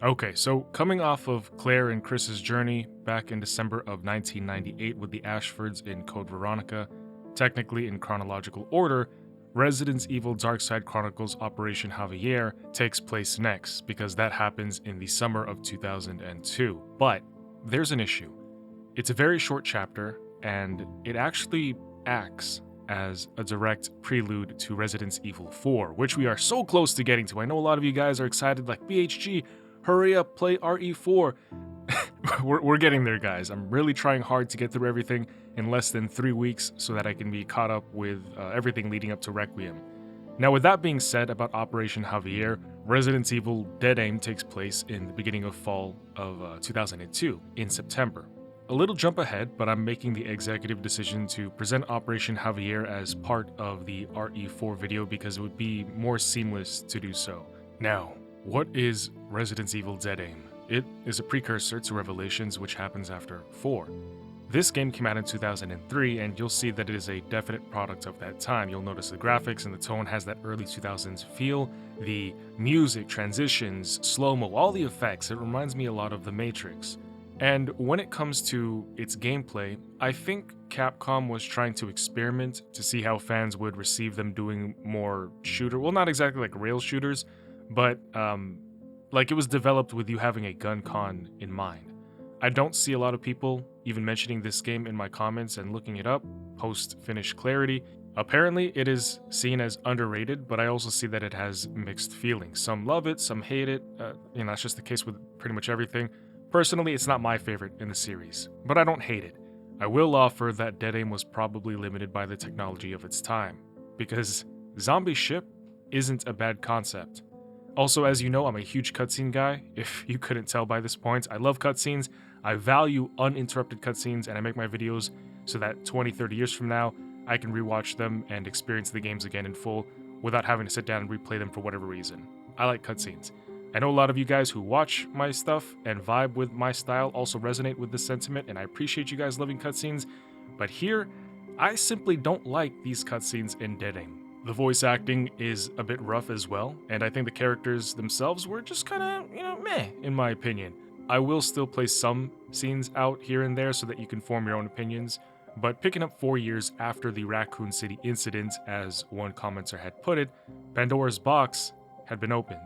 Okay, so coming off of Claire and Chris's journey back in December of 1998 with the Ashfords in Code Veronica, technically in chronological order, Resident Evil Darkside Chronicles Operation Javier takes place next, because that happens in the summer of 2002. But there's an issue. It's a very short chapter, and it actually acts as a direct prelude to Resident Evil 4, which we are so close to getting to. I know a lot of you guys are excited, like, BHG, hurry up, play RE4. we're getting there, guys. I'm really trying hard to get through everything in less than 3 weeks so that I can be caught up with everything leading up to Requiem. Now, with that being said about Operation Javier, Resident Evil Dead Aim takes place in the beginning of fall of 2002, in September. A little jump ahead, but I'm making the executive decision to present Operation Javier as part of the RE4 video because it would be more seamless to do so. Now, what is Resident Evil Dead Aim? It is a precursor to Revelations, which happens after 4. This game came out in 2003, and you'll see that it is a definite product of that time. You'll notice the graphics and the tone has that early 2000s feel. The music, transitions, slow-mo, all the effects, it reminds me a lot of The Matrix. And when it comes to its gameplay, I think Capcom was trying to experiment to see how fans would receive them doing more shooter, well, not exactly like rail shooters, but like it was developed with you having a gun con in mind. I don't see a lot of people even mentioning this game in my comments and looking it up post-finish clarity. Apparently, it is seen as underrated, but I also see that it has mixed feelings. Some love it, some hate it. That's just the case with pretty much everything. Personally, it's not my favorite in the series, but I don't hate it. I will offer that Dead Aim was probably limited by the technology of its time, because zombie ship isn't a bad concept. Also, as you know, I'm a huge cutscene guy. If you couldn't tell by this point, I love cutscenes. I value uninterrupted cutscenes, and I make my videos so that 20, 30 years from now, I can rewatch them and experience the games again in full without having to sit down and replay them for whatever reason. I like cutscenes. I know a lot of you guys who watch my stuff and vibe with my style also resonate with this sentiment, and I appreciate you guys loving cutscenes, but here, I simply don't like these cutscenes in Dead Aim. The voice acting is a bit rough as well, and I think the characters themselves were just kinda, meh, in my opinion. I will still play some scenes out here and there so that you can form your own opinions, but picking up 4 years after the Raccoon City incident, as one commenter had put it, Pandora's box had been opened.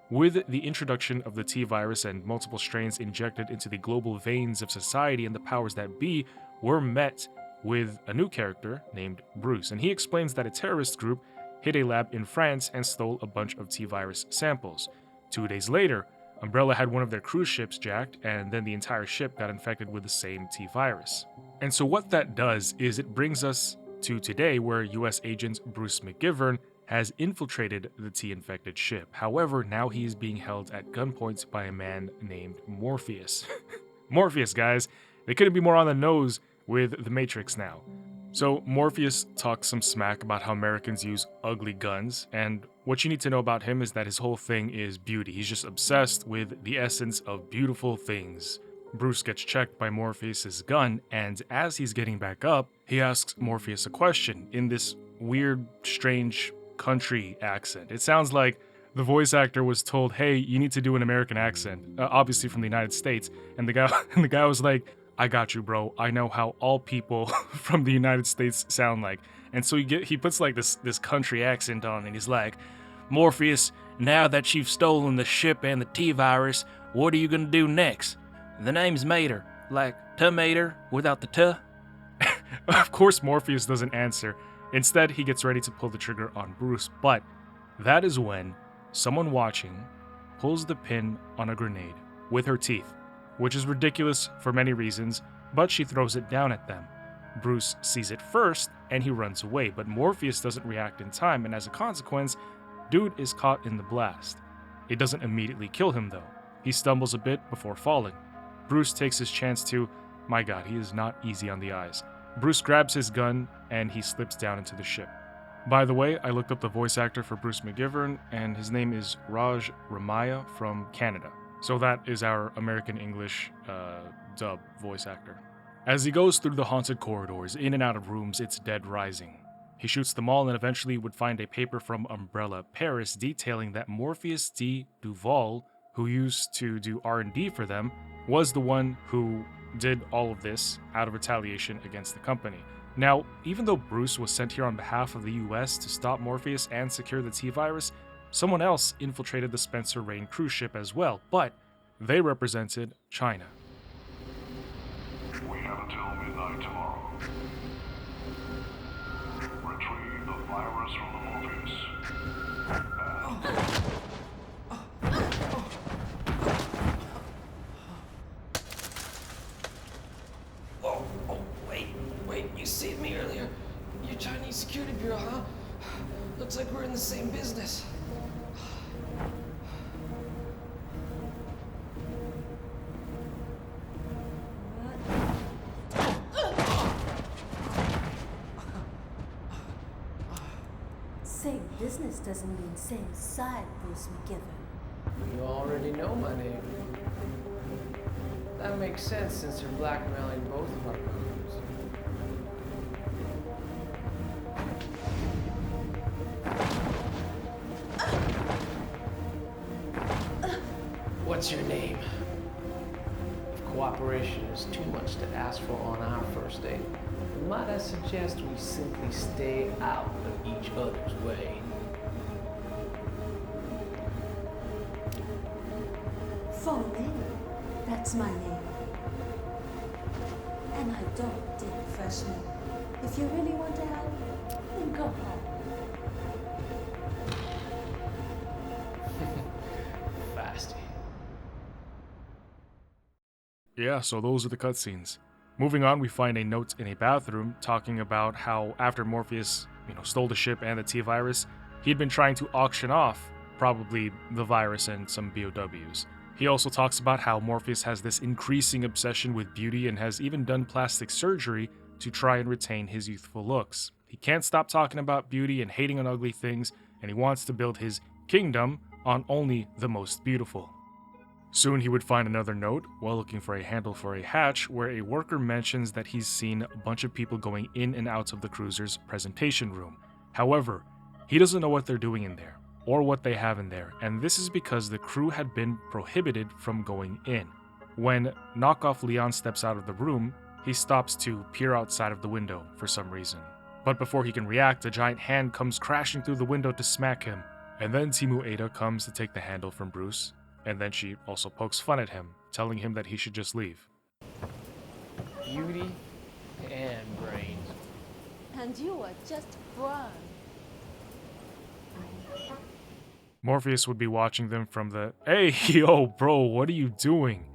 With the introduction of the T-virus and multiple strains injected into the global veins of society, and the powers that be were met with a new character named Bruce, and he explains that a terrorist group hit a lab in France and stole a bunch of T-virus samples. 2 days later, Umbrella had one of their cruise ships jacked, and then the entire ship got infected with the same T-virus. And so what that does is it brings us to today, where US agent Bruce McGivern has infiltrated the T-infected ship. However, now he is being held at gunpoint by a man named Morpheus. Morpheus, guys. They couldn't be more on the nose with The Matrix now. So Morpheus talks some smack about how Americans use ugly guns, and what you need to know about him is that his whole thing is beauty. He's just obsessed with the essence of beautiful things. Bruce gets checked by Morpheus's gun, and as he's getting back up, he asks Morpheus a question in this weird, strange country accent. It sounds like the voice actor was told, "Hey, you need to do an American accent," obviously from the United States, and the guy was like, "I got you, bro. I know how all people from the United States sound like." And so he puts like this country accent on, and he's like, "Morpheus, now that you've stolen the ship and the T-virus, what are you gonna do next? The name's Mater, like tomato without the t." Of course, Morpheus doesn't answer. Instead, he gets ready to pull the trigger on Bruce, but that is when someone watching pulls the pin on a grenade with her teeth, which is ridiculous for many reasons, but she throws it down at them. Bruce sees it first, and he runs away, but Morpheus doesn't react in time, and as a consequence, dude is caught in the blast. It doesn't immediately kill him, though. He stumbles a bit before falling. Bruce takes his chance to, my god, he is not easy on the eyes. Bruce grabs his gun, and he slips down into the ship. By the way, I looked up the voice actor for Bruce McGivern, and his name is Raj Ramaya from Canada. So that is our American English dub voice actor. As he goes through the haunted corridors, in and out of rooms, it's dead rising. He shoots them all and eventually would find a paper from Umbrella Paris detailing that Morpheus D. Duval, who used to do R&D for them, was the one who did all of this out of retaliation against the company. Now, even though Bruce was sent here on behalf of the US to stop Morpheus and secure the T-Virus, someone else infiltrated the Spencer Rain cruise ship as well, but they represented China. We have until midnight tomorrow. Retrieve the virus from the Morpheus. Wait, you saved me earlier. You're Chinese Security Bureau, huh? Looks like we're in the same business. Same business doesn't mean same side, Bruce McGivern. You already know my name. That makes sense since you're blackmailing both of our crews. What's your name? If cooperation is too much to ask for on our first date, might I suggest we simply stay out of each other's way? Feng Ling, that's my name. And I don't date freshmen. If you really want to help, then go home. Fasty. Yeah, so those are the cutscenes. Moving on, we find a note in a bathroom talking about how after Morpheus, stole the ship and the T-Virus, he'd been trying to auction off probably the virus and some BOWs. He also talks about how Morpheus has this increasing obsession with beauty and has even done plastic surgery to try and retain his youthful looks. He can't stop talking about beauty and hating on ugly things, and he wants to build his kingdom on only the most beautiful. Soon he would find another note while looking for a handle for a hatch where a worker mentions that he's seen a bunch of people going in and out of the cruiser's presentation room. However, he doesn't know what they're doing in there or what they have in there, and this is because the crew had been prohibited from going in. When knockoff Leon steps out of the room, he stops to peer outside of the window for some reason. But before he can react, a giant hand comes crashing through the window to smack him, and then Timu Ada comes to take the handle from Bruce. And then she also pokes fun at him, telling him that he should just leave. Beauty and brains. And you are just brawn. Morpheus would be watching them from the, "Hey, yo, bro, what are you doing?"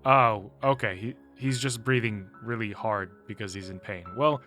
Oh, okay, he's just breathing really hard because he's in pain. Well,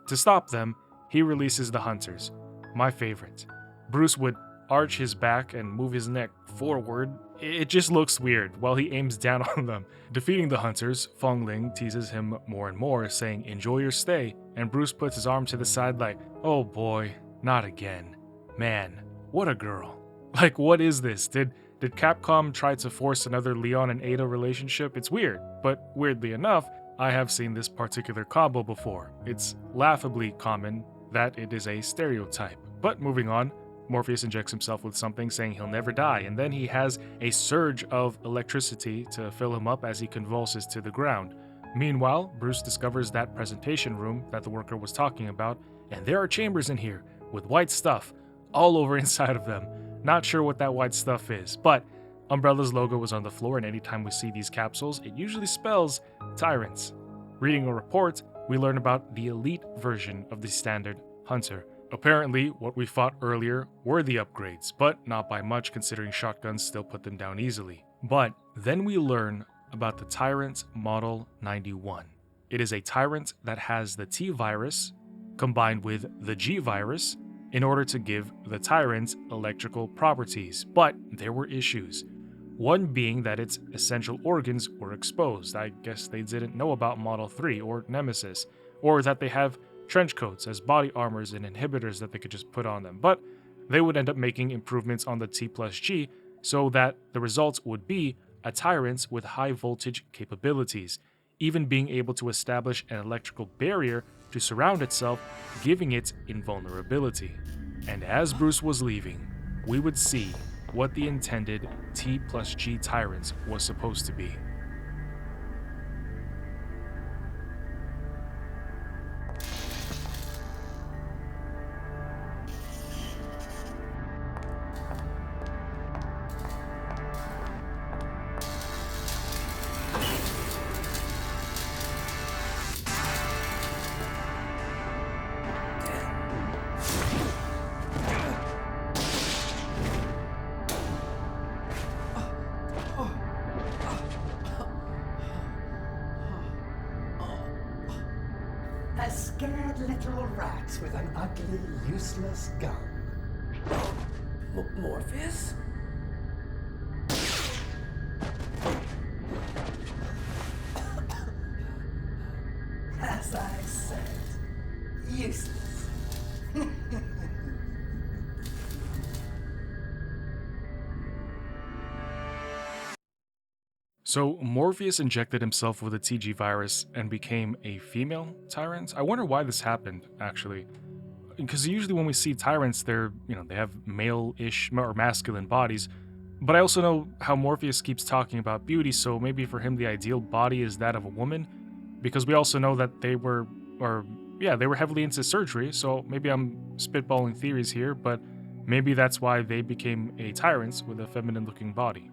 to stop them, he releases the Hunters, my favorite. Bruce would arch his back and move his neck forward. It just looks weird while he aims down on them. Defeating the Hunters, Feng Ling teases him more and more, saying, "Enjoy your stay," and Bruce puts his arm to the side like, "Oh boy, not again. Man, what a girl. Like, what is this? Did Capcom try to force another Leon and Ada relationship? It's weird, but weirdly enough, I have seen this particular combo before. It's laughably common that it is a stereotype. But moving on, Morpheus injects himself with something, saying he'll never die, and then he has a surge of electricity to fill him up as he convulses to the ground. Meanwhile, Bruce discovers that presentation room that the worker was talking about, and there are chambers in here with white stuff all over inside of them. Not sure what that white stuff is, but Umbrella's logo was on the floor, and anytime we see these capsules, it usually spells Tyrants. Reading a report, we learn about the elite version of the standard Hunter. Apparently, what we fought earlier were the upgrades, but not by much considering shotguns still put them down easily. But then we learn about the Tyrant Model 91. It is a Tyrant that has the T-Virus combined with the G-Virus in order to give the Tyrant electrical properties, but there were issues. One being that its essential organs were exposed. I guess they didn't know about Model 3 or Nemesis, or that they have trench coats as body armors and inhibitors that they could just put on them, but they would end up making improvements on the T plus G so that the results would be a Tyrant with high voltage capabilities, even being able to establish an electrical barrier to surround itself, giving it invulnerability. And as Bruce was leaving, we would see what the intended T plus G tyrants was supposed to be. A scared little rat with an ugly, useless gun. Morpheus? As I said, useless. So, Morpheus injected himself with a TG virus and became a female tyrant? I wonder why this happened, actually. Because usually when we see tyrants, they have male-ish or masculine bodies. But I also know how Morpheus keeps talking about beauty, so maybe for him the ideal body is that of a woman. Because we also know that they were heavily into surgery, so maybe I'm spitballing theories here, but maybe that's why they became a tyrant with a feminine-looking body.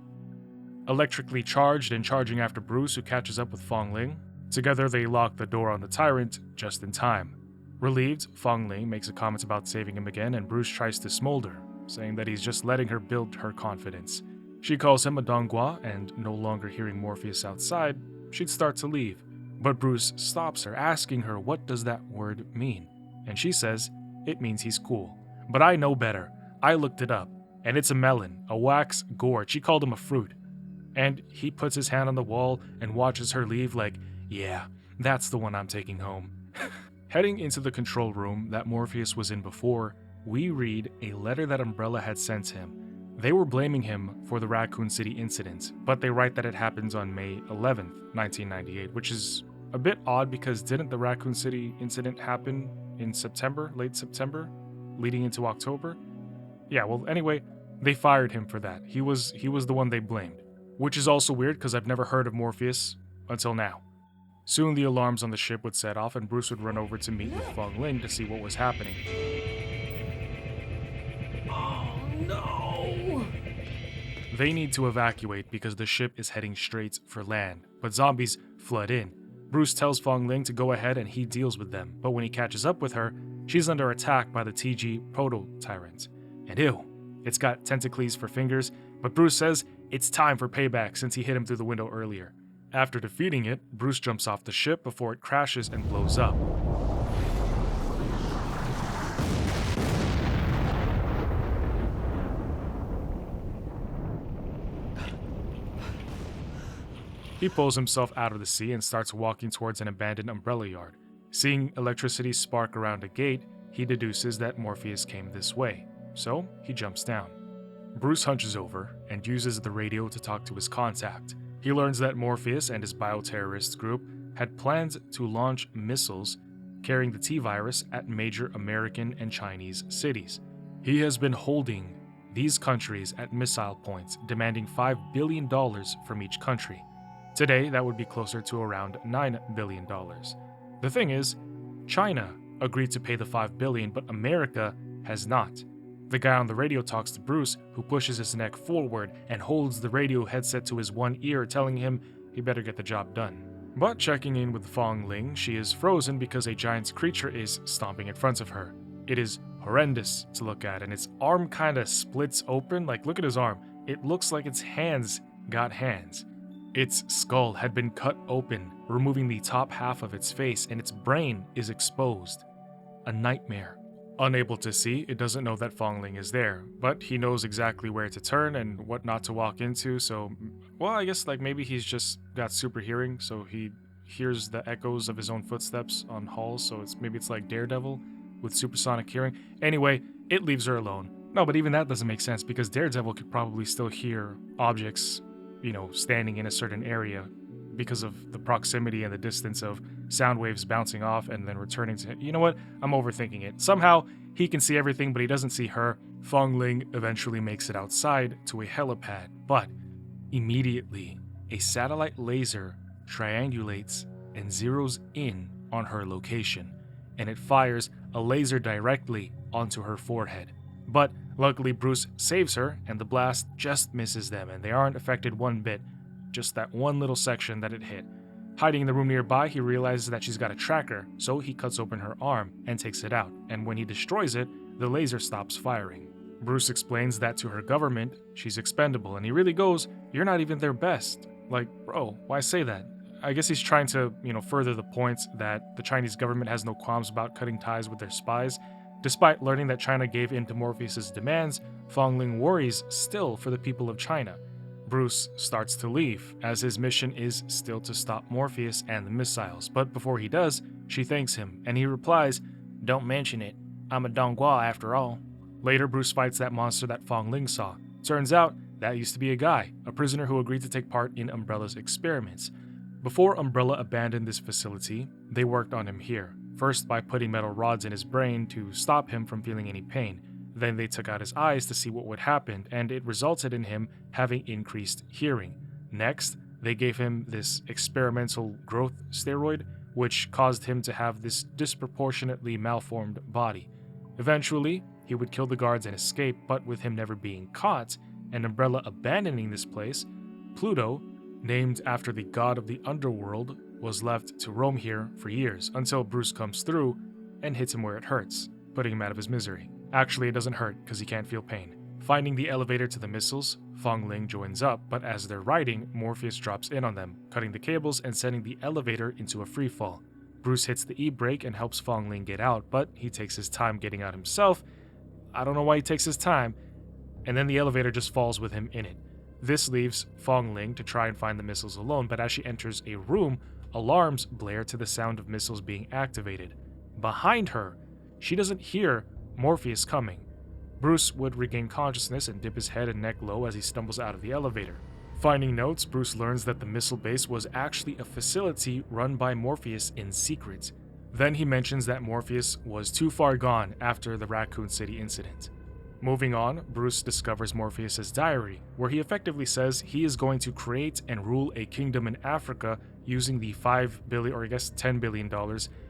Electrically charged and charging after Bruce, who catches up with Fong Ling. Together, they lock the door on the tyrant just in time. Relieved, Fong Ling makes a comment about saving him again, and Bruce tries to smolder, saying that he's just letting her build her confidence. She calls him a Donghua, and no longer hearing Morpheus outside, she'd start to leave. But Bruce stops her, asking her what does that word mean. And she says, it means he's cool. But I know better. I looked it up, and it's a melon, a wax gourd. She called him a fruit. And he puts his hand on the wall and watches her leave like, yeah, that's the one I'm taking home. Heading into the control room that Morpheus was in before, we read a letter that Umbrella had sent him. They were blaming him for the Raccoon City incident, but they write that it happens on May 11th, 1998, which is a bit odd because didn't the Raccoon City incident happen in September, late September, leading into October? Yeah, well, anyway, they fired him for that. He was the one they blamed. Which is also weird because I've never heard of Morpheus until now. Soon the alarms on the ship would set off and Bruce would run over to meet with Fong Ling to see what was happening. Oh no! They need to evacuate because the ship is heading straight for land, but zombies flood in. Bruce tells Fong Ling to go ahead and he deals with them, but when he catches up with her, she's under attack by the TG Proto-Tyrant. And ew, it's got tentacles for fingers, but Bruce says it's time for payback since he hit him through the window earlier. After defeating it, Bruce jumps off the ship before it crashes and blows up. He pulls himself out of the sea and starts walking towards an abandoned umbrella yard. Seeing electricity spark around a gate, he deduces that Morpheus came this way, so he jumps down. Bruce hunches over and uses the radio to talk to his contact. He learns that Morpheus and his bioterrorist group had planned to launch missiles carrying the T-virus at major American and Chinese cities. He has been holding these countries at missile points, demanding $5 billion from each country. Today, that would be closer to around $9 billion. The thing is, China agreed to pay the $5 billion, but America has not. The guy on the radio talks to Bruce, who pushes his neck forward and holds the radio headset to his one ear, telling him he better get the job done. But checking in with Fong Ling, she is frozen because a giant creature is stomping in front of her. It is horrendous to look at, and its arm kinda splits open. Like, look at his arm. It looks like its hands got hands. Its skull had been cut open, removing the top half of its face, and its brain is exposed. A nightmare. Unable to see, it doesn't know that Fong Ling is there, but he knows exactly where to turn and what not to walk into, so, well, I guess like maybe he's just got super hearing, so he hears the echoes of his own footsteps on halls, so maybe it's like Daredevil with supersonic hearing. Anyway, it leaves her alone. No, but even that doesn't make sense because Daredevil could probably still hear objects, standing in a certain area because of the proximity and the distance of sound waves bouncing off and then returning to... You know what? I'm overthinking it. Somehow, he can see everything, but he doesn't see her. Fong Ling eventually makes it outside to a helipad, but immediately a satellite laser triangulates and zeroes in on her location, and it fires a laser directly onto her forehead. But luckily Bruce saves her, and the blast just misses them, and they aren't affected one bit, just that one little section that it hit. Hiding in the room nearby, he realizes that she's got a tracker, so he cuts open her arm and takes it out, and when he destroys it, the laser stops firing. Bruce explains that to her government, she's expendable, and he really goes, "You're not even their best." Like, bro, why say that? I guess he's trying to, further the point that the Chinese government has no qualms about cutting ties with their spies. Despite learning that China gave in to Morpheus's demands, Fong Ling worries still for the people of China. Bruce starts to leave, as his mission is still to stop Morpheus and the missiles, but before he does, she thanks him, and he replies, "Don't mention it. I'm a Donghua after all." Later, Bruce fights that monster that Fong Ling saw. Turns out, that used to be a guy, a prisoner who agreed to take part in Umbrella's experiments. Before Umbrella abandoned this facility, they worked on him here, first by putting metal rods in his brain to stop him from feeling any pain. Then they took out his eyes to see what would happen, and it resulted in him having increased hearing. Next, they gave him this experimental growth steroid, which caused him to have this disproportionately malformed body. Eventually, he would kill the guards and escape, but with him never being caught, and Umbrella abandoning this place, Pluto, named after the god of the underworld, was left to roam here for years, until Bruce comes through and hits him where it hurts, putting him out of his misery. Actually, it doesn't hurt, because he can't feel pain. Finding the elevator to the missiles, Fong Ling joins up, but as they're riding, Morpheus drops in on them, cutting the cables and sending the elevator into a freefall. Bruce hits the E-brake and helps Fong Ling get out, but he takes his time getting out himself. I don't know why he takes his time, and then the elevator just falls with him in it. This leaves Fong Ling to try and find the missiles alone, but as she enters a room, alarms blare to the sound of missiles being activated. Behind her, she doesn't hear Morpheus coming. Bruce would regain consciousness and dip his head and neck low as he stumbles out of the elevator. Finding notes, Bruce learns that the missile base was actually a facility run by Morpheus in secret. Then he mentions that Morpheus was too far gone after the Raccoon City incident. Moving on, Bruce discovers Morpheus's diary, where he effectively says he is going to create and rule a kingdom in Africa using the $5 billion, or I guess $10 billion,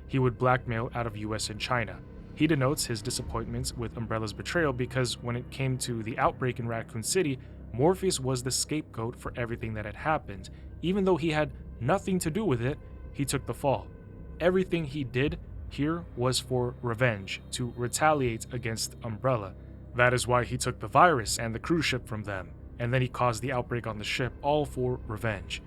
he would blackmail out of US and China. He denotes his disappointment with Umbrella's betrayal because when it came to the outbreak in Raccoon City, Morpheus was the scapegoat for everything that had happened. Even though he had nothing to do with it, he took the fall. Everything he did here was for revenge, to retaliate against Umbrella. That is why he took the virus and the cruise ship from them, and then he caused the outbreak on the ship, all for revenge.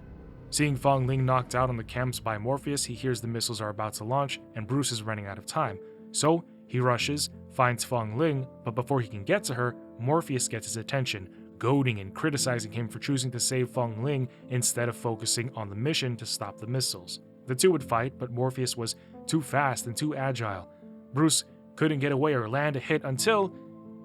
Seeing Fong Ling knocked out on the chems by Morpheus, he hears the missiles are about to launch and Bruce is running out of time. So he rushes, finds Fong Ling, but before he can get to her, Morpheus gets his attention, goading and criticizing him for choosing to save Fong Ling instead of focusing on the mission to stop the missiles. The two would fight, but Morpheus was too fast and too agile. Bruce couldn't get away or land a hit until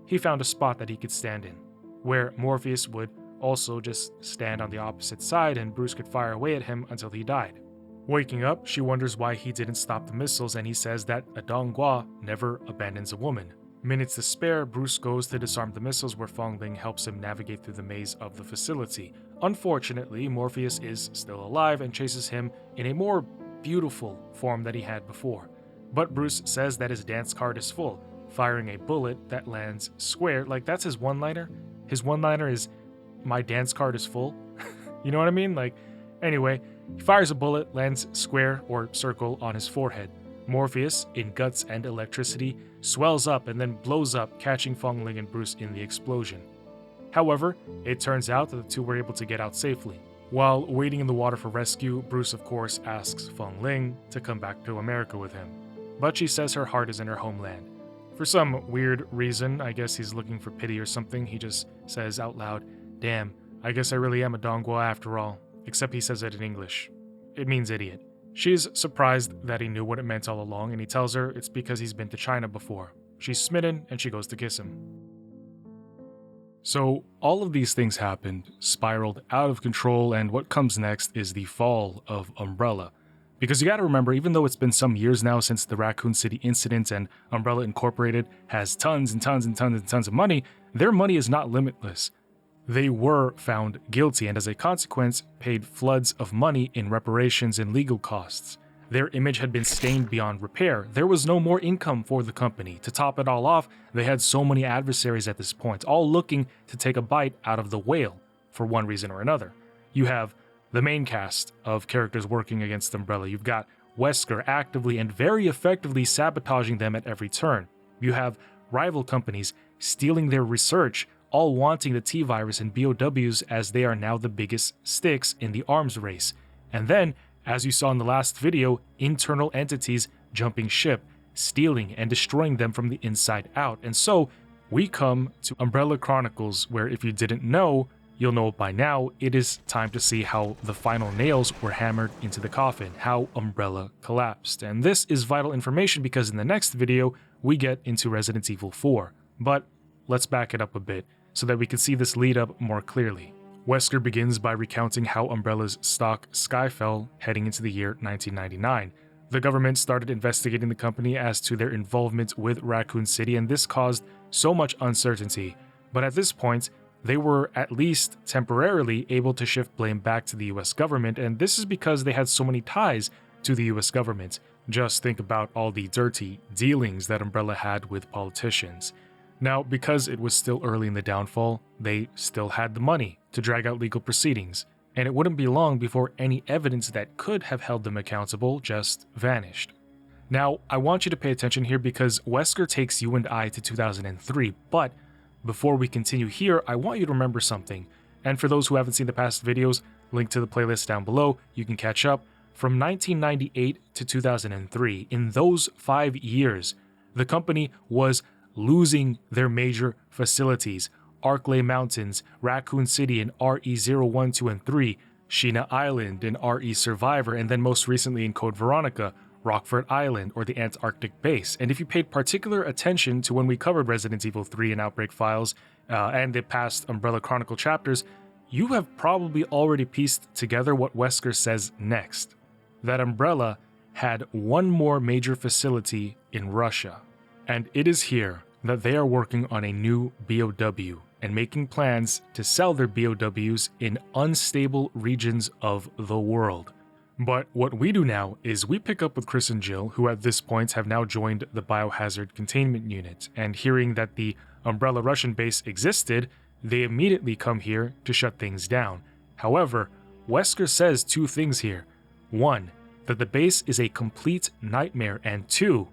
he found a spot that he could stand in, where Morpheus would also just stand on the opposite side and Bruce could fire away at him until he died. Waking up, she wonders why he didn't stop the missiles, and he says that a Donghua never abandons a woman. Minutes to spare, Bruce goes to disarm the missiles, where Fong Ling helps him navigate through the maze of the facility. Unfortunately, Morpheus is still alive and chases him in a more beautiful form that he had before. But Bruce says that his dance card is full, firing a bullet that lands square. Like, that's his one-liner? His one-liner is, "My dance card is full." You know what I mean? Anyway, he fires a bullet, lands square or circle on his forehead. Morpheus, in guts and electricity, swells up and then blows up, catching Fong Ling and Bruce in the explosion. However, it turns out that the two were able to get out safely. While waiting in the water for rescue, Bruce of course asks Fong Ling to come back to America with him. But she says her heart is in her homeland. For some weird reason, I guess he's looking for pity or something, he just says out loud, "Damn, I guess I really am a Donghua after all." Except he says it in English. It means idiot. She's surprised that he knew what it meant all along, and he tells her it's because he's been to China before. She's smitten, and she goes to kiss him. So, all of these things happened, spiraled out of control, and what comes next is the fall of Umbrella. Because you gotta remember, even though it's been some years now since the Raccoon City incident and Umbrella Incorporated has tons and tons and tons and tons of money, their money is not limitless. They were found guilty and as a consequence paid floods of money in reparations and legal costs. Their image had been stained beyond repair. There was no more income for the company. To top it all off, they had so many adversaries at this point, all looking to take a bite out of the whale for one reason or another. You have the main cast of characters working against Umbrella. You've got Wesker actively and very effectively sabotaging them at every turn. You have rival companies stealing their research, all wanting the T-Virus and BOWs as they are now the biggest sticks in the arms race. And then, as you saw in the last video, internal entities jumping ship, stealing and destroying them from the inside out. And so, we come to Umbrella Chronicles, where if you didn't know, you'll know by now, it is time to see how the final nails were hammered into the coffin, how Umbrella collapsed. And this is vital information because in the next video, we get into Resident Evil 4. But let's back it up a bit so that we can see this lead up more clearly. Wesker begins by recounting how Umbrella's stock skyfell heading into the year 1999. The government started investigating the company as to their involvement with Raccoon City, and this caused so much uncertainty. But at this point, they were at least temporarily able to shift blame back to the US government, and this is because they had so many ties to the US government. Just think about all the dirty dealings that Umbrella had with politicians. Now, because it was still early in the downfall, they still had the money to drag out legal proceedings, and it wouldn't be long before any evidence that could have held them accountable just vanished. Now, I want you to pay attention here because Wesker takes you and I to 2003, but before we continue here, I want you to remember something. And for those who haven't seen the past videos, link to the playlist down below, you can catch up. From 1998 to 2003, in those 5 years, the company was losing their major facilities. Arklay Mountains, Raccoon City in RE0, 2, and 3, Sheena Island in RE Survivor, and then most recently in Code Veronica, Rockford Island, or the Antarctic base. And if you paid particular attention to when we covered Resident Evil 3 and Outbreak Files and the past Umbrella Chronicle chapters, you have probably already pieced together what Wesker says next. That Umbrella had one more major facility in Russia. And it is here that they are working on a new BOW and making plans to sell their BOWs in unstable regions of the world. But what we do now is we pick up with Chris and Jill, who at this point have now joined the Biohazard Containment Unit, and hearing that the Umbrella Russian base existed, they immediately come here to shut things down. However, Wesker says 2 things here. 1, that the base is a complete nightmare, and 2,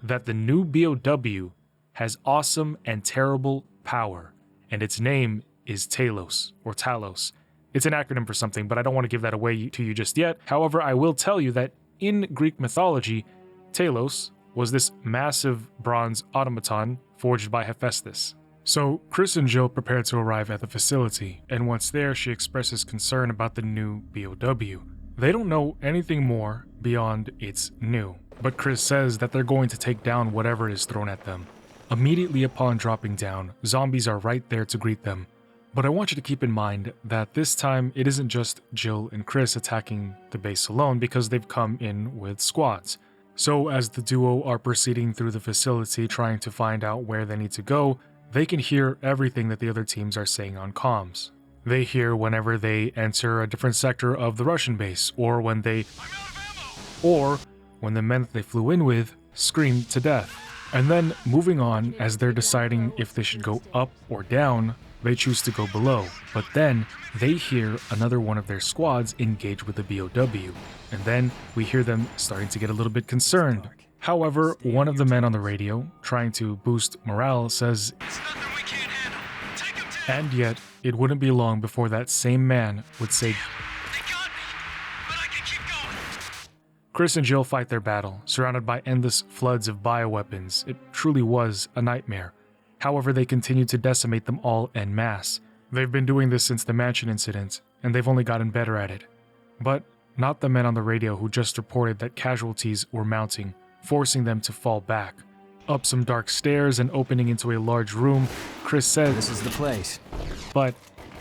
that the new BOW has awesome and terrible power, and its name is Talos, or Talos. It's an acronym for something, but I don't want to give that away to you just yet. However, I will tell you that in Greek mythology, Talos was this massive bronze automaton forged by Hephaestus. So Chris and Jill prepare to arrive at the facility, and once there, she expresses concern about the new BOW. They don't know anything more beyond it's new, but Chris says that they're going to take down whatever is thrown at them. Immediately upon dropping down, zombies are right there to greet them. But I want you to keep in mind that this time it isn't just Jill and Chris attacking the base alone because they've come in with squads. So as the duo are proceeding through the facility trying to find out where they need to go, they can hear everything that the other teams are saying on comms. They hear whenever they enter a different sector of the Russian base, or when the men that they flew in with scream to death. And then moving on, as they're deciding if they should go up or down, they choose to go below, but then they hear another one of their squads engage with the BOW, and then we hear them starting to get a little bit concerned. However, one of the men on the radio, trying to boost morale, says, "It's nothing we can't handle. Take him down." And yet, it wouldn't be long before that same man would say, "They got me, but I can keep going." Chris and Jill fight their battle, surrounded by endless floods of bioweapons. It truly was a nightmare. However, they continue to decimate them all en masse. They've been doing this since the mansion incident, and they've only gotten better at it. But not the men on the radio who just reported that casualties were mounting, forcing them to fall back. Up some dark stairs and opening into a large room, Chris says, "This is the place." But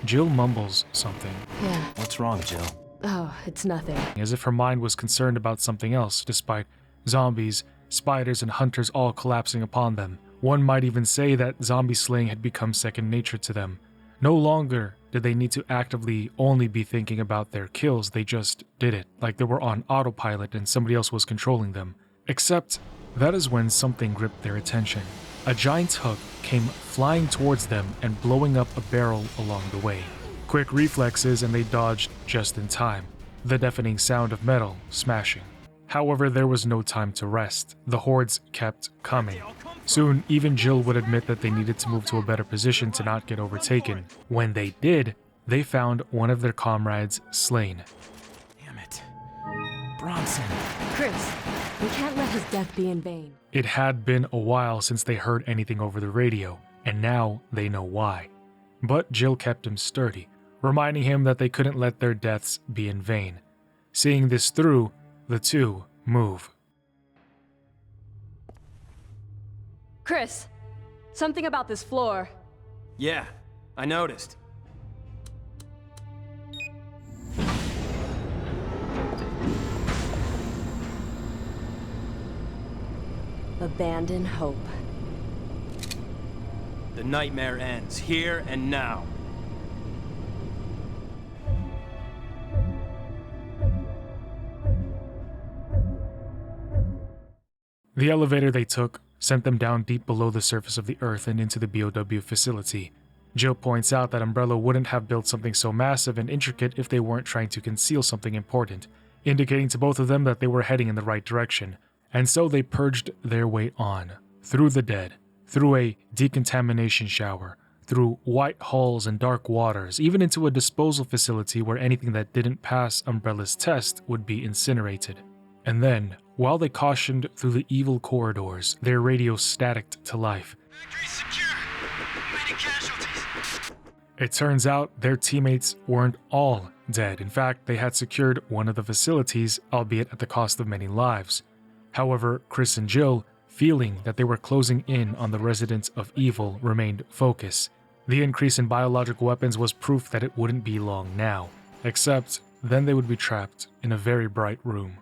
Jill mumbles something. Yeah. What's wrong, Jill? Oh, it's nothing. as if her mind was concerned about something else, despite zombies, spiders, and hunters all collapsing upon them. One might even say that zombie slaying had become second nature to them. No longer did they need to actively only be thinking about their kills, they just did it, like they were on autopilot and somebody else was controlling them. Except, that is when something gripped their attention. A giant hook came flying towards them and blowing up a barrel along the way. Quick reflexes and they dodged just in time, the deafening sound of metal smashing. However, there was no time to rest. The hordes kept coming. Soon, even Jill would admit that they needed to move to a better position to not get overtaken. When they did, they found one of their comrades slain. Damn it. Bronson. Chris, we can't let his death be in vain. It had been a while since they heard anything over the radio, and now they know why. But Jill kept him sturdy, reminding him that they couldn't let their deaths be in vain. Seeing this through, the two move. Chris, something about this floor. Yeah, I noticed. Abandon hope. The nightmare ends here and now. The elevator they took sent them down deep below the surface of the Earth and into the BOW facility. Jill points out that Umbrella wouldn't have built something so massive and intricate if they weren't trying to conceal something important, indicating to both of them that they were heading in the right direction. And so they purged their way on, through the dead, through a decontamination shower, through white halls and dark waters, even into a disposal facility where anything that didn't pass Umbrella's test would be incinerated. And then, while they cautioned through the evil corridors, their radio staticked to life. Factory secure. Many casualties. It turns out their teammates weren't all dead. In fact, they had secured one of the facilities, albeit at the cost of many lives. However, Chris and Jill, feeling that they were closing in on the residents of evil, remained focused. The increase in biological weapons was proof that it wouldn't be long now. Except, then they would be trapped in a very bright room.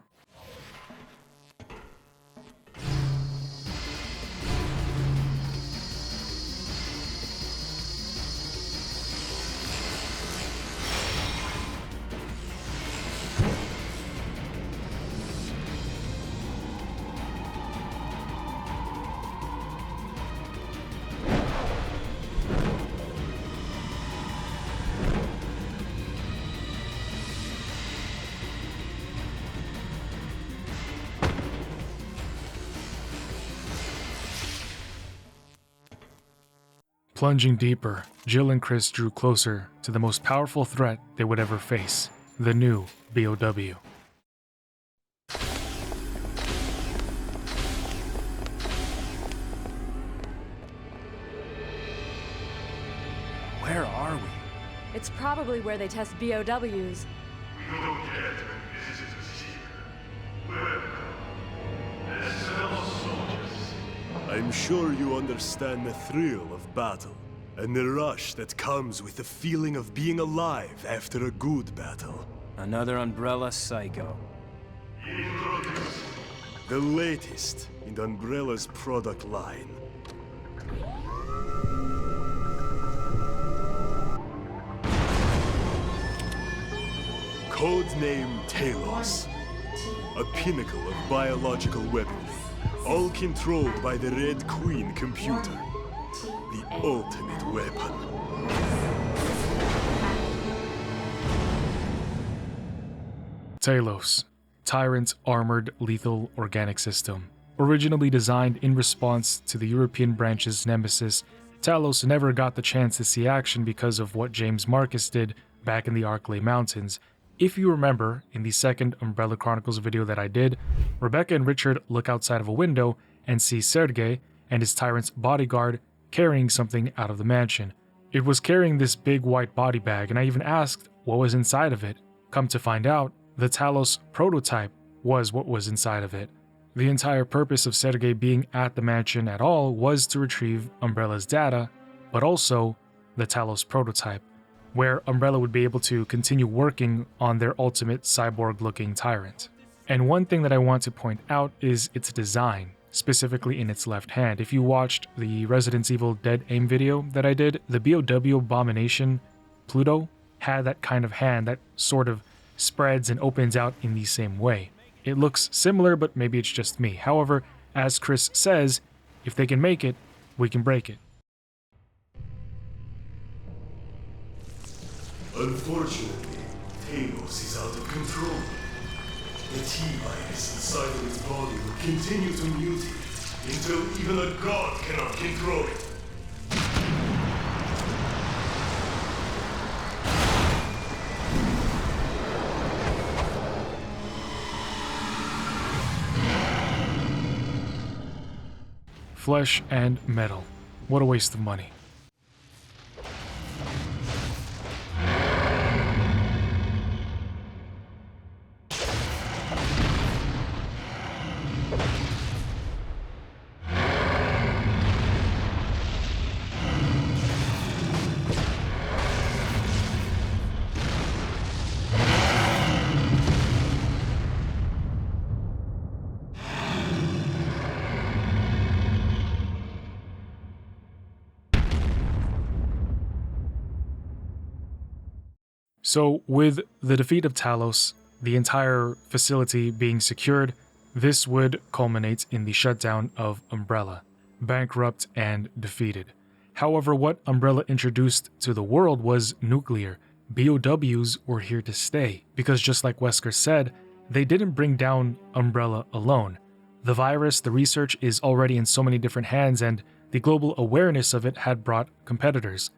Plunging deeper, Jill and Chris drew closer to the most powerful threat they would ever face, the new BOW. Where are we? It's probably where they test BOWs. We don't get visitors here. Welcome. As fellow soldiers. I'm sure you understand the thrill of battle, and the rush that comes with the feeling of being alive after a good battle. Another Umbrella Psycho. Introduce. The latest in Umbrella's product line. Codename Talos. A pinnacle of biological weaponry, all controlled by the Red Queen computer. The ultimate weapon. Talos, Tyrant's armored lethal organic system. Originally designed in response to the European branch's nemesis, Talos never got the chance to see action because of what James Marcus did back in the Arklay Mountains. If you remember, in the second Umbrella Chronicles video that I did, Rebecca and Richard look outside of a window and see Sergei and his Tyrant's bodyguard carrying something out of the mansion. It was carrying this big white body bag, and I even asked what was inside of it. Come to find out, the Talos prototype was what was inside of it. The entire purpose of Sergei being at the mansion at all was to retrieve Umbrella's data, but also the Talos prototype. where Umbrella would be able to continue working on their ultimate cyborg-looking tyrant. And one thing that I want to point out is its design, specifically in its left hand. If you watched the Resident Evil Dead Aim video that I did, the BOW Abomination Pluto had that kind of hand that sort of spreads and opens out in the same way. It looks similar, but maybe it's just me. However, as Chris says, if they can make it, we can break it. Unfortunately, Talos is out of control. The T-virus inside of its body will continue to mutate until even a god cannot control it. Flesh and metal. What a waste of money. So, with the defeat of Talos, the entire facility being secured, this would culminate in the shutdown of Umbrella, bankrupt and defeated. However, what Umbrella introduced to the world was nuclear. BOWs were here to stay, because just like Wesker said, they didn't bring down Umbrella alone. The virus, the research is already in so many different hands, and the global awareness of it had brought competitors.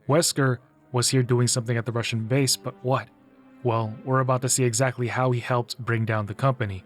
Wesker was here doing something at the Russian base, but what? Well, we're about to see exactly how he helped bring down the company.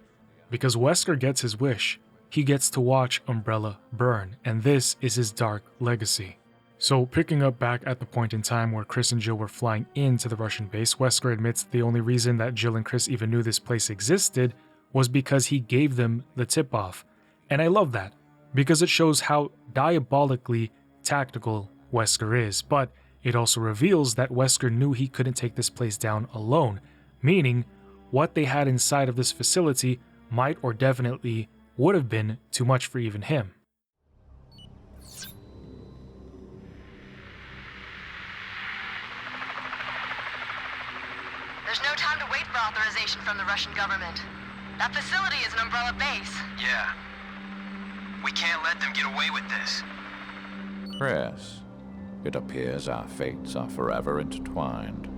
Because Wesker gets his wish. He gets to watch Umbrella burn, and this is his dark legacy. So, picking up back at the point in time where Chris and Jill were flying into the Russian base, Wesker admits the only reason that Jill and Chris even knew this place existed was because he gave them the tip-off. And I love that, because it shows how diabolically tactical Wesker is, but it also reveals that Wesker knew he couldn't take this place down alone, meaning what they had inside of this facility might or definitely would have been too much for even him. There's no time to wait for authorization from the Russian government. That facility is an Umbrella base. Yeah. We can't let them get away with this. Chris, it appears our fates are forever intertwined.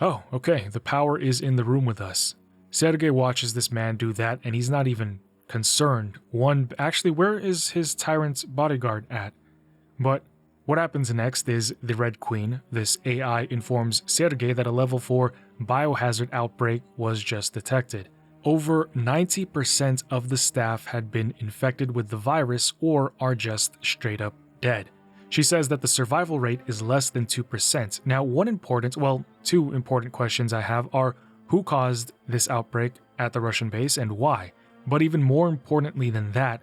Oh, okay, the power is in the room with us. Sergei watches this man do that, and he's not even concerned. Actually, where is his tyrant's bodyguard at? But what happens next is the Red Queen, this AI, informs Sergei that a level 4 biohazard outbreak was just detected. Over 90% of the staff had been infected with the virus or are just straight up dead. She says that the survival rate is less than 2%. Now, two important questions I have are who caused this outbreak at the Russian base and why? But even more importantly than that,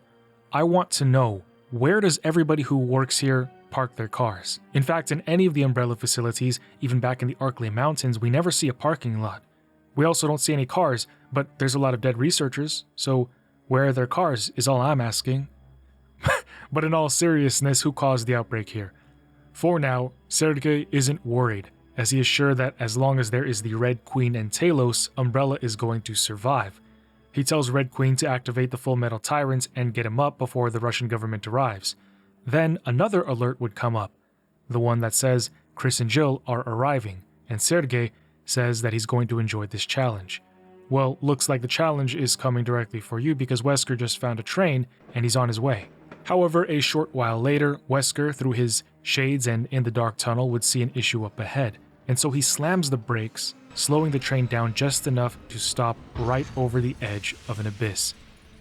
I want to know, where does everybody who works here park their cars? In fact, in any of the Umbrella facilities, even back in the Arklay Mountains, we never see a parking lot. We also don't see any cars, but there's a lot of dead researchers, so where are their cars is all I'm asking. But in all seriousness, who caused the outbreak here? For now, Sergei isn't worried, as he is sure that as long as there is the Red Queen and Talos, Umbrella is going to survive. He tells Red Queen to activate the Full Metal Tyrant and get him up before the Russian government arrives. Then another alert would come up, the one that says Chris and Jill are arriving, and Sergei says that he's going to enjoy this challenge. Well, looks like the challenge is coming directly for you because Wesker just found a train and he's on his way. However, a short while later, Wesker, through his shades and in the dark tunnel, would see an issue up ahead, and so he slams the brakes slowing the train down just enough to stop right over the edge of an abyss.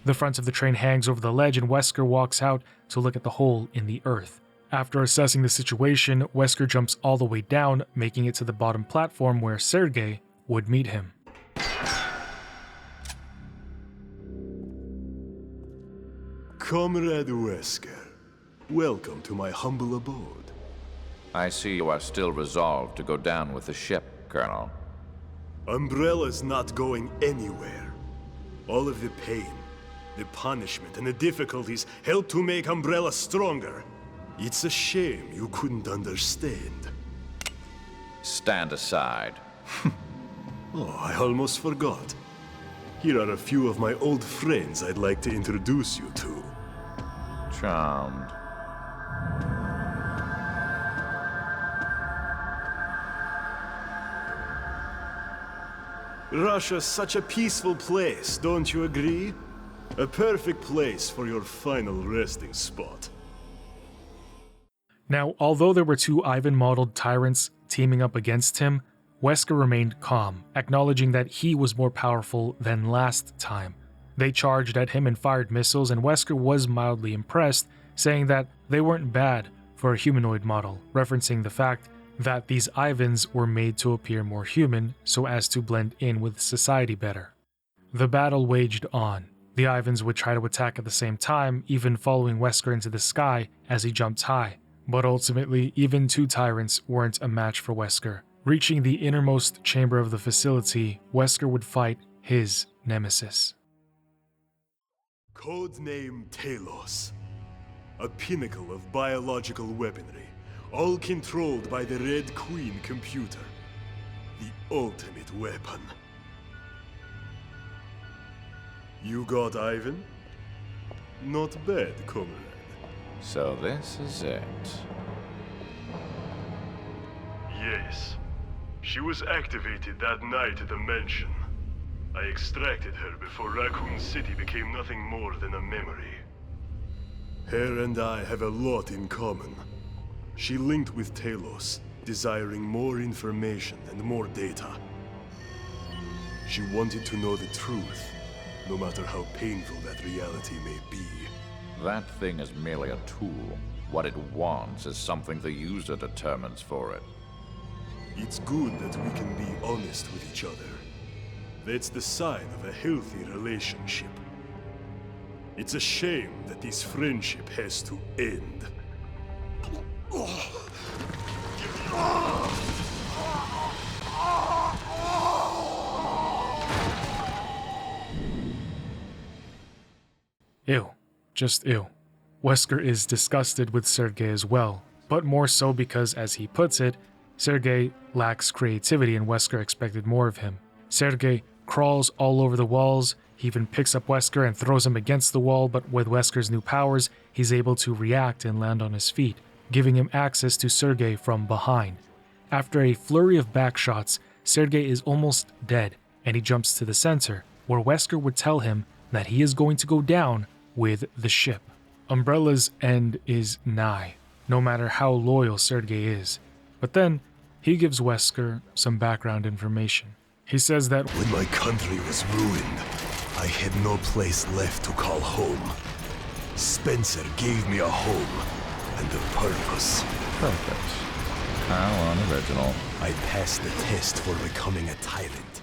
The front of the train hangs over the ledge and Wesker walks out to look at the hole in the earth. After assessing the situation, Wesker jumps all the way down, making it to the bottom platform where Sergei would meet him. Comrade Wesker, welcome to my humble abode. I see you are still resolved to go down with the ship, Colonel. Umbrella's not going anywhere. All of the pain, the punishment, and the difficulties help to make Umbrella stronger. It's a shame you couldn't understand. Stand aside. Oh, I almost forgot. Here are a few of my old friends I'd like to introduce you to. Charmed. Russia's such a peaceful place, don't you agree? A perfect place for your final resting spot. Now, although there were two Ivan-modeled tyrants teaming up against him, Wesker remained calm, acknowledging that he was more powerful than last time. They charged at him and fired missiles, and Wesker was mildly impressed, saying that they weren't bad for a humanoid model, referencing the fact that these Ivans were made to appear more human so as to blend in with society better. The battle waged on. The Ivans would try to attack at the same time, even following Wesker into the sky as he jumped high. But ultimately, even two tyrants weren't a match for Wesker. Reaching the innermost chamber of the facility, Wesker would fight his nemesis. Codename Talos. A pinnacle of biological weaponry, all controlled by the Red Queen computer. The ultimate weapon. You got Ivan? Not bad, comrade. So this is it. Yes. She was activated that night at the mansion. I extracted her before Raccoon City became nothing more than a memory. Her and I have a lot in common. She linked with Talos, desiring more information and more data. She wanted to know the truth, no matter how painful that reality may be. That thing is merely a tool. What it wants is something the user determines for it. It's good that we can be honest with each other. That's the sign of a healthy relationship. It's a shame that this friendship has to end. Ew. Just ew. Wesker is disgusted with Sergei as well, but more so because, as he puts it, Sergei lacks creativity and Wesker expected more of him. Sergei crawls all over the walls, he even picks up Wesker and throws him against the wall, but with Wesker's new powers, he's able to react and land on his feet, giving him access to Sergei from behind. After a flurry of backshots, Sergei is almost dead, and he jumps to the center, where Wesker would tell him that he is going to go down with the ship. Umbrella's end is nigh, no matter how loyal Sergei is. But then, he gives Wesker some background information. He says that when my country was ruined, I had no place left to call home. Spencer gave me a home and a purpose. Purpose? How unoriginal. I passed the test for becoming a tyrant.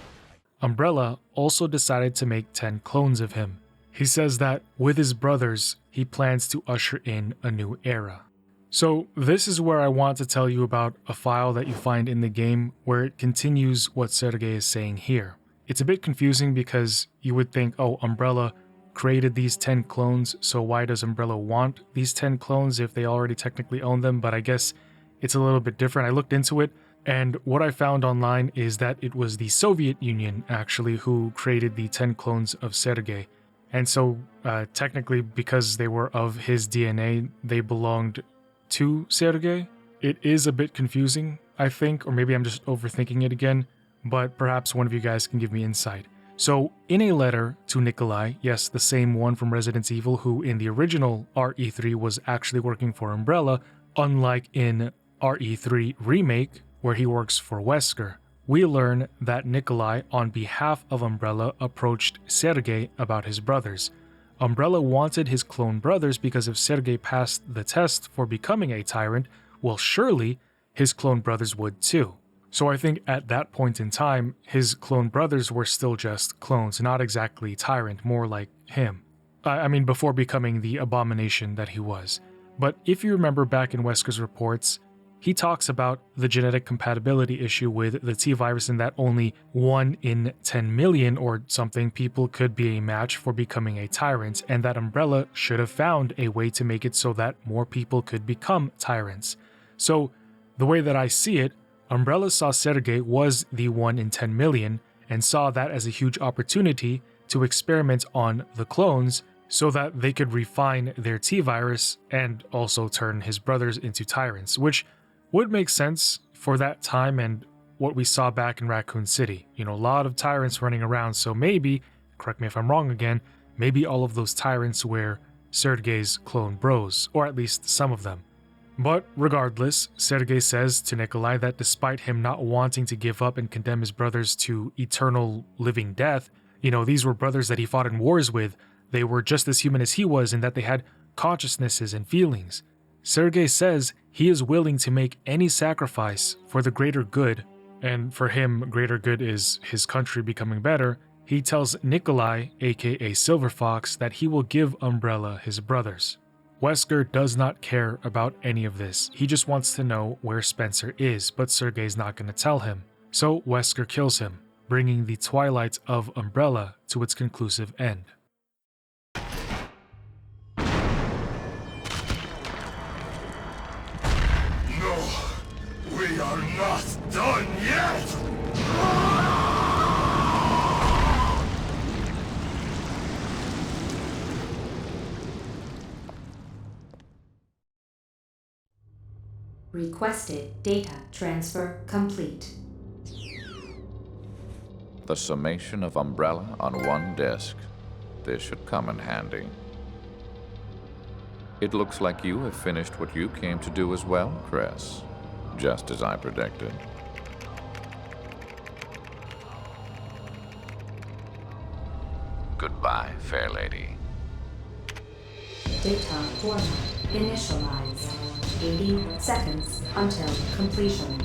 Umbrella also decided to make 10 clones of him. He says that with his brothers, he plans to usher in a new era. So this is where I want to tell you about a file that you find in the game where it continues what Sergei is saying here. It's a bit confusing because you would think, oh, Umbrella created these 10 clones, so why does Umbrella want these 10 clones if they already technically own them? But I guess it's a little bit different. I looked into it, and what I found online is that it was the Soviet Union, actually, who created the 10 clones of Sergei. And so, technically, because they were of his DNA, they belonged to Sergei. It is a bit confusing, I think, or maybe I'm just overthinking it again, but perhaps one of you guys can give me insight. So, in a letter to Nikolai, yes, the same one from Resident Evil, who in the original RE3 was actually working for Umbrella, unlike in RE3 Remake, where he works for Wesker. we learn that Nikolai, on behalf of Umbrella, approached Sergei about his brothers. Umbrella wanted his clone brothers because if Sergei passed the test for becoming a tyrant, well, surely his clone brothers would too. So I think at that point in time, his clone brothers were still just clones, not exactly tyrant, more like him. I mean, before becoming the abomination that he was. But if you remember back in Wesker's reports, he talks about the genetic compatibility issue with the T-virus and that only 1 in 10 million or something people could be a match for becoming a tyrant, and that Umbrella should have found a way to make it so that more people could become tyrants. So, the way that I see it, Umbrella saw Sergei was the 1 in 10 million and saw that as a huge opportunity to experiment on the clones so that they could refine their T-virus and also turn his brothers into tyrants, which would make sense for that time and what we saw back in Raccoon City. You know, a lot of tyrants running around, so maybe, correct me if I'm wrong again, maybe all of those tyrants were Sergei's clone bros, or at least some of them. But regardless, Sergei says to Nikolai that despite him not wanting to give up and condemn his brothers to eternal living death, you know, these were brothers that he fought in wars with, they were just as human as he was in that they had consciousnesses and feelings. Sergei says he is willing to make any sacrifice for the greater good, and for him, greater good is his country becoming better. He tells Nikolai, aka Silver Fox, that he will give Umbrella his brothers. Wesker does not care about any of this. He just wants to know where Spencer is, but Sergei's not going to tell him. So Wesker kills him, bringing the twilight of Umbrella to its conclusive end. We are not done yet! Requested data transfer complete. The summation of Umbrella on one disk. This should come in handy. It looks like you have finished what you came to do as well, Chris. Just as I predicted. Goodbye, fair lady. Data format initialized. 80 seconds until completion.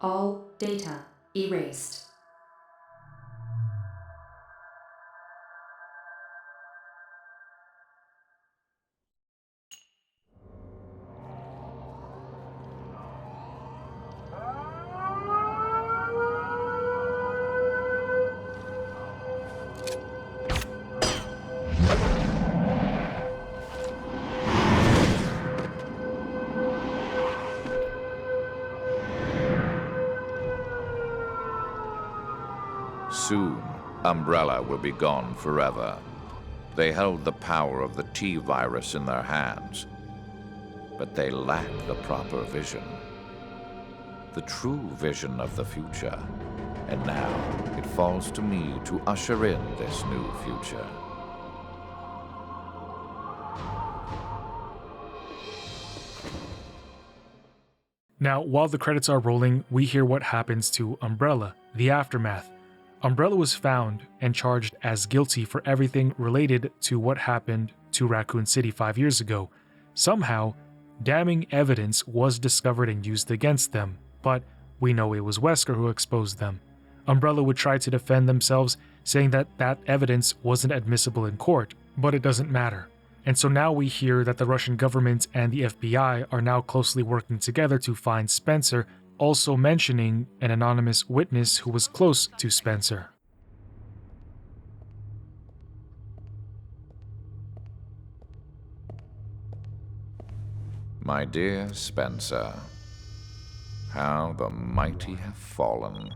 All data erased. Soon, Umbrella will be gone forever. They held the power of the T-virus in their hands, but they lack the proper vision. The true vision of the future. And now, it falls to me to usher in this new future. Now, while the credits are rolling, we hear what happens to Umbrella, the aftermath. Umbrella was found and charged as guilty for everything related to what happened to Raccoon City 5 years ago. Somehow, damning evidence was discovered and used against them, but we know it was Wesker who exposed them. Umbrella would try to defend themselves, saying that that evidence wasn't admissible in court, but it doesn't matter. And so now we hear that the Russian government and the FBI are now closely working together to find Spencer, also mentioning an anonymous witness who was close to Spencer. My dear Spencer, how the mighty have fallen.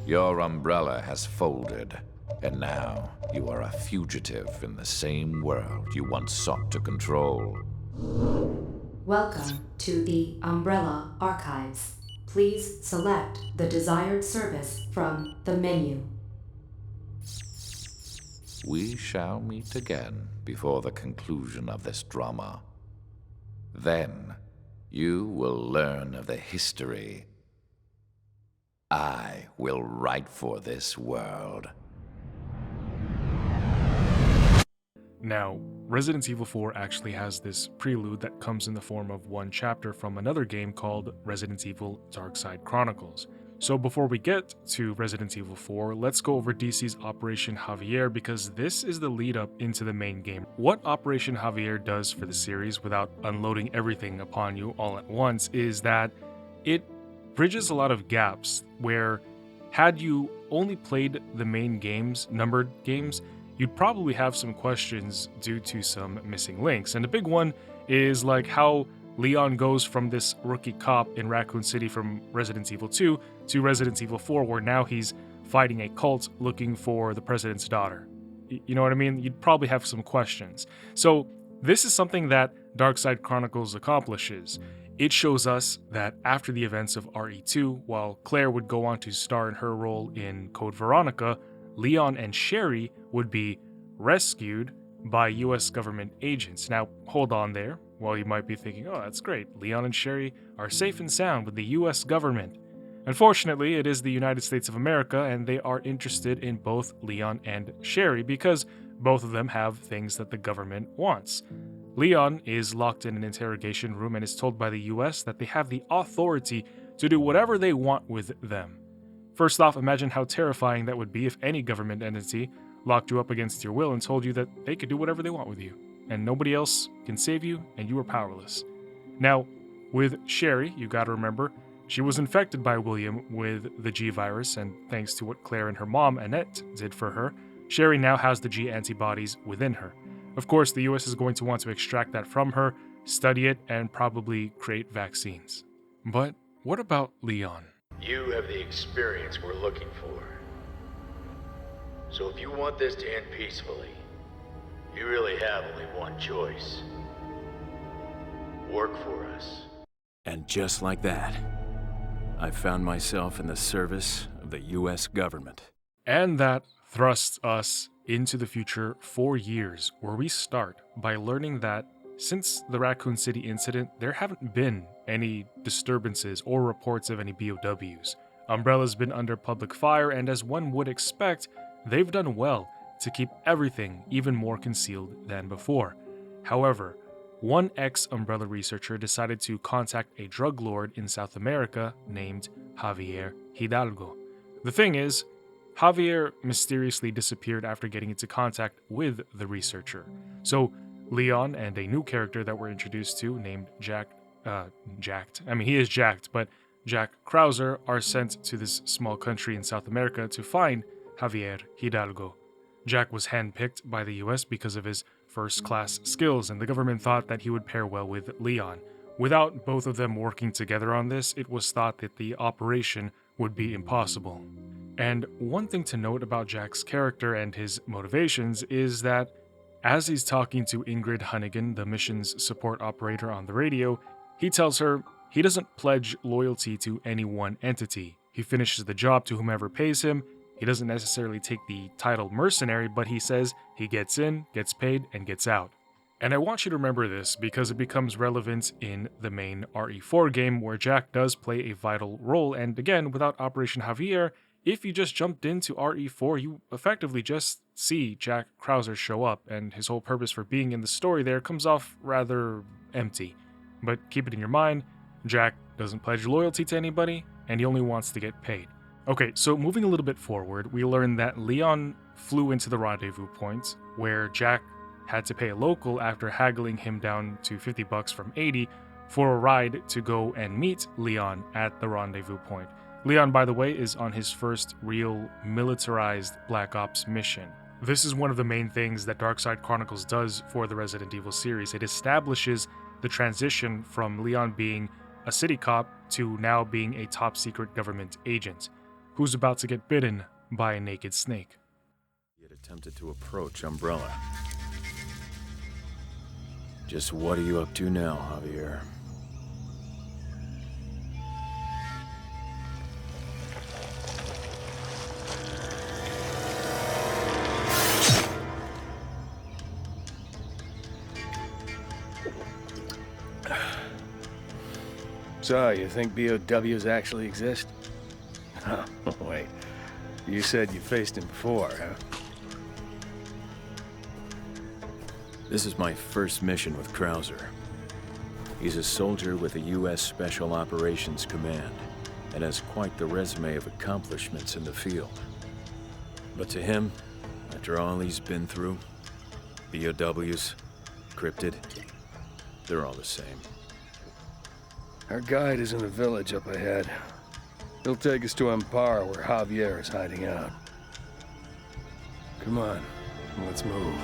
Your umbrella has folded, and now you are a fugitive in the same world you once sought to control. Welcome to the Umbrella Archives. Please select the desired service from the menu. We shall meet again before the conclusion of this drama. Then, you will learn of the history I will write for this world. Now, Resident Evil 4 actually has this prelude that comes in the form of one chapter from another game called Resident Evil Darkside Chronicles. So before we get to Resident Evil 4, let's go over DC's Operation Javier because this is the lead up into the main game. What Operation Javier does for the series without unloading everything upon you all at once is that it bridges a lot of gaps where had you only played the main games, numbered games, you'd probably have some questions due to some missing links. And a big one is like how Leon goes from this rookie cop in Raccoon City from Resident Evil 2 to Resident Evil 4, where now he's fighting a cult looking for the president's daughter. You know what I mean? You'd probably have some questions. So this is something that Darkside Chronicles accomplishes. It shows us that after the events of RE2, while Claire would go on to star in her role in Code Veronica, Leon and Sherry would be rescued by US government agents. Now, hold on there. Well, you might be thinking, oh, that's great. Leon and Sherry are safe and sound with the US government. Unfortunately, it is the United States of America, and they are interested in both Leon and Sherry because both of them have things that the government wants. Leon is locked in an interrogation room and is told by the US that they have the authority to do whatever they want with them. First off, imagine how terrifying that would be if any government entity locked you up against your will and told you that they could do whatever they want with you, and nobody else can save you, and you are powerless. Now, with Sherry, you gotta remember, she was infected by William with the G virus, and thanks to what Claire and her mom, Annette, did for her, Sherry now has the G antibodies within her. Of course, the US is going to want to extract that from her, study it, and probably create vaccines. But what about Leon? You have the experience we're looking for. So if you want this to end peacefully, you really have only one choice. Work for us. And just like that, I found myself in the service of the US government. And that thrusts us into the future 4 years, where we start by learning that since the Raccoon City incident, there haven't been any disturbances or reports of any BOWs. Umbrella's been under public fire, and as one would expect, they've done well to keep everything even more concealed than before. However, one ex-Umbrella researcher decided to contact a drug lord in South America named Javier Hidalgo. The thing is, Javier mysteriously disappeared after getting into contact with the researcher. So Leon and a new character that we're introduced to named Jack Krauser are sent to this small country in South America to find Javier Hidalgo. Jack was handpicked by the US because of his first-class skills, and the government thought that he would pair well with Leon. Without both of them working together on this, it was thought that the operation would be impossible. And one thing to note about Jack's character and his motivations is that as he's talking to Ingrid Hunnigan, the mission's support operator on the radio, he tells her he doesn't pledge loyalty to any one entity. He finishes the job to whomever pays him. He doesn't necessarily take the title mercenary, but he says he gets in, gets paid, and gets out. And I want you to remember this because it becomes relevant in the main RE4 game where Jack does play a vital role, and again, without Operation Javier, if you just jumped into RE4, you effectively just see Jack Krauser show up, and his whole purpose for being in the story there comes off rather empty. But keep it in your mind, Jack doesn't pledge loyalty to anybody, and he only wants to get paid. Okay, so moving a little bit forward, we learn that Leon flew into the rendezvous point, where Jack had to pay a local after haggling him down to $50 from $80 for a ride to go and meet Leon at the rendezvous point. Leon, by the way, is on his first real militarized Black Ops mission. This is one of the main things that Darkside Chronicles does for the Resident Evil series. It establishes the transition from Leon being a city cop to now being a top-secret government agent, who's about to get bitten by a naked snake. He had attempted to approach Umbrella. Just what are you up to now, Javier? So, you think BOWs actually exist? Oh, wait. You said you faced him before, huh? This is my first mission with Krauser. He's a soldier with the U.S. Special Operations Command and has quite the resume of accomplishments in the field. But to him, after all he's been through, BOWs, cryptid, they're all the same. Our guide is in a village up ahead. He'll take us to Ampara, where Javier is hiding out. Come on, let's move.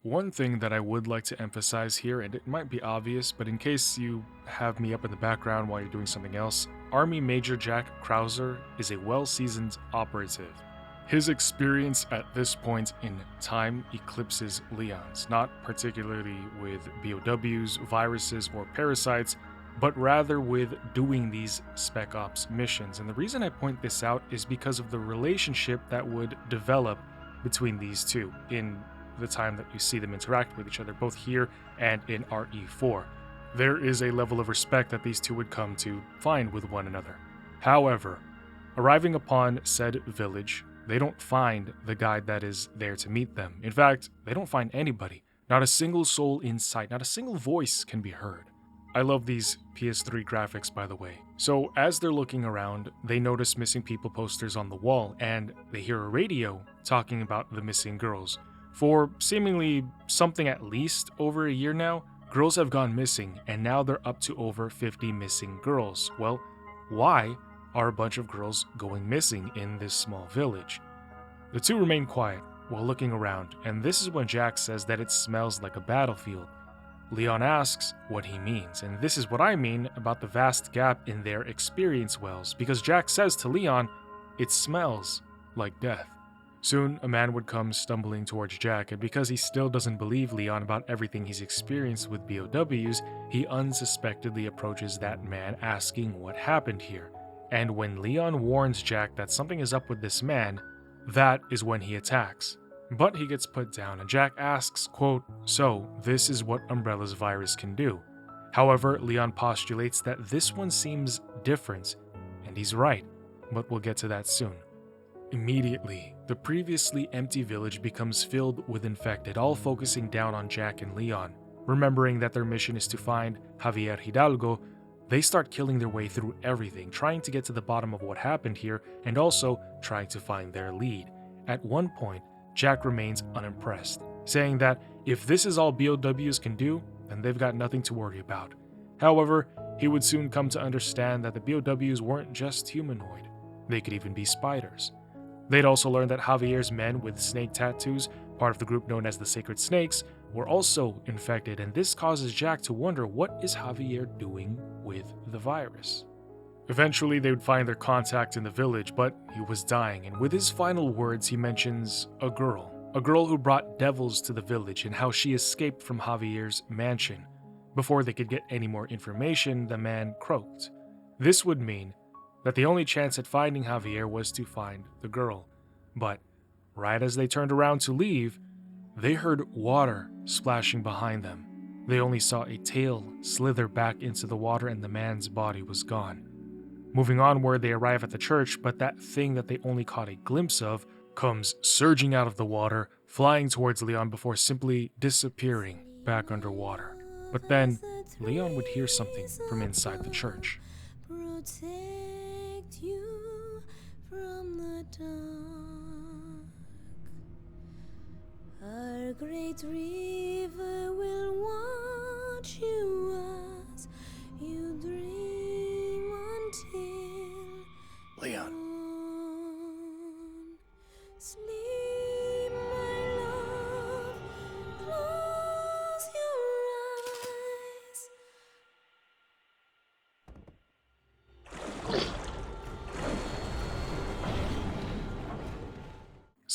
One thing that I would like to emphasize here, and it might be obvious, but in case you have me up in the background while you're doing something else, Army Major Jack Krauser is a well-seasoned operative. His experience at this point in time eclipses Leon's, not particularly with BOWs, viruses, or parasites, but rather with doing these Spec Ops missions. And the reason I point this out is because of the relationship that would develop between these two in the time that you see them interact with each other, both here and in RE4. There is a level of respect that these two would come to find with one another. However, arriving upon said village, they don't find the guide that is there to meet them. In fact, they don't find anybody. Not a single soul in sight, not a single voice can be heard. I love these PS3 graphics, by the way. So as they're looking around, they notice missing people posters on the wall, and they hear a radio talking about the missing girls. For seemingly something at least over a year now, girls have gone missing, and now they're up to over 50 missing girls. Well, why are a bunch of girls going missing in this small village? The two remain quiet while looking around, and this is when Jack says that it smells like a battlefield. Leon asks what he means, and this is what I mean about the vast gap in their experience wells, because Jack says to Leon, it smells like death. Soon, a man would come stumbling towards Jack, and because he still doesn't believe Leon about everything he's experienced with BOWs, he unsuspectedly approaches that man asking what happened here. And when Leon warns Jack that something is up with this man, that is when he attacks. But he gets put down, and Jack asks, quote, "So, this is what Umbrella's virus can do." However, Leon postulates that this one seems different, and he's right, but we'll get to that soon. Immediately, the previously empty village becomes filled with infected, all focusing down on Jack and Leon. Remembering that their mission is to find Javier Hidalgo, they start killing their way through everything, trying to get to the bottom of what happened here, and also trying to find their lead. At one point, Jack remains unimpressed, saying that if this is all BOWs can do, then they've got nothing to worry about. However, he would soon come to understand that the BOWs weren't just humanoid, they could even be spiders. They'd also learned that Javier's men with snake tattoos, part of the group known as the Sacred Snakes, were also infected, and this causes Jack to wonder what is Javier doing with the virus. Eventually, they would find their contact in the village, but he was dying, and with his final words, he mentions a girl who brought devils to the village and how she escaped from Javier's mansion. Before they could get any more information, the man croaked. This would mean that the only chance at finding Javier was to find the girl. But right as they turned around to leave, they heard water splashing behind them. They only saw a tail slither back into the water, and the man's body was gone. Moving onward, they arrive at the church, but that thing that they only caught a glimpse of comes surging out of the water, flying towards Leon before simply disappearing back underwater. But then, Leon would hear something from inside the church. Protect you from the dark. Our great river will watch you as you dream until Leon. Sleep, my love, close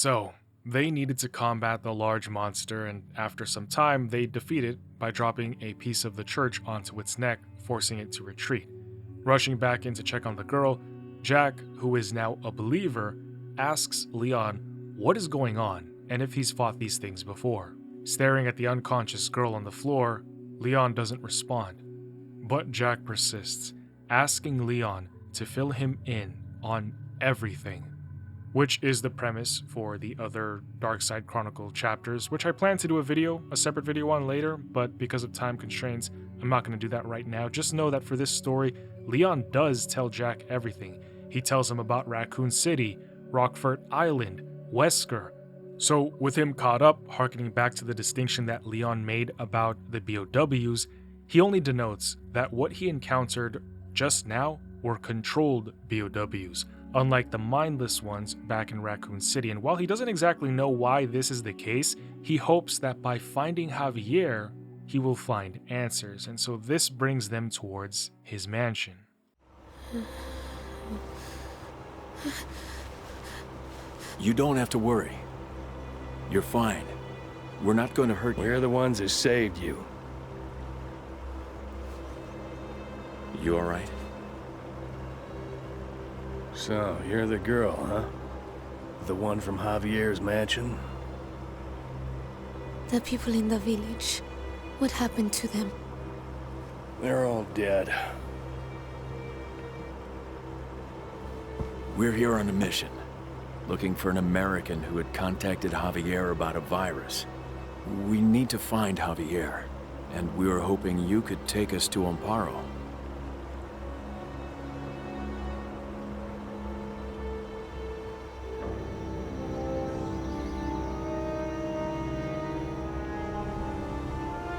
So, they needed to combat the large monster, and after some time, they defeat it by dropping a piece of the church onto its neck, forcing it to retreat. Rushing back in to check on the girl, Jack, who is now a believer, asks Leon what is going on and if he's fought these things before. Staring at the unconscious girl on the floor, Leon doesn't respond. But Jack persists, asking Leon to fill him in on everything, which is the premise for the other Darkside Chronicle chapters, which I plan to do a separate video on later, but because of time constraints, I'm not going to do that right now. Just know that for this story, Leon does tell Jack everything. He tells him about Raccoon City, Rockford Island, Wesker. So with him caught up, harkening back to the distinction that Leon made about the BOWs, he only denotes that what he encountered just now were controlled BOWs, unlike the mindless ones back in Raccoon City. And while he doesn't exactly know why this is the case, he hopes that by finding Javier, he will find answers. And so this brings them towards his mansion. You don't have to worry. You're fine. We're not going to hurt you. We're the ones who saved you. You all right? So, you're the girl, huh? The one from Javier's mansion? The people in the village. What happened to them? They're all dead. We're here on a mission, looking for an American who had contacted Javier about a virus. We need to find Javier, and we were hoping you could take us to Amparo.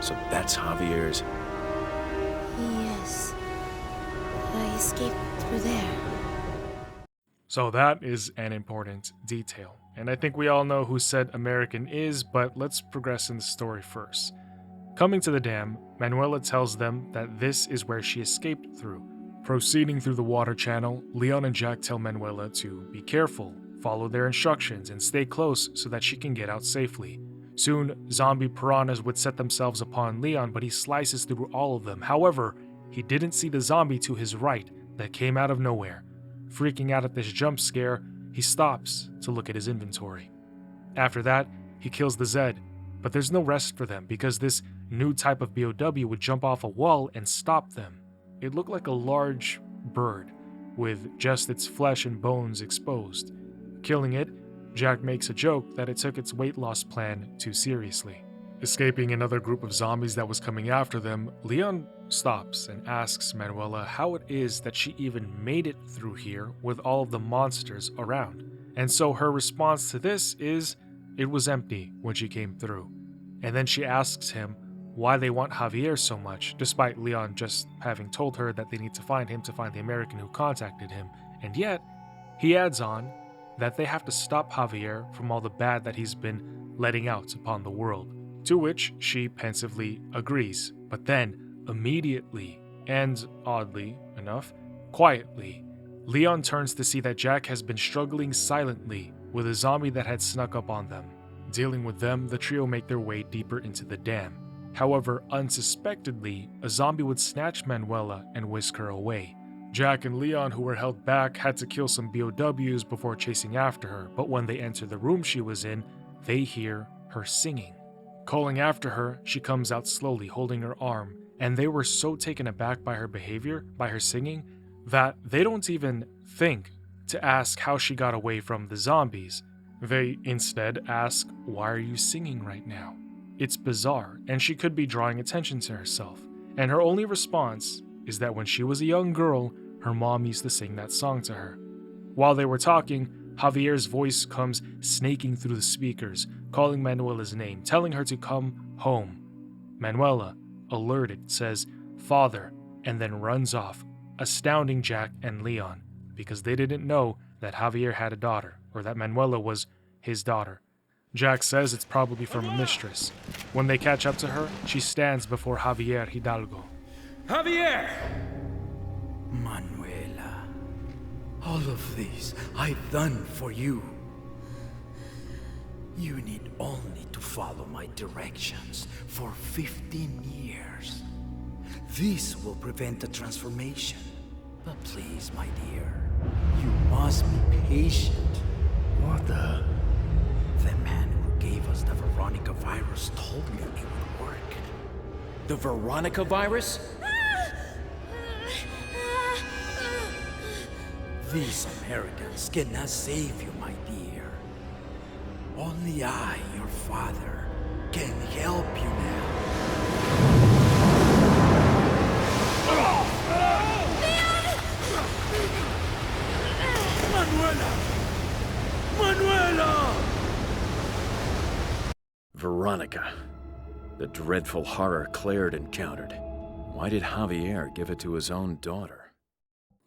So that's Javier's. Yes. I escaped through there. So that is an important detail. And I think we all know who said American is, but let's progress in the story first. Coming to the dam, Manuela tells them that this is where she escaped through. Proceeding through the water channel, Leon and Jack tell Manuela to be careful, follow their instructions, and stay close so that she can get out safely. Soon, zombie piranhas would set themselves upon Leon, but he slices through all of them. However, he didn't see the zombie to his right that came out of nowhere. Freaking out at this jump scare, he stops to look at his inventory. After that, he kills the Zed, but there's no rest for them because this new type of BOW would jump off a wall and stop them. It looked like a large bird with just its flesh and bones exposed. Killing it, Jack makes a joke that it took its weight loss plan too seriously. Escaping another group of zombies that was coming after them, Leon stops and asks Manuela how it is that she even made it through here with all of the monsters around. And so her response to this is, it was empty when she came through. And then she asks him why they want Javier so much, despite Leon just having told her that they need to find him to find the American who contacted him. And yet, he adds on that they have to stop Javier from all the bad that he's been letting out upon the world. To which she pensively agrees, but then, immediately, and oddly enough, quietly, Leon turns to see that Jack has been struggling silently with a zombie that had snuck up on them. Dealing with them, the trio make their way deeper into the dam. However, unsuspectedly, a zombie would snatch Manuela and whisk her away. Jack and Leon, who were held back, had to kill some BOWs before chasing after her, but when they enter the room she was in, they hear her singing. Calling after her, she comes out slowly, holding her arm, and they were so taken aback by her behavior, by her singing, that they don't even think to ask how she got away from the zombies. They instead ask, "Why are you singing right now?" It's bizarre, and she could be drawing attention to herself. And her only response is that when she was a young girl, her mom used to sing that song to her. While they were talking, Javier's voice comes snaking through the speakers, calling Manuela's name, telling her to come home. Manuela, alerted, says, "Father," and then runs off, astounding Jack and Leon, because they didn't know that Javier had a daughter, or that Manuela was his daughter. Jack says it's probably from a mistress. When they catch up to her, she stands before Javier Hidalgo. Javier! Manuela, all of this I've done for you. You need only to follow my directions for 15 years. This will prevent the transformation. But please, my dear, you must be patient. What the? The man who gave us the Veronica virus told me it would work. The Veronica virus? These Americans cannot save you, my dear. Only I, your father, can help you now. Manuela! Manuela! Veronica. The dreadful horror Claire had encountered. Why did Javier give it to his own daughter?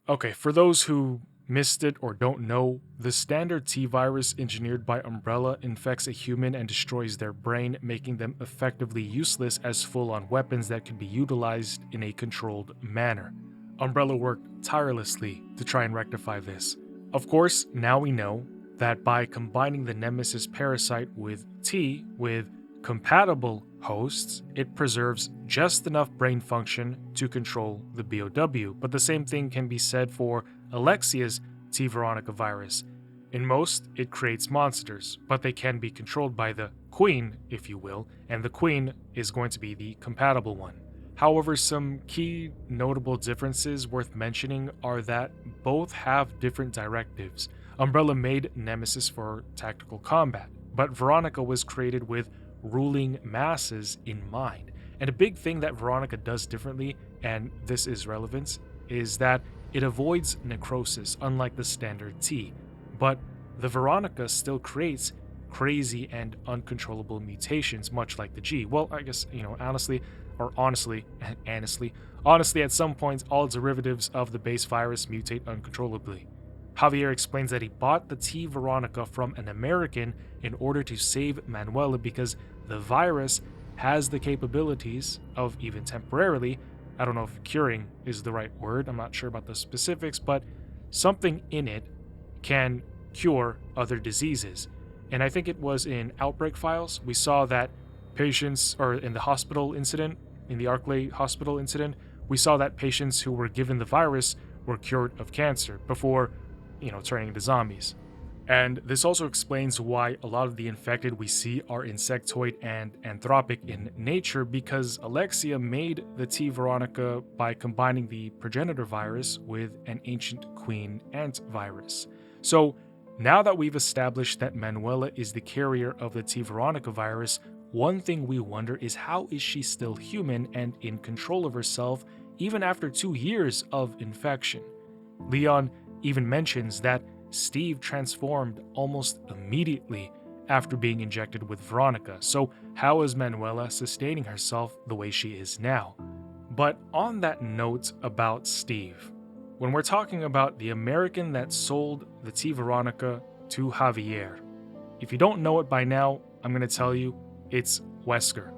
Okay, for those who missed it or don't know, the standard T virus engineered by Umbrella infects a human and destroys their brain, making them effectively useless as full-on weapons that can be utilized in a controlled manner. Umbrella worked tirelessly to try and rectify this. Of course, now we know that by combining the Nemesis parasite with T with compatible hosts, it preserves just enough brain function to control the BOW, but the same thing can be said for Alexia's T Veronica virus. In most, it creates monsters, but they can be controlled by the Queen, if you will, and the Queen is going to be the compatible one. However, some key notable differences worth mentioning are that both have different directives. Umbrella made Nemesis for tactical combat, but Veronica was created with ruling masses in mind. And a big thing that Veronica does differently, and this is relevant, is that it avoids necrosis, unlike the standard T. But the Veronica still creates crazy and uncontrollable mutations, much like the G. Well, I guess, honestly, at some points, all derivatives of the base virus mutate uncontrollably. Javier explains that he bought the T Veronica from an American in order to save Manuela because the virus has the capabilities of, even temporarily, I don't know if curing is the right word, I'm not sure about the specifics, but something in it can cure other diseases. And I think it was in Outbreak Files, we saw that patients, or in the hospital incident, in the Arklay hospital incident, we saw that patients who were given the virus were cured of cancer before, turning into zombies. And this also explains why a lot of the infected we see are insectoid and anthropic in nature, because Alexia made the T Veronica by combining the progenitor virus with an ancient queen ant virus. So now that we've established that Manuela is the carrier of the T Veronica virus, one thing we wonder is how is she still human and in control of herself even after 2 years of infection? Leon even mentions that Steve transformed almost immediately after being injected with Veronica, so how is Manuela sustaining herself the way she is now? But on that note about Steve, when we're talking about the American that sold the T Veronica to Javier, if you don't know it by now, I'm going to tell you, it's Wesker.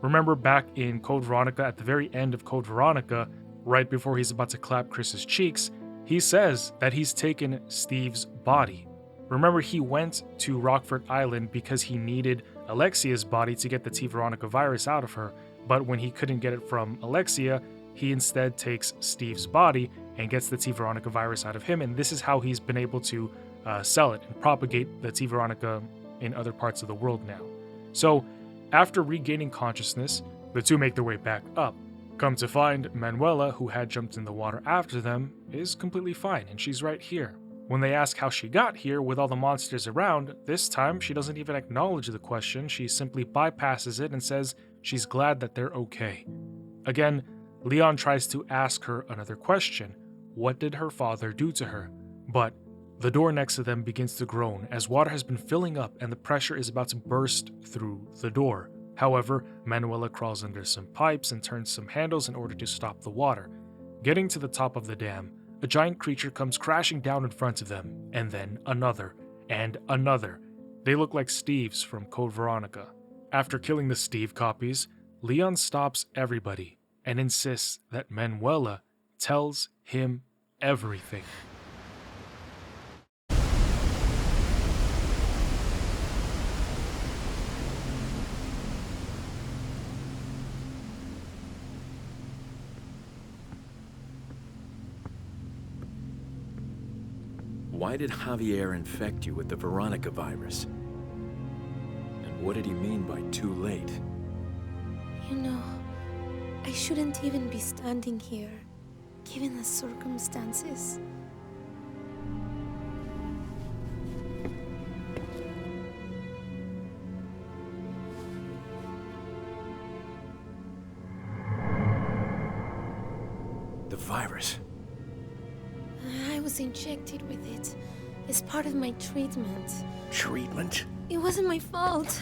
Remember back in Code Veronica, at the very end of Code Veronica, right before he's about to clap Chris's cheeks, he says that he's taken Steve's body. Remember, he went to Rockford Island because he needed Alexia's body to get the T Veronica virus out of her, but when he couldn't get it from Alexia, he instead takes Steve's body and gets the T Veronica virus out of him, and this is how he's been able to sell it and propagate the T Veronica in other parts of the world now. So, after regaining consciousness, the two make their way back up. Come to find, Manuela, who had jumped in the water after them, is completely fine, and she's right here. When they ask how she got here with all the monsters around, this time she doesn't even acknowledge the question, she simply bypasses it and says she's glad that they're okay. Again, Leon tries to ask her another question. What did her father do to her? But the door next to them begins to groan as water has been filling up and the pressure is about to burst through the door. However, Manuela crawls under some pipes and turns some handles in order to stop the water. Getting to the top of the dam, a giant creature comes crashing down in front of them, and then another, and another. They look like Steves from Code Veronica. After killing the Steve copies, Leon stops everybody and insists that Manuela tells him everything. Why did Javier infect you with the Veronica virus? And what did he mean by too late? You know, I shouldn't even be standing here, given the circumstances. The virus. I was injected with it as part of my treatment. Treatment? It wasn't my fault.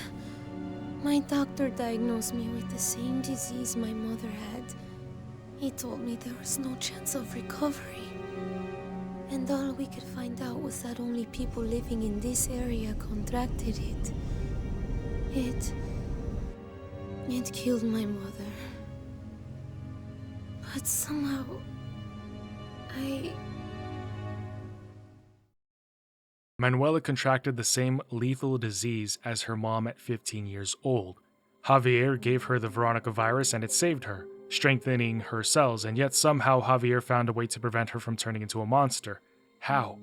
My doctor diagnosed me with the same disease my mother had. He told me there was no chance of recovery. And all we could find out was that only people living in this area contracted it. It killed my mother. But somehow, Manuela contracted the same lethal disease as her mom at 15 years old. Javier gave her the Veronica virus and it saved her, strengthening her cells, and yet somehow Javier found a way to prevent her from turning into a monster. How?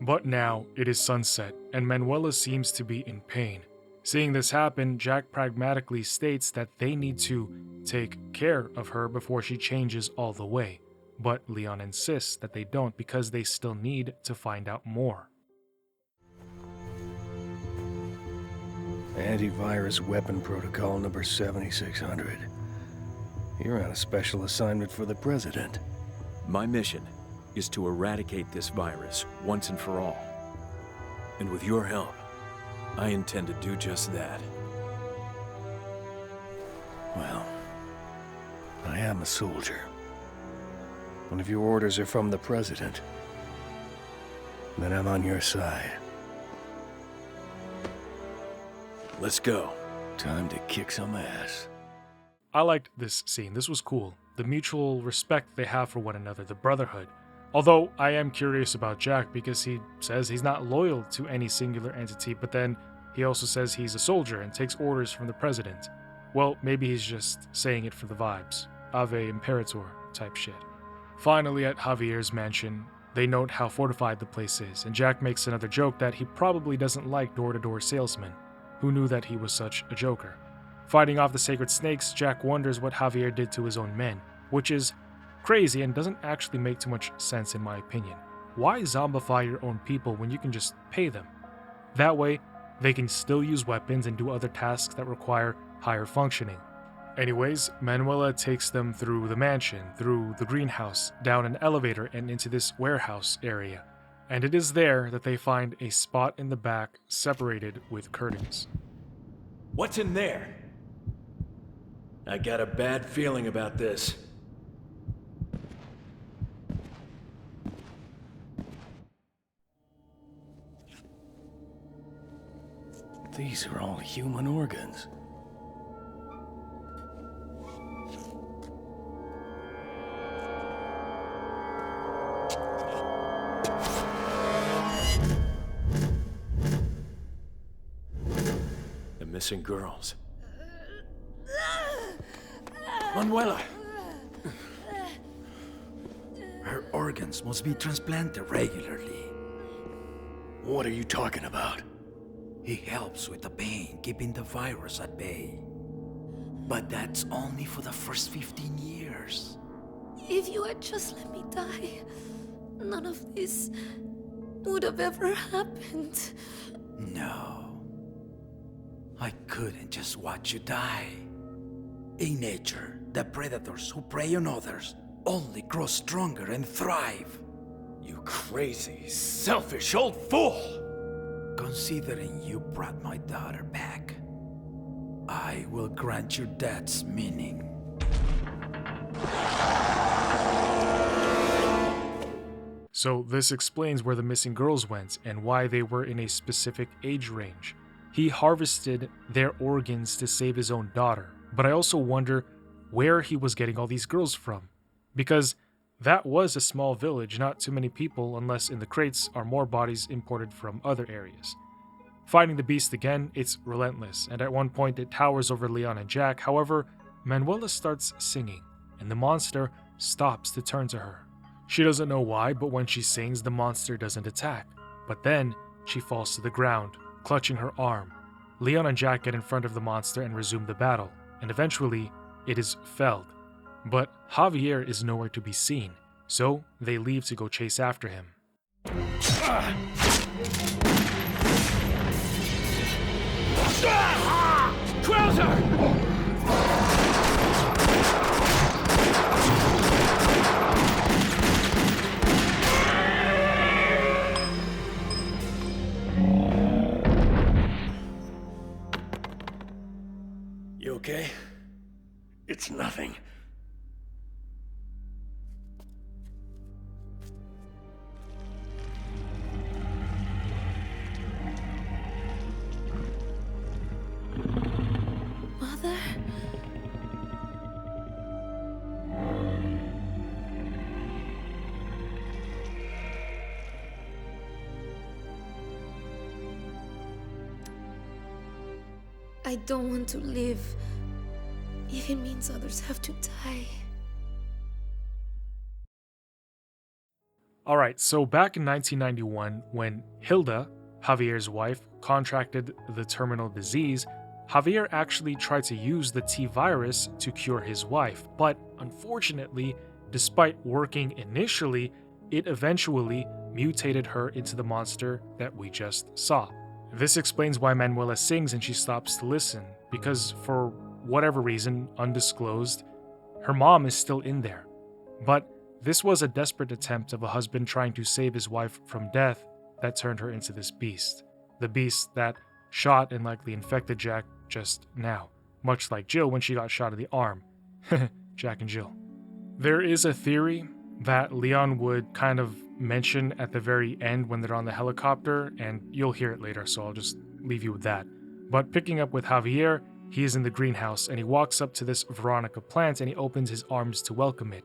But now it is sunset, and Manuela seems to be in pain. Seeing this happen, Jack pragmatically states that they need to take care of her before she changes all the way. But Leon insists that they don't because they still need to find out more. Antivirus weapon protocol number 7600. You're on a special assignment for the President. My mission is to eradicate this virus once and for all. And with your help, I intend to do just that. Well, I am a soldier. And if your orders are from the President, then I'm on your side. Let's go. Time to kick some ass. I liked this scene. This was cool. The mutual respect they have for one another, the brotherhood. Although I am curious about Jack because he says he's not loyal to any singular entity, but then he also says he's a soldier and takes orders from the President. Well, maybe he's just saying it for the vibes. Ave Imperator type shit. Finally, at Javier's mansion, they note how fortified the place is, and Jack makes another joke that he probably doesn't like door-to-door salesmen. Who knew that he was such a joker? Fighting off the sacred snakes, Jack wonders what Javier did to his own men, which is crazy and doesn't actually make too much sense in my opinion. Why zombify your own people when you can just pay them? That way, they can still use weapons and do other tasks that require higher functioning. Anyways, Manuela takes them through the mansion, through the greenhouse, down an elevator and into this warehouse area. And it is there that they find a spot in the back separated with curtains. What's in there? I got a bad feeling about this. These are all human organs. Missing girls. Manuela! Her organs must be transplanted regularly. What are you talking about? He helps with the pain, keeping the virus at bay. But that's only for the first 15 years. If you had just let me die, none of this would have ever happened. No. I couldn't just watch you die. In nature, the predators who prey on others only grow stronger and thrive. You crazy, selfish old fool! Considering you brought my daughter back, I will grant your death's meaning. So this explains where the missing girls went and why they were in a specific age range. He harvested their organs to save his own daughter, but I also wonder where he was getting all these girls from. Because that was a small village, not too many people unless in the crates are more bodies imported from other areas. Fighting the beast again, it's relentless, and at one point it towers over Leon and Jack. However, Manuela starts singing, and the monster stops to turn to her. She doesn't know why, but when she sings, the monster doesn't attack. but then she falls to the ground, clutching her arm. Leon and Jack get in front of the monster and resume the battle, and eventually, it is felled. But Javier is nowhere to be seen, so they leave to go chase after him. Krauser! You okay? It's nothing. Mother? I don't want to live if it means others have to die. Alright, so back in 1991, when Hilda, Javier's wife, contracted the terminal disease, Javier actually tried to use the T-virus to cure his wife, but unfortunately, despite working initially, it eventually mutated her into the monster that we just saw. This explains why Manuela sings and she stops to listen, because for whatever reason, undisclosed, her mom is still in there. But this was a desperate attempt of a husband trying to save his wife from death that turned her into this beast. The beast that shot and likely infected Jack just now, much like Jill when she got shot in the arm. Jack and Jill. There is a theory that Leon would kind of mention at the very end when they're on the helicopter, and you'll hear it later, so I'll just leave you with that. But picking up with Javier, he is in the greenhouse, and he walks up to this Veronica plant and he opens his arms to welcome it.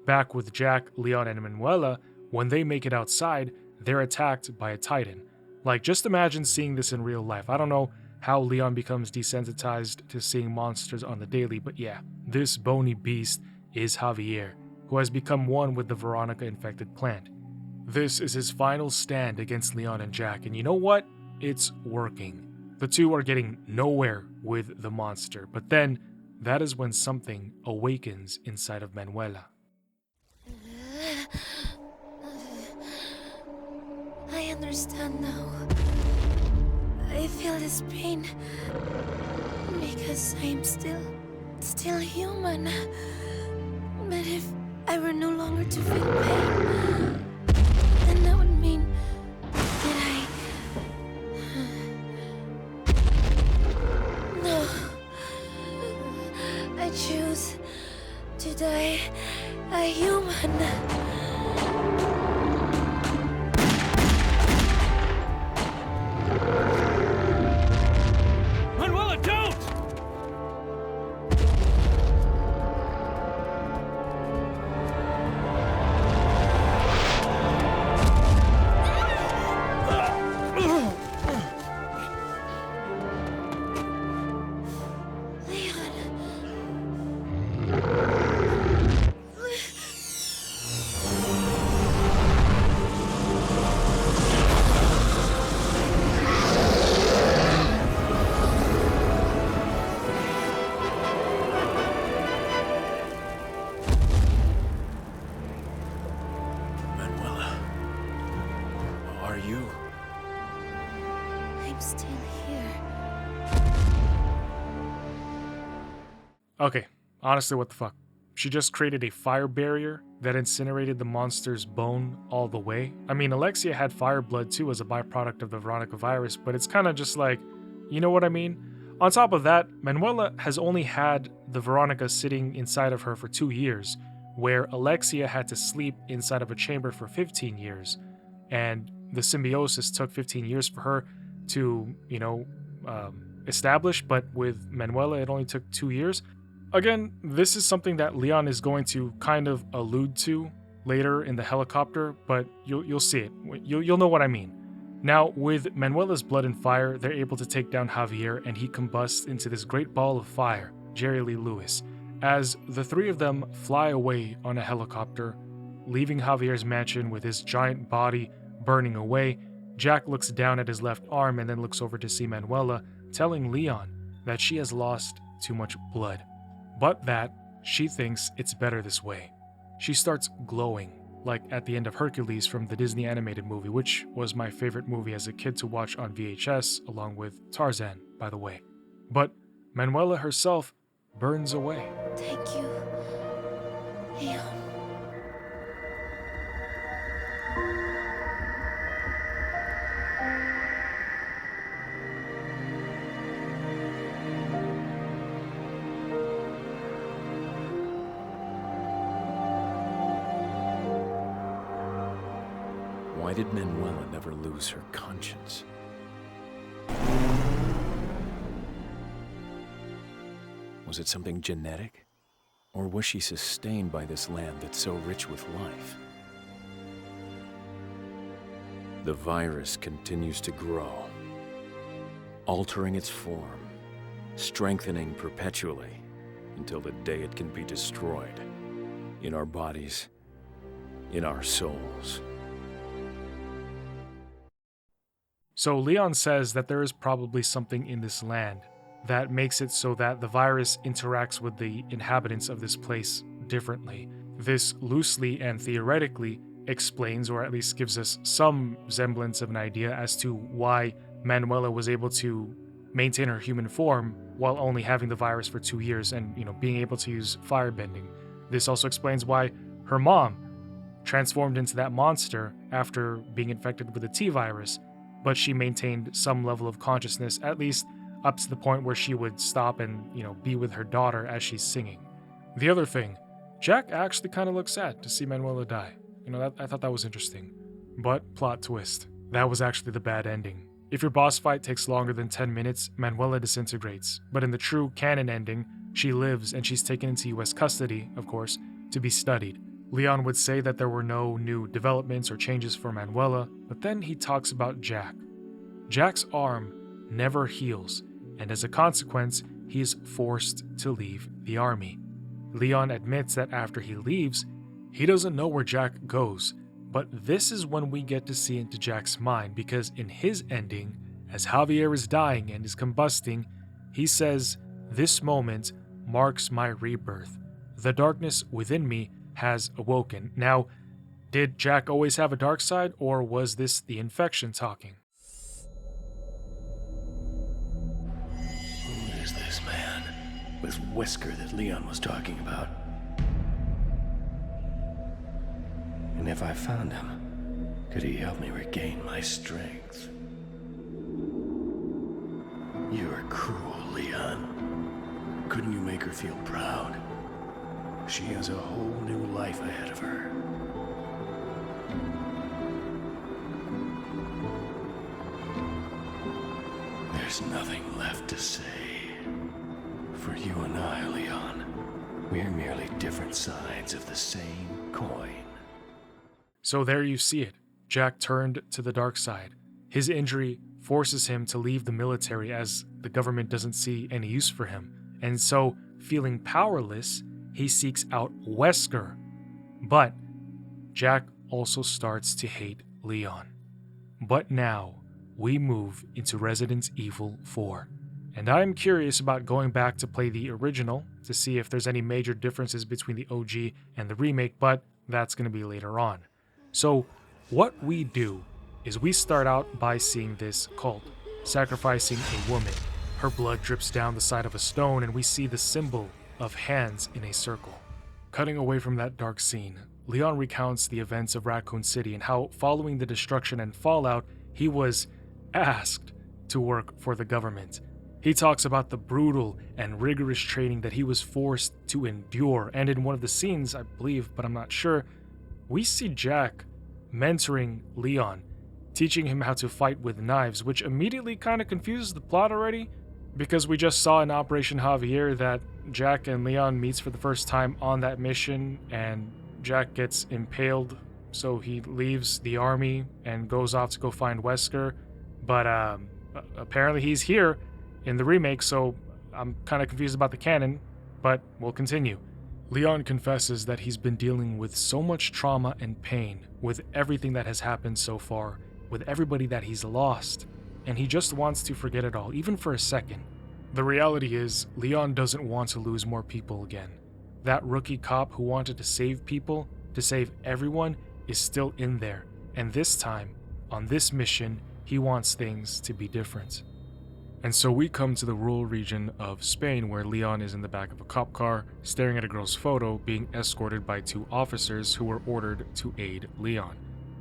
Back with Jack, Leon, and Manuela, when they make it outside, they're attacked by a Titan. Like, just imagine seeing this in real life. I don't know how Leon becomes desensitized to seeing monsters on the daily, but yeah, this bony beast is Javier, who has become one with the Veronica-infected plant. This is his final stand against Leon and Jack, and you know what? It's working. The two are getting nowhere with the monster, but then, that is when something awakens inside of Manuela. I understand now. I feel this pain because I am still human. But if I were no longer to feel pain, then that would mean that No. I choose to die a human. Manuela, don't! Okay, honestly, what the fuck? She just created a fire barrier that incinerated the monster's bone all the way. I mean, Alexia had fire blood too as a byproduct of the Veronica virus, but it's kind of just like, you know what I mean? On top of that, Manuela has only had the Veronica sitting inside of her for 2 years, where Alexia had to sleep inside of a chamber for 15 years. And the symbiosis took 15 years for her to, establish, but with Manuela, it only took 2 years. Again, this is something that Leon is going to kind of allude to later in the helicopter, but you'll see it. You'll know what I mean. Now, with Manuela's blood and fire, they're able to take down Javier, and he combusts into this great ball of fire, Jerry Lee Lewis, as the three of them fly away on a helicopter, leaving Javier's mansion with his giant body burning away, Jack looks down at his left arm and then looks over to see Manuela, telling Leon that she has lost too much blood, but that she thinks it's better this way. She starts glowing, like at the end of Hercules from the Disney animated movie, which was my favorite movie as a kid to watch on VHS, along with Tarzan, by the way. But Manuela herself burns away. Thank you, Leon. Why did Manuela never lose her conscience? Was it something genetic? Or was she sustained by this land that's so rich with life? The virus continues to grow, altering its form, strengthening perpetually until the day it can be destroyed. In our bodies, in our souls. So Leon says that there is probably something in this land that makes it so that the virus interacts with the inhabitants of this place differently. This loosely and theoretically explains, or at least gives us some semblance of an idea as to why Manuela was able to maintain her human form while only having the virus for 2 years and, being able to use firebending. This also explains why her mom transformed into that monster after being infected with the T-virus, but she maintained some level of consciousness, at least up to the point where she would stop and, be with her daughter as she's singing. The other thing, Jack actually kind of looks sad to see Manuela die. I thought that was interesting. But plot twist, that was actually the bad ending. If your boss fight takes longer than 10 minutes, Manuela disintegrates. But in the true canon ending, she lives and she's taken into US custody, of course, to be studied. Leon would say that there were no new developments or changes for Manuela, but then he talks about Jack. Jack's arm never heals, and as a consequence, he is forced to leave the army. Leon admits that after he leaves, he doesn't know where Jack goes, but this is when we get to see into Jack's mind, because in his ending, as Javier is dying and is combusting, he says, "This moment marks my rebirth. The darkness within me has awoken." Now, did Jack always have a dark side, or was this the infection talking? Who is this man with whisker that Leon was talking about? And if I found him, could he help me regain my strength? You are cruel, Leon. Couldn't you make her feel proud? She has a whole new life ahead of her. There's nothing left to say. For you and I, Leon, we're merely different sides of the same coin. So there you see it. Jack turned to the dark side. His injury forces him to leave the military as the government doesn't see any use for him. And so, feeling powerless, he seeks out Wesker. But Jack also starts to hate Leon. But now, we move into Resident Evil 4. And I'm curious about going back to play the original to see if there's any major differences between the OG and the remake, but that's going to be later on. So, what we do is we start out by seeing this cult sacrificing a woman. Her blood drips down the side of a stone, and we see the symbol of hands in a circle. Cutting away from that dark scene, Leon recounts the events of Raccoon City and how, following the destruction and fallout, he was asked to work for the government. He talks about the brutal and rigorous training that he was forced to endure, and in one of the scenes, I believe, but I'm not sure, we see Jack mentoring Leon, teaching him how to fight with knives, which immediately kind of confuses the plot already, because we just saw in Operation Javier that Jack and Leon meets for the first time on that mission, and Jack gets impaled, so he leaves the army and goes off to go find Wesker, but apparently he's here in the remake, so I'm kind of confused about the canon, but we'll continue. Leon confesses that he's been dealing with so much trauma and pain with everything that has happened so far. with everybody that he's lost, and he just wants to forget it all, even for a second. The reality is, Leon doesn't want to lose more people again. That rookie cop who wanted to save people, to save everyone, is still in there, and this time, on this mission, he wants things to be different. And so we come to the rural region of Spain where Leon is in the back of a cop car, staring at a girl's photo, being escorted by 2 officers who were ordered to aid Leon.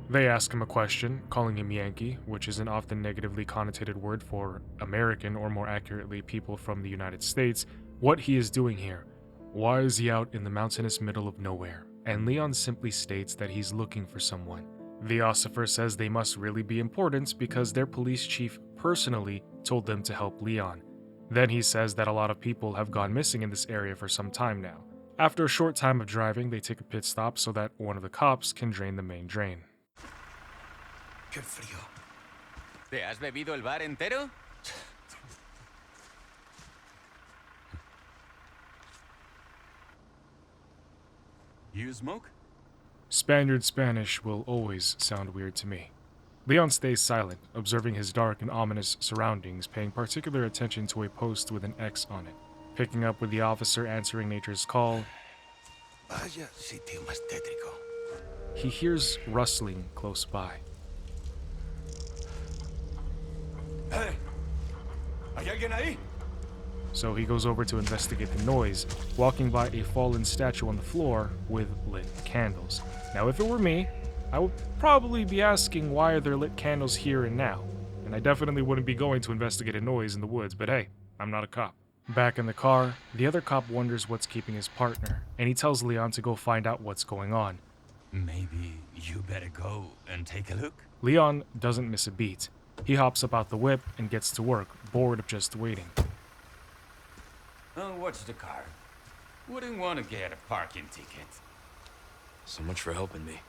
They ask him a question, calling him Yankee, which is an often negatively connotated word for American, or more accurately, people from the United States, what he is doing here. Why is he out in the mountainous middle of nowhere? And Leon simply states that he's looking for someone. The officer says they must really be important because their police chief personally told them to help Leon. Then he says that a lot of people have gone missing in this area for some time now. After a short time of driving, they take a pit stop so that one of the cops can drain the main drain. ¡Qué frío! ¿Te has bebido el bar entero? You smoke? Spaniard Spanish will always sound weird to me. Leon stays silent, observing his dark and ominous surroundings, paying particular attention to a post with an X on it. Picking up with the officer answering nature's call, Vaya sitio más tétrico. He hears rustling close by. Hey! ¿Hay alguien ahí? So he goes over to investigate the noise, walking by a fallen statue on the floor with lit candles. Now, if it were me, I would probably be asking why are there lit candles here and now, and I definitely wouldn't be going to investigate a noise in the woods, but hey, I'm not a cop. Back in the car, the other cop wonders what's keeping his partner, and he tells Leon to go find out what's going on. Maybe you better go and take a look. Leon doesn't miss a beat. He hops up out the whip and gets to work, bored of just waiting. Oh, watch the car. Wouldn't want to get a parking ticket. So much for helping me.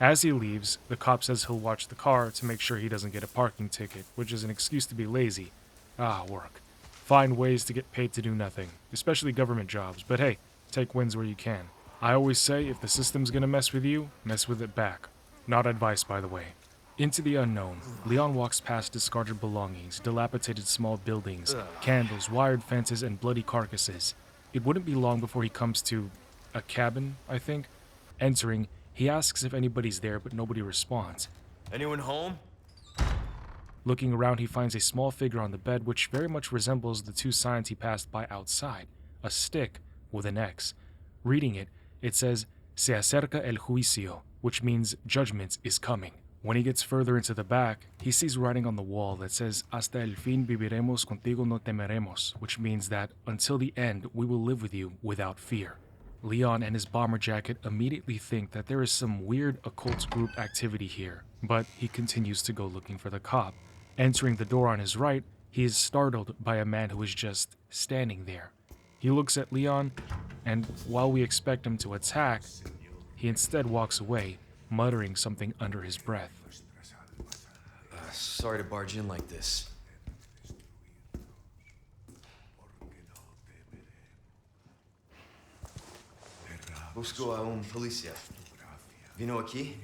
As he leaves, the cop says he'll watch the car to make sure he doesn't get a parking ticket, which is an excuse to be lazy. Work. Find ways to get paid to do nothing, especially government jobs, but hey, take wins where you can. I always say if the system's gonna mess with you, mess with it back. Not advice, by the way. Into the unknown, Leon walks past discarded belongings, dilapidated small buildings, candles, wired fences, and bloody carcasses. It wouldn't be long before he comes to a cabin, I think. Entering, he asks if anybody's there, but nobody responds. Anyone home? Looking around, he finds a small figure on the bed which very much resembles the 2 signs he passed by outside, a stick with an X. Reading it, it says, Se acerca el juicio, which means judgment is coming. When he gets further into the back, he sees writing on the wall that says, Hasta el fin viviremos contigo no temeremos, which means that until the end, we will live with you without fear. Leon and his bomber jacket immediately think that there is some weird occult group activity here, but he continues to go looking for the cop. Entering the door on his right, he is startled by a man who is just standing there. He looks at Leon, and while we expect him to attack, he instead walks away, muttering something under his breath. Sorry to barge in like this. Busco a un policía. ¿Vino aquí?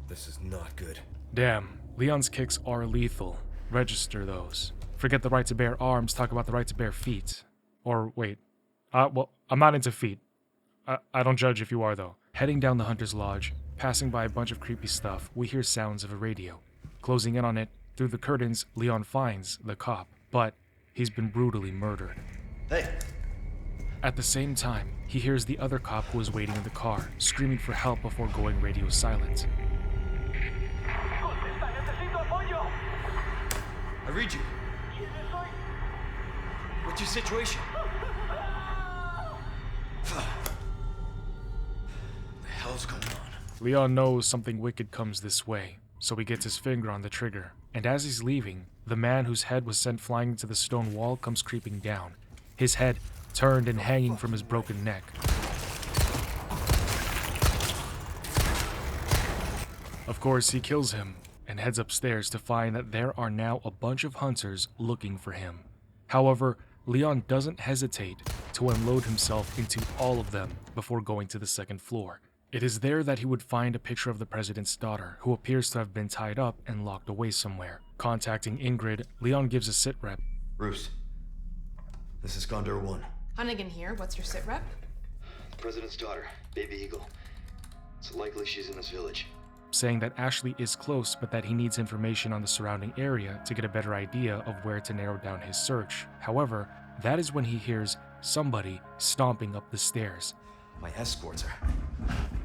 This is not good. Damn, Leon's kicks are lethal. Register those. Forget the right to bear arms, talk about the right to bear feet. Or wait, well, I'm not into feet. I don't judge if you are, though. Heading down the Hunter's Lodge, passing by a bunch of creepy stuff, we hear sounds of a radio. Closing in on it, through the curtains, Leon finds the cop, but he's been brutally murdered. Hey! At the same time, he hears the other cop who is waiting in the car, screaming for help before going radio silent. I read you. What's your situation? What the hell's going on? Leon knows something wicked comes this way, so he gets his finger on the trigger, and as he's leaving, the man whose head was sent flying into the stone wall comes creeping down, his head turned and hanging from his broken neck. Of course, he kills him and heads upstairs to find that there are now a bunch of hunters looking for him. However, Leon doesn't hesitate to unload himself into all of them before going to the second floor. It is there that he would find a picture of the president's daughter, who appears to have been tied up and locked away somewhere. Contacting Ingrid, Leon gives a sitrep. Bruce, this is Condor 1. Hunnigan here. What's your sitrep? The president's daughter, Baby Eagle. It's likely she's in this village. Saying that Ashley is close, but that he needs information on the surrounding area to get a better idea of where to narrow down his search. However, that is when he hears somebody stomping up the stairs. My escorts are...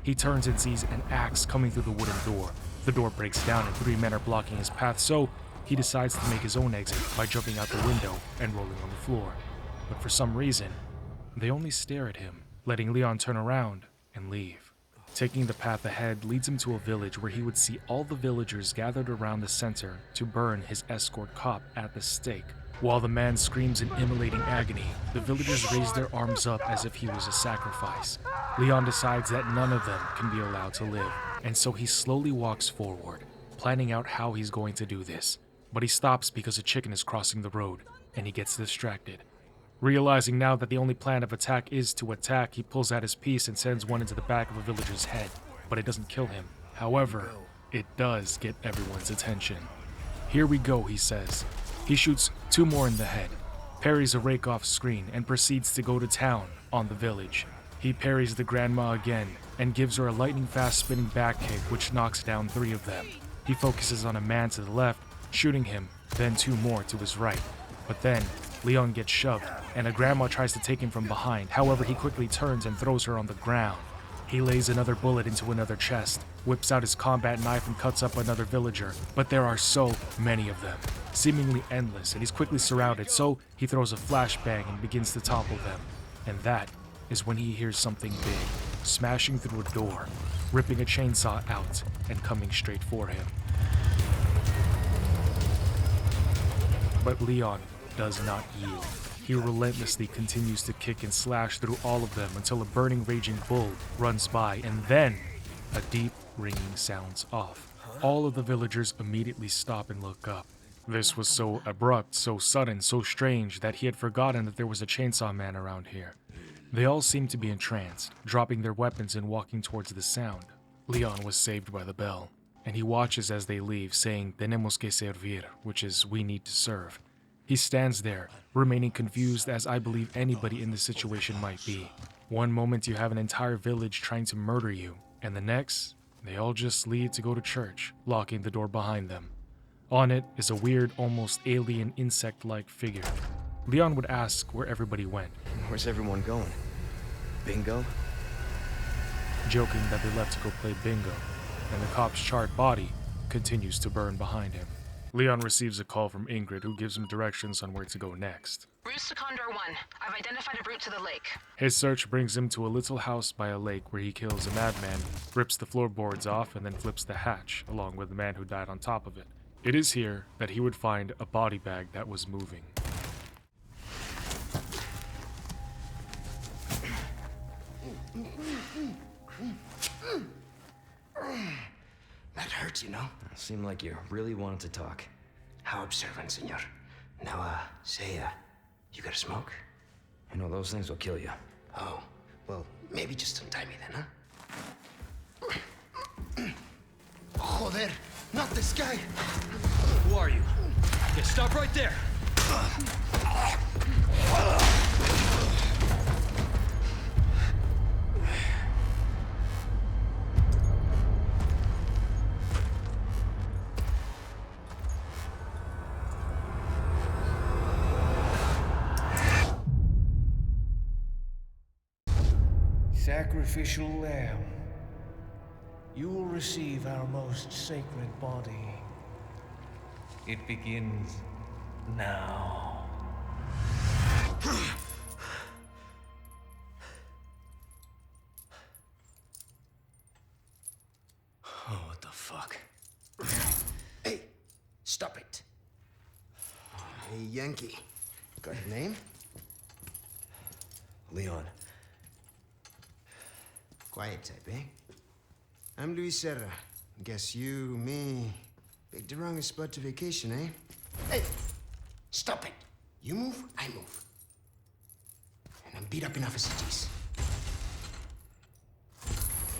He turns and sees an axe coming through the wooden door. The door breaks down and 3 men are blocking his path, so he decides to make his own exit by jumping out the window and rolling on the floor. But for some reason, they only stare at him, letting Leon turn around and leave. Taking the path ahead leads him to a village where he would see all the villagers gathered around the center to burn his escort cop at the stake. While the man screams in immolating agony, the villagers raise their arms up as if he was a sacrifice. Leon decides that none of them can be allowed to live, and so he slowly walks forward, planning out how he's going to do this. But he stops because a chicken is crossing the road, and he gets distracted. Realizing now that the only plan of attack is to attack, he pulls out his piece and sends one into the back of a villager's head, but it doesn't kill him. However, it does get everyone's attention. "Here we go," he says. He shoots 2 more in the head, parries a rake off screen, and proceeds to go to town on the village. He parries the grandma again and gives her a lightning-fast spinning back kick which knocks down 3 of them. He focuses on a man to the left, shooting him, then 2 more to his right. But then, Leon gets shoved, and a grandma tries to take him from behind. However, he quickly turns and throws her on the ground. He lays another bullet into another chest, whips out his combat knife and cuts up another villager, but there are so many of them, seemingly endless, and he's quickly surrounded, so he throws a flashbang and begins to topple them. And that is when he hears something big, smashing through a door, ripping a chainsaw out, and coming straight for him. But Leon does not yield. He relentlessly continues to kick and slash through all of them until a burning raging bull runs by, and then a deep ringing sounds off. All of the villagers immediately stop and look up. This was so abrupt, so sudden, so strange that he had forgotten that there was a chainsaw man around here. They all seemed to be entranced, dropping their weapons and walking towards the sound. Leon was saved by the bell, and he watches as they leave, saying, "Tenemos que servir," which is, "we need to serve." He stands there, remaining confused as I believe anybody in this situation might be. One moment you have an entire village trying to murder you, and the next, they all just leave to go to church, locking the door behind them. On it is a weird, almost alien insect-like figure. Leon would ask where everybody went. Where's everyone going? Bingo? Joking that they left to go play bingo, and the cop's charred body continues to burn behind him. Leon receives a call from Ingrid, who gives him directions on where to go next. Routes to Condor 1. I've identified a route to the lake. His search brings him to a little house by a lake where he kills a madman, rips the floorboards off, and then flips the hatch, along with the man who died on top of it. It is here that he would find a body bag that was moving. That hurts, you know? Seemed like you really wanted to talk. How observant, senor. Now, say, you got a smoke? I know those things will kill you. Oh, well, maybe just untie me then, huh? Joder, not this guy! Who are you? Yeah, stop right there! Sacrificial lamb, you will receive our most sacred body. It begins now. Oh, what the fuck? Hey, stop it. Hey, Yankee. Got a name? Leon. Quiet type, eh? I'm Luis Serra. Guess you, me, picked the wrongest spot to vacation, eh? Hey, stop it. You move, I move. And I'm beat up enough as it is.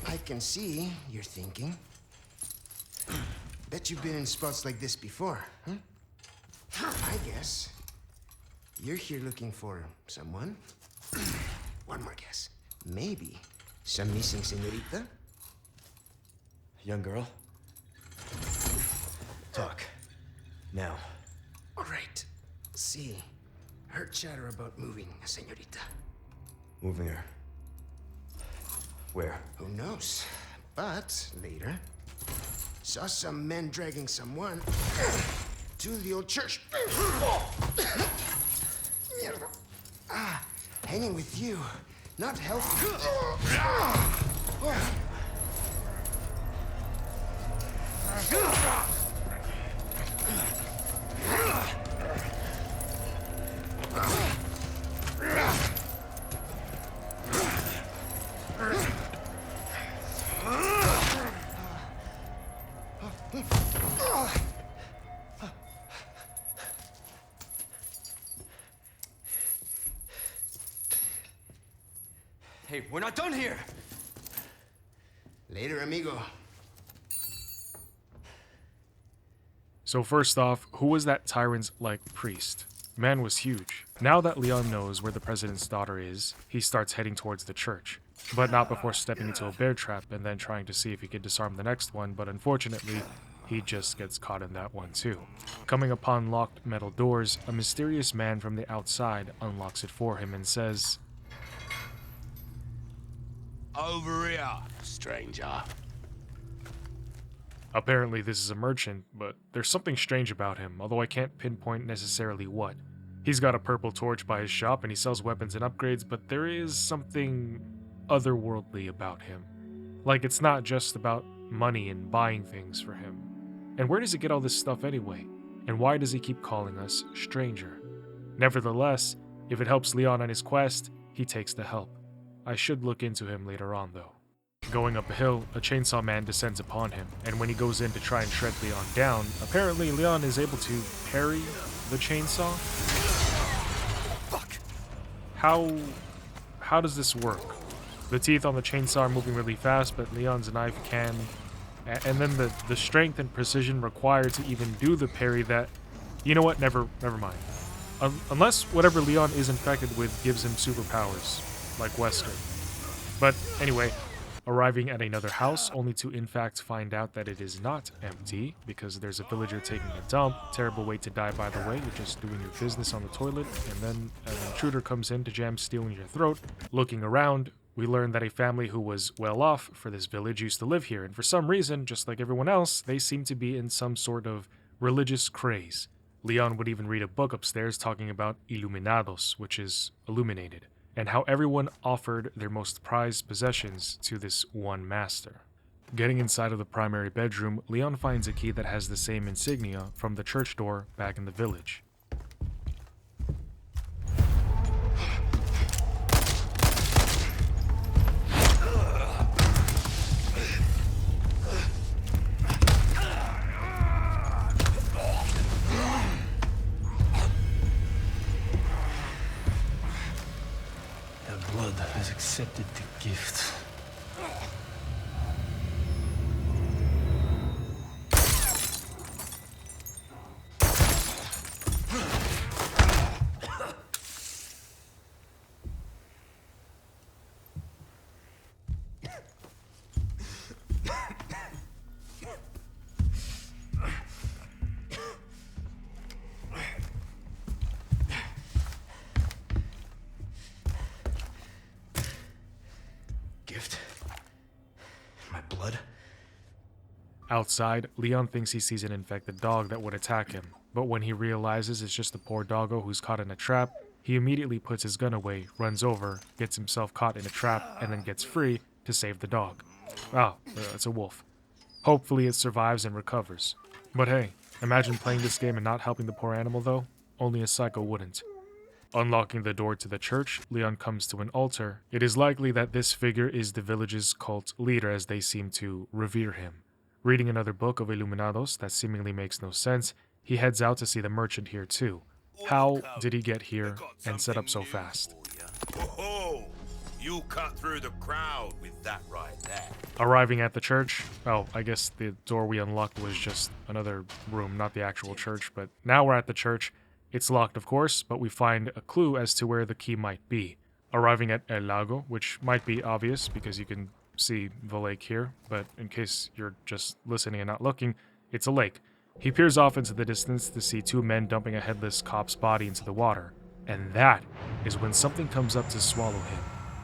I can see you're thinking. Bet you've been in spots like this before, huh? I guess you're here looking for someone. One more guess. Maybe some missing señorita? Young girl? Talk. Now. All right. See, heard chatter about moving a señorita. Moving her. Where? Who knows? But later, saw some men dragging someone to the old church. Hanging with you, not healthy. Hey, we're not done here! Later, amigo. So first off, who was that tyrant-like priest? Man was huge. Now that Leon knows where the president's daughter is, he starts heading towards the church. But not before stepping into a bear trap and then trying to see if he could disarm the next one, but unfortunately, he just gets caught in that one too. Coming upon locked metal doors, a mysterious man from the outside unlocks it for him and says, "Over here, stranger." Apparently this is a merchant, but there's something strange about him, although I can't pinpoint necessarily what. He's got a purple torch by his shop and he sells weapons and upgrades, but there is something otherworldly about him. Like it's not just about money and buying things for him. And where does he get all this stuff anyway? And why does he keep calling us stranger? Nevertheless, if it helps Leon on his quest, he takes the help. I should look into him later on though. Going up a hill, a chainsaw man descends upon him, and when he goes in to try and shred Leon down, apparently Leon is able to parry the chainsaw? Fuck. How does this work? The teeth on the chainsaw are moving really fast, but Leon's knife can... And then the strength and precision required to even do the parry that... You know what? Never mind. Unless whatever Leon is infected with gives him superpowers, like Wesker. But anyway... Arriving at another house, only to in fact find out that it is not empty, because there's a villager taking a dump. Terrible way to die, by the way. You're just doing your business on the toilet, and then an intruder comes in to jam steel in your throat. Looking around, we learn that a family who was well off for this village used to live here, and for some reason, just like everyone else, they seem to be in some sort of religious craze. Leon would even read a book upstairs talking about Iluminados, which is illuminated, and how everyone offered their most prized possessions to this one master. Getting inside of the primary bedroom, Leon finds a key that has the same insignia from the church door back in the village. Has accepted the gift. Outside, Leon thinks he sees an infected dog that would attack him, but when he realizes it's just a poor doggo who's caught in a trap, He immediately puts his gun away, runs over, gets himself caught in a trap, and then gets free to save the dog. Oh, it's a wolf. Hopefully it survives and recovers. But hey, imagine playing this game and not helping the poor animal though? Only a psycho wouldn't. Unlocking the door to the church, Leon comes to an altar. It is likely that this figure is the village's cult leader, as they seem to revere him. Reading another book of Illuminados that seemingly makes no sense, he heads out to see the merchant here too. How did he get here and set up so fast? Oh, you cut through the crowd with that right there. Arriving at the church, oh, I guess the door we unlocked was just another room, not the actual church, but now we're at the church. It's locked, of course, but we find a clue as to where the key might be. Arriving at El Lago, which might be obvious because you can see the lake here, but in case you're just listening and not looking, it's a lake. He peers off into the distance to see two men dumping a headless cop's body into the water, and that is when something comes up to swallow him.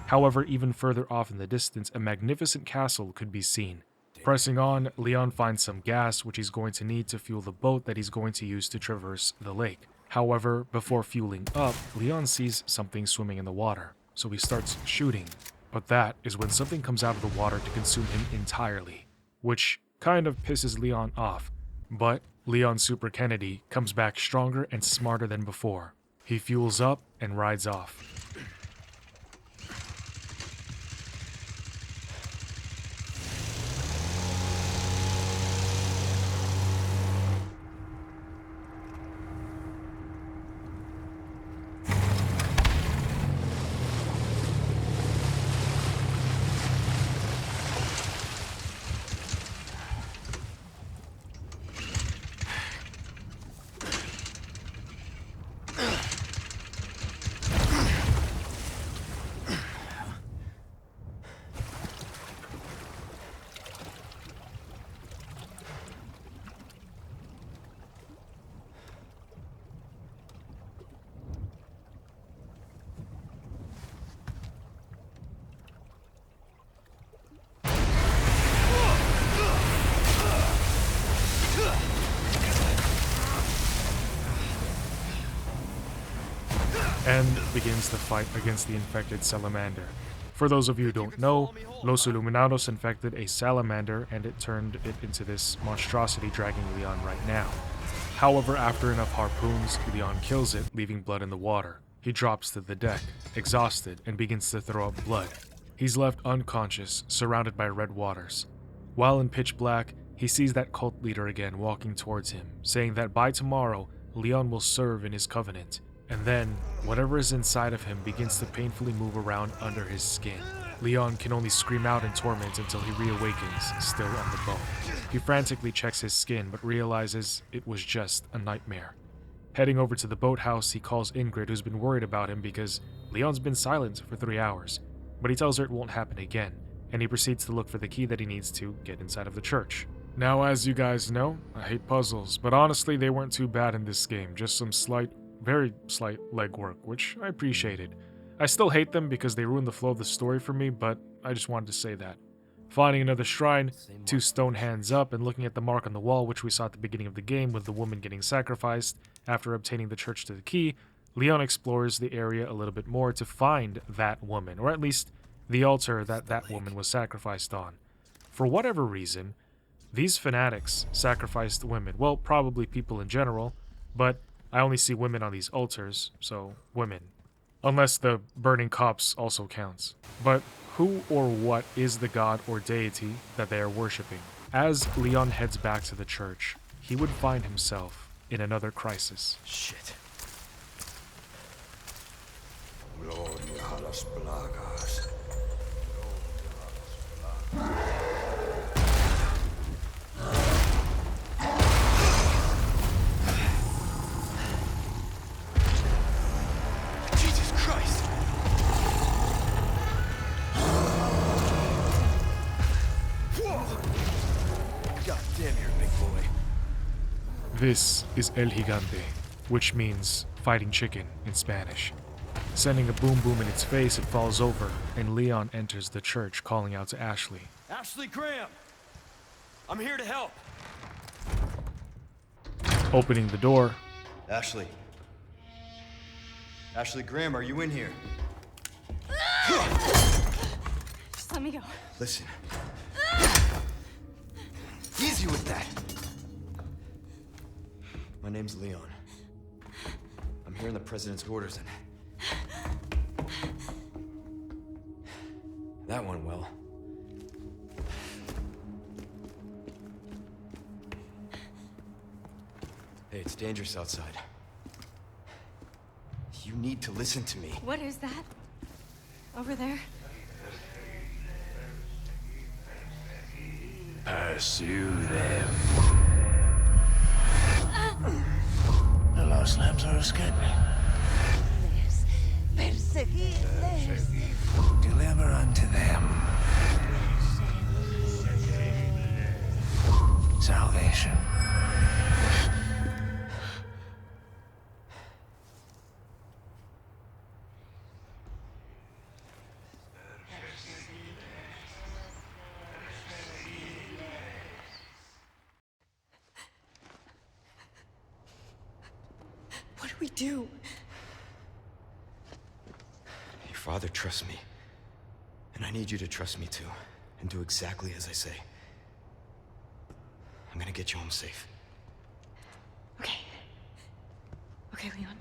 However, even further off in the distance, a magnificent castle could be seen. Pressing on, Leon finds some gas, which he's going to need to fuel the boat that he's going to use to traverse the lake. However, before fueling up, Leon sees something swimming in the water, so he starts shooting. But that is when something comes out of the water to consume him entirely, which kind of pisses Leon off. But Leon Super Kennedy comes back stronger and smarter than before. He fuels up and rides off. And begins the fight against the infected salamander. For those of you who don't know, Los Illuminados infected a salamander and it turned it into this monstrosity dragging Leon right now. However, after enough harpoons, Leon kills it, leaving blood in the water. He drops to the deck, exhausted, and begins to throw up blood. He's left unconscious, surrounded by red waters. While in pitch black, he sees that cult leader again walking towards him, saying that by tomorrow, Leon will serve in his covenant. And then, whatever is inside of him begins to painfully move around under his skin. Leon can only scream out in torment until he reawakens, still on the boat. He frantically checks his skin, but realizes it was just a nightmare. Heading over to the boathouse, he calls Ingrid, who's been worried about him because Leon's been silent for 3 hours. But he tells her it won't happen again, and he proceeds to look for the key that he needs to get inside of the church. Now, as you guys know, I hate puzzles, but honestly, they weren't too bad in this game, just some very slight legwork, which I appreciated. I still hate them because they ruin the flow of the story for me, but I just wanted to say that. Finding another shrine, 2 stone hands up, and looking at the mark on the wall which we saw at the beginning of the game with the woman getting sacrificed after obtaining the church to the key, Leon explores the area a little bit more to find that woman, or at least the altar that woman was sacrificed on. For whatever reason, these fanatics sacrificed women, well, probably people in general, but I only see women on these altars, so women. Unless the burning cops also counts. But who or what is the god or deity that they are worshipping? As Leon heads back to the church, he would find himself in another crisis. Shit. This is El Gigante, which means fighting chicken in Spanish. Sending a boom boom in its face, it falls over, and Leon enters the church calling out to Ashley. Ashley Graham! I'm here to help! Opening the door, Ashley. Ashley Graham, are you in here? Just let me go. Listen. Easy with that. My name's Leon. I'm here in the President's orders and... that went well. Hey, it's dangerous outside. You need to listen to me. What is that? Over there? Pursue them. The lost lambs are escaping. Perseguirles. Deliver unto them salvation. What do we do? Your father trusts me. And I need you to trust me too. And do exactly as I say. I'm gonna get you home safe. Okay. Okay, Leon.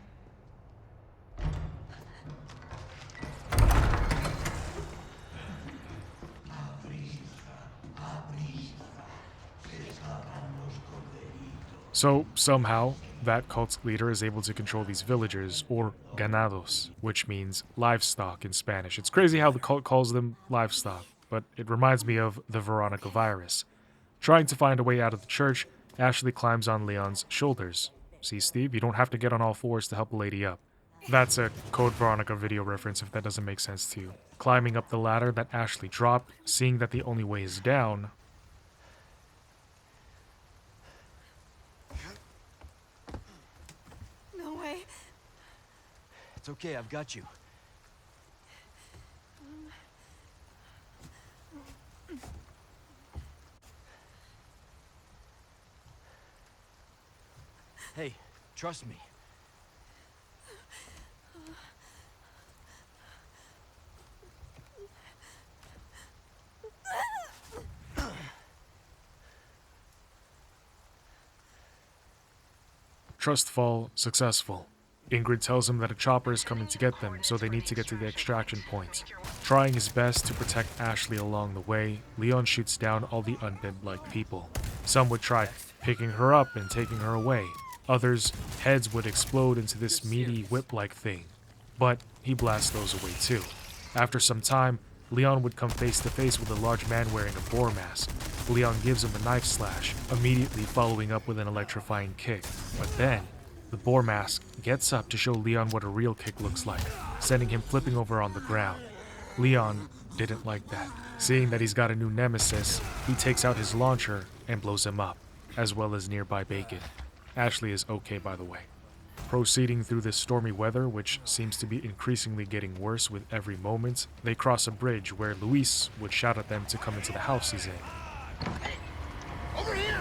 So, somehow, that cult's leader is able to control these villagers, or ganados, which means livestock in Spanish. It's crazy how the cult calls them livestock, but it reminds me of the Veronica virus. Trying to find a way out of the church, Ashley climbs on Leon's shoulders. See, Steve, you don't have to get on all fours to help a lady up. That's a Code Veronica video reference if that doesn't make sense to you. Climbing up the ladder that Ashley dropped, seeing that the only way is down, No way. It's okay, I've got you. Hey, trust me. trust fall successful. Ingrid tells him that a chopper is coming to get them, so they need to get to the extraction point. Trying his best to protect Ashley along the way, Leon shoots down all the undead-like people. Some would try picking her up and taking her away. Others' heads would explode into this meaty whip-like thing. But he blasts those away too. After some time, Leon would come face to face with a large man wearing a boar mask. Leon gives him a knife slash, immediately following up with an electrifying kick. But then, the boar mask gets up to show Leon what a real kick looks like, sending him flipping over on the ground. Leon didn't like that. Seeing that he's got a new nemesis, he takes out his launcher and blows him up, as well as nearby Bacon. Ashley is okay, by the way. Proceeding through this stormy weather, which seems to be increasingly getting worse with every moment, they cross a bridge where Luis would shout at them to come into the house he's in. Over here!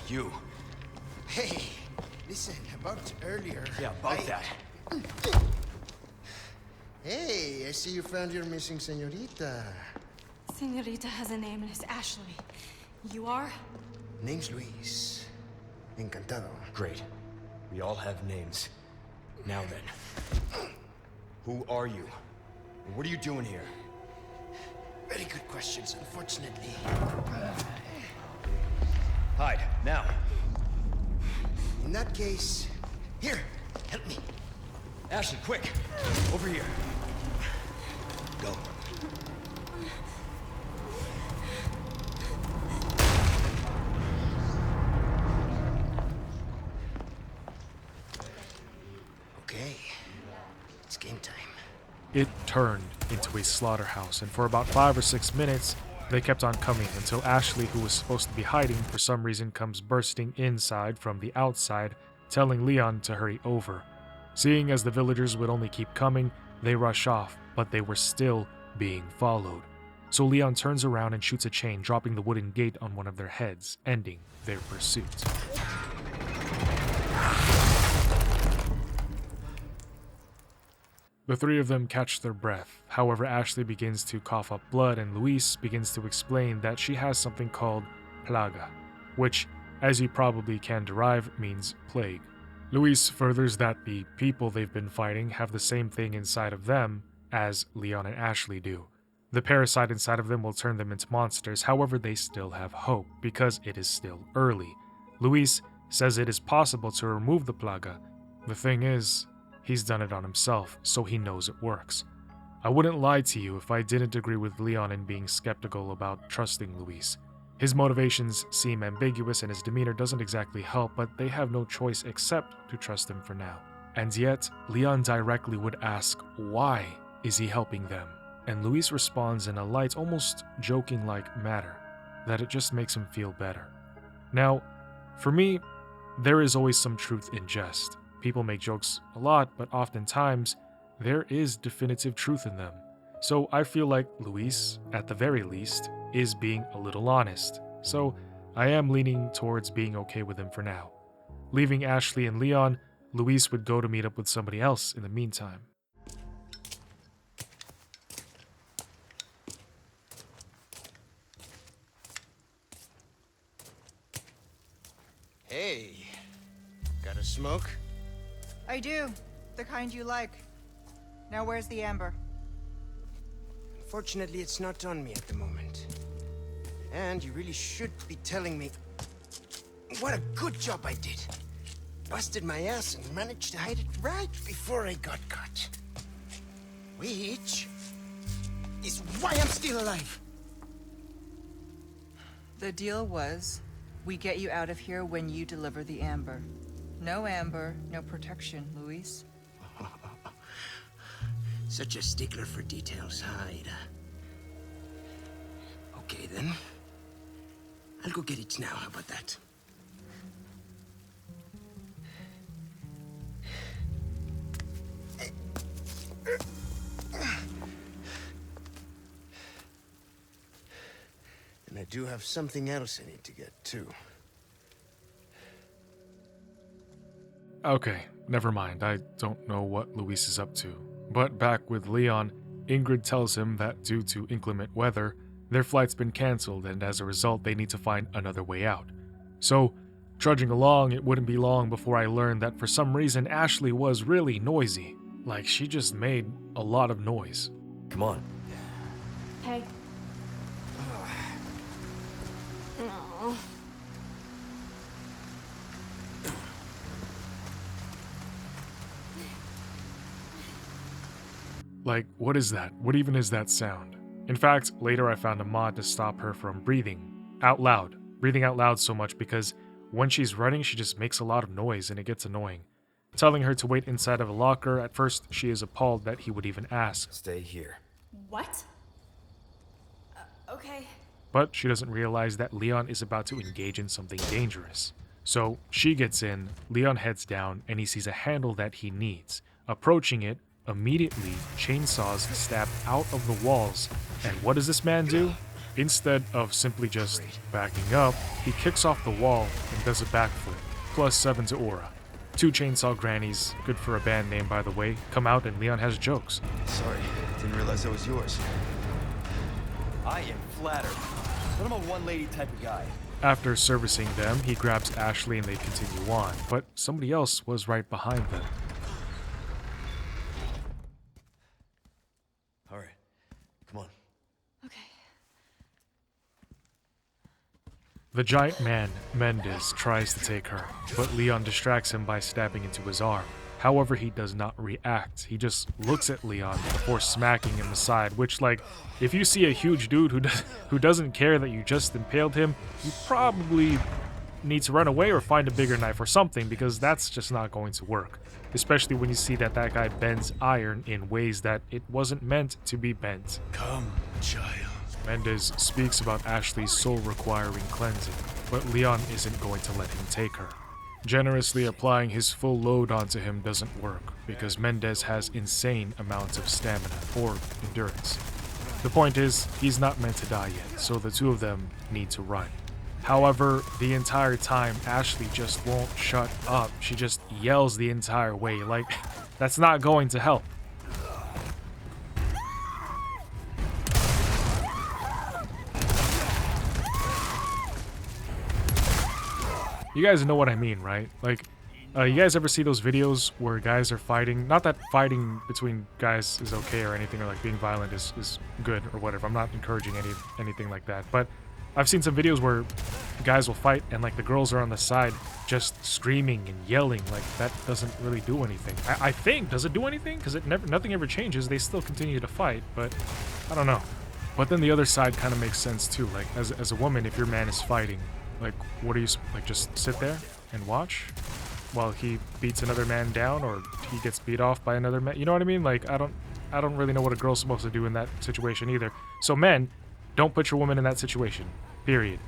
You. Hey, listen, about earlier. Yeah, about that. Hey, I see you found your missing señorita. Señorita has a name and it's Ashley. You are? Name's Luis. Encantado. Great. We all have names. Now then. Who are you? And what are you doing here? Very good questions, unfortunately. Hide, now. In that case, here, help me. Ashley, quick! Over here. Go. Okay, it's game time. It turned into a slaughterhouse, and for about 5 or 6 minutes, they kept on coming until Ashley, who was supposed to be hiding, for some reason comes bursting inside from the outside, telling Leon to hurry over. Seeing as the villagers would only keep coming, they rush off, but they were still being followed. So Leon turns around and shoots a chain, dropping the wooden gate on one of their heads, ending their pursuit. The three of them catch their breath. However, Ashley begins to cough up blood and Luis begins to explain that she has something called plaga, which, as you probably can derive, means plague. Luis furthers that the people they've been fighting have the same thing inside of them as Leon and Ashley do. The parasite inside of them will turn them into monsters, however they still have hope because it is still early. Luis says it is possible to remove the plaga. The thing is, he's done it on himself, so he knows it works. I wouldn't lie to you if I didn't agree with Leon in being skeptical about trusting Luis. His motivations seem ambiguous and his demeanor doesn't exactly help, but they have no choice except to trust him for now. And yet, Leon directly would ask, why is he helping them? And Luis responds in a light, almost joking-like manner, that it just makes him feel better. Now, for me, there is always some truth in jest. People make jokes a lot, but oftentimes, there is definitive truth in them. So I feel like Luis, at the very least, is being a little honest. So I am leaning towards being okay with him for now. Leaving Ashley and Leon, Luis would go to meet up with somebody else in the meantime. Hey, got a smoke? I do. The kind you like. Now where's the amber? Unfortunately, it's not on me at the moment. And you really should be telling me what a good job I did. Busted my ass and managed to hide it right before I got caught. Which is why I'm still alive. The deal was, we get you out of here when you deliver the amber. No amber, no protection, Luis. Such a stickler for details, huh, Ada? Okay, then. I'll go get it now, how about that? And I do have something else I need to get, too. Okay, never mind. I don't know what Luis is up to. But back with Leon, Ingrid tells him that due to inclement weather, their flight's been cancelled and as a result they need to find another way out. So, trudging along, it wouldn't be long before I learned that for some reason Ashley was really noisy. Like she just made a lot of noise. Come on. Hey. No. Like, what is that? What even is that sound? In fact, later I found a mod to stop her from breathing out loud so much because when she's running, she just makes a lot of noise and it gets annoying. Telling her to wait inside of a locker, at first she is appalled that he would even ask. Stay here. What? Okay. But she doesn't realize that Leon is about to engage in something dangerous. So she gets in, Leon heads down, and he sees a handle that he needs. Approaching it, immediately, chainsaws stab out of the walls, and what does this man do? Instead of simply just backing up, he kicks off the wall and does a backflip, +7 to aura. 2 chainsaw grannies, good for a band name by the way, come out and Leon has jokes. Sorry, didn't realize that was yours. I am flattered, but I'm a one-lady type of guy. After servicing them, he grabs Ashley and they continue on, but somebody else was right behind them. The giant man, Mendez, tries to take her, but Leon distracts him by stabbing into his arm. However, he does not react. He just looks at Leon before smacking him aside, which, like, if you see a huge dude who doesn't care that you just impaled him, you probably need to run away or find a bigger knife or something, because that's just not going to work. Especially when you see that that guy bends iron in ways that it wasn't meant to be bent. Come, child. Mendez speaks about Ashley's soul requiring cleansing, but Leon isn't going to let him take her. Generously applying his full load onto him doesn't work, because Mendez has insane amounts of stamina, or endurance. The point is, he's not meant to die yet, so the two of them need to run. However, the entire time, Ashley just won't shut up. She just yells the entire way, like, that's not going to help. You guys know what I mean, right? Like, you guys ever see those videos where guys are fighting? Not that fighting between guys is okay or anything, or like being violent is good or whatever. I'm not encouraging anything like that. But I've seen some videos where guys will fight and like the girls are on the side just screaming and yelling. Like, that doesn't really do anything. I think, does it do anything? Because nothing ever changes. They still continue to fight, but I don't know. But then the other side kind of makes sense too. Like, as a woman, if your man is fighting, like, what do you, like, just sit there and watch while he beats another man down, or he gets beat off by another man? You know what I mean? Like, I don't really know what a girl's supposed to do in that situation either. So men, don't put your woman in that situation. Period.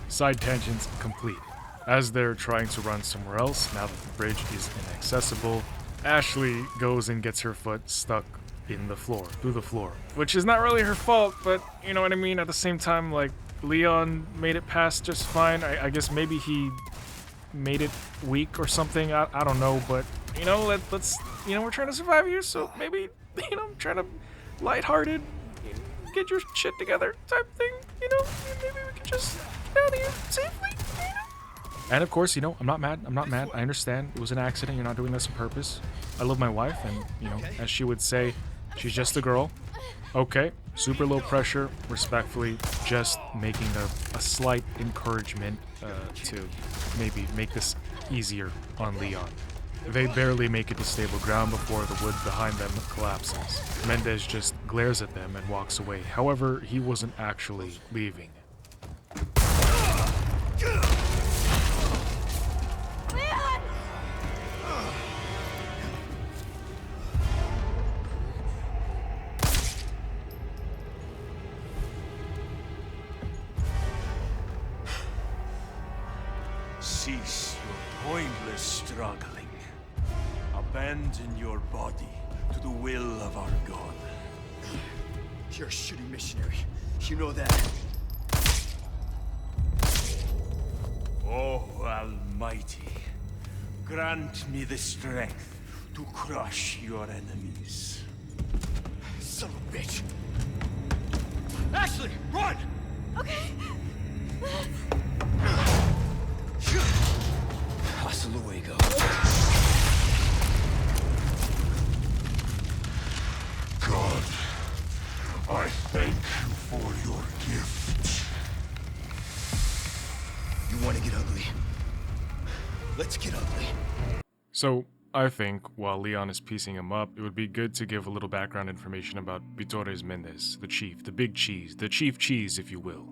Side tangents complete. As they're trying to run somewhere else, now that the bridge is inaccessible, Ashley goes and gets her foot stuck in the floor, through the floor. Which is not really her fault, but you know what I mean? At the same time, like, Leon made it past just fine. I guess maybe he made it weak or something. I don't know, but, you know, let's, you know, we're trying to survive here, so maybe, you know, trying to lighthearted, get your shit together type thing, you know? Maybe we can just get out of here safely, you know? And of course, you know, I'm not mad. I understand it was an accident. You're not doing this on purpose. I love my wife, and, you know, as she would say, she's just a girl. Okay, super low pressure, respectfully, just making a slight encouragement to maybe make this easier on Leon. They barely make it to stable ground before the wood behind them collapses. Mendez just glares at them and walks away. However, he wasn't actually leaving. Cease your pointless struggling. Abandon your body to the will of our God. You're a shitty missionary. You know that. Oh, Almighty, grant me the strength to crush your enemies. Son of a bitch! Ashley, run! Okay. Hasta luego. God, I thank you for your gift. You want to get ugly? Let's get ugly. So, I think, while Leon is piecing him up, it would be good to give a little background information about Vitores Mendez, the chief, the big cheese, the chief cheese, if you will.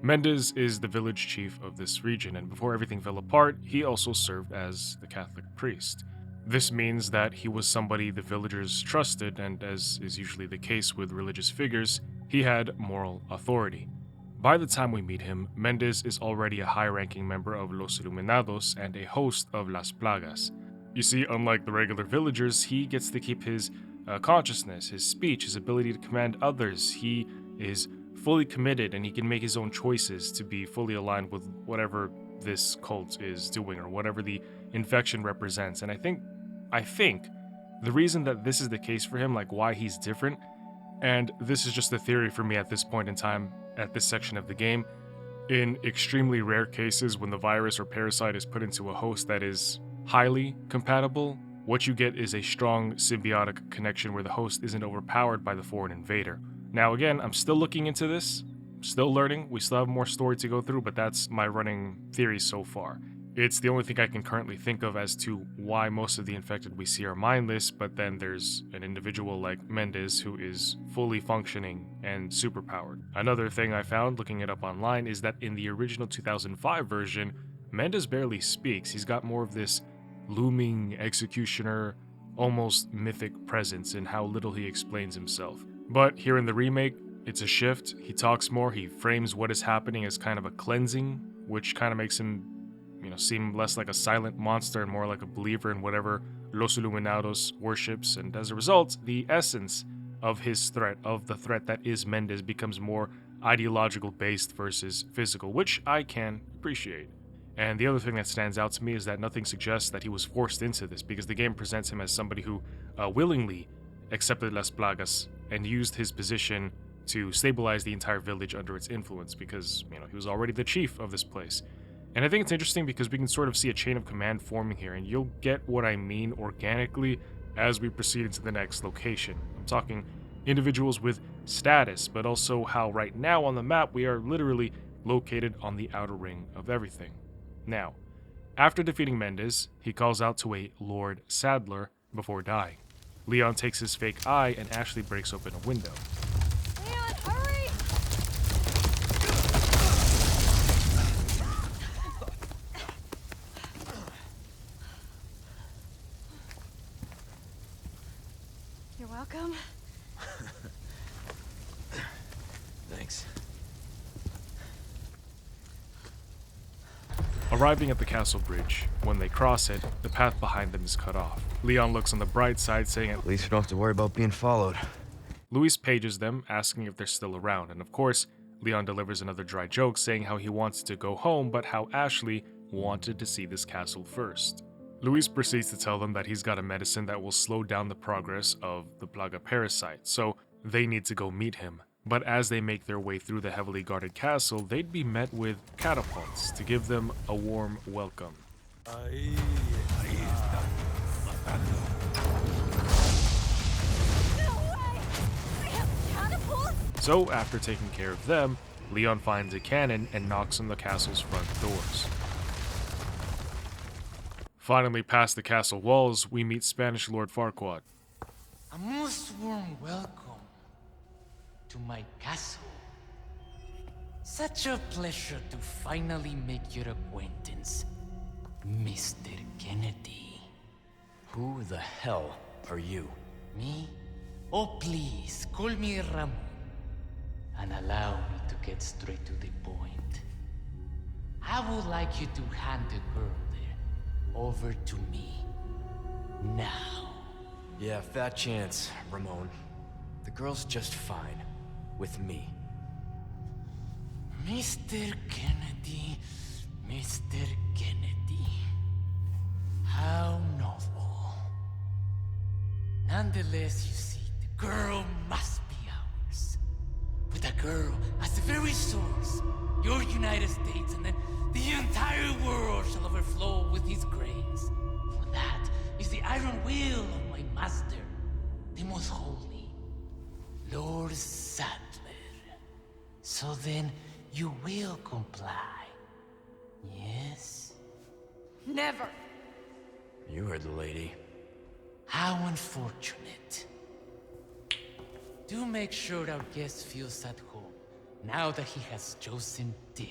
Mendez is the village chief of this region, and before everything fell apart, he also served as the Catholic priest. This means that he was somebody the villagers trusted, and as is usually the case with religious figures, he had moral authority. By the time we meet him, Mendez is already a high-ranking member of Los Iluminados and a host of Las Plagas. You see, unlike the regular villagers, he gets to keep his consciousness, his speech, his ability to command others. He is fully committed, and he can make his own choices to be fully aligned with whatever this cult is doing or whatever the infection represents. And I think the reason that this is the case for him, like why he's different, and this is just a theory for me at this point in time, at this section of the game, in extremely rare cases when the virus or parasite is put into a host that is highly compatible, what you get is a strong symbiotic connection where the host isn't overpowered by the foreign invader. Now again, I'm still looking into this, still learning, we still have more story to go through, but that's my running theory so far. It's the only thing I can currently think of as to why most of the infected we see are mindless, but then there's an individual like Mendez who is fully functioning and superpowered. Another thing I found looking it up online is that in the original 2005 version, Mendez barely speaks. He's got more of this looming executioner, almost mythic presence in how little he explains himself. But here in the remake, it's a shift. He talks more, he frames what is happening as kind of a cleansing, which kind of makes him, seem less like a silent monster and more like a believer in whatever Los Iluminados worships, and as a result, the essence of his threat, of the threat that is Mendez, becomes more ideological based versus physical, which I can appreciate. And the other thing that stands out to me is that nothing suggests that he was forced into this, because the game presents him as somebody who willingly accepted Las Plagas and used his position to stabilize the entire village under its influence, because, he was already the chief of this place. And I think it's interesting because we can sort of see a chain of command forming here, and you'll get what I mean organically as we proceed into the next location. I'm talking individuals with status, but also how right now on the map we are literally located on the outer ring of everything. Now, after defeating Mendez, he calls out to a Lord Sadler before dying. Leon takes his fake eye and Ashley breaks open a window. Leon, hurry! You're welcome. Thanks. Arriving at the castle bridge, when they cross it, the path behind them is cut off. Leon looks on the bright side, saying at least we don't have to worry about being followed. Luis pages them, asking if they're still around, and of course, Leon delivers another dry joke, saying how he wants to go home, but how Ashley wanted to see this castle first. Luis proceeds to tell them that he's got a medicine that will slow down the progress of the Plaga parasite, so they need to go meet him. But as they make their way through the heavily guarded castle, they'd be met with catapults to give them a warm welcome. So, after taking care of them, Leon finds a cannon and knocks on the castle's front doors. Finally, past the castle walls, we meet Spanish Lord Farquaad. A most warm welcome to my castle. Such a pleasure to finally make your acquaintance, Mr. Kennedy. Who the hell are you? Me? Oh, please, call me Ramon. And allow me to get straight to the point. I would like you to hand the girl there over to me. Now. Yeah, fat chance, Ramon. The girl's just fine. With me. Mr. Kennedy, Mr. Kennedy. How novel. Nonetheless, you see, the girl must be ours. With a girl as the very source, your United States and then the entire world shall overflow with his grace. For that is the iron will of my master, the most holy, Lord Sadler. So then, you will comply, yes? Never! You heard the lady. How unfortunate. Do make sure our guest feels at home, now that he has chosen death.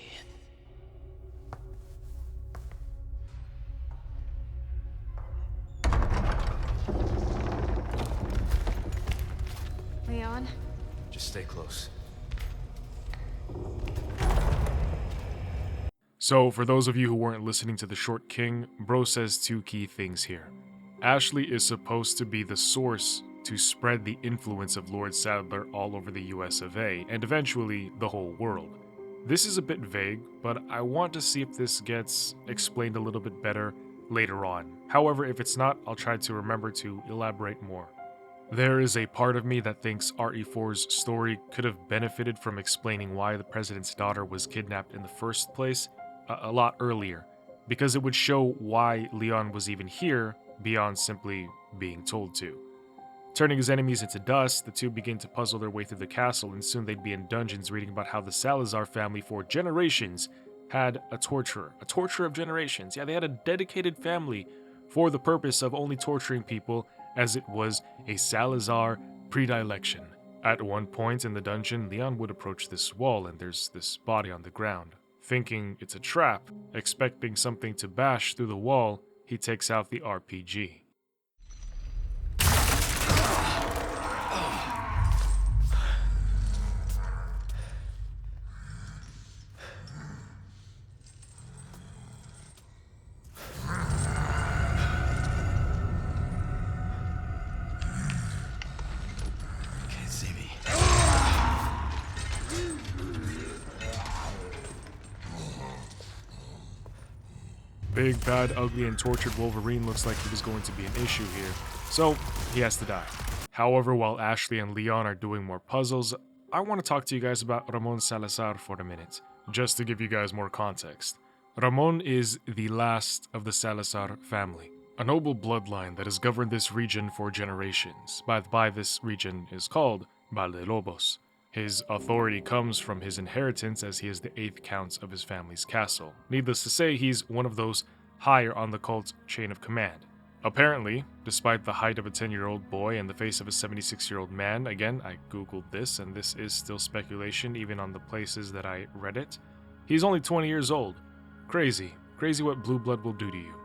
Leon? Just stay close. So, for those of you who weren't listening to The Short King, Bro says two key things here. Ashley is supposed to be the source to spread the influence of Lord Sadler all over the US of A, and eventually the whole world. This is a bit vague, but I want to see if this gets explained a little bit better later on. However, if it's not, I'll try to remember to elaborate more. There is a part of me that thinks RE4's story could have benefited from explaining why the president's daughter was kidnapped in the first place a lot earlier, because it would show why Leon was even here beyond simply being told to. Turning his enemies into dust, the two begin to puzzle their way through the castle, and soon they'd be in dungeons reading about how the Salazar family for generations had a torturer of generations. Yeah, they had a dedicated family for the purpose of only torturing people, as it was a Salazar predilection. At one point in the dungeon, Leon would approach this wall and there's this body on the ground. Thinking it's a trap, expecting something to bash through the wall, he takes out the RPG. Big, bad, ugly, and tortured Wolverine looks like he was going to be an issue here, so he has to die. However, while Ashley and Leon are doing more puzzles, I want to talk to you guys about Ramon Salazar for a minute, just to give you guys more context. Ramon is the last of the Salazar family, a noble bloodline that has governed this region for generations. By this region is called Valdelobos. His authority comes from his inheritance as he is the 8th count of his family's castle. Needless to say, he's one of those higher on the cult chain of command. Apparently, despite the height of a 10-year-old boy and the face of a 76-year-old man, again, I googled this and this is still speculation even on the places that I read it, he's only 20 years old. Crazy what blue blood will do to you.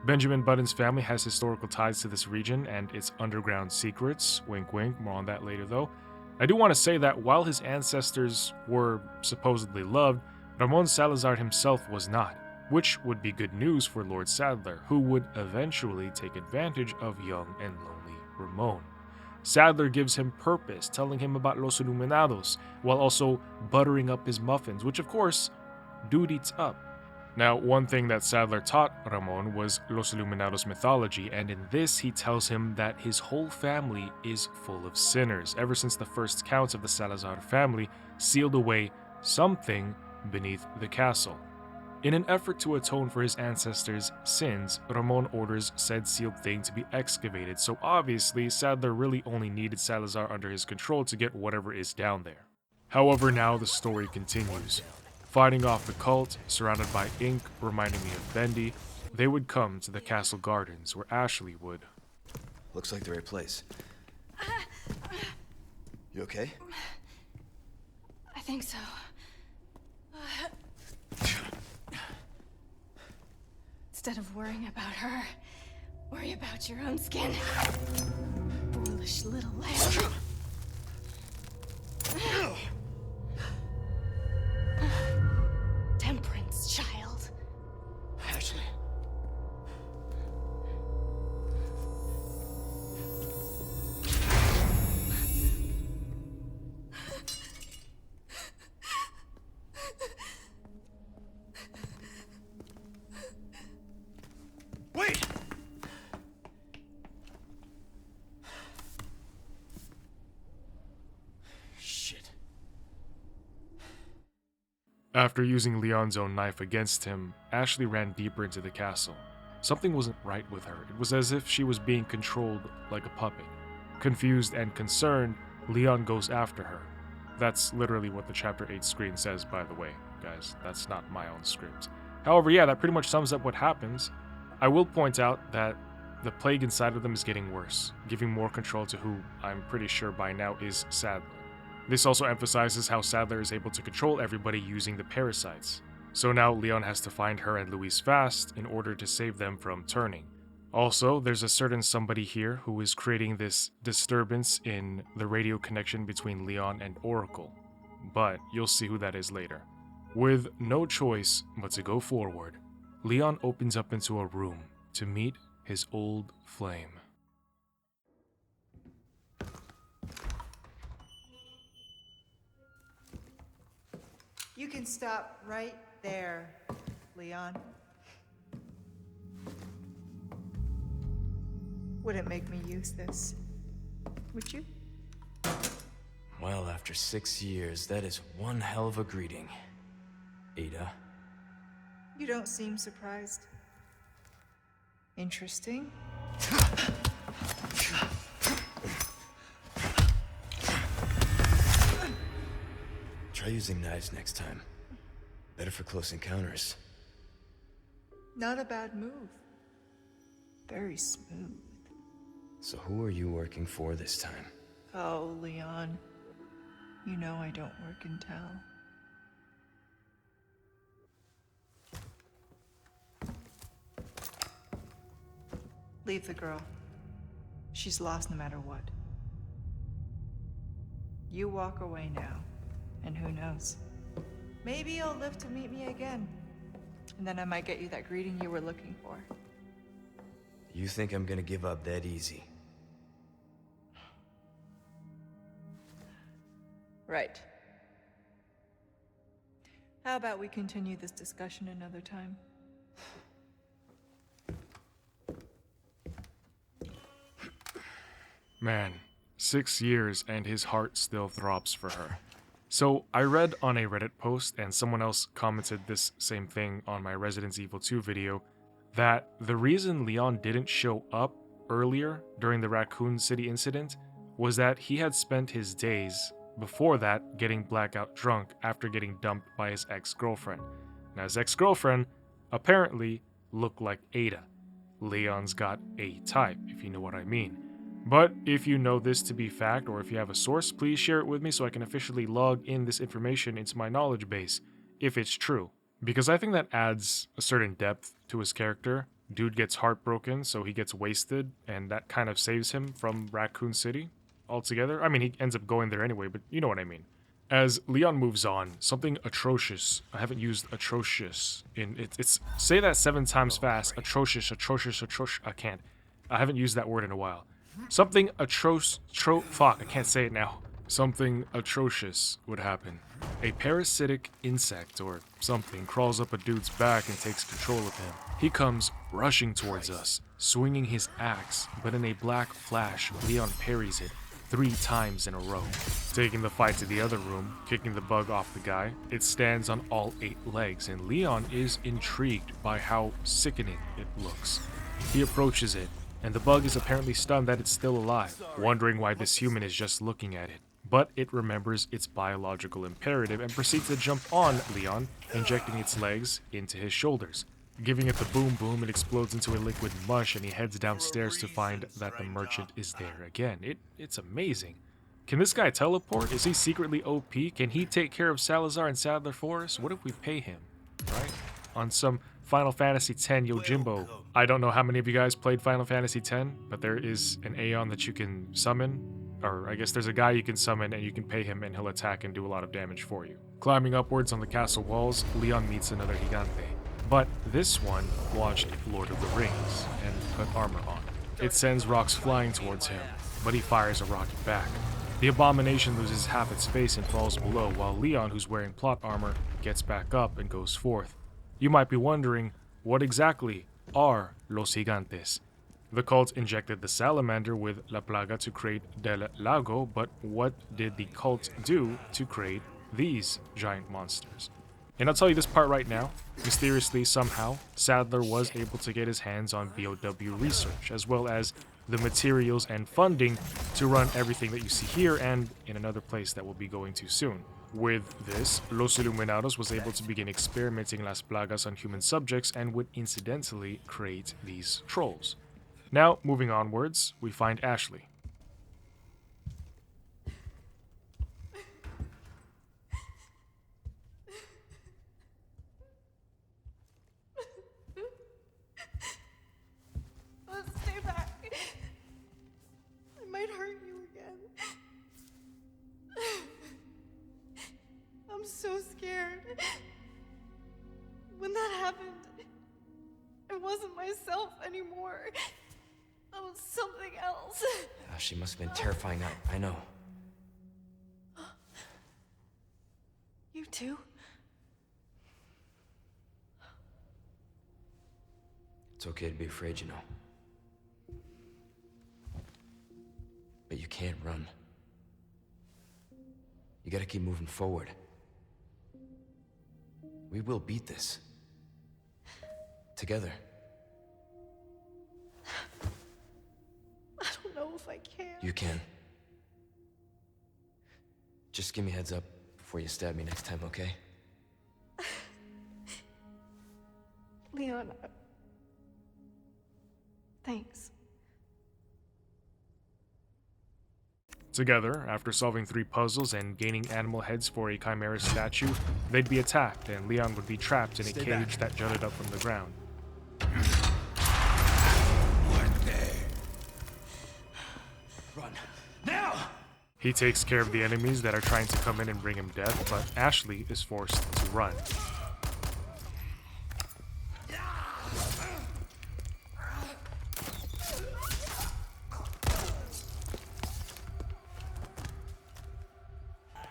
Benjamin Button's family has historical ties to this region and its underground secrets, wink wink, more on that later though. I do want to say that while his ancestors were supposedly loved, Ramon Salazar himself was not, which would be good news for Lord Sadler, who would eventually take advantage of young and lonely Ramon. Sadler gives him purpose, telling him about Los Iluminados, while also buttering up his muffins, which of course, dude eats up. Now, one thing that Sadler taught Ramon was Los Iluminados mythology, and in this he tells him that his whole family is full of sinners, ever since the first counts of the Salazar family sealed away something beneath the castle. In an effort to atone for his ancestors' sins, Ramon orders said sealed thing to be excavated, so obviously Sadler really only needed Salazar under his control to get whatever is down there. However, now the story continues. Fighting off the cult, surrounded by ink reminding me of Bendy, they would come to the castle gardens where Ashley would. Looks like the right place. You okay? I think so. Instead of worrying about her, worry about your own skin. Foolish little lamb. Temperance, child. Ashley. Wait! Shit. After using Leon's own knife against him, Ashley ran deeper into the castle. Something wasn't right with her. It was as if she was being controlled like a puppet. Confused and concerned, Leon goes after her. That's literally what the Chapter 8 screen says, by the way, guys. That's not my own script. However, yeah, that pretty much sums up what happens. I will point out that the plague inside of them is getting worse, giving more control to who I'm pretty sure by now is Sadler. This also emphasizes how Sadler is able to control everybody using the parasites. So now Leon has to find her and Louise fast in order to save them from turning. Also, there's a certain somebody here who is creating this disturbance in the radio connection between Leon and Oracle. But you'll see who that is later. With no choice but to go forward, Leon opens up into a room to meet his old flame. You can stop right there, Leon. Wouldn't make me use this, would you? Well, after 6 years, that is one hell of a greeting, Ada. You don't seem surprised. Interesting. Try using knives next time. Better for close encounters. Not a bad move. Very smooth. So who are you working for this time? Oh, Leon. You know I don't work in town. Leave the girl. She's lost no matter what. You walk away now, and who knows? Maybe you'll live to meet me again. And then I might get you that greeting you were looking for. You think I'm gonna give up that easy? Right. How about we continue this discussion another time? Man, 6 years and his heart still throbs for her. So I read on a Reddit post, and someone else commented this same thing on my Resident Evil 2 video, that the reason Leon didn't show up earlier during the Raccoon City incident was that he had spent his days before that getting blackout drunk after getting dumped by his ex-girlfriend. Now his ex-girlfriend apparently looked like Ada. Leon's got a type, if you know what I mean. But if you know this to be fact, or if you have a source, please share it with me so I can officially log in this information into my knowledge base, if it's true. Because I think that adds a certain depth to his character. Dude gets heartbroken, so he gets wasted, and that kind of saves him from Raccoon City altogether. I mean, he ends up going there anyway, but you know what I mean. As Leon moves on, something atrocious. I haven't used atrocious in it's say that 7 times fast. Atrocious. I can't. I haven't used that word in a while. Something fuck, I can't say it now. Something atrocious would happen. A parasitic insect or something crawls up a dude's back and takes control of him. He comes rushing towards us, swinging his axe, but in a black flash, Leon parries it 3 times in a row. Taking the fight to the other room, kicking the bug off the guy, it stands on all 8 legs, and Leon is intrigued by how sickening it looks. He approaches it, and the bug is apparently stunned that it's still alive, wondering why this human is just looking at it. But it remembers its biological imperative and proceeds to jump on Leon, injecting its legs into his shoulders. Giving it the boom boom, it explodes into a liquid mush, and he heads downstairs to find that the merchant is there again. It's amazing. Can this guy teleport? Is he secretly OP? Can he take care of Salazar and Sadler for us? What if we pay him, right? On some Final Fantasy X Yojimbo. I don't know how many of you guys played Final Fantasy X, but there is an Aeon that you can summon, or I guess there's a guy you can summon and you can pay him and he'll attack and do a lot of damage for you. Climbing upwards on the castle walls, Leon meets another Gigante. But this one watched Lord of the Rings and put armor on. It sends rocks flying towards him, but he fires a rocket back. The abomination loses half its face and falls below, while Leon, who's wearing plot armor, gets back up and goes forth. You might be wondering, what exactly are Los Gigantes? The cult injected the salamander with La Plaga to create Del Lago, but what did the cult do to create these giant monsters? And I'll tell you this part right now. Mysteriously, somehow, Sadler was able to get his hands on BOW research, as well as the materials and funding to run everything that you see here and in another place that we'll be going to soon. With this, Los Iluminados was able to begin experimenting Las Plagas on human subjects and would incidentally create these trolls. Now, moving onwards, we find Ashley. Stay back. I might hurt you again. I'm so scared. When that happened, I wasn't myself anymore. I was something else. She must have been terrifying. I know. You too? It's okay to be afraid, you know. But you can't run. You gotta keep moving forward. We will beat this. Together. I don't know if I can. You can. Just give me a heads up before you stab me next time, okay? Leon, thanks. Together, after solving 3 puzzles and gaining animal heads for a chimera statue, they'd be attacked and Leon would be trapped in a cage that jutted up from the ground. Run. Now! He takes care of the enemies that are trying to come in and bring him death, but Ashley is forced to run.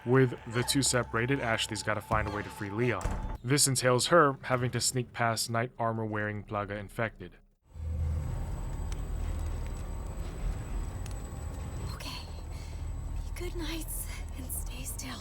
With the 2 separated, Ashley's got to find a way to free Leon. This entails her having to sneak past Knight Armor-wearing Plaga Infected. Good night, and stay still.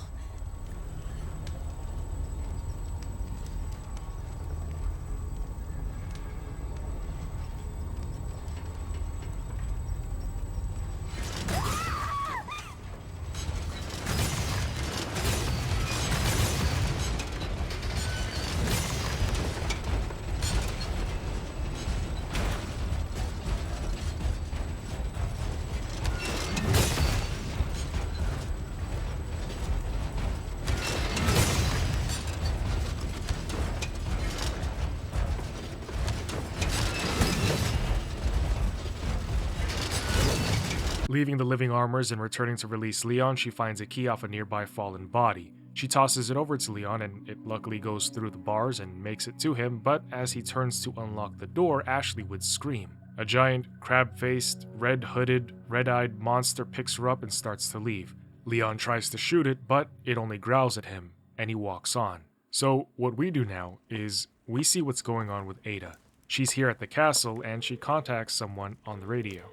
Leaving the living armors and returning to release Leon, she finds a key off a nearby fallen body. She tosses it over to Leon and it luckily goes through the bars and makes it to him, but as he turns to unlock the door, Ashley would scream. A giant, crab-faced, red-hooded, red-eyed monster picks her up and starts to leave. Leon tries to shoot it, but it only growls at him, and he walks on. So what we do now is we see what's going on with Ada. She's here at the castle and she contacts someone on the radio.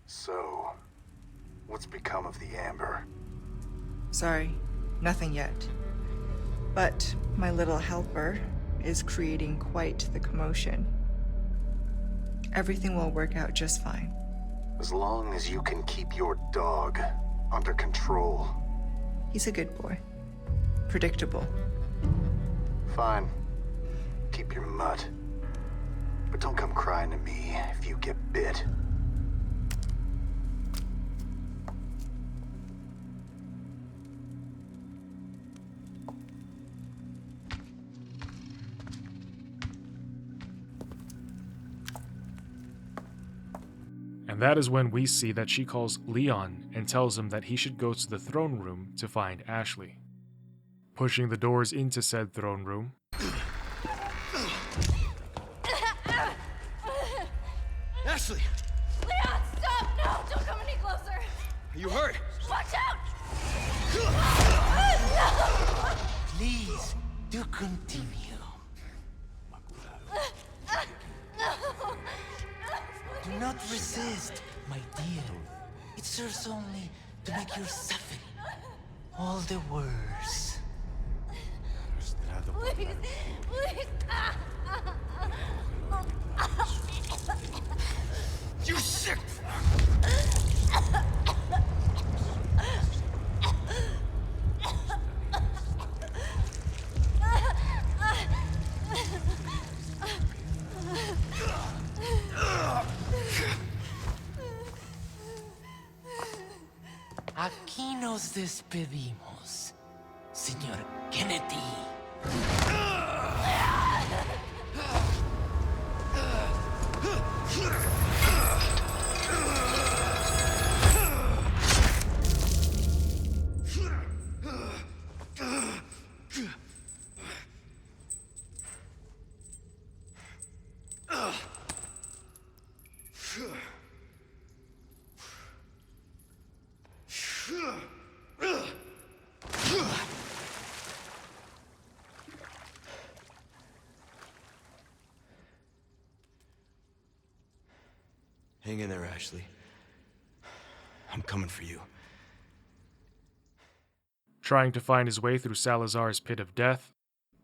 So, what's become of the Amber? Sorry, nothing yet. But my little helper is creating quite the commotion. Everything will work out just fine. As long as you can keep your dog under control. He's a good boy. Predictable. Fine. Keep your mutt. But don't come crying to me if you get bit. And that is when we see that she calls Leon and tells him that he should go to the throne room to find Ashley. Pushing the doors into said throne room, Ashley! Leon, stop! No, don't come any closer! Are you hurt? Watch out! Please, do continue. Do not resist, my dear. It serves only to make your suffering all the worse. Please, please! You sick! Aquí nos despedimos, señor Kennedy. Hang in there, Ashley. I'm coming for you. trying to find his way through Salazar's pit of death,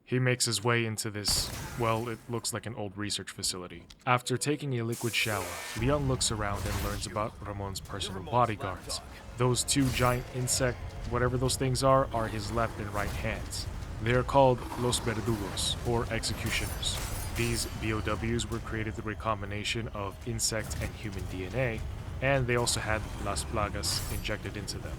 he makes his way into this, well, it looks like an old research facility. After taking a liquid shower, Leon looks around and learns about Ramon's personal bodyguards. Those two giant insect, whatever those things are his left and right hands. They are called Los Verdugos, or executioners. These BOWs were created through a combination of insect and human DNA, and they also had Las Plagas injected into them.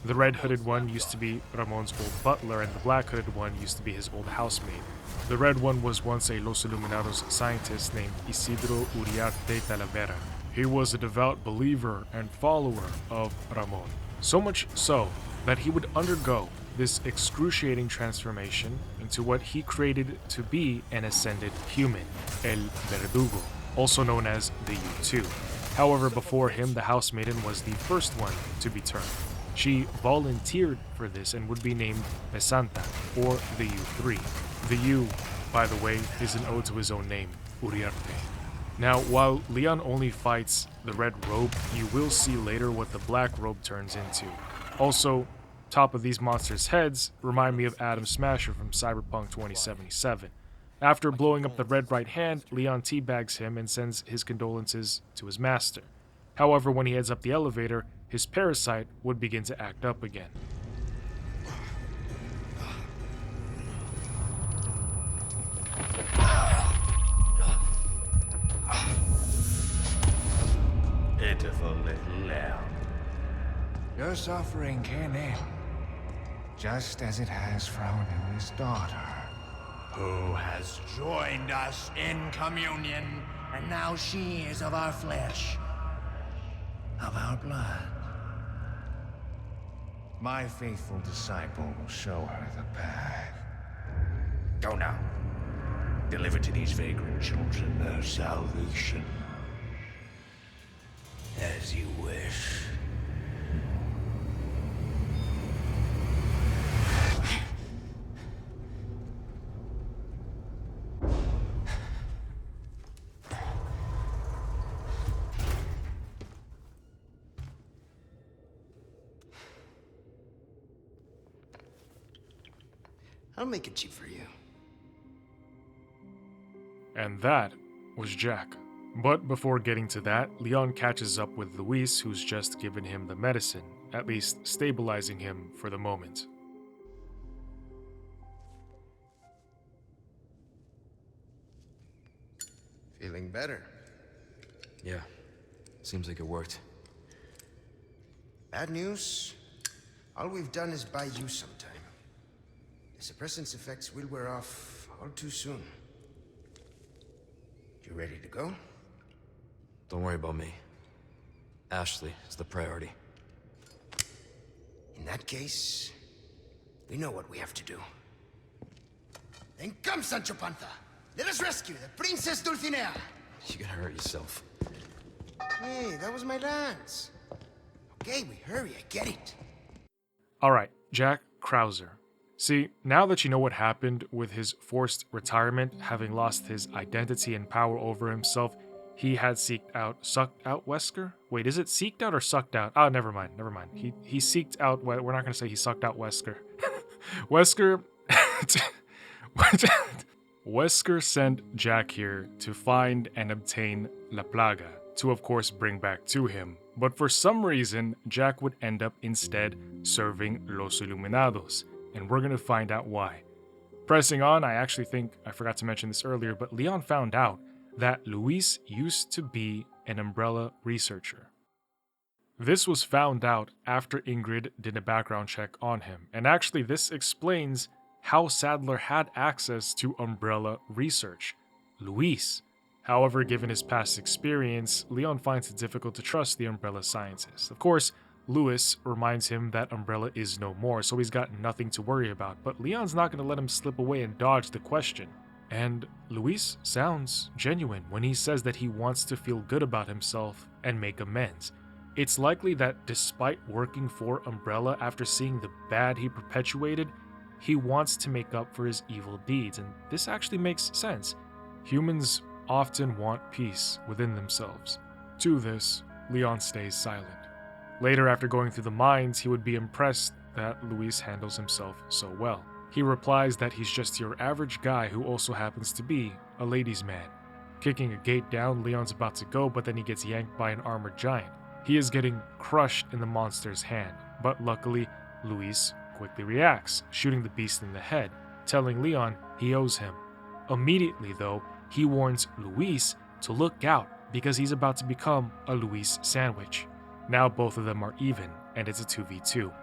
The red-hooded one used to be Ramon's old butler, and the black-hooded one used to be his old housemaid. The red one was once a Los Iluminados scientist named Isidro Uriarte Talavera. He was a devout believer and follower of Ramon, so much so that he would undergo this excruciating transformation into what he created to be an ascended human, El Verdugo, also known as the U2. However, before him, the housemaiden was the first one to be turned. She volunteered for this and would be named Pesanta, or the U3. The U, by the way, is an ode to his own name, Uriarte. Now, while Leon only fights the red robe, you will see later what the black robe turns into. Also, top of these monsters' heads remind me of Adam Smasher from Cyberpunk 2077. After blowing up the red right hand, Leon teabags him and sends his condolences to his master. However, when he heads up the elevator, his parasite would begin to act up again. Pitiful little lamb. Your suffering came in, just as it has for our newest daughter. Who has joined us in communion, And now she is of our flesh, of our blood. My faithful disciple will show her the path. Go now. Deliver to these vagrant children their salvation. As you wish. I'll make it cheap for you. And that was Jack. But before getting to that, Leon catches up with Luis, who's just given him the medicine, at least stabilizing him for the moment. Feeling better? Yeah. Seems like it worked. Bad news? All we've done is buy you some time. The suppressant's effects will wear off all too soon. You ready to go? Don't worry about me. Ashley is the priority. In that case, we know what we have to do. Then come, Sancho Panza! Let us rescue the Princess Dulcinea! You're gonna hurt yourself. Hey, that was my lance. Okay, we hurry, I get it. Alright, Jack Krauser. See, now that you know what happened with his forced retirement, having lost his identity and power over himself, he had sucked out Wesker? Wait, is it seeked out or sucked out? Oh, never mind. He seeked out, we're not going to say he sucked out Wesker. Wesker sent Jack here to find and obtain La Plaga, to of course bring back to him. But for some reason, Jack would end up instead serving Los Iluminados, and we're going to find out why. Pressing on, I actually think I forgot to mention this earlier, but Leon found out that Luis used to be an Umbrella researcher. This was found out after Ingrid did a background check on him, and actually this explains how Sadler had access to Umbrella research. Luis. However, given his past experience, Leon finds it difficult to trust the Umbrella scientist. Of course, Luis reminds him that Umbrella is no more, so he's got nothing to worry about, but Leon's not going to let him slip away and dodge the question. And Luis sounds genuine when he says that he wants to feel good about himself and make amends. It's likely that despite working for Umbrella after seeing the bad he perpetuated, he wants to make up for his evil deeds, and this actually makes sense. Humans often want peace within themselves. To this, Leon stays silent. Later, after going through the mines, he would be impressed that Luis handles himself so well. He replies that he's just your average guy who also happens to be a ladies' man. Kicking a gate down, Leon's about to go, but then he gets yanked by an armored giant. He is getting crushed in the monster's hand, but luckily, Luis quickly reacts, shooting the beast in the head, telling Leon he owes him. Immediately, though, he warns Luis to look out because he's about to become a Luis sandwich. Now both of them are even, and it's a 2v2.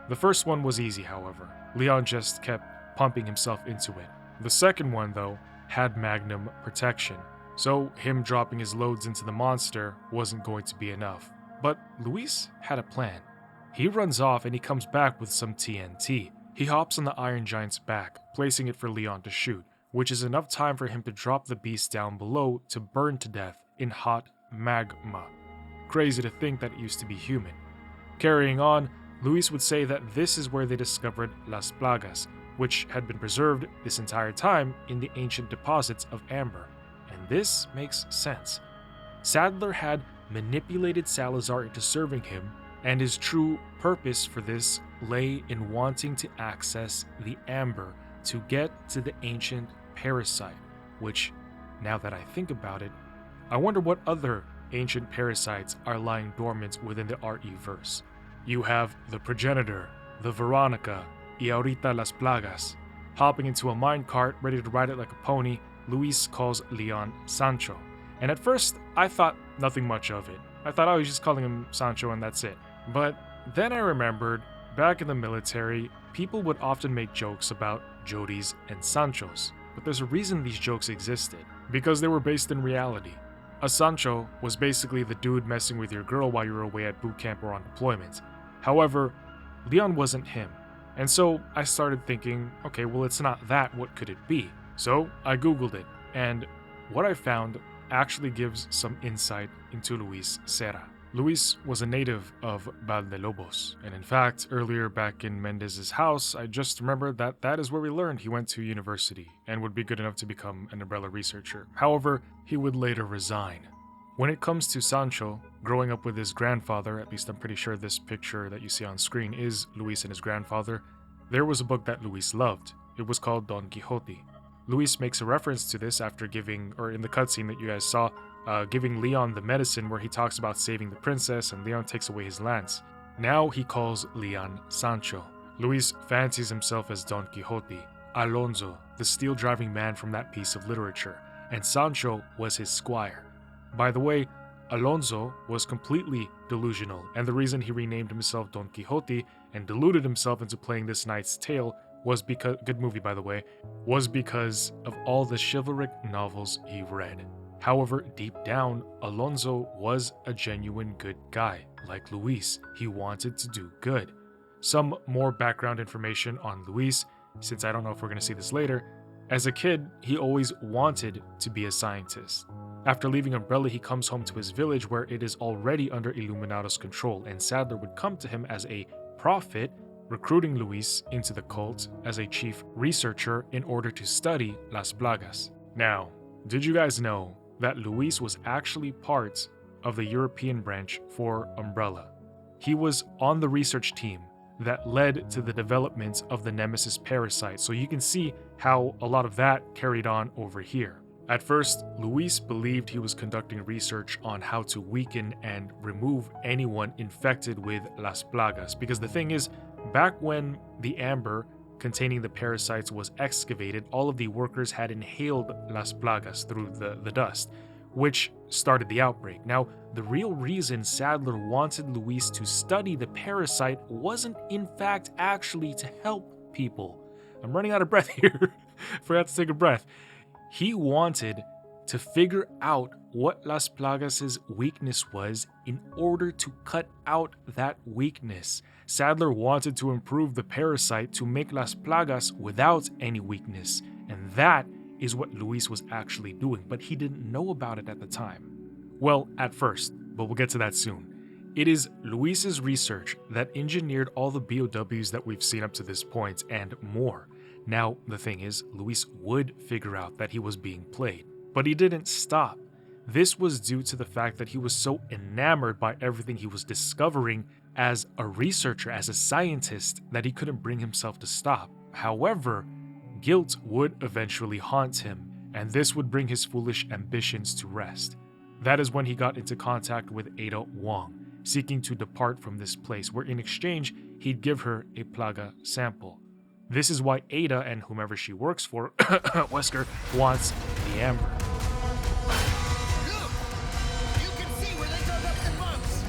The first one was easy, however. Leon just kept pumping himself into it. The second one, though, had magnum protection, so him dropping his loads into the monster wasn't going to be enough. But Luis had a plan. He runs off and he comes back with some TNT. He hops on the Iron Giant's back, placing it for Leon to shoot, which is enough time for him to drop the beast down below to burn to death in hot magma. Crazy to think that it used to be human. Carrying on, Luis would say that this is where they discovered Las Plagas, which had been preserved this entire time in the ancient deposits of amber. And this makes sense. Sadler had manipulated Salazar into serving him, and his true purpose for this lay in wanting to access the Amber to get to the ancient parasite, which, now that I think about it, I wonder what other ancient parasites are lying dormant within the RE-verse. You have the Progenitor, the Veronica, y ahorita las plagas. Hopping into a minecart, ready to ride it like a pony, Luis calls Leon Sancho. And at first, I thought nothing much of it. I thought, oh, he's just calling him Sancho and that's it. But then I remembered, back in the military, people would often make jokes about Jodis and Sanchos. But there's a reason these jokes existed, because they were based in reality. A Sancho was basically the dude messing with your girl while you were away at boot camp or on deployment. However, Leon wasn't him. And so I started thinking, okay, well, it's not that, what could it be? So I Googled it, and what I found actually gives some insight into Luis Serra. Luis was a native of Valdelobos, and in fact, earlier back in Mendez's house, I just remembered that that is where we learned he went to university and would be good enough to become an Umbrella researcher. However, he would later resign. When it comes to Sancho, growing up with his grandfather, at least I'm pretty sure this picture that you see on screen is Luis and his grandfather, there was a book that Luis loved. It was called Don Quixote. Luis makes a reference to this after giving, or in the cutscene that you guys saw, giving Leon the medicine where he talks about saving the princess and Leon takes away his lance. Now he calls Leon Sancho. Luis fancies himself as Don Quixote, Alonso, the steel-driving man from that piece of literature, and Sancho was his squire. By the way, Alonso was completely delusional, and the reason he renamed himself Don Quixote and deluded himself into playing this knight's tale was because, good movie by the way, was because of all the chivalric novels he read. However, deep down, Alonso was a genuine good guy. Like Luis, he wanted to do good. Some more background information on Luis, since I don't know if we're going to see this later. As a kid, he always wanted to be a scientist. After leaving Umbrella, he comes home to his village where it is already under Illuminados' control, and Sadler would come to him as a prophet, recruiting Luis into the cult as a chief researcher in order to study Las Plagas. Now, did you guys know that Luis was actually part of the European branch for Umbrella? He was on the research team that led to the development of the Nemesis parasite, so you can see how a lot of that carried on over here. At first, Luis believed he was conducting research on how to weaken and remove anyone infected with Las Plagas, because the thing is, back when the amber containing the parasites was excavated, all of the workers had inhaled Las Plagas through the dust, which started the outbreak. Now, the real reason Sadler wanted Luis to study the parasite wasn't in fact actually to help people. I'm running out of breath here. Forgot to take a breath. He wanted to figure out what Las Plagas' weakness was in order to cut out that weakness. Sadler wanted to improve the parasite to make Las Plagas without any weakness, and that is what Luis was actually doing, but he didn't know about it at the time. Well, at first, but we'll get to that soon. It is Luis's research that engineered all the BOWs that we've seen up to this point, and more. Now, the thing is, Luis would figure out that he was being played, but he didn't stop. This was due to the fact that he was so enamored by everything he was discovering as a researcher, as a scientist, that he couldn't bring himself to stop. However, guilt would eventually haunt him, and this would bring his foolish ambitions to rest. That is when he got into contact with Ada Wong, seeking to depart from this place, where in exchange, he'd give her a Plaga sample. This is why Ada and whomever she works for, Wesker, wants the amber. Look! You can see where they dug up the bugs!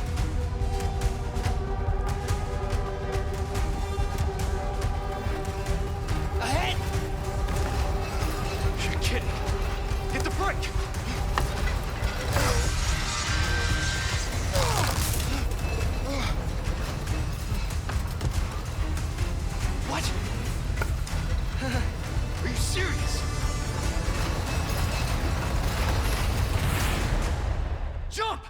Ahead! You're kidding. Hit the brake! What? Are you serious? Jump!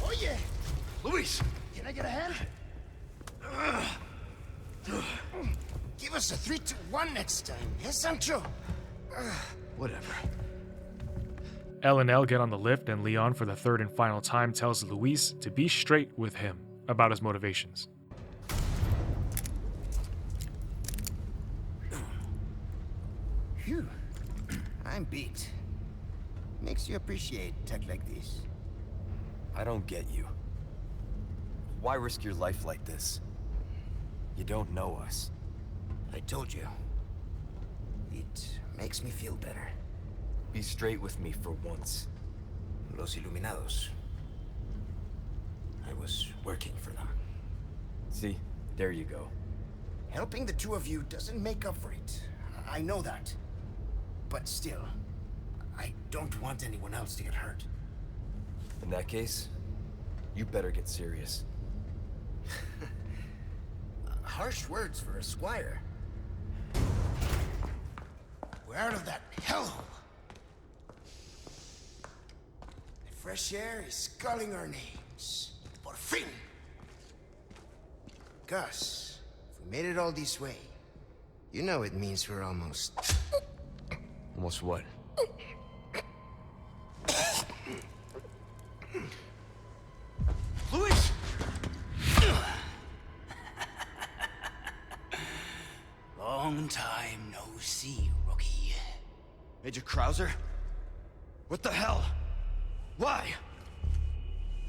Oh yeah! Luis! Can I get a hand? Give us a 3-2-1 next time, yes, Sancho? Whatever. Elle and Elle get on the lift, and Leon, for the third and final time, tells Luis to be straight with him about his motivations. Phew. I'm beat. Makes you appreciate tech like this. I don't get you. Why risk your life like this? You don't know us. I told you. It makes me feel better. Be straight with me for once. Los Iluminados. I was working for them. See? There you go. Helping the two of you doesn't make up for it. I know that. But still, I don't want anyone else to get hurt. In that case, you better get serious. Harsh words for a squire. We're out of that hellhole. The fresh air is calling our names. Por fin! Gus, if we made it all this way, you know it means we're almost... Almost what? Luis! Long time no see, rookie. Major Krauser? What the hell? Why?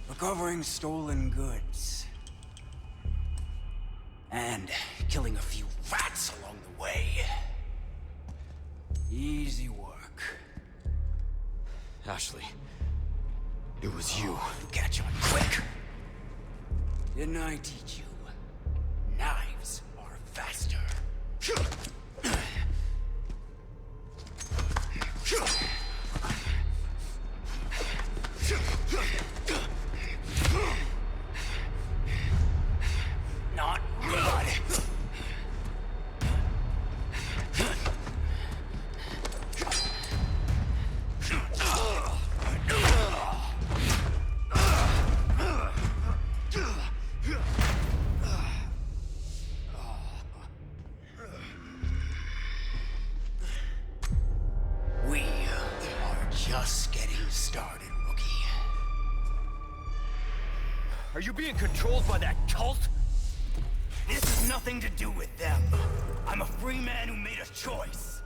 Recovering stolen goods. And killing a few rats along the way. Easy work. Ashley, it was you. You catch on quick. Didn't I teach you? Knives are faster. Not good. We are just getting started, rookie. Are you being controlled by that cult? This has nothing to do with them. I'm a free man who made a choice.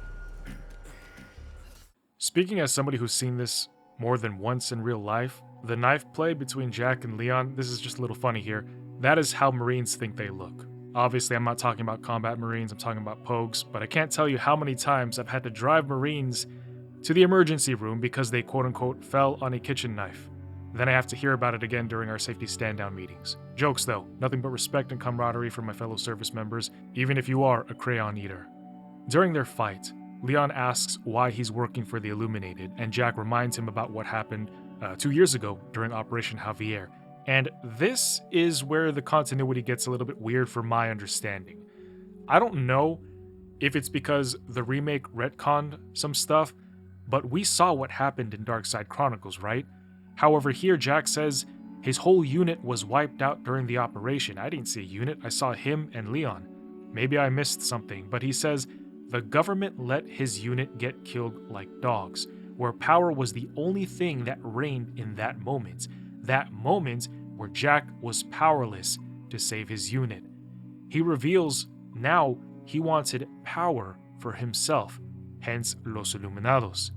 Speaking as somebody who's seen this more than once in real life, the knife play between Jack and Leon, this is just a little funny here, that is how Marines think they look. Obviously, I'm not talking about combat Marines, I'm talking about Pogues, but I can't tell you how many times I've had to drive Marines to the emergency room because they quote-unquote fell on a kitchen knife. Then I have to hear about it again during our safety stand-down meetings. Jokes though, nothing but respect and camaraderie from my fellow service members, even if you are a crayon eater. During their fight, Leon asks why he's working for the Illuminated, and Jack reminds him about what happened 2 years ago during Operation Javier. And this is where the continuity gets a little bit weird for my understanding. I don't know if it's because the remake retconned some stuff, but we saw what happened in Darkside Chronicles, right? However, here Jack says his whole unit was wiped out during the operation. I didn't see a unit, I saw him and Leon. Maybe I missed something, but he says the government let his unit get killed like dogs, where power was the only thing that reigned in that moment where Jack was powerless to save his unit. He reveals now he wanted power for himself, hence Los Iluminados.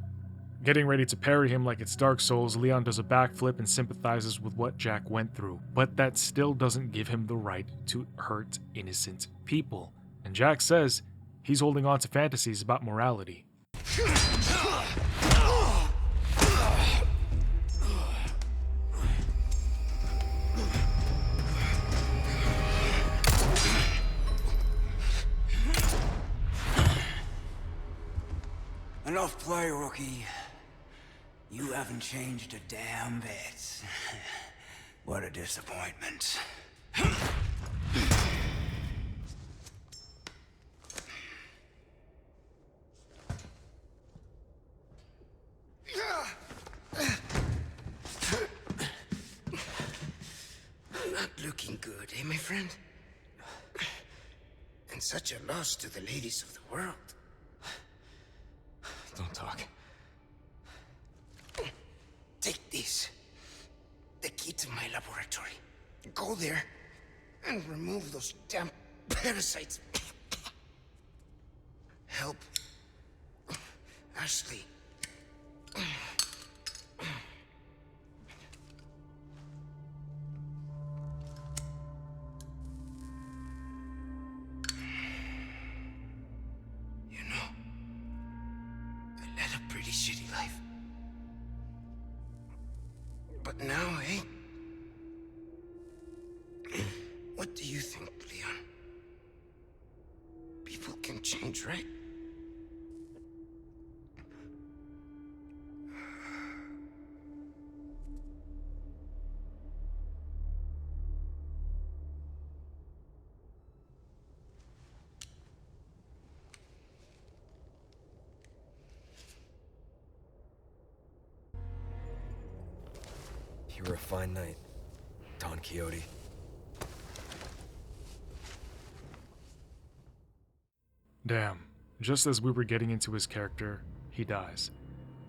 Getting ready to parry him like it's Dark Souls, Leon does a backflip and sympathizes with what Jack went through, but that still doesn't give him the right to hurt innocent people. And Jack says he's holding on to fantasies about morality. Enough play, rookie. You haven't changed a damn bit. What a disappointment. Not looking good, eh, my friend? And such a loss to the ladies of the world. key to my laboratory. Go there and remove those damn parasites. Help Ashley. You know, I led a pretty shitty life. But now, eh? What do you think, Leon? People can change, right? You were a fine knight, Don Quixote. Damn, just as we were getting into his character, he dies.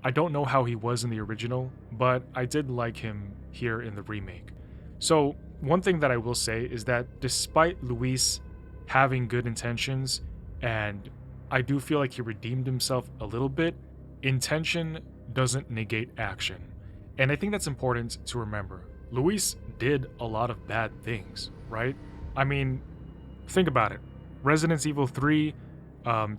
I don't know how he was in the original, but I did like him here in the remake. So, one thing that I will say is that despite Luis having good intentions, and I do feel like he redeemed himself a little bit, intention doesn't negate action. And I think that's important to remember. Luis did a lot of bad things, right? I mean, think about it. Resident Evil 3,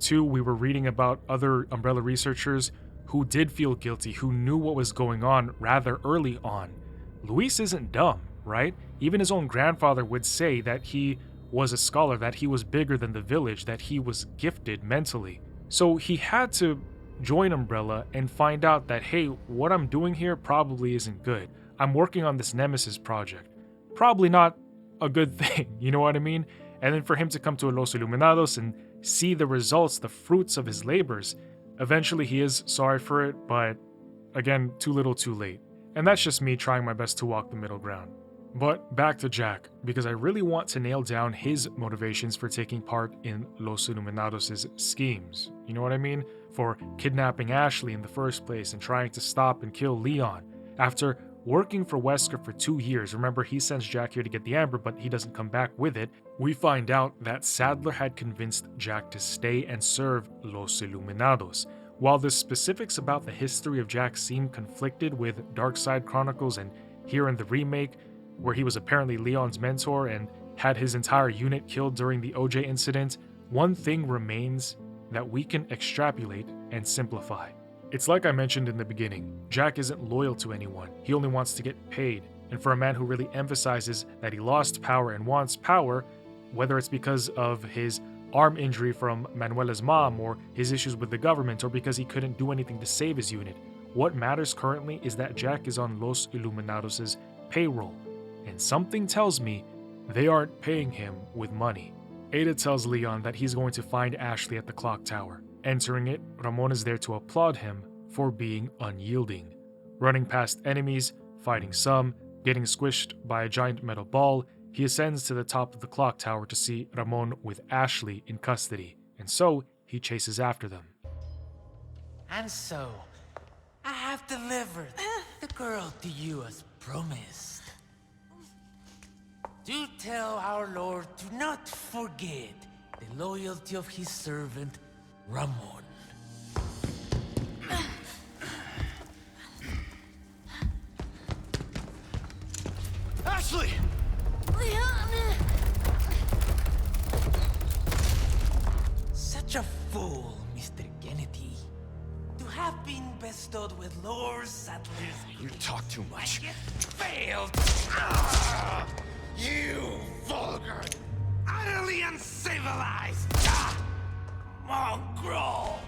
2, we were reading about other Umbrella researchers who did feel guilty, who knew what was going on rather early on. Luis isn't dumb, right? Even his own grandfather would say that he was a scholar, that he was bigger than the village, that he was gifted mentally. So he had to join Umbrella and find out that, hey, what I'm doing here probably isn't good. I'm working on this Nemesis project. Probably not a good thing, you know what I mean? And then for him to come to Los Iluminados and see the results, the fruits of his labors, eventually he is sorry for it, but again, too little too late. And that's just me trying my best to walk the middle ground. But back to Jack, because I really want to nail down his motivations for taking part in Los Iluminados' schemes. You know what I mean? For kidnapping Ashley in the first place and trying to stop and kill Leon. After working for Wesker for 2 years, remember he sends Jack here to get the amber, but he doesn't come back with it, we find out that Sadler had convinced Jack to stay and serve Los Iluminados. While the specifics about the history of Jack seem conflicted with Darkside Chronicles and here in the remake, where he was apparently Leon's mentor and had his entire unit killed during the OJ incident, one thing remains that we can extrapolate and simplify. It's like I mentioned in the beginning, Jack isn't loyal to anyone, he only wants to get paid, and for a man who really emphasizes that he lost power and wants power, whether it's because of his arm injury from Manuela's mom or his issues with the government or because he couldn't do anything to save his unit, what matters currently is that Jack is on Los Iluminados' payroll, and something tells me they aren't paying him with money. Ada tells Leon that he's going to find Ashley at the clock tower. Entering it, Ramon is there to applaud him for being unyielding. Running past enemies, fighting some, getting squished by a giant metal ball, he ascends to the top of the clock tower to see Ramon with Ashley in custody, and so he chases after them. And so, I have delivered the girl to you as promised. Do tell our Lord to not forget the loyalty of his servant, Ramon. Ashley! Such a fool, Mr. Kennedy. To have been bestowed with Lord Sadler's... You talk too much. Yet failed. You vulgar, Utterly uncivilized. Mongrel.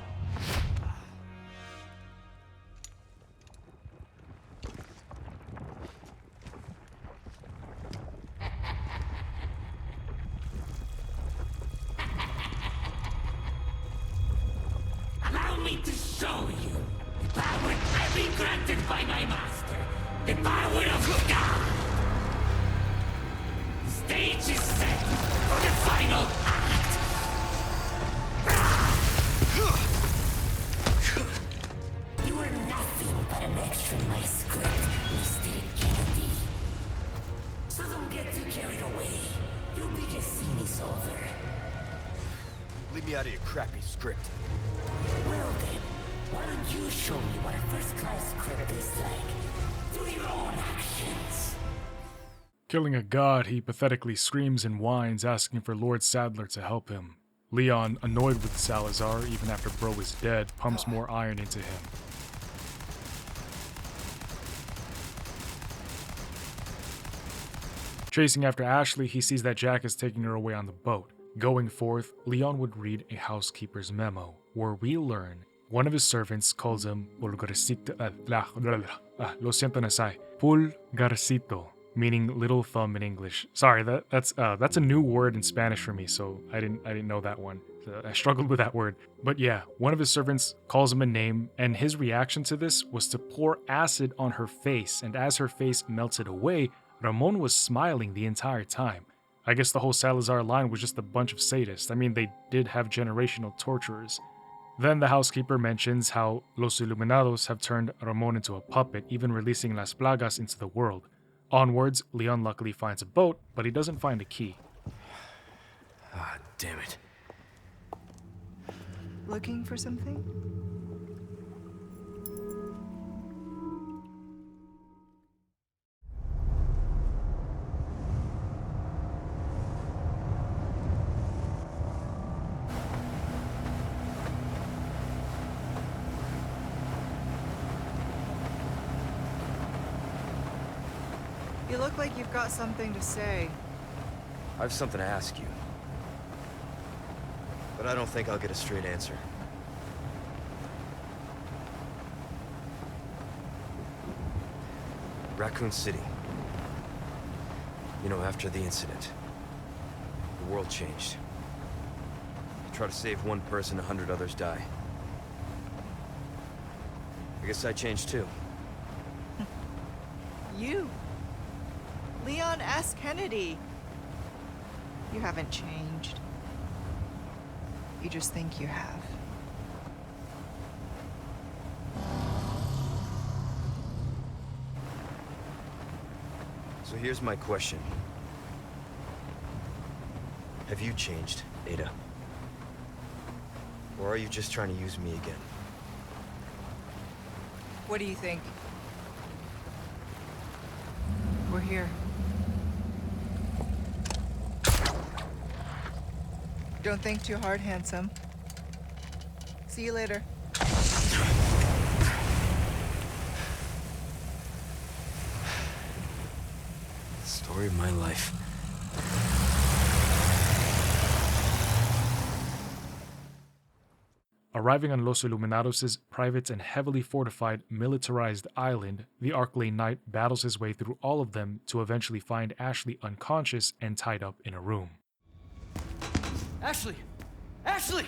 Allow me to show you the power I've been granted by my master. The power of God. The stage is set for the final act. You are nothing but an extra in my script, Mr. Kennedy. is over. Leave me out of your crappy script. Well then, why don't you show me what a first-class script is like through your own actions? Killing a god, he pathetically screams and whines, asking for Lord Sadler to help him. Leon, annoyed with Salazar, even after Bro is dead, pumps more iron into him. Chasing after Ashley, he sees that Jack is taking her away on the boat. Going forth, Leon would read a housekeeper's memo, where we learn one of his servants calls him Pulgarcito, lo siento nasai, Pulgarcito, meaning little thumb in English. Sorry, that's a new word in Spanish for me, so I didn't know that one. I struggled with that word. But yeah, one of his servants calls him a name, and his reaction to this was to pour acid on her face, and as her face melted away, Ramon was smiling the entire time. I guess the whole Salazar line was just a bunch of sadists. I mean, they did have generational torturers. Then the housekeeper mentions how Los Iluminados have turned Ramon into a puppet, even releasing Las Plagas into the world. Onwards, Leon luckily finds a boat, but he doesn't find a key. Ah, damn it. Looking for something? You look like you've got something to say. I have something to ask you. But I don't think I'll get a straight answer. Raccoon City. You know, after the incident, the world changed. You try to save one person, 100 others die. I guess I changed too. You? Leon S. Kennedy. You haven't changed. You just think you have. So here's my question. Have you changed, Ada? Or are you just trying to use me again? What do you think? We're here. Don't think too hard, handsome. See you later. Story of my life. Arriving on Los Iluminados' private and heavily fortified, militarized island, the Arclay Knight battles his way through all of them to eventually find Ashley unconscious and tied up in a room. Ashley! Ashley!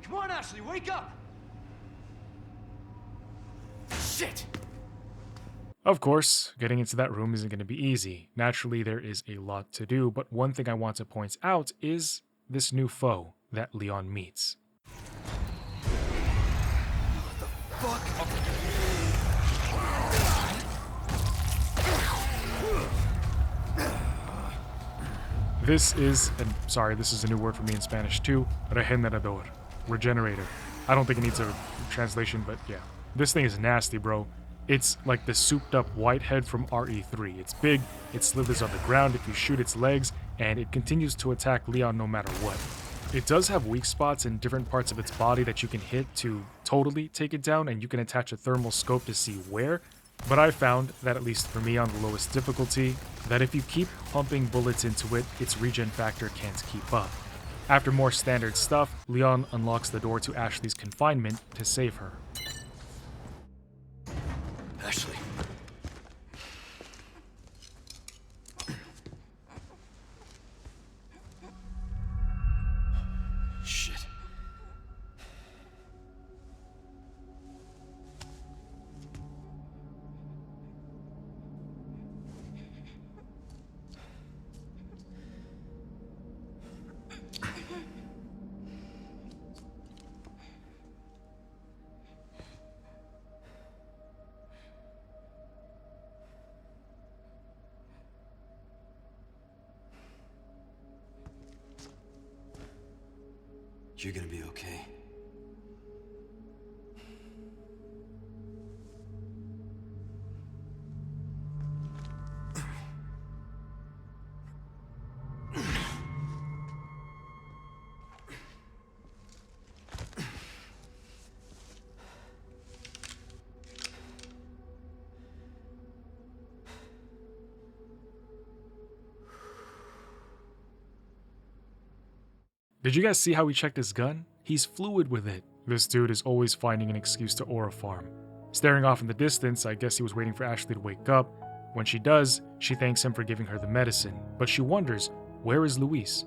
Come on, Ashley, wake up! Shit! Of course, getting into that room isn't going to be easy. Naturally, there is a lot to do, but one thing I want to point out is this new foe that Leon meets. This is, and sorry, this is a new word for me in Spanish too, regenerador, regenerator. I don't think it needs a translation, but yeah. This thing is nasty, bro. It's like the souped up whitehead from RE3. It's big, it slithers on the ground if you shoot its legs, and it continues to attack Leon no matter what. It does have weak spots in different parts of its body that you can hit to totally take it down, and you can attach a thermal scope to see where. But I found that, at least for me on the lowest difficulty, that if you keep pumping bullets into it, its regen factor can't keep up. After more standard stuff, Leon unlocks the door to Ashley's confinement to save her. Ashley. Shit. You're gonna be okay. Did you guys see how he checked his gun? He's fluid with it. This dude is always finding an excuse to aura farm. Staring off in the distance, I guess he was waiting for Ashley to wake up. When she does, she thanks him for giving her the medicine, but she wonders, where is Luis?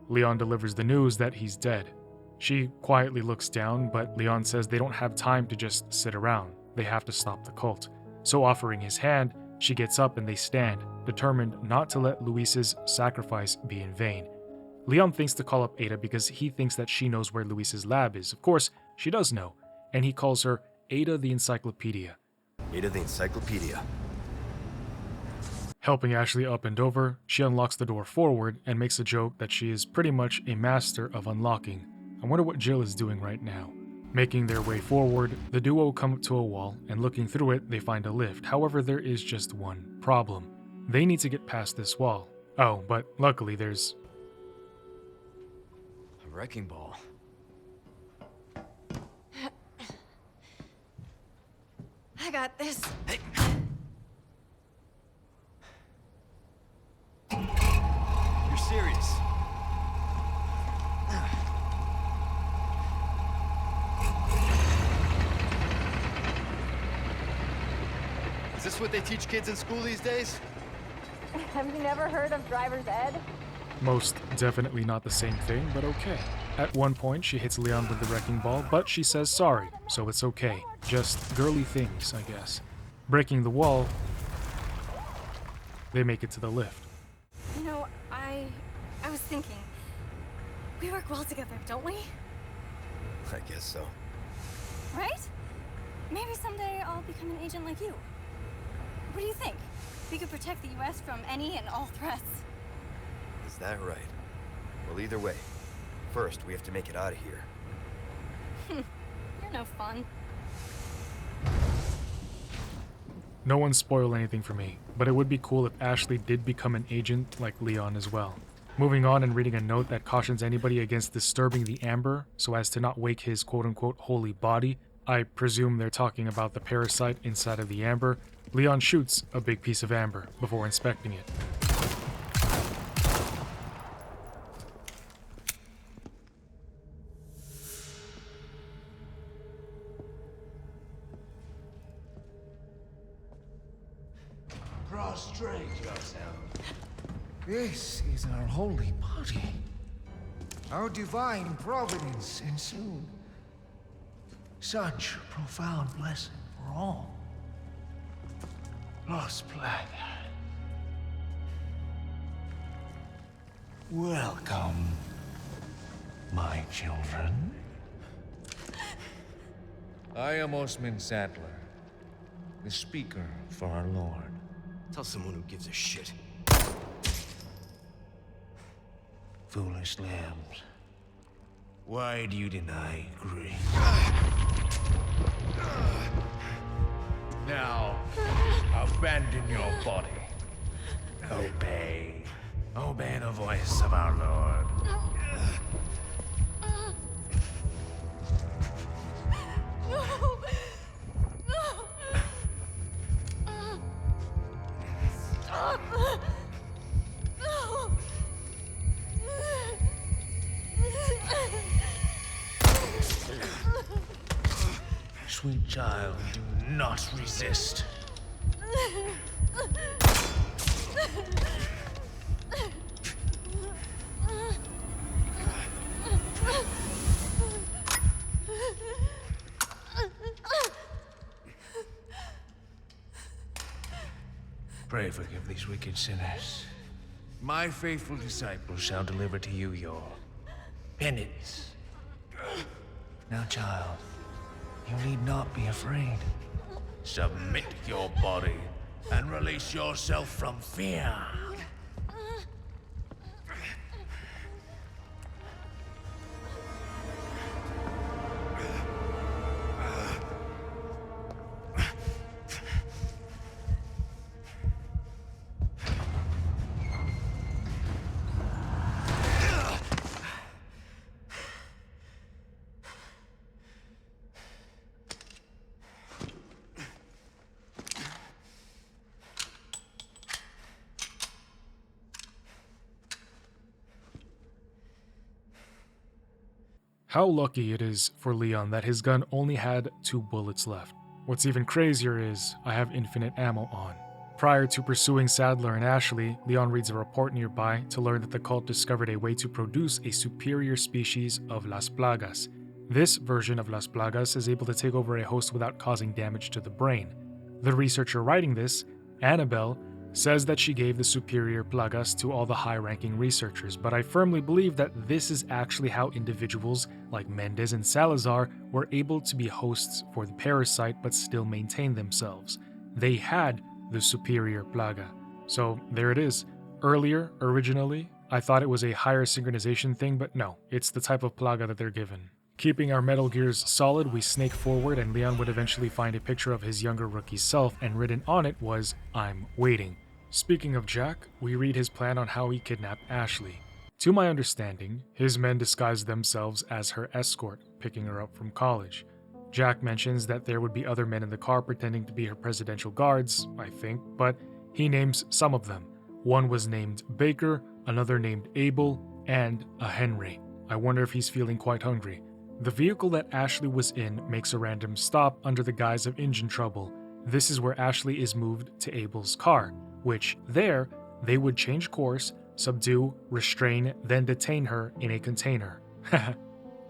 Leon delivers the news that he's dead. She quietly looks down, but Leon says they don't have time to just sit around. They have to stop the cult. So offering his hand, she gets up and they stand, determined not to let Luis's sacrifice be in vain. Leon thinks to call up Ada because he thinks that she knows where Luis's lab is. Of course, she does know, and he calls her Ada the Encyclopedia. Ada the Encyclopedia. Helping Ashley up and over, she unlocks the door forward and makes a joke that she is pretty much a master of unlocking. I wonder what Jill is doing right now. Making their way forward, the duo come up to a wall, and looking through it, they find a lift. However, there is just one problem. They need to get past this wall. Oh, but luckily there's Wrecking ball. I got this. Hey. You're serious? Is this what they teach kids in school these days? Have you never heard of driver's ed? most definitely not the same thing, but okay. At one point, she hits Leon with the wrecking ball, but she says sorry, so it's okay. Just girly things, I guess. Breaking the wall, they make it to the lift. You know, I was thinking, we work well together, don't we? I guess so. Right? Maybe someday I'll become an agent like you. What do you think? We could protect the US from any and all threats. Is that right? Well, either way, first we have to make it out of here. You're no fun. No one spoiled anything for me, but it would be cool if Ashley did become an agent like Leon as well. Moving on and reading a note that cautions anybody against disturbing the amber so as to not wake his quote-unquote holy body. I presume they're talking about the parasite inside of the amber. Leon shoots a big piece of amber before inspecting it. Prostrate yourself. This is our holy body. Our divine providence ensued. Such a profound blessing for all. Lost Planet. Welcome, my children. I am Osman Sadler, the speaker for our Lord. Tell someone who gives a shit. Foolish lambs. Why do you deny grace? Now, abandon your body. Obey. Obey the voice of our Lord. No! Stop! No! Sweet child, do not resist. Pray forgive these wicked sinners. My faithful disciples shall deliver to you your penance. Now, child, you need not be afraid. Submit your body and release yourself from fear. How lucky it is for Leon that his gun only had 2 bullets left. What's even crazier is I have infinite ammo on. Prior to pursuing Sadler and Ashley, Leon reads a report nearby to learn that the cult discovered a way to produce a superior species of Las Plagas. This version of Las Plagas is able to take over a host without causing damage to the brain. The researcher writing this, Annabelle, says that she gave the superior plagas to all the high-ranking researchers, but I firmly believe that this is actually how individuals like Mendez and Salazar were able to be hosts for the parasite but still maintain themselves. They had the superior plaga. So there it is. Originally, I thought it was a higher synchronization thing, but no, it's the type of plaga that they're given. Keeping our Metal Gears solid, we snake forward and Leon would eventually find a picture of his younger rookie self, and written on it was, "I'm waiting." Speaking of Jack, we read his plan on how he kidnapped Ashley. To my understanding, his men disguised themselves as her escort, picking her up from college. Jack mentions that there would be other men in the car pretending to be her presidential guards, I think, but he names some of them. One was named Baker, another named Abel, and a Henry. I wonder if he's feeling quite hungry. The vehicle that Ashley was in makes a random stop under the guise of engine trouble. This is where Ashley is moved to Abel's car, which there, they would change course, subdue, restrain, then detain her in a container.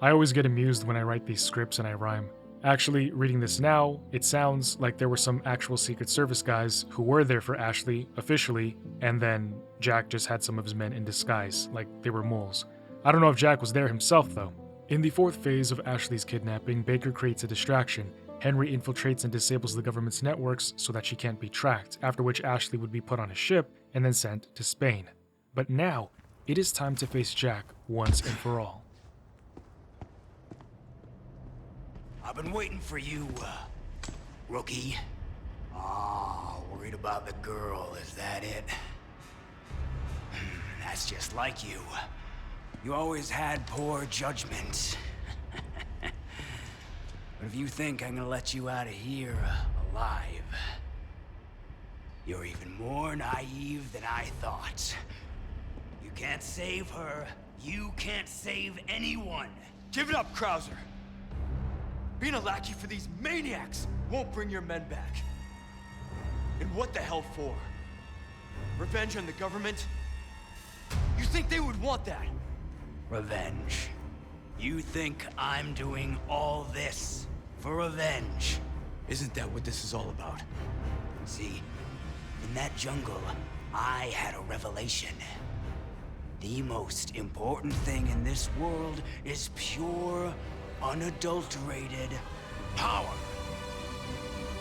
I always get amused when I write these scripts and I rhyme. Actually, reading this now, it sounds like there were some actual Secret Service guys who were there for Ashley, officially, and then Jack just had some of his men in disguise, like they were moles. I don't know if Jack was there himself, though. In the 4th phase of Ashley's kidnapping, Baker creates a distraction. Henry infiltrates and disables the government's networks so that she can't be tracked, after which Ashley would be put on a ship and then sent to Spain. But now, it is time to face Jack once and for all. I've been waiting for you, rookie. Worried about the girl, is that it? That's just like you. You always had poor judgment. But if you think I'm gonna let you out of here alive, you're even more naive than I thought. You can't save her. You can't save anyone. Give it up, Krauser. Being a lackey for these maniacs won't bring your men back. And what the hell for? Revenge on the government? You think they would want that? Revenge. You think I'm doing all this for revenge? Isn't that what this is all about? See, in that jungle, I had a revelation. The most important thing in this world is pure, unadulterated power.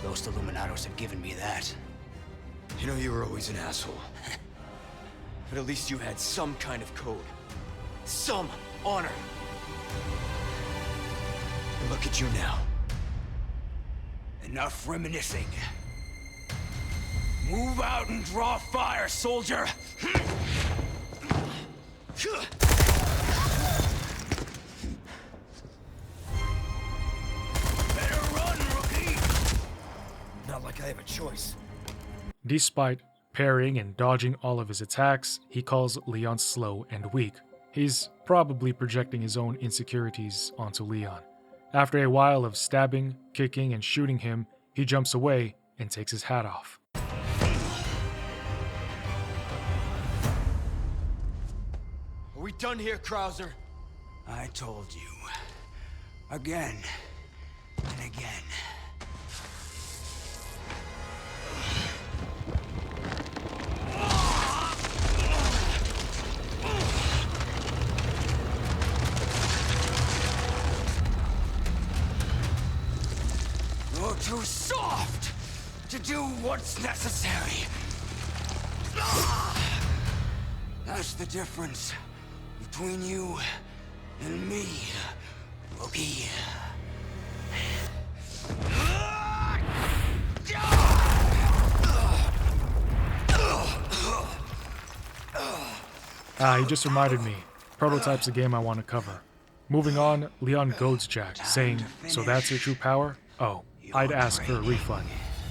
Those Illuminados have given me that. You know, you were always an asshole. But at least you had some kind of code. Some honor. And look at you now. Enough reminiscing. Move out and draw fire, soldier! Better run, rookie! Not like I have a choice. Despite parrying and dodging all of his attacks, he calls Leon slow and weak. He's probably projecting his own insecurities onto Leon. After a while of stabbing, kicking, and shooting him, he jumps away and takes his hat off. Are we done here, Krauser? I told you. Again and again. You're too soft to do what's necessary. That's the difference between you and me, rookie. He just reminded me. Prototype's a game I want to cover. Moving on, Leon goads Jack, saying, "So that's your true power? Oh, I'd ask for a refund."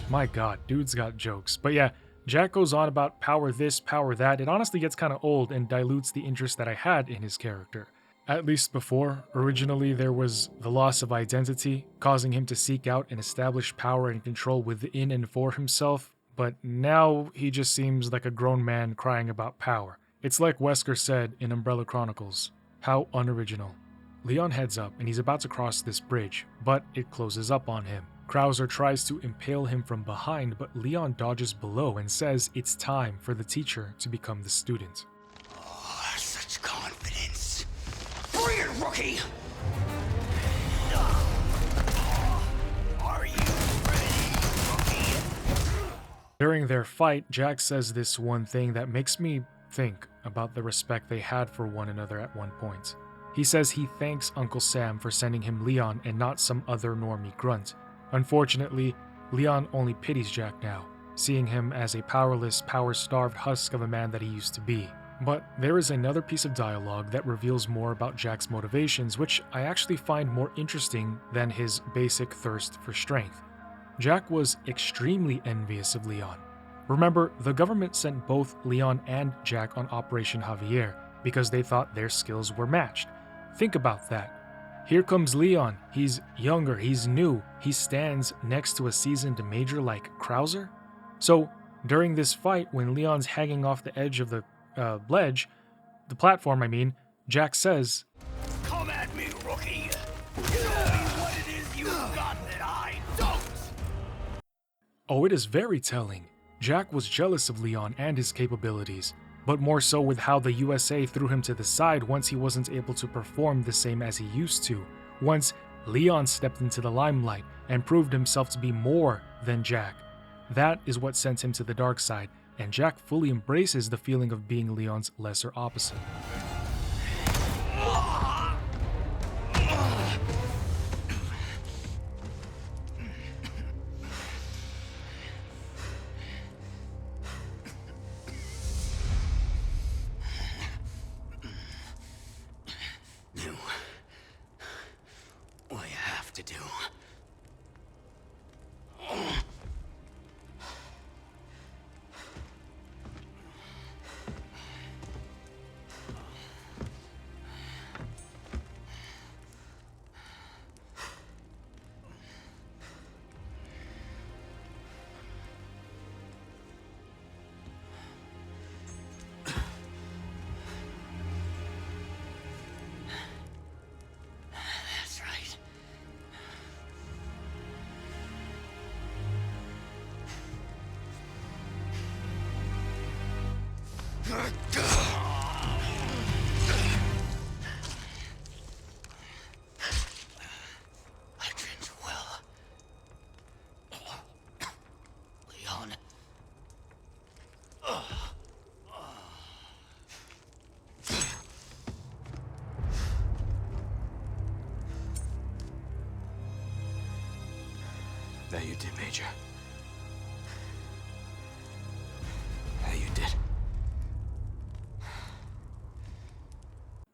My god, dude's got jokes. But yeah, Jack goes on about power this, power that. It honestly gets kind of old and dilutes the interest that I had in his character. At least before, originally there was the loss of identity, causing him to seek out and establish power and control within and for himself, but now he just seems like a grown man crying about power. It's like Wesker said in Umbrella Chronicles, how unoriginal. Leon heads up and he's about to cross this bridge, but it closes up on him. Krauser tries to impale him from behind, but Leon dodges below and says it's time for the teacher to become the student. Oh, such confidence. Bring it, rookie! Are you ready, rookie? During their fight, Jack says this one thing that makes me think about the respect they had for one another at one point. He says he thanks Uncle Sam for sending him Leon and not some other normie grunt. Unfortunately, Leon only pities Jack now, seeing him as a powerless, power-starved husk of a man that he used to be. But there is another piece of dialogue that reveals more about Jack's motivations, which I actually find more interesting than his basic thirst for strength. Jack was extremely envious of Leon. Remember, the government sent both Leon and Jack on Operation Javier because they thought their skills were matched. Think about that. Here comes Leon. He's younger, he's new, he stands next to a seasoned major like Krauser. So, during this fight, when Leon's hanging off the edge of the platform, Jack says, Come at me, rookie! Show me what it is you've got that I don't! Oh, it is very telling. Jack was jealous of Leon and his capabilities, but more so with how the USA threw him to the side once he wasn't able to perform the same as he used to, once Leon stepped into the limelight and proved himself to be more than Jack. That is what sent him to the dark side, and Jack fully embraces the feeling of being Leon's lesser opposite. What you have to do. That's right. I trained you well. Leon. That you did, Major. That you did.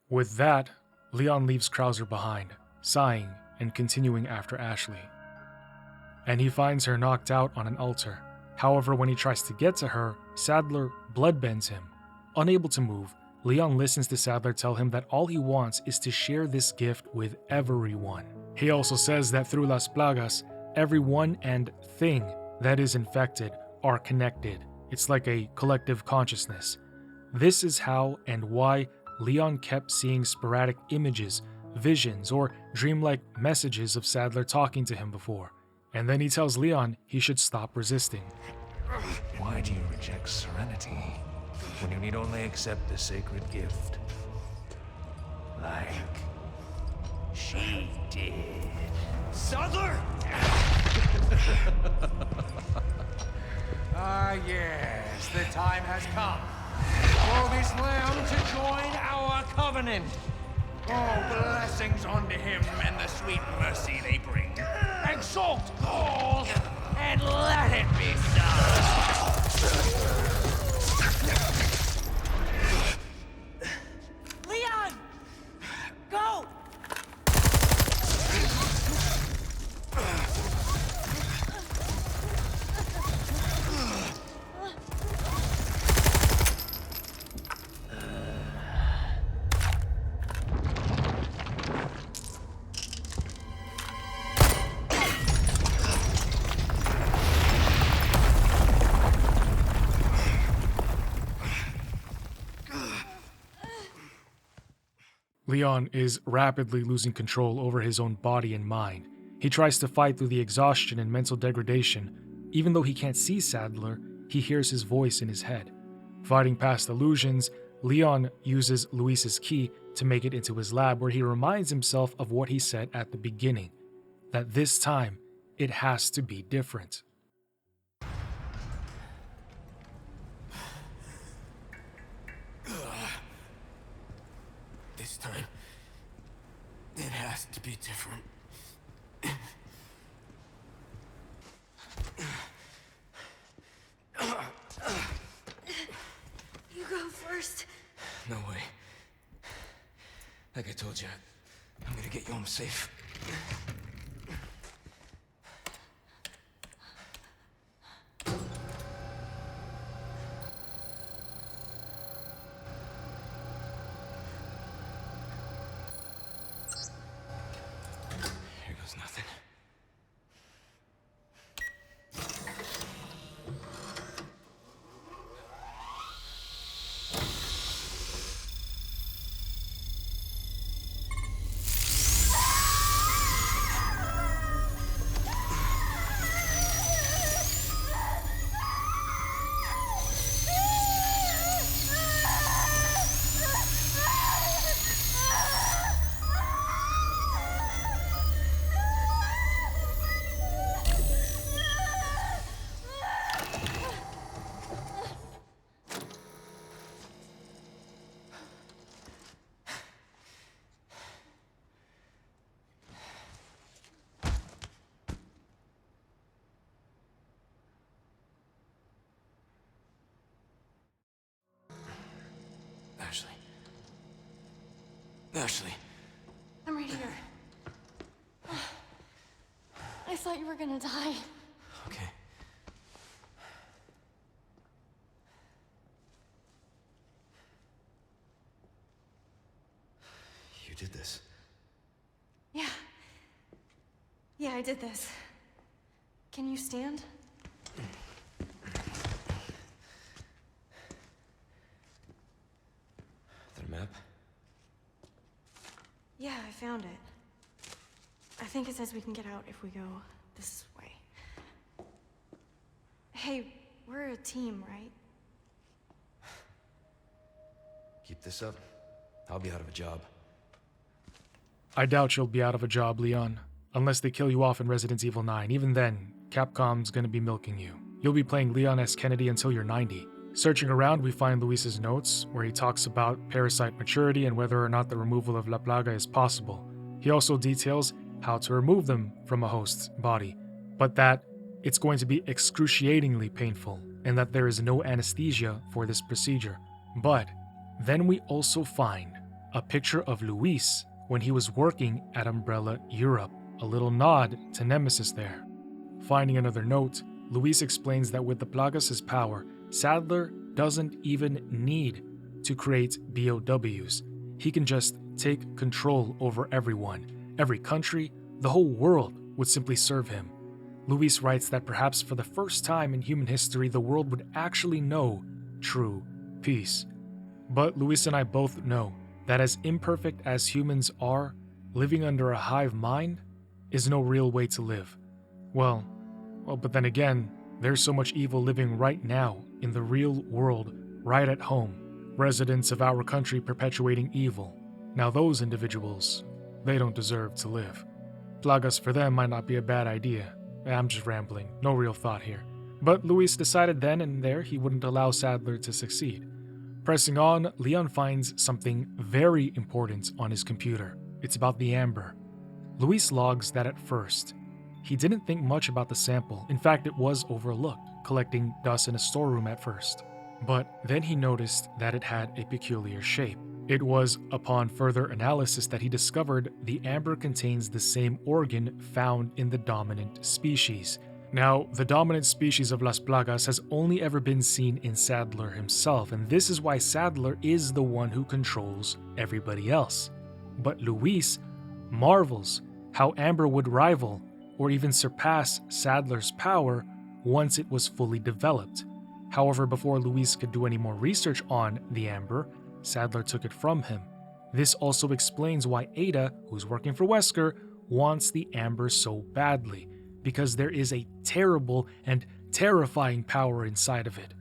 With that, Leon leaves Krauser behind, sighing and continuing after Ashley. And he finds her knocked out on an altar. However, when he tries to get to her, Sadler bloodbends him. Unable to move, Leon listens to Sadler tell him that all he wants is to share this gift with everyone. He also says that through Las Plagas, everyone and thing that is infected are connected. It's like a collective consciousness. This is how and why Leon kept seeing sporadic images, visions, or dreamlike messages of Sadler talking to him before. And then he tells Leon he should stop resisting. Why do you reject serenity when you need only accept the sacred gift? Like she did. Sadler! Ah, yes, the time has come for this lamb to join our covenant. Oh, blessings unto him and the sweet mercy they bring. Exalt all, and let it be so. Leon! Go! Leon is rapidly losing control over his own body and mind. He tries to fight through the exhaustion and mental degradation. Even though he can't see Sadler, he hears his voice in his head. Fighting past illusions, Leon uses Luis's key to make it into his lab, where he reminds himself of what he said at the beginning, that this time it has to be different. This time, it has to be different. You go first. No way. Like I told you, I'm gonna get you home safe. Here goes nothing. Ashley. I'm right here. I thought you were gonna die. Okay. You did this. Yeah. Yeah, I did this. Can you stand? The map? Yeah, I found it. I think it says we can get out if we go this way. Hey, we're a team, right? Keep this up, I'll be out of a job. I doubt you'll be out of a job, Leon. Unless they kill you off in Resident Evil 9. Even then, Capcom's gonna be milking you. You'll be playing Leon S. Kennedy until you're 90. Searching around, we find Luis's notes, where he talks about parasite maturity and whether or not the removal of La Plaga is possible. He also details how to remove them from a host's body, but that it's going to be excruciatingly painful, and that there is no anesthesia for this procedure. But then we also find a picture of Luis when he was working at Umbrella Europe, a little nod to Nemesis there. Finding another note, Luis explains that with the Plagas' power, Sadler doesn't even need to create BOWs. He can just take control over everyone. Every country, the whole world would simply serve him. Luis writes that perhaps for the first time in human history, the world would actually know true peace. But Luis and I both know that as imperfect as humans are, living under a hive mind is no real way to live. Well, but then again, there's so much evil living right now in the real world, right at home. Residents of our country perpetuating evil. Now those individuals, they don't deserve to live. Plagas for them might not be a bad idea. I'm just rambling, no real thought here. But Luis decided then and there he wouldn't allow Sadler to succeed. Pressing on, Leon finds something very important on his computer. It's about the amber. Luis logs that at first, he didn't think much about the sample. In fact, it was overlooked, collecting dust in a storeroom at first. But then he noticed that it had a peculiar shape. It was upon further analysis that he discovered the amber contains the same organ found in the dominant species. Now, the dominant species of Las Plagas has only ever been seen in Sadler himself, and this is why Sadler is the one who controls everybody else. But Luis marvels how amber would rival or even surpass Sadler's power once it was fully developed. However, before Luis could do any more research on the amber, Sadler took it from him. This also explains why Ada, who's working for Wesker, wants the amber so badly, because there is a terrible and terrifying power inside of it.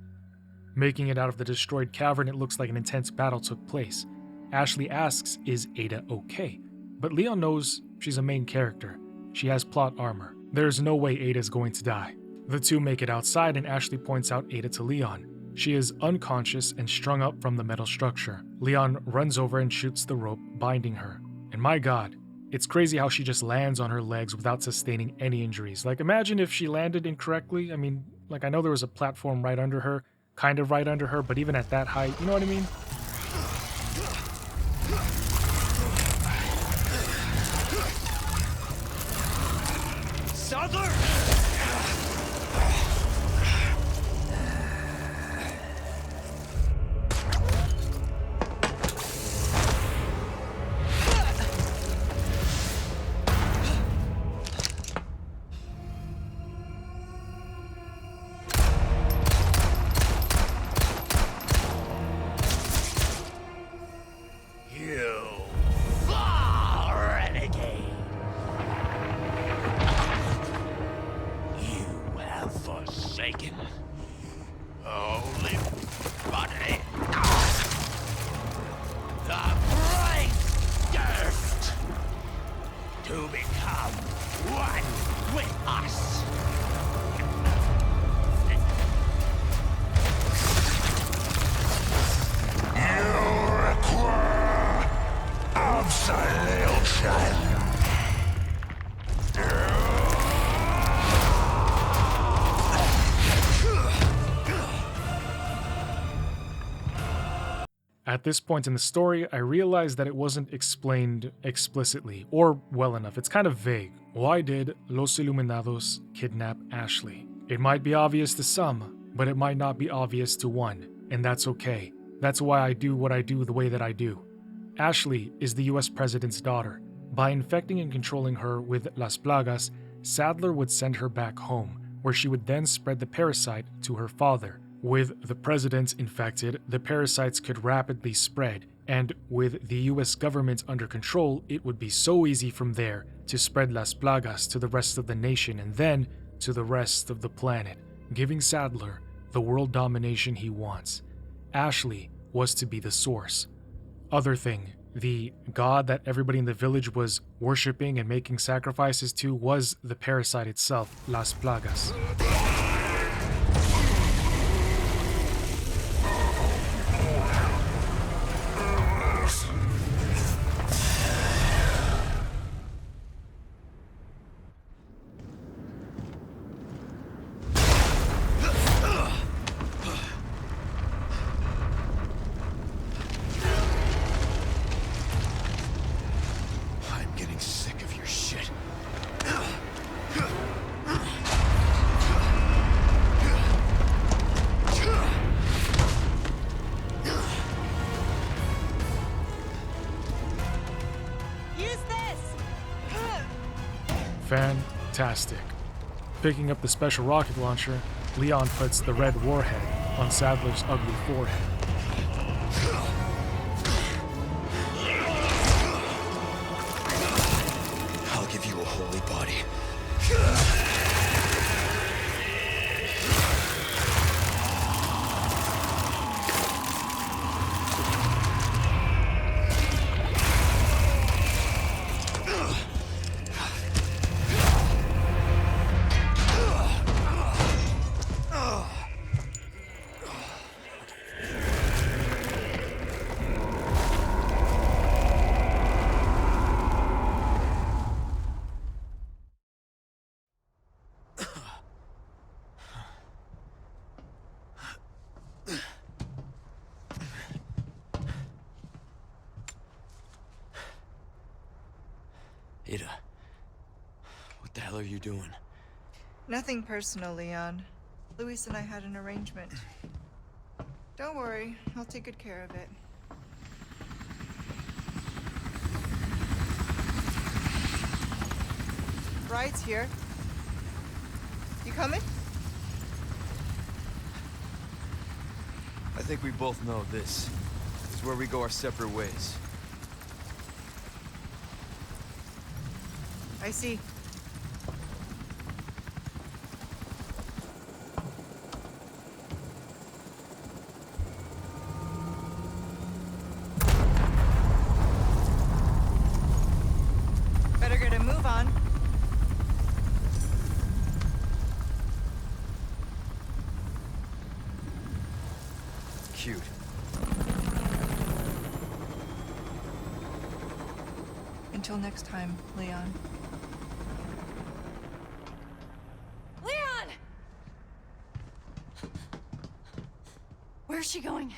Making it out of the destroyed cavern, it looks like an intense battle took place. Ashley asks, is Ada okay? But Leon knows she's a main character. She has plot armor. There's no way Ada's going to die. The two make it outside and Ashley points out Ada to Leon. She is unconscious and strung up from the metal structure. Leon runs over and shoots the rope binding her. And my god, it's crazy how she just lands on her legs without sustaining any injuries. Like, imagine if she landed incorrectly. I mean, like, I know there was a platform right under her, kind of right under her, but even at that height, you know what I mean? Sadler! At this point in the story, I realized that it wasn't explained explicitly or well enough. It's kind of vague. Why did Los Iluminados kidnap Ashley? It might be obvious to some, but it might not be obvious to one, and that's okay. That's why I do what I do the way that I do. Ashley is the US president's daughter. By infecting and controlling her with Las Plagas, Sadler would send her back home, where she would then spread the parasite to her father. With the president infected, the parasites could rapidly spread, and with the US government under control, it would be so easy from there to spread Las Plagas to the rest of the nation and then to the rest of the planet, giving Sadler the world domination he wants. Ashley was to be the source. Other thing, the god that everybody in the village was worshipping and making sacrifices to was the parasite itself, Las Plagas. Fantastic. Picking up the special rocket launcher, Leon puts the red warhead on Sadler's ugly forehead. I'll give you a holy body. Ada, what the hell are you doing? Nothing personal, Leon. Luis and I had an arrangement. Don't worry, I'll take good care of it. Ride's here. You coming? I think we both know this is where we go our separate ways. I see. Better get a move on. Cute. Until next time, Leon. Leon! Where's she going?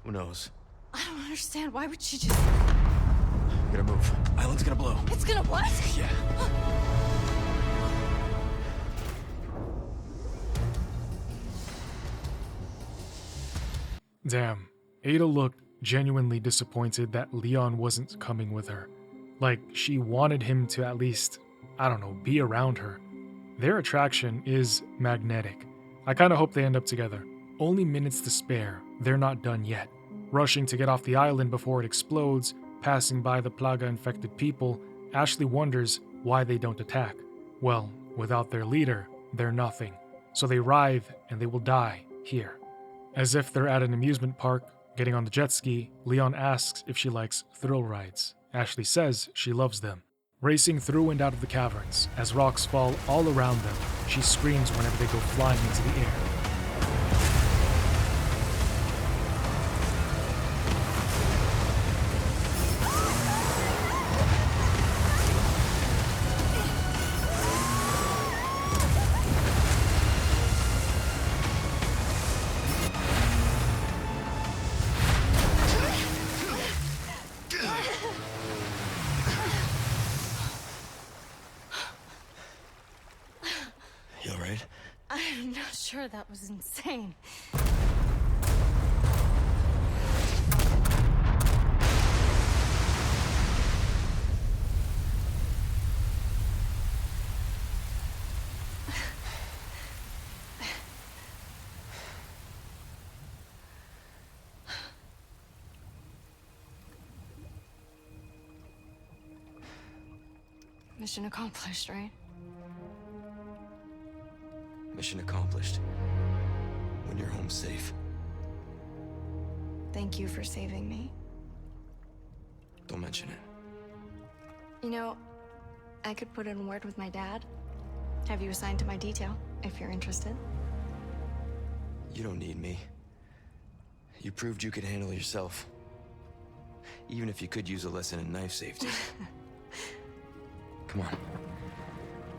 Who knows? I don't understand. Why would she just... We gotta move. Island's gonna blow. It's gonna what? Yeah. Damn. Ada looked genuinely disappointed that Leon wasn't coming with her. Like, she wanted him to at least, I don't know, be around her. Their attraction is magnetic. I kinda hope they end up together. Only minutes to spare, they're not done yet. Rushing to get off the island before it explodes, passing by the Plaga-infected people, Ashley wonders why they don't attack. Well, without their leader, they're nothing. So they writhe and they will die here. As if they're at an amusement park, getting on the jet ski, Leon asks if she likes thrill rides. Ashley says she loves them. Racing through and out of the caverns, as rocks fall all around them, she screams whenever they go flying into the air. You alright? I'm not sure. That was insane. Mission accomplished, right? Mission accomplished. When you're home safe. Thank you for saving me. Don't mention it. You know, I could put in a word with my dad. Have you assigned to my detail, if you're interested. You don't need me. You proved you could handle yourself. Even if you could use a lesson in knife safety. Come on.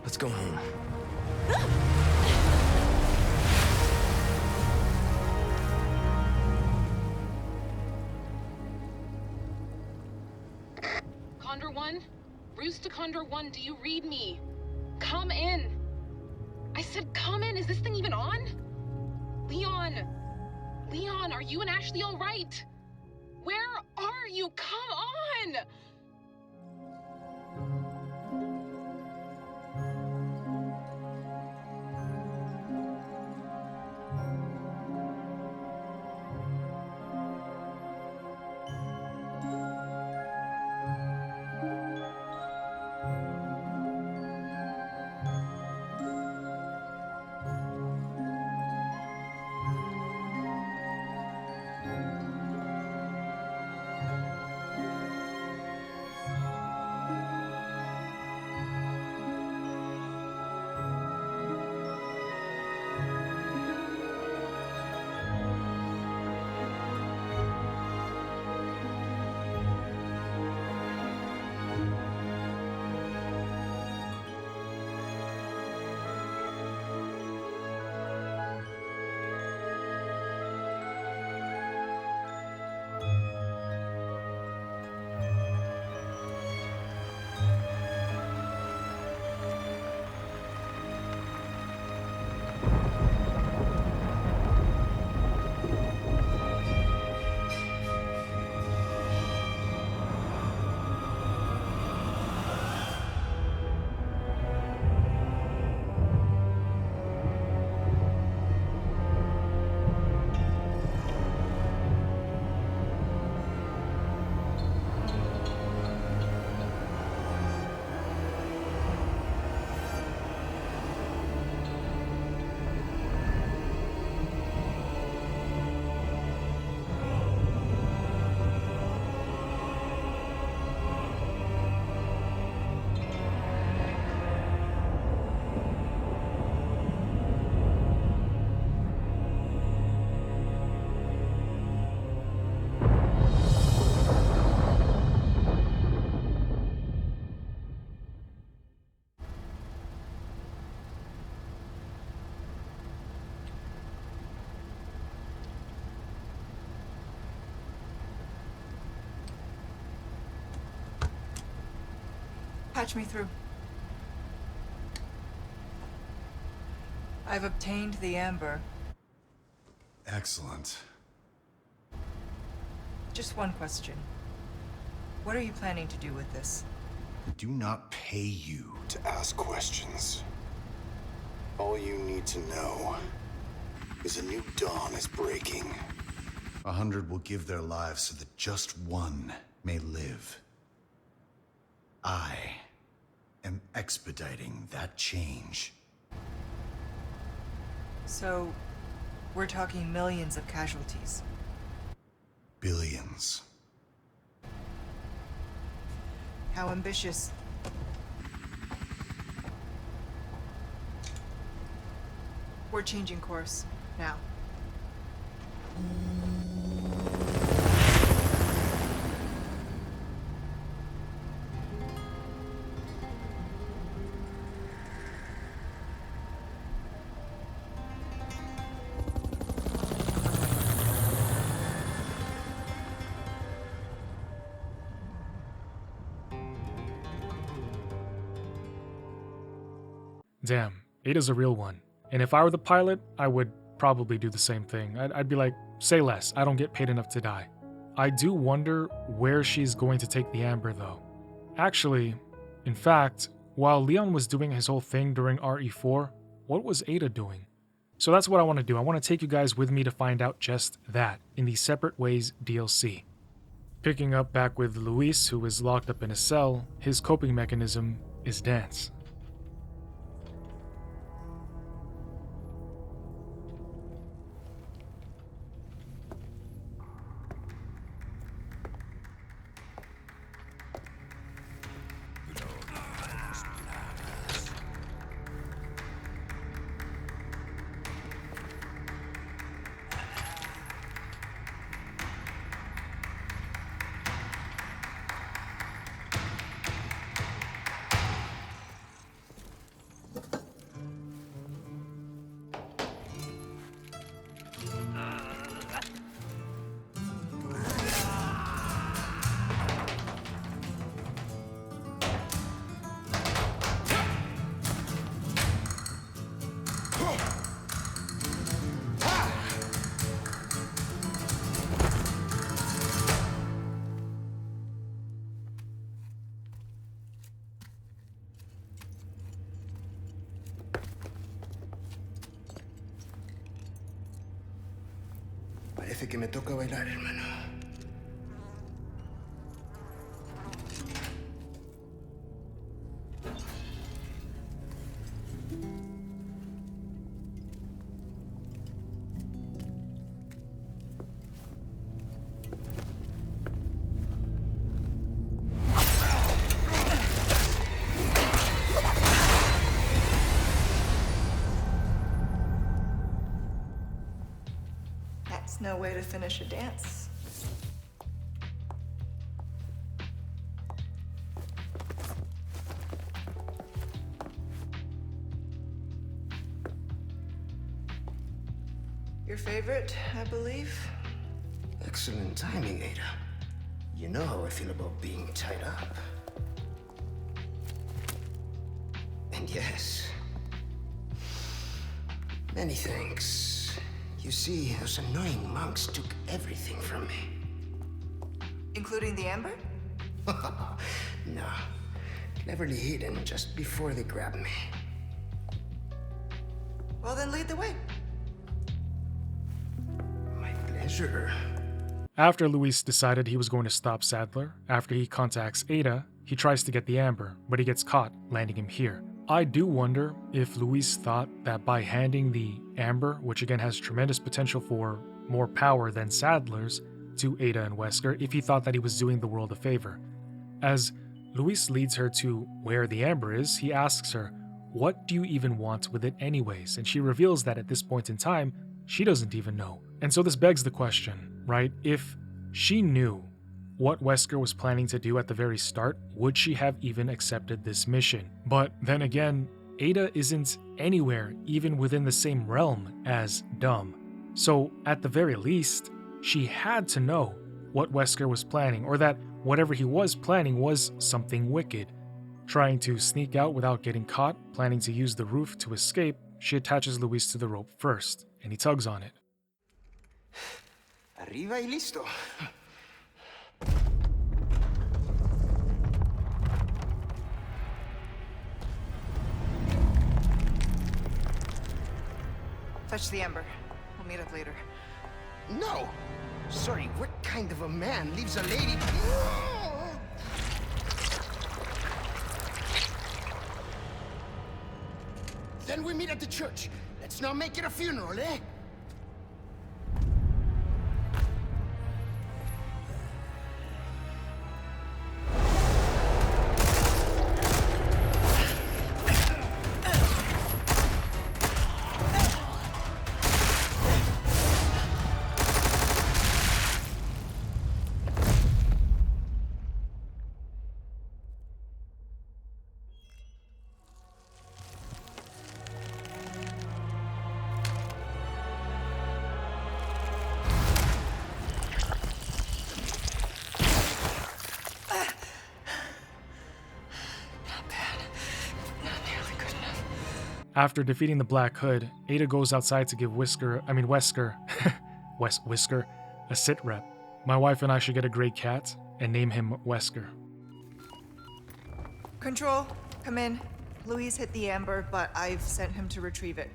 Let's go home. Condor 1? Roost to Condor 1, do you read me? Come in. I said come in. Is this thing even on? Leon! Leon, are you and Ashley all right? Where are you? Come on! Patch me through. I've obtained the amber. Excellent. Just one question. What are you planning to do with this? We do not pay you To ask questions. All you need to know is a new dawn is breaking. 100 will give their lives so that just one may live. I am expediting that change. So, we're talking millions of casualties. Billions. How ambitious. We're changing course, now. Damn, Ada's a real one. And if I were the pilot, I would probably do the same thing. I'd be like, say less, I don't get paid enough to die. I do wonder where she's going to take the amber though. Actually, in fact, while Leon was doing his whole thing during RE4, what was Ada doing? So that's what I want to do. I want to take you guys with me to find out just that in the Separate Ways DLC. Picking up back with Luis, who is locked up in a cell, his coping mechanism is dance. Parece que me toca bailar, hermano. That's no way to finish a dance. Your favorite, I believe? Excellent timing, Ada. You know how I feel about being tied up. And yes, many thanks. You see, those annoying monks took everything from me. Including the amber? No. Cleverly hidden just before they grabbed me. Well, then lead the way. My pleasure. After Luis decided he was going to stop Sadler, after he contacts Ada, he tries to get the amber, but he gets caught, landing him here. I do wonder if Luis thought that by handing the amber, which again has tremendous potential for more power than Sadler's, to Ada and Wesker, if he thought that he was doing the world a favor. As Luis leads her to where the amber is, he asks her, "What do you even want with it anyways?" And she reveals that at this point in time, she doesn't even know. And so this begs the question, right? If she knew what Wesker was planning to do at the very start, would she have even accepted this mission? But then again, Ada isn't anywhere even within the same realm as Dumb. So at the very least, she had to know what Wesker was planning, or that whatever he was planning was something wicked. Trying to sneak out without getting caught, planning to use the roof to escape, she attaches Luis to the rope first, and he tugs on it. Arriba y listo. Fetch the ember. We'll meet up later. No! Sorry, what kind of a man leaves a lady... Then we meet at the church. Let's not make it a funeral, eh? After defeating the Black Hood, Ada goes outside to give Wesker, a sit rep. My wife and I should get a gray cat and name him Wesker. Control, come in. Louise hit the amber, but I've sent him to retrieve it.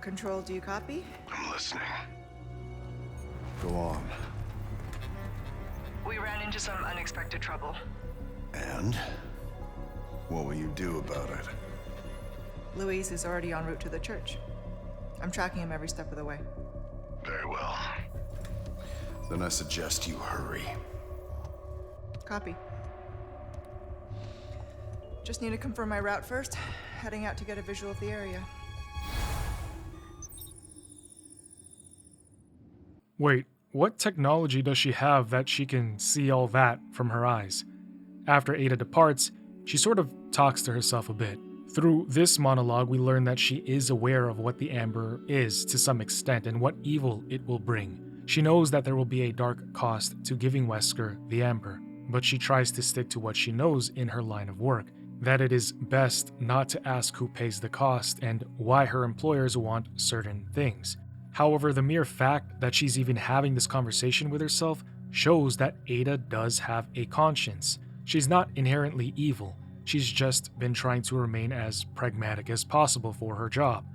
Control, do you copy? I'm listening. Go on. We ran into some unexpected trouble. And? What will you do about it? Louise is already en route to the church. I'm tracking him every step of the way. Very well. Then I suggest you hurry. Copy. Just need to confirm my route first. Heading out to get a visual of the area. Wait, what technology does she have that she can see all that from her eyes? After Ada departs, she sort of talks to herself a bit. Through this monologue, we learn that she is aware of what the amber is to some extent and what evil it will bring. She knows that there will be a dark cost to giving Wesker the amber, but she tries to stick to what she knows in her line of work, that it is best not to ask who pays the cost and why her employers want certain things. However, the mere fact that she's even having this conversation with herself shows that Ada does have a conscience. She's not inherently evil, she's just been trying to remain as pragmatic as possible for her job.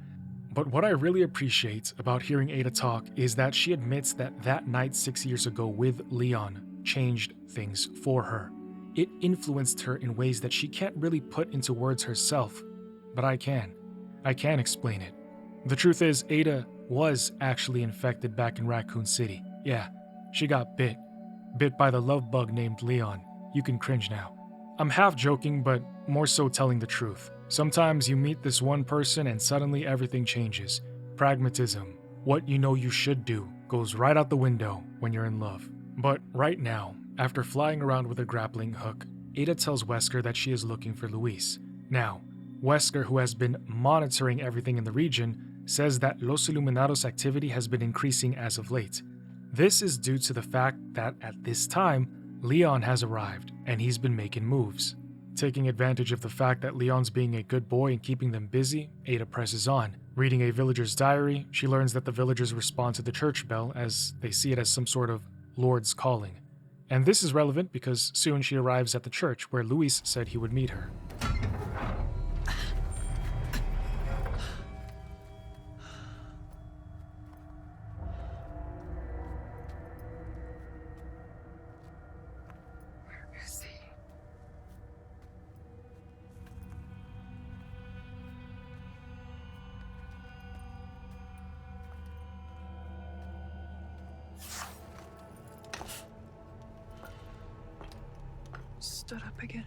But what I really appreciate about hearing Ada talk is that she admits that that night 6 years ago with Leon changed things for her. It influenced her in ways that she can't really put into words herself, but I can. I can explain it. The truth is, Ada was actually infected back in Raccoon City. Yeah, she got bit. Bit by the love bug named Leon. You can cringe now. I'm half joking, but more so telling the truth. Sometimes you meet this one person and suddenly everything changes. Pragmatism, what you know you should do, goes right out the window when you're in love. But right now, after flying around with a grappling hook, Ada tells Wesker that she is looking for Luis. Now, Wesker, who has been monitoring everything in the region, says that Los Iluminados' activity has been increasing as of late. This is due to the fact that at this time, Leon has arrived, and he's been making moves. Taking advantage of the fact that Leon's being a good boy and keeping them busy, Ada presses on. Reading a villager's diary, she learns that the villagers respond to the church bell as they see it as some sort of Lord's calling. And this is relevant because soon she arrives at the church where Luis said he would meet her. Stood up again.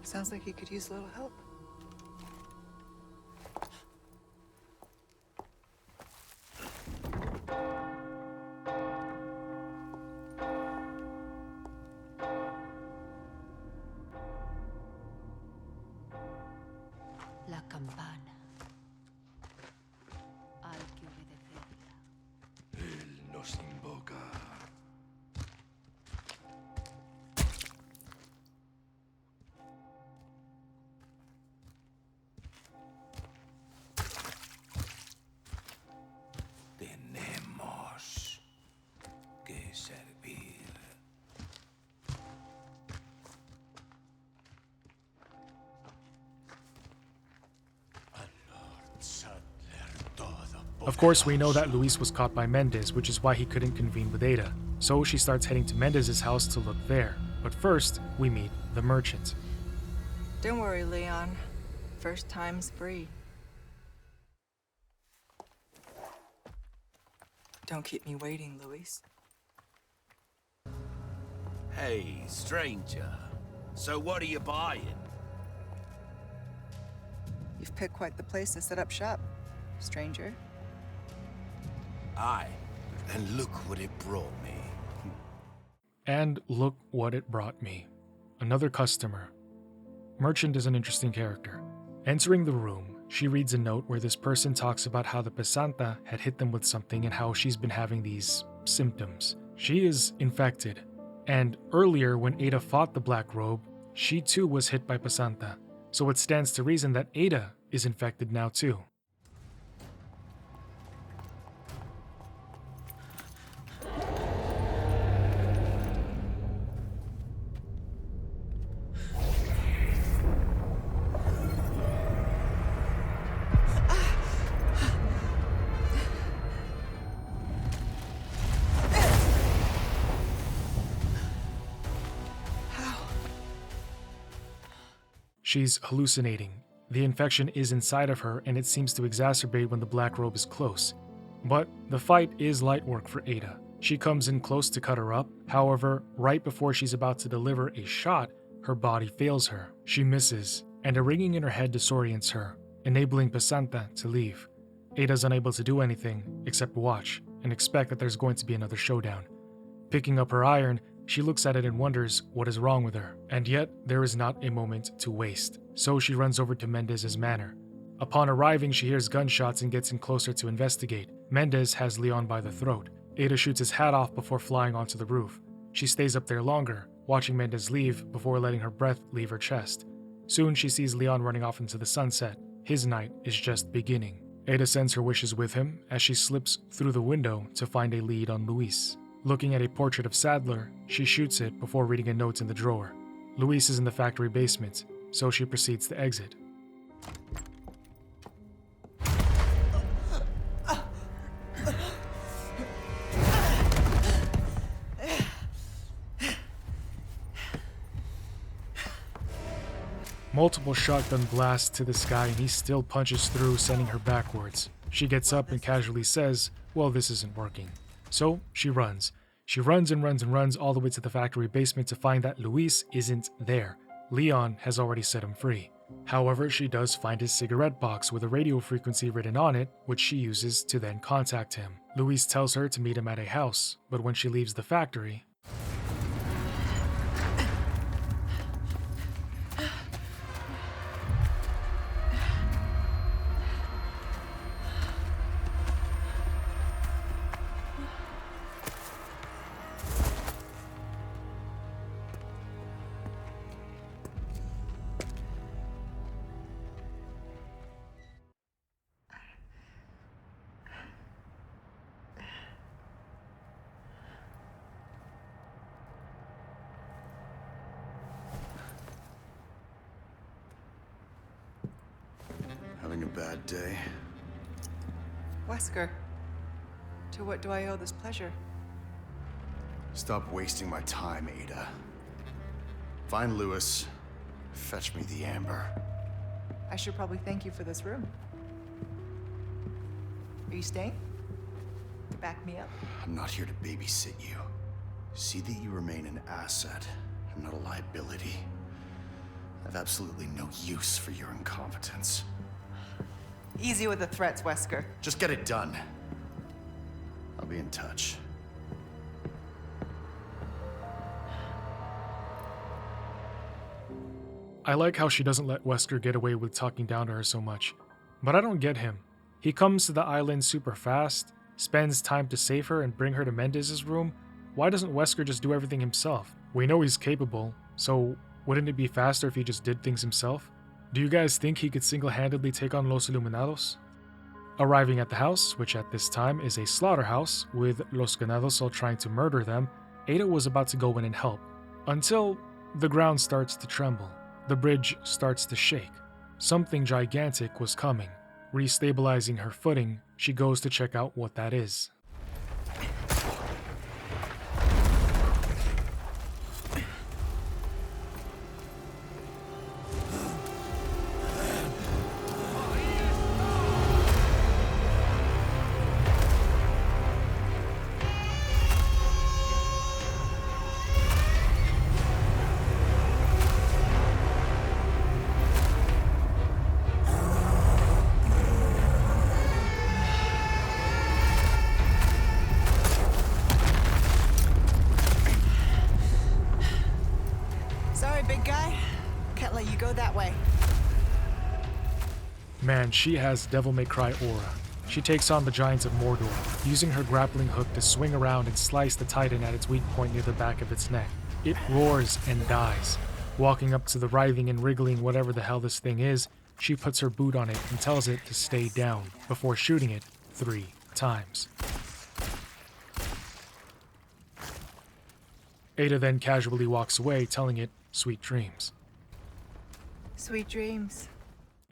Sounds like he could use a little help. La campana. Of course, we know that Luis was caught by Mendez, which is why he couldn't convene with Ada. So she starts heading to Mendez's house to look there. But first, we meet the merchant. Don't worry, Leon. First time's free. Don't keep me waiting, Luis. Hey, stranger. So what are you buying? You've picked quite the place to set up shop, stranger. Aye, and look what it brought me. And look what it brought me. Another customer. Merchant is an interesting character. Entering the room, she reads a note where this person talks about how the Pesanta had hit them with something and how she's been having these symptoms. She is infected. And earlier, when Ada fought the Black Robe, she too was hit by Pesanta. So it stands to reason that Ada is infected now too. She's hallucinating. The infection is inside of her and it seems to exacerbate when the Black Robe is close. But the fight is light work for Ada. She comes in close to cut her up, however, right before she's about to deliver a shot, her body fails her. She misses, and a ringing in her head disorients her, enabling Pesanta to leave. Ada's unable to do anything except watch and expect that there's going to be another showdown. Picking up her iron, she looks at it and wonders what is wrong with her, and yet there is not a moment to waste, so she runs over to Mendez's manor. Upon arriving, she hears gunshots and gets in closer to investigate. Mendez has Leon by the throat. Ada shoots his hat off before flying onto the roof. She stays up there longer, watching Mendez leave before letting her breath leave her chest. Soon she sees Leon running off into the sunset. His night is just beginning. Ada sends her wishes with him as she slips through the window to find a lead on Luis. Looking at a portrait of Sadler, she shoots it before reading a note in the drawer. Luis is in the factory basement, so she proceeds to exit. Multiple shotgun blasts to the sky and he still punches through, sending her backwards. She gets up and casually says, well, this isn't working. So she runs. She runs and runs and runs all the way to the factory basement to find that Luis isn't there. Leon has already set him free. However, she does find his cigarette box with a radio frequency written on it, which she uses to then contact him. Luis tells her to meet him at a house, but when she leaves the factory, Having a bad day? Wesker, to what do I owe this pleasure? Stop wasting my time, Ada. Find Luis. Fetch me the amber. I should probably thank you for this room. Are you staying? To back me up? I'm not here to babysit you. See that you remain an asset and not a liability. I have absolutely no use for your incompetence. Easy with the threats, Wesker. Just get it done. I'll be in touch. I like how she doesn't let Wesker get away with talking down to her so much. But I don't get him. He comes to the island super fast, spends time to save her and bring her to Mendez's room. Why doesn't Wesker just do everything himself? We know he's capable, so wouldn't it be faster if he just did things himself? Do you guys think he could single-handedly take on Los Iluminados? Arriving at the house, which at this time is a slaughterhouse, with Los Ganados all trying to murder them, Ada was about to go in and help, until the ground starts to tremble. The bridge starts to shake. Something gigantic was coming. Restabilizing her footing, she goes to check out what that is. Sorry, big guy. Can't let you go that way. Man, she has Devil May Cry aura. She takes on the Giants of Mordor, using her grappling hook to swing around and slice the Titan at its weak point near the back of its neck. It roars and dies. Walking up to the writhing and wriggling whatever the hell this thing is, she puts her boot on it and tells it to stay down before shooting it 3 times. Ada then casually walks away, telling it sweet dreams. Sweet dreams.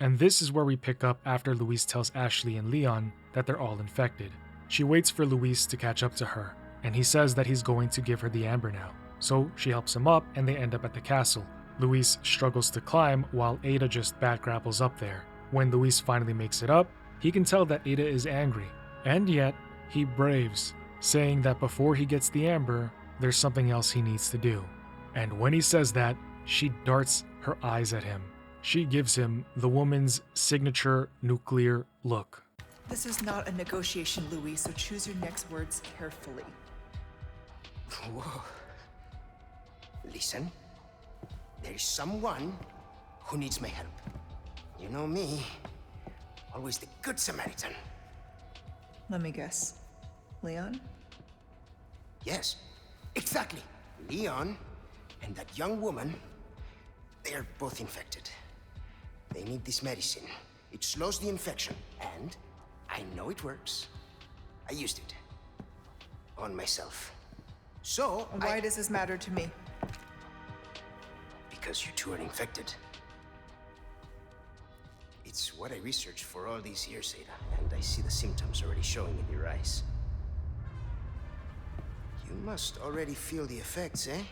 And this is where we pick up after Luis tells Ashley and Leon that they're all infected. She waits for Luis to catch up to her, and he says that he's going to give her the amber now. So she helps him up and they end up at the castle. Luis struggles to climb while Ada just bat grapples up there. When Luis finally makes it up, he can tell that Ada is angry, and yet he braves, saying that before he gets the amber, there's something else he needs to do. And when he says that, she darts her eyes at him. She gives him the woman's signature nuclear look. This is not a negotiation, Louis, so choose your next words carefully. Whoa. Listen, there is someone who needs my help. You know me, always the good Samaritan. Let me guess. Leon? Yes, exactly. Leon and that young woman, they are both infected. They need this medicine. It slows the infection, and I know it works. I used it on myself. So, why does this matter to me? Because you two are infected. It's what I researched for all these years, Ada, and I see the symptoms already showing in your eyes. You must already feel the effects, eh?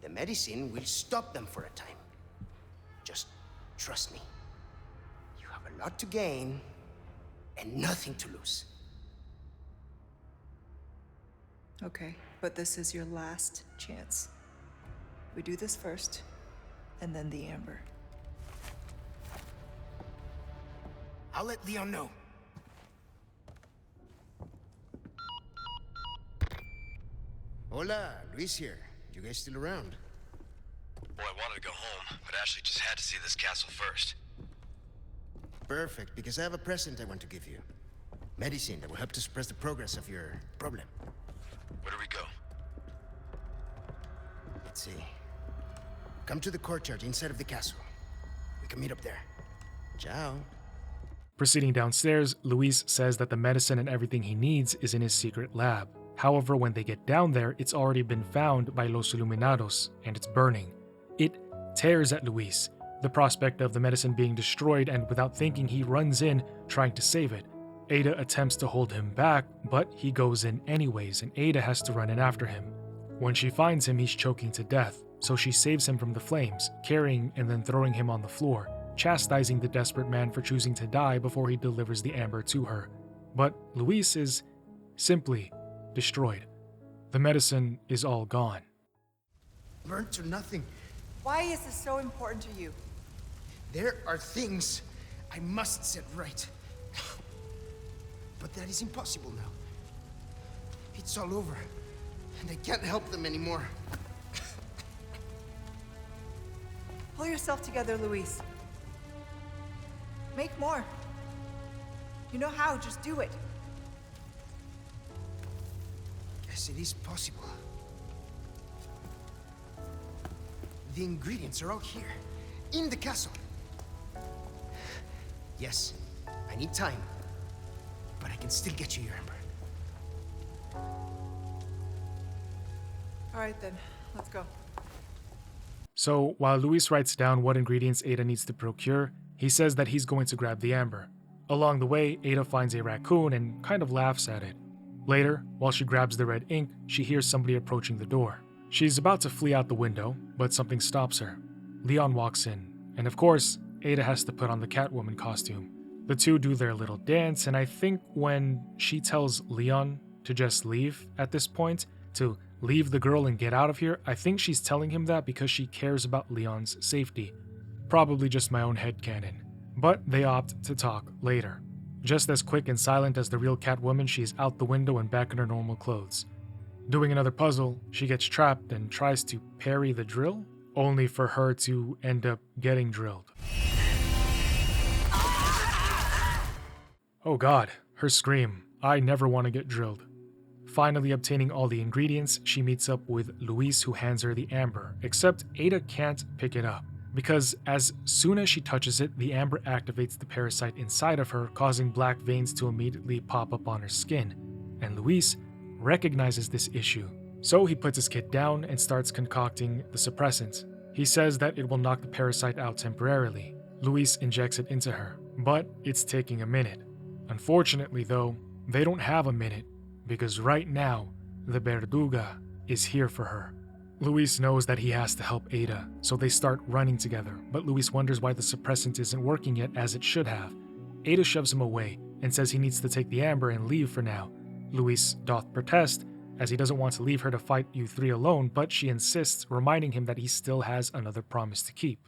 The medicine will stop them for a time. Just trust me. You have a lot to gain and nothing to lose. Okay, but this is your last chance. We do this first, and then the amber. I'll let Leon know. Hola, Luis here. You guys still around? Well, I wanted to go home, but Ashley just had to see this castle first. Perfect, because I have a present I want to give you. Medicine that will help to suppress the progress of your problem. Where do we go? Let's see. Come to the courtyard inside of the castle. We can meet up there. Ciao. Proceeding downstairs, Luis says that the medicine and everything he needs is in his secret lab. However, when they get down there, it's already been found by Los Iluminados, and it's burning. It tears at Luis, the prospect of the medicine being destroyed, and without thinking, he runs in, trying to save it. Ada attempts to hold him back, but he goes in anyways, and Ada has to run in after him. When she finds him, he's choking to death, so she saves him from the flames, carrying and then throwing him on the floor, chastising the desperate man for choosing to die before he delivers the amber to her. But Luis is simply destroyed. The medicine is all gone. Burnt to nothing. Why is this so important to you? There are things I must set right. But that is impossible now. It's all over, and I can't help them anymore. Pull yourself together, Luis. Make more. You know how, just do it. Yes, it is possible. The ingredients are all here, in the castle. Yes, I need time, but I can still get you your amber. All right then, let's go. So while Luis writes down what ingredients Ada needs to procure, he says that he's going to grab the amber. Along the way, Ada finds a raccoon and kind of laughs at it. Later, while she grabs the red ink, she hears somebody approaching the door. She's about to flee out the window, but something stops her. Leon walks in, and of course, Ada has to put on the Catwoman costume. The two do their little dance, and I think when she tells Leon to just leave at this point, to leave the girl and get out of here, I think she's telling him that because she cares about Leon's safety. Probably just my own headcanon. But they opt to talk later. Just as quick and silent as the real Catwoman, she is out the window and back in her normal clothes. Doing another puzzle, she gets trapped and tries to parry the drill, only for her to end up getting drilled. Oh god, her scream. I never want to get drilled. Finally obtaining all the ingredients, she meets up with Luis, who hands her the amber, except Ada can't pick it up, because as soon as she touches it, the amber activates the parasite inside of her, causing black veins to immediately pop up on her skin, and Luis recognizes this issue. So he puts his kit down and starts concocting the suppressant. He says that it will knock the parasite out temporarily. Luis injects it into her, but it's taking a minute. Unfortunately though, they don't have a minute, because right now, the Verduga is here for her. Luis knows that he has to help Ada, so they start running together, but Luis wonders why the suppressant isn't working yet as it should have. Ada shoves him away and says he needs to take the amber and leave for now. Luis doth protest, as he doesn't want to leave her to fight you three alone, but she insists, reminding him that he still has another promise to keep.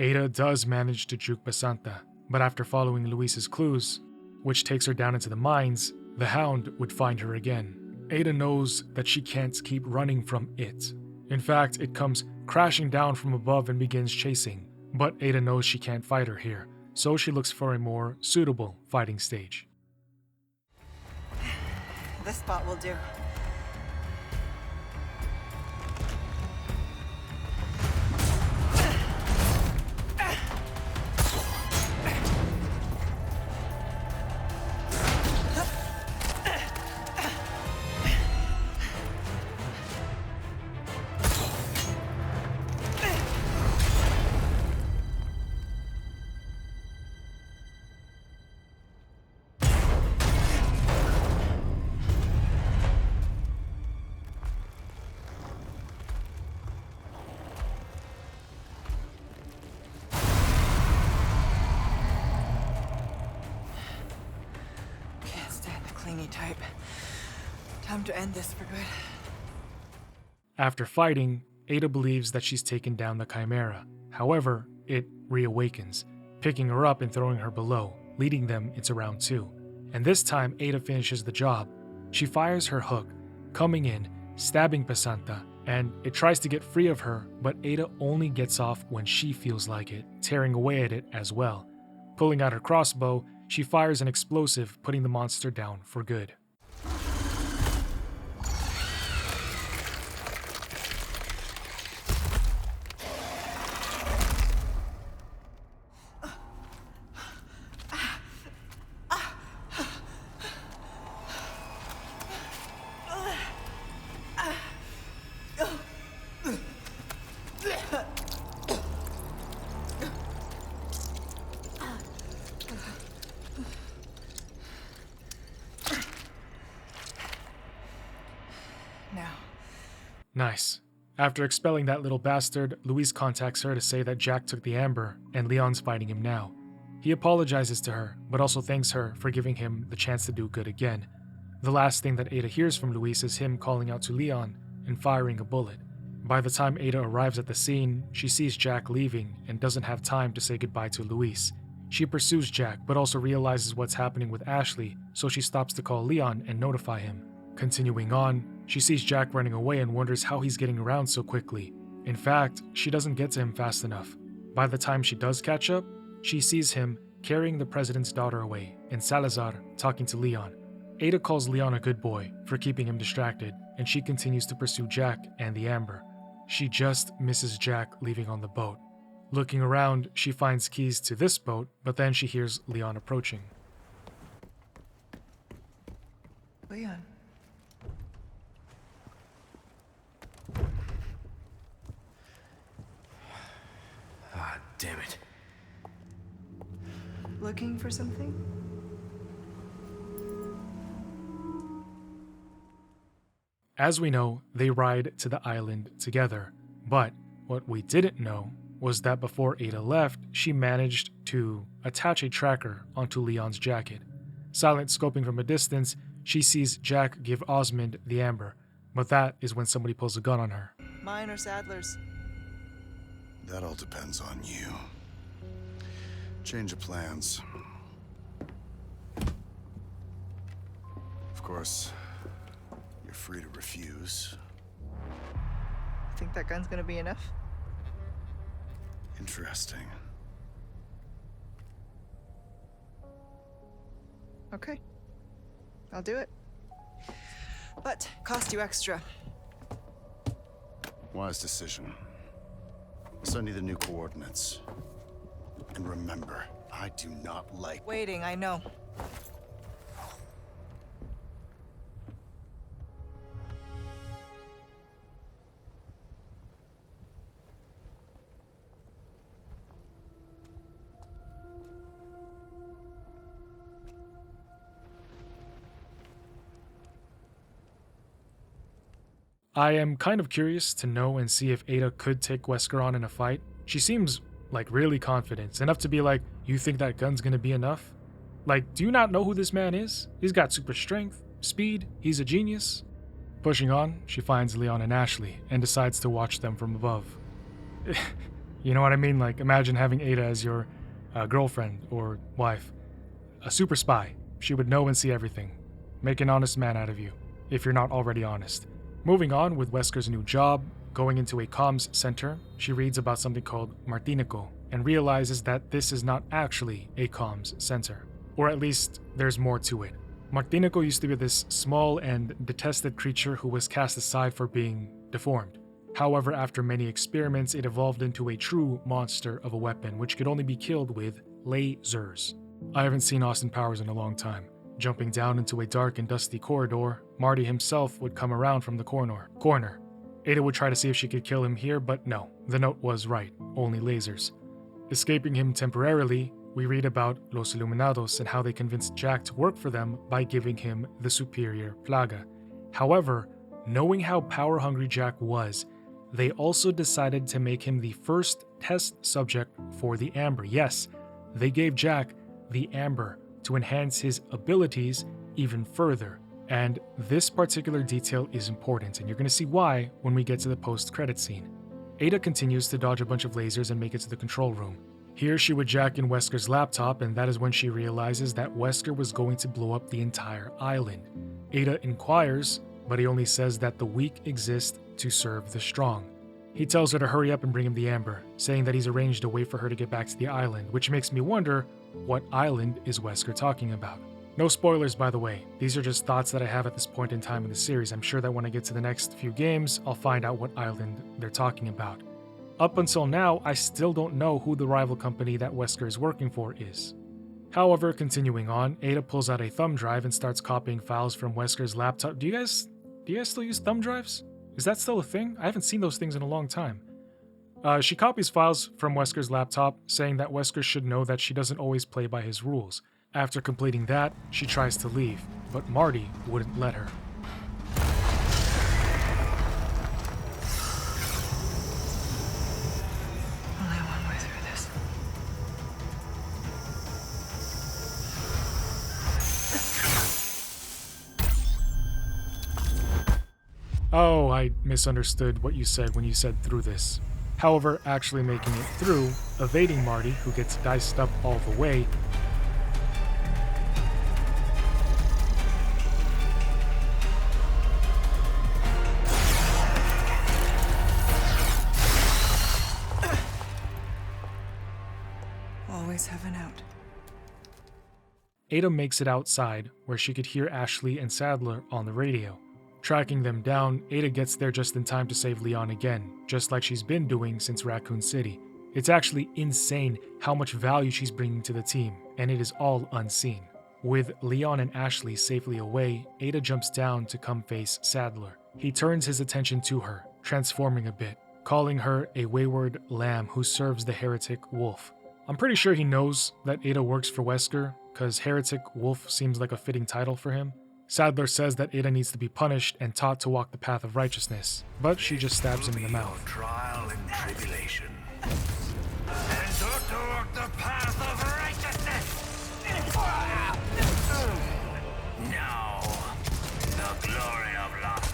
Ada does manage to juke Basanta, but after following Luis's clues, which takes her down into the mines, the Hound would find her again. Ada knows that she can't keep running from it. In fact, it comes crashing down from above and begins chasing, but Ada knows she can't fight her here, so she looks for a more suitable fighting stage. This spot will do. Type. Time to end this for good. After fighting, Ada believes that she's taken down the Chimera. However, it reawakens, picking her up and throwing her below, leading them into round 2. And this time, Ada finishes the job. She fires her hook, coming in, stabbing Basanta, and it tries to get free of her, but Ada only gets off when she feels like it, tearing away at it as well. Pulling out her crossbow, she fires an explosive, putting the monster down for good. Nice. After expelling that little bastard, Louise contacts her to say that Jack took the amber and Leon's fighting him now. He apologizes to her, but also thanks her for giving him the chance to do good again. The last thing that Ada hears from Louise is him calling out to Leon and firing a bullet. By the time Ada arrives at the scene, she sees Jack leaving and doesn't have time to say goodbye to Louise. She pursues Jack, but also realizes what's happening with Ashley, so she stops to call Leon and notify him. Continuing on, she sees Jack running away and wonders how he's getting around so quickly. In fact, she doesn't get to him fast enough. By the time she does catch up, she sees him carrying the president's daughter away and Salazar talking to Leon. Ada calls Leon a good boy for keeping him distracted, and she continues to pursue Jack and the amber. She just misses Jack leaving on the boat. Looking around, she finds keys to this boat, but then she hears Leon approaching. Leon. Ah, damn it. Looking for something? As we know, they ride to the island together, but what we didn't know was that before Ada left, she managed to attach a tracker onto Leon's jacket. Silent scoping from a distance, she sees Jack give Osmond the amber, but that is when somebody pulls a gun on her. Mine or Sadler's? That all depends on you. Change of plans. Of course, you're free to refuse. Think that gun's gonna be enough? Interesting. Okay. I'll do it. But cost you extra. Wise decision. I'll send you the new coordinates. And remember, I do not like waiting, I know. I am kind of curious to know and see if Ada could take Wesker on in a fight. She seems like really confident, enough to be like, you think that gun's gonna be enough? Like, do you not know who this man is? He's got super strength, speed, he's a genius. Pushing on, she finds Leon and Ashley and decides to watch them from above. You know what I mean? Like, imagine having Ada as your girlfriend or wife. A super spy. She would know and see everything. Make an honest man out of you, if you're not already honest. Moving on with Wesker's new job, going into a comms center, she reads about something called Martinico and realizes that this is not actually a comms center. Or at least, there's more to it. Martinico used to be this small and detested creature who was cast aside for being deformed. However, after many experiments, it evolved into a true monster of a weapon, which could only be killed with lasers. I haven't seen Austin Powers in a long time. Jumping down into a dark and dusty corridor, Marty himself would come around from the corner. Ada would try to see if she could kill him here, but no, the note was right, only lasers. Escaping him temporarily, we read about Los Iluminados and how they convinced Jack to work for them by giving him the superior plaga. However, knowing how power-hungry Jack was, they also decided to make him the first test subject for the amber. Yes, they gave Jack the amber to enhance his abilities even further. And this particular detail is important, and you're going to see why when we get to the post-credit scene. Ada continues to dodge a bunch of lasers and make it to the control room. Here she would jack in Wesker's laptop, and that is when she realizes that Wesker was going to blow up the entire island. Ada inquires, but he only says that the weak exist to serve the strong. He tells her to hurry up and bring him the amber, saying that he's arranged a way for her to get back to the island, which makes me wonder, what island is Wesker talking about? No spoilers, by the way. These are just thoughts that I have at this point in time in the series. I'm sure that when I get to the next few games, I'll find out what island they're talking about. Up until now, I still don't know who the rival company that Wesker is working for is. However, continuing on, Ada pulls out a thumb drive and starts copying files from Wesker's laptop. Do you guys still use thumb drives? Is that still a thing? I haven't seen those things in a long time. She copies files from Wesker's laptop, saying that Wesker should know that she doesn't always play by his rules. After completing that, she tries to leave, but Marty wouldn't let her. Oh, I misunderstood what you said when you said through this. However, actually making it through, evading Marty, who gets diced up all the way, Always have an out. Ada makes it outside, where she could hear Ashley and Sadler on the radio. Tracking them down, Ada gets there just in time to save Leon again, just like she's been doing since Raccoon City. It's actually insane how much value she's bringing to the team, and it is all unseen. With Leon and Ashley safely away, Ada jumps down to come face Sadler. He turns his attention to her, transforming a bit, calling her a wayward lamb who serves the heretic wolf. I'm pretty sure he knows that Ada works for Wesker, because heretic wolf seems like a fitting title for him. Sadler says that Ada needs to be punished and taught to walk the path of righteousness, but she just stabs him in the mouth. Trial and tribulation. And taught to walk the path of righteousness. Now, the glory of love.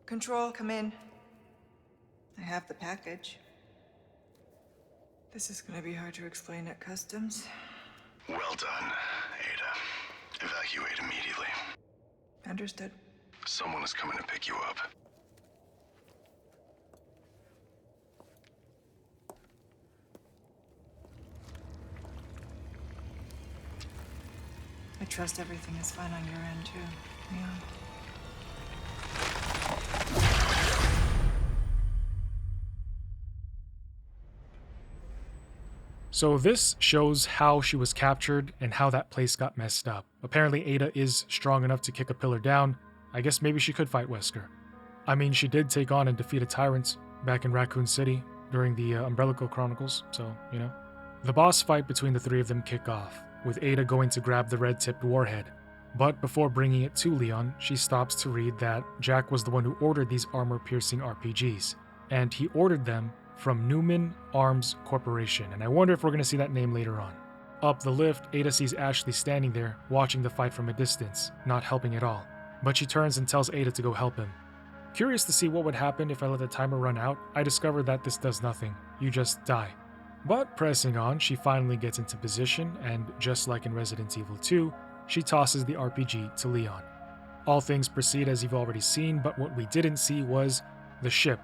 Control, come in. I have the package. This is gonna be hard to explain at customs. Well done, Ada. Evacuate immediately. Understood. Someone is coming to pick you up. I trust everything is fine on your end, too. Yeah. So this shows how she was captured and how that place got messed up. Apparently Ada is strong enough to kick a pillar down. I guess maybe she could fight Wesker. I mean, she did take on and defeat a tyrant back in Raccoon City during the Chronological Chronicles, so, you know. The boss fight between the three of them kick off, with Ada going to grab the red-tipped warhead. But before bringing it to Leon, she stops to read that Jack was the one who ordered these armor-piercing RPGs, and he ordered them from Newman Arms Corporation, and I wonder if we're going to see that name later on. Up the lift, Ada sees Ashley standing there, watching the fight from a distance, not helping at all. But she turns and tells Ada to go help him. Curious to see what would happen if I let the timer run out, I discover that this does nothing. You just die. But pressing on, she finally gets into position, and just like in Resident Evil 2, she tosses the RPG to Leon. All things proceed as you've already seen, but what we didn't see was the ship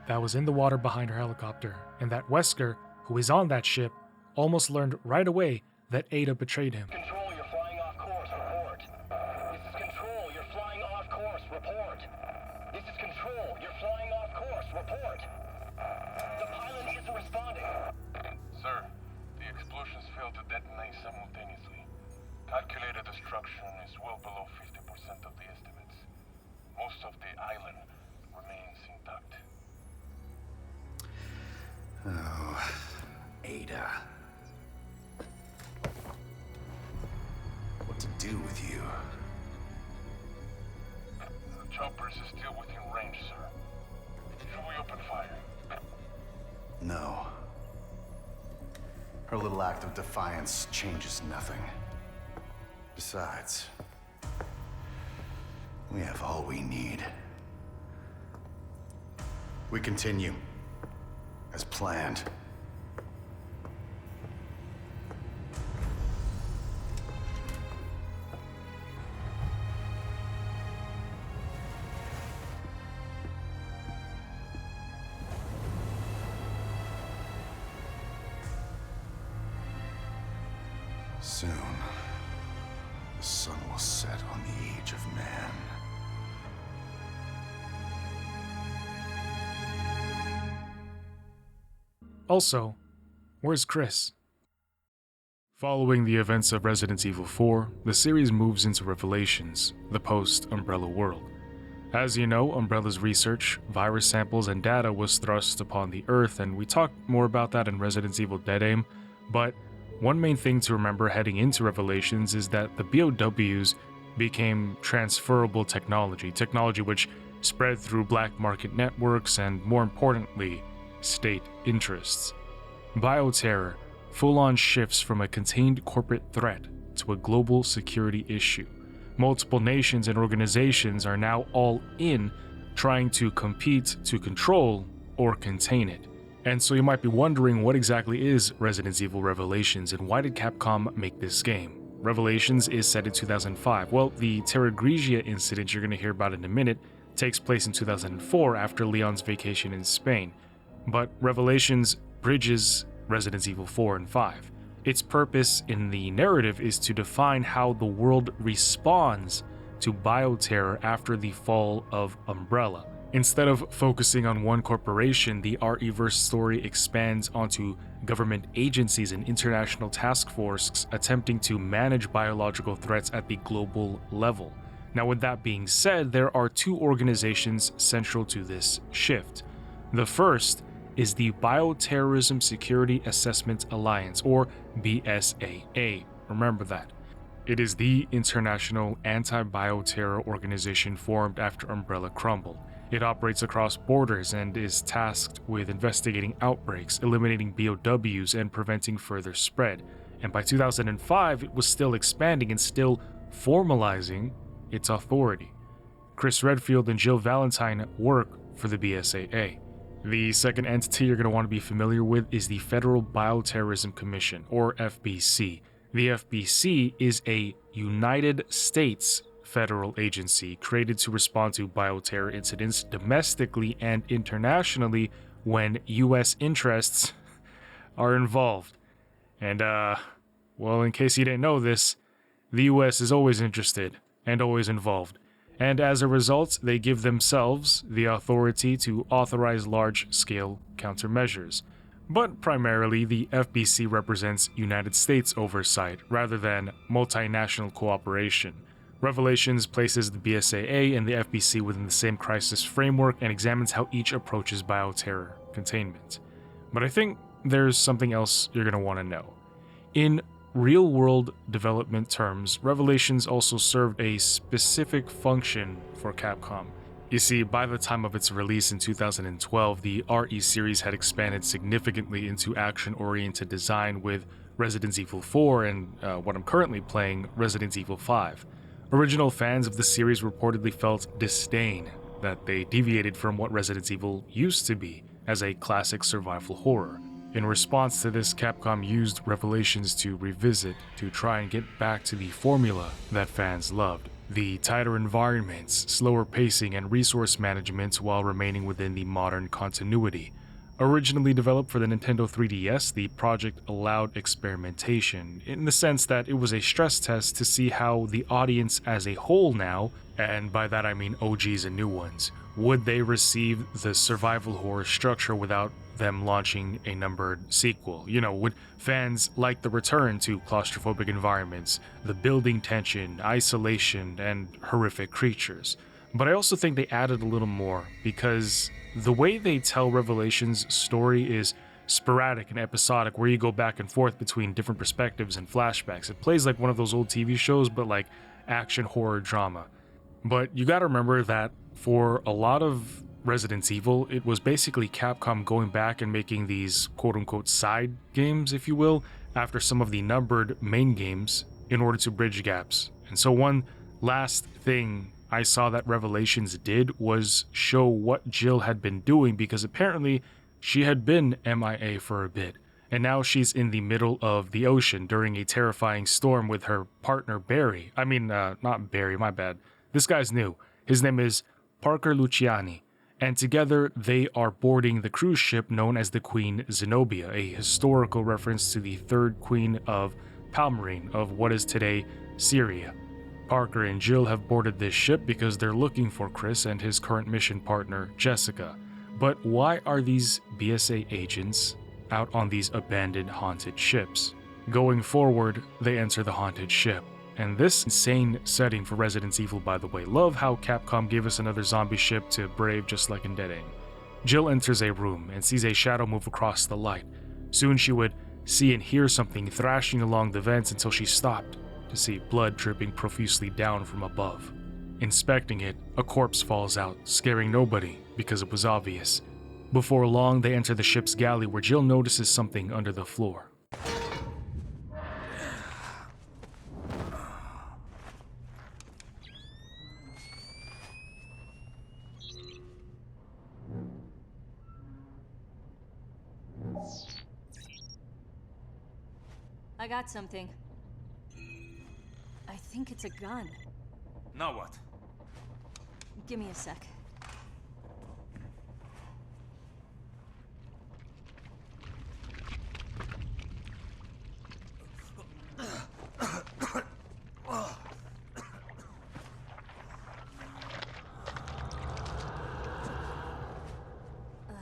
that was in the water behind her helicopter, and that Wesker, who is on that ship, almost learned right away that Ada betrayed him. Control, you're flying off course, report. This is Control, you're flying off course, report. This is Control, you're flying off course, report. The pilot isn't responding. Sir, the explosions failed to detonate simultaneously. Calculated destruction is well below 50% of the estimates. Most of the island remains intact. Oh, Ada. What to do with you? The choppers is still within range, sir. Should we open fire? No. Her little act of defiance changes nothing. Besides, we have all we need. We continue. As planned. Soon, the sun will set on the age of man. Also, where's Chris? Following the events of Resident Evil 4, the series moves into Revelations, the post-Umbrella world. As you know, Umbrella's research, virus samples, and data was thrust upon the Earth, and we talked more about that in Resident Evil Dead Aim, but one main thing to remember heading into Revelations is that the BOWs became transferable technology which spread through black market networks and, more importantly, state interests. Bioterror full-on shifts from a contained corporate threat to a global security issue. Multiple nations and organizations are now all in, trying to compete to control or contain it. And so you might be wondering, what exactly is Resident Evil Revelations and why did Capcom make this game? Revelations is set in 2005. Well, the Terra Grigia incident you're going to hear about in a minute takes place in 2004 after Leon's vacation in Spain. But Revelations bridges Resident Evil 4 and 5. Its purpose in the narrative is to define how the world responds to bioterror after the fall of Umbrella. Instead of focusing on one corporation, the RE-verse story expands onto government agencies and international task forces attempting to manage biological threats at the global level. Now, with that being said, there are two organizations central to this shift. The first is the Bioterrorism Security Assessment Alliance, or BSAA. Remember that. It is the international anti-bioterror organization formed after Umbrella crumbled. It operates across borders and is tasked with investigating outbreaks, eliminating BOWs, and preventing further spread. And by 2005, it was still expanding and still formalizing its authority. Chris Redfield and Jill Valentine work for the BSAA. The second entity you're going to want to be familiar with is the Federal Bioterrorism Commission, or FBC. The FBC is a United States federal agency created to respond to bioterror incidents domestically and internationally when U.S. interests are involved. And, well, in case you didn't know this, the U.S. is always interested and always involved. And as a result, they give themselves the authority to authorize large-scale countermeasures. But primarily, the FBC represents United States oversight rather than multinational cooperation. Revelations places the BSAA and the FBC within the same crisis framework and examines how each approaches bioterror containment. But I think there's something else you're going to want to know. In real-world development terms, Revelations also served a specific function for Capcom. You see, by the time of its release in 2012, the RE series had expanded significantly into action-oriented design with Resident Evil 4 and what I'm currently playing, Resident Evil 5. Original fans of the series reportedly felt disdain that they deviated from what Resident Evil used to be as a classic survival horror. In response to this, Capcom used Revelations to revisit, to try and get back to the formula that fans loved. The tighter environments, slower pacing, and resource management while remaining within the modern continuity. Originally developed for the Nintendo 3DS, the project allowed experimentation, in the sense that it was a stress test to see how the audience as a whole now, and by that I mean OGs and new ones, would they receive the survival horror structure without them launching a numbered sequel? You know, would fans like the return to claustrophobic environments, the building tension, isolation, and horrific creatures? But I also think they added a little more, because the way they tell Revelations' story is sporadic and episodic, where you go back and forth between different perspectives and flashbacks. It plays like one of those old TV shows, but like action horror drama. But you gotta remember that for a lot of Resident Evil, it was basically Capcom going back and making these quote-unquote side games, if you will, after some of the numbered main games in order to bridge gaps. And so one last thing I saw that Revelations did was show what Jill had been doing, because apparently she had been MIA for a bit, and now she's in the middle of the ocean during a terrifying storm with her partner Barry. Not Barry, my bad. This guy's new. His name is Parker Luciani. And together they are boarding the cruise ship known as the Queen Zenobia, a historical reference to the third queen of Palmyrene of what is today Syria. Parker and Jill have boarded this ship because they're looking for Chris and his current mission partner, Jessica. But why are these BSA agents out on these abandoned haunted ships? Going forward, they enter the haunted ship. And this insane setting for Resident Evil, by the way. Love how Capcom gave us another zombie ship to brave just like in Dead Aim. Jill enters a room and sees a shadow move across the light. Soon she would see and hear something thrashing along the vents until she stopped to see blood dripping profusely down from above. Inspecting it, a corpse falls out, scaring nobody because it was obvious. Before long, they enter the ship's galley where Jill notices something under the floor. I got something. I think it's a gun. Now what? Give me a sec.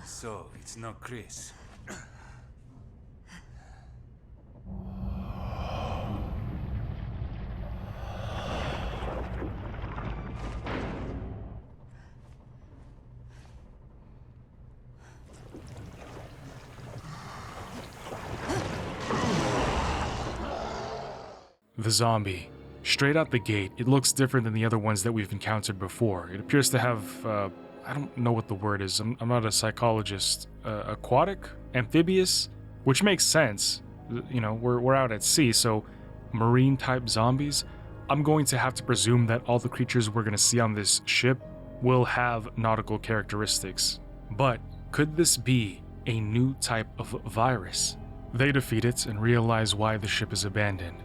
So, it's not Chris. The zombie. Straight out the gate, it looks different than the other ones that we've encountered before. It appears to have, I don't know what the word is, I'm not a psychologist, aquatic? Amphibious? Which makes sense. You know, we're out at sea, so marine-type zombies. I'm going to have to presume that all the creatures we're going to see on this ship will have nautical characteristics. But could this be a new type of virus? They defeat it and realize why the ship is abandoned.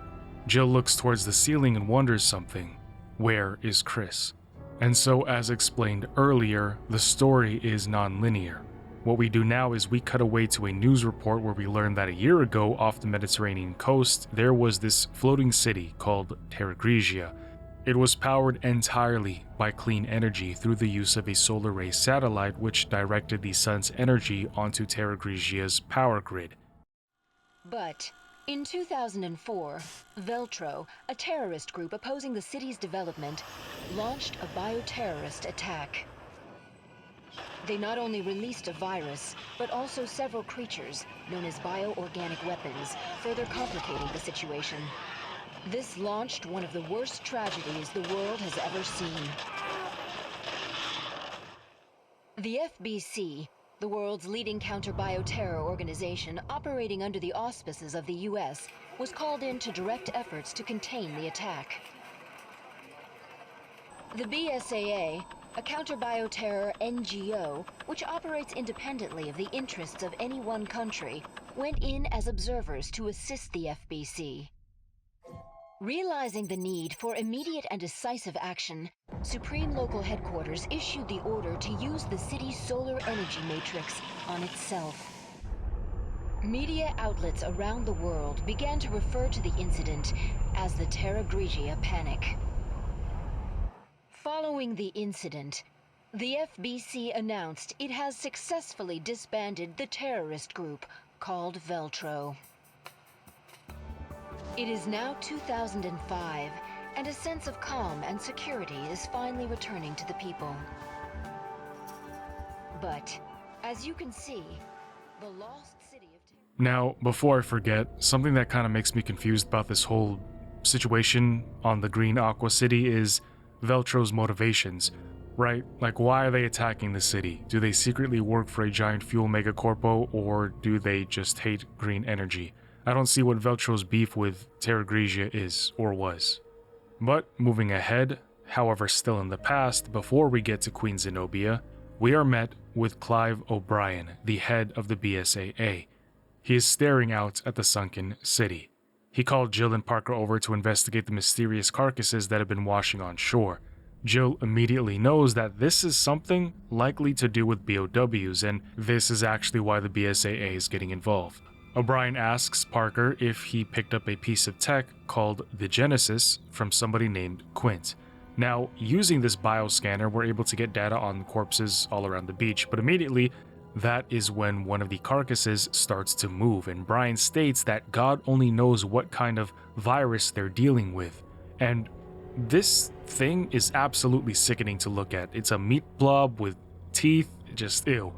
Jill looks towards the ceiling and wonders something. Where is Chris? And so, as explained earlier, the story is non-linear. What we do now is we cut away to a news report where we learn that a year ago off the Mediterranean coast, there was this floating city called Terra Grigia. It was powered entirely by clean energy through the use of a solar ray satellite which directed the sun's energy onto Terra Grigia's power grid. But in 2004, Veltro, a terrorist group opposing the city's development, launched a bioterrorist attack. They not only released a virus, but also several creatures, known as bioorganic weapons, further complicating the situation. This launched one of the worst tragedies the world has ever seen. The FBC, the world's leading counter-bioterror organization operating under the auspices of the US, was called in to direct efforts to contain the attack. The BSAA, a counter-bioterror NGO, which operates independently of the interests of any one country, went in as observers to assist the FBC. Realizing the need for immediate and decisive action, Supreme Local Headquarters issued the order to use the city's solar energy matrix on itself. Media outlets around the world began to refer to the incident as the Terra Grigia Panic. Following the incident, the FBC announced it has successfully disbanded the terrorist group called Veltro. It is now 2005, and a sense of calm and security is finally returning to the people. But, as you can see, the lost city of... Now, before I forget, something that kind of makes me confused about this whole situation on the Green Aqua City is Veltro's motivations, right? Like, why are they attacking the city? Do they secretly work for a giant fuel megacorpo, or do they just hate green energy? I don't see what Veltro's beef with Terra Grigia is, or was. But, moving ahead, however still in the past, before we get to Queen Zenobia, we are met with Clive O'Brien, the head of the BSAA. He is staring out at the sunken city. He called Jill and Parker over to investigate the mysterious carcasses that have been washing on shore. Jill immediately knows that this is something likely to do with BOWs, and this is actually why the BSAA is getting involved. O'Brien asks Parker if he picked up a piece of tech called Degeneration from somebody named Quint. Now, using this bioscanner, we're able to get data on corpses all around the beach, but immediately, that is when one of the carcasses starts to move, and Brian states that God only knows what kind of virus they're dealing with, And this thing is absolutely sickening to look at. It's a meat blob with teeth, just ew.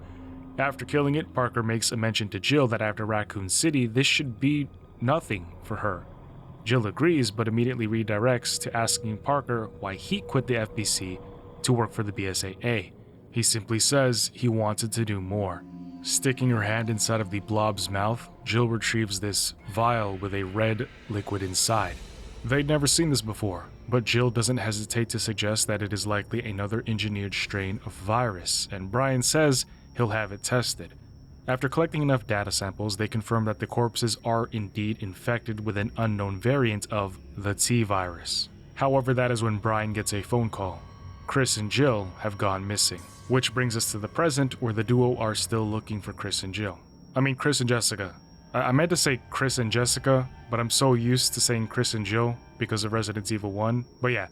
After killing it, Parker makes a mention to Jill that after Raccoon City, this should be nothing for her. Jill agrees, but immediately redirects to asking Parker why he quit the FBC to work for the BSAA. He simply says he wanted to do more. Sticking her hand inside of the blob's mouth, Jill retrieves this vial with a red liquid inside. They'd never seen this before, but Jill doesn't hesitate to suggest that it is likely another engineered strain of virus, and Brian says he'll have it tested. After collecting enough data samples, they confirm that the corpses are indeed infected with an unknown variant of the T virus. However, that is when Brian gets a phone call. Chris and Jill have gone missing, which brings us to the present where the duo are still looking for Chris and Jill. Chris and Jessica. I meant to say Chris and Jessica, but I'm so used to saying Chris and Jill because of Resident Evil 1. But yeah,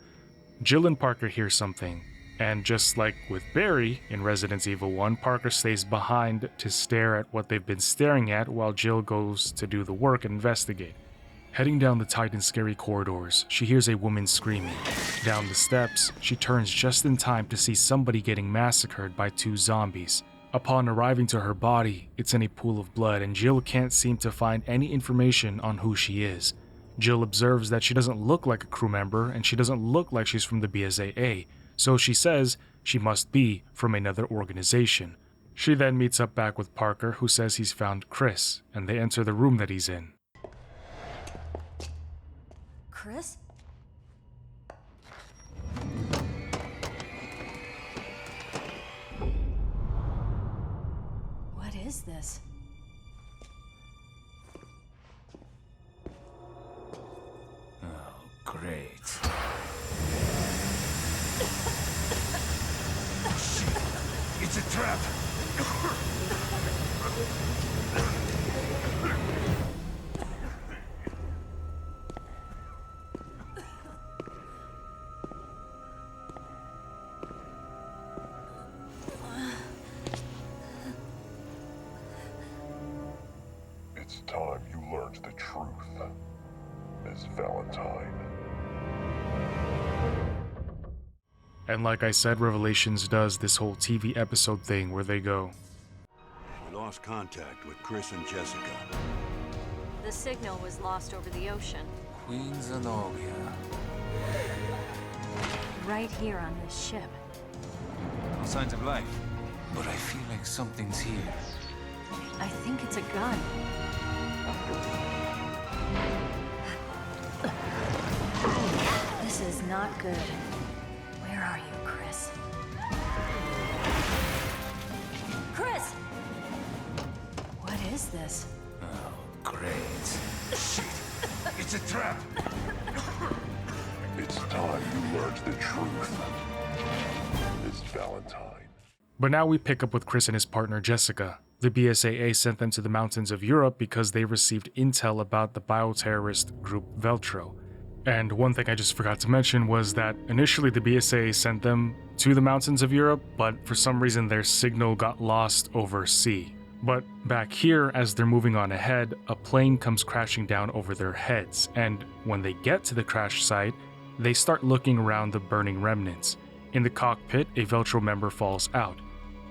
Jill and Parker hear something. And just like with Barry in Resident Evil 1, Parker stays behind to stare at what they've been staring at while Jill goes to do the work and investigate. Heading down the tight and scary corridors, she hears a woman screaming. Down the steps, she turns just in time to see somebody getting massacred by 2 zombies. Upon arriving to her body, it's in a pool of blood and Jill can't seem to find any information on who she is. Jill observes that she doesn't look like a crew member and she doesn't look like she's from the BSAA. So she says she must be from another organization. She then meets up back with Parker, who says he's found Chris, and they enter the room that he's in. Chris? What is this? Oh, great. It's a trap! It's time you learned the truth, Miss Valentine. And like I said, Revelations does this whole TV episode thing where they go, We lost contact with Chris and Jessica. The signal was lost over the ocean. Queen Zenobia. Right here on this ship. No signs of life, but I feel like something's here. I think it's a gun. This is not good. Where are you, Chris? Chris! What is this? Oh, great. Shit! It's a trap! It's time you learned the truth, Miss Valentine. But now we pick up with Chris and his partner Jessica. The BSAA sent them to the mountains of Europe because they received intel about the bioterrorist group Veltro. And one thing I just forgot to mention was that initially the BSAA sent them to the mountains of Europe, but for some reason their signal got lost over sea. But back here, as they're moving on ahead, a plane comes crashing down over their heads, and when they get to the crash site, they start looking around the burning remnants. In the cockpit, a Veltro member falls out.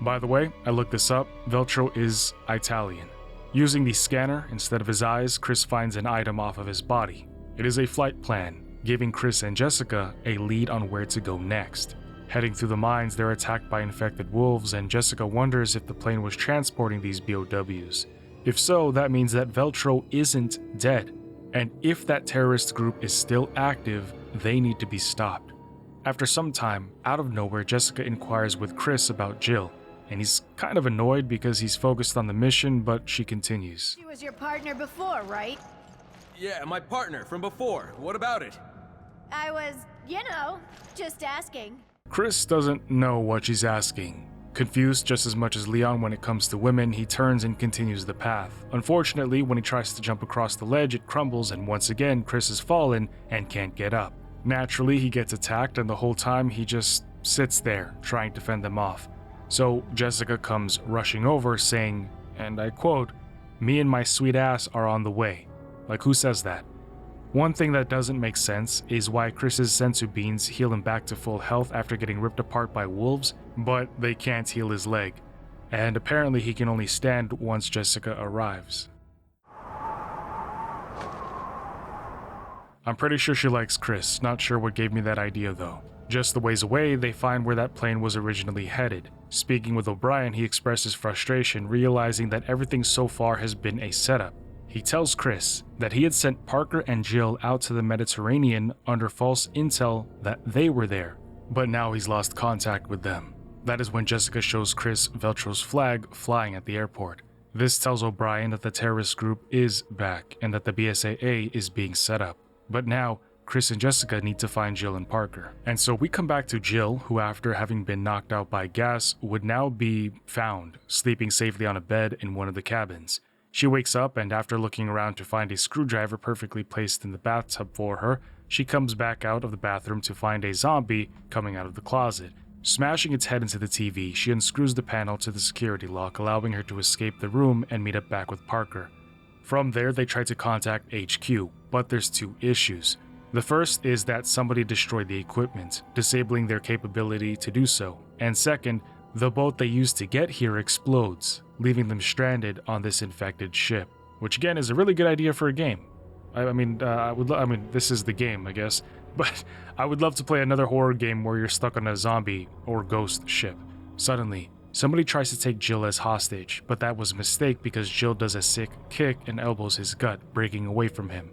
By the way, I looked this up, Veltro is Italian. Using the scanner instead of his eyes, Chris finds an item off of his body. It is a flight plan, giving Chris and Jessica a lead on where to go next. Heading through the mines, they're attacked by infected wolves, and Jessica wonders if the plane was transporting these BOWs. If so, that means that Veltro isn't dead, and if that terrorist group is still active, they need to be stopped. After some time, out of nowhere, Jessica inquires with Chris about Jill, and he's kind of annoyed because he's focused on the mission, but she continues. She was your partner before, right? Yeah, my partner from before. What about it? I was, just asking. Chris doesn't know what she's asking. Confused just as much as Leon when it comes to women, he turns and continues the path. Unfortunately, when he tries to jump across the ledge, it crumbles, and once again, Chris has fallen and can't get up. Naturally, he gets attacked, and the whole time he just sits there, trying to fend them off. So Jessica comes rushing over, saying, and I quote, "Me and my sweet ass are on the way." Like, who says that? One thing that doesn't make sense is why Chris's sensu beans heal him back to full health after getting ripped apart by wolves, but they can't heal his leg. And apparently he can only stand once Jessica arrives. I'm pretty sure she likes Chris, not sure what gave me that idea though. Just a ways away, they find where that plane was originally headed. Speaking with O'Brien, he expresses frustration, realizing that everything so far has been a setup. He tells Chris that he had sent Parker and Jill out to the Mediterranean under false intel that they were there, but now he's lost contact with them. That is when Jessica shows Chris Veltro's flag flying at the airport. This tells O'Brien that the terrorist group is back and that the BSAA is being set up. But now, Chris and Jessica need to find Jill and Parker. And so we come back to Jill, who after having been knocked out by gas, would now be found, sleeping safely on a bed in one of the cabins. She wakes up and after looking around to find a screwdriver perfectly placed in the bathtub for her, she comes back out of the bathroom to find a zombie coming out of the closet. Smashing its head into the TV, she unscrews the panel to the security lock, allowing her to escape the room and meet up back with Parker. From there, they try to contact HQ, but there's two issues. The first is that somebody destroyed the equipment, disabling their capability to do so. And second, the boat they used to get here explodes, leaving them stranded on this infected ship. Which again is a really good idea for a game. I mean, this is the game, I guess. But I would love to play another horror game where you're stuck on a zombie or ghost ship. Suddenly, somebody tries to take Jill as hostage, but that was a mistake because Jill does a sick kick and elbows his gut, breaking away from him.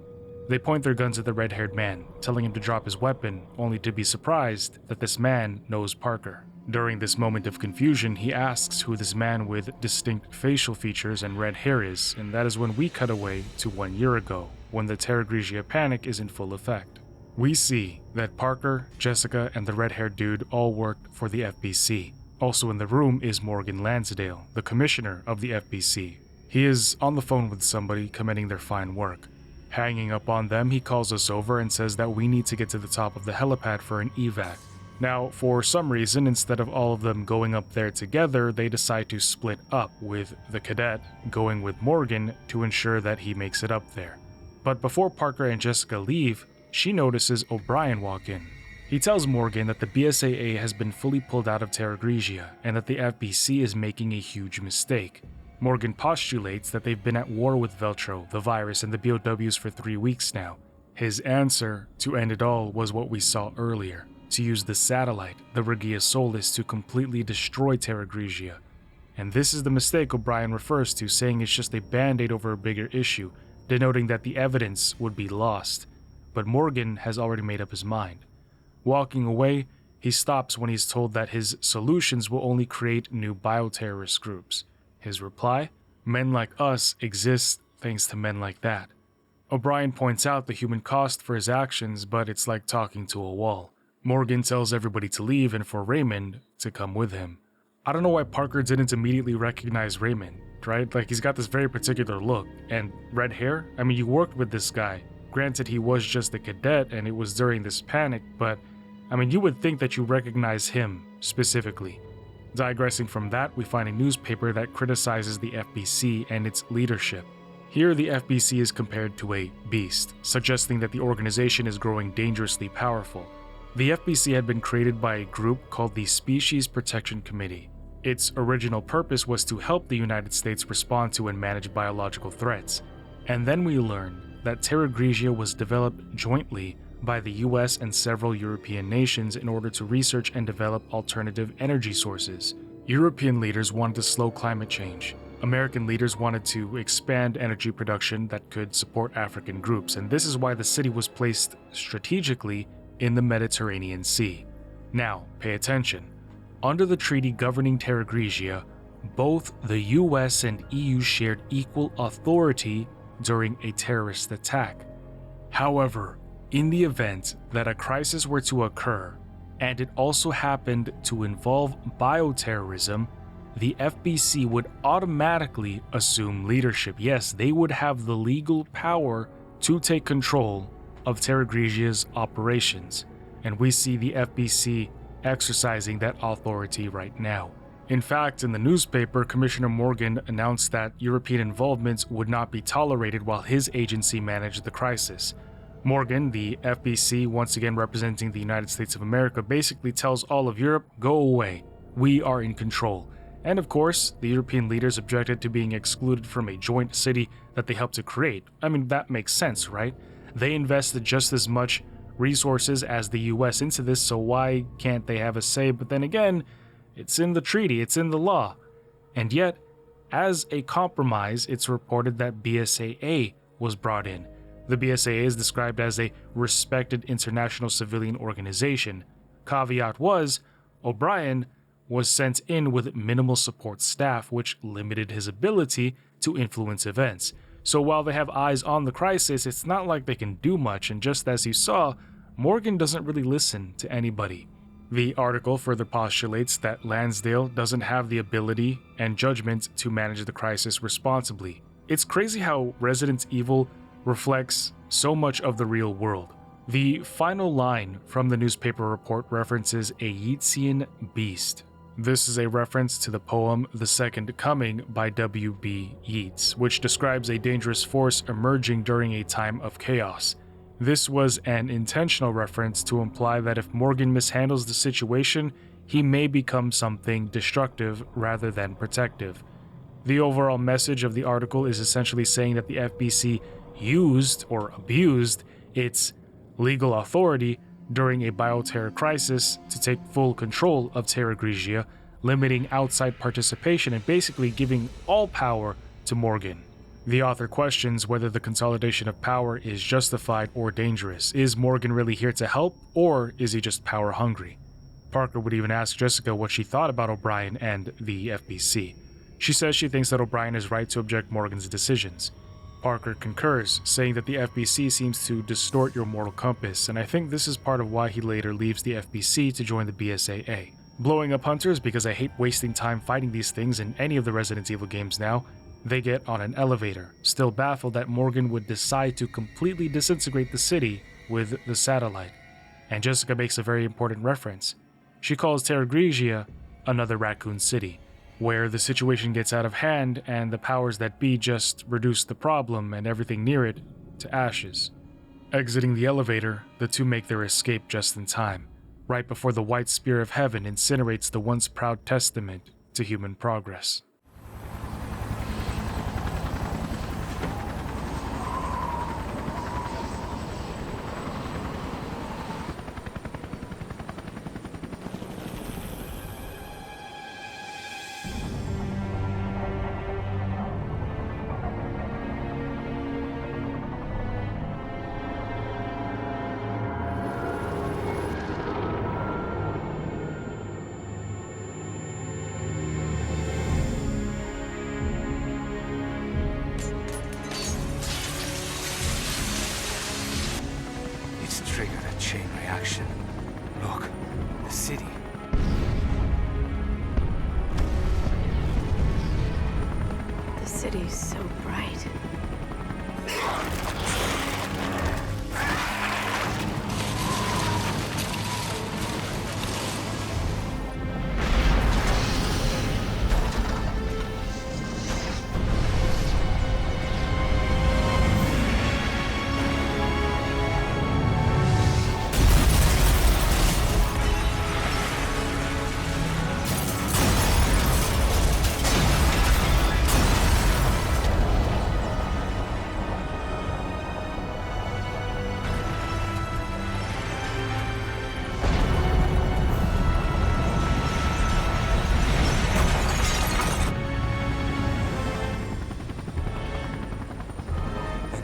They point their guns at the red-haired man, telling him to drop his weapon, only to be surprised that this man knows Parker. During this moment of confusion, he asks who this man with distinct facial features and red hair is, and that is when we cut away to 1 year ago, when the Terra Grigia panic is in full effect. We see that Parker, Jessica, and the red-haired dude all worked for the FBC. Also in the room is Morgan Lansdale, the commissioner of the FBC. He is on the phone with somebody commending their fine work. Hanging up on them, he calls us over and says that we need to get to the top of the helipad for an evac. Now, for some reason, instead of all of them going up there together, they decide to split up, with the cadet going with Morgan to ensure that he makes it up there. But before Parker and Jessica leave, she notices O'Brien walk in. He tells Morgan that the BSAA has been fully pulled out of Terra Grigia and that the FBC is making a huge mistake. Morgan postulates that they've been at war with Veltro, the virus, and the BOWs for 3 weeks now. His answer to end it all was what we saw earlier, to use the satellite, the Regia Solis, to completely destroy Terra Grigia. And this is the mistake O'Brien refers to, saying it's just a band-aid over a bigger issue, denoting that the evidence would be lost. But Morgan has already made up his mind. Walking away, he stops when he's told that his solutions will only create new bioterrorist groups. His reply? Men like us exist thanks to men like that. O'Brien points out the human cost for his actions, but it's like talking to a wall. Morgan tells everybody to leave and for Raymond to come with him. I don't know why Parker didn't immediately recognize Raymond, right? Like, he's got this very particular look. And red hair? I mean, you worked with this guy. Granted, he was just a cadet and it was during this panic, but I mean, you would think that you recognize him specifically. Digressing from that, we find a newspaper that criticizes the FBC and its leadership. Here, the FBC is compared to a beast, suggesting that the organization is growing dangerously powerful. The FBC had been created by a group called the Species Protection Committee. Its original purpose was to help the United States respond to and manage biological threats. And then we learned that Terra Grigia was developed jointly by the US and several European nations in order to research and develop alternative energy sources. European leaders wanted to slow climate change. American leaders wanted to expand energy production that could support African groups, and this is why the city was placed strategically in the Mediterranean Sea. Now, pay attention. Under the treaty governing Terra Grigia, both the US and EU shared equal authority during a terrorist attack. However, in the event that a crisis were to occur, and it also happened to involve bioterrorism, the FBC would automatically assume leadership. Yes, they would have the legal power to take control of Terra Grigia's operations, and we see the FBC exercising that authority right now. In fact, in the newspaper, Commissioner Morgan announced that European involvement would not be tolerated while his agency managed the crisis. Morgan, the FBC, once again representing the United States of America, basically tells all of Europe, go away, we are in control. And of course, the European leaders objected to being excluded from a joint city that they helped to create. I mean, that makes sense, right? They invested just as much resources as the US into this, so why can't they have a say? But then again, it's in the treaty, it's in the law. And yet, as a compromise, it's reported that BSAA was brought in. The BSAA is described as a respected international civilian organization. Caveat was, O'Brien was sent in with minimal support staff, which limited his ability to influence events. So while they have eyes on the crisis, it's not like they can do much, and just as you saw, Morgan doesn't really listen to anybody. The article further postulates that Lansdale doesn't have the ability and judgment to manage the crisis responsibly. It's crazy how Resident Evil reflects so much of the real world. The final line from the newspaper report references a Yeatsian beast. This is a reference to the poem The Second Coming by W.B. Yeats, which describes a dangerous force emerging during a time of chaos. This was an intentional reference to imply that if Morgan mishandles the situation, he may become something destructive rather than protective. The overall message of the article is essentially saying that the FBC used or abused its legal authority during a bioterror crisis to take full control of Terra Grigia, limiting outside participation and basically giving all power to Morgan. The author questions whether the consolidation of power is justified or dangerous. Is Morgan really here to help, or is he just power hungry? Parker would even ask Jessica what she thought about O'Brien and the FBC. She says she thinks that O'Brien is right to object Morgan's decisions. Parker concurs, saying that the FBC seems to distort your moral compass, and I think this is part of why he later leaves the FBC to join the BSAA. Blowing up hunters because I hate wasting time fighting these things in any of the Resident Evil games now. They get on an elevator, still baffled that Morgan would decide to completely disintegrate the city with the satellite. And Jessica makes a very important reference. She calls Terra Grigia another raccoon city, where the situation gets out of hand and the powers that be just reduce the problem and everything near it to ashes. Exiting the elevator, the two make their escape just in time, right before the white spear of heaven incinerates the once proud testament to human progress. Triggered a chain reaction. Look, the city. The city's so bright.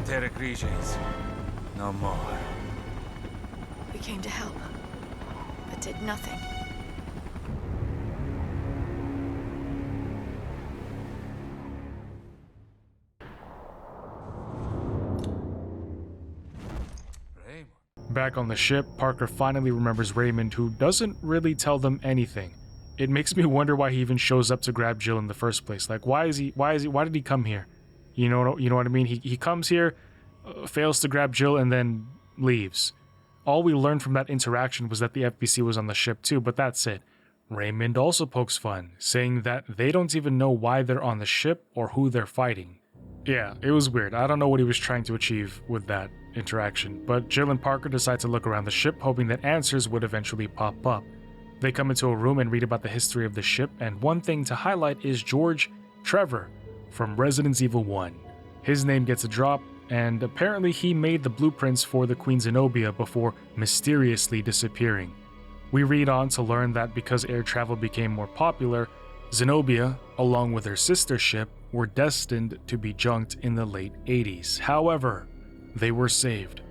Terra Grigia's no more. We came to help, but did nothing. Back on the ship, Parker finally remembers Raymond, who doesn't really tell them anything. It makes me wonder why he even shows up to grab Jill in the first place. Like, why did he come here? You know what I mean? He comes here, fails to grab Jill, and then leaves. All we learned from that interaction was that the FBC was on the ship too, but that's it. Raymond also pokes fun, saying that they don't even know why they're on the ship or who they're fighting. Yeah, it was weird. I don't know what he was trying to achieve with that. interaction, but Jill and Parker decide to look around the ship, hoping that answers would eventually pop up. They come into a room and read about the history of the ship, and one thing to highlight is George Trevor from Resident Evil 1. His name gets a drop, and apparently he made the blueprints for the Queen Zenobia before mysteriously disappearing. We read on to learn that because air travel became more popular, Zenobia, along with her sister ship, were destined to be junked in the late 80s. However, they were saved,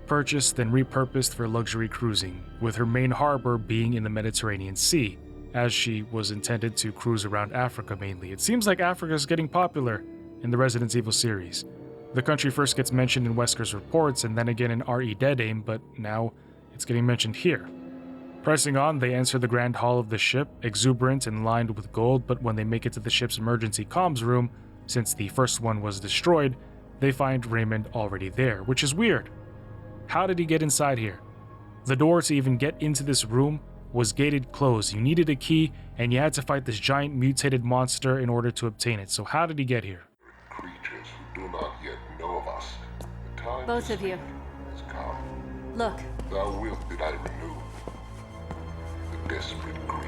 purchased and repurposed for luxury cruising, with her main harbor being in the Mediterranean Sea, as she was intended to cruise around Africa mainly. It seems like Africa is getting popular in the Resident Evil series. The country first gets mentioned in Wesker's reports and then again in R.E. Dead Aim, but now it's getting mentioned here. Pressing on, they enter the grand hall of the ship, exuberant and lined with gold, but when they make it to the ship's emergency comms room, since the first one was destroyed, they find Raymond already there, which is weird. How did he get inside here? The door to even get into this room was gated closed. You needed a key, and you had to fight this giant mutated monster in order to obtain it. So how did he get here? Creatures who do not yet know of us. The time Both of you. has come. Look. Thou wilt did I renew. The desperate grief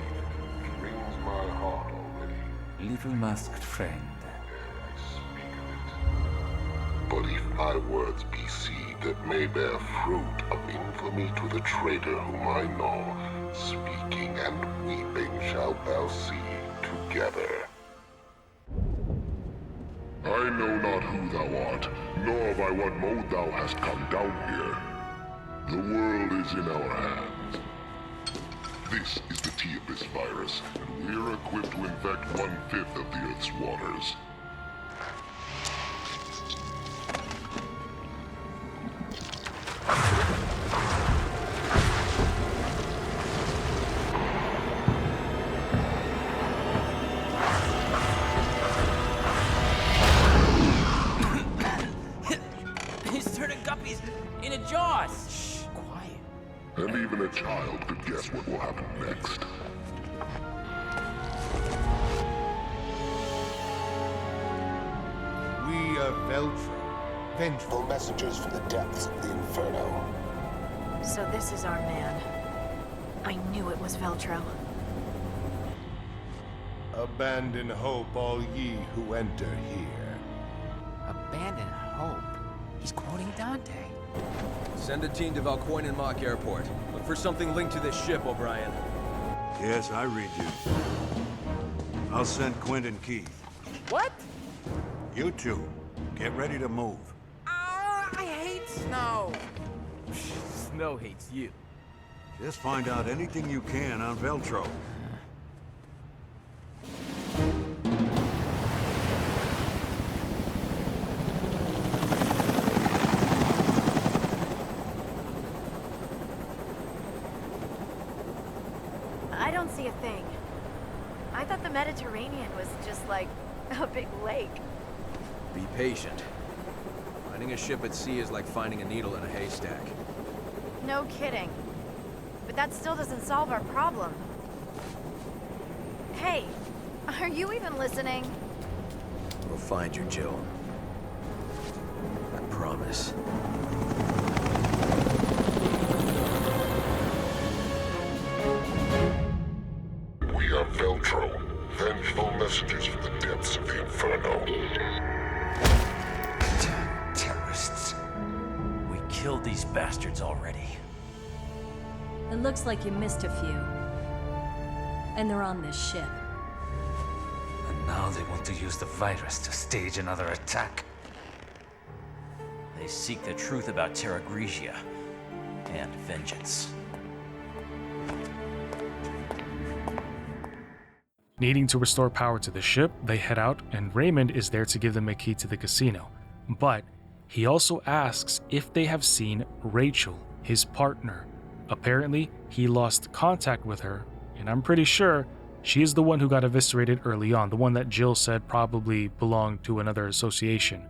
which wrings my heart already. Little masked friend. But if my words be seed that may bear fruit of infamy to the traitor whom I know, speaking and weeping shalt thou see together. I know not who thou art, nor by what mode thou hast come down here. The world is in our hands. This is the tea of this virus, and we're equipped to infect 1/5 of the Earth's waters. He's turning guppies into jaws. Shh, quiet. And even a child could guess what will happen next. We are Veltro, vengeful messengers from the depths of the Inferno. So this is our man. I knew it was Veltro. Abandon hope, all ye who enter here. Abandon hope? He's quoting Dante. Send a team to Valcoin Mock Airport. Look for something linked to this ship, O'Brien. Yes, I read you. I'll send Quint and Keith. What? You two, get ready to move. I hate snow. Snow hates you. Just find out anything you can on Veltro. I don't see a thing. I thought the Mediterranean was just like a big lake. Be patient. Finding a ship at sea is like finding a needle in a haystack. No kidding. But that still doesn't solve our problem. Hey, are you even listening? We'll find you, Jill. I promise. We are Veltro, vengeful messengers from the depths of the Inferno. Terrorists. We killed these bastards already. It looks like you missed a few. And they're on this ship. And now they want to use the virus to stage another attack. They seek the truth about Terra Grigia and vengeance. Needing to restore power to the ship, they head out, and Raymond is there to give them a key to the casino. But he also asks if they have seen Rachel, his partner. Apparently, he lost contact with her, and I'm pretty sure she is the one who got eviscerated early on, the one that Jill said probably belonged to another association.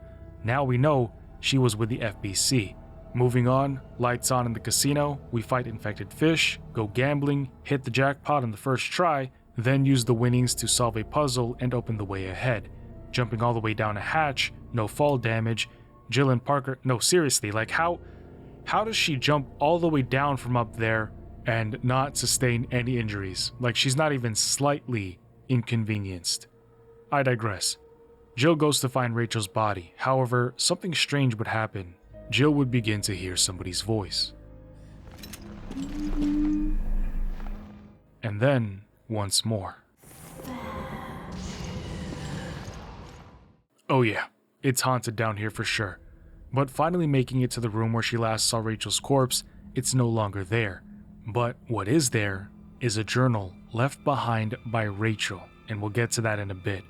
Now we know she was with the FBC. Moving on, lights on in the casino, we fight infected fish, go gambling, hit the jackpot on the first try, then use the winnings to solve a puzzle and open the way ahead. Jumping all the way down a hatch, no fall damage. Jill and Parker, no seriously, like how How does she jump all the way down from up there and not sustain any injuries? Like, she's not even slightly inconvenienced. I digress. Jill goes to find Rachel's body. However, something strange would happen. Jill would begin to hear somebody's voice. And then, once more. Oh yeah, it's haunted down here for sure. But finally making it to the room where she last saw Rachel's corpse, it's no longer there. But what is there is a journal left behind by Rachel, and we'll get to that in a bit.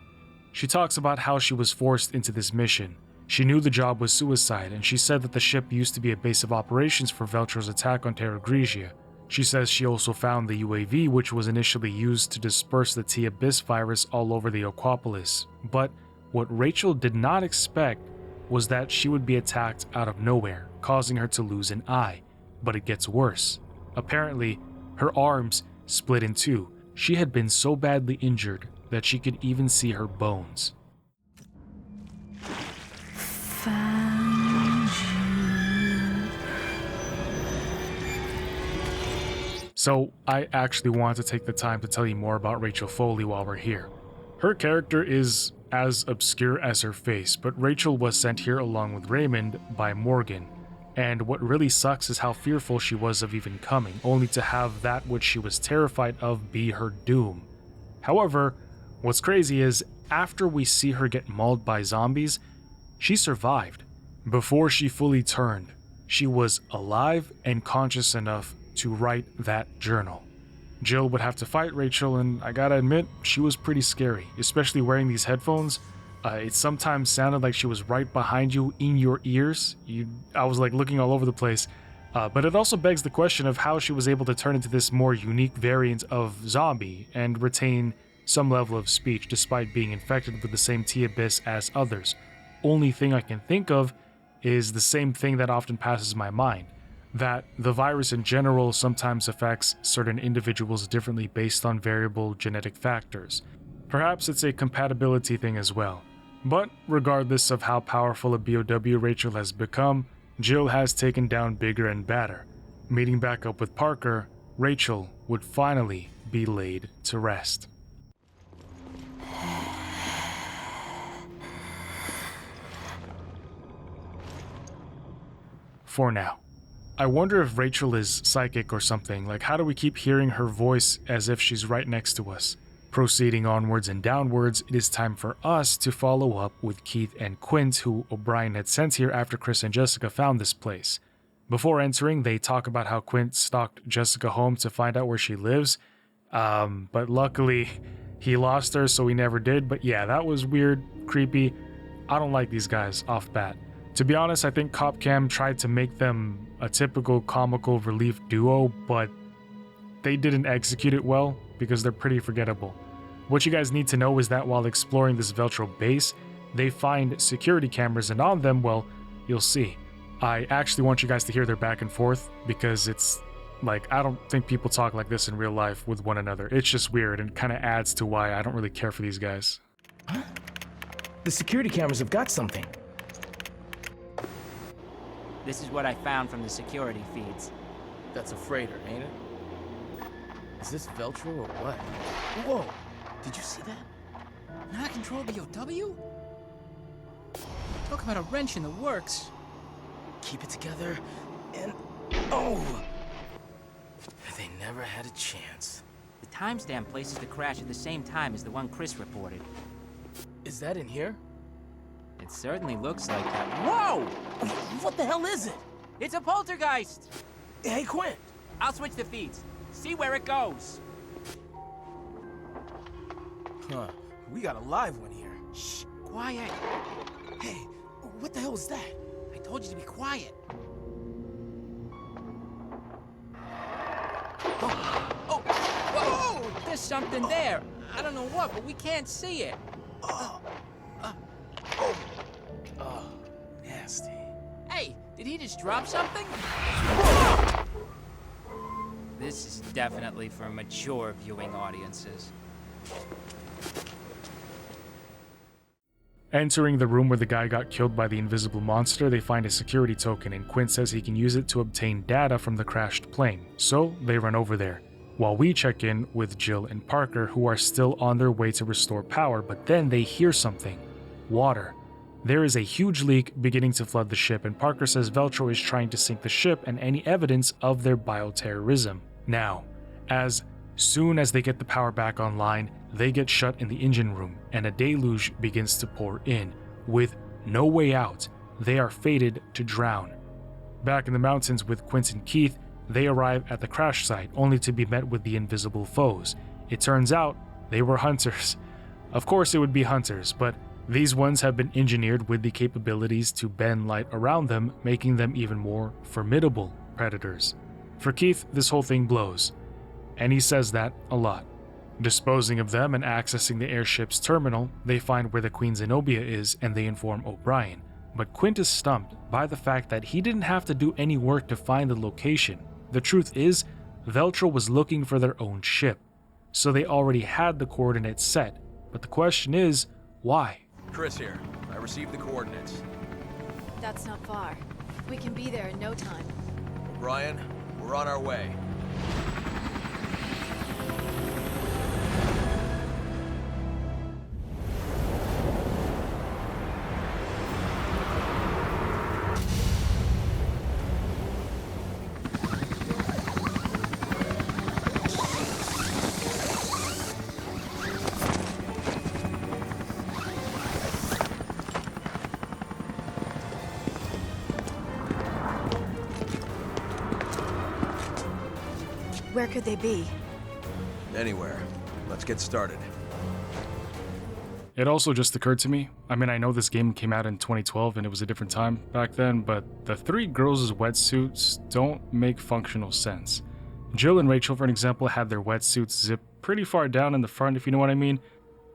She talks about how she was forced into this mission. She knew the job was suicide, and she said that the ship used to be a base of operations for Veltro's attack on Terra Grigia. She says she also found the UAV, which was initially used to disperse the T-Abyss virus all over the Aquapolis. But what Rachel did not expect was that she would be attacked out of nowhere, causing her to lose an eye. But it gets worse. Apparently, her arms split in two. She had been so badly injured that she could even see her bones. So, I actually want to take the time to tell you more about Rachel Foley while we're here. Her character is as obscure as her face, but Rachel was sent here along with Raymond by Morgan, and what really sucks is how fearful she was of even coming, only to have that which she was terrified of be her doom. However, what's crazy is, after we see her get mauled by zombies, she survived. Before she fully turned, she was alive and conscious enough to write that journal. Jill would have to fight Rachel, and I gotta admit, she was pretty scary, especially wearing these headphones. It sometimes sounded like she was right behind you in your ears. I was like looking all over the place. But it also begs the question of how she was able to turn into this more unique variant of zombie and retain some level of speech despite being infected with the same T-Abyss as others. Only thing I can think of is the same thing that often passes my mind, that the virus in general sometimes affects certain individuals differently based on variable genetic factors. Perhaps it's a compatibility thing as well. But regardless of how powerful a BOW Rachel has become, Jill has taken down bigger and badder. Meeting back up with Parker, Rachel would finally be laid to rest. For now. I wonder if Rachel is psychic or something. Like, how do we keep hearing her voice as if she's right next to us? Proceeding onwards and downwards, it is time for us to follow up with Keith and Quint, who O'Brien had sent here after Chris and Jessica found this place. Before entering, they talk about how Quint stalked Jessica home to find out where she lives, but luckily he lost her, so he never did. But yeah, that was weird, creepy. I don't like these guys off bat. To be honest, I think Cop Cam tried to make them a typical comical relief duo, but they didn't execute it well because they're pretty forgettable. What you guys need to know is that while exploring this Veltro base, they find security cameras, and on them, well, you'll see. I actually want you guys to hear their back and forth because it's like, I don't think people talk like this in real life with one another. It's just weird and kind of adds to why I don't really care for these guys. Huh? The security cameras have got something. This is what I found from the security feeds. That's a freighter, ain't it? Is this Veltro or what? Whoa! Did you see that? Not control BOW? Talk about a wrench in the works. Keep it together, and... oh! They never had a chance. The timestamp places the crash at the same time as the one Chris reported. Is that in here? It certainly looks like that. Whoa! What the hell is it? It's a poltergeist! Hey, Quint! I'll switch the feeds. See where it goes. Huh. We got a live one here. Shh! Quiet! Hey, what the hell is that? I told you to be quiet. Oh! Whoa! There's something there. I don't know what, but we can't see it. Oh, nasty. Hey, did he just drop something? This is definitely for mature viewing audiences. Entering the room where the guy got killed by the invisible monster, they find a security token, and Quint says he can use it to obtain data from the crashed plane, so they run over there. While we check in with Jill and Parker, who are still on their way to restore power, but then they hear something. Water. There is a huge leak beginning to flood the ship, and Parker says Veltro is trying to sink the ship and any evidence of their bioterrorism. Now, as soon as they get the power back online, they get shut in the engine room, and a deluge begins to pour in. With no way out, they are fated to drown. Back in the mountains with Quint and Keith, they arrive at the crash site, only to be met with the invisible foes. It turns out they were hunters. Of course it would be hunters, but these ones have been engineered with the capabilities to bend light around them, making them even more formidable predators. For Keith, this whole thing blows, and he says that a lot. Disposing of them and accessing the airship's terminal, they find where the Queen Zenobia is and they inform O'Brien. But Quint is stumped by the fact that he didn't have to do any work to find the location. The truth is, Veltro was looking for their own ship, so they already had the coordinates set. But the question is, why? Chris here. I received the coordinates. That's not far. We can be there in no time. O'Brien, we're on our way. Where could they be? Anywhere. Let's get started. It also just occurred to me, I mean, I know this game came out in 2012 and it was a different time back then, but the three girls' wetsuits don't make functional sense. Jill and Rachel, for an example, had their wetsuits zipped pretty far down in the front, if you know what I mean.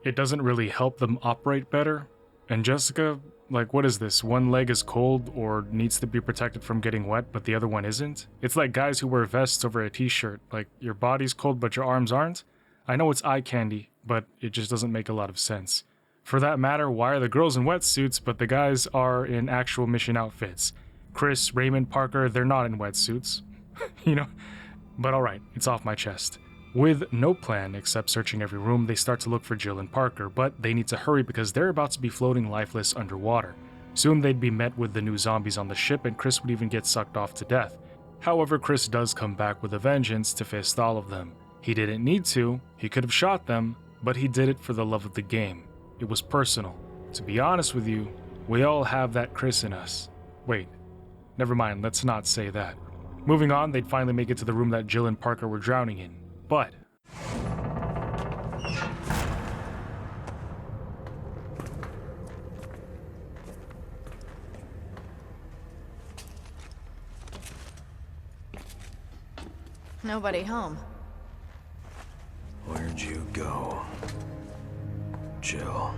It doesn't really help them operate better. And Jessica, like, what is this? One leg is cold or needs to be protected from getting wet, but the other one isn't? It's like guys who wear vests over a t-shirt. Like, your body's cold, but your arms aren't? I know it's eye candy, but it just doesn't make a lot of sense. For that matter, why are the girls in wetsuits, but the guys are in actual mission outfits? Chris, Raymond, Parker, they're not in wetsuits. You know? But alright, it's off my chest. With no plan except searching every room, they start to look for Jill and Parker, but they need to hurry because they're about to be floating lifeless underwater. Soon they'd be met with the new zombies on the ship, and Chris would even get sucked off to death. However, Chris does come back with a vengeance to fist all of them. He didn't need to, he could have shot them, but he did it for the love of the game. It was personal. To be honest with you, we all have that Chris in us. Wait, never mind, let's not say that. Moving on, they'd finally make it to the room that Jill and Parker were drowning in. But Nobody home. Where'd you go, Jill?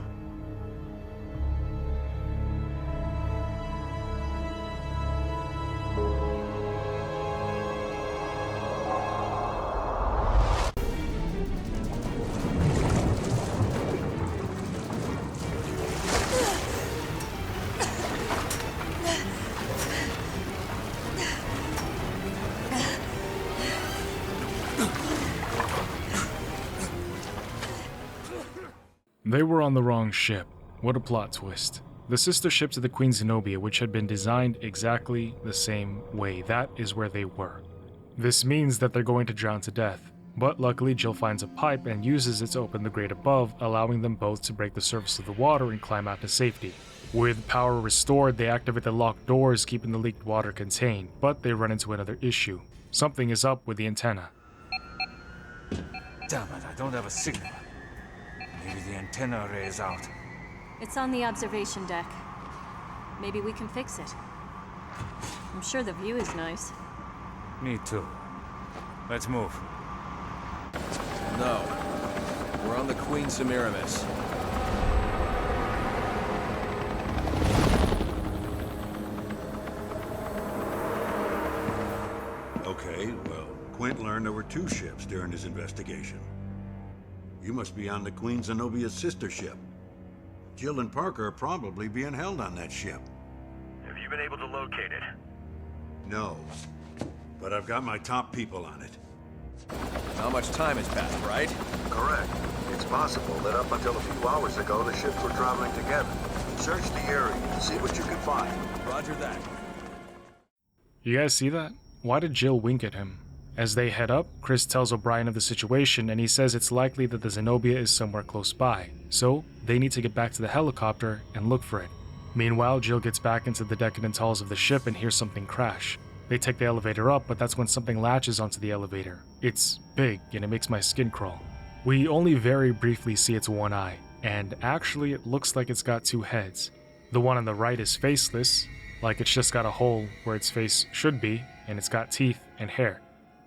they were on the wrong ship. What a plot twist. The sister ship to the Queen Zenobia, which had been designed exactly the same way. That is where they were. This means that they're going to drown to death. But luckily, Jill finds a pipe and uses it to open the grate above, allowing them both to break the surface of the water and climb out to safety. With power restored, they activate the locked doors, keeping the leaked water contained, but they run into another issue. Something is up with the antenna. Damn it, I don't have a signal. Maybe the antenna array is out. It's on the observation deck. Maybe we can fix it. I'm sure the view is nice. Me too. Let's move. No. We're on the Queen Semiramis. Okay, well, Quint learned there were two ships during his investigation. You must be on the Queen Zenobia's sister ship. Jill and Parker are probably being held on that ship. Have you been able to locate it? No, but I've got my top people on it. Not much time has passed, right? Correct. It's possible that up until a few hours ago, the ships were traveling together. Search the area to see what you can find. Roger that. You guys see that? Why did Jill wink at him? As they head up, Chris tells O'Brien of the situation, and he says it's likely that the Zenobia is somewhere close by, so they need to get back to the helicopter and look for it. Meanwhile, Jill gets back into the decadent halls of the ship and hears something crash. They take the elevator up, but that's when something latches onto the elevator. It's big, and it makes my skin crawl. We only very briefly see its one eye, and actually it looks like it's got two heads. The one on the right is faceless, like it's just got a hole where its face should be, and it's got teeth and hair.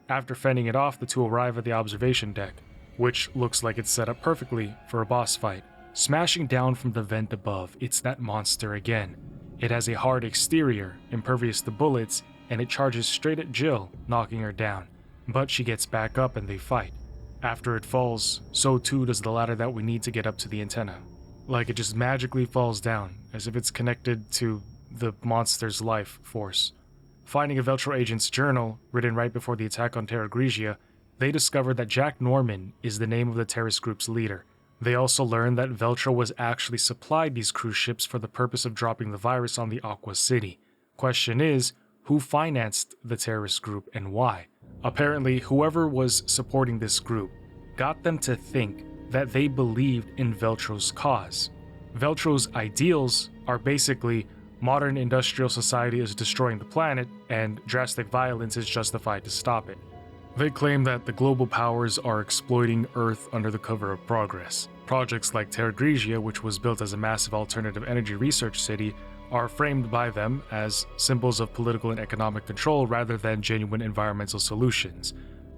After fending it off, the two arrive at the observation deck, which looks like it's set up perfectly for a boss fight. Smashing down from the vent above, it's that monster again. It has a hard exterior, impervious to bullets, and it charges straight at Jill, knocking her down. But she gets back up and they fight. After it falls, so too does the ladder that we need to get up to the antenna. Like it just magically falls down, as if it's connected to the monster's life force. Finding a Veltro agent's journal, written right before the attack on Terra Grigia, they discover that Jack Norman is the name of the terrorist group's leader. They also learn that Veltro was actually supplied these cruise ships for the purpose of dropping the virus on the Aqua City. Question is, who financed the terrorist group and why? Apparently, whoever was supporting this group got them to think that they believed in Veltro's cause. Veltro's ideals are basically modern industrial society is destroying the planet and drastic violence is justified to stop it. They claim that the global powers are exploiting Earth under the cover of progress. Projects like Terra Grigia, which was built as a massive alternative energy research city, are framed by them as symbols of political and economic control rather than genuine environmental solutions.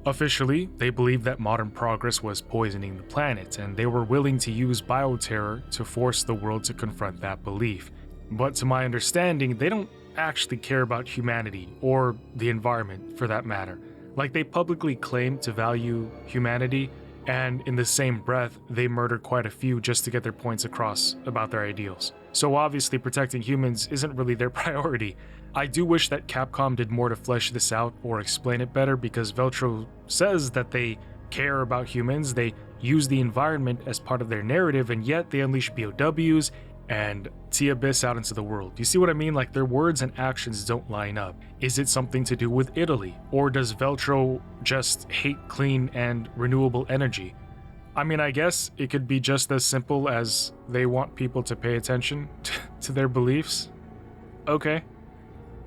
Officially, they believe that modern progress was poisoning the planet, and they were willing to use bioterror to force the world to confront that belief. But to my understanding, they don't actually care about humanity, or the environment for that matter. Like, they publicly claim to value humanity, and in the same breath, they murder quite a few just to get their points across about their ideals. So obviously protecting humans isn't really their priority. I do wish that Capcom did more to flesh this out or explain it better, because Veltro says that they care about humans, they use the environment as part of their narrative, and yet they unleash POWs and T-Abyss out into the world. You see what I mean? Like, their words and actions don't line up. Is it something to do with Italy? Or does Veltro just hate clean and renewable energy? I mean, I guess it could be just as simple as they want people to pay attention to their beliefs. Okay.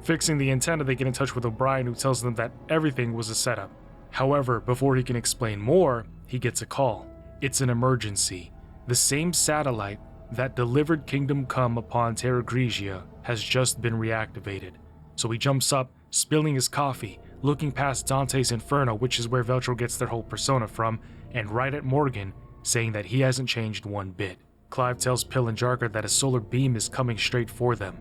Fixing the antenna, they get in touch with O'Brien, who tells them that everything was a setup. However, before he can explain more, he gets a call. It's an emergency. The same satellite that delivered Kingdom Come upon Terra Grigia has just been reactivated. So he jumps up, spilling his coffee, looking past Dante's Inferno, which is where Veltro gets their whole persona from, and right at Morgan, saying that he hasn't changed one bit. Clive tells Pill and Jarker that a solar beam is coming straight for them.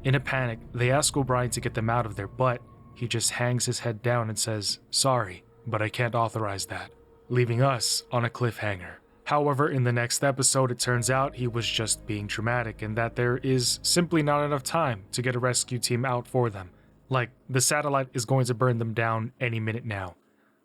In a panic, they ask O'Brien to get them out of there, but he just hangs his head down and says, "Sorry, but I can't authorize that," leaving us on a cliffhanger. However, in the next episode, it turns out he was just being dramatic and that there is simply not enough time to get a rescue team out for them. Like, the satellite is going to burn them down any minute now.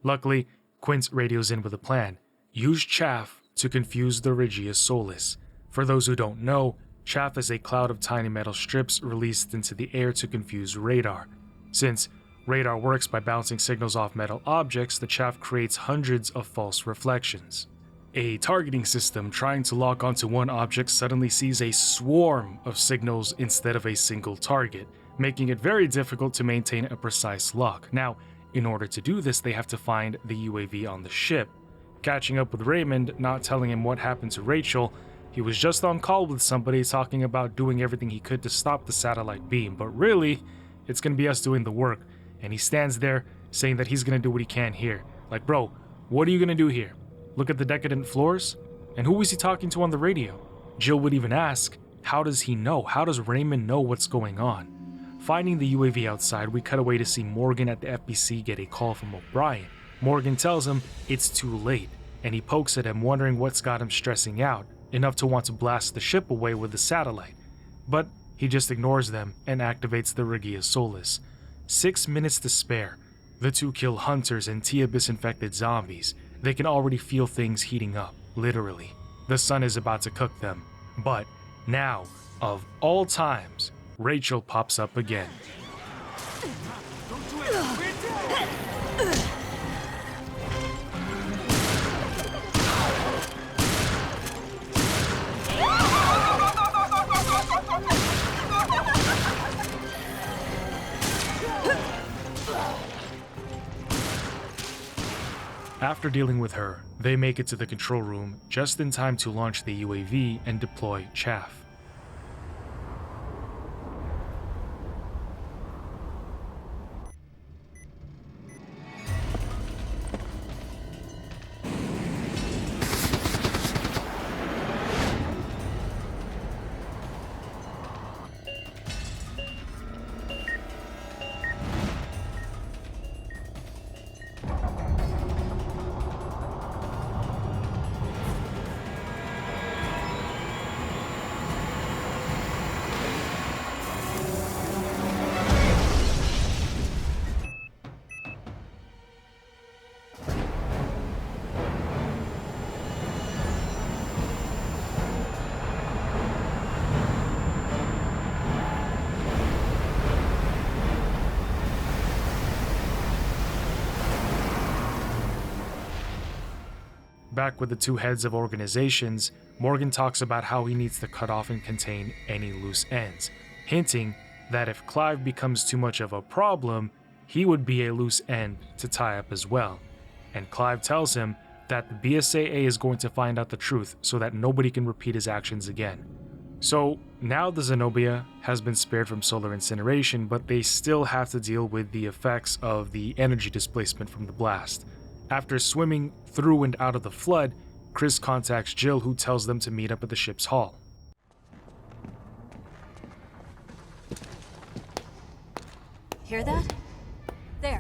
Luckily, Quint radios in with a plan. Use chaff to confuse the Regia Solis. For those who don't know, chaff is a cloud of tiny metal strips released into the air to confuse radar. Since radar works by bouncing signals off metal objects, the chaff creates hundreds of false reflections. A targeting system trying to lock onto one object suddenly sees a swarm of signals instead of a single target, making it very difficult to maintain a precise lock. Now, in order to do this, they have to find the UAV on the ship. Catching up with Raymond, not telling him what happened to Rachel, he was just on call with somebody talking about doing everything he could to stop the satellite beam, but really, it's gonna be us doing the work, and he stands there saying that he's gonna do what he can here. Like, bro, what are you gonna do here? Look at the decadent floors? And who is he talking to on the radio? Jill would even ask, how does he know? How does Raymond know what's going on? Finding the UAV outside, we cut away to see Morgan at the FBC get a call from O'Brien. Morgan tells him it's too late, and he pokes at him, wondering what's got him stressing out. enough to want to blast the ship away with the satellite, but he just ignores them and activates the Regia Solis. 6 minutes to spare. The two kill hunters and T-Abyss-infected zombies. They can already feel things heating up, literally. The sun is about to cook them. But now, of all times, Rachel pops up again. After dealing with her, they make it to the control room just in time to launch the UAV and deploy Chaff. Back with the two heads of organizations, Morgan talks about how he needs to cut off and contain any loose ends, hinting that if Clive becomes too much of a problem, he would be a loose end to tie up as well. And Clive tells him that the BSAA is going to find out the truth so that nobody can repeat his actions again. So now the Zenobia has been spared from solar incineration, but they still have to deal with the effects of the energy displacement from the blast. After swimming through and out of the flood, Chris contacts Jill, who tells them to meet up at the ship's hull. Hear that? There.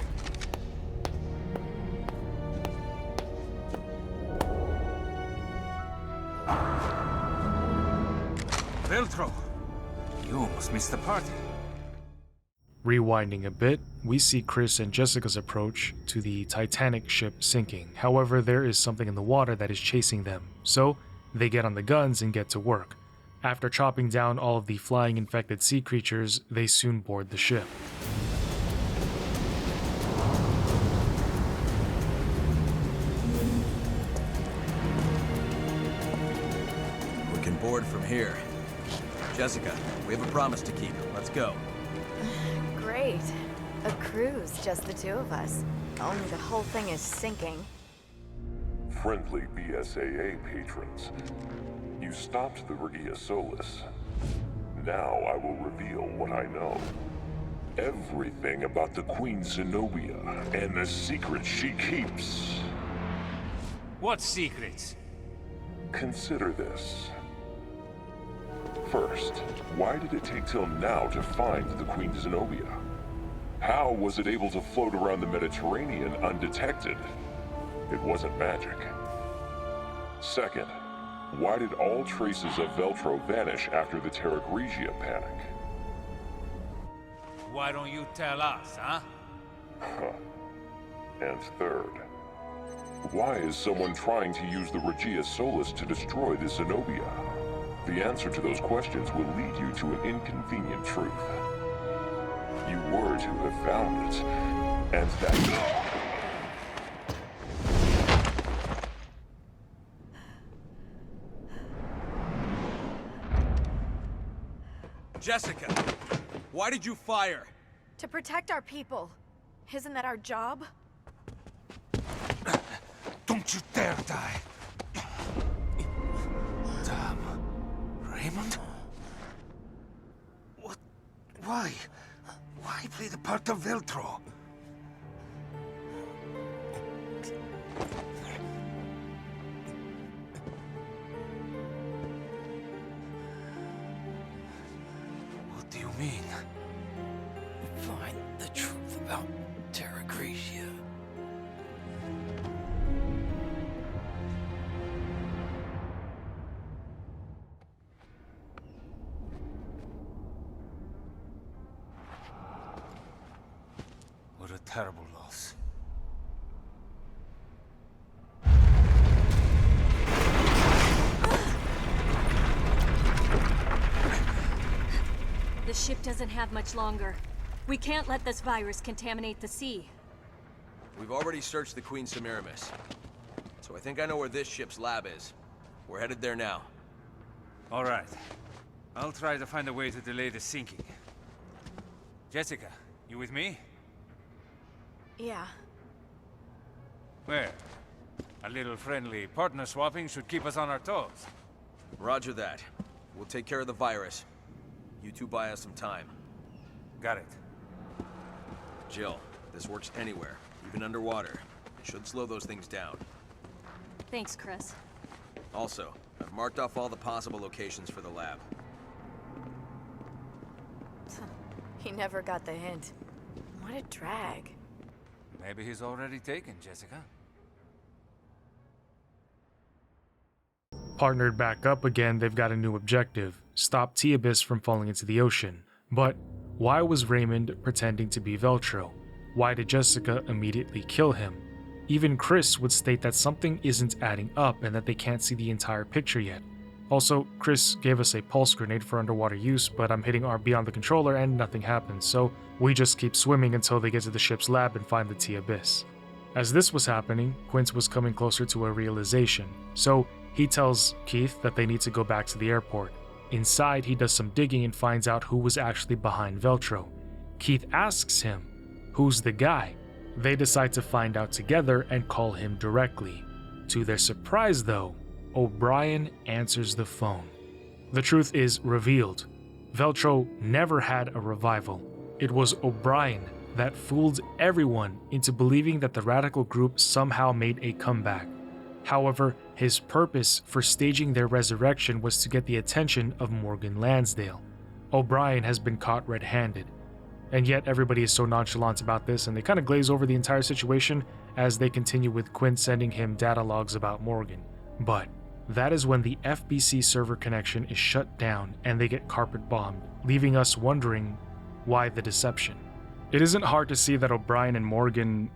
Veltro, you almost missed the party. Rewinding a bit, we see Chris and Jessica's approach to the Titanic ship sinking. However, there is something in the water that is chasing them, so they get on the guns and get to work. After chopping down all of the flying infected sea creatures, they soon board the ship. We can board from here. Jessica, we have a promise to keep. Let's go. Great. A cruise, just the two of us. Only the whole thing is sinking. Friendly BSAA patrons, you stopped the Regia Solis. Now I will reveal what I know. Everything about the Queen Zenobia and the secrets she keeps. What secrets? Consider this. First, why did it take till now to find the Queen Zenobia? How was it able to float around the Mediterranean undetected? It wasn't magic. Second, why did all traces of Veltro vanish after the Terra Grigia panic? Why don't you tell us, huh? And third, why is someone trying to use the Regia Solis to destroy the Zenobia? The answer to those questions will lead you to an inconvenient truth. You were to have found it, and that... Jessica, why did you fire? To protect our people. Isn't that our job? Don't you dare die. Damn. Raymond? What? Why? Why play the part of Veltro? What do you mean? Find the truth about Terra Grigia. terrible loss. The ship doesn't have much longer. We can't let this virus contaminate the sea. We've already searched the Queen Semiramis, so I think I know where this ship's lab is. We're headed there now. All right. I'll try to find a way to delay the sinking. Jessica, you with me? Yeah. Where? A little friendly partner swapping should keep us on our toes. Roger that. We'll take care of the virus. You two buy us some time. Got it. Jill, this works anywhere, even underwater. It should slow those things down. Thanks, Chris. Also, I've marked off all the possible locations for the lab. He never got the hint. What a drag. Maybe he's already taken, Jessica. Partnered back up again, they've got a new objective: stop T-Abyss from falling into the ocean. But why was Raymond pretending to be Veltro? Why did Jessica immediately kill him? Even Chris would state that something isn't adding up and that they can't see the entire picture yet. Also, Chris gave us a pulse grenade for underwater use, but I'm hitting RB on the controller and nothing happens, so we just keep swimming until they get to the ship's lab and find the T-Abyss. As this was happening, Quint was coming closer to a realization, so he tells Keith that they need to go back to the airport. Inside, he does some digging and finds out who was actually behind Veltro. Keith asks him, "Who's the guy?" They decide to find out together and call him directly. To their surprise, though, O'Brien answers the phone. The truth is revealed. Veltro never had a revival. It was O'Brien that fooled everyone into believing that the radical group somehow made a comeback. However, his purpose for staging their resurrection was to get the attention of Morgan Lansdale. O'Brien has been caught red-handed. And yet everybody is so nonchalant about this, and they kind of glaze over the entire situation as they continue with Quint sending him data logs about Morgan. But that is when the FBC server connection is shut down and they get carpet bombed, leaving us wondering why the deception. It isn't hard to see that O'Brien and Morgan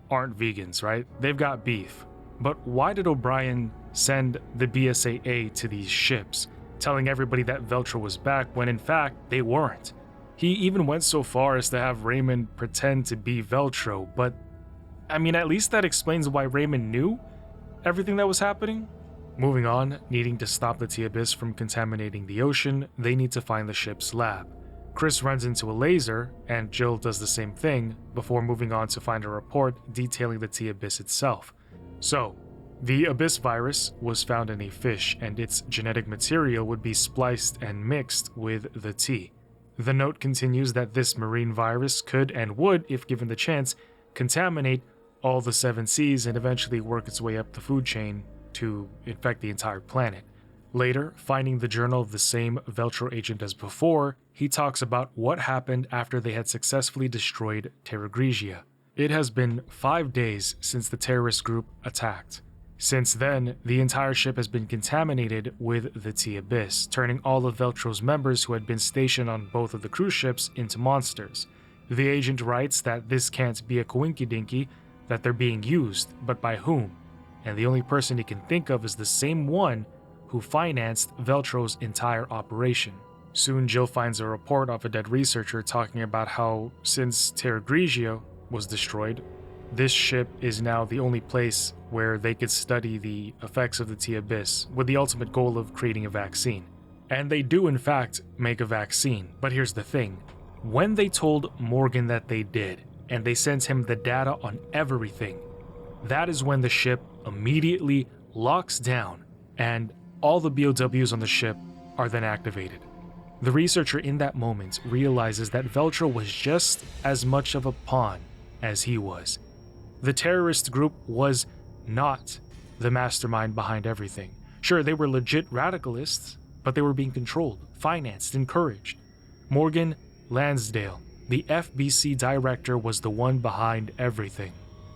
aren't vegans, right? They've got beef. But why did O'Brien send the BSAA to these ships, telling everybody that Veltro was back when in fact they weren't? He even went so far as to have Raymond pretend to be Veltro, but I mean, at least that explains why Raymond knew everything that was happening. Moving on, needing to stop the T-Abyss from contaminating the ocean, they need to find the ship's lab. Chris runs into a laser, and Jill does the same thing, before moving on to find a report detailing the T-Abyss itself. So, the Abyss virus was found in a fish, and its genetic material would be spliced and mixed with the T. The note continues that this marine virus could and would, if given the chance, contaminate all the 7 seas and eventually work its way up the food chain to infect the entire planet. Later, finding the journal of the same Veltro agent as before, he talks about what happened after they had successfully destroyed Terra Grigia. It has been 5 days since the terrorist group attacked. Since then, the entire ship has been contaminated with the T-Abyss, turning all of Veltro's members who had been stationed on both of the cruise ships into monsters. The agent writes that this can't be a coinkydinky, that they're being used, but by whom? And the only person he can think of is the same one who financed Veltro's entire operation. Soon Jill finds a report of a dead researcher talking about how, since Terra Grigia was destroyed, this ship is now the only place where they could study the effects of the T-Abyss, with the ultimate goal of creating a vaccine. And they do in fact make a vaccine, but here's the thing. When they told Morgan that they did, and they sent him the data on everything, that is when the ship immediately locks down, and all the BOWs on the ship are then activated. The researcher in that moment realizes that Veltro was just as much of a pawn as he was. The terrorist group was not the mastermind behind everything. Sure, they were legit radicalists, but they were being controlled, financed, encouraged. Morgan Lansdale, the FBC director, was the one behind everything.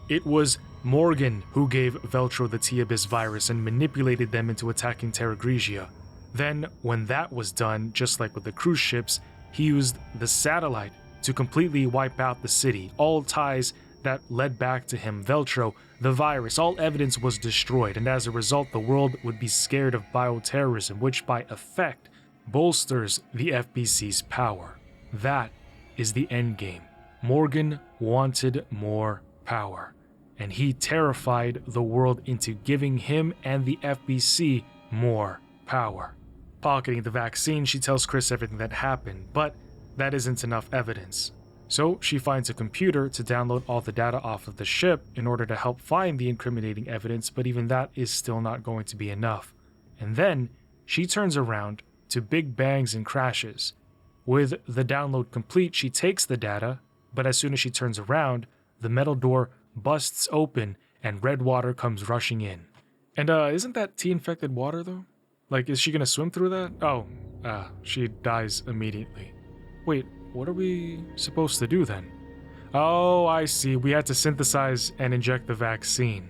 It was Morgan who gave Veltro the T-Abyss virus and manipulated them into attacking Terra Grigia. Then, when that was done, just like with the cruise ships, he used the satellite to completely wipe out the city, all ties that led back to him, Veltro, the virus, all evidence was destroyed, and as a result, the world would be scared of bioterrorism, which by effect bolsters the FBC's power. That is the endgame. Morgan wanted more power, and he terrified the world into giving him and the FBC more power. Pocketing the vaccine, she tells Chris everything that happened, but that isn't enough evidence. So she finds a computer to download all the data off of the ship in order to help find the incriminating evidence, but even that is still not going to be enough. And then she turns around to big bangs and crashes. With the download complete, she takes the data, but as soon as she turns around, the metal door busts open and red water comes rushing in. And isn't that tea-infected water though? Like, is she gonna swim through that? Oh, she dies immediately. Wait, what are we supposed to do then? Oh, I see. We had to synthesize and inject the vaccine.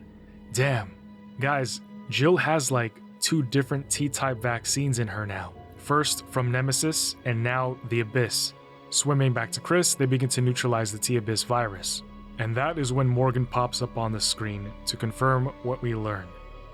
Damn. Guys, Jill has like 2 different T-type vaccines in her now. First from Nemesis, and now the Abyss. Swimming back to Chris, they begin to neutralize the T-Abyss virus. And that is when Morgan pops up on the screen to confirm what we learned.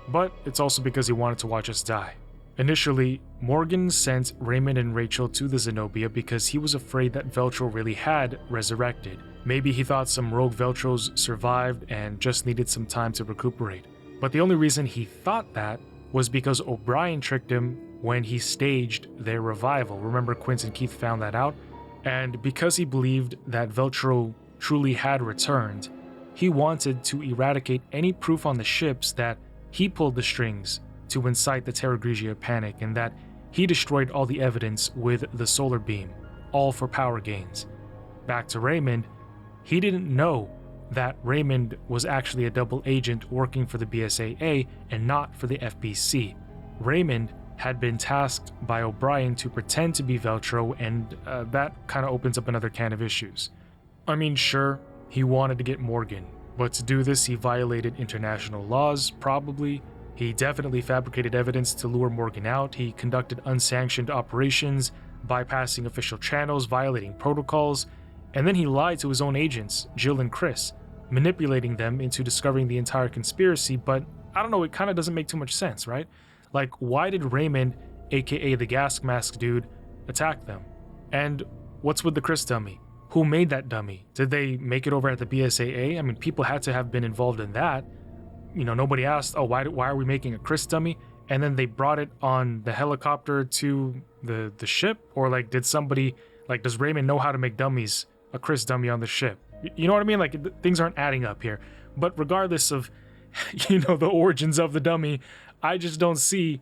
But it's also because he wanted to watch us die. Initially, Morgan sent Raymond and Rachel to the Zenobia because he was afraid that Veltro really had resurrected. Maybe he thought some rogue Veltros survived and just needed some time to recuperate. But the only reason he thought that was because O'Brien tricked him when he staged their revival. Remember, Quint and Keith found that out? And because he believed that Veltro truly had returned, he wanted to eradicate any proof on the ships that he pulled the strings to incite the Terra Grigia panic, and that he destroyed all the evidence with the solar beam, all for power gains. Back to Raymond, he didn't know that Raymond was actually a double agent working for the BSAA and not for the FBC. Raymond had been tasked by O'Brien to pretend to be Veltro, and that kind of opens up another can of issues. I mean, sure, he wanted to get Morgan, but to do this he violated international laws, probably. He definitely fabricated evidence to lure Morgan out. He conducted unsanctioned operations, bypassing official channels, violating protocols, and then he lied to his own agents, Jill and Chris, manipulating them into discovering the entire conspiracy. But I don't know, it kind of doesn't make too much sense, right? Like, why did Raymond, aka the gas mask dude, attack them? And what's with the Chris dummy? Who made that dummy? Did they make it over at the BSAA? I mean, people had to have been involved in that. You know, nobody asked, oh, why are we making a Chris dummy? And then they brought it on the helicopter to the ship? Or like, did somebody, like, does Raymond know how to make dummies, a Chris dummy on the ship? You know what I mean? Like, things aren't adding up here. But regardless of, you know, the origins of the dummy, I just don't see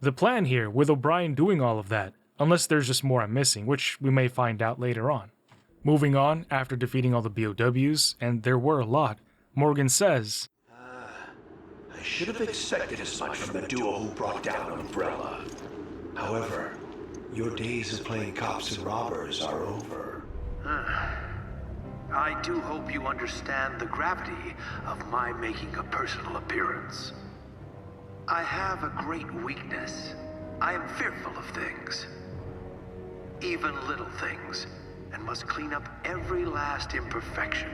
the plan here with O'Brien doing all of that, unless there's just more I'm missing, which we may find out later on. Moving on, after defeating all the BOWs, and there were a lot, Morgan says, I should have expected as much from the duo who brought down Umbrella. However, your days of playing cops and robbers are over. I do hope you understand the gravity of my making a personal appearance. I have a great weakness. I am fearful of things. Even little things, and must clean up every last imperfection.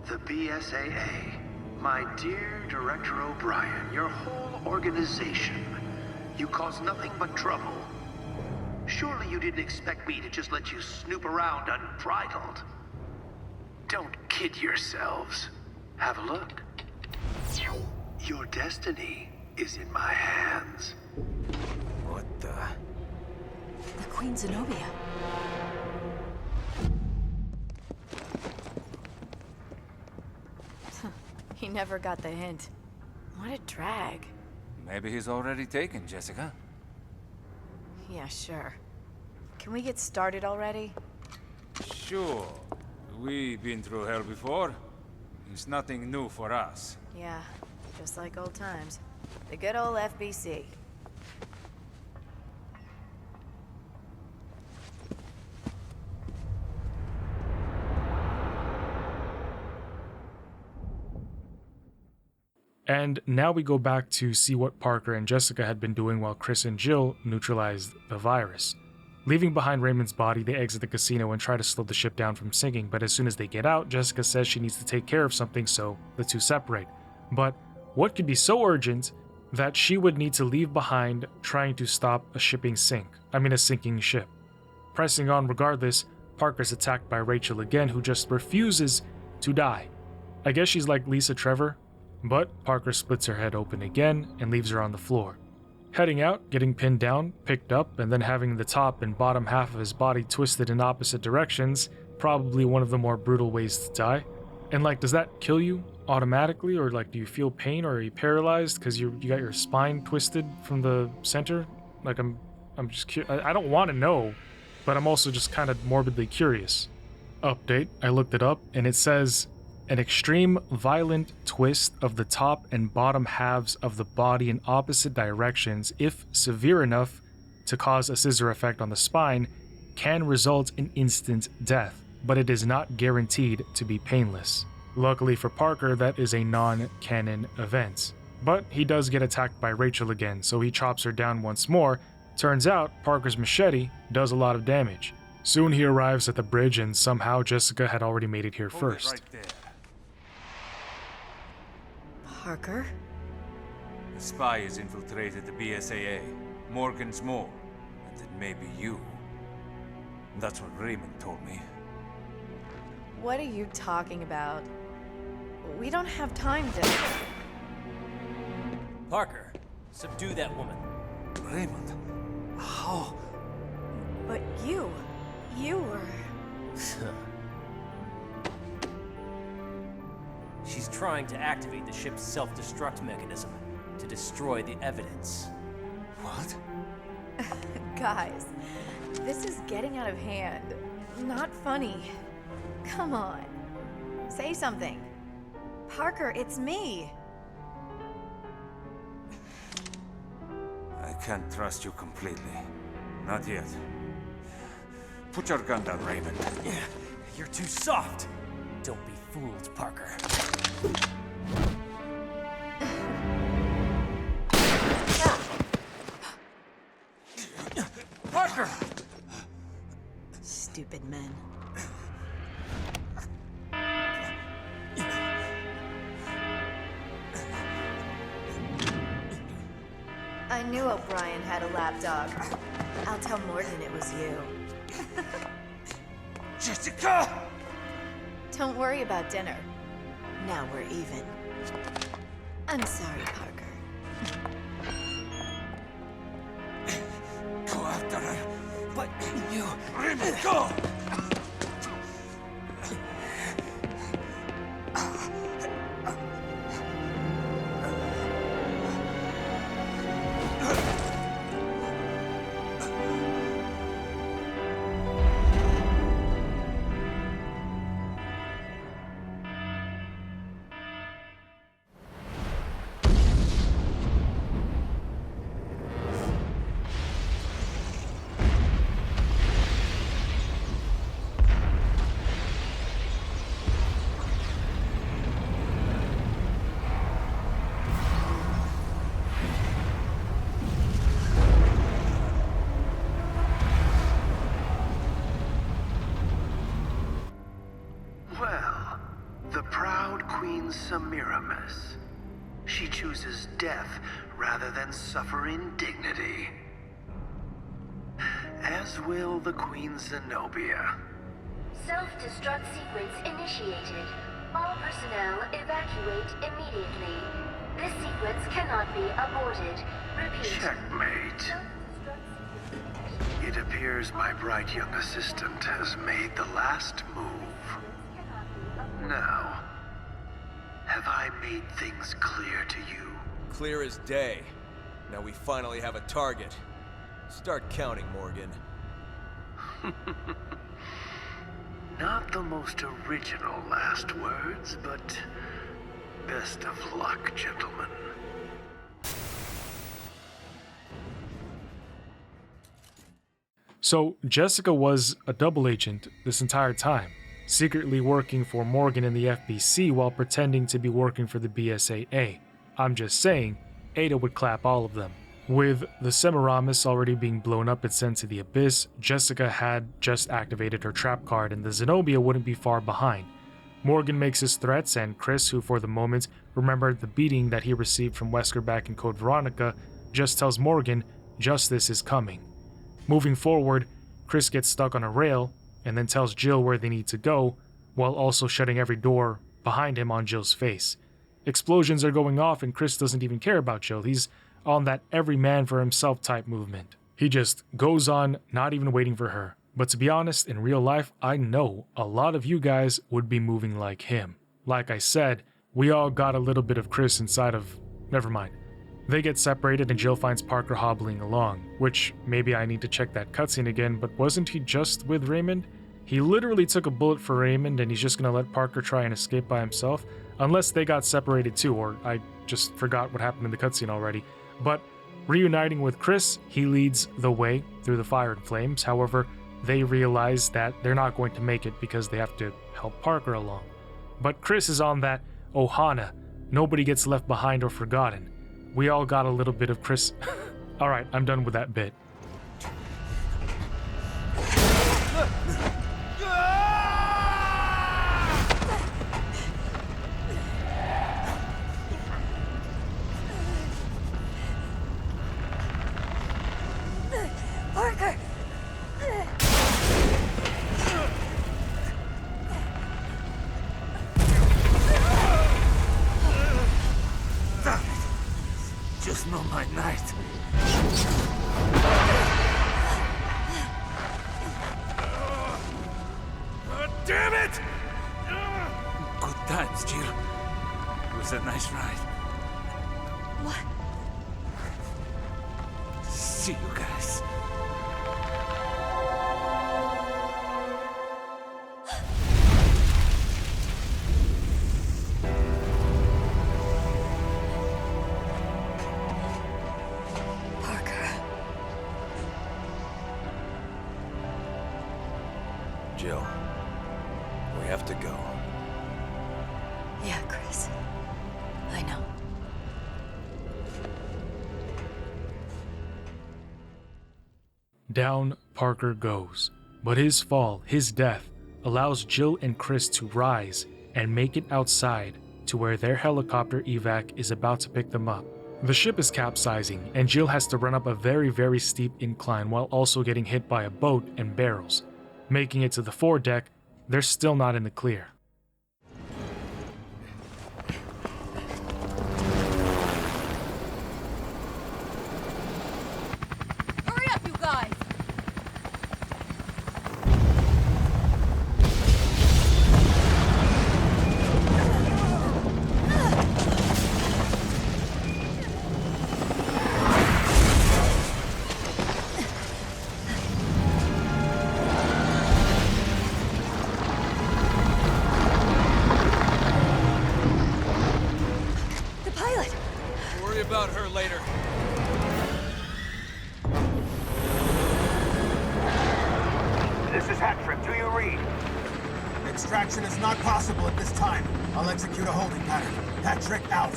The BSAA, my dear Director O'Brien, your whole organization, you cause nothing but trouble. Surely you didn't expect me to just let you snoop around unbridled. Don't kid yourselves. Have a look. Your destiny is in my hands. What the? The Queen Zenobia. He never got the hint. What a drag. Maybe he's already taken, Jessica. Yeah, sure. Can we get started already? Sure. We've been through hell before. It's nothing new for us. Yeah, just like old times. The good old FBC. And now we go back to see what Parker and Jessica had been doing while Chris and Jill neutralized the virus. Leaving behind Raymond's body, they exit the casino and try to slow the ship down from sinking, but as soon as they get out, Jessica says she needs to take care of something, so the two separate. But what could be so urgent that she would need to leave behind trying to stop a sinking ship? Pressing on regardless, Parker's attacked by Rachel again, who just refuses to die. I guess she's like Lisa Trevor, but Parker splits her head open again and leaves her on the floor. Heading out, getting pinned down, picked up, and then having the top and bottom half of his body twisted in opposite directions, probably one of the more brutal ways to die. And does that kill you automatically, or do you feel pain, or are you paralyzed because you got your spine twisted from the center? I'm just I don't want to know, but I'm also just kind of morbidly curious. Update, I looked it up, and it says an extreme violent twist of the top and bottom halves of the body in opposite directions, if severe enough to cause a scissor effect on the spine, can result in instant death, but it is not guaranteed to be painless. Luckily for Parker, that is a non-canon event. But he does get attacked by Rachel again, so he chops her down once more. Turns out, Parker's machete does a lot of damage. Soon he arrives at the bridge, and somehow Jessica had already made it here first. Right there. Parker? The spy has infiltrated the BSAA. Morgan's more. And then maybe you. That's what Raymond told me. What are you talking about? We don't have time to... Parker, subdue that woman. Raymond? How? But you were... She's trying to activate the ship's self-destruct mechanism to destroy the evidence. What? Guys, this is getting out of hand. Not funny. Come on. Say something. Parker, it's me. I can't trust you completely. Not yet. Put your gun down, Raymond. Yeah, you're too soft. Don't be fooled, Parker. Parker! Stupid men. I knew O'Brien had a lapdog. I'll tell Morgan it was you. Jessica! Don't worry about dinner. Now we're even. I'm sorry, Parker. Go after her. But you... Raymond, go! Well, the proud Queen Semiramis. She chooses death rather than suffer indignity. As will the Queen Zenobia. Self-destruct sequence initiated. All personnel evacuate immediately. This sequence cannot be aborted. Repeat. Checkmate. It appears my bright young assistant has made the last move. Now, have I made things clear to you? Clear as day. Now we finally have a target. Start counting, Morgan. Not the most original last words, but best of luck, gentlemen. So Jessica was a double agent this entire time, secretly working for Morgan in the FBC while pretending to be working for the BSAA. I'm just saying, Ada would clap all of them. With the Semiramis already being blown up and sent to the Abyss, Jessica had just activated her trap card and the Zenobia wouldn't be far behind. Morgan makes his threats, and Chris, who for the moment remembered the beating that he received from Wesker back in Code Veronica, just tells Morgan justice is coming. Moving forward, Chris gets stuck on a rail and then tells Jill where they need to go, while also shutting every door behind him on Jill's face. Explosions are going off and Chris doesn't even care about Jill. He's on that every man for himself type movement. He just goes on, not even waiting for her. But to be honest, in real life, I know a lot of you guys would be moving like him. Like I said, we all got a little bit of Chris inside of... Never mind. They get separated and Jill finds Parker hobbling along, which maybe I need to check that cutscene again, but wasn't he just with Raymond? He literally took a bullet for Raymond and he's just gonna let Parker try and escape by himself, unless they got separated too, or I just forgot what happened in the cutscene already. But reuniting with Chris, he leads the way through the fire and flames. However, they realize that they're not going to make it because they have to help Parker along. But Chris is on that Ohana, nobody gets left behind or forgotten. We all got a little bit of Chris. Alright, I'm done with that bit. Parker! Just not my night. Damn it! Good times, Jill. It was a nice ride. What? See you guys. Jill, we have to go. Yeah, Chris. I know. Down Parker goes, but his fall, his death, allows Jill and Chris to rise and make it outside to where their helicopter evac is about to pick them up. The ship is capsizing and Jill has to run up a very, very steep incline while also getting hit by a boat and barrels. Making it to the foredeck, they're still not in the clear. Hurry up, you guys! About her later. This is Hat-Trick. Do you read? Extraction is not possible at this time. I'll execute a holding pattern. Hat-Trick out.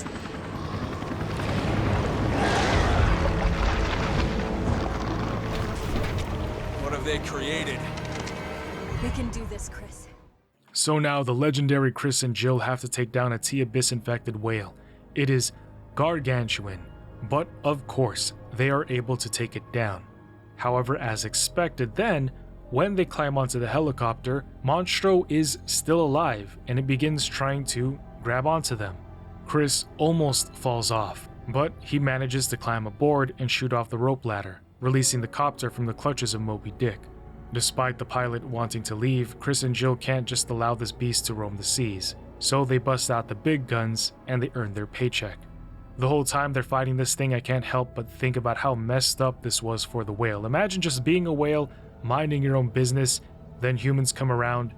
What have they created? We can do this, Chris. So now the legendary Chris and Jill have to take down a T-Abyss-infected whale. It is gargantuan, but of course, they are able to take it down. However, as expected then, when they climb onto the helicopter, Monstro is still alive and it begins trying to grab onto them. Chris almost falls off, but he manages to climb aboard and shoot off the rope ladder, releasing the copter from the clutches of Moby Dick. Despite the pilot wanting to leave, Chris and Jill can't just allow this beast to roam the seas, so they bust out the big guns and they earn their paycheck. The whole time they're fighting this thing, I can't help but think about how messed up this was for the whale. Imagine just being a whale, minding your own business, then humans come around,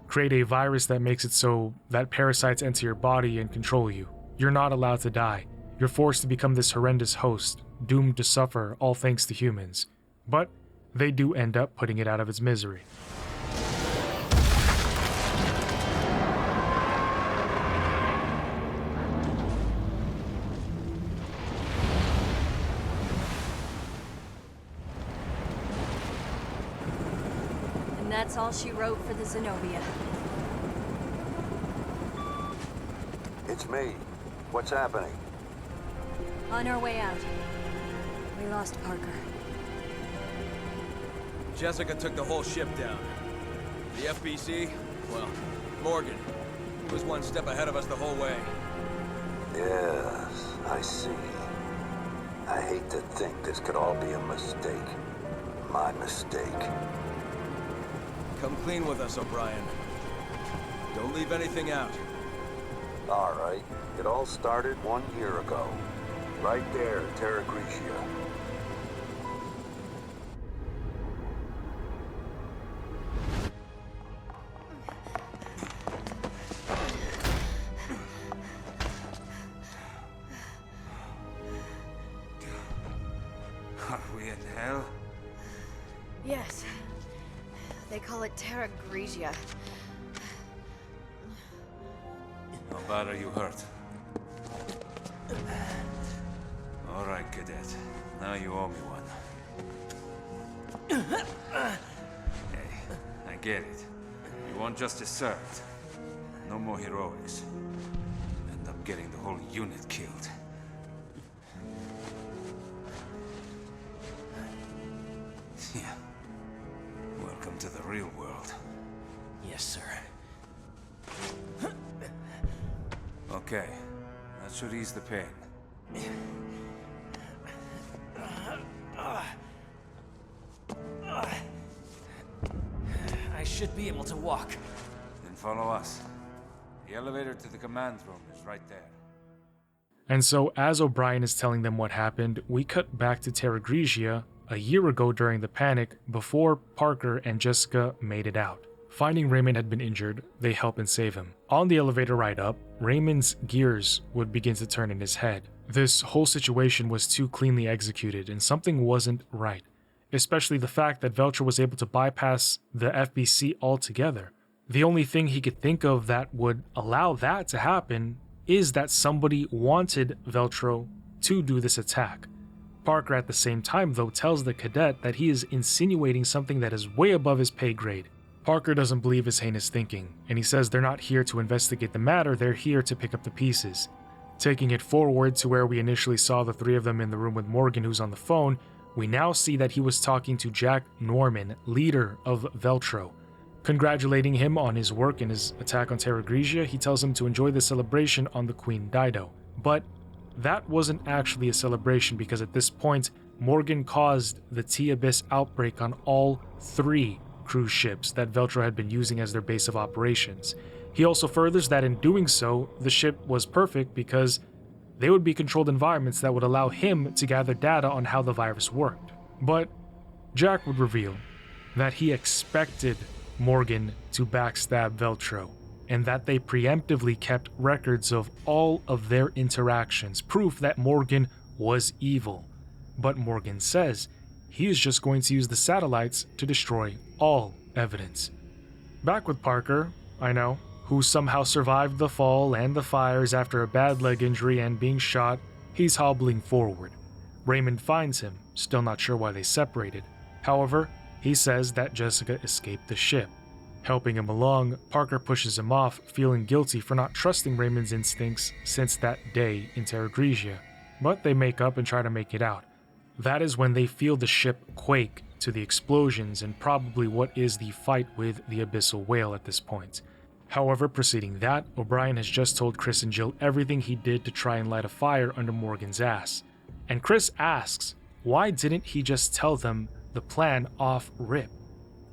create a virus that makes it so that parasites enter your body and control you. You're not allowed to die. You're forced to become this horrendous host, doomed to suffer all thanks to humans. But they do end up putting it out of its misery. That's all she wrote for the Zenobia. It's me. What's happening? On our way out. We lost Parker. Jessica took the whole ship down. The FBC? Well, Morgan. He was one step ahead of us the whole way. Yes, I see. I hate to think this could all be a mistake. My mistake. Come clean with us, O'Brien. Don't leave anything out. All right. It all started 1 year ago. Right there, Terra Grigia. Are we in hell? Yes. They call it Terra Grigia. How bad are you hurt? All right, Cadet. Now you owe me one. Hey, I get it. You want justice served. No more heroics. End up getting the whole unit killed. Yeah. Welcome to the real world. Yes, sir. Okay. That should ease the pain. I should be able to walk. Then follow us. The elevator to the command room is right there. And so, as O'Brien is telling them what happened, we cut back to Terra Grigia a year ago during the panic, before Parker and Jessica made it out. Finding Raymond had been injured, they help and save him. On the elevator ride up, Raymond's gears would begin to turn in his head. This whole situation was too cleanly executed, and something wasn't right. Especially the fact that Veltro was able to bypass the FBC altogether. The only thing he could think of that would allow that to happen is that somebody wanted Veltro to do this attack. Parker at the same time, though, tells the cadet that he is insinuating something that is way above his pay grade. Parker doesn't believe his heinous thinking, and he says they're not here to investigate the matter, they're here to pick up the pieces. Taking it forward to where we initially saw the three of them in the room with Morgan, who's on the phone, we now see that he was talking to Jack Norman, leader of Veltro. Congratulating him on his work in his attack on Terra Grigia, he tells him to enjoy the celebration on the Queen Dido. But that wasn't actually a celebration, because at this point, Morgan caused the T-Abyss outbreak on all 3 cruise ships that Veltro had been using as their base of operations. He also furthers that in doing so, the ship was perfect because they would be controlled environments that would allow him to gather data on how the virus worked. But Jack would reveal that he expected Morgan to backstab Veltro, and that they preemptively kept records of all of their interactions, proof that Morgan was evil. But Morgan says he is just going to use the satellites to destroy all evidence. Back with Parker, I know, who somehow survived the fall and the fires after a bad leg injury and being shot, he's hobbling forward. Raymond finds him, still not sure why they separated. However, he says that Jessica escaped the ship. Helping him along, Parker pushes him off, feeling guilty for not trusting Raymond's instincts since that day in Terra Grigia. But they make up and try to make it out. That is when they feel the ship quake to the explosions and probably what is the fight with the abyssal whale at this point. However, preceding that, O'Brien has just told Chris and Jill everything he did to try and light a fire under Morgan's ass. And Chris asks, why didn't he just tell them the plan off rip?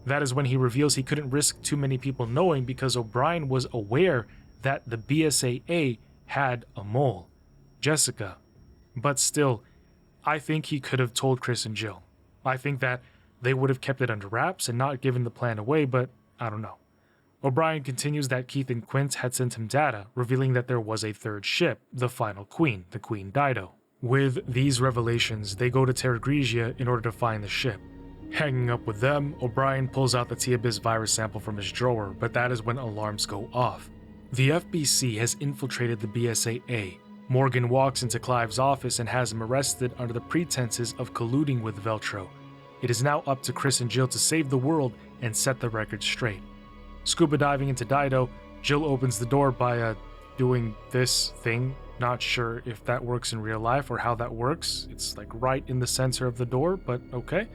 That is when he reveals he couldn't risk too many people knowing because O'Brien was aware that the BSAA had a mole, Jessica. But still, I think he could have told Chris and Jill. I think that they would have kept it under wraps and not given the plan away, but I don't know. O'Brien continues that Keith and Quint had sent him data, revealing that there was a third ship, the final queen, the Queen Dido. With these revelations, they go to Terra Grigia in order to find the ship. Hanging up with them, O'Brien pulls out the T-Abyss virus sample from his drawer, but that is when alarms go off. The FBC has infiltrated the BSAA. Morgan walks into Clive's office and has him arrested under the pretenses of colluding with Veltro. It is now up to Chris and Jill to save the world and set the record straight. Scuba diving into Dido, Jill opens the door by doing this thing. Not sure if that works in real life or how that works. It's like right in the center of the door, but okay.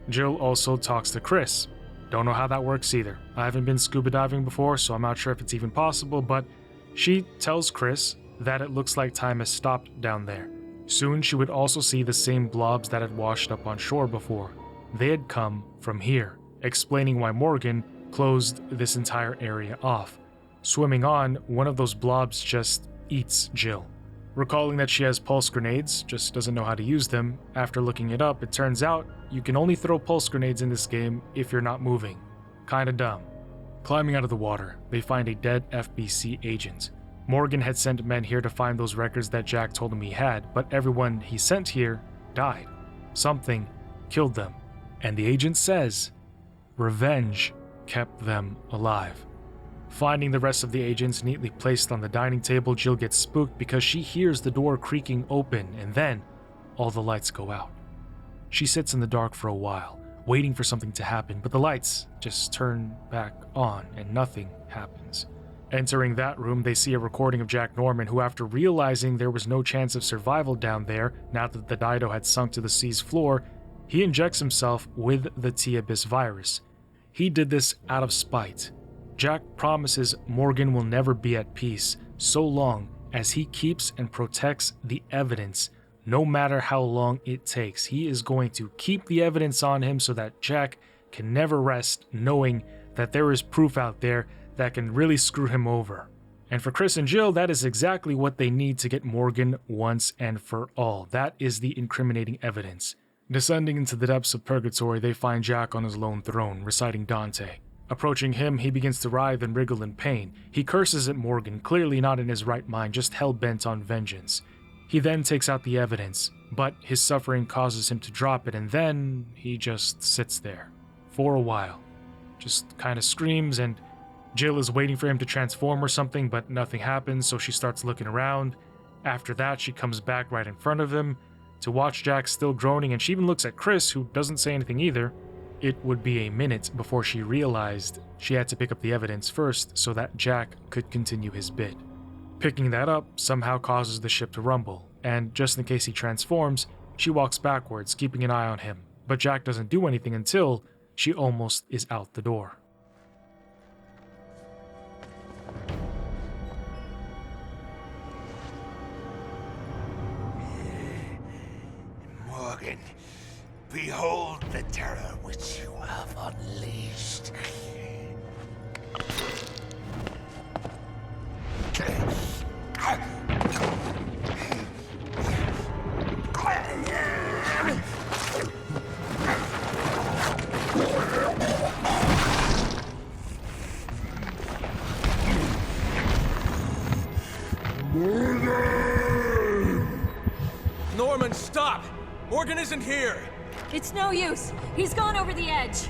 Jill also talks to Chris. Don't know how that works either. I haven't been scuba diving before, so I'm not sure if it's even possible, but she tells Chris that it looks like time has stopped down there. Soon she would also see the same blobs that had washed up on shore before. They had come from here, explaining why Morgan closed this entire area off. Swimming on, one of those blobs just eats Jill. Recalling that she has pulse grenades, just doesn't know how to use them, after looking it up, it turns out you can only throw pulse grenades in this game if you're not moving. Kinda dumb. Climbing out of the water, they find a dead FBC agent. Morgan had sent men here to find those records that Jack told him he had, but everyone he sent here died. Something killed them. And the agent says, revenge kept them alive. Finding the rest of the agents neatly placed on the dining table, Jill gets spooked because she hears the door creaking open, and then all the lights go out. She sits in the dark for a while, waiting for something to happen, but the lights just turn back on and nothing happens. Entering that room, they see a recording of Jack Norman, who, after realizing there was no chance of survival down there now that the Dido had sunk to the sea's floor, he injects himself with the T-Abyss virus. He did this out of spite. Jack promises Morgan will never be at peace so long as he keeps and protects the evidence, no matter how long it takes. He is going to keep the evidence on him so that Jack can never rest, knowing that there is proof out there that can really screw him over. And for Chris and Jill, that is exactly what they need to get Morgan once and for all. That is the incriminating evidence. Descending into the depths of purgatory, they find Jack on his lone throne, reciting Dante. Approaching him, he begins to writhe and wriggle in pain. He curses at Morgan, clearly not in his right mind, just hell-bent on vengeance. He then takes out the evidence, but his suffering causes him to drop it, and then he just sits there for a while. Just kind of screams, and Jill is waiting for him to transform or something, but nothing happens, so she starts looking around. After that, she comes back right in front of him to watch Jack still groaning, and she even looks at Chris, who doesn't say anything either. It would be a minute before she realized she had to pick up the evidence first so that Jack could continue his bit. Picking that up somehow causes the ship to rumble, and just in case he transforms, she walks backwards, keeping an eye on him, but Jack doesn't do anything until she almost is out the door. Morgan, behold the terror which you have unleashed. Norman, stop! Morgan isn't here! It's no use. He's gone over the edge.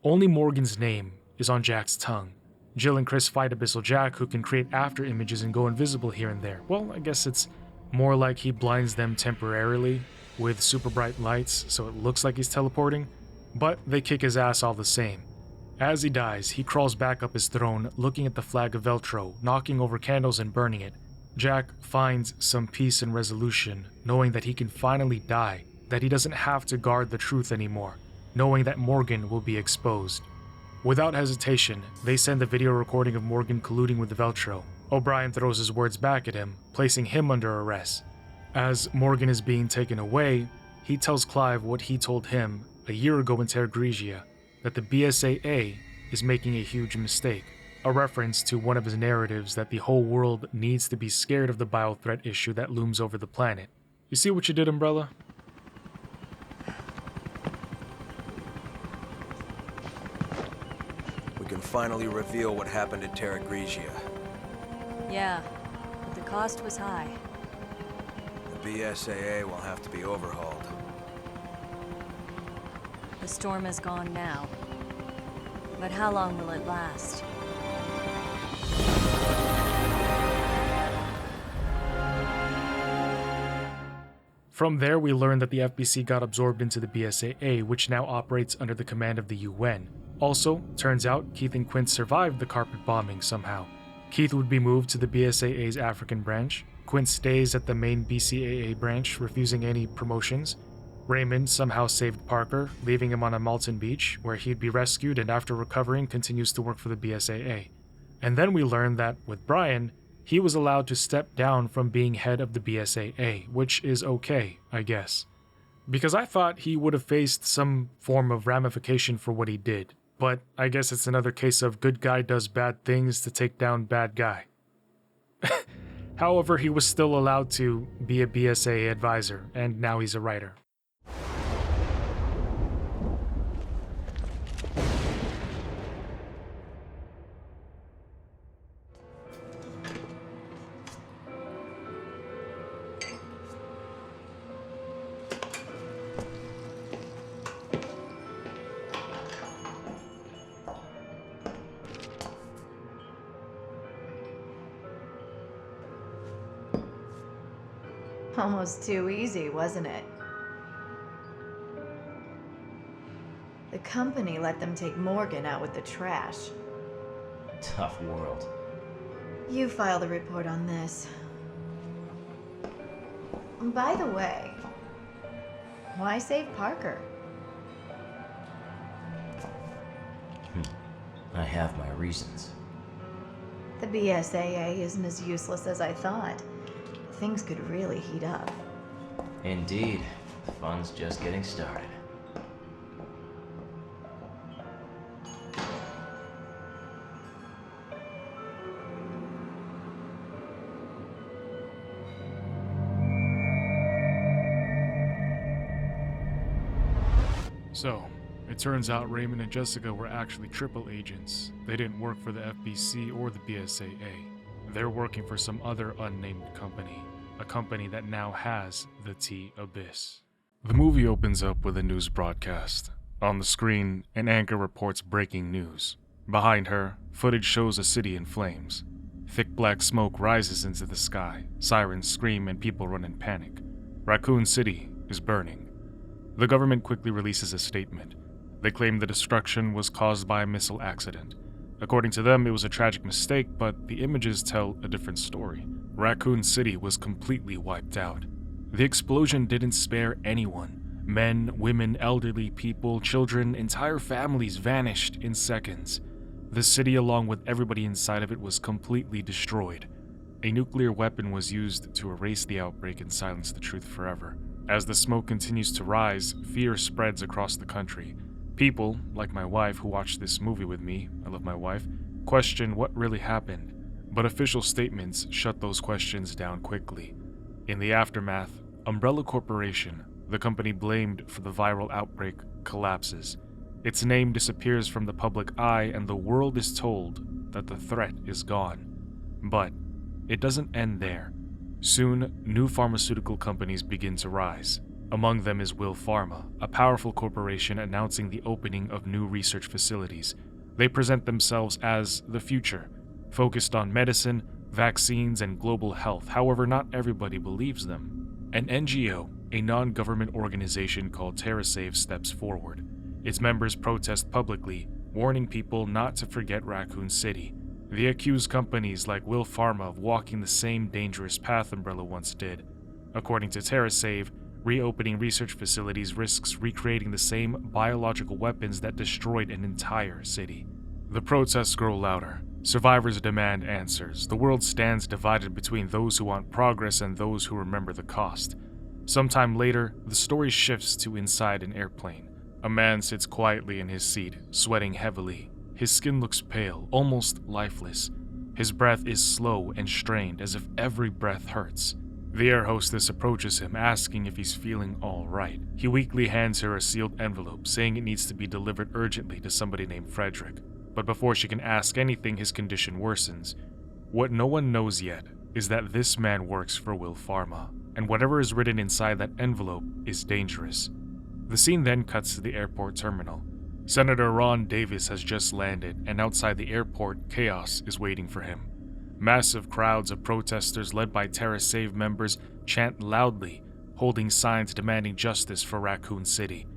Only Morgan's name is on Jack's tongue. Jill and Chris fight Abyssal Jack, who can create after images and go invisible here and there. Well, I guess it's more like he blinds them temporarily with super bright lights, so it looks like he's teleporting, but they kick his ass all the same. As he dies, he crawls back up his throne, looking at the flag of Veltro, knocking over candles and burning it. Jack finds some peace and resolution, knowing that he can finally die, that he doesn't have to guard the truth anymore, knowing that Morgan will be exposed. Without hesitation, they send the video recording of Morgan colluding with the Veltro. O'Brien throws his words back at him, placing him under arrest. As Morgan is being taken away, he tells Clive what he told him a year ago in Terra Grigia, that the BSAA is making a huge mistake, a reference to one of his narratives that the whole world needs to be scared of the biothreat issue that looms over the planet. You see what you did, Umbrella? We can finally reveal what happened at Terra Grigia. Yeah, but the cost was high. The BSAA will have to be overhauled. storm is gone now. But how long will it last? From there, we learned that the FBC got absorbed into the BSAA, which now operates under the command of the UN. Also, turns out Keith and Quint survived the carpet bombing somehow. Keith would be moved to the BSAA's African branch. Quint stays at the main BCAA branch, refusing any promotions. Raymond somehow saved Parker, leaving him on a Malton beach, where he'd be rescued and after recovering continues to work for the BSAA. And then we learned that, with Brian, he was allowed to step down from being head of the BSAA, which is okay, I guess. Because I thought he would have faced some form of ramification for what he did, but I guess it's another case of good guy does bad things to take down bad guy. However, he was still allowed to be a BSAA advisor, and now he's a writer. Almost too easy, wasn't it? The company let them take Morgan out with the trash. Tough world. You file the report on this. By the way, why save Parker? I have my reasons. The BSAA isn't as useless as I thought. Things could really heat up. Indeed. The fun's just getting started. So, it turns out Raymond and Jessica were actually triple agents. They didn't work for the FBC or the BSAA. They're working for some other unnamed company, a company that now has the T-Abyss. The movie opens up with a news broadcast. On the screen, an anchor reports breaking news. Behind her, footage shows a city in flames. Thick black smoke rises into the sky, sirens scream and people run in panic. Raccoon City is burning. The government quickly releases a statement. They claim the destruction was caused by a missile accident. According to them, it was a tragic mistake, but the images tell a different story. Raccoon City was completely wiped out. The explosion didn't spare anyone. Men, women, elderly people, children, entire families vanished in seconds. The city, along with everybody inside of it, was completely destroyed. A nuclear weapon was used to erase the outbreak and silence the truth forever. As the smoke continues to rise, fear spreads across the country. People, like my wife who watched this movie with me, I love my wife, question what really happened, but official statements shut those questions down quickly. In the aftermath, Umbrella Corporation, the company blamed for the viral outbreak, collapses. Its name disappears from the public eye and the world is told that the threat is gone. But it doesn't end there. Soon, new pharmaceutical companies begin to rise. Among them is Will Pharma, a powerful corporation announcing the opening of new research facilities. They present themselves as the future, focused on medicine, vaccines, and global health. However, not everybody believes them. An NGO, a non-government organization called TerraSave, steps forward. Its members protest publicly, warning people not to forget Raccoon City. They accuse companies like Will Pharma of walking the same dangerous path Umbrella once did. According to TerraSave, reopening research facilities risks recreating the same biological weapons that destroyed an entire city. The protests grow louder. Survivors demand answers. The world stands divided between those who want progress and those who remember the cost. Sometime later, the story shifts to inside an airplane. A man sits quietly in his seat, sweating heavily. His skin looks pale, almost lifeless. His breath is slow and strained, as if every breath hurts. The air hostess approaches him, asking if he's feeling all right. He weakly hands her a sealed envelope, saying it needs to be delivered urgently to somebody named Frederick. But before she can ask anything, his condition worsens. What no one knows yet is that this man works for Will Pharma, and whatever is written inside that envelope is dangerous. The scene then cuts to the airport terminal. Senator Ron Davis has just landed, and outside the airport, chaos is waiting for him. Massive crowds of protesters led by Terra Save members chant loudly, holding signs demanding justice for Raccoon City.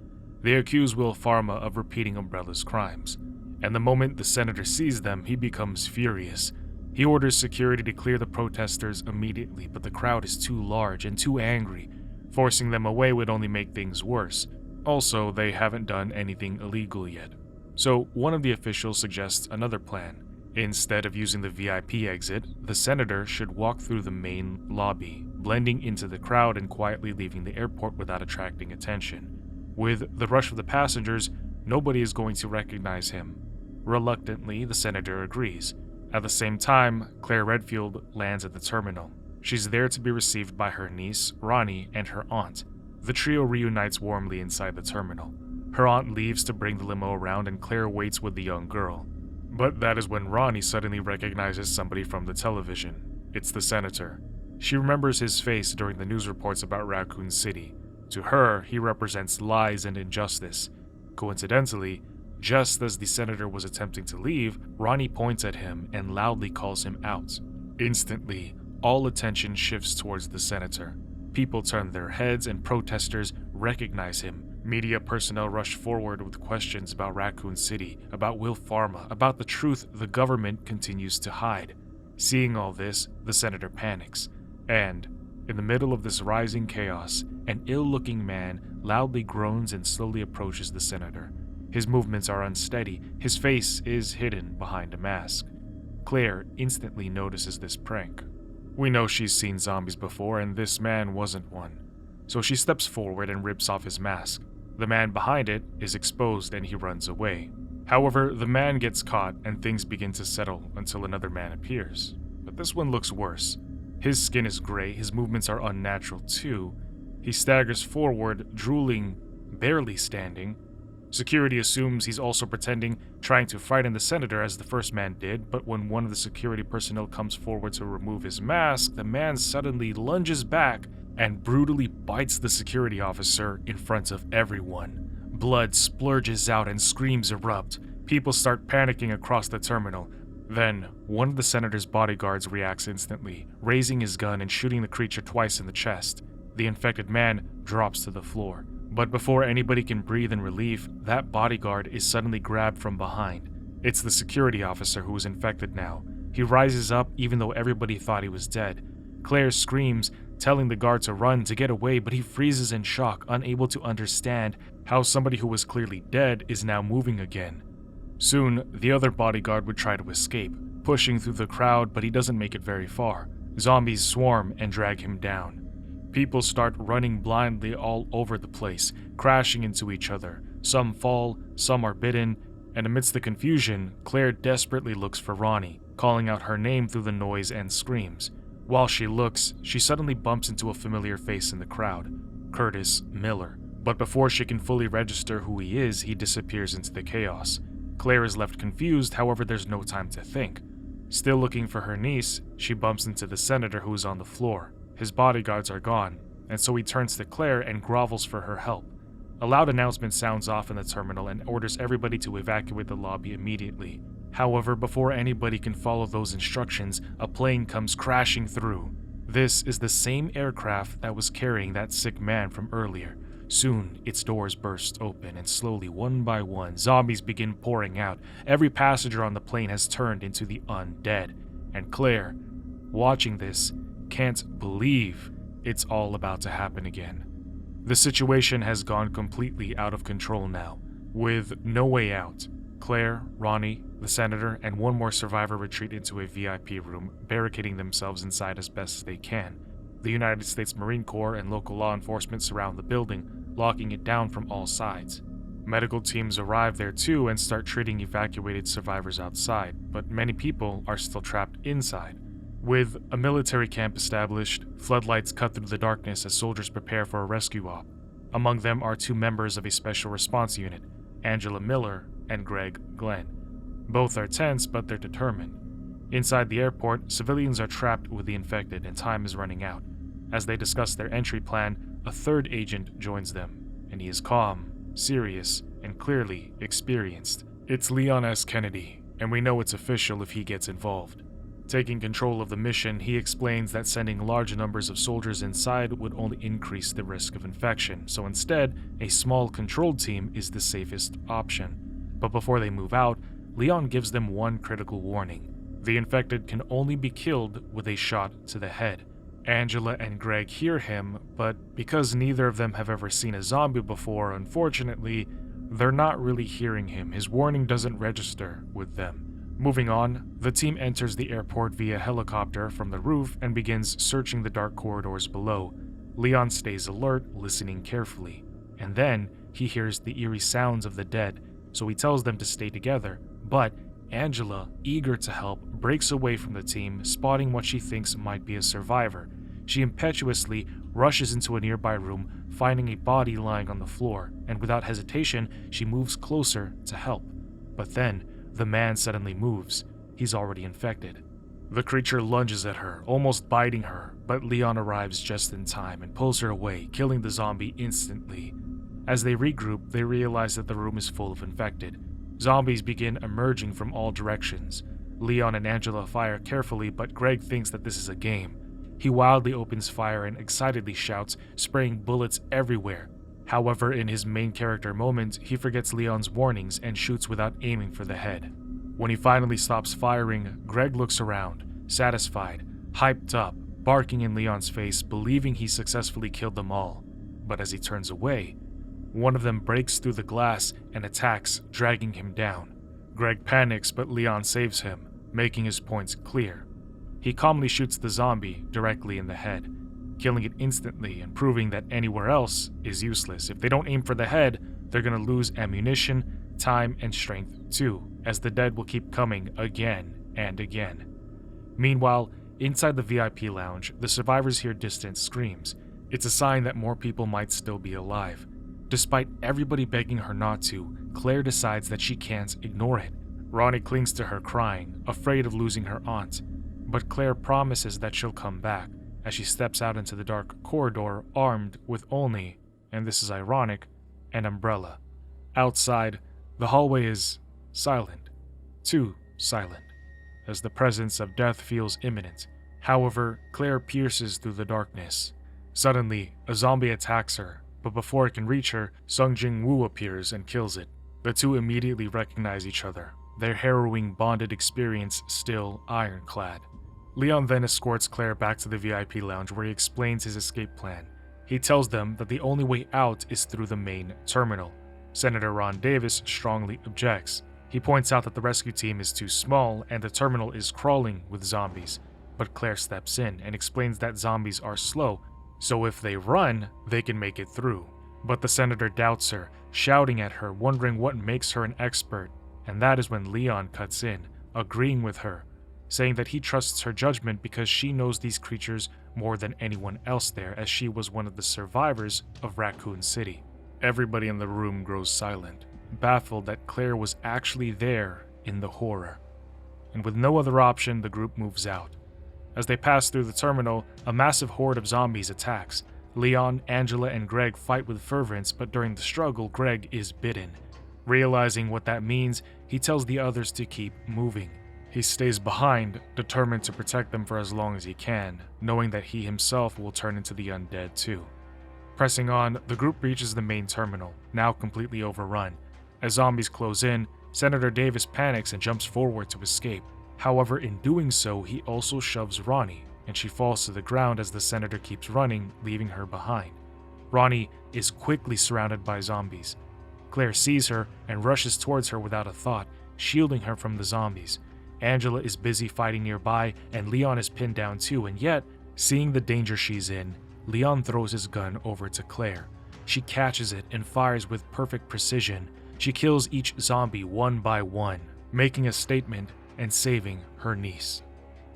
They accuse Will Pharma of repeating Umbrella's crimes, and the moment the senator sees them, he becomes furious. He orders security to clear the protesters immediately, but the crowd is too large and too angry. Forcing them away would only make things worse. Also, they haven't done anything illegal yet. So one of the officials suggests another plan. Instead of using the VIP exit, the senator should walk through the main lobby, blending into the crowd and quietly leaving the airport without attracting attention. With the rush of the passengers, nobody is going to recognize him. Reluctantly, the senator agrees. At the same time, Claire Redfield lands at the terminal. She's there to be received by her niece, Ronnie, and her aunt. The trio reunites warmly inside the terminal. Her aunt leaves to bring the limo around, and Claire waits with the young girl. But that is when Ronnie suddenly recognizes somebody from the television. It's the senator. She remembers his face during the news reports about Raccoon City. To her, he represents lies and injustice. Coincidentally, just as the senator was attempting to leave, Ronnie points at him and loudly calls him out. Instantly, all attention shifts towards the senator. People turn their heads and protesters recognize him. Media personnel rush forward with questions about Raccoon City, about Will Pharma, about the truth the government continues to hide. Seeing all this, the senator panics. And, in the middle of this rising chaos, an ill-looking man loudly groans and slowly approaches the senator. His movements are unsteady. His face is hidden behind a mask. Claire instantly notices this prank. We know she's seen zombies before, and this man wasn't one. So she steps forward and rips off his mask. The man behind it is exposed and he runs away. However, the man gets caught and things begin to settle until another man appears. But this one looks worse. His skin is gray, his movements are unnatural too. He staggers forward, drooling, barely standing. Security assumes he's also pretending, trying to frighten the senator as the first man did, but when one of the security personnel comes forward to remove his mask, the man suddenly lunges back and brutally bites the security officer in front of everyone. Blood splurges out and screams erupt. People start panicking across the terminal. Then, one of the senator's bodyguards reacts instantly, raising his gun and shooting the creature twice in the chest. The infected man drops to the floor. But before anybody can breathe in relief, that bodyguard is suddenly grabbed from behind. It's the security officer who is infected now. He rises up even though everybody thought he was dead. Claire screams, telling the guard to run to get away, but he freezes in shock, unable to understand how somebody who was clearly dead is now moving again. Soon, the other bodyguard would try to escape, pushing through the crowd, but he doesn't make it very far. Zombies swarm and drag him down. People start running blindly all over the place, crashing into each other. Some fall, some are bitten, and amidst the confusion, Claire desperately looks for Ronnie, calling out her name through the noise and screams. While she looks, she suddenly bumps into a familiar face in the crowd, Curtis Miller. But before she can fully register who he is, he disappears into the chaos. Claire is left confused, however there's no time to think. Still looking for her niece, she bumps into the senator who is on the floor. His bodyguards are gone, and so he turns to Claire and grovels for her help. A loud announcement sounds off in the terminal and orders everybody to evacuate the lobby immediately. However, before anybody can follow those instructions, a plane comes crashing through. This is the same aircraft that was carrying that sick man from earlier. Soon, its doors burst open, and slowly, one by one, zombies begin pouring out. Every passenger on the plane has turned into the undead. And Claire, watching this, can't believe it's all about to happen again. The situation has gone completely out of control now, with no way out. Claire, Ronnie, the senator, and one more survivor retreat into a VIP room, barricading themselves inside as best as they can. The United States Marine Corps and local law enforcement surround the building, locking it down from all sides. Medical teams arrive there too and start treating evacuated survivors outside, but many people are still trapped inside. With a military camp established, floodlights cut through the darkness as soldiers prepare for a rescue op. Among them are two members of a special response unit, Angela Miller and Greg Glenn. Both are tense, but they're determined. Inside the airport, civilians are trapped with the infected and time is running out. As they discuss their entry plan, a third agent joins them, and he is calm, serious, and clearly experienced. It's Leon S. Kennedy, and we know it's official if he gets involved. Taking control of the mission, he explains that sending large numbers of soldiers inside would only increase the risk of infection, so instead, a small controlled team is the safest option. But before they move out, Leon gives them one critical warning. The infected can only be killed with a shot to the head. Angela and Greg hear him, but because neither of them have ever seen a zombie before, unfortunately, they're not really hearing him. His warning doesn't register with them. Moving on, the team enters the airport via helicopter from the roof and begins searching the dark corridors below. Leon stays alert, listening carefully. And then, he hears the eerie sounds of the dead, so he tells them to stay together. But Angela, eager to help, breaks away from the team, spotting what she thinks might be a survivor. She impetuously rushes into a nearby room, finding a body lying on the floor, and without hesitation, she moves closer to help. But then, the man suddenly moves. He's already infected. The creature lunges at her, almost biting her, but Leon arrives just in time and pulls her away, killing the zombie instantly. As they regroup, they realize that the room is full of infected. Zombies begin emerging from all directions. Leon and Angela fire carefully, but Greg thinks that this is a game. He wildly opens fire and excitedly shouts, spraying bullets everywhere. However, in his main character moment, he forgets Leon's warnings and shoots without aiming for the head. When he finally stops firing, Greg looks around, satisfied, hyped up, barking in Leon's face, believing he successfully killed them all. But as he turns away, one of them breaks through the glass and attacks, dragging him down. Greg panics, but Leon saves him, making his points clear. He calmly shoots the zombie directly in the head, killing it instantly and proving that anywhere else is useless. If they don't aim for the head, they're gonna lose ammunition, time, and strength too, as the dead will keep coming again and again. Meanwhile, inside the VIP lounge, the survivors hear distant screams. It's a sign that more people might still be alive. Despite everybody begging her not to, Claire decides that she can't ignore it. Ronnie clings to her crying, afraid of losing her aunt, but Claire promises that she'll come back as she steps out into the dark corridor armed with only, and this is ironic, an umbrella. Outside, the hallway is silent, too silent, as the presence of death feels imminent. However, Claire pierces through the darkness. Suddenly, a zombie attacks her, but before it can reach her, Sung Jing Woo appears and kills it. The two immediately recognize each other, their harrowing bonded experience still ironclad. Leon then escorts Claire back to the VIP lounge where he explains his escape plan. He tells them that the only way out is through the main terminal. Senator Ron Davis strongly objects. He points out that the rescue team is too small and the terminal is crawling with zombies, but Claire steps in and explains that zombies are slow, so if they run, they can make it through. But the senator doubts her, shouting at her, wondering what makes her an expert, and that is when Leon cuts in, agreeing with her, saying that he trusts her judgment because she knows these creatures more than anyone else there, as she was one of the survivors of Raccoon City. Everybody in the room grows silent, baffled that Claire was actually there in the horror. And with no other option, the group moves out. As they pass through the terminal, a massive horde of zombies attacks. Leon, Angela, and Greg fight with fervence, but during the struggle, Greg is bitten. Realizing what that means, he tells the others to keep moving. He stays behind, determined to protect them for as long as he can, knowing that he himself will turn into the undead too. Pressing on, the group reaches the main terminal, now completely overrun. As zombies close in, Senator Davis panics and jumps forward to escape. However, in doing so, he also shoves Ronnie, and she falls to the ground as the senator keeps running, leaving her behind. Ronnie is quickly surrounded by zombies. Claire sees her and rushes towards her without a thought, shielding her from the zombies. Angela is busy fighting nearby, and Leon is pinned down too, and yet, seeing the danger she's in, Leon throws his gun over to Claire. She catches it and fires with perfect precision. She kills each zombie one by one, making a statement and saving her niece.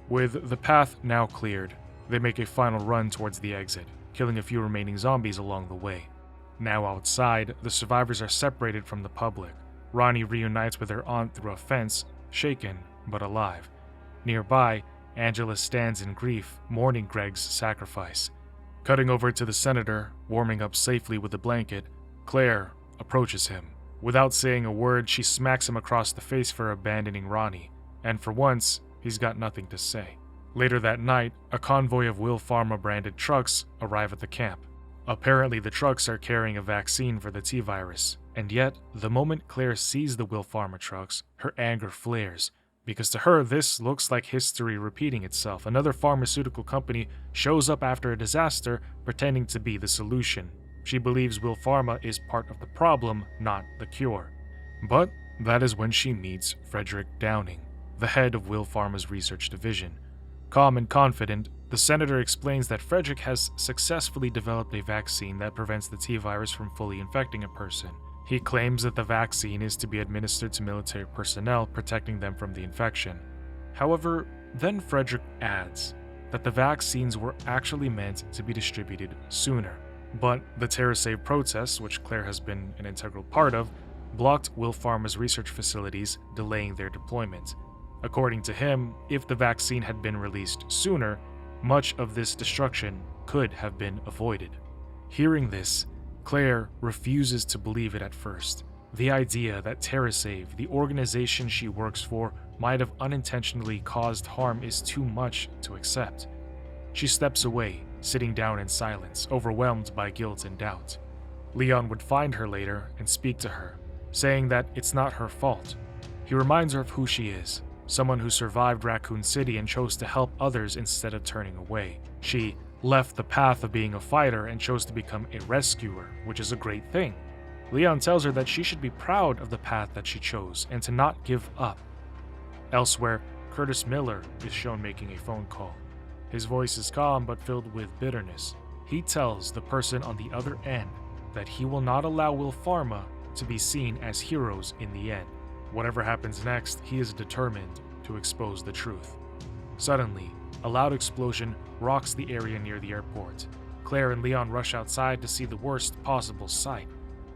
With the path now cleared, they make a final run towards the exit, killing a few remaining zombies along the way. Now outside, the survivors are separated from the public. Ronnie reunites with her aunt through a fence, shaken but alive. Nearby, Angela stands in grief, mourning Greg's sacrifice. Cutting over to the senator, warming up safely with a blanket, Claire approaches him. Without saying a word, she smacks him across the face for abandoning Ronnie, and for once, he's got nothing to say. Later that night, a convoy of Will Pharma-branded trucks arrive at the camp. Apparently, the trucks are carrying a vaccine for the T-virus, and yet, the moment Claire sees the Will Pharma trucks, her anger flares, because to her, this looks like history repeating itself. Another pharmaceutical company shows up after a disaster, pretending to be the solution. She believes Will Pharma is part of the problem, not the cure. But that is when she meets Frederick Downing, the head of Will Pharma's research division. Calm and confident, the senator explains that Frederick has successfully developed a vaccine that prevents the T-virus from fully infecting a person. He claims that the vaccine is to be administered to military personnel, protecting them from the infection. However, then Frederick adds that the vaccines were actually meant to be distributed sooner. But the TerraSave protests, which Claire has been an integral part of, blocked Will Pharma's research facilities, delaying their deployment. According to him, if the vaccine had been released sooner, much of this destruction could have been avoided. Hearing this, Claire refuses to believe it at first. The idea that TerraSave, the organization she works for, might have unintentionally caused harm is too much to accept. She steps away, sitting down in silence, overwhelmed by guilt and doubt. Leon would find her later and speak to her, saying that it's not her fault. He reminds her of who she is, someone who survived Raccoon City and chose to help others instead of turning away. She left the path of being a fighter and chose to become a rescuer, which is a great thing. Leon tells her that she should be proud of the path that she chose and to not give up. Elsewhere, Curtis Miller is shown making a phone call. His voice is calm but filled with bitterness. He tells the person on the other end that he will not allow Will Pharma to be seen as heroes in the end. Whatever happens next, he is determined to expose the truth. Suddenly, a loud explosion rocks the area near the airport. Claire and Leon rush outside to see the worst possible sight.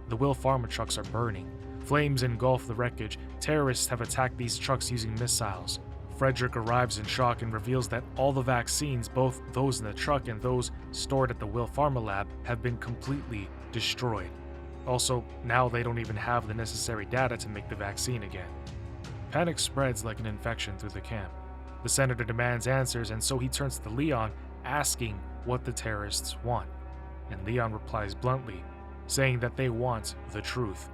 The Will Pharma trucks are burning. Flames engulf the wreckage. Terrorists have attacked these trucks using missiles. Frederick arrives in shock and reveals that all the vaccines, both those in the truck and those stored at the Will Pharma lab, have been completely destroyed. Also, now they don't even have the necessary data to make the vaccine again. Panic spreads like an infection through the camp. The senator demands answers, and so he turns to Leon, asking what the terrorists want. And Leon replies bluntly, saying that they want the truth.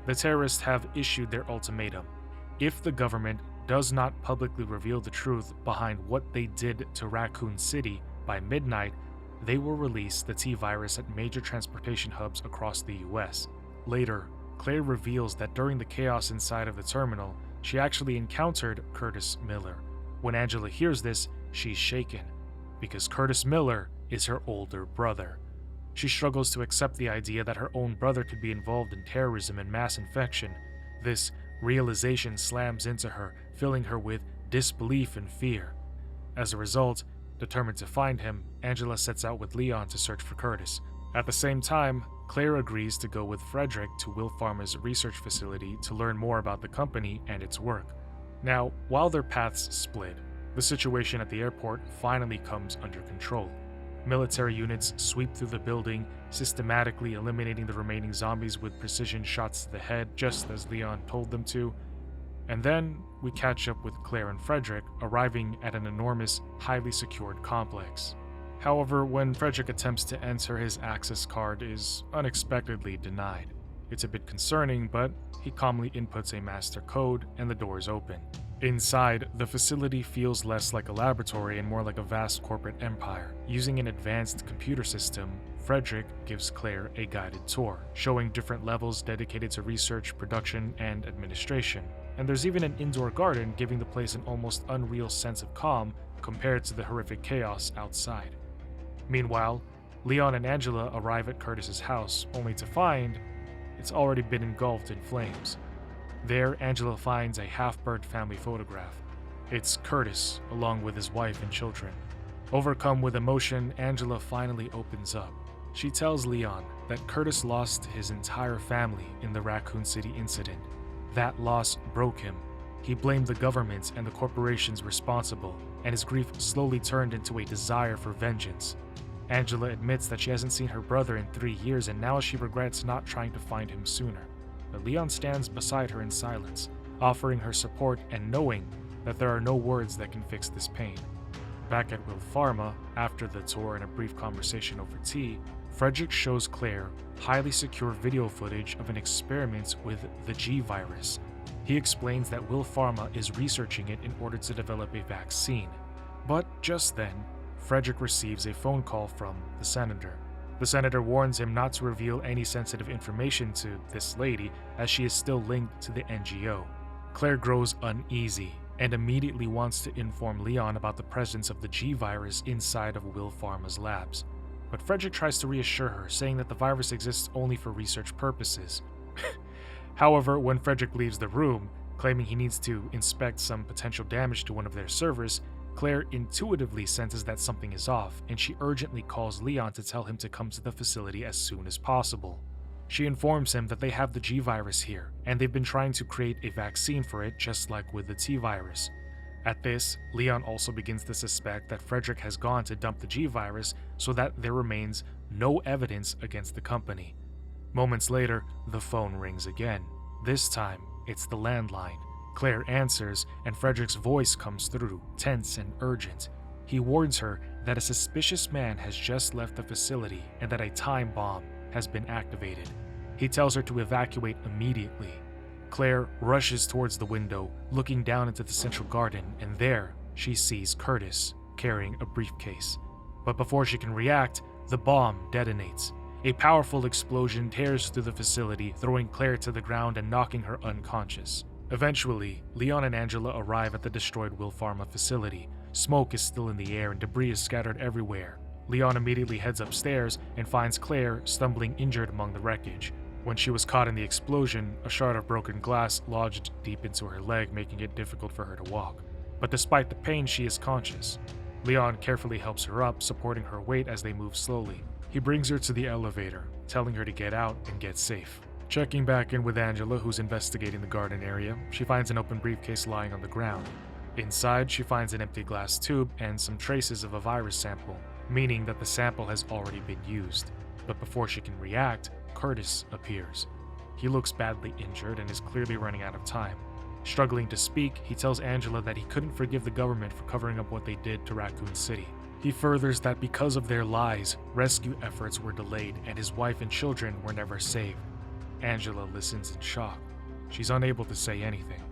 The terrorists have issued their ultimatum. If the government does not publicly reveal the truth behind what they did to Raccoon City by midnight, they will release the T-virus at major transportation hubs across the US. Later, Claire reveals that during the chaos inside of the terminal, she actually encountered Curtis Miller. When Angela hears this, she's shaken, because Curtis Miller is her older brother. She struggles to accept the idea that her own brother could be involved in terrorism and mass infection. This realization slams into her, filling her with disbelief and fear. As a result, determined to find him, Angela sets out with Leon to search for Curtis. At the same time, Claire agrees to go with Frederick to Will Pharma's research facility to learn more about the company and its work. Now, while their paths split, the situation at the airport finally comes under control. Military units sweep through the building, systematically eliminating the remaining zombies with precision shots to the head, just as Leon told them to. And then we catch up with Claire and Frederick, arriving at an enormous, highly secured complex. However, when Frederick attempts to enter, his access card is unexpectedly denied. It's a bit concerning, but he calmly inputs a master code and the doors open. Inside, the facility feels less like a laboratory and more like a vast corporate empire. Using an advanced computer system, Frederick gives Claire a guided tour, showing different levels dedicated to research, production, and administration. And there's even an indoor garden, giving the place an almost unreal sense of calm compared to the horrific chaos outside. Meanwhile, Leon and Angela arrive at Curtis's house, only to find it's already been engulfed in flames. There, Angela finds a half-burnt family photograph. It's Curtis, along with his wife and children. Overcome with emotion, Angela finally opens up. She tells Leon that Curtis lost his entire family in the Raccoon City incident. That loss broke him. He blamed the government and the corporations responsible, and his grief slowly turned into a desire for vengeance. Angela admits that she hasn't seen her brother in 3 years and now she regrets not trying to find him sooner. But Leon stands beside her in silence, offering her support and knowing that there are no words that can fix this pain. Back at Will Pharma, after the tour and a brief conversation over tea, Frederick shows Claire highly secure video footage of an experiment with the G virus. He explains that Will Pharma is researching it in order to develop a vaccine. But just then, Frederick receives a phone call from the senator. The senator warns him not to reveal any sensitive information to this lady, as she is still linked to the NGO. Claire grows uneasy and immediately wants to inform Leon about the presence of the G virus inside of Will Pharma's labs. But Frederick tries to reassure her, saying that the virus exists only for research purposes. However, when Frederick leaves the room, claiming he needs to inspect some potential damage to one of their servers, Claire intuitively senses that something is off, and she urgently calls Leon to tell him to come to the facility as soon as possible. She informs him that they have the G virus here, and they've been trying to create a vaccine for it just like with the T virus. At this, Leon also begins to suspect that Frederick has gone to dump the G virus so that there remains no evidence against the company. Moments later, the phone rings again. This time, it's the landline. Claire answers, and Frederick's voice comes through, tense and urgent. He warns her that a suspicious man has just left the facility and that a time bomb has been activated. He tells her to evacuate immediately. Claire rushes towards the window, looking down into the central garden, and there she sees Curtis carrying a briefcase. But before she can react, the bomb detonates. A powerful explosion tears through the facility, throwing Claire to the ground and knocking her unconscious. Eventually, Leon and Angela arrive at the destroyed Will Pharma facility. Smoke is still in the air and debris is scattered everywhere. Leon immediately heads upstairs and finds Claire stumbling injured among the wreckage. When she was caught in the explosion, a shard of broken glass lodged deep into her leg, making it difficult for her to walk. But despite the pain, she is conscious. Leon carefully helps her up, supporting her weight as they move slowly. He brings her to the elevator, telling her to get out and get safe. Checking back in with Angela, who's investigating the garden area, she finds an open briefcase lying on the ground. Inside, she finds an empty glass tube and some traces of a virus sample, meaning that the sample has already been used. But before she can react, Curtis appears. He looks badly injured and is clearly running out of time. Struggling to speak, he tells Angela that he couldn't forgive the government for covering up what they did to Raccoon City. He furthers that because of their lies, rescue efforts were delayed and his wife and children were never saved. Angela listens in shock. She's unable to say anything.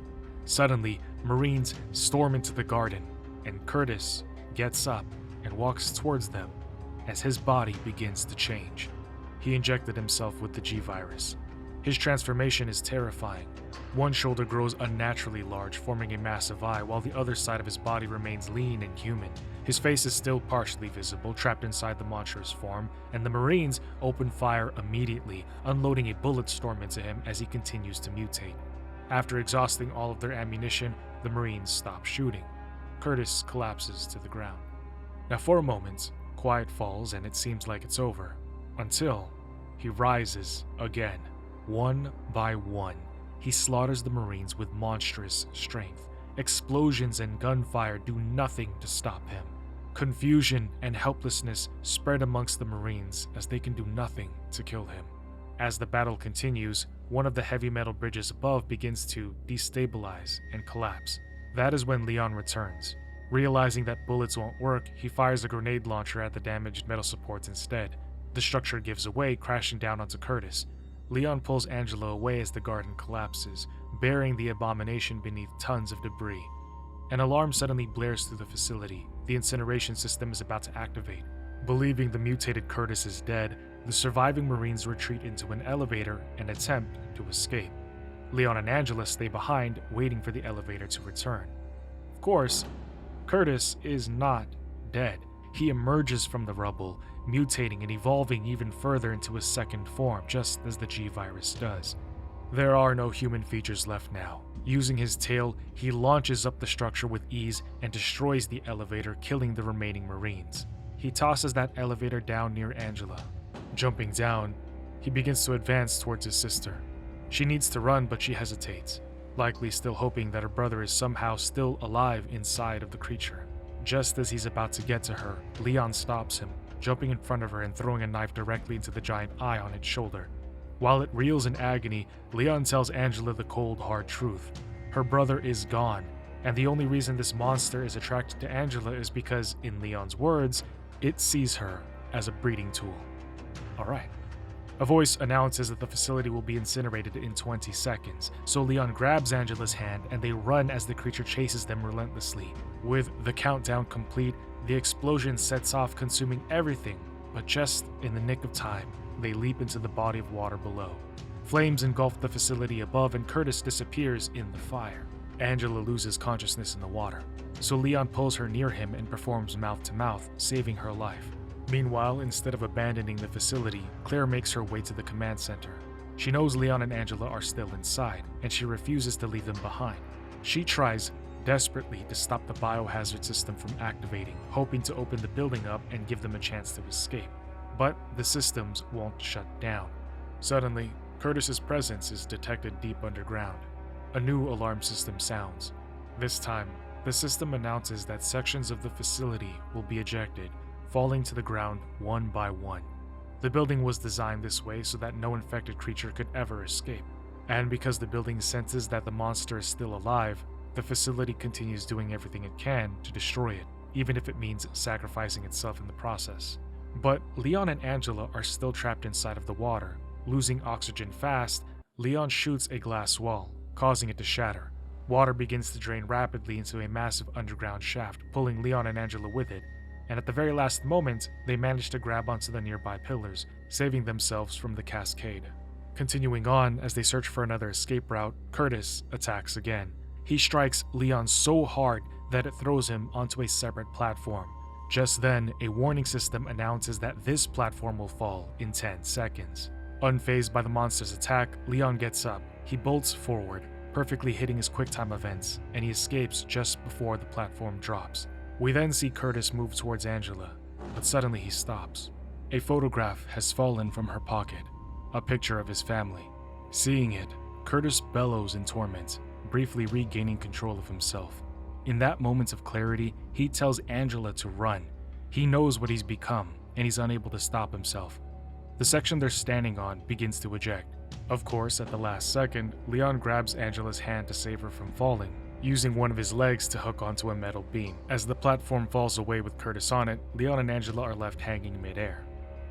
Suddenly, Marines storm into the garden, and Curtis gets up and walks towards them as his body begins to change. He injected himself with the G virus. His transformation is terrifying. One shoulder grows unnaturally large, forming a massive eye, while the other side of his body remains lean and human. His face is still partially visible, trapped inside the monstrous form, and the Marines open fire immediately, unloading a bullet storm into him as he continues to mutate. After exhausting all of their ammunition, the Marines stop shooting. Curtis collapses to the ground. Now for a moment, quiet falls and it seems like it's over, until he rises again. One by one, he slaughters the Marines with monstrous strength. Explosions and gunfire do nothing to stop him. Confusion and helplessness spread amongst the Marines as they can do nothing to kill him. As the battle continues, one of the heavy metal bridges above begins to destabilize and collapse. That is when Leon returns. Realizing that bullets won't work, he fires a grenade launcher at the damaged metal supports instead. The structure gives away, crashing down onto Curtis. Leon pulls Angela away as the garden collapses, burying the abomination beneath tons of debris. An alarm suddenly blares through the facility. The incineration system is about to activate. Believing the mutated Curtis is dead, the surviving Marines retreat into an elevator and attempt to escape. Leon and Angela stay behind, waiting for the elevator to return. Of course, Curtis is not dead. He emerges from the rubble, mutating and evolving even further into a second form, just as the G virus does. There are no human features left now. Using his tail, he launches up the structure with ease and destroys the elevator, killing the remaining Marines. He tosses that elevator down near Angela. Jumping down, he begins to advance towards his sister. She needs to run, but she hesitates, likely still hoping that her brother is somehow still alive inside of the creature. Just as he's about to get to her, Leon stops him. jumping in front of her and throwing a knife directly into the giant eye on its shoulder. While it reels in agony, Leon tells Angela the cold, hard truth. Her brother is gone, and the only reason this monster is attracted to Angela is because, in Leon's words, it sees her as a breeding tool. Alright. A voice announces that the facility will be incinerated in 20 seconds, so Leon grabs Angela's hand and they run as the creature chases them relentlessly. With the countdown complete, the explosion sets off, consuming everything, but just in the nick of time, they leap into the body of water below. Flames engulf the facility above and Curtis disappears in the fire. Angela loses consciousness in the water, so Leon pulls her near him and performs mouth-to-mouth, saving her life. Meanwhile, instead of abandoning the facility, Claire makes her way to the command center. She knows Leon and Angela are still inside, and she refuses to leave them behind. She tries desperately to stop the biohazard system from activating, hoping to open the building up and give them a chance to escape. But the systems won't shut down. Suddenly, Curtis's presence is detected deep underground. A new alarm system sounds. This time, the system announces that sections of the facility will be ejected, falling to the ground one by one. The building was designed this way so that no infected creature could ever escape. And because the building senses that the monster is still alive, the facility continues doing everything it can to destroy it, even if it means sacrificing itself in the process. But Leon and Angela are still trapped inside of the water. Losing oxygen fast, Leon shoots a glass wall, causing it to shatter. Water begins to drain rapidly into a massive underground shaft, pulling Leon and Angela with it, and at the very last moment, they manage to grab onto the nearby pillars, saving themselves from the cascade. Continuing on, as they search for another escape route, Curtis attacks again. He strikes Leon so hard that it throws him onto a separate platform. Just then, a warning system announces that this platform will fall in 10 seconds. Unfazed by the monster's attack, Leon gets up. He bolts forward, perfectly hitting his QuickTime events, and he escapes just before the platform drops. We then see Curtis move towards Angela, but suddenly he stops. A photograph has fallen from her pocket, a picture of his family. Seeing it, Curtis bellows in torment, briefly regaining control of himself. In that moment of clarity, he tells Angela to run. He knows what he's become, and he's unable to stop himself. The section they're standing on begins to eject. Of course, at the last second, Leon grabs Angela's hand to save her from falling, using one of his legs to hook onto a metal beam. As the platform falls away with Curtis on it, Leon and Angela are left hanging midair.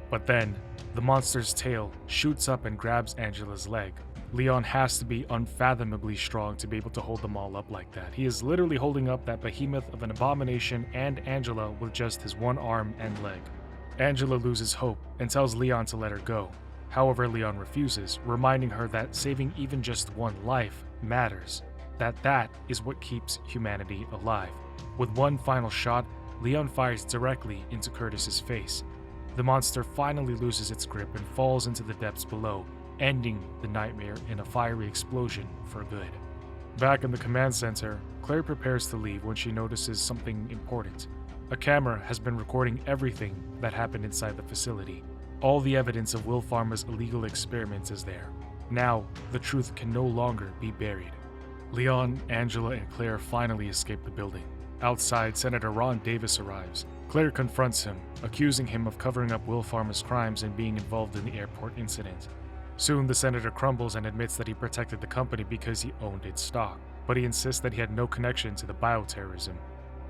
But then, the monster's tail shoots up and grabs Angela's leg. Leon has to be unfathomably strong to be able to hold them all up like that. He is literally holding up that behemoth of an abomination and Angela with just his one arm and leg. Angela loses hope and tells Leon to let her go. However, Leon refuses, reminding her that saving even just one life matters, that is what keeps humanity alive. With one final shot, Leon fires directly into Curtis's face. The monster finally loses its grip and falls into the depths below, ending the nightmare in a fiery explosion for good. Back in the command center, Claire prepares to leave when she notices something important. A camera has been recording everything that happened inside the facility. All the evidence of Will Pharma's illegal experiments is there. Now, the truth can no longer be buried. Leon, Angela, and Claire finally escape the building. Outside, Senator Ron Davis arrives. Claire confronts him, accusing him of covering up Will Pharma's crimes and being involved in the airport incident. Soon, the senator crumbles and admits that he protected the company because he owned its stock, but he insists that he had no connection to the bioterrorism.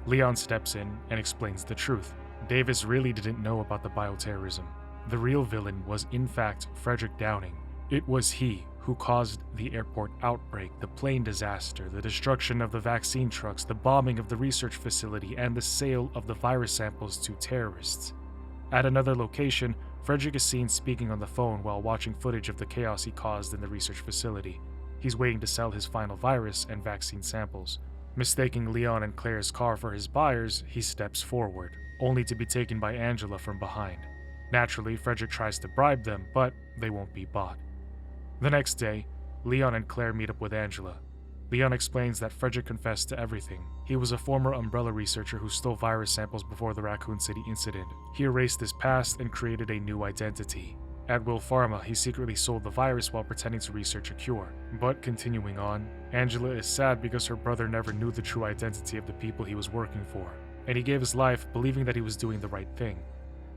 Leon steps in and explains the truth. Davis really didn't know about the bioterrorism. The real villain was, in fact, Frederick Downing. It was he who caused the airport outbreak, the plane disaster, the destruction of the vaccine trucks, the bombing of the research facility, and the sale of the virus samples to terrorists. At another location, Frederick is seen speaking on the phone while watching footage of the chaos he caused in the research facility. He's waiting to sell his final virus and vaccine samples. Mistaking Leon and Claire's car for his buyers, he steps forward, only to be taken by Angela from behind. Naturally, Frederick tries to bribe them, but they won't be bought. The next day, Leon and Claire meet up with Angela. Leon explains that Frederick confessed to everything. He was a former Umbrella researcher who stole virus samples before the Raccoon City incident. He erased his past and created a new identity. At Will Pharma, he secretly sold the virus while pretending to research a cure. But continuing on, Angela is sad because her brother never knew the true identity of the people he was working for, and he gave his life believing that he was doing the right thing.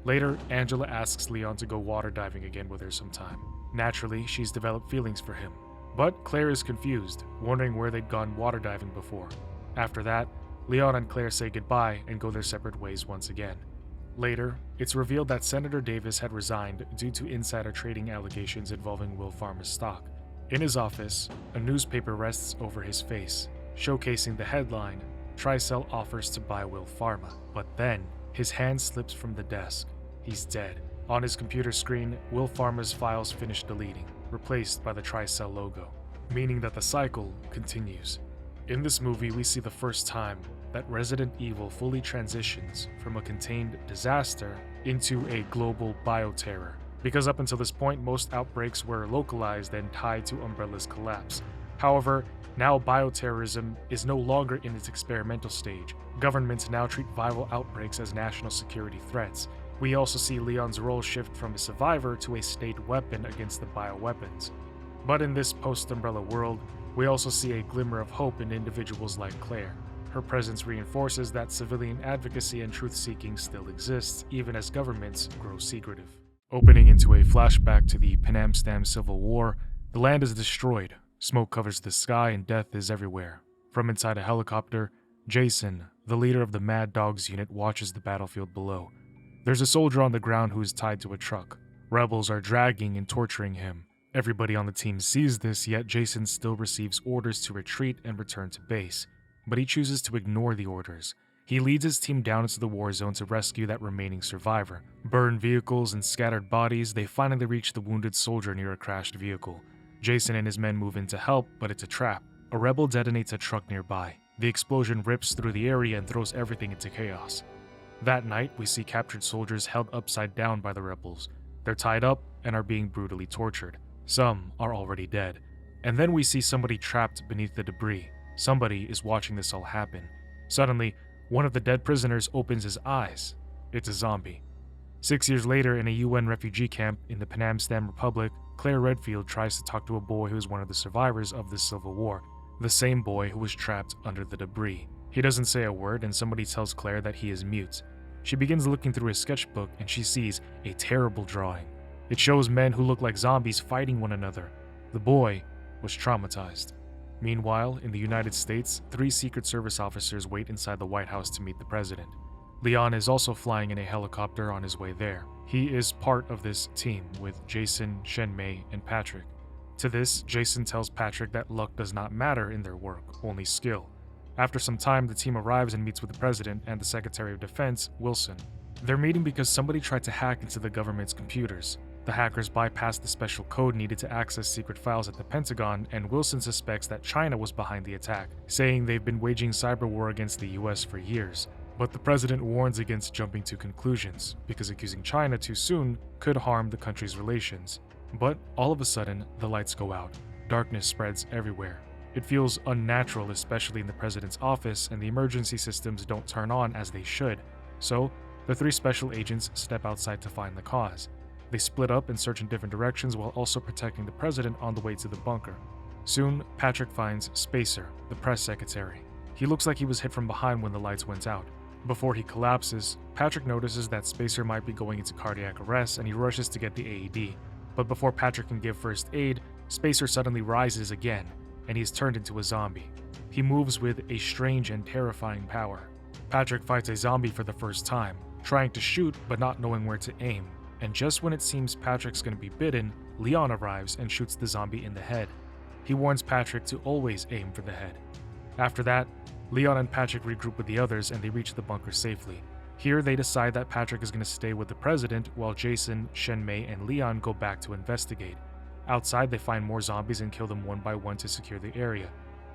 Later, Angela asks Leon to go water diving again with her sometime. Naturally, she's developed feelings for him. But Claire is confused, wondering where they'd gone water diving before. After that, Leon and Claire say goodbye and go their separate ways once again. Later, it's revealed that Senator Davis had resigned due to insider trading allegations involving Will Farmer's stock. In his office, a newspaper rests over his face, showcasing the headline, "Tricell offers to buy Will Pharma." But then, his hand slips from the desk. He's dead. On his computer screen, Will Pharma's files finish deleting, replaced by the Tricell logo, meaning that the cycle continues. In this movie, we see the first time that Resident Evil fully transitions from a contained disaster into a global bioterror, because up until this point, most outbreaks were localized and tied to Umbrella's collapse. However, now bioterrorism is no longer in its experimental stage. Governments now treat viral outbreaks as national security threats. We also see Leon's role shift from a survivor to a state weapon against the bioweapons. But in this post-Umbrella world, we also see a glimmer of hope in individuals like Claire. Her presence reinforces that civilian advocacy and truth-seeking still exists, even as governments grow secretive. Opening into a flashback to the Panamstam Civil War, the land is destroyed, smoke covers the sky, and death is everywhere. From inside a helicopter, Jason, the leader of the Mad Dogs unit, watches the battlefield below. There's a soldier on the ground who is tied to a truck. Rebels are dragging and torturing him. Everybody on the team sees this, yet Jason still receives orders to retreat and return to base. But he chooses to ignore the orders. He leads his team down into the war zone to rescue that remaining survivor. Burned vehicles and scattered bodies, they finally reach the wounded soldier near a crashed vehicle. Jason and his men move in to help, but it's a trap. A rebel detonates a truck nearby. The explosion rips through the area and throws everything into chaos. That night, we see captured soldiers held upside down by the rebels. They're tied up and are being brutally tortured. Some are already dead. And then we see somebody trapped beneath the debris. Somebody is watching this all happen. Suddenly, one of the dead prisoners opens his eyes. It's a zombie. 6 years later, in a UN refugee camp in the Panamstam Republic, Claire Redfield tries to talk to a boy who is one of the survivors of the Civil War, the same boy who was trapped under the debris. He doesn't say a word, and somebody tells Claire that he is mute. She begins looking through his sketchbook, and she sees a terrible drawing. It shows men who look like zombies fighting one another. The boy was traumatized. Meanwhile, in the United States, 3 Secret Service officers wait inside the White House to meet the president. Leon is also flying in a helicopter on his way there. He is part of this team with Jason, Shenmei, and Patrick. To this, Jason tells Patrick that luck does not matter in their work, only skill. After some time, the team arrives and meets with the president and the Secretary of Defense, Wilson. They're meeting because somebody tried to hack into the government's computers. The hackers bypassed the special code needed to access secret files at the Pentagon, and Wilson suspects that China was behind the attack, saying they've been waging cyber war against the US for years. But the president warns against jumping to conclusions, because accusing China too soon could harm the country's relations. But all of a sudden, the lights go out. Darkness spreads everywhere. It feels unnatural, especially in the president's office, and the emergency systems don't turn on as they should. So, the 3 special agents step outside to find the cause. They split up and search in different directions while also protecting the president on the way to the bunker. Soon, Patrick finds Spacer, the press secretary. He looks like he was hit from behind when the lights went out. Before he collapses, Patrick notices that Spacer might be going into cardiac arrest and he rushes to get the AED. But before Patrick can give first aid, Spacer suddenly rises again, and he's turned into a zombie. He moves with a strange and terrifying power. Patrick fights a zombie for the first time, trying to shoot but not knowing where to aim. And just when it seems Patrick's going to be bitten, Leon arrives and shoots the zombie in the head. He warns Patrick to always aim for the head. After that, Leon and Patrick regroup with the others and they reach the bunker safely. Here they decide that Patrick is going to stay with the president while Jason, Shenmei, and Leon go back to investigate. Outside, they find more zombies and kill them one by one to secure the area.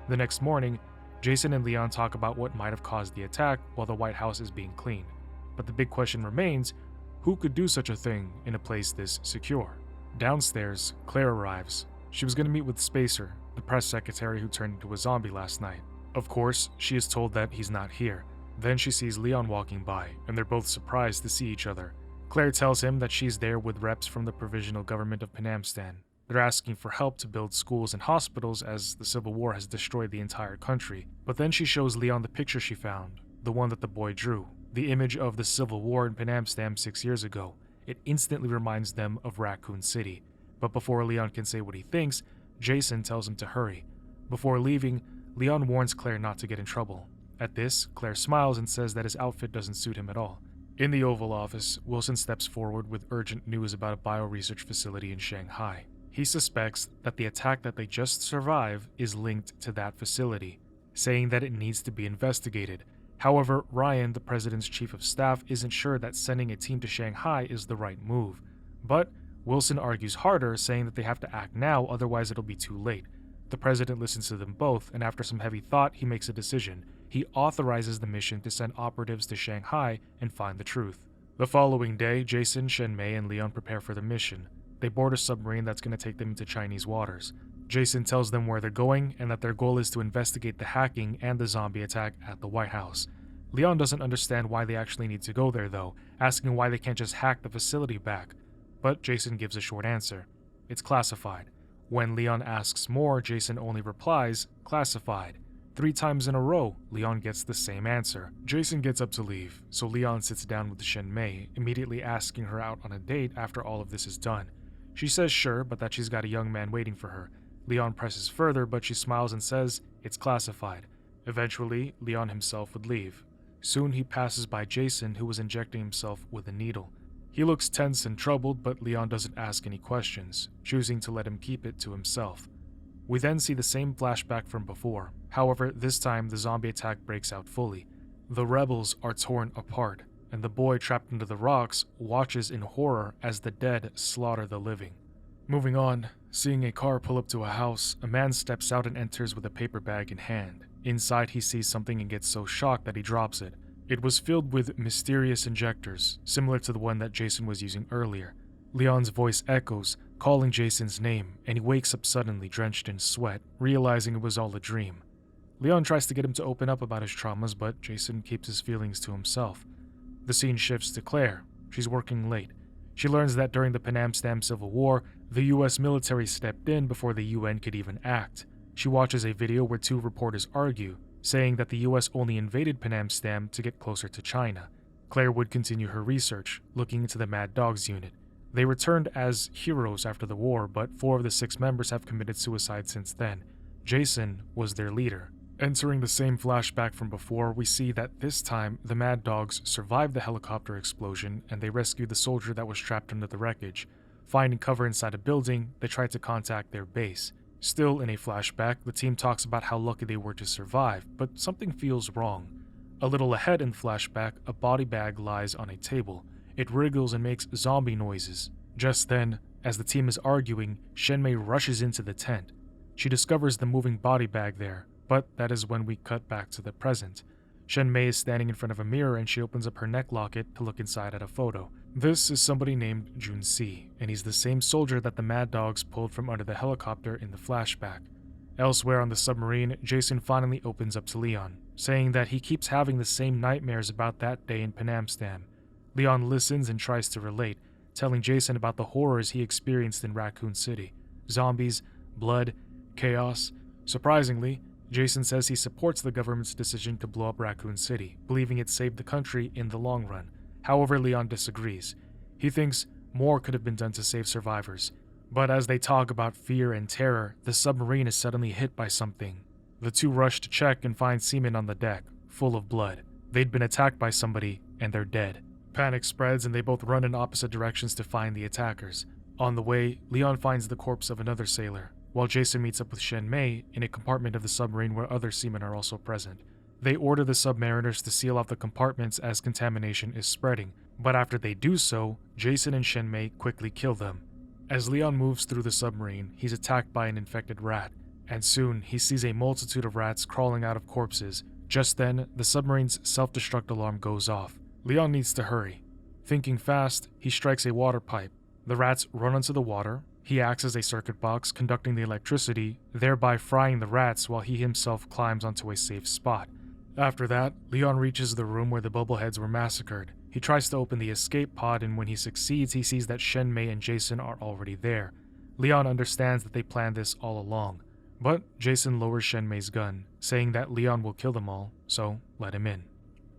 The next morning, Jason and Leon talk about what might have caused the attack while the White House is being cleaned. But the big question remains, who could do such a thing in a place this secure? Downstairs, Claire arrives. She was going to meet with Spacer, the press secretary who turned into a zombie last night. Of course, she is told that he's not here. Then she sees Leon walking by, and they're both surprised to see each other. Claire tells him that she's there with reps from the Provisional Government of Panamstan. They're asking for help to build schools and hospitals as the Civil War has destroyed the entire country. But then she shows Leon the picture she found, the one that the boy drew. the image of the Civil War in Panamstam 6 years ago. It instantly reminds them of Raccoon City. But before Leon can say what he thinks, Jason tells him to hurry. Before leaving, Leon warns Claire not to get in trouble. At this, Claire smiles and says that his outfit doesn't suit him at all. In the Oval Office, Wilson steps forward with urgent news about a bioresearch facility in Shanghai. He suspects that the attack that they just survived is linked to that facility, saying that it needs to be investigated. However, Ryan, the president's chief of staff, isn't sure that sending a team to Shanghai is the right move. But Wilson argues harder, saying that they have to act now, otherwise it'll be too late. The president listens to them both, and after some heavy thought, he makes a decision. He authorizes the mission to send operatives to Shanghai and find the truth. The following day, Jason, Shenmei, and Leon prepare for the mission. They board a submarine that's going to take them into Chinese waters. Jason tells them where they're going and that their goal is to investigate the hacking and the zombie attack at the White House. Leon doesn't understand why they actually need to go there though, asking why they can't just hack the facility back. But Jason gives a short answer. It's classified. When Leon asks more, Jason only replies, classified. 3 times in a row, Leon gets the same answer. Jason gets up to leave, so Leon sits down with Shenmei, immediately asking her out on a date after all of this is done. She says sure, but that she's got a young man waiting for her. Leon presses further, but she smiles and says it's classified. Eventually, Leon himself would leave. Soon he passes by Jason, who was injecting himself with a needle. He looks tense and troubled, but Leon doesn't ask any questions, choosing to let him keep it to himself. We then see the same flashback from before. However, this time the zombie attack breaks out fully. The rebels are torn apart, and the boy trapped under the rocks watches in horror as the dead slaughter the living. Moving on, seeing a car pull up to a house, a man steps out and enters with a paper bag in hand. Inside he sees something and gets so shocked that he drops it. It was filled with mysterious injectors, similar to the one that Jason was using earlier. Leon's voice echoes, calling Jason's name, and he wakes up suddenly drenched in sweat, realizing it was all a dream. Leon tries to get him to open up about his traumas, but Jason keeps his feelings to himself. The scene shifts to Claire. She's working late. She learns that during the Panamstam Civil War, the US military stepped in before the UN could even act. She watches a video where 2 reporters argue, saying that the US only invaded Panamstam to get closer to China. Claire would continue her research, looking into the Mad Dogs unit. They returned as heroes after the war, but 4 of the 6 members have committed suicide since then. Jason was their leader. Entering the same flashback from before, we see that this time the Mad Dogs survived the helicopter explosion and they rescued the soldier that was trapped under the wreckage. Finding cover inside a building, they tried to contact their base. Still in a flashback, the team talks about how lucky they were to survive, but something feels wrong. A little ahead in the flashback, a body bag lies on a table. It wriggles and makes zombie noises. Just then, as the team is arguing, Shenmei rushes into the tent. She discovers the moving body bag there, but that is when we cut back to the present. Shenmei is standing in front of a mirror and she opens up her neck locket to look inside at a photo. This is somebody named Junsi, and he's the same soldier that the Mad Dogs pulled from under the helicopter in the flashback. Elsewhere on the submarine, Jason finally opens up to Leon, saying that he keeps having the same nightmares about that day in Panamstam. Leon listens and tries to relate, telling Jason about the horrors he experienced in Raccoon City. Zombies, blood, chaos. Surprisingly, Jason says he supports the government's decision to blow up Raccoon City, believing it saved the country in the long run. However, Leon disagrees. He thinks more could have been done to save survivors. But as they talk about fear and terror, the submarine is suddenly hit by something. The 2 rush to check and find semen on the deck, full of blood. They'd been attacked by somebody, and they're dead. Panic spreads and they both run in opposite directions to find the attackers. On the way, Leon finds the corpse of another sailor, while Jason meets up with Shenmei in a compartment of the submarine where other seamen are also present. They order the submariners to seal off the compartments as contamination is spreading, but after they do so, Jason and Shenmei quickly kill them. As Leon moves through the submarine, he's attacked by an infected rat, and soon he sees a multitude of rats crawling out of corpses. Just then, the submarine's self-destruct alarm goes off. Leon needs to hurry. Thinking fast, he strikes a water pipe. The rats run onto the water. He acts as a circuit box, conducting the electricity, thereby frying the rats while he himself climbs onto a safe spot. After that, Leon reaches the room where the bubbleheads were massacred. He tries to open the escape pod, and when he succeeds, he sees that Shenmei and Jason are already there. Leon understands that they planned this all along, but Jason lowers Shenmei's gun, saying that Leon will kill them all, so let him in.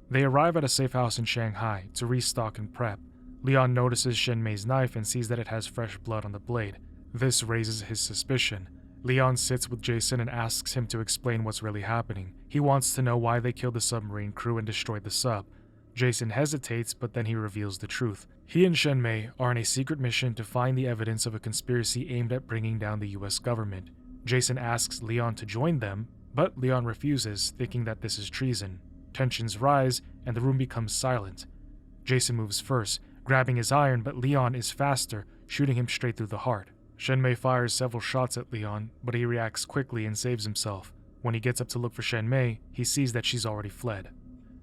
They arrive at a safe house in Shanghai to restock and prep. Leon notices Shenmei's knife and sees that it has fresh blood on the blade. This raises his suspicion. Leon sits with Jason and asks him to explain what's really happening. He wants to know why they killed the submarine crew and destroyed the sub. Jason hesitates, but then he reveals the truth. He and Shenmei are on a secret mission to find the evidence of a conspiracy aimed at bringing down the US government. Jason asks Leon to join them, but Leon refuses, thinking that this is treason. Tensions rise, and the room becomes silent. Jason moves first, grabbing his iron, but Leon is faster, shooting him straight through the heart. Shenmei fires several shots at Leon, but he reacts quickly and saves himself. When he gets up to look for Shenmei, he sees that she's already fled.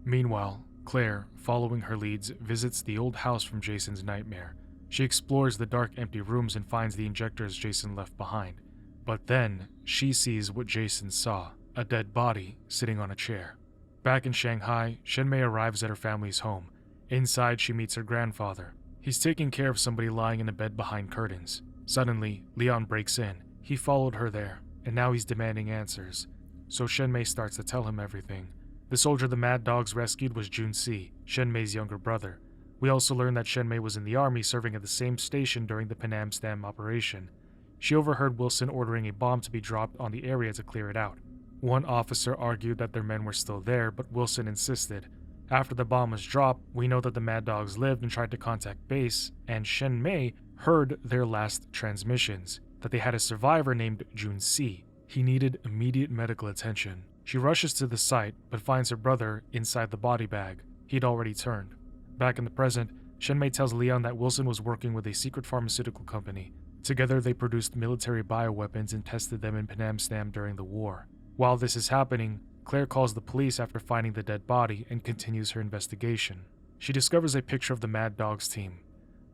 Meanwhile, Claire, following her leads, visits the old house from Jason's nightmare. She explores the dark, empty rooms and finds the injectors Jason left behind. But then, she sees what Jason saw, a dead body sitting on a chair. Back in Shanghai, Shenmei arrives at her family's home. Inside, she meets her grandfather. He's taking care of somebody lying in a bed behind curtains. Suddenly, Leon breaks in. He followed her there, and now he's demanding answers. So Shenmei starts to tell him everything. The soldier the Mad Dogs rescued was Junsi, Shenmei's younger brother. We also learned that Shenmei was in the army serving at the same station during the Panam Stam operation. She overheard Wilson ordering a bomb to be dropped on the area to clear it out. One officer argued that their men were still there, but Wilson insisted. After the bomb was dropped, we know that the Mad Dogs lived and tried to contact base, and Shenmei heard their last transmissions, that they had a survivor named Junsi. He needed immediate medical attention. She rushes to the site, but finds her brother inside the body bag. He'd already turned. Back in the present, Shenmei tells Leon that Wilson was working with a secret pharmaceutical company. Together they produced military bioweapons and tested them in Panam Stam during the war. While this is happening, Claire calls the police after finding the dead body and continues her investigation. She discovers a picture of the Mad Dogs team.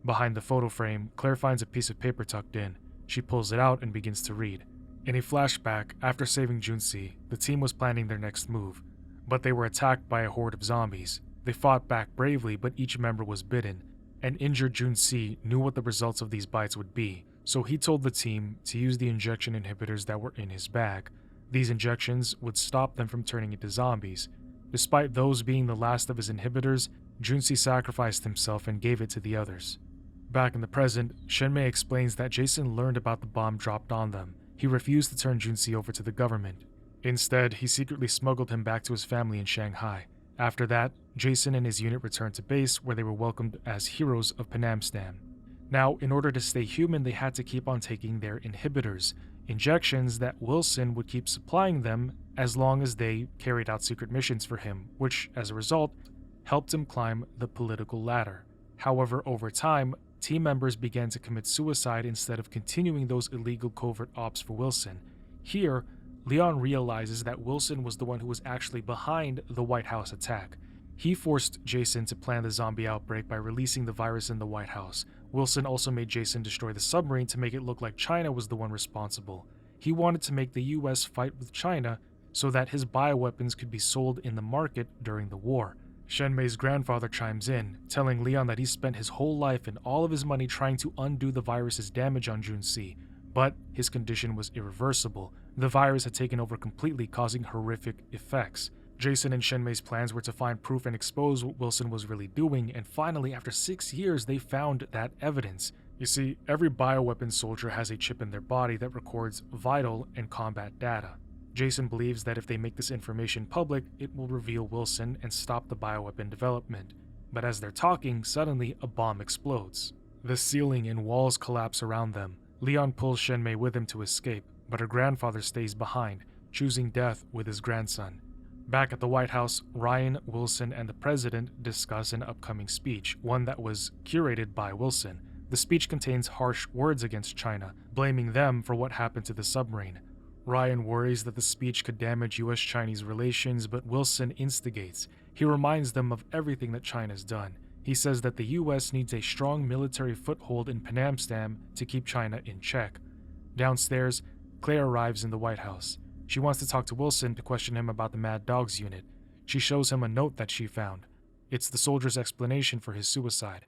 Behind the photo frame, Claire finds a piece of paper tucked in. She pulls it out and begins to read. In a flashback, after saving Junsi, the team was planning their next move, but they were attacked by a horde of zombies. They fought back bravely, but each member was bitten. An injured Junsi knew what the results of these bites would be, so he told the team to use the injection inhibitors that were in his bag. These injections would stop them from turning into zombies. Despite those being the last of his inhibitors, Junsi sacrificed himself and gave it to the others. Back in the present, Shenmei explains that Jason learned about the bomb dropped on them. He refused to turn Junsi over to the government. Instead, he secretly smuggled him back to his family in Shanghai. After that, Jason and his unit returned to base, where they were welcomed as heroes of Panam Stam. Now, in order to stay human, they had to keep on taking their inhibitors, injections that Wilson would keep supplying them as long as they carried out secret missions for him, which, as a result, helped him climb the political ladder. However, over time, team members began to commit suicide instead of continuing those illegal covert ops for Wilson. Here, Leon realizes that Wilson was the one who was actually behind the White House attack. He forced Jason to plan the zombie outbreak by releasing the virus in the White House. Wilson also made Jason destroy the submarine to make it look like China was the one responsible. He wanted to make the US fight with China so that his bioweapons could be sold in the market during the war. Shenmei's grandfather chimes in, telling Leon that he spent his whole life and all of his money trying to undo the virus's damage on Junsi, but his condition was irreversible. The virus had taken over completely, causing horrific effects. Jason and Shenmei's plans were to find proof and expose what Wilson was really doing, and finally, after 6 years, they found that evidence. You see, every bioweapon soldier has a chip in their body that records vital and combat data. Jason believes that if they make this information public, it will reveal Wilson and stop the bioweapon development. But as they're talking, suddenly a bomb explodes. The ceiling and walls collapse around them. Leon pulls Shenmei with him to escape, but her grandfather stays behind, choosing death with his grandson. Back at the White House, Ryan, Wilson, and the president discuss an upcoming speech, one that was curated by Wilson. The speech contains harsh words against China, blaming them for what happened to the submarine. Ryan worries that the speech could damage US-Chinese relations, but Wilson instigates. He reminds them of everything that China's done. He says that the US needs a strong military foothold in Panam Stam to keep China in check. Downstairs, Claire arrives in the White House. She wants to talk to Wilson to question him about the Mad Dogs unit. She shows him a note that she found. It's the soldier's explanation for his suicide.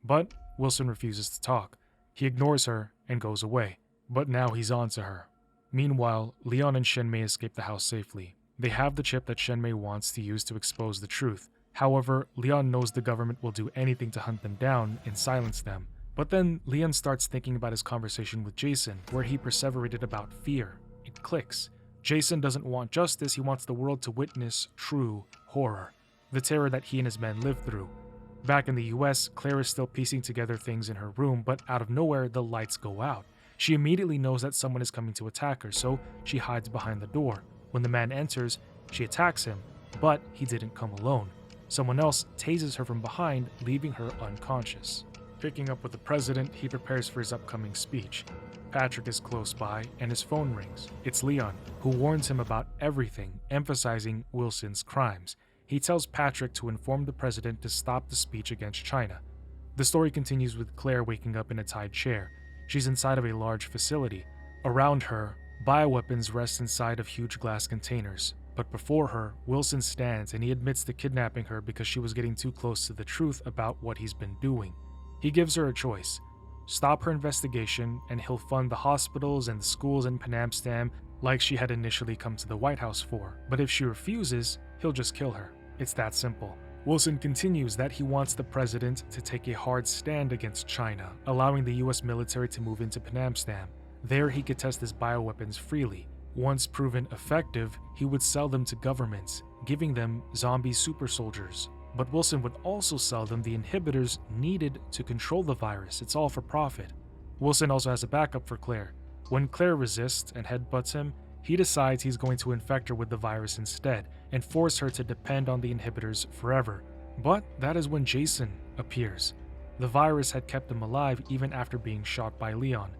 But Wilson refuses to talk. He ignores her and goes away. But now he's on to her. Meanwhile, Leon and Shenmei escape the house safely. They have the chip that Shenmei wants to use to expose the truth. However, Leon knows the government will do anything to hunt them down and silence them. But then Leon starts thinking about his conversation with Jason, where he perseverated about fear. It clicks. Jason doesn't want justice, he wants the world to witness true horror, the terror that he and his men lived through. Back in the US, Claire is still piecing together things in her room, but out of nowhere, the lights go out. She immediately knows that someone is coming to attack her, so she hides behind the door. When the man enters, she attacks him, but he didn't come alone. Someone else tases her from behind, leaving her unconscious. Picking up with the president, he prepares for his upcoming speech. Patrick is close by, and his phone rings. It's Leon, who warns him about everything, emphasizing Wilson's crimes. He tells Patrick to inform the president to stop the speech against China. The story continues with Claire waking up in a tied chair. She's inside of a large facility. Around her, bioweapons rest inside of huge glass containers. But before her, Wilson stands and he admits to kidnapping her because she was getting too close to the truth about what he's been doing. He gives her a choice. Stop her investigation and he'll fund the hospitals and the schools in Panamstam like she had initially come to the White House for. But if she refuses, he'll just kill her. It's that simple. Wilson continues that he wants the president to take a hard stand against China, allowing the US military to move into Panamstam. There he could test his bioweapons freely. Once proven effective, he would sell them to governments, giving them zombie super soldiers. But Wilson would also sell them the inhibitors needed to control the virus. It's all for profit. Wilson also has a backup for Claire. When Claire resists and headbutts him, he decides he's going to infect her with the virus instead and force her to depend on the inhibitors forever. But that is when Jason appears. The virus had kept him alive even after being shot by Leon.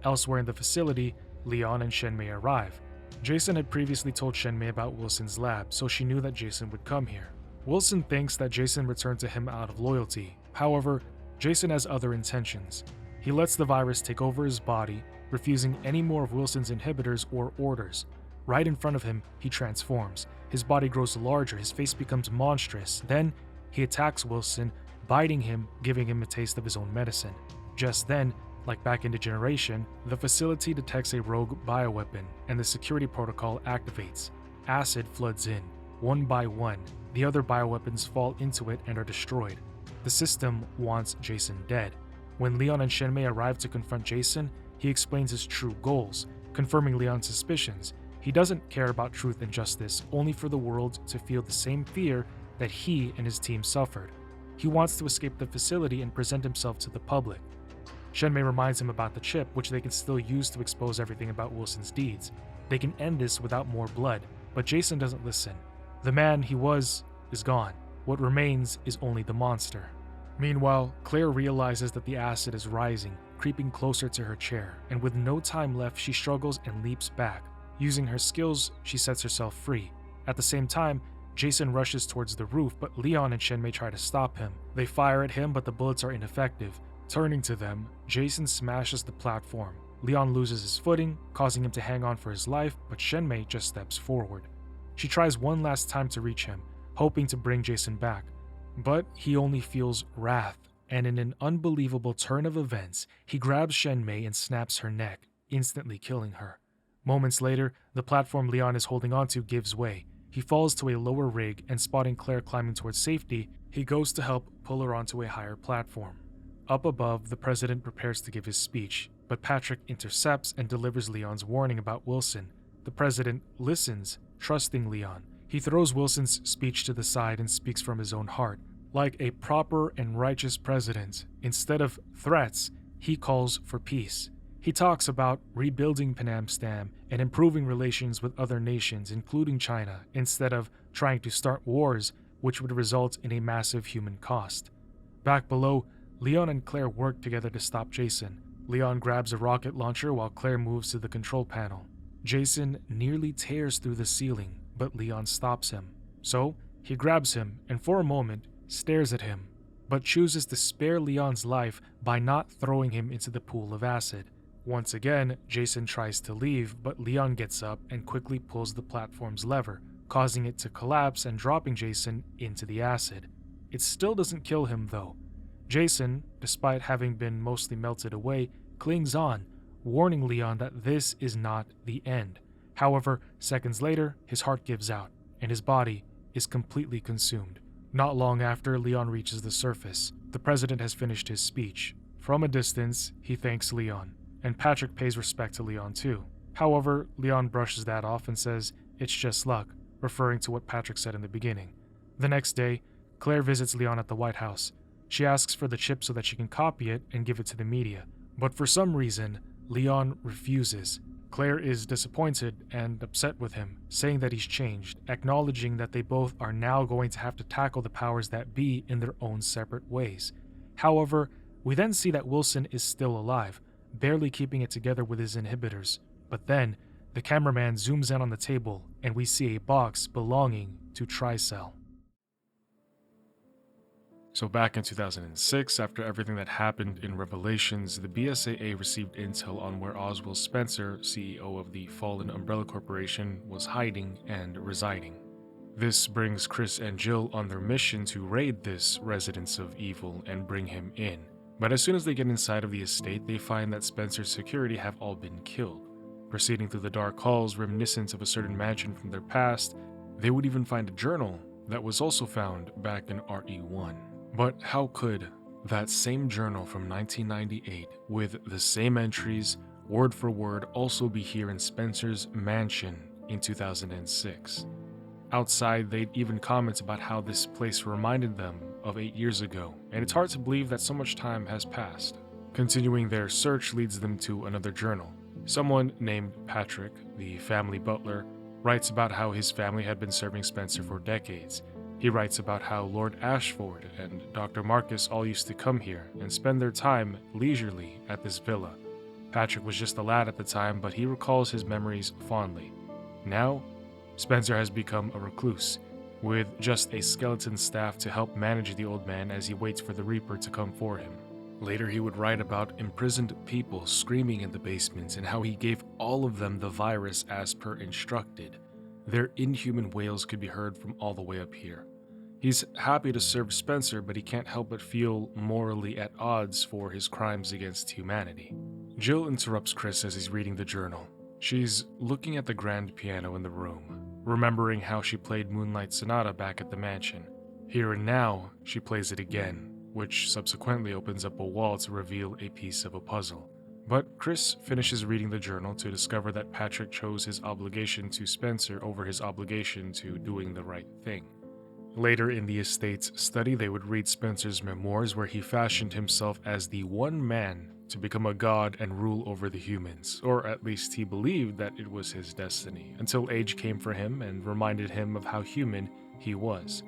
Elsewhere in the facility, Leon and Shenmei arrive. Jason had previously told Shenmei about Wilson's lab, so she knew that Jason would come here. Wilson thinks that Jason returned to him out of loyalty. However, Jason has other intentions. He lets the virus take over his body, refusing any more of Wilson's inhibitors or orders. Right in front of him, he transforms. His body grows larger, his face becomes monstrous. Then, he attacks Wilson, biting him, giving him a taste of his own medicine. Just then, like back in Degeneration, the facility detects a rogue bioweapon, and the security protocol activates. Acid floods in. One by one, the other bioweapons fall into it and are destroyed. The system wants Jason dead. When Leon and Shenmei arrive to confront Jason, he explains his true goals, confirming Leon's suspicions. He doesn't care about truth and justice, only for the world to feel the same fear that he and his team suffered. He wants to escape the facility and present himself to the public. Shenmei reminds him about the chip, which they can still use to expose everything about Wilson's deeds. They can end this without more blood, but Jason doesn't listen. The man he was is gone. What remains is only the monster. Meanwhile, Claire realizes that the acid is rising, creeping closer to her chair, and with no time left, she struggles and leaps back. Using her skills, she sets herself free. At the same time, Jason rushes towards the roof, but Leon and Shenmei try to stop him. They fire at him, but the bullets are ineffective. Turning to them, Jason smashes the platform. Leon loses his footing, causing him to hang on for his life, but Shenmei just steps forward. She tries one last time to reach him, hoping to bring Jason back. But he only feels wrath, and in an unbelievable turn of events, he grabs Shenmei and snaps her neck, instantly killing her. Moments later, the platform Leon is holding onto gives way. He falls to a lower rig, and spotting Claire climbing towards safety, he goes to help pull her onto a higher platform. Up above, the president prepares to give his speech, but Patrick intercepts and delivers Leon's warning about Wilson. The president listens, trusting Leon. He throws Wilson's speech to the side and speaks from his own heart. Like a proper and righteous president, instead of threats, he calls for peace. He talks about rebuilding Panamstam and improving relations with other nations, including China, instead of trying to start wars, which would result in a massive human cost. Back below, Leon and Claire work together to stop Jason. Leon grabs a rocket launcher while Claire moves to the control panel. Jason nearly tears through the ceiling, but Leon stops him. So, he grabs him and for a moment stares at him, but chooses to spare Leon's life by not throwing him into the pool of acid. Once again, Jason tries to leave, but Leon gets up and quickly pulls the platform's lever, causing it to collapse and dropping Jason into the acid. It still doesn't kill him though. Jason, despite having been mostly melted away, clings on, warning Leon that this is not the end. However, seconds later, his heart gives out, and his body is completely consumed. Not long after, Leon reaches the surface. The president has finished his speech. From a distance, he thanks Leon, and Patrick pays respect to Leon too. However, Leon brushes that off and says it's just luck, referring to what Patrick said in the beginning. The next day, Claire visits Leon at the White House. She asks for the chip so that she can copy it and give it to the media, but for some reason, Leon refuses. Claire is disappointed and upset with him, saying that he's changed, acknowledging that they both are now going to have to tackle the powers that be in their own separate ways. However, we then see that Wilson is still alive, barely keeping it together with his inhibitors. But then, the cameraman zooms in on the table, and we see a box belonging to Tricell. So back in 2006, after everything that happened in Revelations, the BSAA received intel on where Oswald Spencer, CEO of the fallen Umbrella Corporation, was hiding and residing. This brings Chris and Jill on their mission to raid this residence of evil and bring him in. But as soon as they get inside of the estate, they find that Spencer's security have all been killed. Proceeding through the dark halls reminiscent of a certain mansion from their past, they would even find a journal that was also found back in RE1. But how could that same journal from 1998, with the same entries, word for word, also be here in Spencer's mansion in 2006? Outside, they'd even comment about how this place reminded them of 8 years ago, and it's hard to believe that so much time has passed. Continuing their search leads them to another journal. Someone named Patrick, the family butler, writes about how his family had been serving Spencer for decades. He writes about how Lord Ashford and Dr. Marcus all used to come here and spend their time leisurely at this villa. Patrick was just a lad at the time, but he recalls his memories fondly. Now, Spencer has become a recluse, with just a skeleton staff to help manage the old man as he waits for the Reaper to come for him. Later, he would write about imprisoned people screaming in the basements and how he gave all of them the virus as per instructed. Their inhuman wails could be heard from all the way up here. He's happy to serve Spencer, but he can't help but feel morally at odds for his crimes against humanity. Jill interrupts Chris as he's reading the journal. She's looking at the grand piano in the room, remembering how she played Moonlight Sonata back at the mansion. Here and now, she plays it again, which subsequently opens up a wall to reveal a piece of a puzzle. But Chris finishes reading the journal to discover that Patrick chose his obligation to Spencer over his obligation to doing the right thing. Later in the estate's study, they would read Spencer's memoirs where he fashioned himself as the one man to become a god and rule over the humans, or at least he believed that it was his destiny, until age came for him and reminded him of how human he was.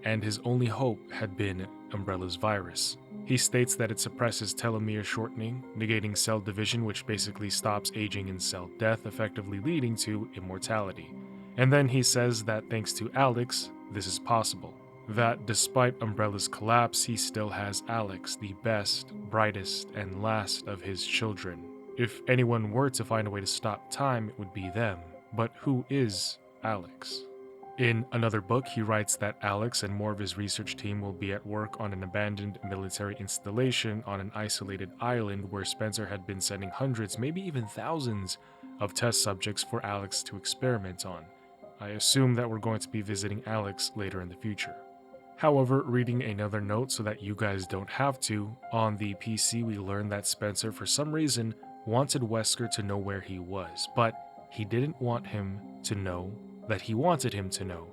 And his only hope had been Umbrella's virus. He states that it suppresses telomere shortening, negating cell division, which basically stops aging and cell death, effectively leading to immortality. And then he says that thanks to Alex, this is possible. That despite Umbrella's collapse, he still has Alex, the best, brightest, and last of his children. If anyone were to find a way to stop time, it would be them. But who is Alex? In another book, he writes that Alex and more of his research team will be at work on an abandoned military installation on an isolated island where Spencer had been sending hundreds, maybe even thousands, of test subjects for Alex to experiment on. I assume that we're going to be visiting Alex later in the future. However, reading another note so that you guys don't have to, on the PC we learn that Spencer for some reason wanted Wesker to know where he was, but he didn't want him to know that he wanted him to know.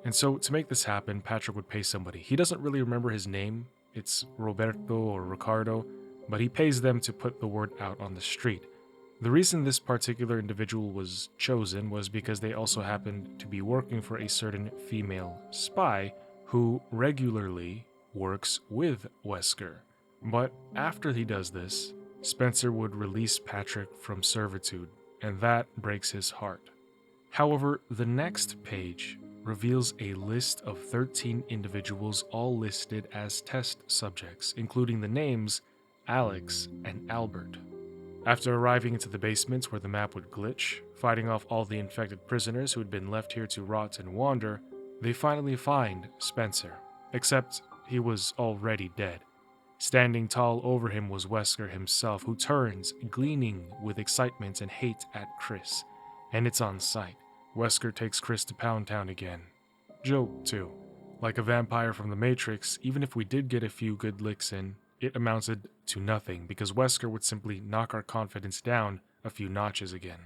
And so to make this happen, Patrick would pay somebody. He doesn't really remember his name, it's Roberto or Ricardo, but he pays them to put the word out on the street. The reason this particular individual was chosen was because they also happened to be working for a certain female spy who regularly works with Wesker. But after he does this, Spencer would release Patrick from servitude, and that breaks his heart. However, the next page reveals a list of 13 individuals all listed as test subjects, including the names Alex and Albert. After arriving into the basement where the map would glitch, fighting off all the infected prisoners who had been left here to rot and wander, they finally find Spencer, except he was already dead. Standing tall over him was Wesker himself, who turns, gleaming with excitement and hate at Chris, and it's on sight. Wesker takes Chris to Pound Town again. Jill, too. Like a vampire from the Matrix, even if we did get a few good licks in, it amounted to nothing because Wesker would simply knock our confidence down a few notches again.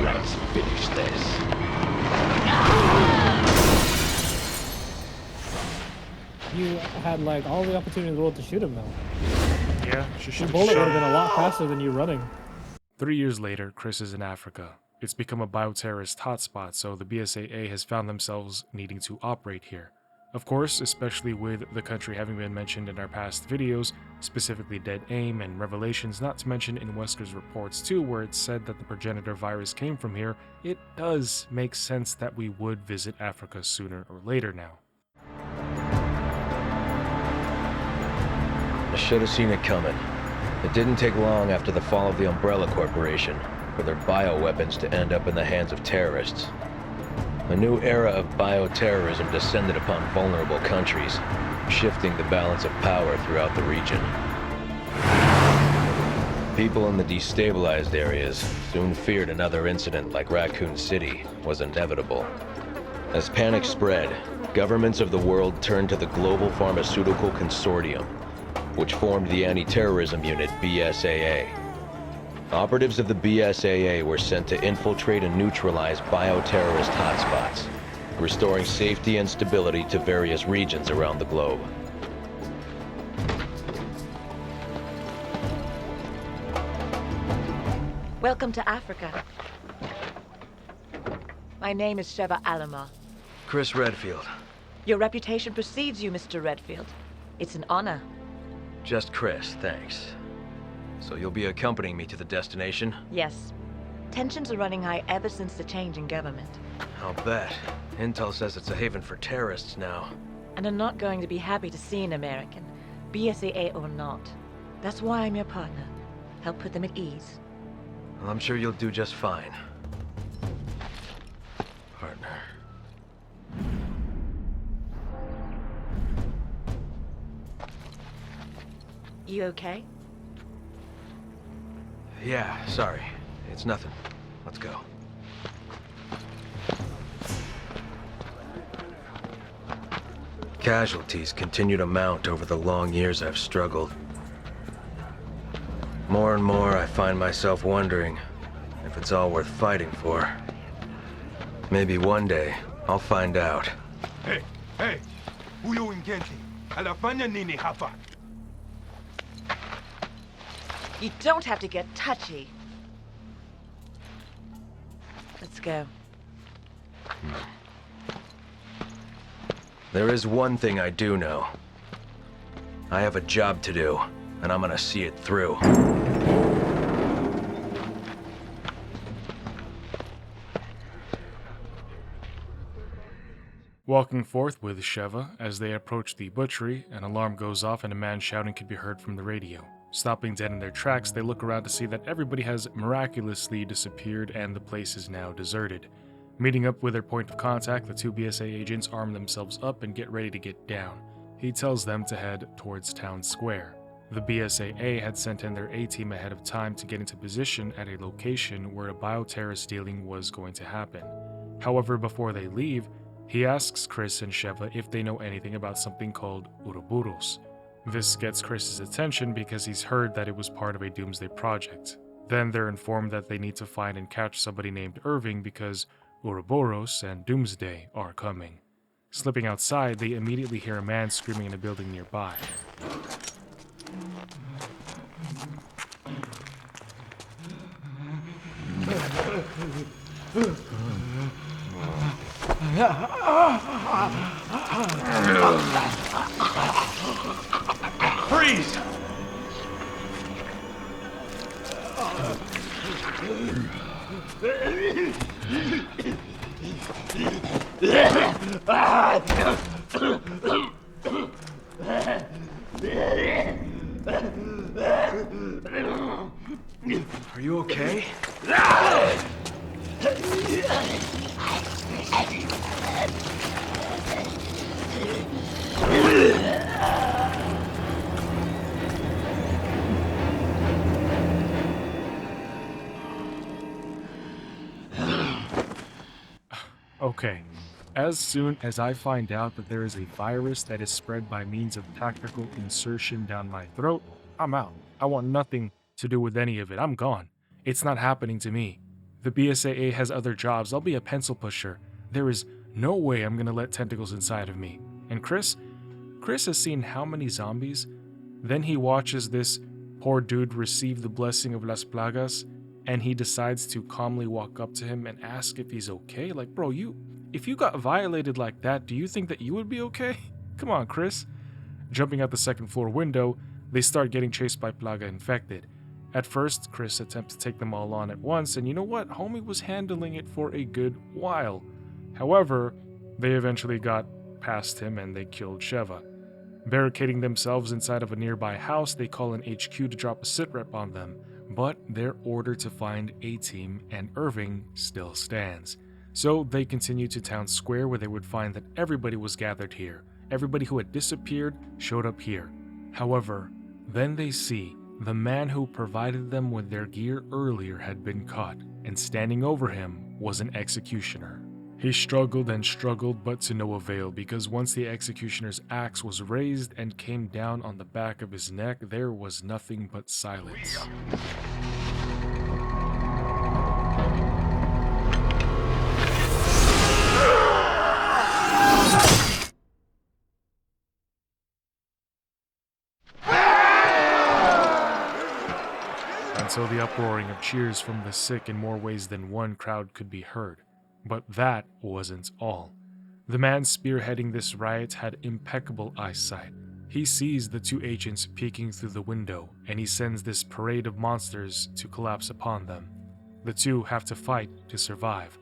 Let's finish this. You had like all the opportunity in the world to shoot him though. Yeah, your bullet would have been a lot faster than you running. 3 years later, Chris is in Africa. It's become a bioterrorist hotspot, so the BSAA has found themselves needing to operate here. Of course, especially with the country having been mentioned in our past videos, specifically Dead Aim and Revelations, not to mention in Wesker's reports too, where it said that the progenitor virus came from here, it does make sense that we would visit Africa sooner or later now. I should have seen it coming. It didn't take long after the fall of the Umbrella Corporation for their bioweapons to end up in the hands of terrorists. A new era of bioterrorism descended upon vulnerable countries, shifting the balance of power throughout the region. People in the destabilized areas soon feared another incident like Raccoon City was inevitable. As panic spread, governments of the world turned to the Global Pharmaceutical Consortium, which formed the anti-terrorism unit BSAA. Operatives of the BSAA were sent to infiltrate and neutralize bioterrorist hotspots, restoring safety and stability to various regions around the globe. Welcome to Africa. My name is Sheva Alama. Chris Redfield. Your reputation precedes you, Mr. Redfield. It's an honor. Just Chris, thanks. So you'll be accompanying me to the destination? Yes. Tensions are running high ever since the change in government. I'll bet. Intel says it's a haven for terrorists now. And I'm not going to be happy to see an American, BSAA or not. That's why I'm your partner. Help put them at ease. Well, I'm sure you'll do just fine. Partner. You okay? Yeah, sorry. It's nothing. Let's go. Casualties continue to mount over the long years I've struggled. More and more, I find myself wondering if it's all worth fighting for. Maybe one day, I'll find out. Hey! Huyo ingenti. Alafanya nini hapa? You don't have to get touchy. Let's go. There is one thing I do know. I have a job to do, and I'm gonna see it through. Walking forth with Sheva, as they approach the butchery, an alarm goes off and a man shouting can be heard from the radio. Stopping dead in their tracks, they look around to see that everybody has miraculously disappeared and the place is now deserted. Meeting up with their point of contact, the two BSA agents arm themselves up and get ready to get down. He tells them to head towards Town Square. The BSAA had sent in their A-team ahead of time to get into position at a location where a bioterrorist dealing was going to happen. However, before they leave, he asks Chris and Sheva if they know anything about something called Ouroboros. This gets Chris's attention because he's heard that it was part of a doomsday project. Then they're informed that they need to find and catch somebody named Irving because Ouroboros and Doomsday are coming. Slipping outside, they immediately hear a man screaming in a building nearby. Freeze! Are you okay? Okay, as soon as I find out that there is a virus that is spread by means of tactical insertion down my throat, I'm out. I want nothing to do with any of it. I'm gone. It's not happening to me. The BSAA has other jobs. I'll be a pencil pusher. There is no way I'm gonna let tentacles inside of me. And Chris has seen how many zombies? Then he watches this poor dude receive the blessing of Las Plagas, and he decides to calmly walk up to him and ask if he's okay. Like, bro, if you got violated like that, do you think that you would be okay? Come on, Chris. Jumping out the second floor window, they start getting chased by Plaga infected. At first, Chris attempts to take them all on at once, and you know what? Homie was handling it for a good while. However, they eventually got past him and they killed Sheva. Barricading themselves inside of a nearby house, they call an HQ to drop a sitrep on them, but their order to find A-Team and Irving still stands. So they continue to Town Square, where they would find that everybody was gathered here. Everybody who had disappeared showed up here. However, then they see the man who provided them with their gear earlier had been caught, and standing over him was an executioner. He struggled and struggled, but to no avail, because once the executioner's axe was raised and came down on the back of his neck, there was nothing but silence. Until the uproaring of cheers from the sick in more ways than one crowd could be heard. But that wasn't all. The man spearheading this riot had impeccable eyesight. He sees the two agents peeking through the window, and he sends this parade of monsters to collapse upon them. The two have to fight to survive.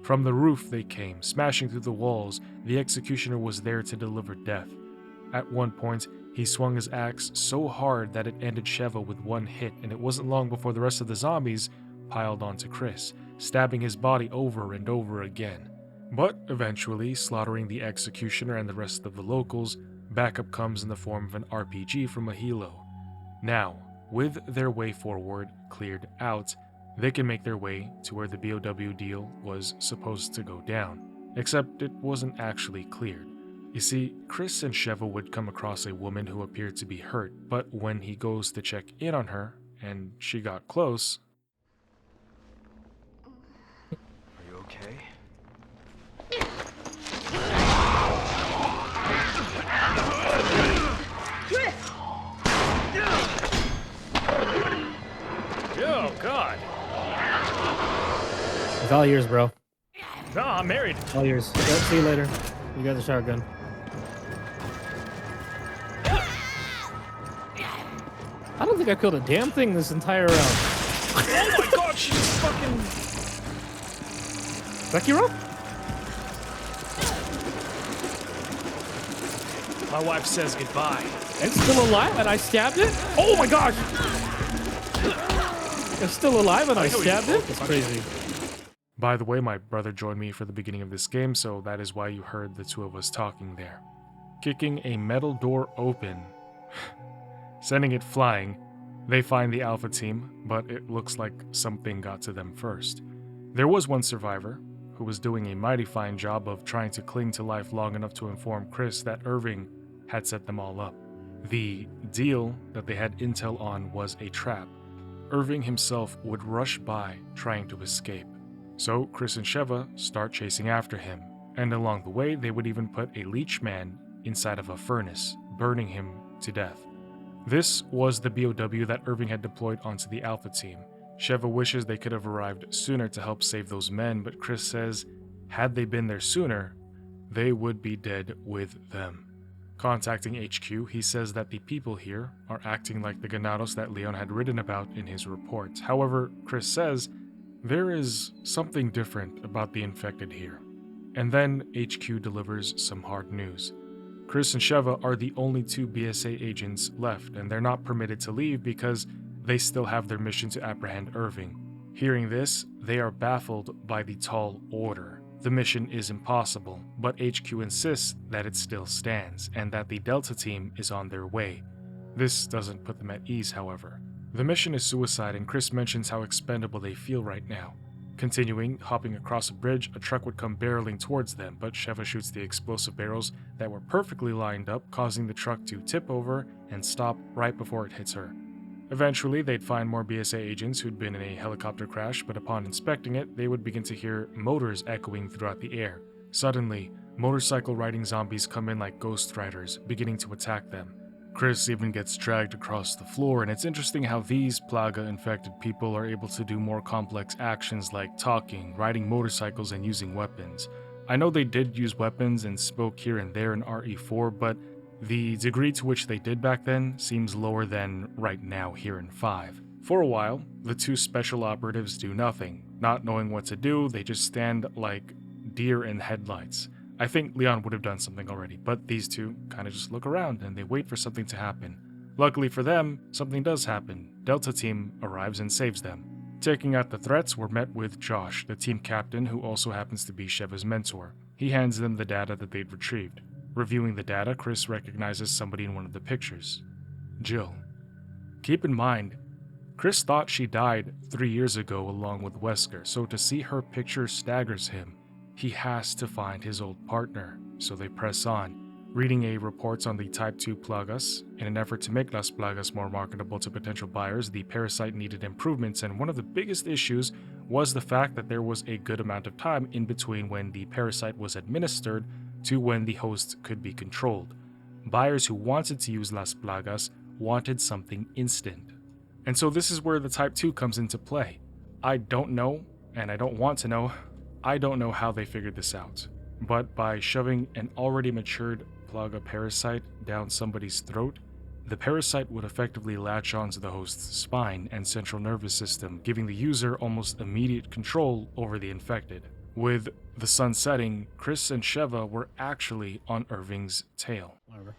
From the roof they came, smashing through the walls. The executioner was there to deliver death. At one point, he swung his axe so hard that it ended Sheva with one hit, and it wasn't long before the rest of the zombies piled onto Chris, stabbing his body over and over again. But eventually, slaughtering the executioner and the rest of the locals, backup comes in the form of an RPG from a helo. Now, with their way forward cleared out, they can make their way to where the BOW deal was supposed to go down, except it wasn't actually cleared. You see, Chris and Sheva would come across a woman who appeared to be hurt, but when he goes to check in on her, and she got close... Are you okay? Oh, God. It's all yours, bro. No, I'm married. All yours. Yep, see you later. You got the shotgun. I don't think I killed a damn thing this entire round. Oh my God, she just fucking... Sekiro? My wife says goodbye. It's still alive and I stabbed it? Oh my gosh! It's still alive and I stabbed it? It's crazy. By the way, my brother joined me for the beginning of this game, so that is why you heard the two of us talking there. Kicking a metal door open, sending it flying, they find the Alpha team, but it looks like something got to them first. There was one survivor, who was doing a mighty fine job of trying to cling to life long enough to inform Chris that Irving had set them all up. The deal that they had intel on was a trap. Irving himself would rush by trying to escape. So Chris and Sheva start chasing after him, and along the way they would even put a leech man inside of a furnace, burning him to death. This was the BOW that Irving had deployed onto the Alpha team. Sheva wishes they could have arrived sooner to help save those men, but Chris says had they been there sooner, they would be dead with them. Contacting HQ, he says that the people here are acting like the Ganados that Leon had written about in his report. However, Chris says there is something different about the infected here. And then HQ delivers some hard news. Chris and Sheva are the only two BSA agents left, and they're not permitted to leave because they still have their mission to apprehend Irving. Hearing this, they are baffled by the tall order. The mission is impossible, but HQ insists that it still stands, and that the Delta team is on their way. This doesn't put them at ease, however. The mission is suicide, and Chris mentions how expendable they feel right now. Continuing, hopping across a bridge, a truck would come barreling towards them, but Sheva shoots the explosive barrels that were perfectly lined up, causing the truck to tip over and stop right before it hits her. Eventually, they'd find more BSA agents who'd been in a helicopter crash, but upon inspecting it, they would begin to hear motors echoing throughout the air. Suddenly, motorcycle-riding zombies come in like ghost riders, beginning to attack them. Chris even gets dragged across the floor, and it's interesting how these Plaga-infected people are able to do more complex actions like talking, riding motorcycles, and using weapons. I know they did use weapons and spoke here and there in RE4, but the degree to which they did back then seems lower than right now here in 5. For a while, the two special operatives do nothing. Not knowing what to do, they just stand like deer in headlights. I think Leon would have done something already, but these two kind of just look around and they wait for something to happen. Luckily for them, something does happen. Delta team arrives and saves them. Taking out the threats, we're met with Josh, the team captain, who also happens to be Sheva's mentor. He hands them the data that they'd retrieved. Reviewing the data, Chris recognizes somebody in one of the pictures. Jill. Keep in mind, Chris thought she died 3 years ago along with Wesker, so to see her picture staggers him. He has to find his old partner, so they press on. Reading a reports on the Type 2 Plagas, in an effort to make Las Plagas more marketable to potential buyers, the parasite needed improvements, and one of the biggest issues was the fact that there was a good amount of time in between when the parasite was administered to when the host could be controlled. Buyers who wanted to use Las Plagas wanted something instant. And so this is where the Type 2 comes into play. I don't know, and I don't want to know, I don't know how they figured this out. But by shoving an already matured Plaga parasite down somebody's throat, the parasite would effectively latch onto the host's spine and central nervous system, giving the user almost immediate control over the infected. With the sun setting, Chris and Sheva were actually on Irving's tail. Whatever.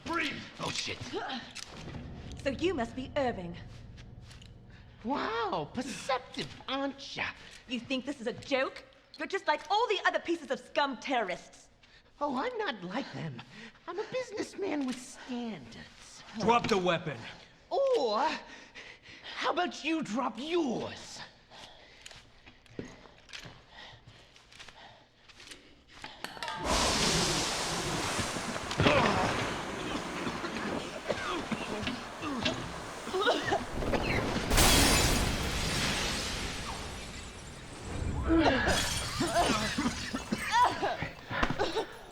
Breathe! Oh shit! So you must be Irving. Wow, perceptive, aren't ya? You think this is a joke? You're just like all the other pieces of scum terrorists. Oh, I'm not like them. I'm a businessman with standards. Drop the weapon. Or, how about you drop yours?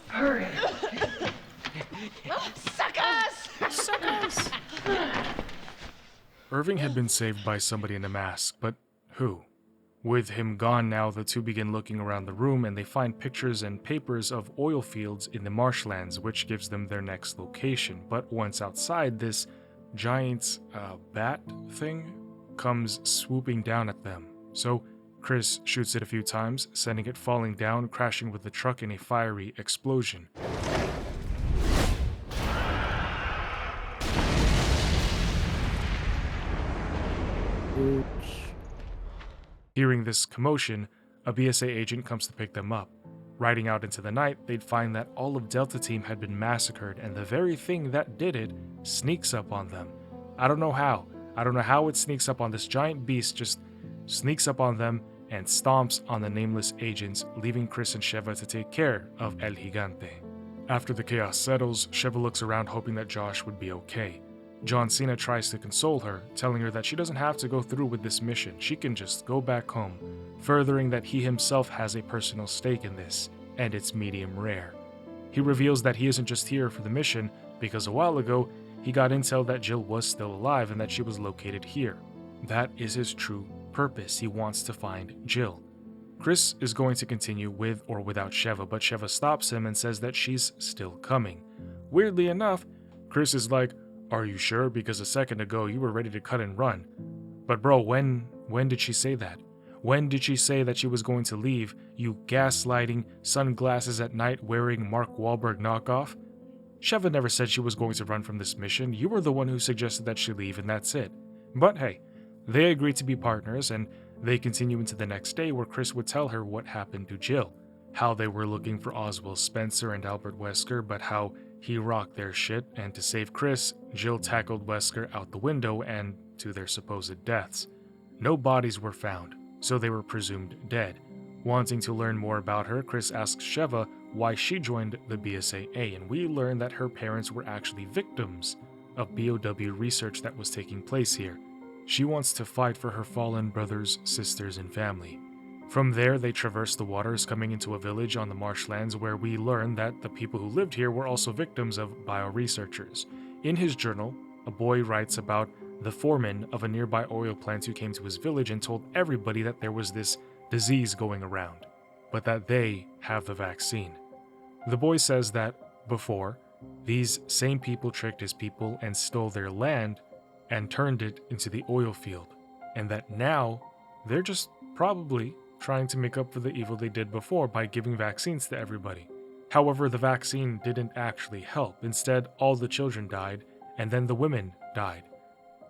Hurry. Suckers! Suckers! Irving had been saved by somebody in a mask, but who? With him gone now, the two begin looking around the room and they find pictures and papers of oil fields in the marshlands, which gives them their next location. But once outside, this giant bat thing comes swooping down at them. So Chris shoots it a few times, sending it falling down, crashing with the truck in a fiery explosion. Oops. Hearing this commotion, a BSA agent comes to pick them up. Riding out into the night, they'd find that all of Delta Team had been massacred, and the very thing that did it sneaks up on them. I don't know how. I don't know how it sneaks up on this giant beast, just sneaks up on them and stomps on the nameless agents, leaving Chris and Sheva to take care of El Gigante. After the chaos settles, Sheva looks around hoping that Josh would be okay. John Cena tries to console her, telling her that she doesn't have to go through with this mission, she can just go back home, furthering that he himself has a personal stake in this, and it's medium rare. He reveals that he isn't just here for the mission, because a while ago, he got intel that Jill was still alive and that she was located here. That is his true purpose, he wants to find Jill. Chris is going to continue with or without Sheva, but Sheva stops him and says that she's still coming. Weirdly enough, Chris is like, "Are you sure? Because a second ago you were ready to cut and run." But bro, when did she say that? When did she say that she was going to leave, you gaslighting, sunglasses at night wearing Mark Wahlberg knockoff? Sheva never said she was going to run from this mission. You were the one who suggested that she leave and that's it. But hey, they agreed to be partners and they continue into the next day where Chris would tell her what happened to Jill. How they were looking for Oswald Spencer and Albert Wesker, but how he rocked their shit, and to save Chris, Jill tackled Wesker out the window and to their supposed deaths. No bodies were found, so they were presumed dead. Wanting to learn more about her, Chris asks Sheva why she joined the BSAA, and we learn that her parents were actually victims of BOW research that was taking place here. She wants to fight for her fallen brothers, sisters, and family. From there, they traverse the waters, coming into a village on the marshlands where we learn that the people who lived here were also victims of bioresearchers. In his journal, a boy writes about the foreman of a nearby oil plant who came to his village and told everybody that there was this disease going around, but that they have the vaccine. The boy says that, before, these same people tricked his people and stole their land and turned it into the oil field, and that now they're just probably trying to make up for the evil they did before by giving vaccines to everybody. However, the vaccine didn't actually help. Instead, all the children died, and then the women died.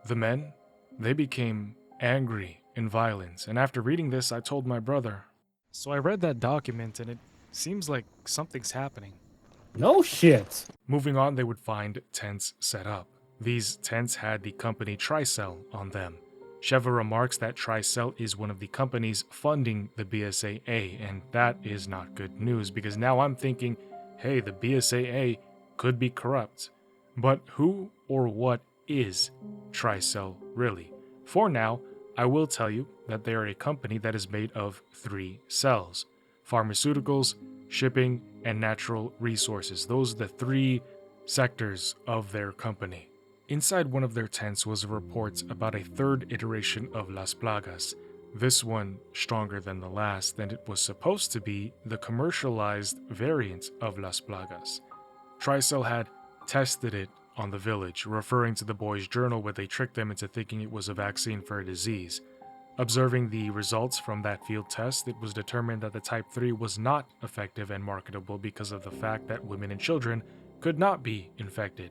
The men, they became angry and violent, and after reading this, I told my brother. So I read that document, and it seems like something's happening. No shit! Moving on, they would find tents set up. These tents had the company Tricell on them. Sheva remarks that Tricell is one of the companies funding the BSAA, and that is not good news because now I'm thinking, hey, the BSAA could be corrupt. But who or what is Tricell really? For now, I will tell you that they are a company that is made of 3 cells: pharmaceuticals, shipping, and natural resources. Those are the 3 sectors of their company. Inside one of their tents was a report about a 3rd iteration of Las Plagas, this one stronger than the last, and it was supposed to be the commercialized variant of Las Plagas. Tricell had tested it on the village, referring to the boys' journal where they tricked them into thinking it was a vaccine for a disease. Observing the results from that field test, it was determined that the Type 3 was not effective and marketable because of the fact that women and children could not be infected.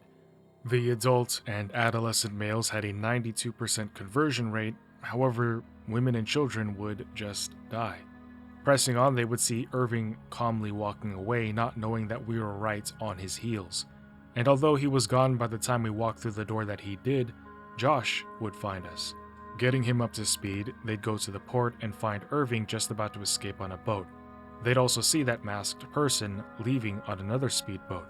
The adult and adolescent males had a 92% conversion rate, however, women and children would just die. Pressing on, they would see Irving calmly walking away, not knowing that we were right on his heels. And although he was gone by the time we walked through the door that he did, Josh would find us. Getting him up to speed, they'd go to the port and find Irving just about to escape on a boat. They'd also see that masked person leaving on another speedboat.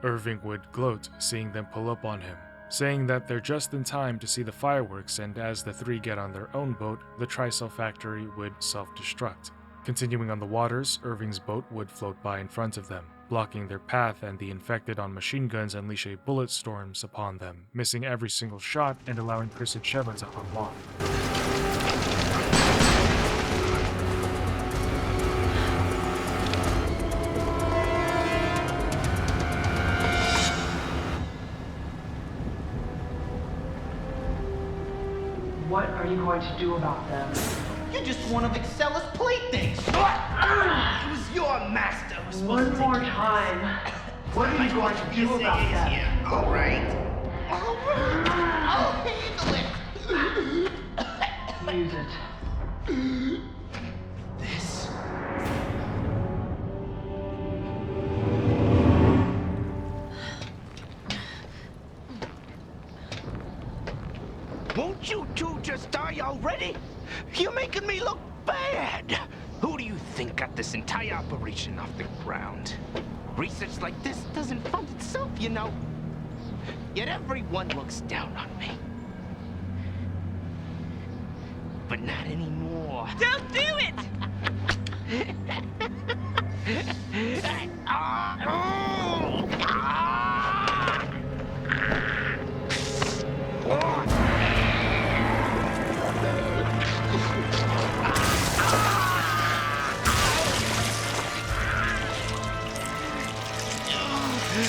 Irving would gloat seeing them pull up on him, saying that they're just in time to see the fireworks, and as the 3 get on their own boat, the Tricell factory would self-destruct. Continuing on the waters, Irving's boat would float by in front of them, blocking their path, and the infected on machine guns unleash a bullet storms upon them, missing every single shot and allowing Chris and Sheva to unlock. What are you going to do about them? You're just one of Excella's playthings! It was your master who was supposed to take One more time. What are you going to do about them? Alright. I'll handle it! Use it. This... Won't you two just die already? You're making me look bad! Who do you think got this entire operation off the ground? Research like this doesn't fund itself, you know. Yet everyone looks down on me. But not anymore. Don't do it!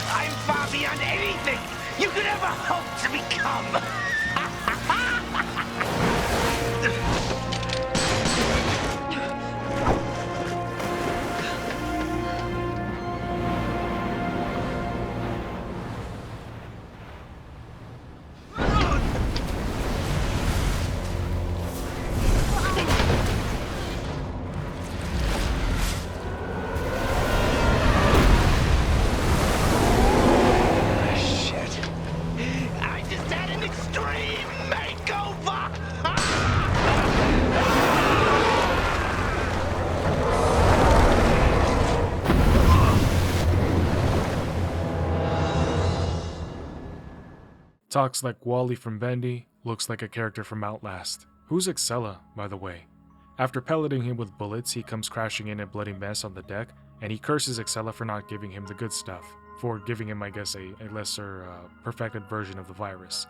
I'm far beyond anything you could ever hope to become. Talks like Wally from Bendy, looks like a character from Outlast. Who's Excella, by the way? After pelleting him with bullets, he comes crashing in a bloody mess on the deck, and he curses Excella for not giving him the good stuff, for giving him, I guess, a lesser, perfected version of the virus.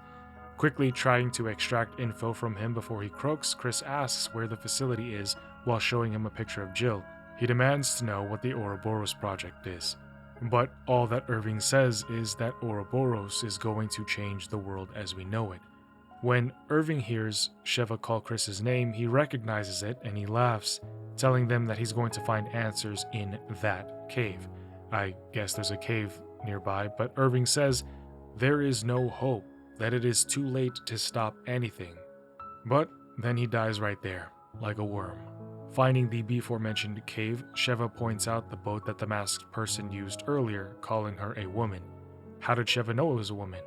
Quickly trying to extract info from him before he croaks, Chris asks where the facility is while showing him a picture of Jill. He demands to know what the Ouroboros project is. But all that Irving says is that Ouroboros is going to change the world as we know it. When Irving hears Sheva call Chris's name, he recognizes it and he laughs, telling them that he's going to find answers in that cave. I guess there's a cave nearby, but Irving says there is no hope, that it is too late to stop anything. But then he dies right there, like a worm. Finding the before-mentioned cave, Sheva points out the boat that the masked person used earlier, calling her a woman. How did Sheva know it was a woman?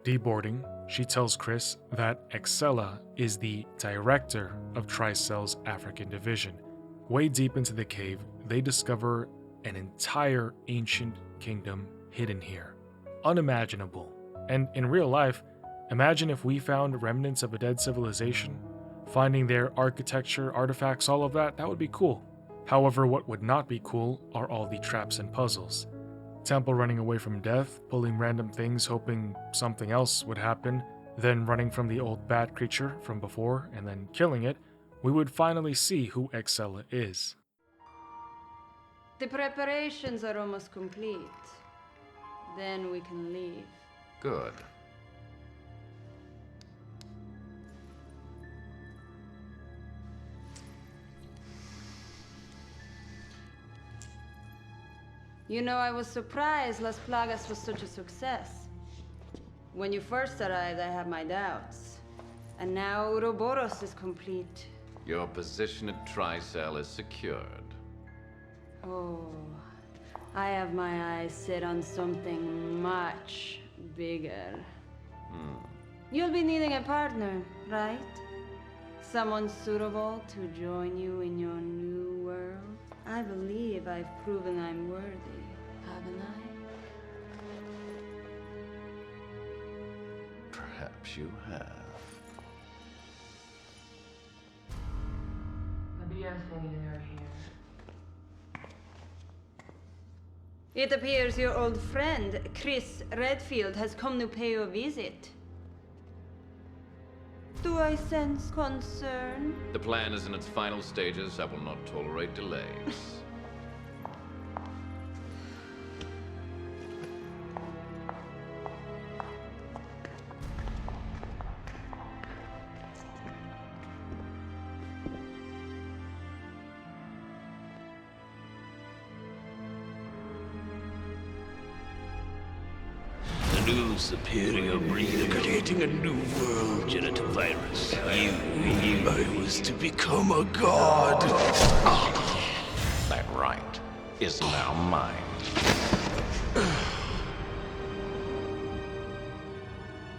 Deboarding, she tells Chris that Excella is the director of Tricell's African division. Way deep into the cave, they discover an entire ancient kingdom hidden here. Unimaginable. And in real life, imagine if we found remnants of a dead civilization. Finding their architecture, artifacts, all of that would be cool. However, what would not be cool are all the traps and puzzles. Temple running away from death, pulling random things hoping something else would happen, then running from the old bat creature from before and then killing it, we would finally see who Excella is. The preparations are almost complete. Then we can leave. Good. You know, I was surprised Las Plagas was such a success. When you first arrived, I had my doubts. And now Ouroboros is complete. Your position at Tricell is secured. Oh, I have my eyes set on something much bigger. You'll be needing a partner, right? Someone suitable to join you in your new world? I believe I've proven I'm worthy, haven't I? Perhaps you have. It appears your old friend, Chris Redfield, has come to pay you a visit. Do I sense concern? The plan is in its final stages. I will not tolerate delays. The new superior breed creating a new world, Genetovirus. I was to become a god. That right is now mine.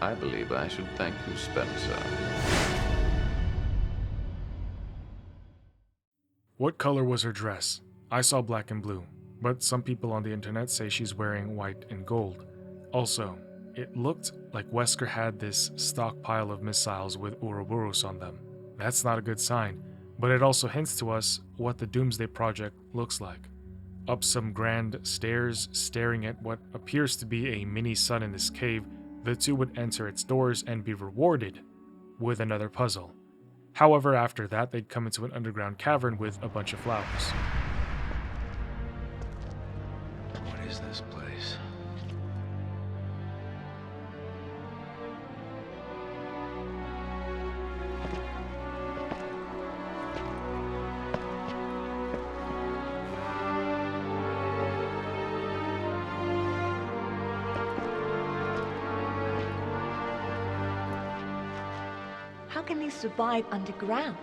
I believe I should thank you, Spencer. What color was her dress? I saw black and blue. but some people on the internet say she's wearing white and gold. Also, it looked like Wesker had this stockpile of missiles with Ouroboros on them. That's not a good sign, but it also hints to us what the Doomsday Project looks like. Up some grand stairs, staring at what appears to be a mini sun in this cave, the two would enter its doors and be rewarded with another puzzle. However, after that, they'd come into an underground cavern with a bunch of flowers. What is this place? How can they survive underground?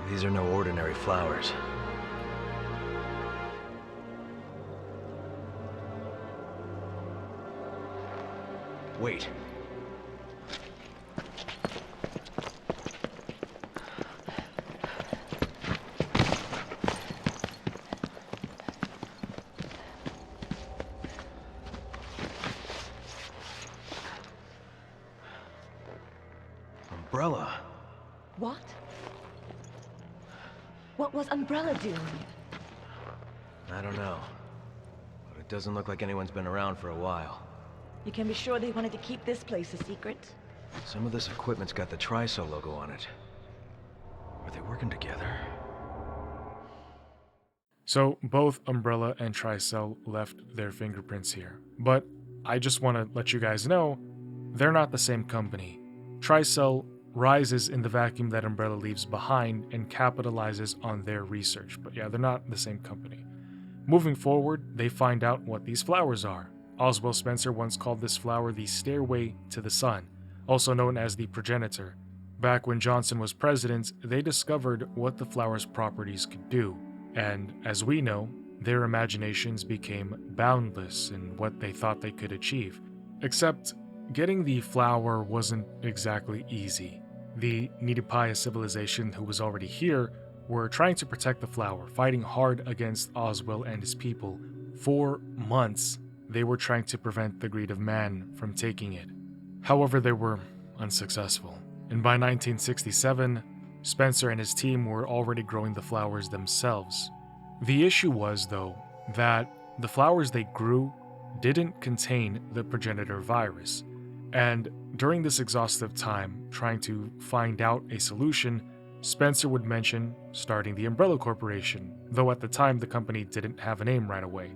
These are no ordinary flowers. Wait. Umbrella. What? What was Umbrella doing? I don't know. But it doesn't look like anyone's been around for a while. You can be sure they wanted to keep this place a secret. Some of this equipment's got the Trisol logo on it. Are they working together? So both Umbrella and Trisol left their fingerprints here. But I just want to let you guys know, they're not the same company. Trisol rises in the vacuum that Umbrella leaves behind and capitalizes on their research. But yeah, they're not the same company. Moving forward, they find out what these flowers are. Oswald Spencer once called this flower the Stairway to the Sun, also known as the Progenitor. Back when Johnson was president, they discovered what the flower's properties could do. And as we know, their imaginations became boundless in what they thought they could achieve. Except, getting the flower wasn't exactly easy. The Nidipaya civilization, who was already here, were trying to protect the flower, fighting hard against Oswell and his people. For months, they were trying to prevent the greed of man from taking it. However, they were unsuccessful. And by 1967, Spencer and his team were already growing the flowers themselves. The issue was, though, that the flowers they grew didn't contain the progenitor virus. And during this exhaustive time, trying to find out a solution, Spencer would mention starting the Umbrella Corporation, though at the time the company didn't have a name right away.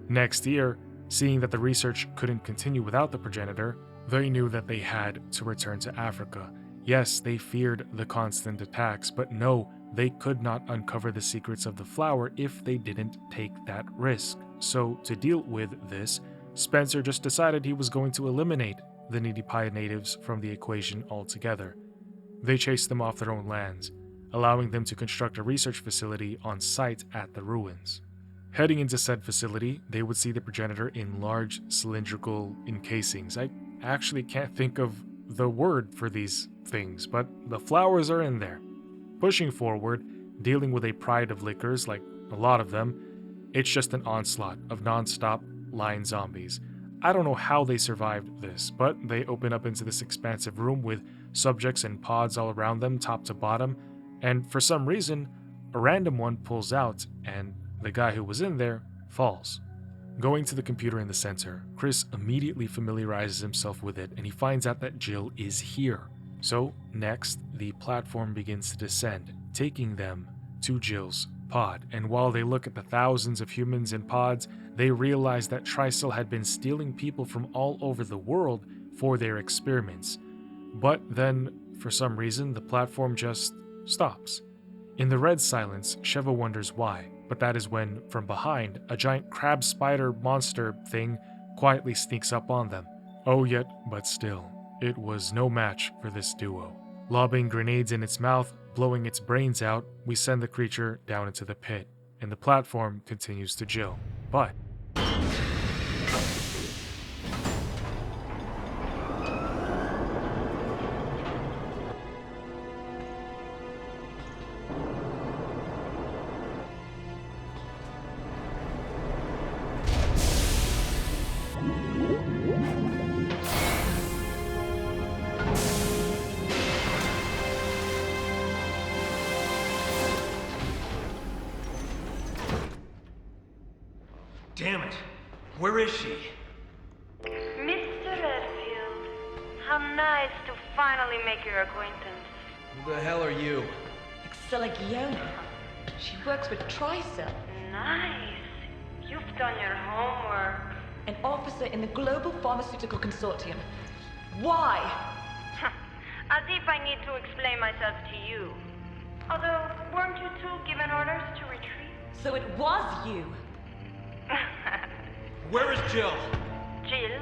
Next year, seeing that the research couldn't continue without the progenitor, they knew that they had to return to Africa. Yes, they feared the constant attacks, but no, they could not uncover the secrets of the flower if they didn't take that risk. So, to deal with this, Spencer just decided he was going to eliminate the Nidipaya natives from the equation altogether. They chased them off their own lands, allowing them to construct a research facility on site at the ruins. Heading into said facility, they would see the progenitor in large cylindrical encasings. I actually can't think of the word for these things, but the flowers are in there. Pushing forward, dealing with a pride of liquors, like a lot of them, it's just an onslaught of non-stop lion zombies. I don't know how they survived this, but they open up into this expansive room with subjects and pods all around them, top to bottom, and for some reason, a random one pulls out, and the guy who was in there falls. Going to the computer in the center, Chris immediately familiarizes himself with it, and he finds out that Jill is here. So, next, the platform begins to descend, taking them to Jill's pod, and while they look at the thousands of humans in pods, they realize that Trisol had been stealing people from all over the world for their experiments. But then, for some reason, the platform just stops. In the red silence, Sheva wonders why, but that is when, from behind, a giant crab spider monster thing quietly sneaks up on them. Oh, yet, but still, it was no match for this duo. Lobbing grenades in its mouth, blowing its brains out, we send the creature down into the pit, and the platform continues to Jill. But Damn it. Where is she? Mr. Redfield, how nice to finally make your acquaintance. Who the hell are you? Excelligione. She works with Tricell. Nice. You've done your homework. An officer in the Global Pharmaceutical Consortium. Why? As if I need to explain myself to you. Although, weren't you two given orders to retreat? So it was you. Where is Jill? Jill?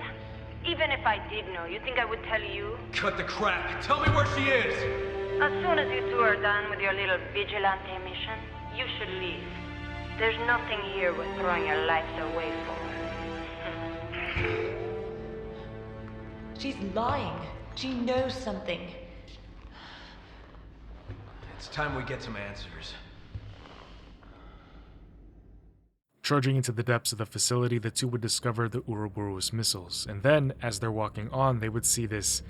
Even if I did know, you think I would tell you? Cut the crap. Tell me where she is. As soon as you two are done with your little vigilante mission, you should leave. There's nothing here worth throwing your lives away for. She's lying. She knows something. It's time we get some answers. Trudging into the depths of the facility, the two would discover the Ouroboros missiles, and then, as they're walking on, they would see this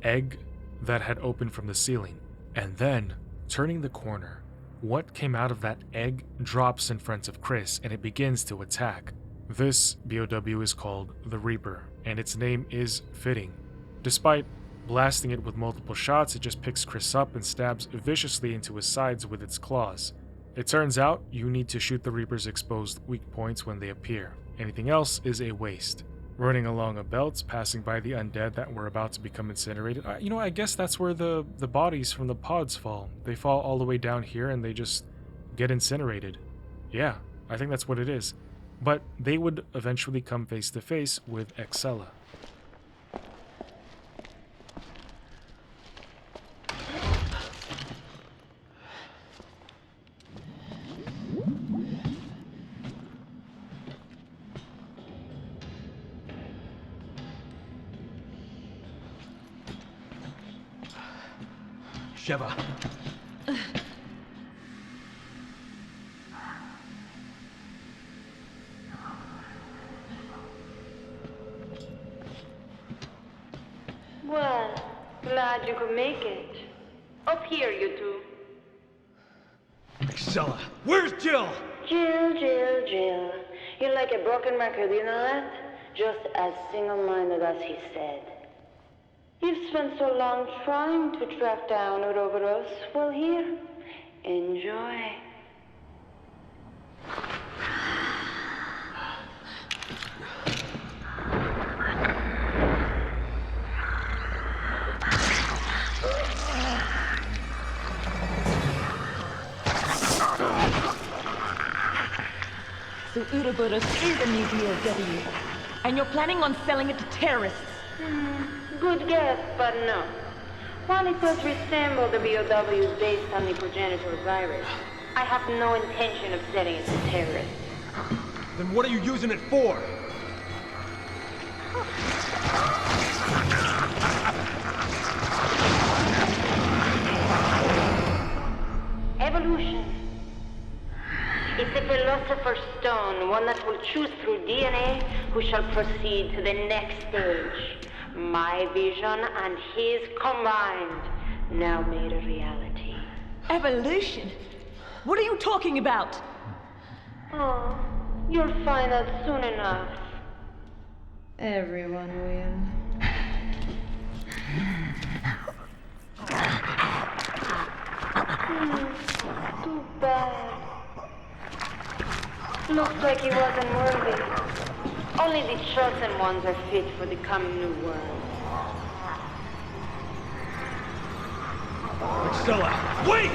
egg that had opened from the ceiling. And then, turning the corner, what came out of that egg drops in front of Chris, and it begins to attack. This BOW is called the Reaper, and its name is fitting. Despite blasting it with multiple shots, it just picks Chris up and stabs viciously into his sides with its claws. It turns out you need to shoot the Reaper's exposed weak points when they appear. Anything else is a waste. Running along a belt, passing by the undead that were about to become incinerated. I guess that's where the bodies from the pods fall. They fall all the way down here and they just get incinerated. Yeah, I think that's what it is. But they would eventually come face to face with Excella. Sheva. Well, glad you could make it. Up here, you two. Excella. Where's Jill? Jill. You're like a broken record, you know that? Just as single-minded as he said. You've spent so long trying to track down Ouroboros. Well, here, enjoy. So Ouroboros is a new BOW, and you're planning on selling it to terrorists. Good guess, but no. While it does resemble the BOWs based on the progenitor virus, I have no intention of selling it to terrorists. Then what are you using it for? Evolution. It's a philosopher's stone, one that will choose through DNA who shall proceed to the next stage. My vision and his combined, now made a reality. Evolution? What are you talking about? Oh, you'll find out soon enough. Everyone will. Too bad. Looks like he wasn't worthy. Only the chosen ones are fit for the coming new world. Excella, wait!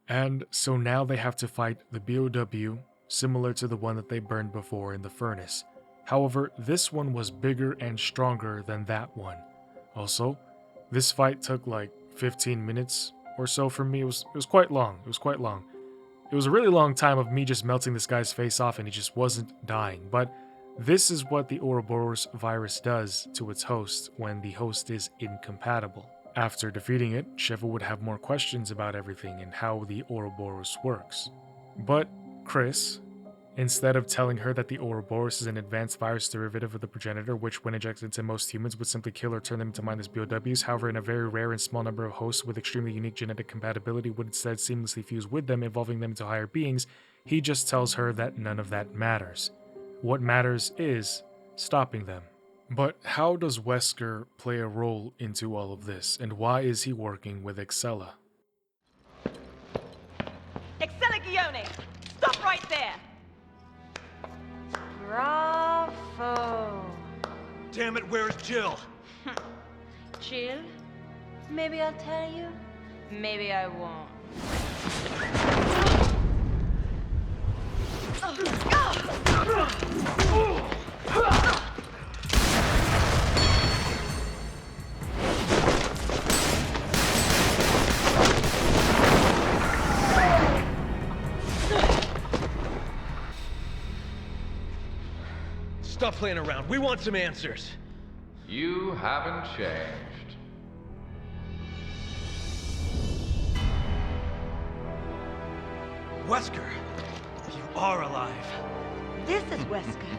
And so now they have to fight the BOW, similar to the one that they burned before in the furnace. However, this one was bigger and stronger than that one. Also, this fight took like 15 minutes or so for me. It was quite long. It was a really long time of me just melting this guy's face off and he just wasn't dying. But this is what the Ouroboros virus does to its host when the host is incompatible. After defeating it, Sheva would have more questions about everything and how the Ouroboros works. But Chris, Instead of telling her that the Ouroboros is an advanced virus derivative of the progenitor, which when injected into most humans would simply kill or turn them into mindless BOWs, however in a very rare and small number of hosts with extremely unique genetic compatibility would instead seamlessly fuse with them, evolving them into higher beings, he just tells her that none of that matters. What matters is stopping them. But how does Wesker play a role into all of this, and why is he working with Excella? Excella Guione! Stop right there! Bravo. Damn it, where's Jill? Jill? Maybe I'll tell you. Maybe I won't. Stop playing around. We want some answers. You haven't changed. Wesker, you are alive. This is Wesker.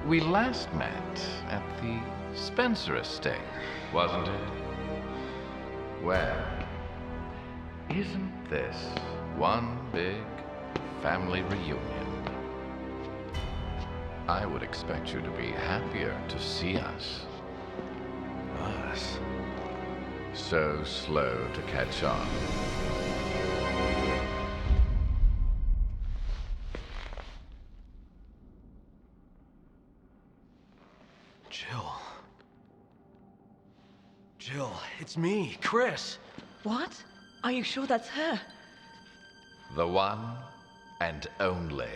We last met at the Spencer estate, wasn't it? Well, isn't this one big family reunion? I would expect you to be happier to see us. Us? So slow to catch on. Jill, it's me, Chris. What? Are you sure that's her? The one and only.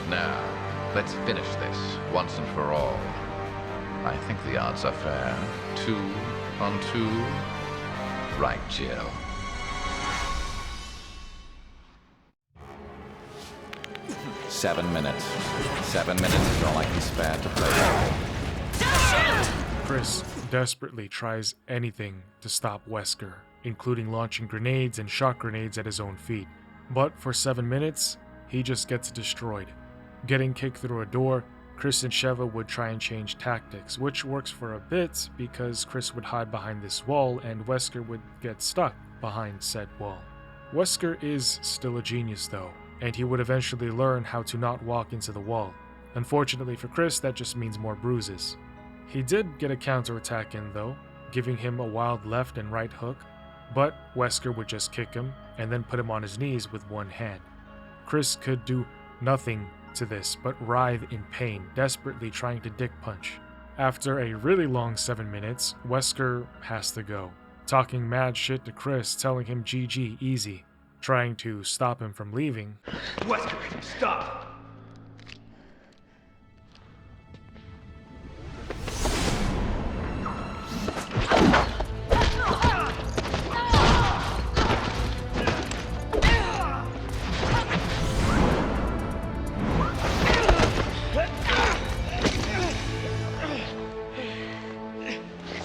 Now, let's finish this once and for all. I think the odds are fair. 2 on 2. Right, Jill. Seven minutes. 7 minutes is all I can spare to play. Chris desperately tries anything to stop Wesker, including launching grenades and shock grenades at his own feet. But for 7 minutes, he just gets destroyed. Getting kicked through a door, Chris and Sheva would try and change tactics, which works for a bit because Chris would hide behind this wall and Wesker would get stuck behind said wall. Wesker is still a genius though, and he would eventually learn how to not walk into the wall. Unfortunately for Chris, that just means more bruises. He did get a counterattack in though, giving him a wild left and right hook, but Wesker would just kick him and then put him on his knees with one hand. Chris could do nothing to this but writhe in pain, desperately trying to dick punch. After a really long 7 minutes, Wesker has to go, talking mad shit to Chris, telling him GG easy, trying to stop him from leaving. Wesker, stop!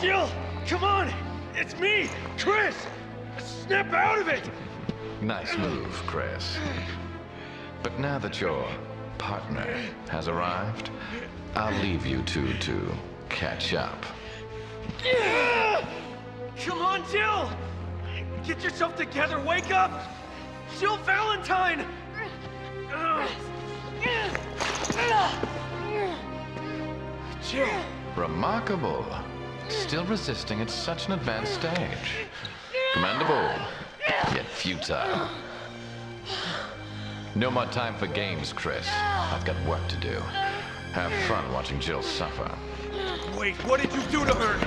Jill, come on! It's me, Chris! Snap out of it! Nice move, Chris. But now that your partner has arrived, I'll leave you two to catch up. Come on, Jill! Get yourself together, wake up! Jill Valentine! Jill! Remarkable. Still resisting at such an advanced stage. Commendable, yet futile. No more time for games, Chris. I've got work to do. Have fun watching Jill suffer. Wait, what did you do to her?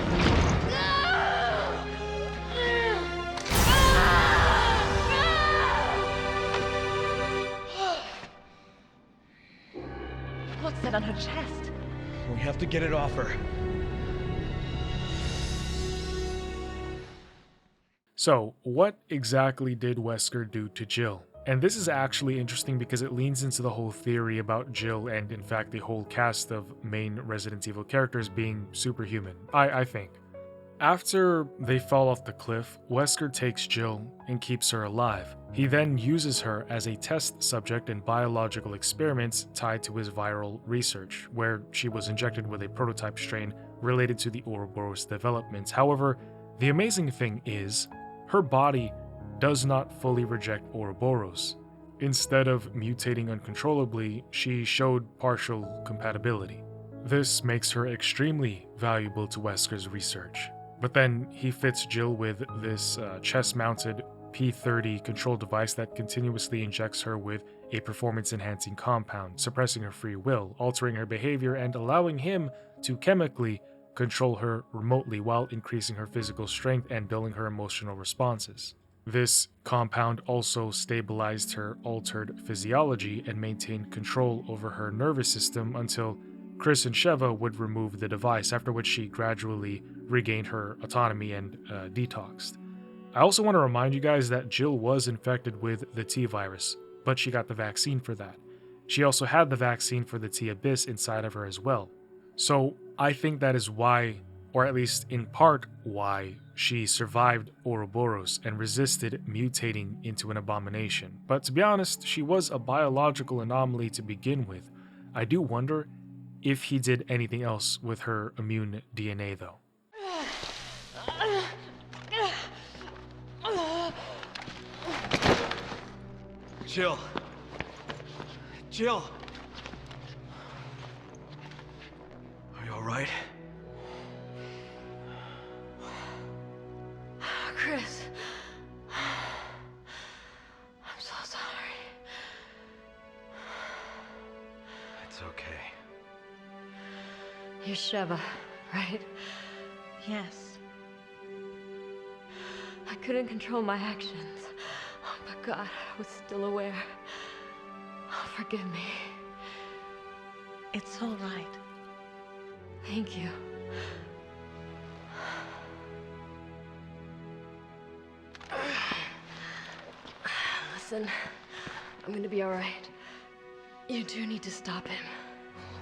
What's that on her chest? We have to get it off her. So, what exactly did Wesker do to Jill? And this is actually interesting because it leans into the whole theory about Jill and, in fact, the whole cast of main Resident Evil characters being superhuman, I think. After they fall off the cliff, Wesker takes Jill and keeps her alive. He then uses her as a test subject in biological experiments tied to his viral research, where she was injected with a prototype strain related to the Ouroboros developments. However, the amazing thing is, her body does not fully reject Ouroboros. Instead of mutating uncontrollably, she showed partial compatibility. This makes her extremely valuable to Wesker's research. But then he fits Jill with this chest-mounted P-30 control device that continuously injects her with a performance-enhancing compound, suppressing her free will, altering her behavior, and allowing him to chemically control her remotely while increasing her physical strength and dulling her emotional responses. This compound also stabilized her altered physiology and maintained control over her nervous system until Chris and Sheva would remove the device, after which she gradually regained her autonomy and detoxed. I also want to remind you guys that Jill was infected with the T-virus, but she got the vaccine for that. She also had the vaccine for the T-Abyss inside of her as well. So I think that is why, or at least in part why, she survived Ouroboros and resisted mutating into an abomination. But to be honest, she was a biological anomaly to begin with. I do wonder if he did anything else with her immune DNA though. Jill. Jill. Are you all right? Chris. I'm so sorry. It's okay. You're Sheva, right? Yes. I couldn't control my actions. Oh, but God, I was still aware. Oh, forgive me. It's all right. Thank you. Listen, I'm gonna be all right. You do need to stop him.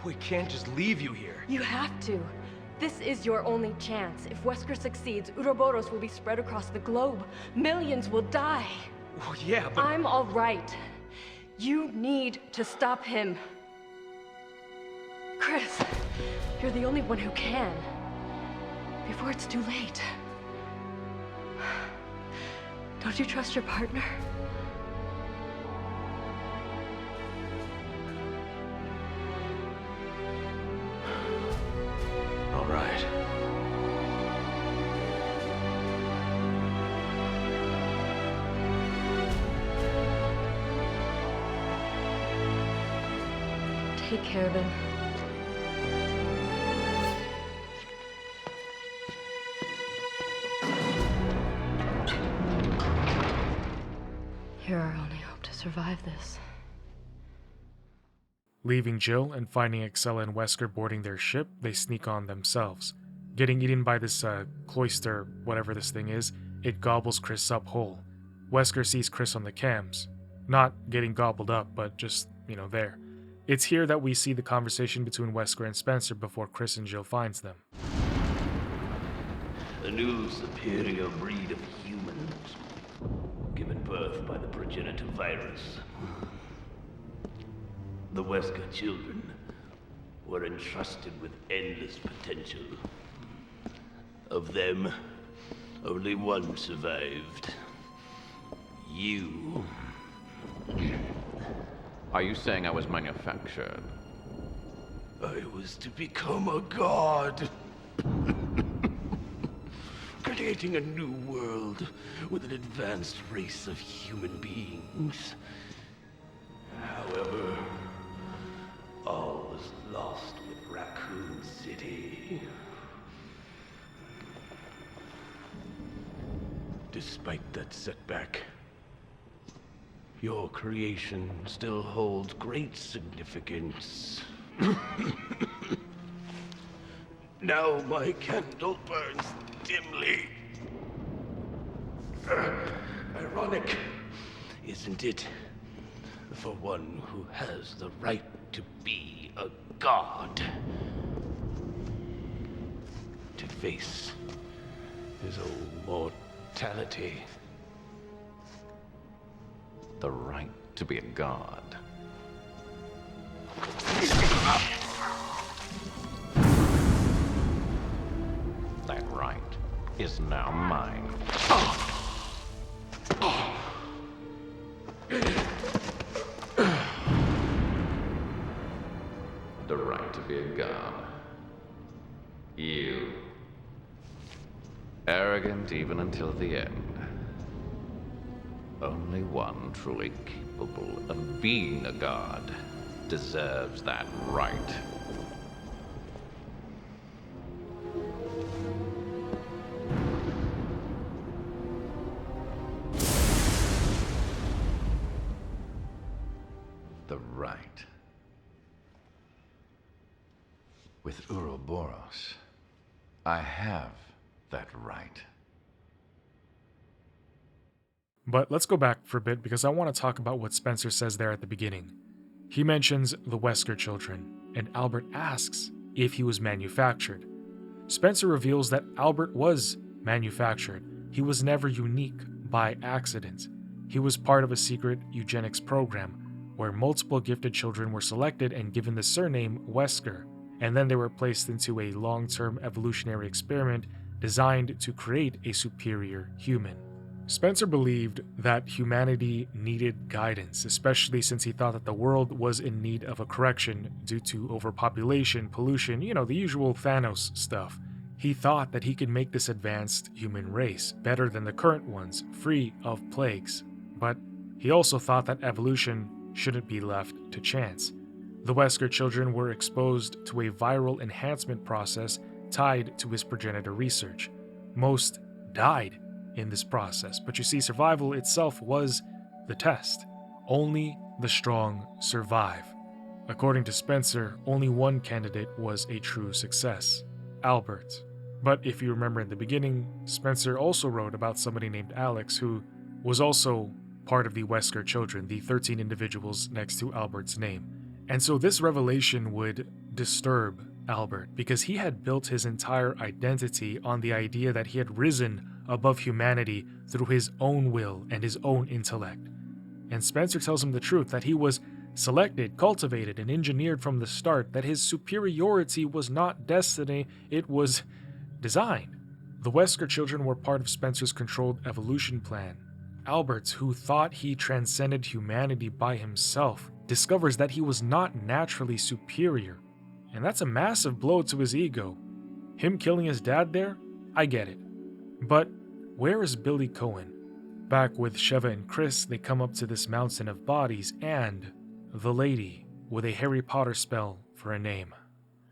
We can't just leave you here. You have to. This is your only chance. If Wesker succeeds, Ouroboros will be spread across the globe. Millions will die. Well, yeah, but... I'm all right. You need to stop him. Chris, you're the only one who can. Before it's too late. Don't you trust your partner? All right. Take care of him. You're our only hope to survive this. Leaving Jill and finding Excella and Wesker boarding their ship, they sneak on themselves. Getting eaten by this cloister, whatever this thing is, it gobbles Chris up whole. Wesker sees Chris on the cams. Not getting gobbled up, but just, there. It's here that we see the conversation between Wesker and Spencer before Chris and Jill finds them. A new superior breed of humans, given birth by the progenitor virus. The Wesker children were entrusted with endless potential. Of them, only one survived. You. Are you saying I was manufactured? I was to become a god. Creating a new world with an advanced race of human beings. However, all was lost with Raccoon City. Despite that setback, your creation still holds great significance. Now my candle burns dimly. Ironic, isn't it? For one who has the right to be a god. To face his own mortality. The right to be a god. That right is now mine. The right to be a god. You. Arrogant even until the end. Only one truly capable of being a god deserves that right. The right. With Ouroboros, I have that right. But let's go back for a bit because I want to talk about what Spencer says there at the beginning. He mentions the Wesker children, and Albert asks if he was manufactured. Spencer reveals that Albert was manufactured. He was never unique by accident. He was part of a secret eugenics program where multiple gifted children were selected and given the surname Wesker, and then they were placed into a long-term evolutionary experiment designed to create a superior human. Spencer believed that humanity needed guidance, especially since he thought that the world was in need of a correction due to overpopulation, pollution, the usual Thanos stuff. He thought that he could make this advanced human race better than the current ones, free of plagues. But he also thought that evolution shouldn't be left to chance. The Wesker children were exposed to a viral enhancement process tied to his progenitor research. Most died in this process, but you see, survival itself was the test. Only the strong survive. According to Spencer, only one candidate was a true success, Albert. But if you remember in the beginning, Spencer also wrote about somebody named Alex who was also part of the Wesker children, the 13 individuals next to Albert's name. And so this revelation would disturb Albert because he had built his entire identity on the idea that he had risen above humanity through his own will and his own intellect. And Spencer tells him the truth, that he was selected, cultivated, and engineered from the start, that his superiority was not destiny, it was design. The Wesker children were part of Spencer's controlled evolution plan. Albert, who thought he transcended humanity by himself, discovers that he was not naturally superior. And that's a massive blow to his ego. Him killing his dad there? I get it. But where is Billy Cohen? Back with Sheva and Chris, they come up to this mountain of bodies and the lady with a Harry Potter spell for a name.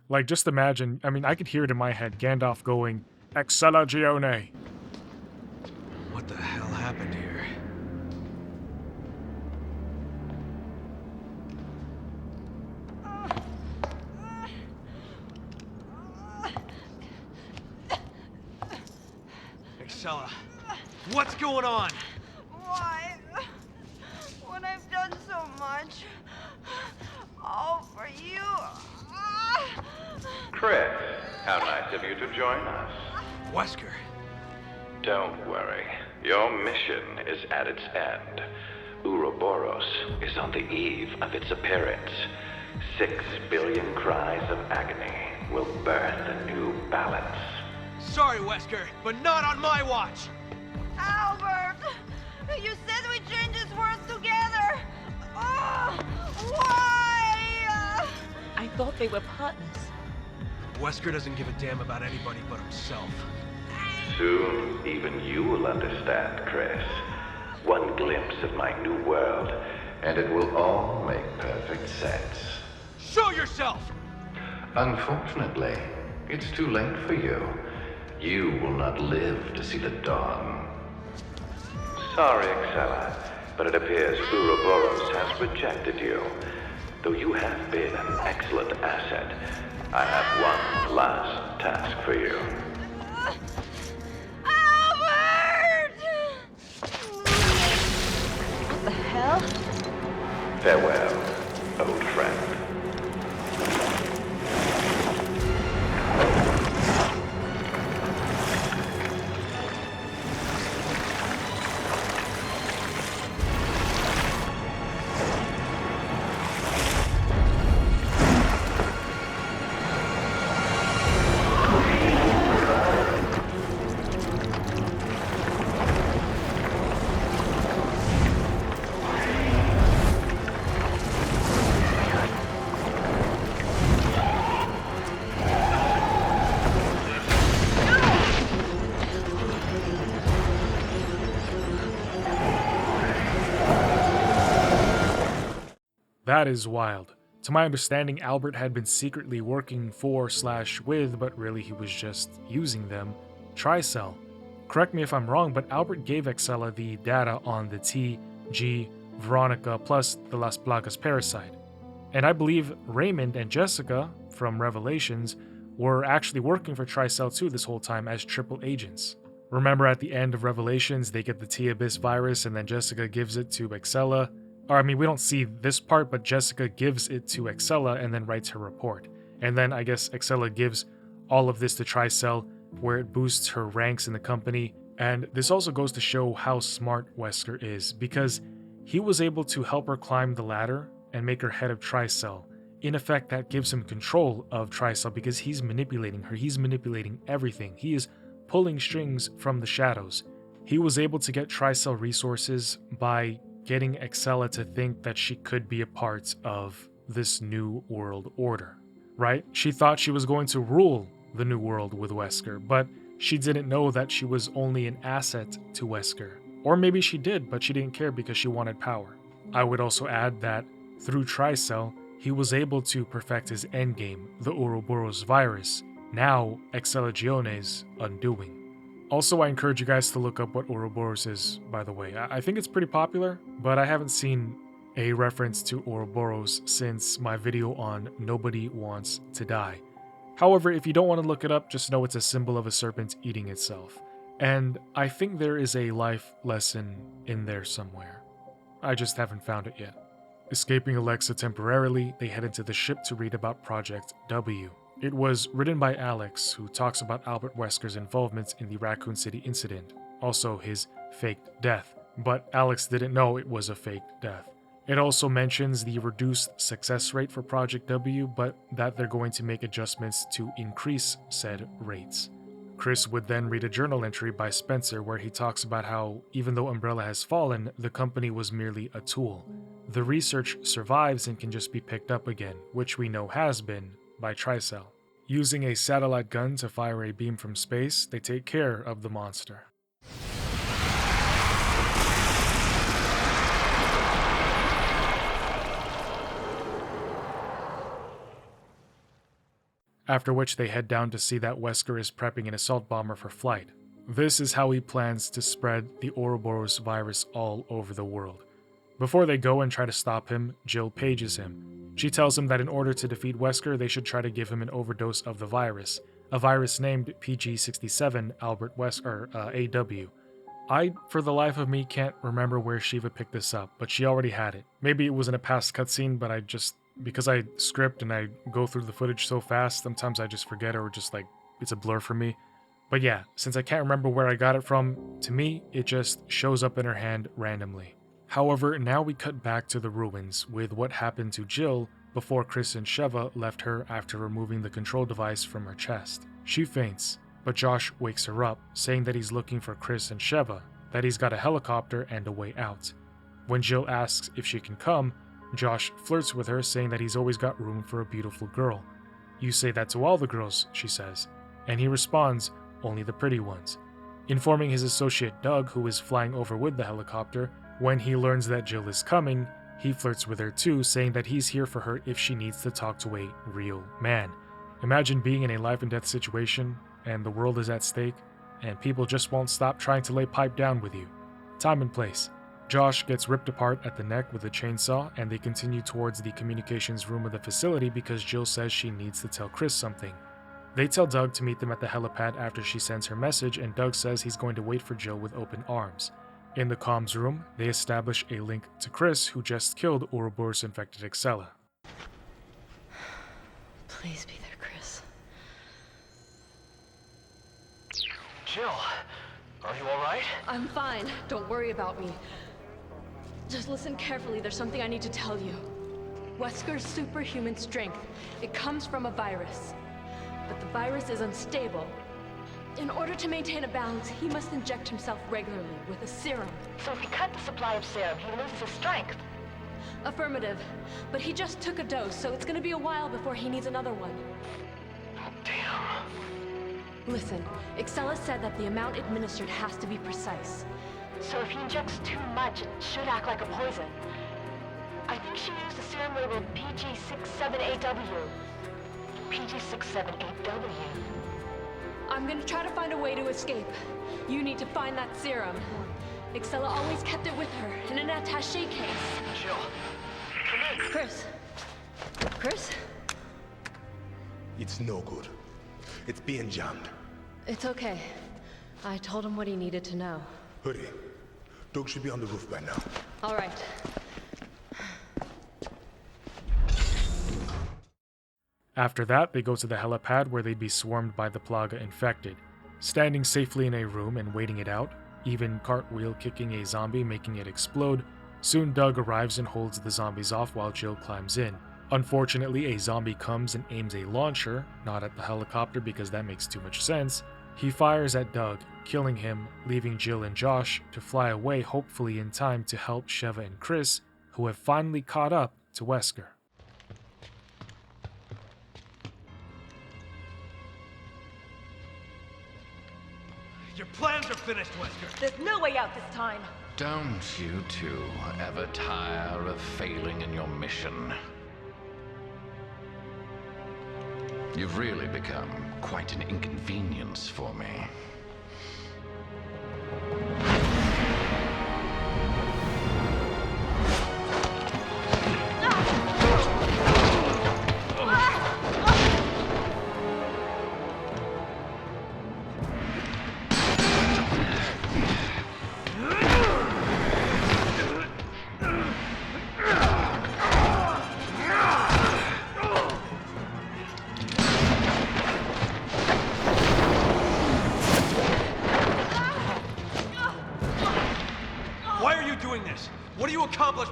Like, just imagine, I could hear it in my head, Gandalf going, Excellagione. What the hell happened here? Excella, what's going on? Why? When I've done so much, all for you. Chris, how nice of you to join us. Wesker. Don't worry. Your mission is at its end. Ouroboros is on the eve of its appearance. 6 billion cries of agony will birth a new balance. Sorry, Wesker, but not on my watch! Albert! You said we change this world together! Why? I thought they were partners. Wesker doesn't give a damn about anybody but himself. Soon, even you will understand, Chris. One glimpse of my new world, and it will all make perfect sense. Show yourself! Unfortunately, it's too late for you. You will not live to see the dawn. Sorry, Excella, but it appears Ouroboros has rejected you. Though you have been an excellent asset, I have one last task for you. Albert! What the hell? Farewell, old friend. That is wild. To my understanding, Albert had been secretly working for/with, but really he was just using them, Tricell. Correct me if I'm wrong, but Albert gave Excella the data on the T, G, Veronica, plus the Las Plagas parasite. And I believe Raymond and Jessica, from Revelations, were actually working for Tricell too this whole time as triple agents. Remember at the end of Revelations, they get the T-Abyss virus and then Jessica gives it to Excella. Or, I mean, we don't see this part, but Jessica gives it to Excella and then writes her report. And then I guess Excella gives all of this to Tricell, where it boosts her ranks in the company. And this also goes to show how smart Wesker is, because he was able to help her climb the ladder and make her head of Tricell. In effect, that gives him control of Tricell because he's manipulating her. He's manipulating everything. He is pulling strings from the shadows. He was able to get Tricell resources by getting Excella to think that she could be a part of this new world order, right? She thought she was going to rule the new world with Wesker, but she didn't know that she was only an asset to Wesker. Or maybe she did, but she didn't care because she wanted power. I would also add that through Tricell, he was able to perfect his endgame, the Ouroboros virus, now Excellagione's undoing. Also, I encourage you guys to look up what Ouroboros is, by the way. I think it's pretty popular, but I haven't seen a reference to Ouroboros since my video on Nobody Wants to Die. However, if you don't want to look it up, just know it's a symbol of a serpent eating itself. And I think there is a life lesson in there somewhere. I just haven't found it yet. Escaping Alexa temporarily, they head into the ship to read about Project W. It was written by Alex, who talks about Albert Wesker's involvement in the Raccoon City incident, also his faked death, but Alex didn't know it was a faked death. It also mentions the reduced success rate for Project W, but that they're going to make adjustments to increase said rates. Chris would then read a journal entry by Spencer where he talks about how, even though Umbrella has fallen, the company was merely a tool. The research survives and can just be picked up again, which we know has been by Tricell. Using a satellite gun to fire a beam from space, they take care of the monster. After which they head down to see that Wesker is prepping an assault bomber for flight. This is how he plans to spread the Ouroboros virus all over the world. Before they go and try to stop him, Jill pages him. She tells him that in order to defeat Wesker, they should try to give him an overdose of the virus, a virus named PG-67 Albert Wesker, AW. I, for the life of me, can't remember where Shiva picked this up, but she already had it. Maybe it was in a past cutscene, but because I script and I go through the footage so fast, sometimes I just forget or just it's a blur for me. But yeah, since I can't remember where I got it from, to me, it just shows up in her hand randomly. However, now we cut back to the ruins with what happened to Jill before Chris and Sheva left her after removing the control device from her chest. She faints, but Josh wakes her up, saying that he's looking for Chris and Sheva, that he's got a helicopter and a way out. When Jill asks if she can come, Josh flirts with her, saying that he's always got room for a beautiful girl. You say that to all the girls, she says, and he responds, only the pretty ones. Informing his associate Doug, who is flying over with the helicopter, when he learns that Jill is coming, he flirts with her too, saying that he's here for her if she needs to talk to a real man. Imagine being in a life and death situation, and the world is at stake, and people just won't stop trying to lay pipe down with you. Time and place. Josh gets ripped apart at the neck with a chainsaw, and they continue towards the communications room of the facility because Jill says she needs to tell Chris something. They tell Doug to meet them at the helipad after she sends her message, and Doug says he's going to wait for Jill with open arms. In the comms room, they establish a link to Chris, who just killed Ouroboros-infected Excella. Please be there, Chris. Jill, are you alright? I'm fine. Don't worry about me. Just listen carefully. There's something I need to tell you. Wesker's superhuman strength, it comes from a virus. But the virus is unstable. In order to maintain a balance, he must inject himself regularly with a serum. So if he cut the supply of serum, he loses his strength. Affirmative. But he just took a dose, so it's gonna be a while before he needs another one. Damn. Listen, Excella said that the amount administered has to be precise. So if he injects too much, it should act like a poison. I think she used a serum labeled PG67AW. PG67AW. I'm gonna try to find a way to escape. You need to find that serum. Excella always kept it with her, in an attaché case. Jill. Come in. Chris. Chris? It's no good. It's being jammed. It's okay. I told him what he needed to know. Hurry. Doug should be on the roof by now. All right. After that, they go to the helipad where they'd be swarmed by the Plaga infected. Standing safely in a room and waiting it out, even cartwheel kicking a zombie making it explode, soon Doug arrives and holds the zombies off while Jill climbs in. Unfortunately, a zombie comes and aims a launcher, not at the helicopter because that makes too much sense. He fires at Doug, killing him, leaving Jill and Josh to fly away, hopefully in time to help Sheva and Chris, who have finally caught up to Wesker. Your plans are finished, Wesker. There's no way out this time. Don't you two ever tire of failing in your mission? You've really become quite an inconvenience for me.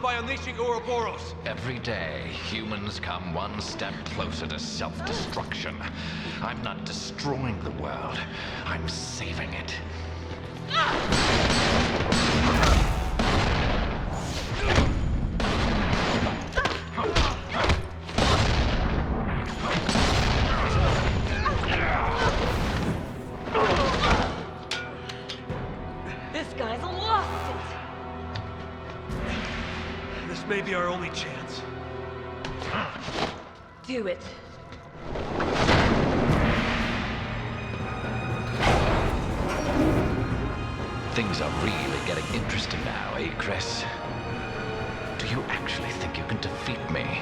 By unleashing Ouroboros. Every day, humans come one step closer to self-destruction. I'm not destroying the world, I'm saving it. This guy's lost it. This may be our only chance. Do it. Things are really getting interesting now, eh, Chris? Do you actually think you can defeat me?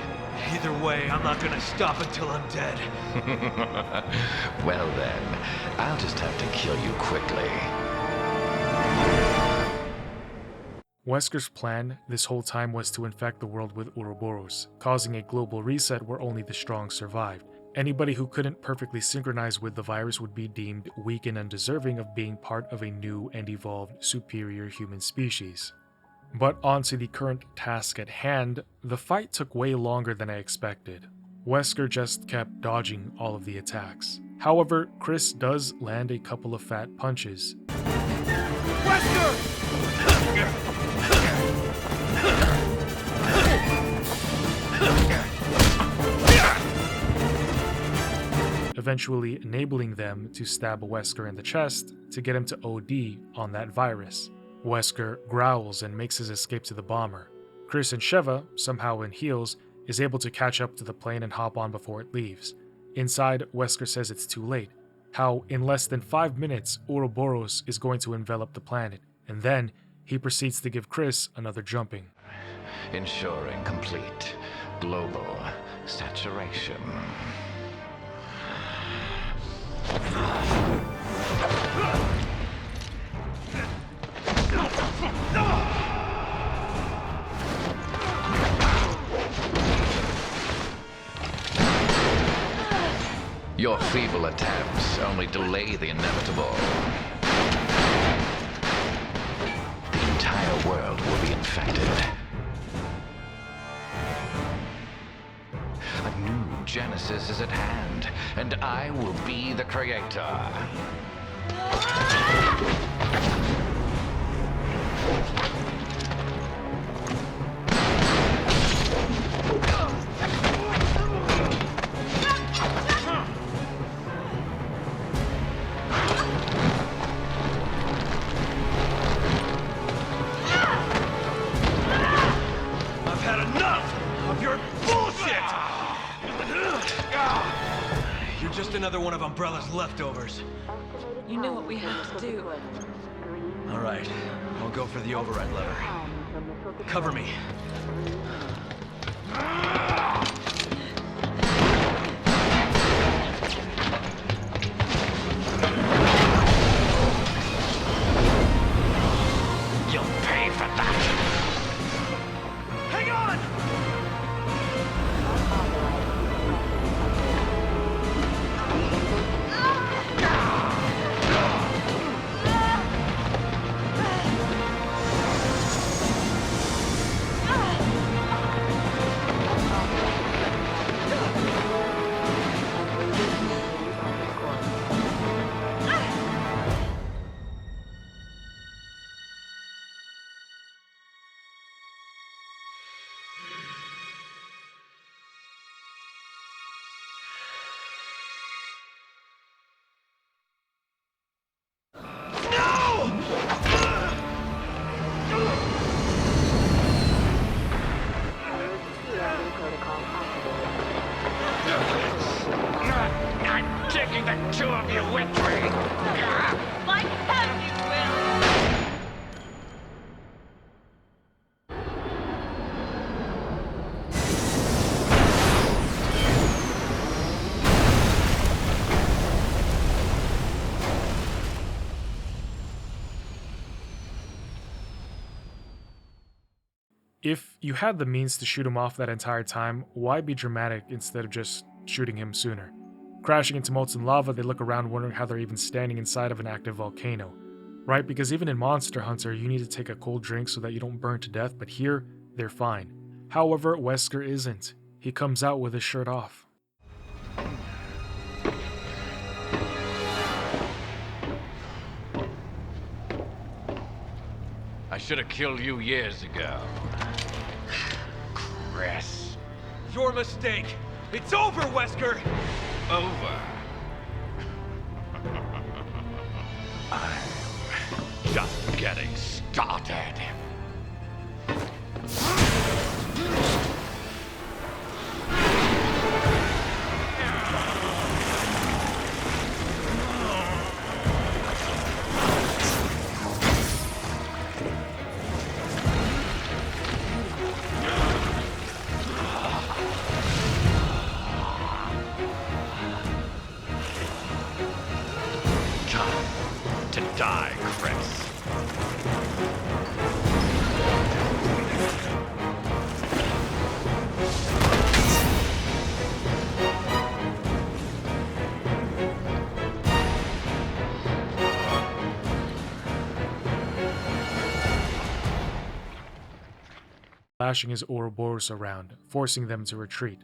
Either way, I'm not gonna stop until I'm dead. Well then, I'll just have to kill you quickly. Wesker's plan this whole time was to infect the world with Ouroboros, causing a global reset where only the strong survived. Anybody who couldn't perfectly synchronize with the virus would be deemed weak and undeserving of being part of a new and evolved superior human species. But on to the current task at hand, the fight took way longer than I expected. Wesker just kept dodging all of the attacks. However, Chris does land a couple of fat punches. Wesker! Eventually enabling them to stab Wesker in the chest to get him to OD on that virus. Wesker growls and makes his escape to the bomber. Chris and Sheva, somehow in heels, is able to catch up to the plane and hop on before it leaves. Inside, Wesker says it's too late, how in less than 5 minutes Ouroboros is going to envelop the planet, and then he proceeds to give Chris another jumping. Ensuring complete global saturation. Your feeble attempts only delay the inevitable. The entire world will be infected. A new genesis is at hand, and I will be the creator. Just another one of Umbrella's leftovers. You know what we have to do. All right, I'll go for the override lever. Cover me. You'll pay for that. Hang on! I'm taking the two of you with me. Like hell you will! If you had the means to shoot him off that entire time, why be dramatic instead of just shooting him sooner? Crashing into molten lava, they look around wondering how they're even standing inside of an active volcano. Right? Because even in Monster Hunter, you need to take a cold drink so that you don't burn to death, but here, they're fine. However, Wesker isn't. He comes out with his shirt off. I should have killed you years ago. Chris. Your mistake. It's over, Wesker! Over. I'm just getting started. To die, Chris. Lashing his Ouroboros around, forcing them to retreat.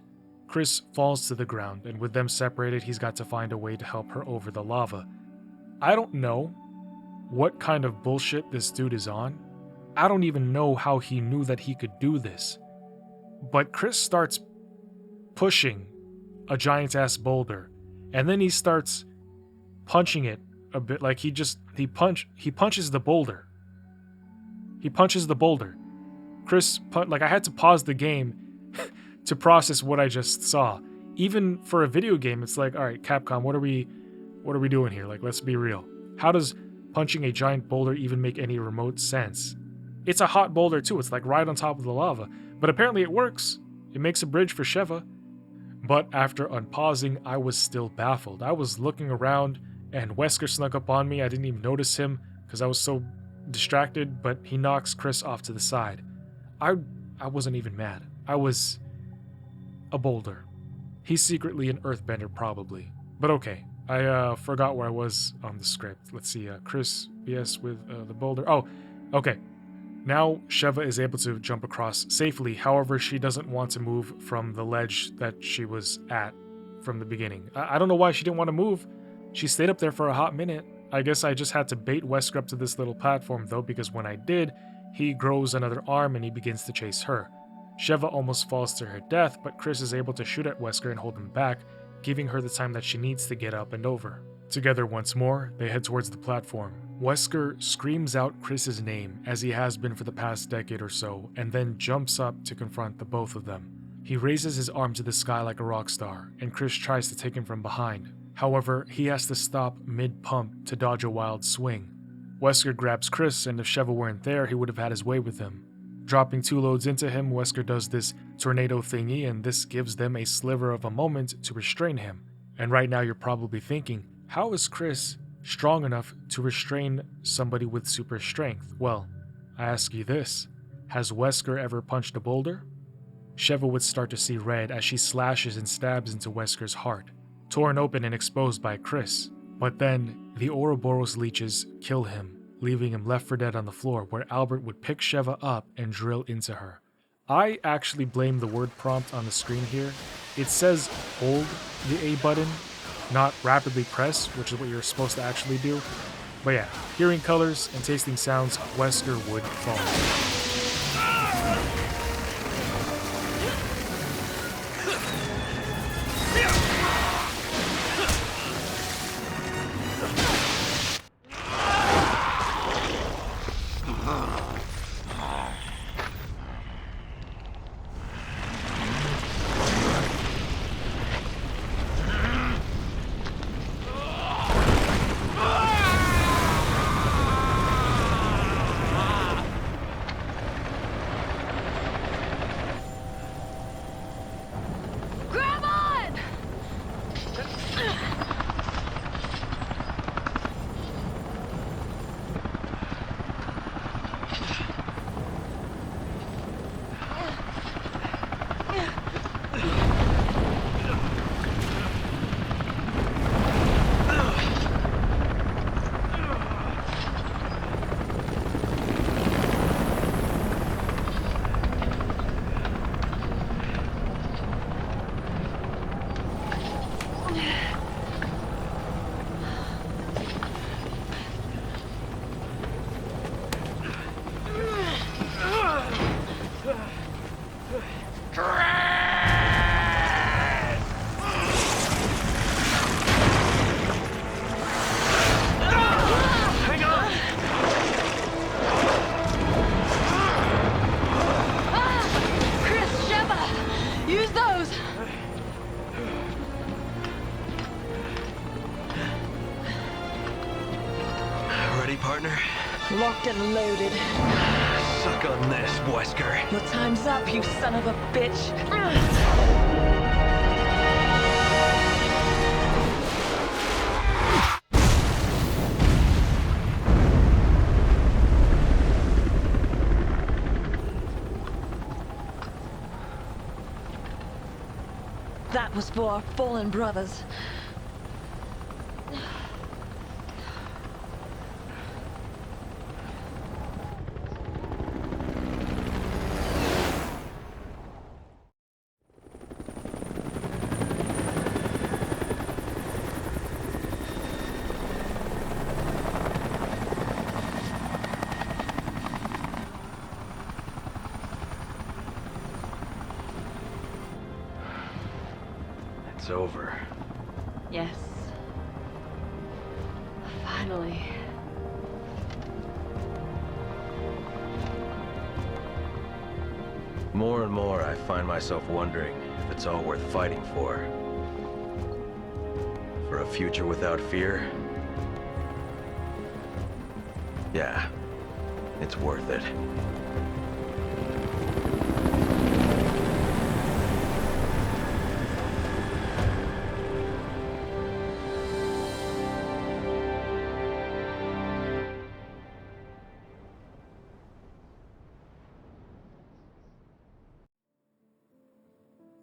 Chris falls to the ground, and with them separated, he's got to find a way to help her over the lava. I don't know what kind of bullshit this dude is on. I don't even know how he knew that he could do this. But Chris starts pushing a giant-ass boulder, and then he starts punching it a bit, like he punches the boulder. He punches the boulder. I had to pause the game to process what I just saw. Even for a video game, it's like, all right, Capcom, what are we doing here? Like, let's be real. How does punching a giant boulder even make any remote sense? It's a hot boulder too. It's like right on top of the lava. But apparently it works. It makes a bridge for Sheva. But after unpausing, I was still baffled. I was looking around, and Wesker snuck up on me. I didn't even notice him because I was so distracted, but he knocks Chris off to the side. I wasn't even mad. I was a boulder. He's secretly an earthbender, probably. But okay, I forgot where I was on the script. Let's see, Chris BS with the boulder. Oh, okay. Now Sheva is able to jump across safely. However, she doesn't want to move from the ledge that she was at from the beginning. I don't know why she didn't want to move. She stayed up there for a hot minute. I guess I just had to bait Wesker up to this little platform though, because when I did, he grows another arm and he begins to chase her. Sheva almost falls to her death, but Chris is able to shoot at Wesker and hold him back, giving her the time that she needs to get up and over. Together once more, they head towards the platform. Wesker screams out Chris's name, as he has been for the past decade or so, and then jumps up to confront the both of them. He raises his arm to the sky like a rock star, and Chris tries to take him from behind. However, he has to stop mid-pump to dodge a wild swing. Wesker grabs Chris, and if Sheva weren't there, he would have had his way with him. Dropping 2 loads into him, Wesker does this tornado thingy, and this gives them a sliver of a moment to restrain him. And right now you're probably thinking, how is Chris strong enough to restrain somebody with super strength? Well, I ask you this, has Wesker ever punched a boulder? Sheva would start to see red as she slashes and stabs into Wesker's heart, torn open and exposed by Chris. But then, the Ouroboros leeches kill him, leaving him left for dead on the floor, where Albert would pick Sheva up and drill into her. I actually blame the word prompt on the screen here. It says hold the A button, not rapidly press, which is what you're supposed to actually do. But yeah, hearing colors and tasting sounds, Wesker would fall. Locked and loaded. Suck on this, Wesker. Your time's up, you son of a bitch. That was for our fallen brothers. It's over. Yes. Finally. More and more, I find myself wondering if it's all worth fighting for. For a future without fear? Yeah, it's worth it.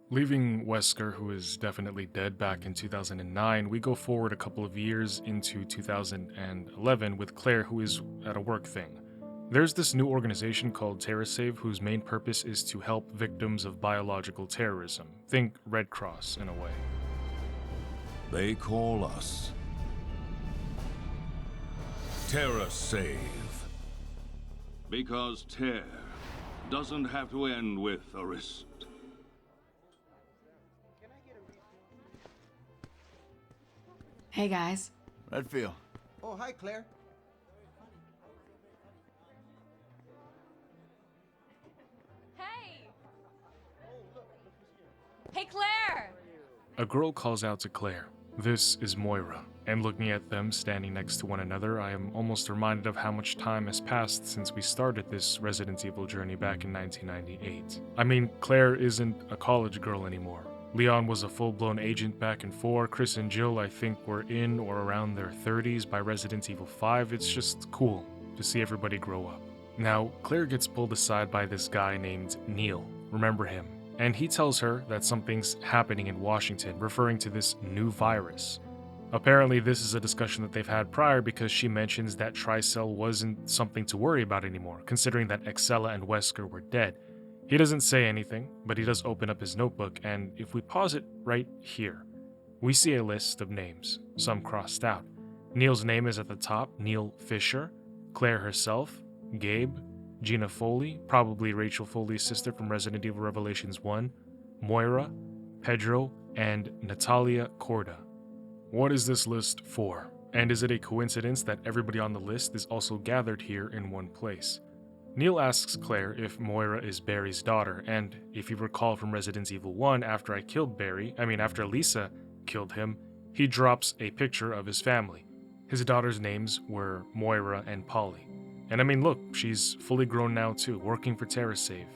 Leaving Wesker, who is definitely dead back in 2009, we go forward a couple of years into 2011 with Claire, who is at a work thing. There's this new organization called TerraSave, whose main purpose is to help victims of biological terrorism. Think Red Cross, in a way. They call us TerraSave. Because tear doesn't have to end with a wrist. Hey guys. Redfield. Oh, hi, Claire. Hey! Hey, Claire! A girl calls out to Claire. This is Moira, and looking at them standing next to one another, I am almost reminded of how much time has passed since we started this Resident Evil journey back in 1998. I mean, Claire isn't a college girl anymore. Leon was a full-blown agent back in 4. Chris and Jill, I think, were in or around their 30s by Resident Evil 5. It's just cool to see everybody grow up. Now, Claire gets pulled aside by this guy named Neil. Remember him? And he tells her that something's happening in Washington, referring to this new virus. Apparently, this is a discussion that they've had prior because she mentions that Tricell wasn't something to worry about anymore, considering that Excella and Wesker were dead. He doesn't say anything, but he does open up his notebook, and if we pause it right here, we see a list of names, some crossed out. Neil's name is at the top, Neil Fisher, Claire herself, Gabe, Gina Foley, probably Rachel Foley's sister from Resident Evil Revelations 1, Moira, Pedro, and Natalia Corda. What is this list for? And is it a coincidence that everybody on the list is also gathered here in one place? Neil asks Claire if Moira is Barry's daughter, and if you recall from Resident Evil 1, after Lisa killed him, he drops a picture of his family. His daughters' names were Moira and Polly. And I mean, look, she's fully grown now too, working for TerraSave.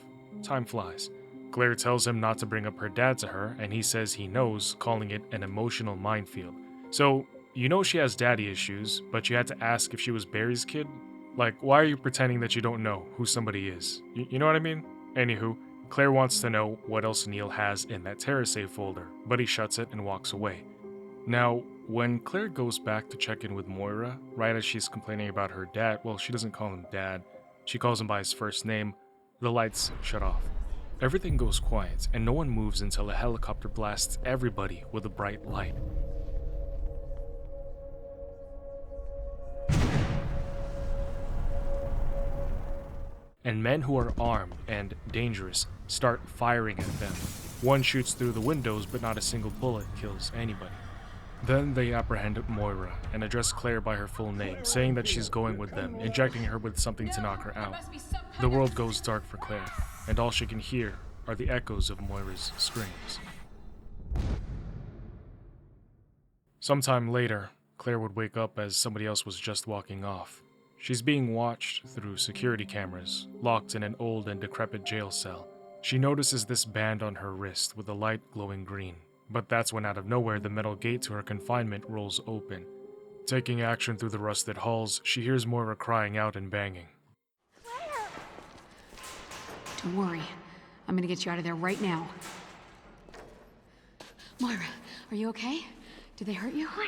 Time flies. Claire tells him not to bring up her dad to her, and he says he knows, calling it an emotional minefield. So, you know she has daddy issues, but you had to ask if she was Barry's kid? Like, why are you pretending that you don't know who somebody is? You know what I mean? Anywho, Claire wants to know what else Neil has in that TerraSave folder, but he shuts it and walks away. Now, when Claire goes back to check in with Moira, right as she's complaining about her dad, well, she doesn't call him dad, she calls him by his first name, the lights shut off. Everything goes quiet, and no one moves until a helicopter blasts everybody with a bright light. And men who are armed and dangerous start firing at them. One shoots through the windows, but not a single bullet kills anybody. Then they apprehend Moira and address Claire by her full name, saying that she's going with them, injecting her with something to knock her out. The world goes dark for Claire, and all she can hear are the echoes of Moira's screams. Sometime later, Claire would wake up as somebody else was just walking off. She's being watched through security cameras, locked in an old and decrepit jail cell. She notices this band on her wrist with a light glowing green, but that's when out of nowhere the metal gate to her confinement rolls open. Taking action through the rusted halls, she hears Moira crying out and banging. Claire! Don't worry. I'm gonna get you out of there right now. Moira, are you okay? Did they hurt you? Claire!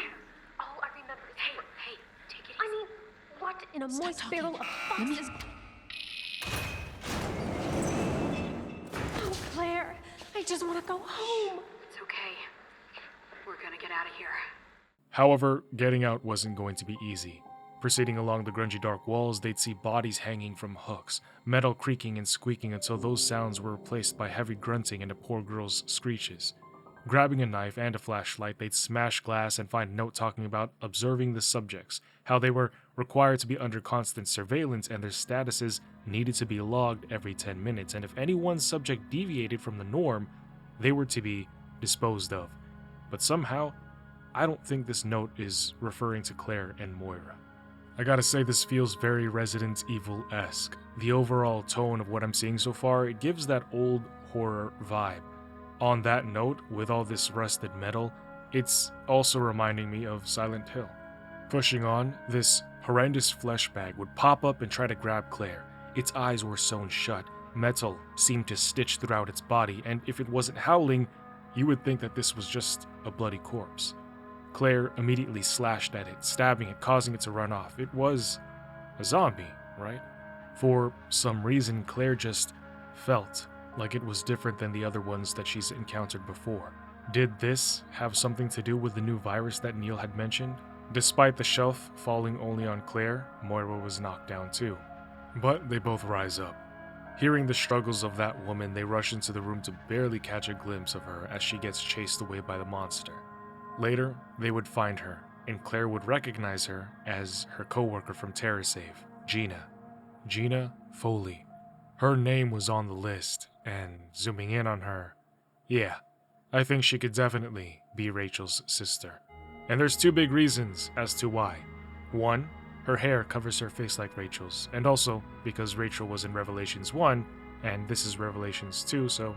Oh, I remember. Hey, take it easy. I mean, what in a moist barrel of foxes? Oh, Claire, I just want to go home. It's okay. We're gonna get out of here. However, getting out wasn't going to be easy. Proceeding along the grungy dark walls, they'd see bodies hanging from hooks, metal creaking and squeaking until those sounds were replaced by heavy grunting and a poor girl's screeches. Grabbing a knife and a flashlight, they'd smash glass and find a note talking about observing the subjects, how they were required to be under constant surveillance and their statuses needed to be logged every 10 minutes, and if any one subject deviated from the norm, they were to be disposed of. But somehow, I don't think this note is referring to Claire and Moira. I gotta say, this feels very Resident Evil-esque. The overall tone of what I'm seeing so far, it gives that old horror vibe. On that note, with all this rusted metal, it's also reminding me of Silent Hill. Pushing on, this horrendous flesh bag would pop up and try to grab Claire. Its eyes were sewn shut, Metal seemed to stitch throughout its body, and if it wasn't howling, you would think that this was just a bloody corpse. Claire immediately slashed at it, stabbing it, causing it to run off. It was a zombie, right? For some reason, Claire just felt like it was different than the other ones that she's encountered before. Did this have something to do with the new virus that Neil had mentioned? Despite the shelf falling only on Claire, Moira was knocked down too. But they both rise up. Hearing the struggles of that woman, they rush into the room to barely catch a glimpse of her as she gets chased away by the monster. Later, they would find her, and Claire would recognize her as her co-worker from TerraSave, Gina. Gina Foley. Her name was on the list, and zooming in on her, yeah, I think she could definitely be Rachel's sister. And there's two big reasons as to why. One, her hair covers her face like Rachel's, and also because Rachel was in Revelations 1, and this is Revelations 2, so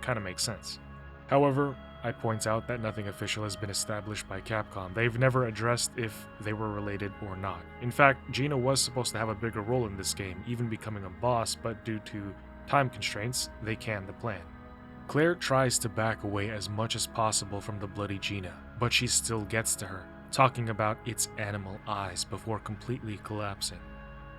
kinda makes sense. However, I point out that nothing official has been established by Capcom. They've never addressed if they were related or not. In fact, Gina was supposed to have a bigger role in this game, even becoming a boss, but due to time constraints, they canned the plan. Claire tries to back away as much as possible from the bloody Gina, but she still gets to her, talking about its animal eyes before completely collapsing.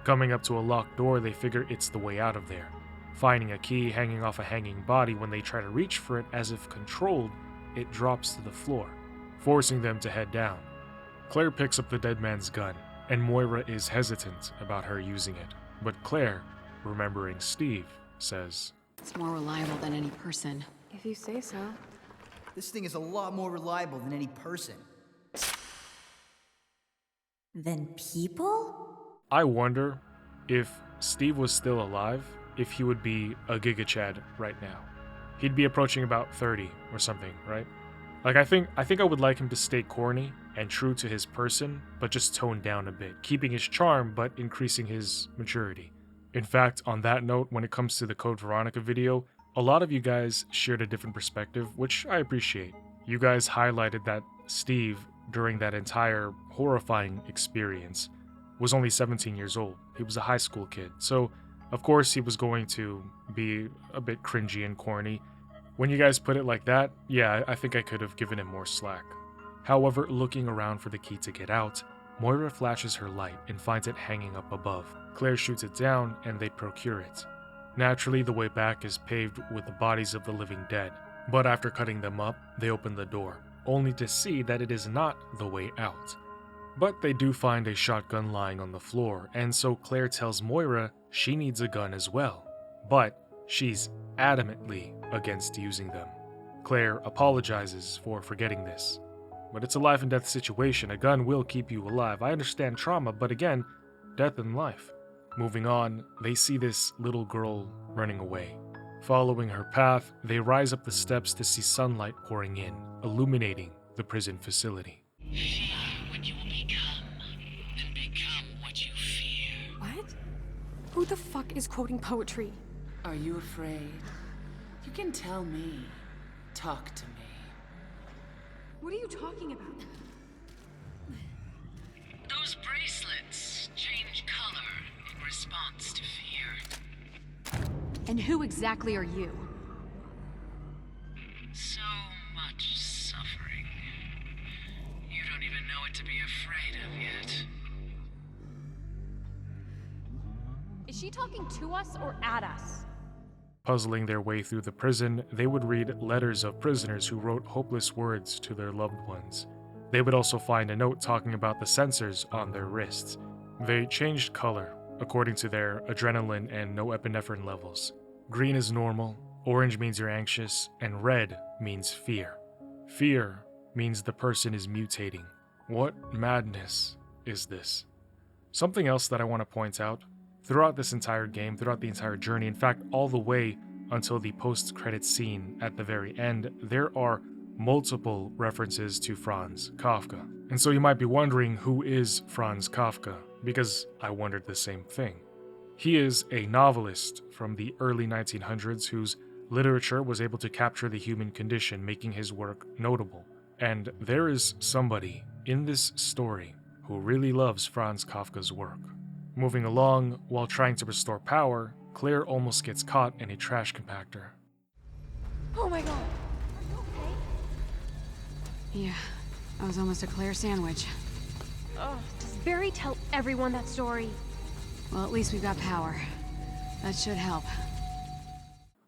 Coming up to a locked door, they figure it's the way out of there. Finding a key hanging off a hanging body, when they try to reach for it as if controlled, it drops to the floor, forcing them to head down. Claire picks up the dead man's gun, and Moira is hesitant about her using it. But Claire, remembering Steve, says, It's more reliable than any person. If you say so. This thing is a lot more reliable than any person. Than people? I wonder if Steve was still alive, if he would be a Giga Chad right now. He'd be approaching about 30 or something, right? Like, I think I would like him to stay corny and true to his person, but just toned down a bit, keeping his charm but increasing his maturity. In fact, on that note, when it comes to the Code Veronica video, a lot of you guys shared a different perspective, which I appreciate. You guys highlighted that Steve, during that entire horrifying experience, was only 17 years old. He was a high school kid, so of course he was going to be a bit cringy and corny. When you guys put it like that, yeah, I think I could have given him more slack. However, looking around for the key to get out, Moira flashes her light and finds it hanging up above. Claire shoots it down and they procure it. Naturally, the way back is paved with the bodies of the living dead, but after cutting them up, they open the door, only to see that it is not the way out. But they do find a shotgun lying on the floor, and so Claire tells Moira she needs a gun as well, but she's adamantly against using them. Claire apologizes for forgetting this. But it's a life and death situation. A gun will keep you alive. I understand trauma, but again, death and life. Moving on, they see this little girl running away. Following her path, they rise up the steps to see sunlight pouring in, illuminating the prison facility. Fear what you will become, and become what you fear. What? Who the fuck is quoting poetry? Are you afraid? You can tell me. Talk to me. What are you talking about? Those bracelets change color in response to fear. And who exactly are you? So much suffering. You don't even know what to be afraid of yet. Is she talking to us or at us? Puzzling their way through the prison, they would read letters of prisoners who wrote hopeless words to their loved ones. They would also find a note talking about the sensors on their wrists. They changed color according to their adrenaline and norepinephrine levels. Green is normal, orange means you're anxious, and red means fear. Fear means the person is mutating. What madness is this? Something else that I want to point out, throughout this entire game, throughout the entire journey, in fact, all the way until the post-credit scene at the very end, there are multiple references to Franz Kafka. And so you might be wondering, who is Franz Kafka? Because I wondered the same thing. He is a novelist from the early 1900s whose literature was able to capture the human condition, making his work notable. And there is somebody in this story who really loves Franz Kafka's work. Moving along, while trying to restore power, Claire almost gets caught in a trash compactor. Oh my god. Are you okay? Yeah, I was almost a Claire sandwich. Does Barry tell everyone that story? Well, at least we've got power. That should help.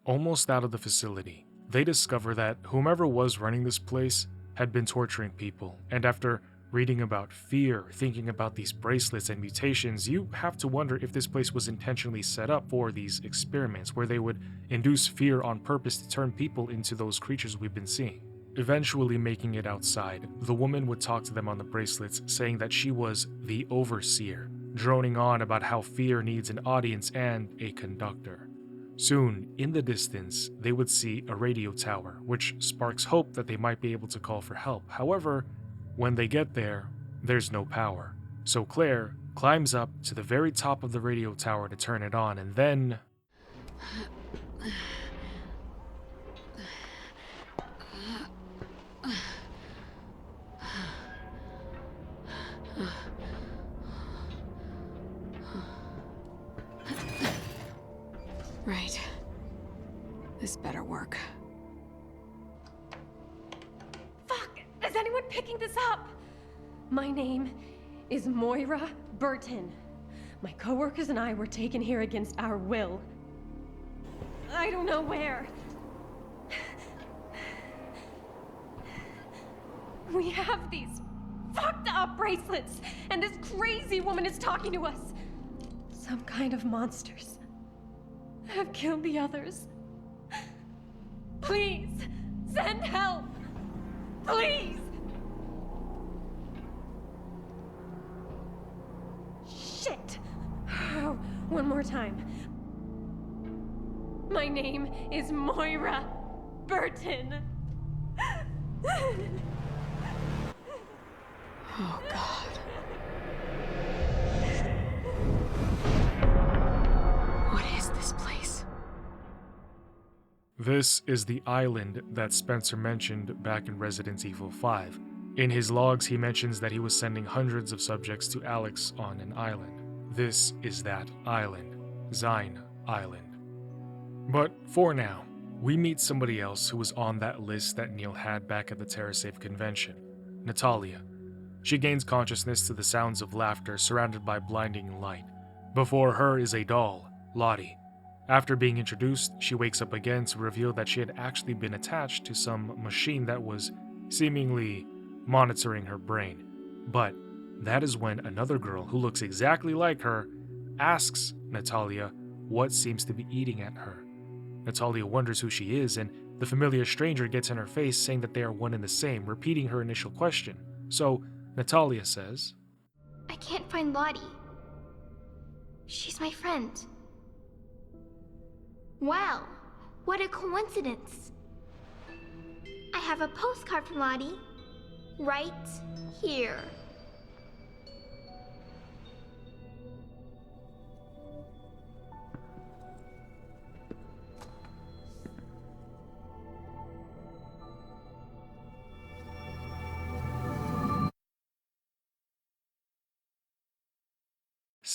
Almost out of the facility, they discover that whomever was running this place had been torturing people, and after reading about fear, thinking about these bracelets and mutations, you have to wonder if this place was intentionally set up for these experiments where they would induce fear on purpose to turn people into those creatures we've been seeing. Eventually making it outside, the woman would talk to them on the bracelets, saying that she was the overseer, droning on about how fear needs an audience and a conductor. Soon, in the distance, they would see a radio tower, which sparks hope that they might be able to call for help. However, when they get there, there's no power. So Claire climbs up to the very top of the radio tower to turn it on, and then... Right. This better work. Fuck! Is anyone picking this up? My name is Moira Burton. My coworkers and I were taken here against our will. I don't know where. We have these fucked up bracelets, and this crazy woman is talking to us. Some kind of monsters have killed the others. Please, send help! Please! Shit! Oh, one more time. My name is Moira Burton. Oh, God. What is this place? This is the island that Spencer mentioned back in Resident Evil 5. In his logs, he mentions that he was sending hundreds of subjects to Alex on an island. This is that island, Zine Island. But for now, we meet somebody else who was on that list that Neil had back at the TerraSafe convention, Natalia. She gains consciousness to the sounds of laughter surrounded by blinding light. Before her is a doll, Lottie. After being introduced, she wakes up again to reveal that she had actually been attached to some machine that was seemingly monitoring her brain. But that is when another girl who looks exactly like her asks Natalia what seems to be eating at her. Natalia wonders who she is, and the familiar stranger gets in her face saying that they are one and the same, repeating her initial question. So Natalia says, I can't find Lottie. She's my friend. Wow, what a coincidence. I have a postcard from Lottie right here.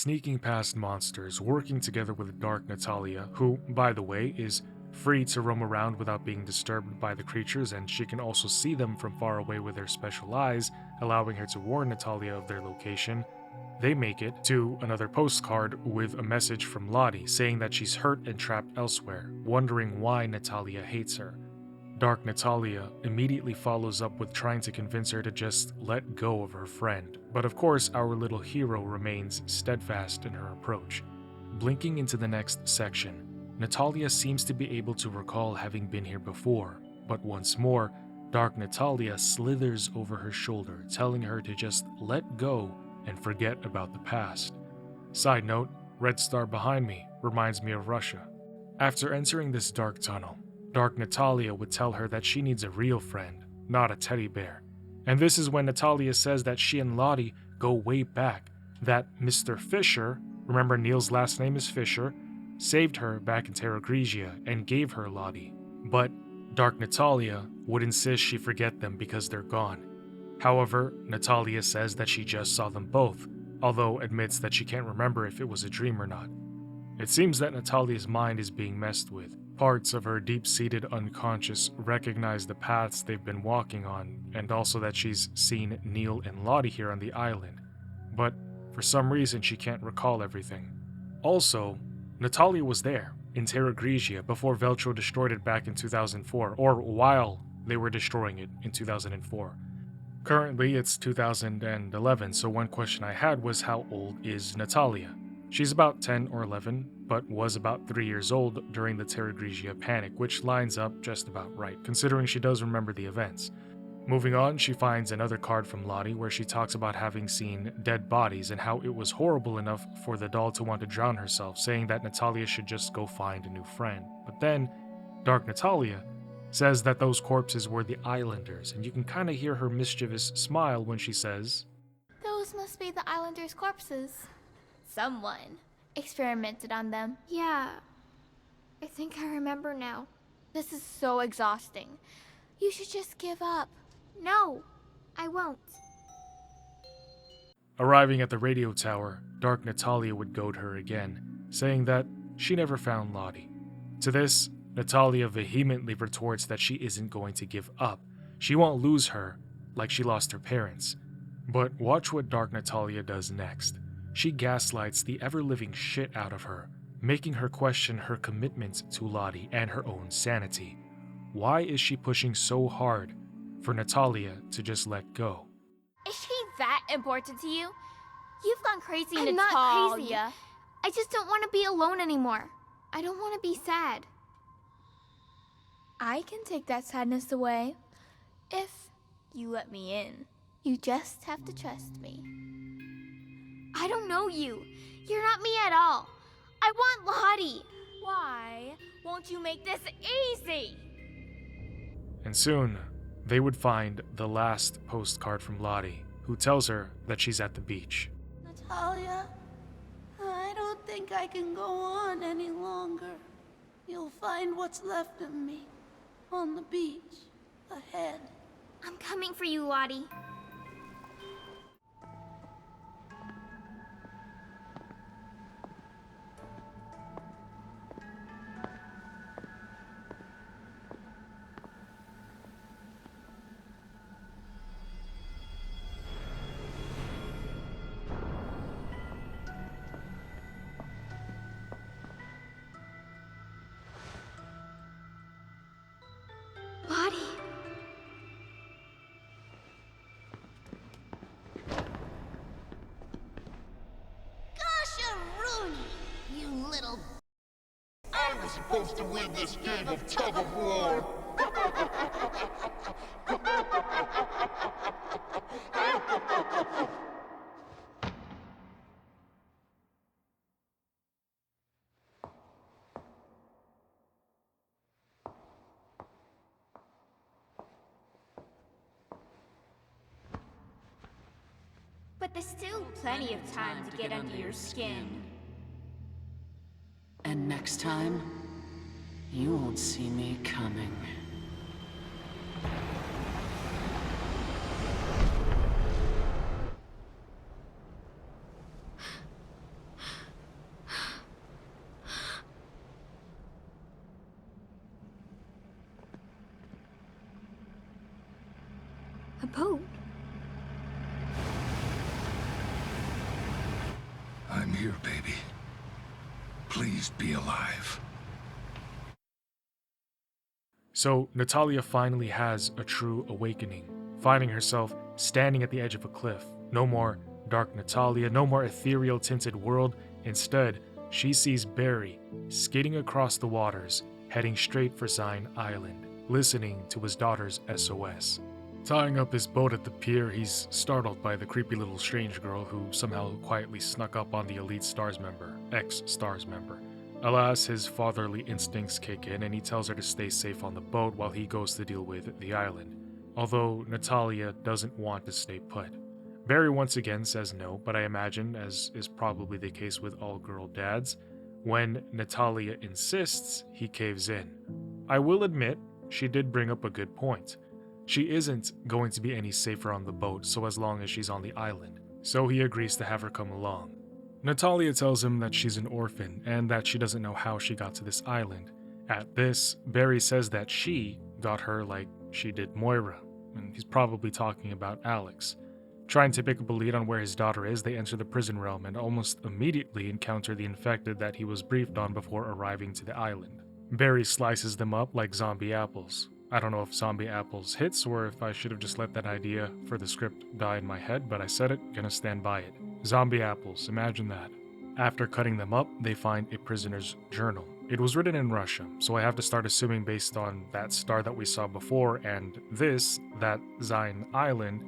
sneaking past monsters, working together with Dark Natalia, who, by the way, is free to roam around without being disturbed by the creatures, and she can also see them from far away with her special eyes, allowing her to warn Natalia of their location. They make it to another postcard with a message from Lottie saying that she's hurt and trapped elsewhere, wondering why Natalia hates her. Dark Natalia immediately follows up with trying to convince her to just let go of her friend, but of course our little hero remains steadfast in her approach. Blinking into the next section, Natalia seems to be able to recall having been here before, but once more, Dark Natalia slithers over her shoulder, telling her to just let go and forget about the past. Side note, red star behind me reminds me of Russia. After entering this dark tunnel, Dark Natalia would tell her that she needs a real friend, not a teddy bear. And this is when Natalia says that she and Lottie go way back, that Mr. Fisher, remember Neil's last name is Fisher, saved her back in Terra Grigia and gave her Lottie. But Dark Natalia would insist she forget them because they're gone. However, Natalia says that she just saw them both, although admits that she can't remember if it was a dream or not. It seems that Natalia's mind is being messed with. Parts of her deep-seated unconscious recognize the paths they've been walking on, and also that she's seen Neil and Lottie here on the island. But for some reason, she can't recall everything. Also, Natalia was there, in Terra Grigia, before Veltro destroyed it back in 2004, or while they were destroying it in 2004. Currently, it's 2011, so one question I had was, how old is Natalia? She's about 10 or 11, but was about 3 years old during the Terra Grigia panic, which lines up just about right, considering she does remember the events. Moving on, she finds another card from Lottie where she talks about having seen dead bodies and how it was horrible enough for the doll to want to drown herself, saying that Natalia should just go find a new friend. But then, Dark Natalia says that those corpses were the Islanders, and you can kind of hear her mischievous smile when she says, Those must be the Islanders' corpses. Someone experimented on them. Yeah, I think I remember now. This is so exhausting. You should just give up. No, I won't. Arriving at the radio tower, Dark Natalia would goad her again, saying that she never found Lottie. To this, Natalia vehemently retorts that she isn't going to give up. She won't lose her, like she lost her parents. But watch what Dark Natalia does next. She gaslights the ever-living shit out of her, making her question her commitment to Lottie and her own sanity. Why is she pushing so hard for Natalia to just let go? Is she that important to you? You've gone crazy, I'm Natalia. not crazy. I just don't want to be alone anymore. I don't want to be sad. I can take that sadness away if you let me in. You just have to trust me. I don't know you. You're not me at all. I want Lottie. Why won't you make this easy? And soon, they would find the last postcard from Lottie, who tells her that she's at the beach. Natalia, I don't think I can go on any longer. You'll find what's left of me on the beach ahead. I'm coming for you, Lottie. Lottie. Gosh-a-rooney, you little... I was supposed to win this game of tug-of-war. But there's still plenty of time to get under your skin. And next time, you won't see me coming. A boat? I'm here, baby. Please be alive. So Natalia finally has a true awakening, finding herself standing at the edge of a cliff. No more Dark Natalia, no more ethereal tinted world. Instead, she sees Barry skidding across the waters, heading straight for Zion Island, listening to his daughter's SOS. Tying up his boat at the pier, he's startled by the creepy little strange girl who somehow quietly snuck up on the elite STARS member, ex-STARS member. Alas, his fatherly instincts kick in and he tells her to stay safe on the boat while he goes to deal with the island. Although Natalia doesn't want to stay put. Barry once again says no, but I imagine, as is probably the case with all girl dads, when Natalia insists, he caves in. I will admit, she did bring up a good point. She isn't going to be any safer on the boat, so as long as she's on the island, so he agrees to have her come along. Natalia tells him that she's an orphan and that she doesn't know how she got to this island. At this, Barry says that she got her like she did Moira, and he's probably talking about Alex. Trying to pick up a lead on where his daughter is, they enter the prison realm and almost immediately encounter the infected that he was briefed on before arriving to the island. Barry slices them up like zombie apples. I don't know if zombie apples hits or if I should have just let that idea for the script die in my head, but I said it, gonna stand by it. Zombie apples, imagine that. After cutting them up, they find a prisoner's journal. It was written in Russia, so I have to start assuming based on that star that we saw before and this, that Zion Island,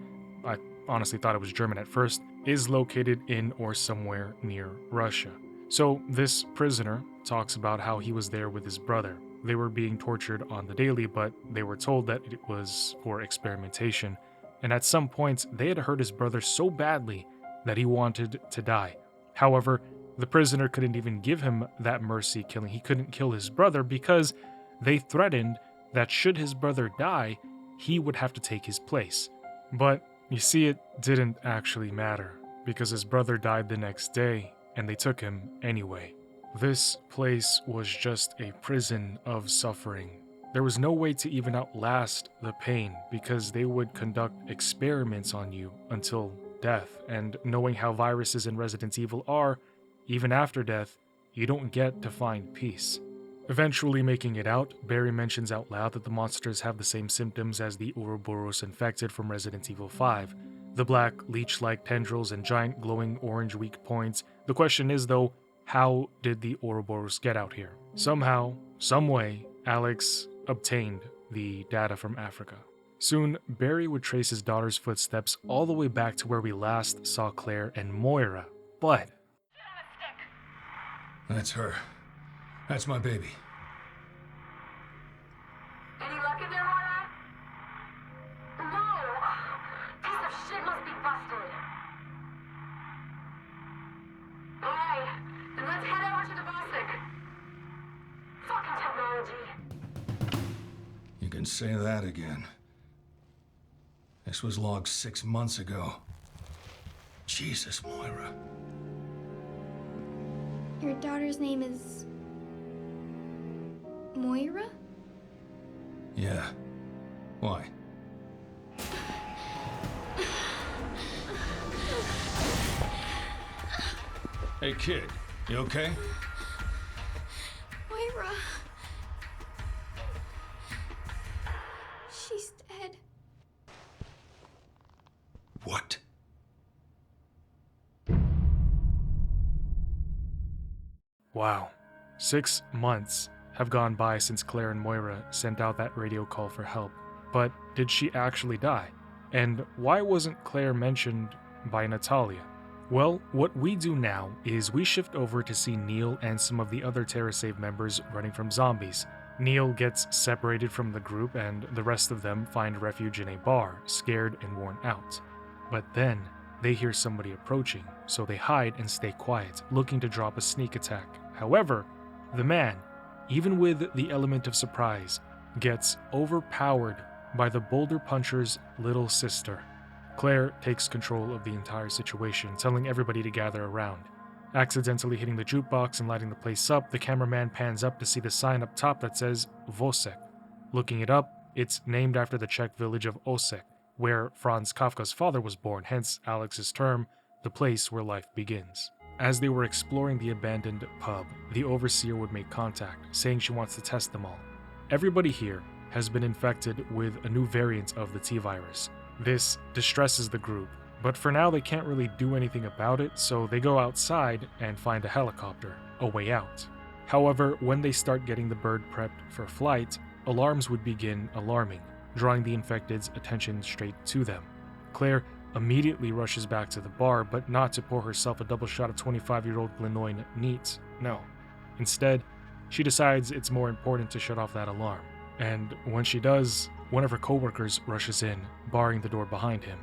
I honestly thought it was German at first, is located in or somewhere near Russia. So this prisoner talks about how he was there with his brother. They were being tortured on the daily, but they were told that it was for experimentation. And at some point, they had hurt his brother so badly that he wanted to die. However, the prisoner couldn't even give him that mercy killing. He couldn't kill his brother because they threatened that should his brother die, he would have to take his place. But you see, it didn't actually matter because his brother died the next day and they took him anyway. This place was just a prison of suffering. There was no way to even outlast the pain because they would conduct experiments on you until death, and knowing how viruses in Resident Evil are, even after death, you don't get to find peace. Eventually making it out, Barry mentions out loud that the monsters have the same symptoms as the Ouroboros infected from Resident Evil 5. The black, leech-like tendrils and giant glowing orange weak points. The question is though, how did the Ouroboros get out here? Somehow, someway, Alex obtained the data from Africa. Soon, Barry would trace his daughter's footsteps all the way back to where we last saw Claire and Moira, but... That's her. That's my baby. Any luck in there, Moira? No! Piece of shit must be busted. Alright, then let's head over to the Bostic. Fucking technology. You can say that again. This was logged 6 months ago. Jesus, Moira. Your daughter's name is... Moira? Yeah. Why? Hey, kid. You okay? Moira. She's dead. What? Wow. 6 months have gone by since Claire and Moira sent out that radio call for help. But did she actually die? And why wasn't Claire mentioned by Natalia? Well, what we do now is we shift over to see Neil and some of the other TerraSave members running from zombies. Neil gets separated from the group and the rest of them find refuge in a bar, scared and worn out. But then, they hear somebody approaching, so they hide and stay quiet, looking to drop a sneak attack. However, the man, even with the element of surprise, gets overpowered by the boulder puncher's little sister. Claire takes control of the entire situation, telling everybody to gather around. Accidentally hitting the jukebox and lighting the place up, the cameraman pans up to see the sign up top that says Vosek. Looking it up, it's named after the Czech village of Osek, where Franz Kafka's father was born, hence Alex's term, the place where life begins. As they were exploring the abandoned pub, the overseer would make contact, saying she wants to test them all. Everybody here has been infected with a new variant of the T-virus. This distresses the group, but for now they can't really do anything about it, so they go outside and find a helicopter, a way out. However, when they start getting the bird prepped for flight, alarms would begin alarming, drawing the infected's attention straight to them. Claire immediately rushes back to the bar, but not to pour herself a double shot of 25-year-old Glenoyne neat, no. Instead, she decides it's more important to shut off that alarm. And when she does, one of her coworkers rushes in, barring the door behind him.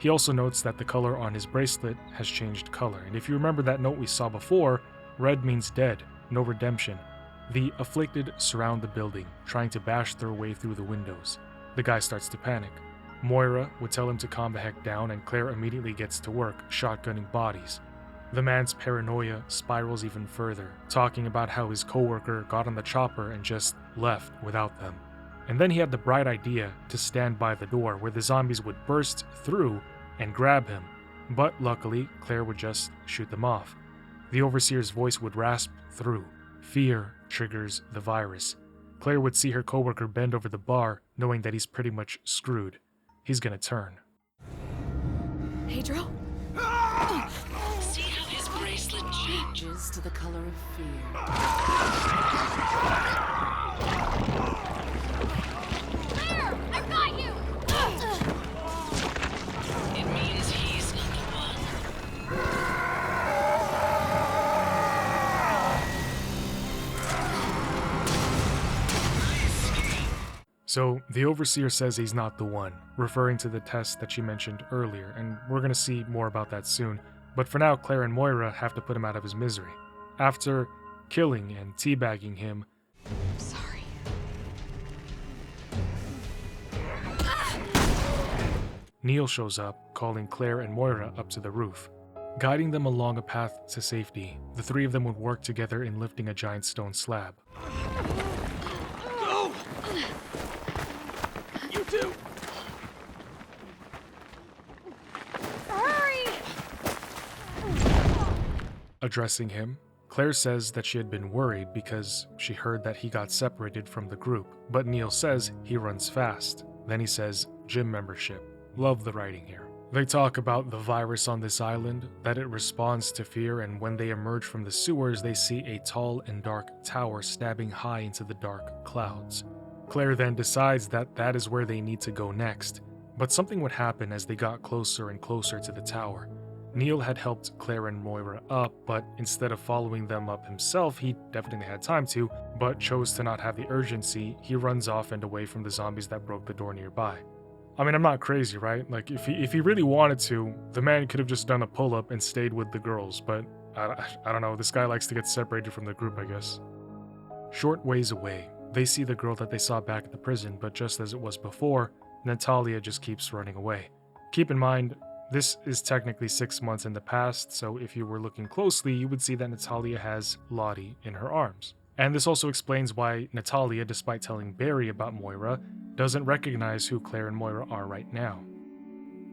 He also notes that the color on his bracelet has changed color, and if you remember that note we saw before, red means dead, no redemption. The afflicted surround the building, trying to bash their way through the windows. The guy starts to panic. Moira would tell him to calm the heck down, and Claire immediately gets to work, shotgunning bodies. The man's paranoia spirals even further, talking about how his coworker got on the chopper and just left without them. And then he had the bright idea to stand by the door where the zombies would burst through and grab him, but luckily Claire would just shoot them off. The Overseer's voice would rasp through. Fear triggers the virus. Claire would see her coworker bend over the bar, knowing that he's pretty much screwed. He's gonna turn. Pedro? See how his bracelet changes to the color of fear. Claire, I've got you! It means he's not the one. So, the Overseer says he's not the one, referring to the test that she mentioned earlier, and we're gonna see more about that soon. But for now, Claire and Moira have to put him out of his misery. After killing and teabagging him, I'm sorry. Neil shows up, calling Claire and Moira up to the roof. Guiding them along a path to safety, the three of them would work together in lifting a giant stone slab. Go! You too! Hurry! Addressing him, Claire says that she had been worried because she heard that he got separated from the group, but Neil says he runs fast. Then he says gym membership. Love the writing here. They talk about the virus on this island, that it responds to fear, and when they emerge from the sewers, they see a tall and dark tower stabbing high into the dark clouds. Claire then decides that that is where they need to go next, but something would happen as they got closer and closer to the tower. Neil had helped Claire and Moira up, but instead of following them up himself, he definitely had time to, but chose to not have the urgency. He runs off and away from the zombies that broke the door nearby. I mean, I'm not crazy, right? Like, if he really wanted to, the man could have just done a pull-up and stayed with the girls, but I don't know, this guy likes to get separated from the group, I guess. Short ways away, they see the girl that they saw back at the prison, but just as it was before, Natalia just keeps running away. Keep in mind, this is technically 6 months in the past, so if you were looking closely, you would see that Natalia has Lottie in her arms. And this also explains why Natalia, despite telling Barry about Moira, doesn't recognize who Claire and Moira are right now.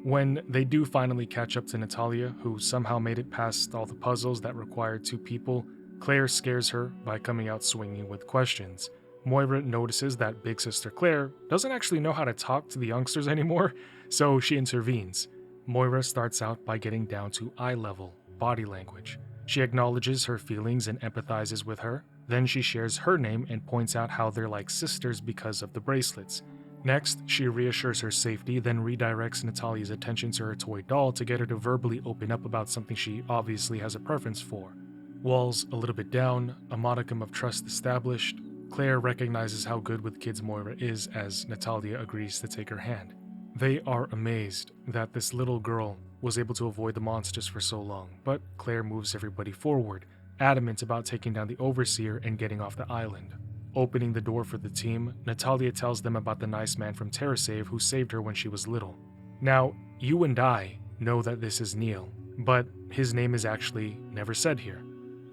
When they do finally catch up to Natalia, who somehow made it past all the puzzles that required 2 people, Claire scares her by coming out swinging with questions. Moira notices that Big Sister Claire doesn't actually know how to talk to the youngsters anymore, so she intervenes. Moira starts out by getting down to eye level, body language. She acknowledges her feelings and empathizes with her. Then she shares her name and points out how they're like sisters because of the bracelets. Next, she reassures her safety, then redirects Natalia's attention to her toy doll to get her to verbally open up about something she obviously has a preference for. Walls a little bit down, a modicum of trust established, Claire recognizes how good with kids Moira is as Natalia agrees to take her hand. They are amazed that this little girl was able to avoid the monsters for so long, but Claire moves everybody forward, adamant about taking down the Overseer and getting off the island. Opening the door for the team, Natalia tells them about the nice man from TerraSave who saved her when she was little. Now, you and I know that this is Neil, but his name is actually never said here.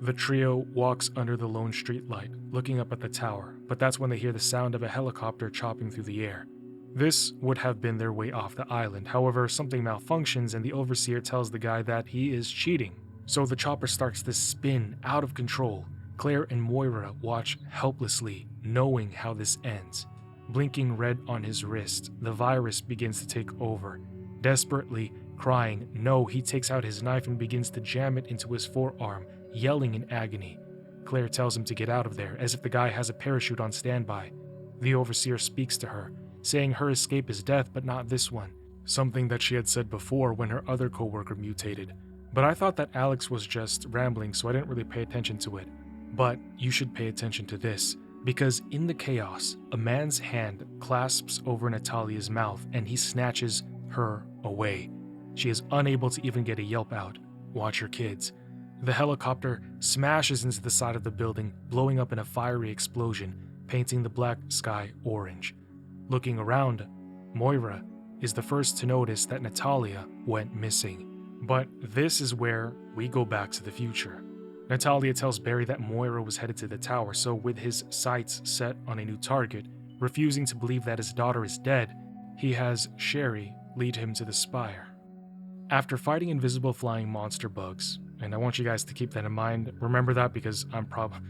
The trio walks under the lone streetlight, looking up at the tower, but that's when they hear the sound of a helicopter chopping through the air. This would have been their way off the island. However, something malfunctions and the Overseer tells the guy that he is cheating. So the chopper starts to spin out of control. Claire and Moira watch helplessly, knowing how this ends. Blinking red on his wrist, the virus begins to take over. Desperately crying no, he takes out his knife and begins to jam it into his forearm, yelling in agony. Claire tells him to get out of there, as if the guy has a parachute on standby. The Overseer speaks to her, saying her escape is death, but not this one. Something that she had said before when her other coworker mutated. But I thought that Alex was just rambling, so I didn't really pay attention to it. But you should pay attention to this, because in the chaos, a man's hand clasps over Natalia's mouth and he snatches her away. She is unable to even get a yelp out. Watch your kids. The helicopter smashes into the side of the building, blowing up in a fiery explosion, painting the black sky orange. Looking around, Moira is the first to notice that Natalia went missing. But this is where we go back to the future. Natalia tells Barry that Moira was headed to the tower, so with his sights set on a new target, refusing to believe that his daughter is dead, he has Sherry lead him to the spire. After fighting invisible flying monster bugs, and I want you guys to keep that in mind, remember that because I'm probably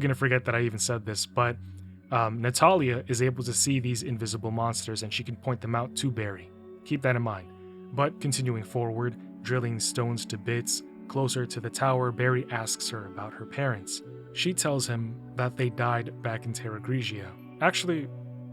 going to forget that I even said this, but Natalia is able to see these invisible monsters and she can point them out to Barry. Keep that in mind. But continuing forward, drilling stones to bits, closer to the tower, Barry asks her about her parents. She tells him that they died back in Terra Grigia. Actually,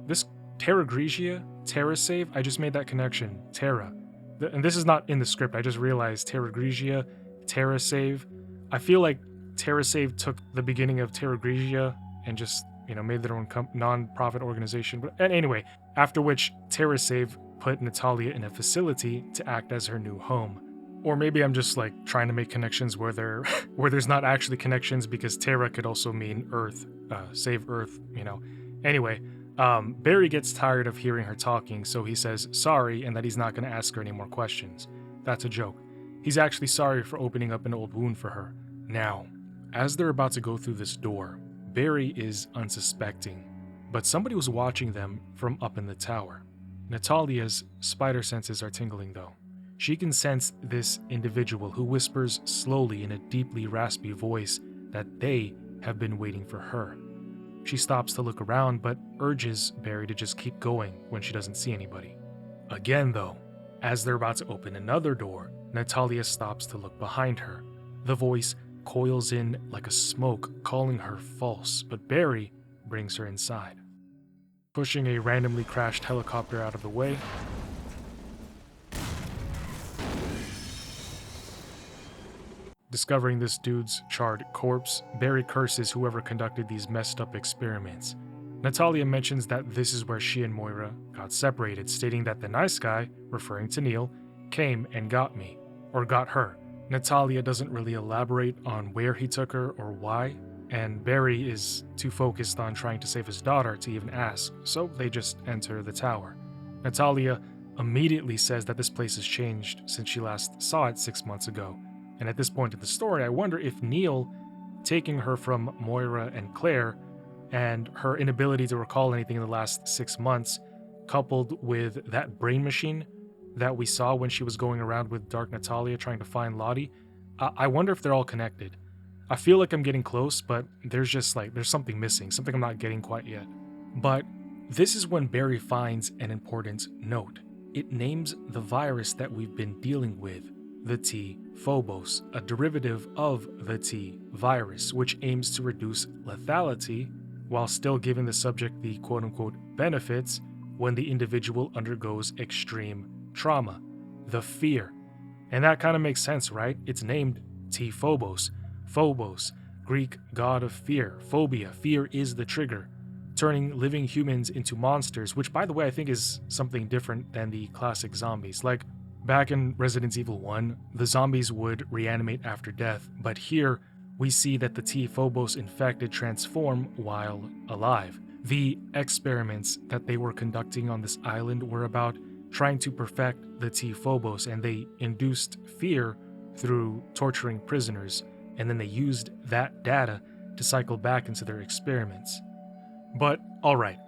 this Terra Grigia? Terra Save? I just made that connection. Terra. And this is not in the script, I just realized Terra Grigia, Terra Save. I feel like Terra Save took the beginning of Terra Grigia and just, made their own non-profit organization. But anyway, after which Terra Save put Natalia in a facility to act as her new home. Or maybe I'm just trying to make connections where there's not actually connections, because Terra could also mean Earth, save Earth, Anyway, Barry gets tired of hearing her talking, so he says sorry and that he's not going to ask her any more questions. That's a joke. He's actually sorry for opening up an old wound for her. Now, as they're about to go through this door, Barry is unsuspecting, but somebody was watching them from up in the tower. Natalia's spider senses are tingling though. She can sense this individual who whispers slowly in a deeply raspy voice that they have been waiting for her. She stops to look around but urges Barry to just keep going when she doesn't see anybody. Again though, as they're about to open another door, Natalia stops to look behind her. The voice coils in like a smoke, calling her false, but Barry brings her inside. Pushing a randomly crashed helicopter out of the way, discovering this dude's charred corpse, Barry curses whoever conducted these messed up experiments. Natalia mentions that this is where she and Moira got separated, stating that the nice guy, referring to Neil, came and got her. Natalia doesn't really elaborate on where he took her or why, and Barry is too focused on trying to save his daughter to even ask, so they just enter the tower. Natalia immediately says that this place has changed since she last saw it 6 months ago. And at this point in the story, I wonder if Neil taking her from Moira and Claire and her inability to recall anything in the last 6 months, coupled with that brain machine that we saw when she was going around with Dark Natalia trying to find Lottie, I wonder if they're all connected. I feel like I'm getting close, but there's something missing, something I'm not getting quite yet. But this is when Barry finds an important note. It names the virus that we've been dealing with, the T Phobos, a derivative of the T virus, which aims to reduce lethality while still giving the subject the quote-unquote benefits when the individual undergoes extreme trauma, the fear. And that kind of makes sense, right? It's named T Phobos. Phobos, Greek god of fear. Phobia, fear is the trigger, turning living humans into monsters, which by the way I think is something different than the classic zombies. Back in Resident Evil 1, the zombies would reanimate after death, but here we see that the T Phobos infected transform while alive. The experiments that they were conducting on this island were about trying to perfect the T Phobos, and they induced fear through torturing prisoners, and then they used that data to cycle back into their experiments. But alright,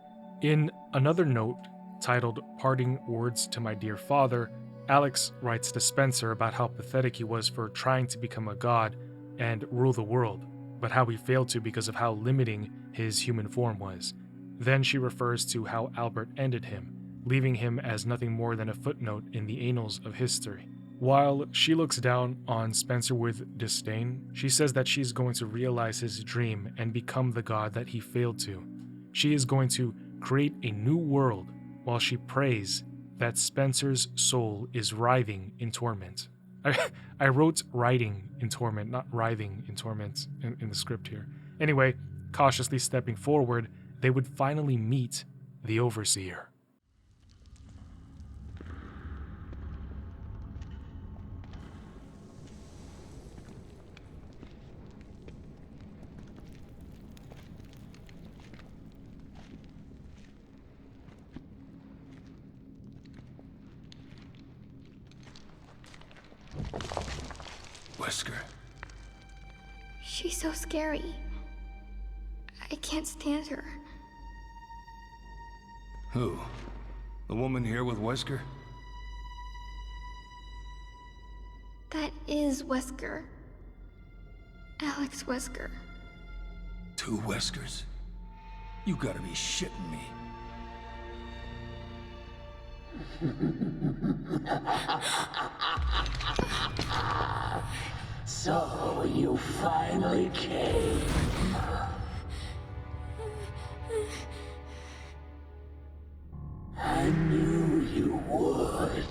in another note titled Parting Words to My Dear Father, Alex writes to Spencer about how pathetic he was for trying to become a god and rule the world, but how he failed to because of how limiting his human form was. Then she refers to how Albert ended him, leaving him as nothing more than a footnote in the annals of history. While she looks down on Spencer with disdain, she says that she's going to realize his dream and become the god that he failed to. She is going to create a new world while she prays that Spencer's soul is writhing in torment. I wrote writhing in torment, not writhing in torment in the script here. Anyway, cautiously stepping forward, they would finally meet the Overseer. Wesker? She's so scary. I can't stand her. Who? The woman here with Wesker? That is Wesker. Alex Wesker. 2 Weskers? You gotta be shitting me. So you finally came. I knew you would.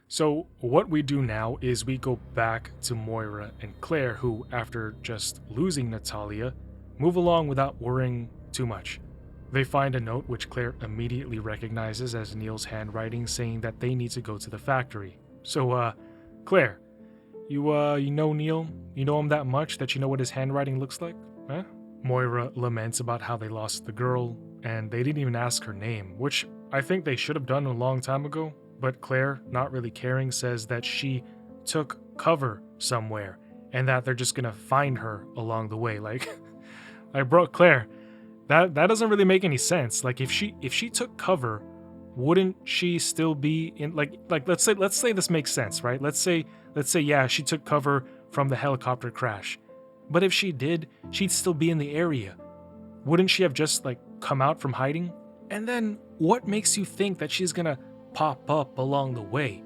So what we do now is we go back to Moira and Claire, who, after just losing Natalia, move along without worrying too much. They find a note which Claire immediately recognizes as Neil's handwriting, saying that they need to go to the factory. So, Claire, you know Neil? You know him that much that you know what his handwriting looks like? Huh? Moira laments about how they lost the girl, and they didn't even ask her name, which I think they should have done a long time ago. But Claire, not really caring, says that she took cover somewhere and that they're just gonna find her along the way. Like bro, Claire, that doesn't really make any sense. Like if she took cover, wouldn't she still be in like let's say this makes sense, right? Let's say yeah, she took cover from the helicopter crash. But if she did, she'd still be in the area. Wouldn't she have just like come out from hiding? And then what makes you think that she's gonna pop up along the way?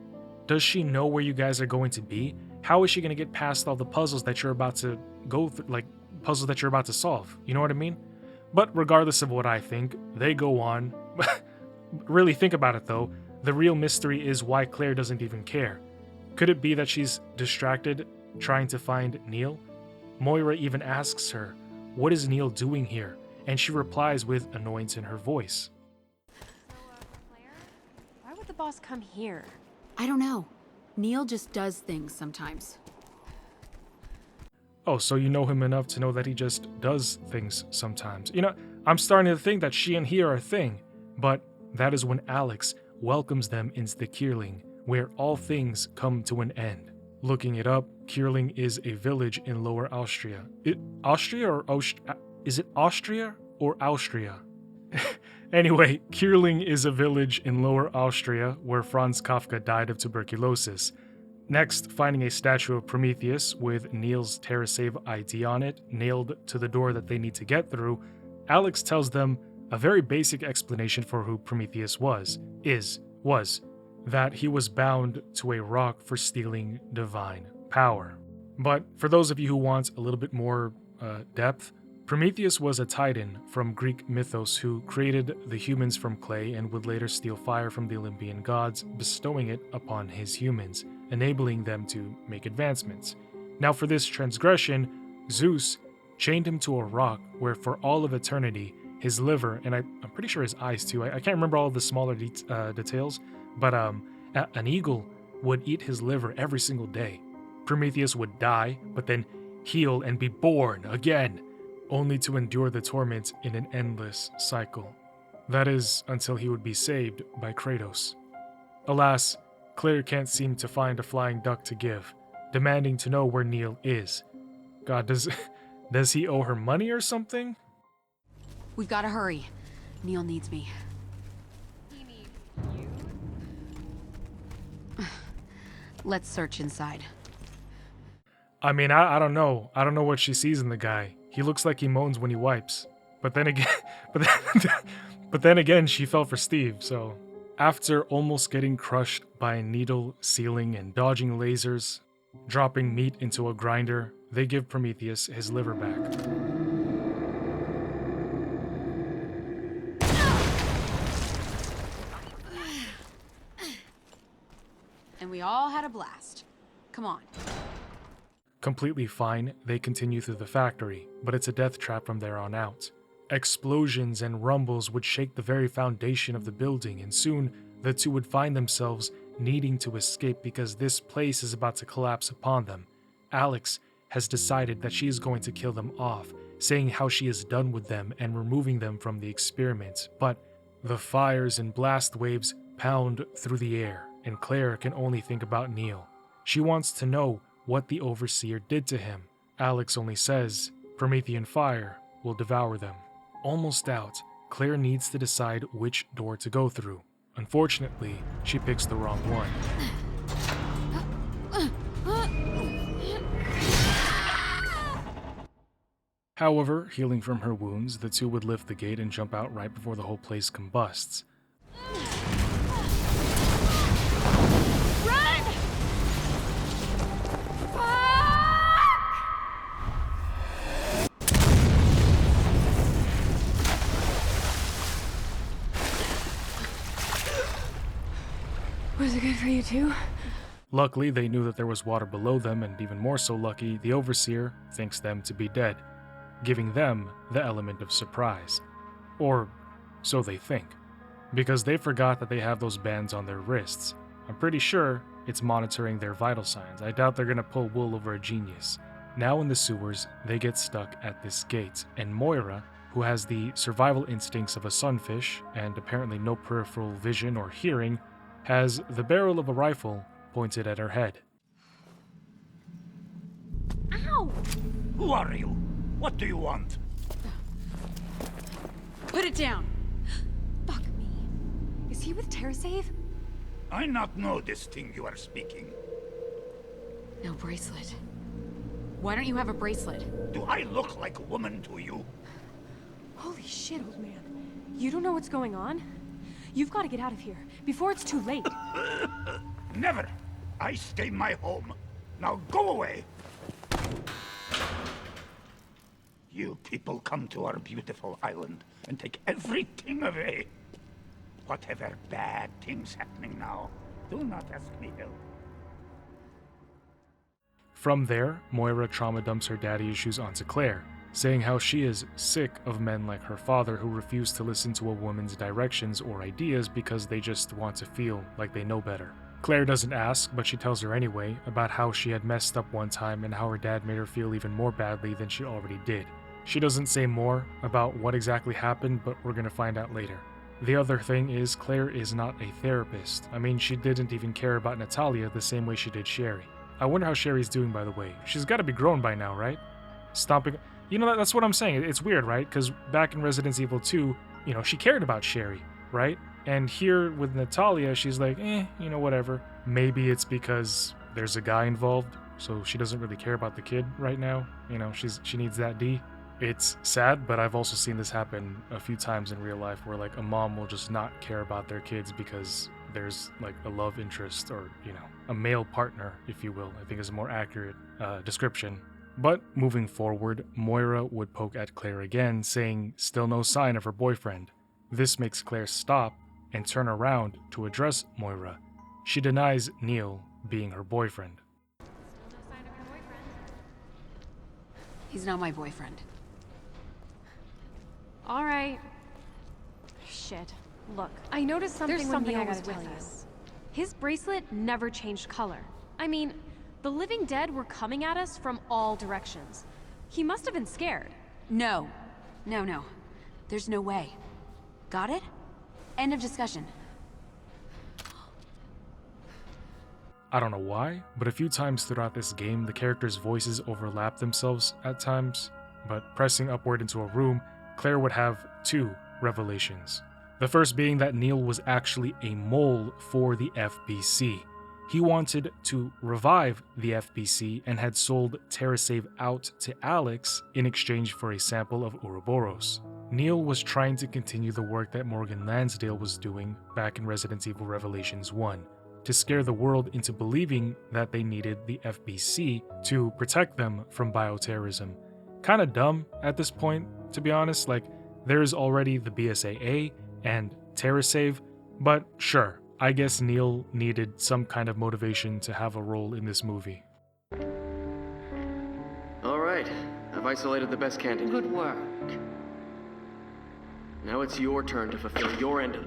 Does she know where you guys are going to be? How is she going to get past all the puzzles that you're about to go through, like puzzles that you're about to solve? You know what I mean? But regardless of what I think, they go on. Really think about it though. The real mystery is why Claire doesn't even care. Could it be that she's distracted trying to find Neil? Moira even asks her, "What is Neil doing here?" And she replies with annoyance in her voice. The boss come here? I don't know. Neil just does things sometimes. Oh, so you know him enough to know that he just does things sometimes. You know, I'm starting to think that she and he are a thing. But that is when Alex welcomes them into the Kierling, where all things come to an end. Looking it up, Kierling is a village in Lower Austria. Is it Austria or Austria? Anyway, Kierling is a village in Lower Austria where Franz Kafka died of tuberculosis. Next, finding a statue of Prometheus with Neil's TerraSave ID on it nailed to the door that they need to get through, Alex tells them a very basic explanation for who Prometheus was, that he was bound to a rock for stealing divine power. But for those of you who want a little bit more depth, Prometheus was a titan from Greek mythos who created the humans from clay and would later steal fire from the Olympian gods, bestowing it upon his humans, enabling them to make advancements. Now for this transgression, Zeus chained him to a rock where for all of eternity, his liver, and I'm pretty sure his eyes too, I can't remember all the smaller details, but an eagle would eat his liver every single day. Prometheus would die, but then heal and be born again, only to endure the torment in an endless cycle. That is, until he would be saved by Kratos. Alas, Claire can't seem to find a flying duck to give, demanding to know where Neil is. God, does he owe her money or something? We've got to hurry. Neil needs me. He needs you? Let's search inside. I mean, I don't know. I don't know what she sees in the guy. He looks like he moans when he wipes. But then again, she fell for Steve, so... After almost getting crushed by a needle, sealing, and dodging lasers, dropping meat into a grinder, they give Prometheus his liver back. And we all had a blast. Come on. Completely fine, they continue through the factory, but it's a death trap from there on out. Explosions and rumbles would shake the very foundation of the building, and soon the two would find themselves needing to escape because this place is about to collapse upon them. Alex has decided that she is going to kill them off, saying how she is done with them and removing them from the experiment, but the fires and blast waves pound through the air, and Claire can only think about Neil. She wants to know what the Overseer did to him. Alex only says, Promethean fire will devour them. Almost out, Claire needs to decide which door to go through. Unfortunately, she picks the wrong one. However, healing from her wounds, the two would lift the gate and jump out right before the whole place combusts. Run! Was it good for you too? Luckily, they knew that there was water below them, and even more so lucky, the Overseer thinks them to be dead, giving them the element of surprise. Or so they think, because they forgot that they have those bands on their wrists. I'm pretty sure it's monitoring their vital signs. I doubt they're gonna pull wool over a genius. Now in the sewers, they get stuck at this gate, and Moira, who has the survival instincts of a sunfish and apparently no peripheral vision or hearing, has the barrel of a rifle pointed at her head. Ow! Who are you? What do you want? Put it down! Fuck me. Is he with TerraSave? I not know this thing you are speaking. No bracelet. Why don't you have a bracelet? Do I look like a woman to you? Holy shit, old man. You don't know what's going on? You've got to get out of here before it's too late. Never. I stay my home. Now go away. You people come to our beautiful island and take everything away. Whatever bad things happening now, do not ask me help. From there, Moira trauma dumps her daddy issues onto Claire, saying how she is sick of men like her father who refuse to listen to a woman's directions or ideas because they just want to feel like they know better. Claire doesn't ask, but she tells her anyway about how she had messed up one time and how her dad made her feel even more badly than she already did. She doesn't say more about what exactly happened, but we're gonna find out later. The other thing is, Claire is not a therapist. I mean, she didn't even care about Natalia the same way she did Sherry. I wonder how Sherry's doing, by the way. She's gotta be grown by now, right? Stomping... You know, that's what I'm saying. It's weird, right? Because back in Resident Evil 2, you know, she cared about Sherry, right? And here with Natalia, she's like, whatever. Maybe it's because there's a guy involved, so she doesn't really care about the kid right now. You know, she needs that D. It's sad, but I've also seen this happen a few times in real life where, like, a mom will just not care about their kids because there's, like, a love interest or, a male partner, if you will, I think is a more accurate description. But moving forward, Moira would poke at Claire again, saying still no sign of her boyfriend. This makes Claire stop and turn around to address Moira. She denies Neil being her boyfriend. He's not my boyfriend. All right. Shit. Look, I noticed something when Neil was with us. His bracelet never changed color. I mean, the living dead were coming at us from all directions. He must have been scared. No. No. There's no way. Got it? End of discussion. I don't know why, but a few times throughout this game, the characters' voices overlap themselves at times, but pressing upward into a room, Claire would have two revelations. The first being that Neil was actually a mole for the FBC. He wanted to revive the FBC and had sold TerraSave out to Alex in exchange for a sample of Ouroboros. Neil was trying to continue the work that Morgan Lansdale was doing back in Resident Evil Revelations 1, to scare the world into believing that they needed the FBC to protect them from bioterrorism. Kinda dumb at this point, to be honest, like, there is already the BSAA and TerraSave, but sure, I guess Neil needed some kind of motivation to have a role in this movie. All right, I've isolated the best candidate. Good work. Now it's your turn to fulfill your end of...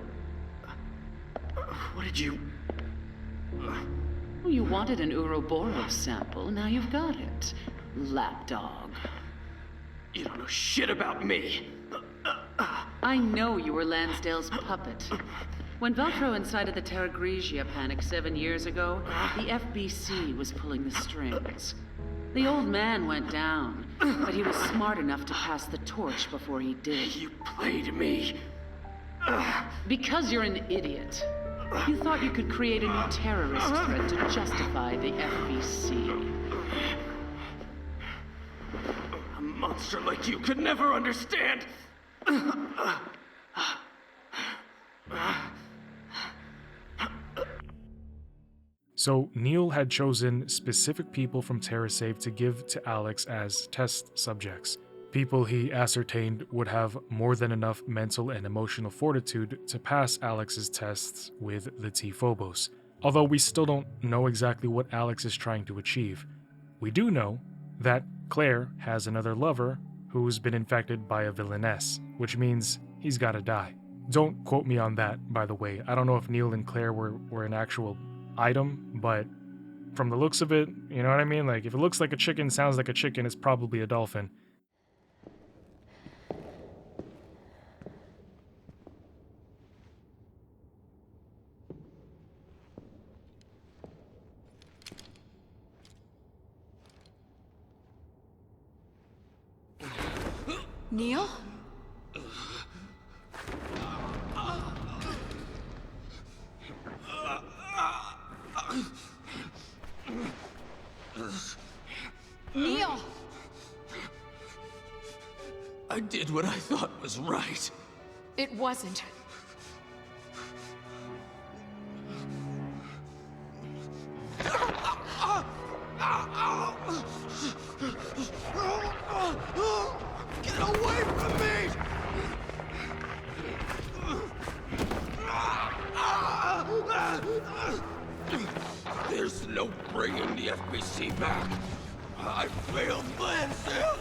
What did you... You wanted an Ouroboros sample, now you've got it. Lapdog. You don't know shit about me. I know you were Lansdale's puppet. When Velcro incited the Terra Grigia panic 7 years ago, the FBC was pulling the strings. The old man went down, but he was smart enough to pass the torch before he did. You played me. Because you're an idiot. You thought you could create a new terrorist threat to justify the FBC. A monster like you could never understand. So Neil had chosen specific people from TerraSave to give to Alex as test subjects. People he ascertained would have more than enough mental and emotional fortitude to pass Alex's tests with the T-Phobos. Although we still don't know exactly what Alex is trying to achieve. We do know that Claire has another lover who's been infected by a villainess, which means he's gotta die. Don't quote me on that, by the way. I don't know if Neil and Claire were an actual item, but from the looks of it, you know what I mean? Like, if it looks like a chicken, sounds like a chicken, it's probably a dolphin. Neil? Neil! I did what I thought was right. It wasn't. Get away from me! There's no bringing the FBC back. I failed Lansdale.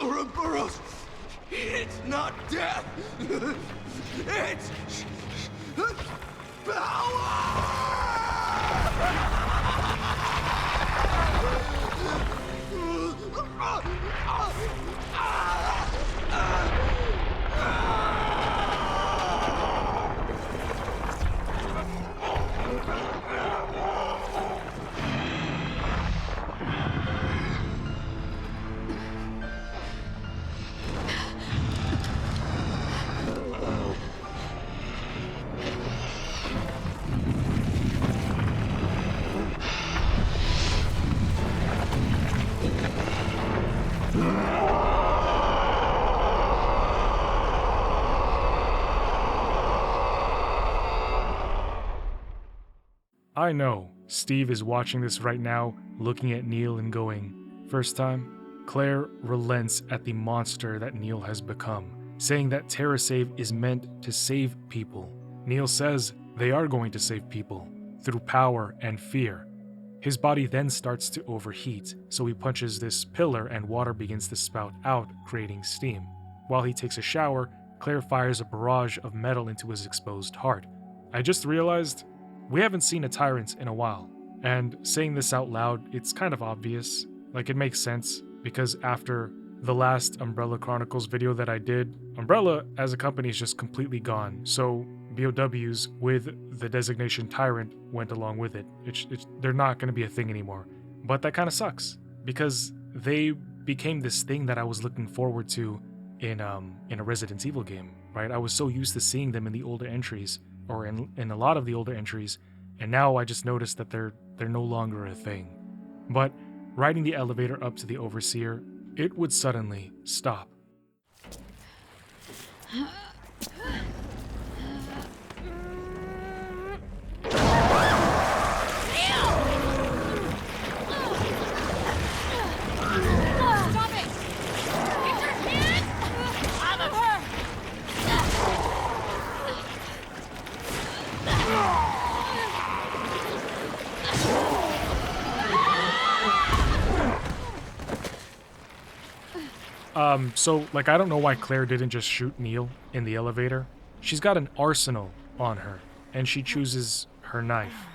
Ouroboros, it's not death. It's I know Steve is watching this right now, looking at Neil and going, first time? Claire relents at the monster that Neil has become, saying that TerraSave is meant to save people. Neil says they are going to save people, through power and fear. His body then starts to overheat, so he punches this pillar and water begins to spout out, creating steam. While he takes a shower, Claire fires a barrage of metal into his exposed heart. I just realized we haven't seen a tyrant in a while, and saying this out loud, it's kind of obvious. Like, it makes sense, because after the last Umbrella Chronicles video that I did, Umbrella as a company is just completely gone, so BOWs with the designation Tyrant went along with it. They're not going to be a thing anymore. But that kind of sucks, because they became this thing that I was looking forward to in a Resident Evil game, right? I was so used to seeing them in the older entries, or in a lot of the older entries, and now I just noticed that they're no longer a thing. But riding the elevator up to the Overseer, it would suddenly stop. So, like, I don't know why Claire didn't just shoot Neil in the elevator. She's got an arsenal on her, and she chooses her knife.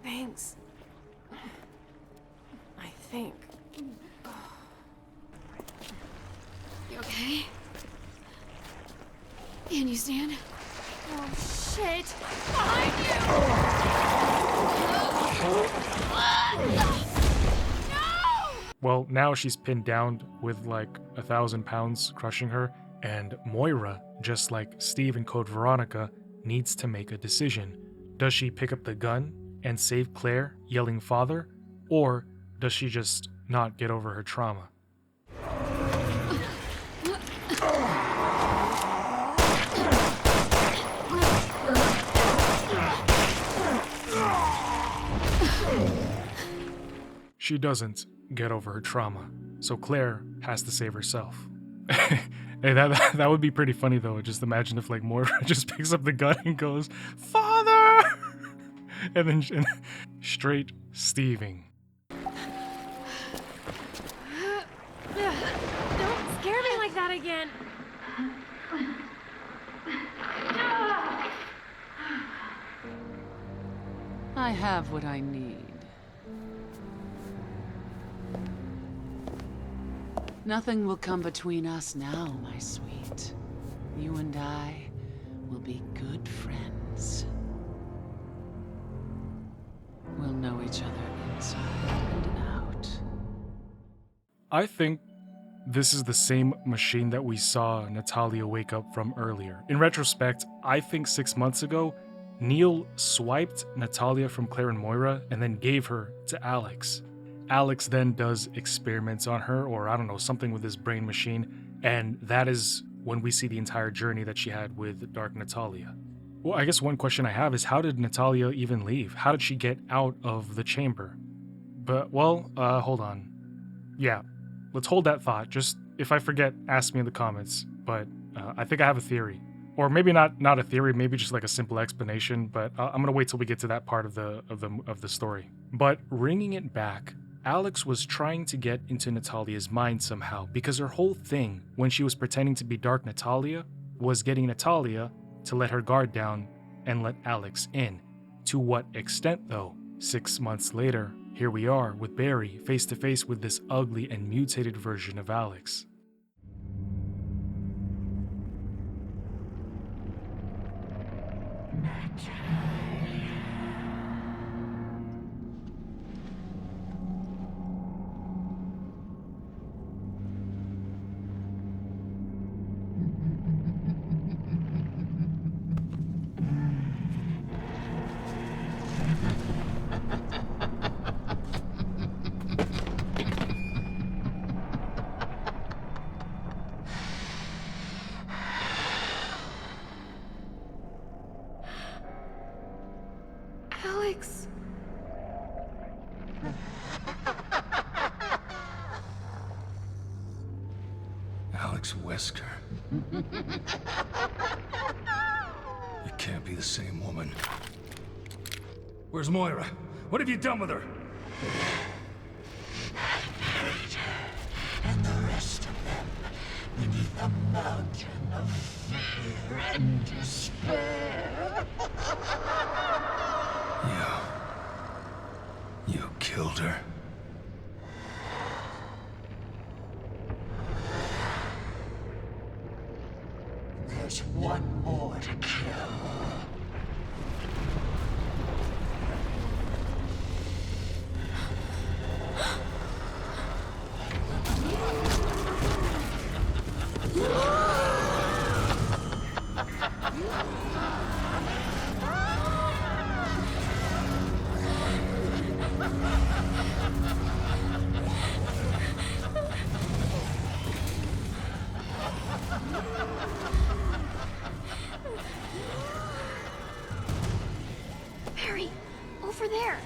Thanks. I think. You okay? Can you stand? Oh, shit! Behind you! Well, now she's pinned down with like 1,000 pounds crushing her, and Moira, just like Steve in Code Veronica, needs to make a decision. Does she pick up the gun and save Claire, yelling father, or does she just not get over her trauma? She doesn't get over her trauma, so Claire has to save herself. Hey, that would be pretty funny though. Just imagine if like Moira just picks up the gun and goes, "Father!" and then straight Steving. Don't scare me like that again. I have what I need. Nothing will come between us now, my sweet. You and I will be good friends. We'll know each other inside and out. I think this is the same machine that we saw Natalia wake up from earlier. In retrospect, I think 6 months ago, Neil swiped Natalia from Claire and Moira and then gave her to Alex. Alex then does experiments on her, or I don't know, something with his brain machine, and that is when we see the entire journey that she had with Dark Natalia. Well, I guess one question I have is, how did Natalia even leave? How did she get out of the chamber? But, well, hold on. Yeah, let's hold that thought. Just, if I forget, ask me in the comments, but I think I have a theory. Or maybe not a theory, maybe just like a simple explanation, but I'm gonna wait till we get to that part of the story. But bringing it back, Alex was trying to get into Natalia's mind somehow, because her whole thing when she was pretending to be Dark Natalia was getting Natalia to let her guard down and let Alex in. To what extent though? 6 months later, here we are with Barry face to face with this ugly and mutated version of Alex. Alex. Alex Wesker. It can't be the same woman. Where's Moira? What have you done with her? And the rest of them beneath a mountain of fear and despair. You killed her. There's one more to kill. Barry, over there.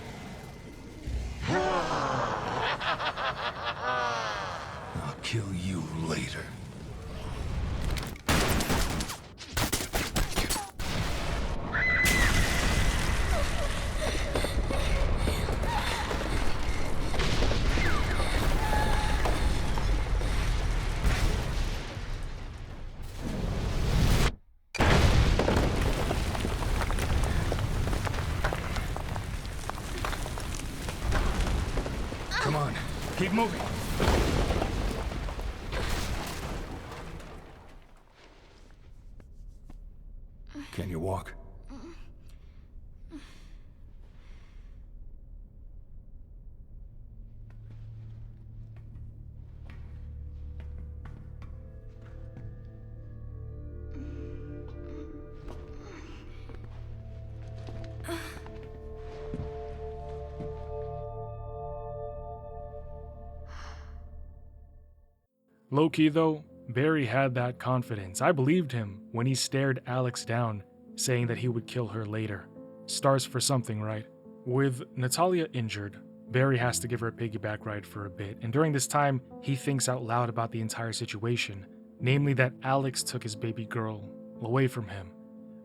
I'll kill you later. Keep moving. Can you walk? Low-key though, Barry had that confidence. I believed him when he stared Alex down, saying that he would kill her later. Stars for something, right? With Natalia injured, Barry has to give her a piggyback ride for a bit, and during this time, he thinks out loud about the entire situation, namely that Alex took his baby girl away from him.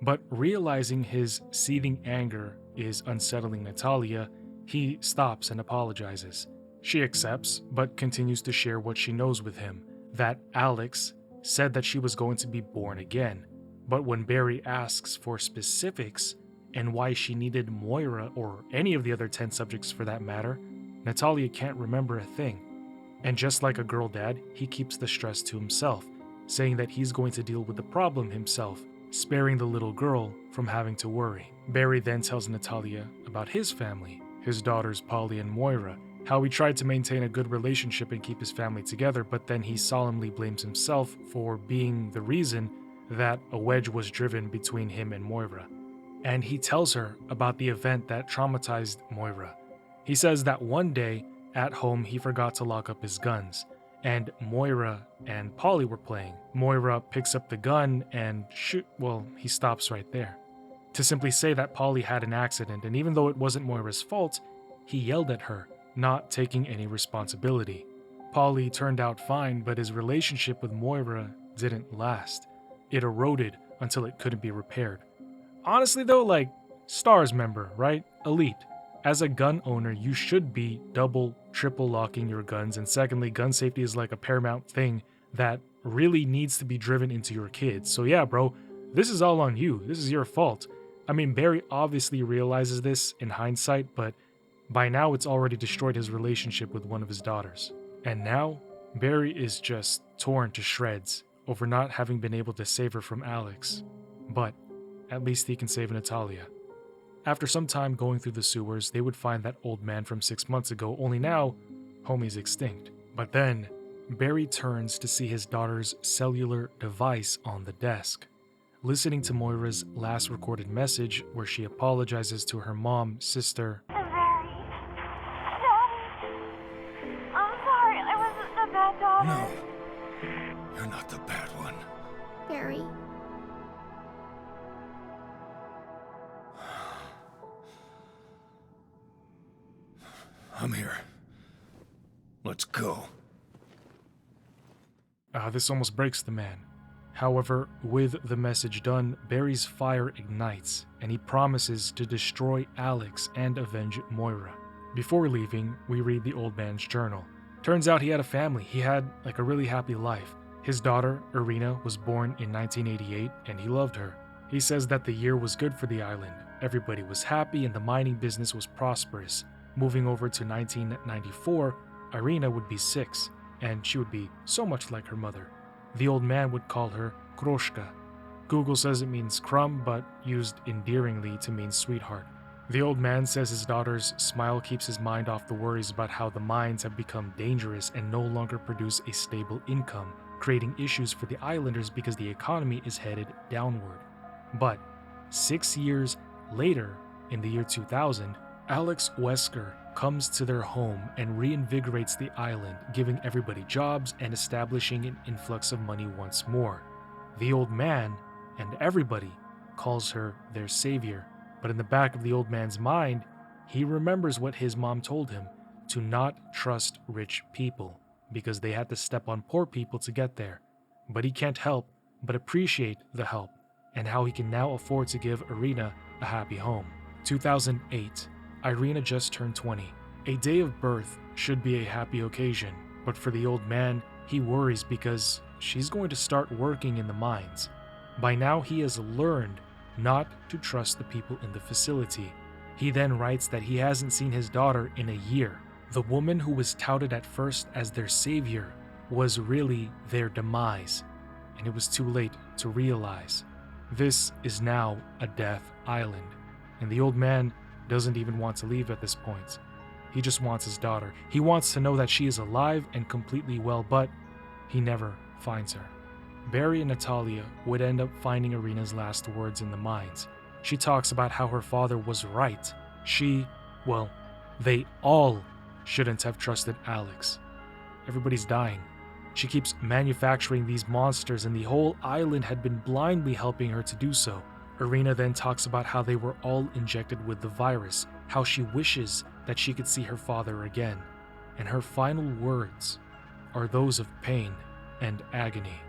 But realizing his seething anger is unsettling Natalia, he stops and apologizes. She accepts, but continues to share what she knows with him, that Alex said that she was going to be born again. But when Barry asks for specifics and why she needed Moira or any of the other 10 subjects for that matter, Natalia can't remember a thing. And just like a girl dad, he keeps the stress to himself, saying that he's going to deal with the problem himself, sparing the little girl from having to worry. Barry then tells Natalia about his family, his daughters Polly and Moira, how he tried to maintain a good relationship and keep his family together, but then he solemnly blames himself for being the reason that a wedge was driven between him and Moira. And he tells her about the event that traumatized Moira. He says that one day, at home, he forgot to lock up his guns, and Moira and Polly were playing. Moira picks up the gun and he stops right there. To simply say that Polly had an accident, and even though it wasn't Moira's fault, he yelled at her, not taking any responsibility. Polly turned out fine, but his relationship with Moira didn't last. It eroded until it couldn't be repaired. Honestly though, STARS member, right? Elite. As a gun owner, you should be double, triple locking your guns, and secondly, gun safety is like a paramount thing that really needs to be driven into your kids. So yeah, bro, this is all on you. This is your fault. I mean, Barry obviously realizes this in hindsight, but by now it's already destroyed his relationship with one of his daughters. And now, Barry is just torn to shreds over not having been able to save her from Alex. But at least he can save Natalia. After some time going through the sewers, they would find that old man from 6 months ago, only now, homie's extinct. But then, Barry turns to see his daughter's cellular device on the desk. Listening to Moira's last recorded message where she apologizes to her mom, sister, No, you're not the bad one. Barry. I'm here. Let's go. This almost breaks the man. However, with the message done, Barry's fire ignites, and he promises to destroy Alex and avenge Moira. Before leaving, we read the old man's journal. Turns out he had a family. He had a really happy life. His daughter, Irina, was born in 1988, and he loved her. He says that the year was good for the island. Everybody was happy and the mining business was prosperous. Moving over to 1994, Irina would be 6, and she would be so much like her mother. The old man would call her Kroshka. Google says it means crumb, but used endearingly to mean sweetheart. The old man says his daughter's smile keeps his mind off the worries about how the mines have become dangerous and no longer produce a stable income, creating issues for the islanders because the economy is headed downward. But 6 years later, in the year 2000, Alex Wesker comes to their home and reinvigorates the island, giving everybody jobs and establishing an influx of money once more. The old man and everybody calls her their savior. But in the back of the old man's mind, he remembers what his mom told him, to not trust rich people, because they had to step on poor people to get there. But he can't help but appreciate the help, and how he can now afford to give Irina a happy home. 2008, Irina just turned 20. A day of birth should be a happy occasion, but for the old man, he worries because she's going to start working in the mines. By now, he has learned not to trust the people in the facility. He then writes that he hasn't seen his daughter in a year, The woman who was touted at first as their savior was really their demise, and it was too late to realize. This is now a death island, and the old man doesn't even want to leave at this point. He just wants his daughter. He wants to know that she is alive and completely well, but he never finds her. Barry and Natalia would end up finding Irina's last words in the mines. She talks about how her father was right. They all shouldn't have trusted Alex. Everybody's dying. She keeps manufacturing these monsters, and the whole island had been blindly helping her to do so. Irina then talks about how they were all injected with the virus, how she wishes that she could see her father again, and her final words are those of pain and agony.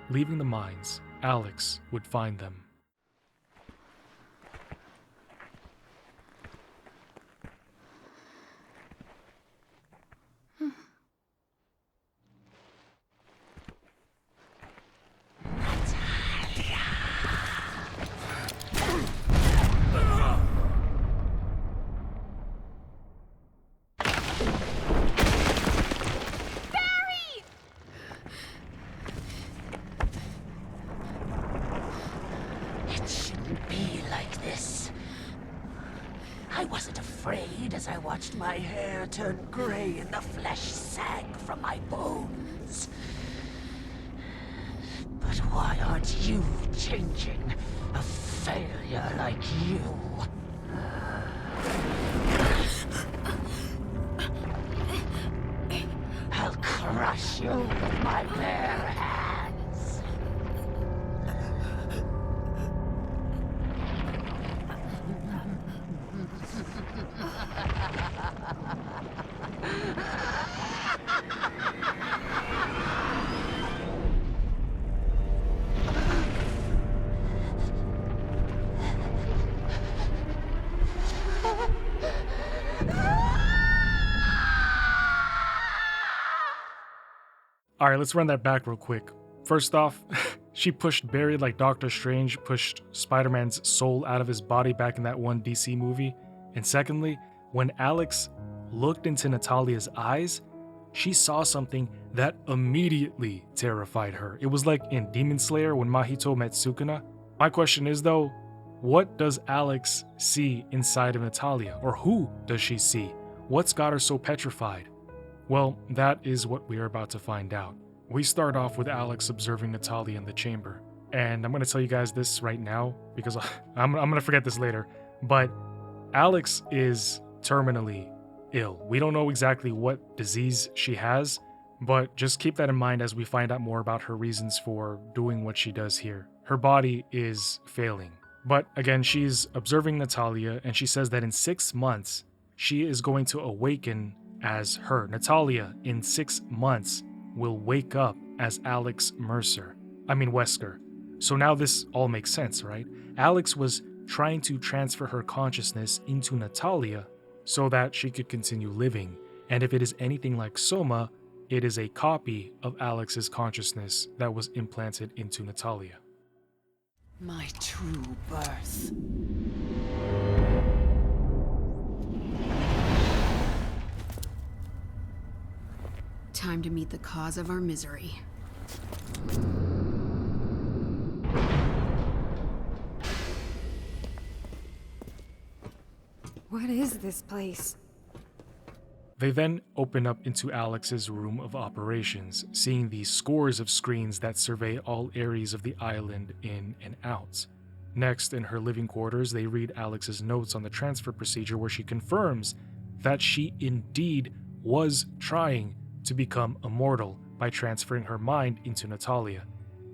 Leaving the mines, Alex would find them. I wasn't afraid as I watched my hair turn gray and the flesh sag from my bones. But why aren't you changing? A failure like you. I'll crush you with my bare hands. Alright, let's run that back real quick. First off, she pushed Barry like Doctor Strange pushed Spider-Man's soul out of his body back in that one DC movie. And secondly, when Alex looked into Natalia's eyes, she saw something that immediately terrified her. It was like in Demon Slayer when Mahito met Sukuna. My question is though, what does Alex see inside of Natalia? Or who does she see? What's got her so petrified? Well, that is what we are about to find out. We start off with Alex observing Natalia in the chamber. And I'm going to tell you guys this right now because I'm going to forget this later. But Alex is terminally ill. We don't know exactly what disease she has, but just keep that in mind as we find out more about her reasons for doing what she does here. Her body is failing. But again, she's observing Natalia and she says that in 6 months, she is going to awaken as her. Natalia, in 6 months, will wake up as Alex Wesker. So now this all makes sense, right? Alex was trying to transfer her consciousness into Natalia so that she could continue living. And if it is anything like Soma, it is a copy of Alex's consciousness that was implanted into Natalia. My true birth. Time to meet the cause of our misery. What is this place? They then open up into Alex's room of operations, seeing the scores of screens that survey all areas of the island in and out. Next, in her living quarters, they read Alex's notes on the transfer procedure where she confirms that she indeed was trying to become immortal by transferring her mind into Natalia.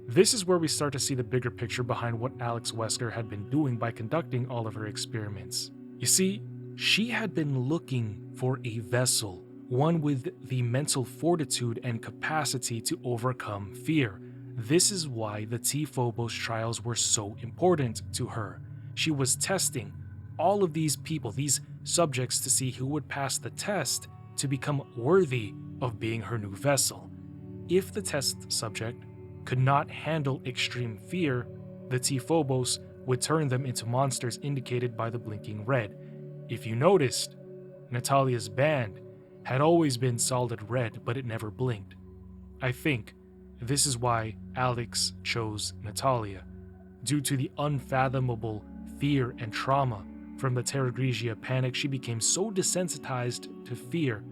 This is where we start to see the bigger picture behind what Alex Wesker had been doing by conducting all of her experiments. You see, she had been looking for a vessel, one with the mental fortitude and capacity to overcome fear. This is why the T-Phobos trials were so important to her. She was testing all of these people, these subjects, to see who would pass the test to become worthy of being her new vessel. If the test subject could not handle extreme fear, the T-Phobos would turn them into monsters indicated by the blinking red. If you noticed, Natalia's band had always been solid red, but it never blinked. I think this is why Alex chose Natalia, due to the unfathomable fear and trauma from the Terra Grigia panic. She became so desensitized to fear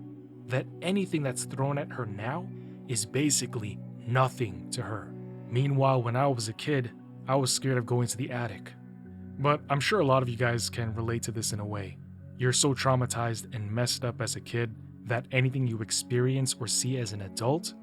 that anything that's thrown at her now is basically nothing to her. Meanwhile, when I was a kid, I was scared of going to the attic. But I'm sure a lot of you guys can relate to this in a way. You're so traumatized and messed up as a kid that anything you experience or see as an adult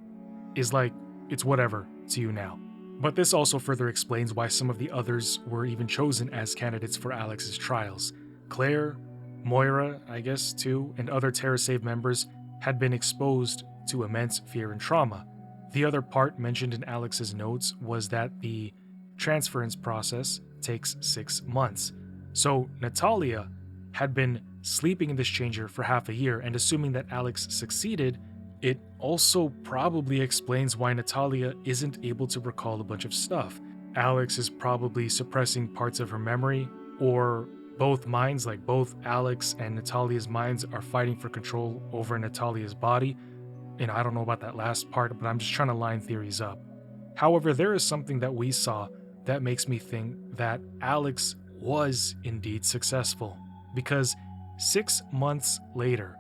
is like, it's whatever to you now. But this also further explains why some of the others were even chosen as candidates for Alex's trials. Claire, Moira, I guess too, and other TerraSave members had been exposed to immense fear and trauma. The other part mentioned in Alex's notes was that the transference process takes 6 months. So Natalia had been sleeping in this changer for half a year, and assuming that Alex succeeded, it also probably explains why Natalia isn't able to recall a bunch of stuff. Alex is probably suppressing parts of her memory, or both minds, like both Alex and Natalia's minds, are fighting for control over Natalia's body. And I don't know about that last part, but I'm just trying to line theories up. However, there is something that we saw that makes me think that Alex was indeed successful, because 6 months later,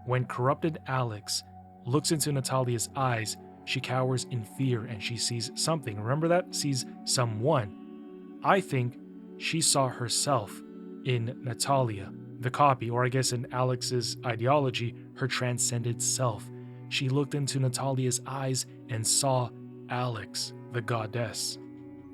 when corrupted Alex looks into Natalia's eyes, she cowers in fear and she sees something. Remember that? Sees someone. I think she saw herself in Natalia, the copy, or I guess in Alex's ideology, her transcended self. She looked into Natalia's eyes and saw Alex, the goddess.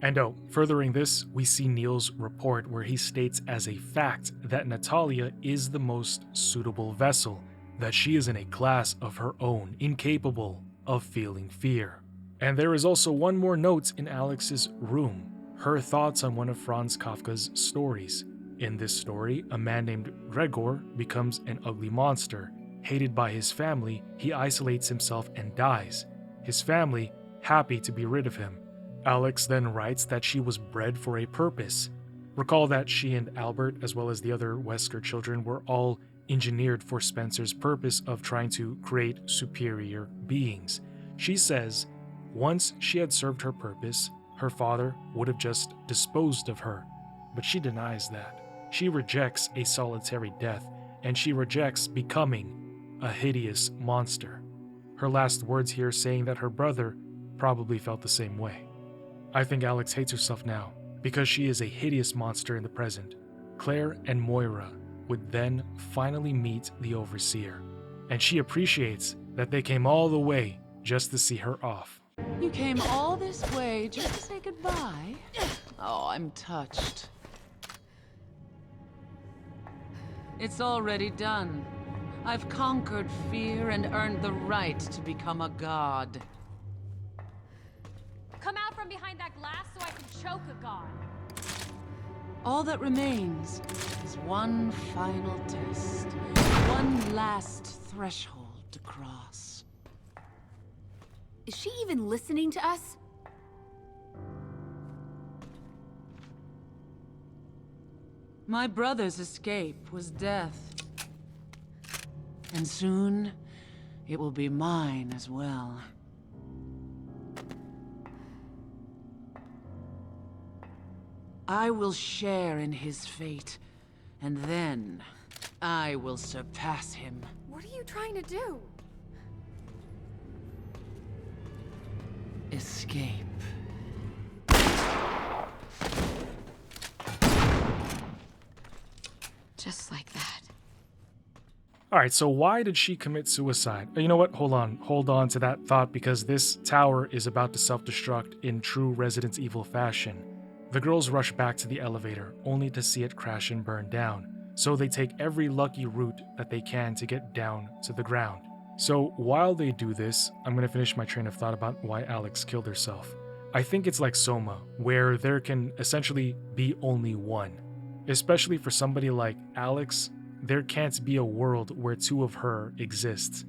And furthering this, we see Neil's report where he states as a fact that Natalia is the most suitable vessel, that she is in a class of her own, incapable of feeling fear. And there is also one more note in Alex's room, her thoughts on one of Franz Kafka's stories. In this story, a man named Gregor becomes an ugly monster. Hated by his family, he isolates himself and dies. His family, happy to be rid of him. Alex then writes that she was bred for a purpose. Recall that she and Albert, as well as the other Wesker children, were all engineered for Spencer's purpose of trying to create superior beings. She says once she had served her purpose, her father would have just disposed of her, but she denies that. She rejects a solitary death, and she rejects becoming a hideous monster. Her last words here saying that her brother probably felt the same way. I think Alex hates herself now, because she is a hideous monster in the present. Claire and Moira would then finally meet the Overseer, and she appreciates that they came all the way just to see her off. You came all this way just to say goodbye? Oh, I'm touched. It's already done. I've conquered fear and earned the right to become a god. Come out from behind that glass so I can choke a god. All that remains is one final test. One last threshold to cross. Is she even listening to us? My brother's escape was death. And soon, it will be mine as well. I will share in his fate, and then I will surpass him. What are you trying to do? Escape. Just like that. Alright, so why did she commit suicide? You know what? Hold on to that thought, because this tower is about to self-destruct in true Resident Evil fashion. The girls rush back to the elevator, only to see it crash and burn down. So they take every lucky route that they can to get down to the ground. So while they do this, I'm going to finish my train of thought about why Alex killed herself. I think it's like Soma, where there can essentially be only one. Especially for somebody like Alex, there can't be a world where two of her exist.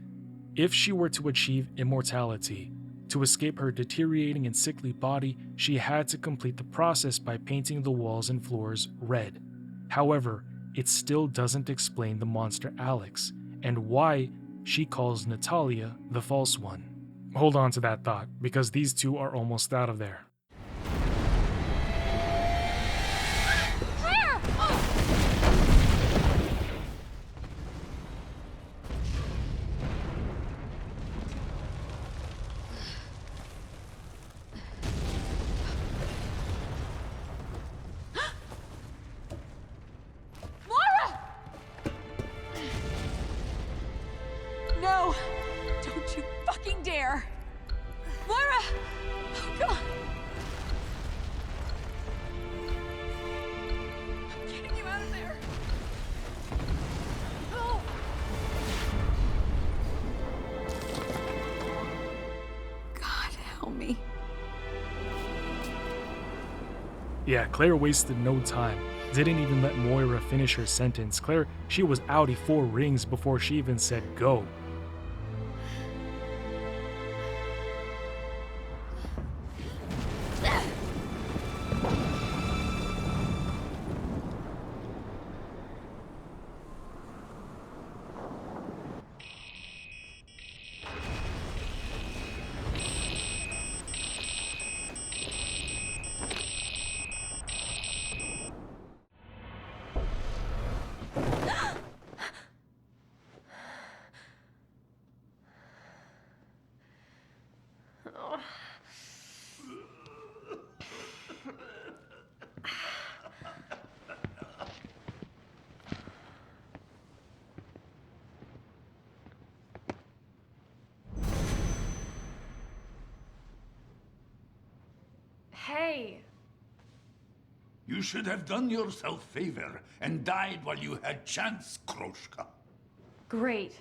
If she were to achieve immortality, to escape her deteriorating and sickly body, she had to complete the process by painting the walls and floors red. However, it still doesn't explain the monster Alex, and why she calls Natalia the false one. Hold on to that thought, because these two are almost out of there. Claire! Moira! No! Don't you fucking dare! Moira! Oh, come on! I'm getting you out of there! No! God help me. Yeah, Claire wasted no time. Didn't even let Moira finish her sentence. Claire, she was outie 4 rings before she even said go. Hey! You should have done yourself favor and died while you had chance, Kroshka. Great.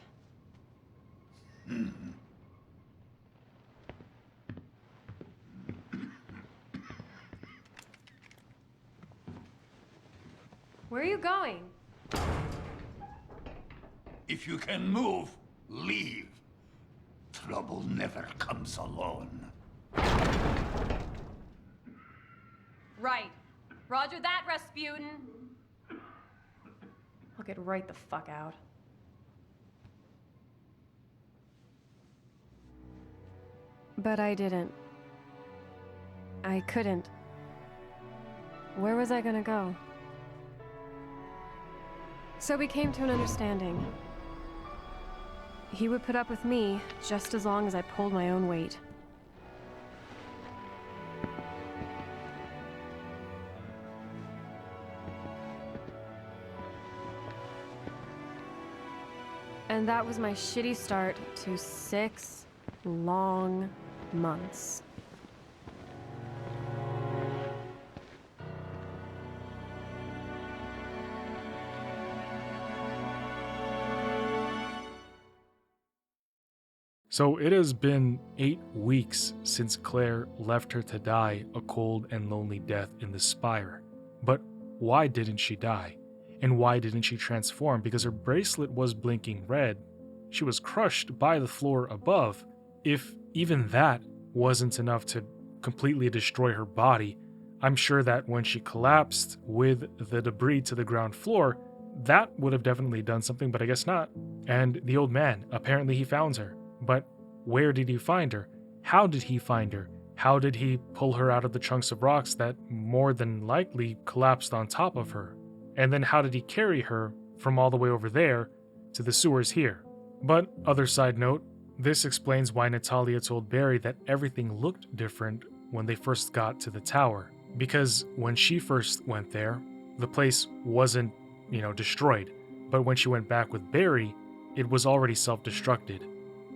Where are you going? If you can move, leave. Trouble never comes alone. Right. Roger that, Rasputin. I'll get right the fuck out. But I didn't. I couldn't. Where was I gonna go? So we came to an understanding. He would put up with me just as long as I pulled my own weight. And that was my shitty start to 6 long months. So it has been 8 weeks since Claire left her to die a cold and lonely death in the spire. But why didn't she die? And why didn't she transform? Because her bracelet was blinking red. She was crushed by the floor above. If even that wasn't enough to completely destroy her body, I'm sure that when she collapsed with the debris to the ground floor, that would have definitely done something, but I guess not. And the old man, apparently he found her. But where did he find her? How did he find her? How did he pull her out of the chunks of rocks that more than likely collapsed on top of her? And then how did he carry her from all the way over there to the sewers here? But other side note, this explains why Natalia told Barry that everything looked different when they first got to the tower. Because when she first went there, the place wasn't, destroyed. But when she went back with Barry, it was already self-destructed.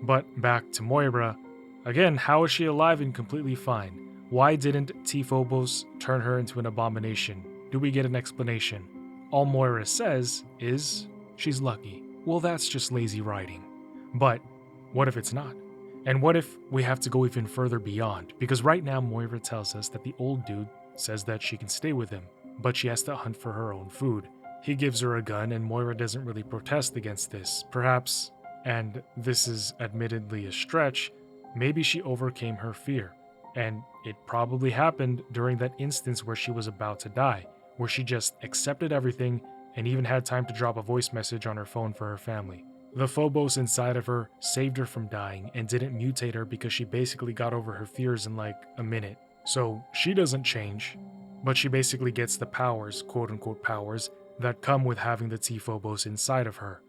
But back to Moira. Again, how is she alive and completely fine? Why didn't T-Phobos turn her into an abomination? Do we get an explanation? All Moira says is she's lucky. Well, that's just lazy writing. But what if it's not? And what if we have to go even further beyond? Because right now Moira tells us that the old dude says that she can stay with him, but she has to hunt for her own food. He gives her a gun and Moira doesn't really protest against this. Perhaps, and this is admittedly a stretch, maybe she overcame her fear. And it probably happened during that instance where she was about to die, where she just accepted everything and even had time to drop a voice message on her phone for her family. The Phobos inside of her saved her from dying and didn't mutate her because she basically got over her fears in like a minute. So she doesn't change, but she basically gets the powers, quote unquote powers, that come with having the T-Phobos inside of her.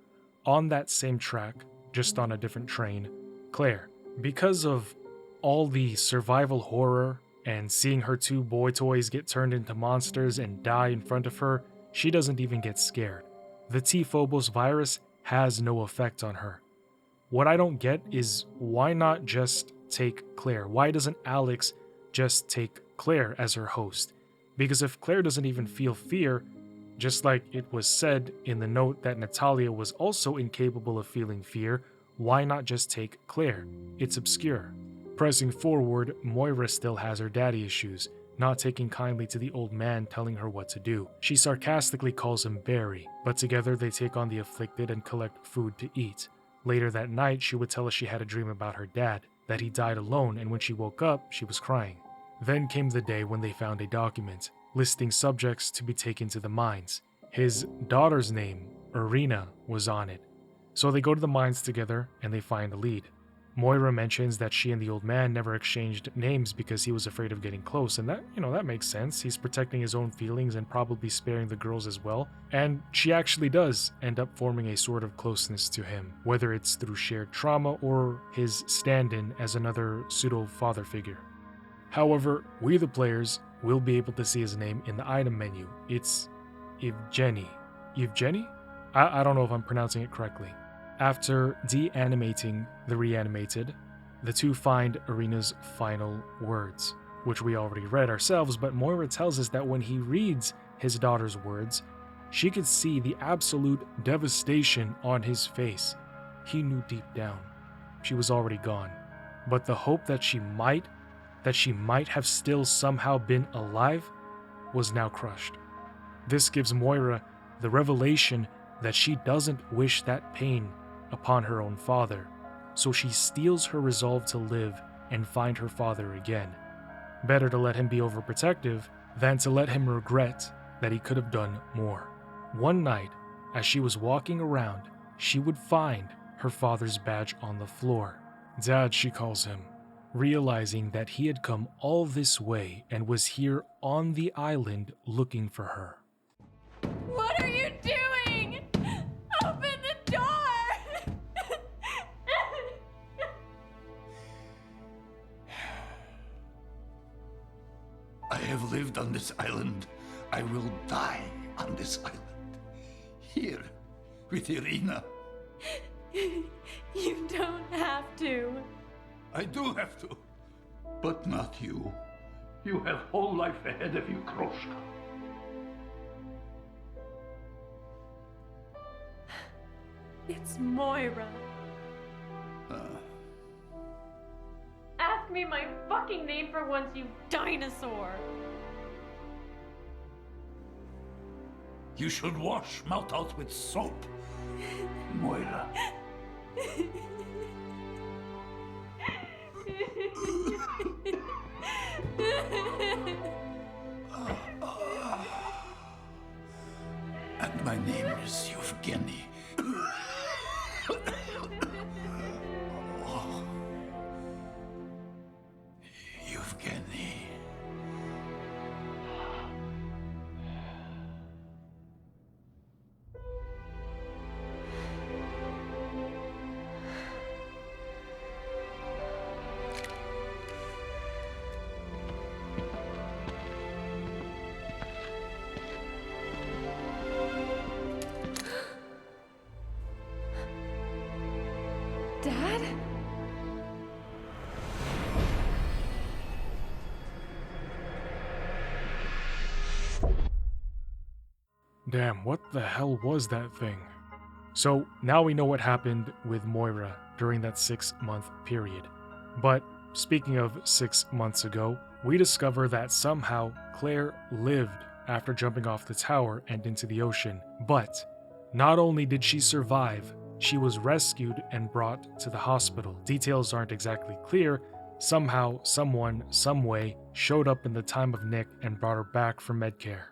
On that same track, just on a different train, Claire. Because of all the survival horror and seeing her two boy toys get turned into monsters and die in front of her, she doesn't even get scared. The T-Phobos virus has no effect on her. What I don't get is why not just take Claire? Why doesn't Alex just take Claire as her host? Because if Claire doesn't even feel fear, just like it was said in the note that Natalia was also incapable of feeling fear, why not just take Claire? It's obscure. Pressing forward, Moira still has her daddy issues, not taking kindly to the old man telling her what to do. She sarcastically calls him Barry, but together they take on the afflicted and collect food to eat. Later that night, she would tell us she had a dream about her dad, that he died alone, and when she woke up, she was crying. Then came the day when they found a document listing subjects to be taken to the mines. His daughter's name, Irina, was on it. So they go to the mines together and they find a lead. Moira mentions that she and the old man never exchanged names because he was afraid of getting close, and that makes sense. He's protecting his own feelings and probably sparing the girls as well. And she actually does end up forming a sort of closeness to him, whether it's through shared trauma or his stand-in as another pseudo-father figure. However, we the players will be able to see his name in the item menu. It's Evgeny. Evgeny? I don't know if I'm pronouncing it correctly. After de-animating the reanimated, the two find Irina's final words, which we already read ourselves, but Moira tells us that when he reads his daughter's words, she could see the absolute devastation on his face. He knew deep down she was already gone, but the hope that she might have still somehow been alive was now crushed. This gives Moira the revelation that she doesn't wish that pain upon her own father, so she steels her resolve to live and find her father again. Better to let him be overprotective than to let him regret that he could have done more. One night, as she was walking around, she would find her father's badge on the floor. Dad, she calls him, realizing that he had come all this way and was here on the island looking for her. What are you doing? Open the door! I have lived on this island. I will die on this island. Here, with Irina. You don't have to. I do have to. But not you. You have whole life ahead of you, Kroshka. It's Moira. Ask me my fucking name for once, you dinosaur. You should wash mouth out with soap, Moira. And my name is Evgeny. Oh. Evgeny. Dad? Damn, what the hell was that thing? So now we know what happened with Moira during that 6-month period. But speaking of 6 months ago, we discover that somehow Claire lived after jumping off the tower and into the ocean. But not only did she survive, she was rescued and brought to the hospital. Details aren't exactly clear. Somehow, someone, someway, showed up in the time of Nick and brought her back for medcare.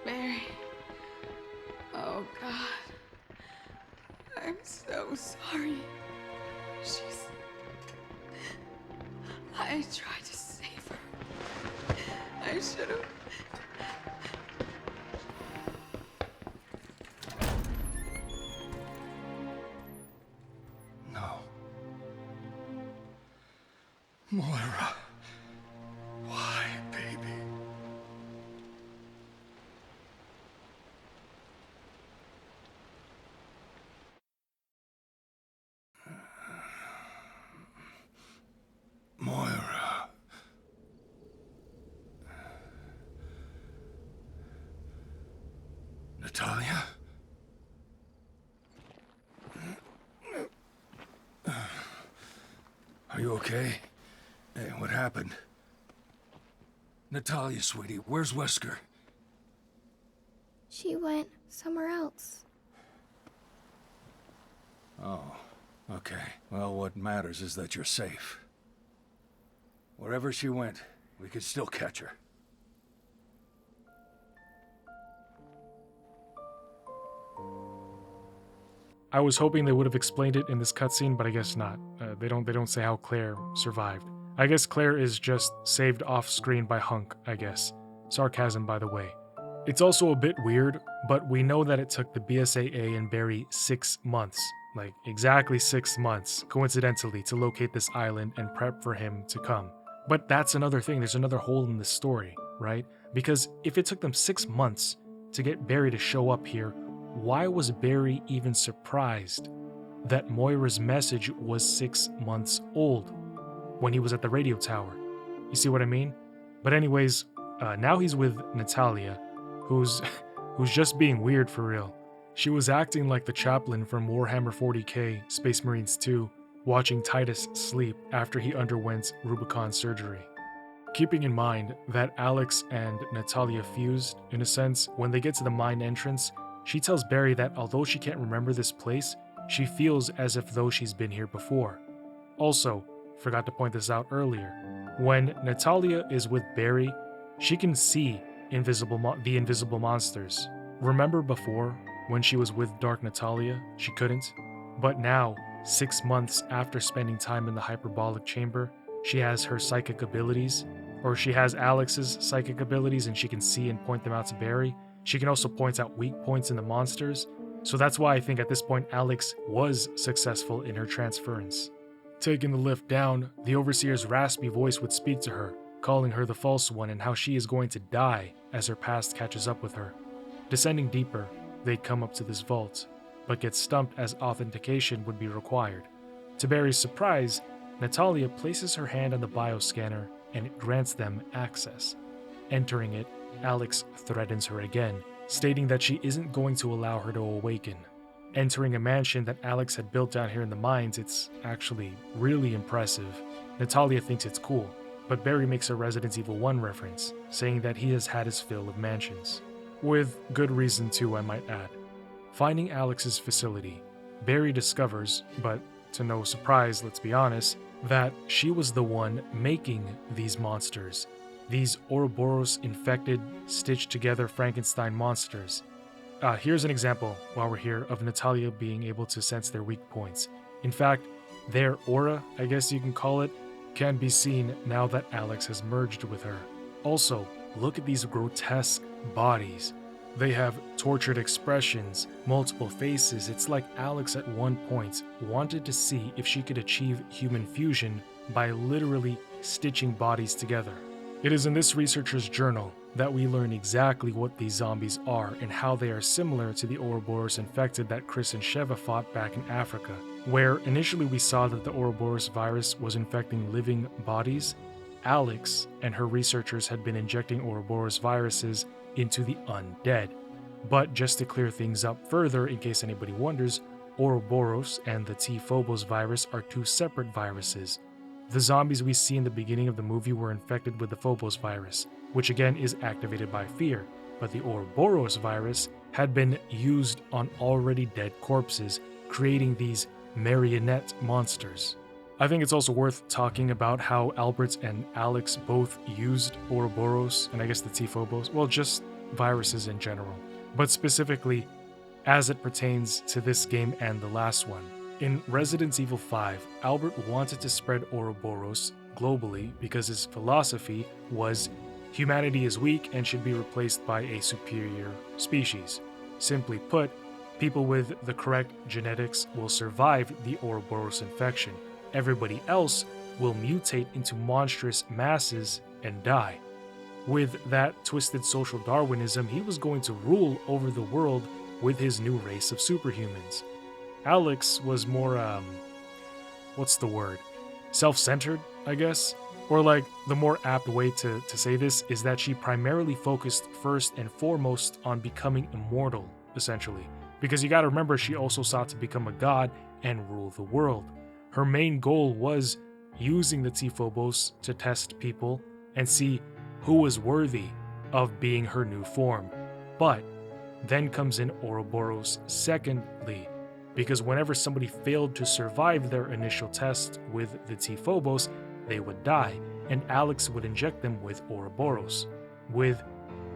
Mary. Oh, God. I'm so sorry. I tried to save her. I should have. No. Moira. Why, baby? Moira. Natalia? Are you okay? Hey, what happened? Natalia, sweetie, where's Wesker? She went somewhere else. Oh, okay. Well, what matters is that you're safe. Wherever she went, we could still catch her. I was hoping they would have explained it in this cutscene, but I guess not. They don't say how Claire survived. I guess Claire is just saved off screen by Hunk, I guess. Sarcasm, by the way. It's also a bit weird, but we know that it took the BSAA and Barry 6 months, like exactly 6 months, coincidentally, to locate this island and prep for him to come. But that's another thing, there's another hole in this story, right? Because if it took them 6 months to get Barry to show up here, why was Barry even surprised that Moira's message was 6 months old when he was at the radio tower? You see what I mean? But anyways, now he's with Natalia, who's just being weird for real. She was acting like the chaplain from Warhammer 40k Space Marines 2, watching Titus sleep after he underwent Rubicon surgery. Keeping in mind that Alex and Natalia fused, in a sense, when they get to the mine entrance, she tells Barry that although she can't remember this place, she feels as if though she's been here before. Also, forgot to point this out earlier, when Natalia is with Barry, she can see the invisible monsters. Remember before, when she was with Dark Natalia, she couldn't? But now, 6 months after spending time in the hyperbolic chamber, she has her psychic abilities, or she has Alex's psychic abilities and she can see and point them out to Barry. She can also point out weak points in the monsters, so that's why I think at this point Alex was successful in her transference. Taking the lift down, the Overseer's raspy voice would speak to her, calling her the false one and how she is going to die as her past catches up with her. Descending deeper, they'd come up to this vault, but get stumped as authentication would be required. To Barry's surprise, Natalia places her hand on the bioscanner and it grants them access. Entering it, Alex threatens her again, stating that she isn't going to allow her to awaken. Entering a mansion that Alex had built down here in the mines, it's actually really impressive. Natalia thinks it's cool, but Barry makes a Resident Evil 1 reference, saying that he has had his fill of mansions. With good reason too, I might add. Finding Alex's facility, Barry discovers, but to no surprise, let's be honest, that she was the one making these monsters. These Ouroboros-infected, stitched-together Frankenstein monsters. Here's an example, while we're here, of Natalia being able to sense their weak points. In fact, their aura, I guess you can call it, can be seen now that Alex has merged with her. Also, look at these grotesque bodies. They have tortured expressions, multiple faces. It's like Alex at one point wanted to see if she could achieve human fusion by literally stitching bodies together. It is in this researcher's journal that we learn exactly what these zombies are and how they are similar to the Ouroboros infected that Chris and Sheva fought back in Africa, where initially we saw that the Ouroboros virus was infecting living bodies. Alex and her researchers had been injecting Ouroboros viruses into the undead. But just to clear things up further, in case anybody wonders, Ouroboros and the T. Phobos virus are two separate viruses. The zombies we see in the beginning of the movie were infected with the Phobos virus, which again is activated by fear, but the Ouroboros virus had been used on already dead corpses, creating these marionette monsters. I think it's also worth talking about how Albert and Alex both used Ouroboros, and I guess the T. Phobos, well, just viruses in general. But specifically, as it pertains to this game and the last one. In Resident Evil 5, Albert wanted to spread Ouroboros globally because his philosophy was humanity is weak and should be replaced by a superior species. Simply put, people with the correct genetics will survive the Ouroboros infection. Everybody else will mutate into monstrous masses and die. With that twisted social Darwinism, he was going to rule over the world with his new race of superhumans. Alex was more, what's the word? Self-centered, I guess? Or like, the more apt way to say this is that she primarily focused first and foremost on becoming immortal, essentially. Because you gotta remember, she also sought to become a god and rule the world. Her main goal was using the T-Phobos to test people and see who was worthy of being her new form. But then comes in Ouroboros secondly, because whenever somebody failed to survive their initial test with the T-Phobos, they would die, and Alex would inject them with Ouroboros. With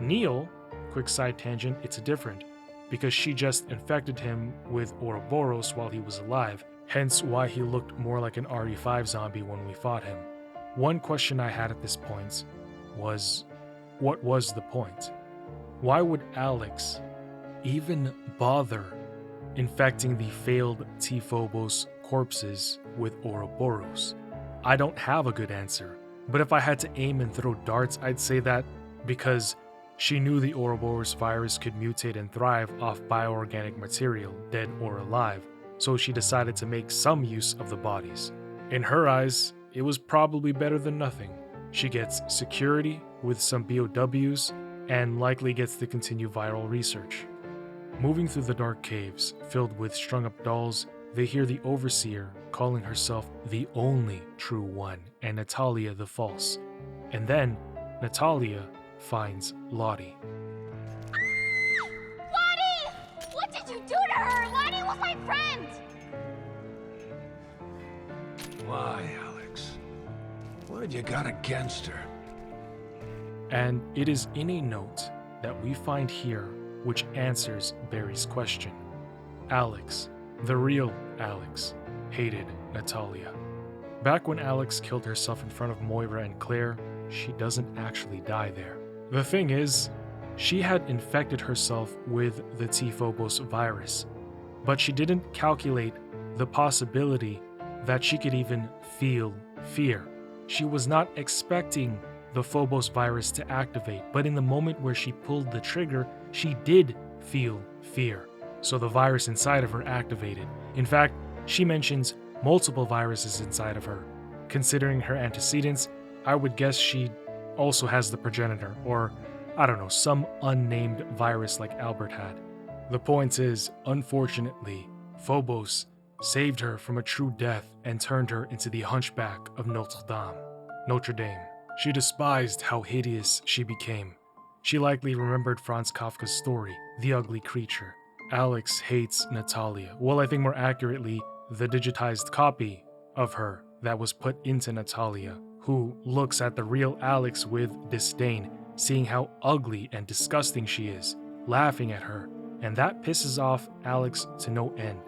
Neil, quick side tangent, it's different, because she just infected him with Ouroboros while he was alive, hence why he looked more like an RE5 zombie when we fought him. One question I had at this point was, what was the point? Why would Alex even bother infecting the failed T-Phobos corpses with Ouroboros? I don't have a good answer, but if I had to aim and throw darts, I'd say that because she knew the Ouroboros virus could mutate and thrive off bioorganic material, dead or alive, so she decided to make some use of the bodies. In her eyes, it was probably better than nothing. She gets security with some BOWs and likely gets to continue viral research. Moving through the dark caves filled with strung-up dolls, they hear the Overseer calling herself the only true one and Natalia the false. And then Natalia finds Lottie. Lottie! What did you do to her? Lottie was my friend! Why, Alex? What have you got against her? And it is in a note that we find here which answers Barry's question. Alex, the real Alex, hated Natalia. Back when Alex killed herself in front of Moira and Claire, she doesn't actually die there. The thing is, she had infected herself with the T-Phobos virus, but she didn't calculate the possibility that she could even feel fear. She was not expecting the Phobos virus to activate, but in the moment where she pulled the trigger, she did feel fear. So the virus inside of her activated. In fact, she mentions multiple viruses inside of her. Considering her antecedents, I would guess she also has the progenitor, or I don't know, some unnamed virus like Albert had. The point is, unfortunately, Phobos saved her from a true death and turned her into the hunchback of Notre Dame. She despised how hideous she became. She likely remembered Franz Kafka's story, The Ugly Creature. Alex hates Natalia. Well, I think more accurately, the digitized copy of her that was put into Natalia, who looks at the real Alex with disdain, seeing how ugly and disgusting she is, laughing at her, and that pisses off Alex to no end.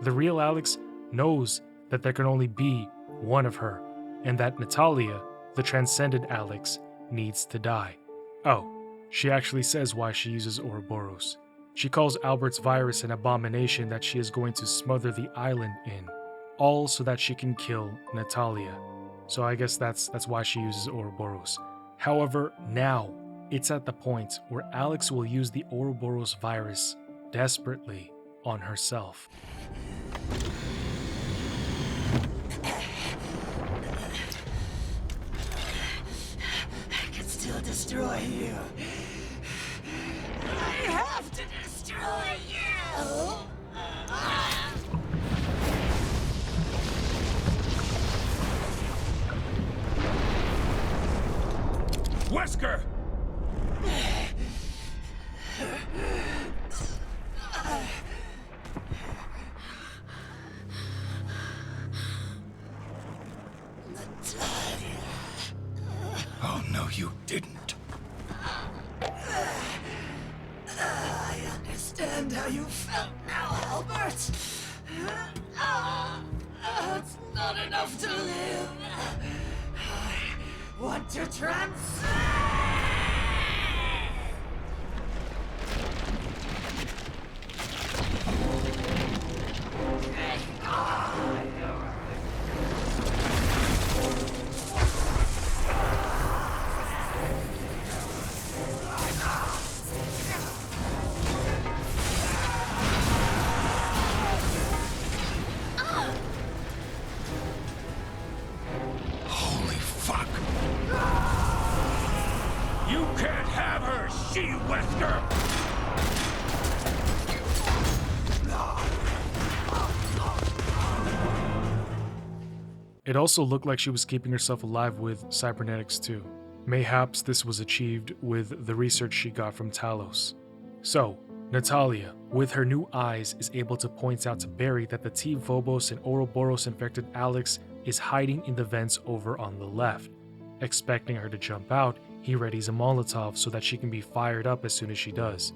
The real Alex knows that there can only be one of her, and that Natalia, the transcended Alex, needs to die. Oh, she actually says why she uses Ouroboros. She calls Albert's virus an abomination that she is going to smother the island in, all so that she can kill Natalia. So I guess that's why she uses Ouroboros. However, now it's at the point where Alex will use the Ouroboros virus desperately on herself. I can still destroy you. I have to destroy you. Wesker! Oh, no, you didn't. I understand how you felt now, Albert? It's not enough to live. I want to transcend. Holy fuck! You can't have her, she-Wesker! It also looked like she was keeping herself alive with cybernetics too. Mayhaps this was achieved with the research she got from Talos. So, Natalia, with her new eyes, is able to point out to Barry that the T. Phobos and Ouroboros infected Alex is hiding in the vents over on the left. Expecting her to jump out, he readies a Molotov so that she can be fired up as soon as she does.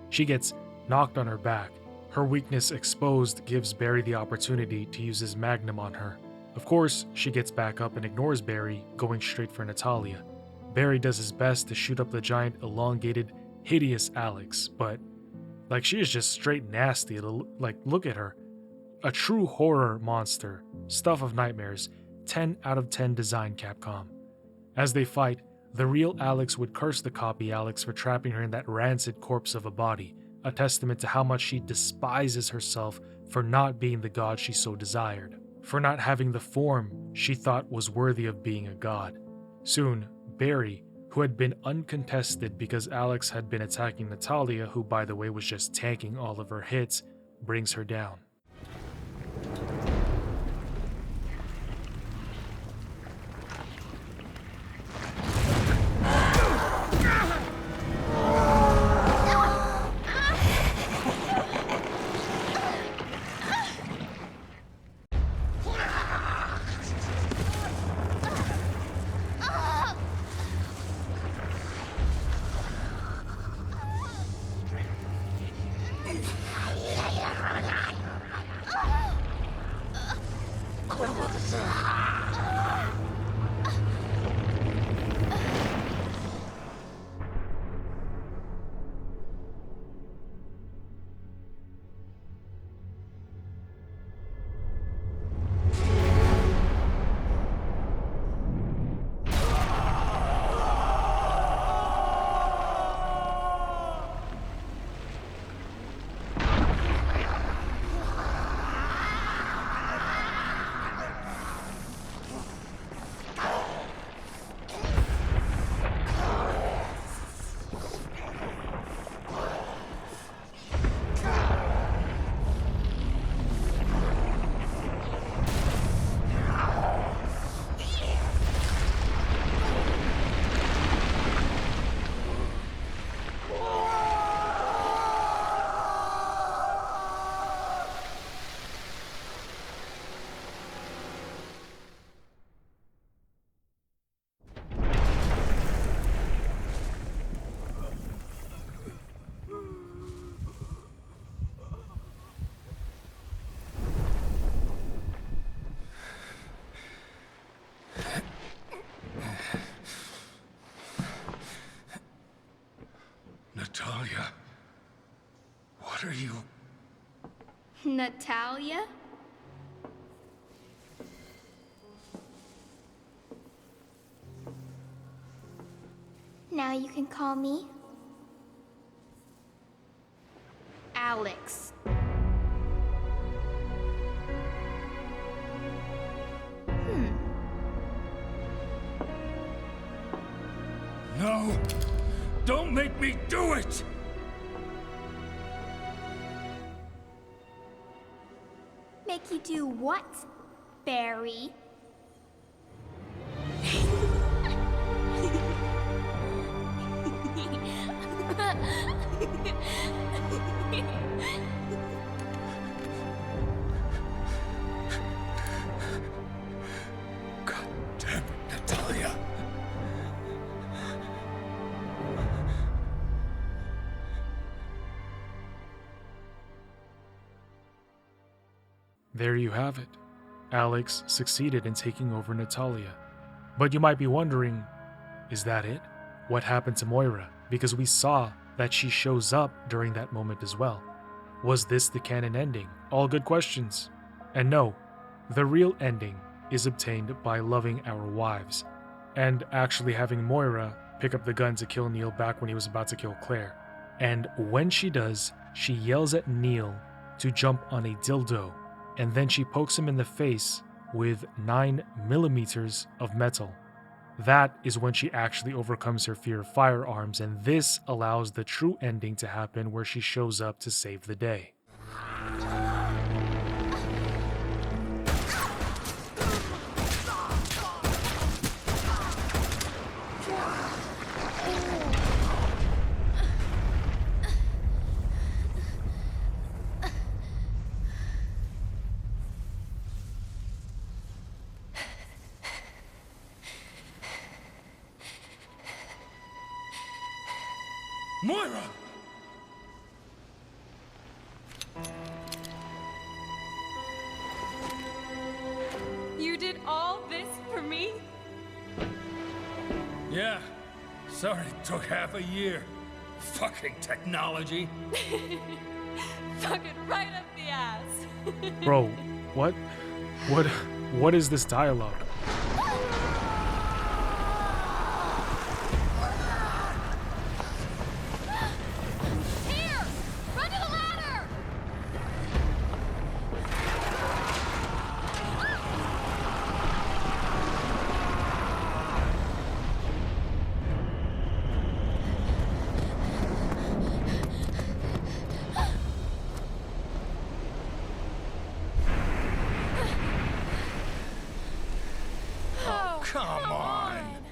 She gets knocked on her back. Her weakness exposed gives Barry the opportunity to use his magnum on her. Of course, she gets back up and ignores Barry, going straight for Natalia. Barry does his best to shoot up the giant, elongated, hideous Alex, but she is just straight nasty. Look at her. A true horror monster. Stuff of nightmares. 10 out of 10 design, Capcom. As they fight, the real Alex would curse the copy Alex for trapping her in that rancid corpse of a body, a testament to how much she despises herself for not being the god she so desired, for not having the form she thought was worthy of being a god. Soon, Barry, who had been uncontested because Alex had been attacking Natalia, who by the way was just tanking all of her hits, brings her down. Natalia, what are you? Natalia? Now you can call me Alex. No! Don't make me do it! Make you do what, Barry? God damn it, Natalia. There you have it. Alex succeeded in taking over Natalia. But you might be wondering, is that it? What happened to Moira? Because we saw that she shows up during that moment as well. Was this the canon ending? All good questions. And no, the real ending is obtained by loving our wives, and actually having Moira pick up the gun to kill Neil back when he was about to kill Claire. And when she does, she yells at Neil to jump on a dildo, and then she pokes him in the face with 9mm of metal. That is when she actually overcomes her fear of firearms, and this allows the true ending to happen where she shows up to save the day. Moira! You did all this for me? Yeah. Sorry it took half a year. Fucking technology. Fucking right up the ass. Bro, what is this dialogue? Come on!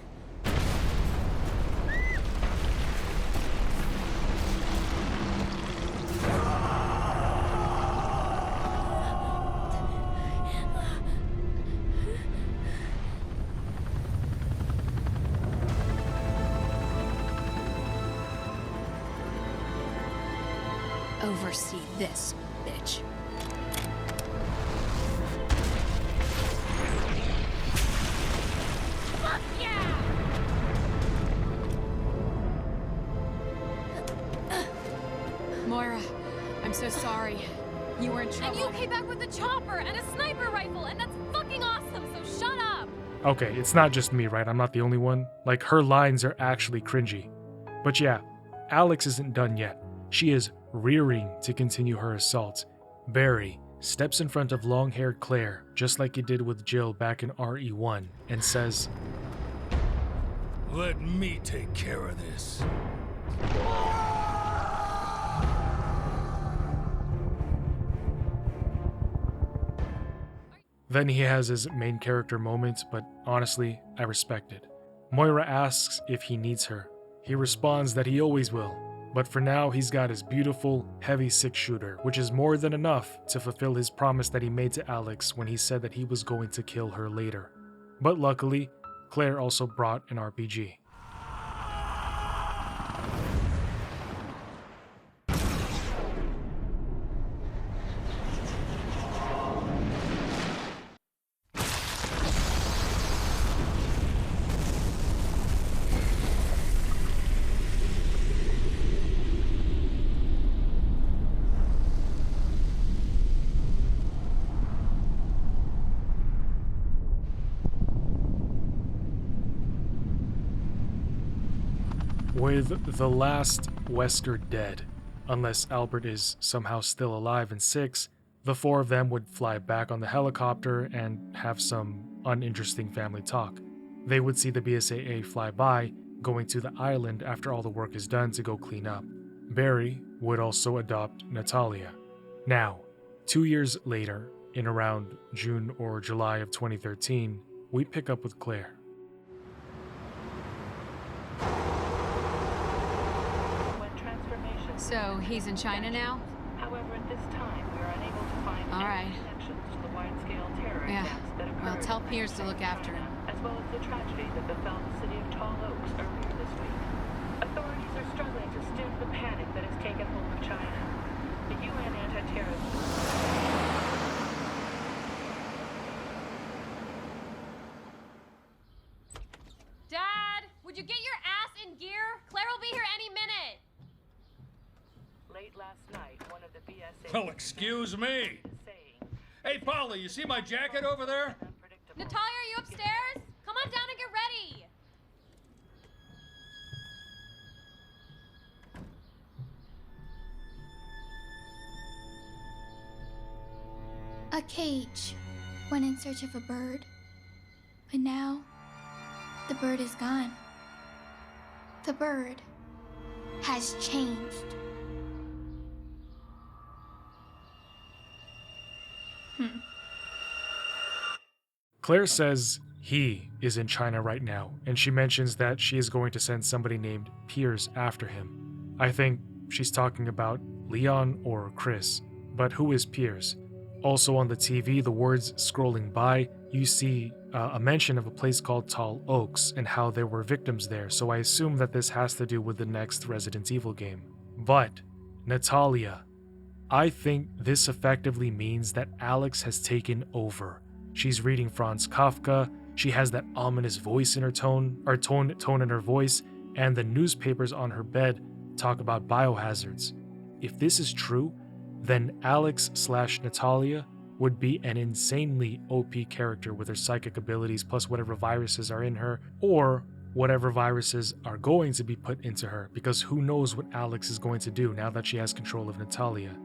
Oversee this, bitch. Fuck yeah! Moira, I'm so sorry. You were in trouble. And you came back with a chopper and a sniper rifle, and that's fucking awesome, so shut up! Okay, it's not just me, right? I'm not the only one. Like, her lines are actually cringy. But yeah, Alex isn't done yet. She is rearing to continue her assault. Barry steps in front of long-haired Claire, just like he did with Jill back in RE1, and says, Let me take care of this. Then he has his main character moment, but honestly, I respect it. Moira asks if he needs her. He responds that he always will, but for now he's got his beautiful, heavy six-shooter, which is more than enough to fulfill his promise that he made to Alex when he said that he was going to kill her later. But luckily, Claire also brought an RPG. With the last Wesker dead, unless Albert is somehow still alive in 6, the four of them would fly back on the helicopter and have some uninteresting family talk. They would see the BSAA fly by, going to the island after all the work is done to go clean up. Barry would also adopt Natalia. Now, 2 years later, in around June or July of 2013, we pick up with Claire. So, he's in China now? However, at this time, we are unable to find any connections to the wide-scale terror attacks that occurred. Well, tell Piers to look after him. As well as the tragedy that befell the city of Tall Oaks earlier this week. Authorities are struggling to stem the panic that has taken hold of China. The UN anti-terrorism... would you get your ass in gear? Claire will be here any minute. Late last night, one of the BSA... Well, excuse me. Hey, Polly, you see my jacket over there? Natalia, are you upstairs? Come on down and get ready. A cage went in search of a bird, but now the bird is gone. The bird has changed. Claire says he is in China right now, and she mentions that she is going to send somebody named Piers after him. I think she's talking about Leon or Chris, but who is Piers? Also on the TV, the words scrolling by, you see a mention of a place called Tall Oaks and how there were victims there, so I assume that this has to do with the next Resident Evil game. But, Natalia, I think this effectively means that Alex has taken over. She's reading Franz Kafka, she has that ominous voice in her tone in her voice, and the newspapers on her bed talk about biohazards. If this is true, then Alex/Natalia would be an insanely OP character with her psychic abilities plus whatever viruses are in her, or whatever viruses are going to be put into her, because who knows what Alex is going to do now that she has control of Natalia.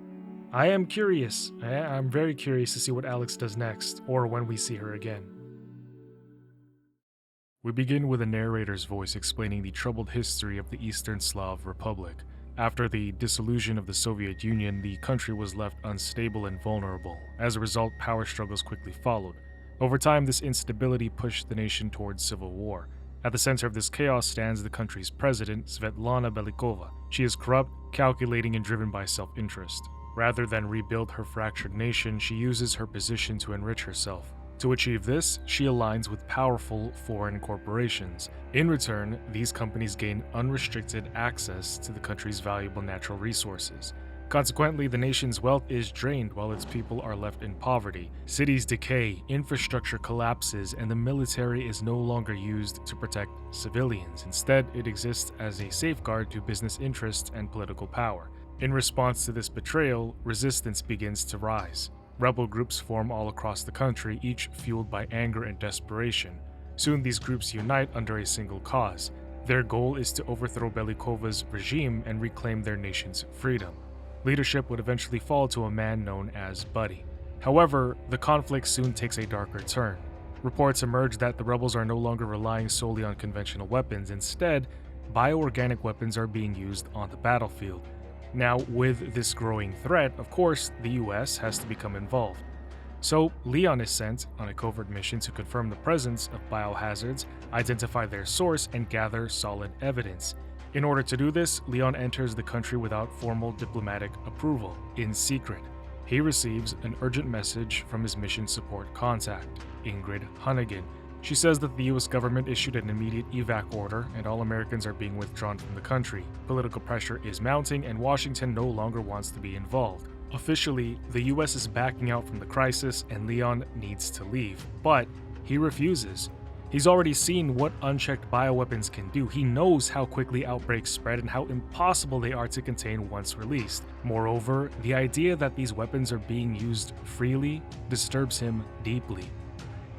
I am curious. I'm very curious to see what Alex does next, or when we see her again. We begin with a narrator's voice explaining the troubled history of the Eastern Slav Republic. After the dissolution of the Soviet Union, the country was left unstable and vulnerable. As a result, power struggles quickly followed. Over time, this instability pushed the nation towards civil war. At the center of this chaos stands the country's president, Svetlana Belikova. She is corrupt, calculating, and driven by self-interest. Rather than rebuild her fractured nation, she uses her position to enrich herself. To achieve this, she aligns with powerful foreign corporations. In return, these companies gain unrestricted access to the country's valuable natural resources. Consequently, the nation's wealth is drained while its people are left in poverty. Cities decay, infrastructure collapses, and the military is no longer used to protect civilians. Instead, it exists as a safeguard to business interests and political power. In response to this betrayal, resistance begins to rise. Rebel groups form all across the country, each fueled by anger and desperation. Soon these groups unite under a single cause. Their goal is to overthrow Belikova's regime and reclaim their nation's freedom. Leadership would eventually fall to a man known as Buddy. However, the conflict soon takes a darker turn. Reports emerge that the rebels are no longer relying solely on conventional weapons. Instead, bioorganic weapons are being used on the battlefield. Now, with this growing threat, of course, the US has to become involved. So, Leon is sent on a covert mission to confirm the presence of biohazards, identify their source, and gather solid evidence. In order to do this, Leon enters the country without formal diplomatic approval, in secret. He receives an urgent message from his mission support contact, Ingrid Hunnigan. She says that the US government issued an immediate evac order and all Americans are being withdrawn from the country. Political pressure is mounting and Washington no longer wants to be involved. Officially, the US is backing out from the crisis and Leon needs to leave, but he refuses. He's already seen what unchecked bioweapons can do. He knows how quickly outbreaks spread and how impossible they are to contain once released. Moreover, the idea that these weapons are being used freely disturbs him deeply.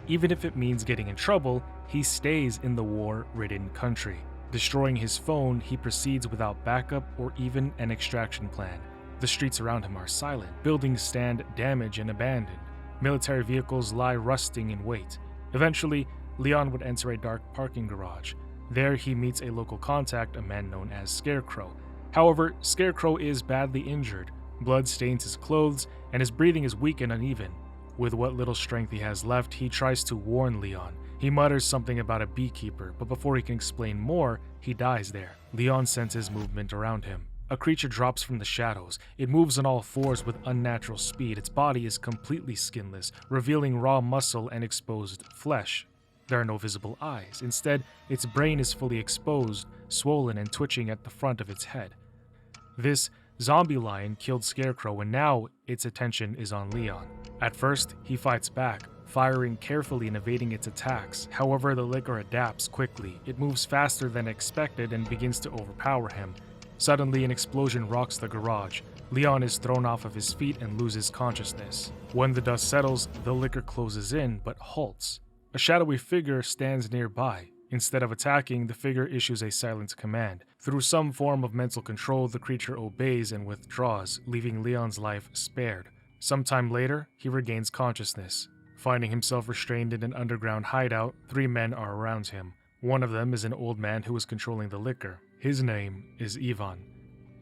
Even if it means getting in trouble, he stays in the war-ridden country. Destroying his phone, he proceeds without backup or even an extraction plan. The streets around him are silent. Buildings stand damaged and abandoned. Military vehicles lie rusting in wait. Eventually, Leon would enter a dark parking garage. There he meets a local contact, a man known as Scarecrow. However, Scarecrow is badly injured. Blood stains his clothes, and his breathing is weak and uneven. With what little strength he has left, he tries to warn Leon. He mutters something about a beekeeper, but before he can explain more, he dies there. Leon senses movement around him. A creature drops from the shadows. It moves on all fours with unnatural speed. Its body is completely skinless, revealing raw muscle and exposed flesh. There are no visible eyes. Instead, its brain is fully exposed, swollen and twitching at the front of its head. This zombie lion killed Scarecrow and now its attention is on Leon. At first, he fights back, firing carefully and evading its attacks. However, the liquor adapts quickly. It moves faster than expected and begins to overpower him. Suddenly, an explosion rocks the garage. Leon is thrown off of his feet and loses consciousness. When the dust settles, the liquor closes in but halts. A shadowy figure stands nearby. Instead of attacking, the figure issues a silent command. Through some form of mental control, the creature obeys and withdraws, leaving Leon's life spared. Sometime later, he regains consciousness. Finding himself restrained in an underground hideout, 3 men are around him. One of them is an old man who is controlling the liquor. His name is Ivan.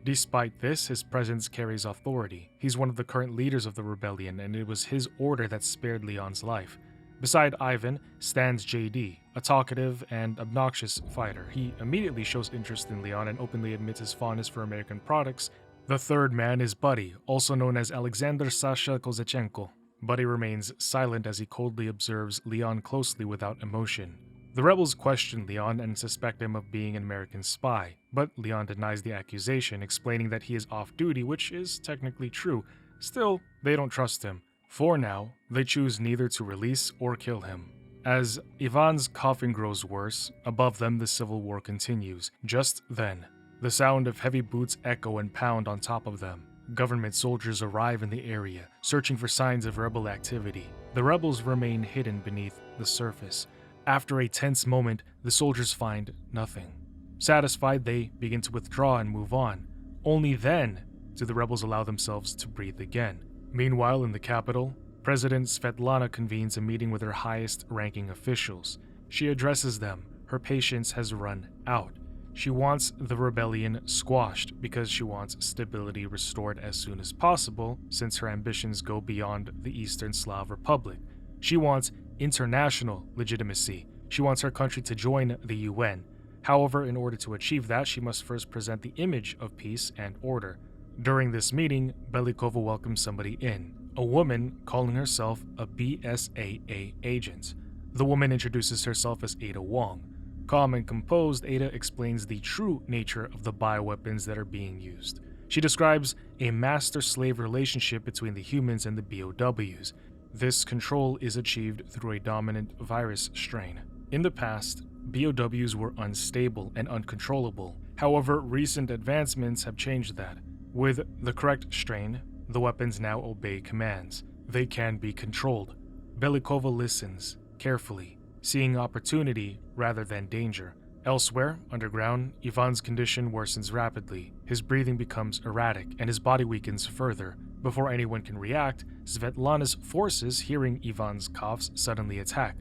Despite this, his presence carries authority. He's one of the current leaders of the rebellion, and it was his order that spared Leon's life. Beside Ivan stands JD, a talkative and obnoxious fighter. He immediately shows interest in Leon and openly admits his fondness for American products. The third man is Buddy, also known as Alexander Sasha Kozachenko. Buddy remains silent as he coldly observes Leon closely without emotion. The rebels question Leon and suspect him of being an American spy, but Leon denies the accusation, explaining that he is off duty, which is technically true. Still, they don't trust him. For now, they choose neither to release or kill him. As Ivan's coughing grows worse, above them the civil war continues. Just then, the sound of heavy boots echo and pound on top of them. Government soldiers arrive in the area, searching for signs of rebel activity. The rebels remain hidden beneath the surface. After a tense moment, the soldiers find nothing. Satisfied, they begin to withdraw and move on. Only then do the rebels allow themselves to breathe again. Meanwhile, in the capital, President Svetlana convenes a meeting with her highest-ranking officials. She addresses them. Her patience has run out. She wants the rebellion squashed because she wants stability restored as soon as possible, since her ambitions go beyond the Eastern Slav Republic. She wants international legitimacy. She wants her country to join the UN. However, in order to achieve that, she must first present the image of peace and order. During this meeting, Belikova welcomes somebody in, a woman calling herself a BSAA agent. The woman introduces herself as Ada Wong. Calm and composed, Ada explains the true nature of the bioweapons that are being used. She describes a master-slave relationship between the humans and the BOWs. This control is achieved through a dominant virus strain. In the past, BOWs were unstable and uncontrollable. However, recent advancements have changed that. With the correct strain, the weapons now obey commands. They can be controlled. Belikova listens carefully, seeing opportunity rather than danger. Elsewhere, underground, Ivan's condition worsens rapidly. His breathing becomes erratic, and his body weakens further. Before anyone can react, Svetlana's forces, hearing Ivan's coughs, suddenly attack.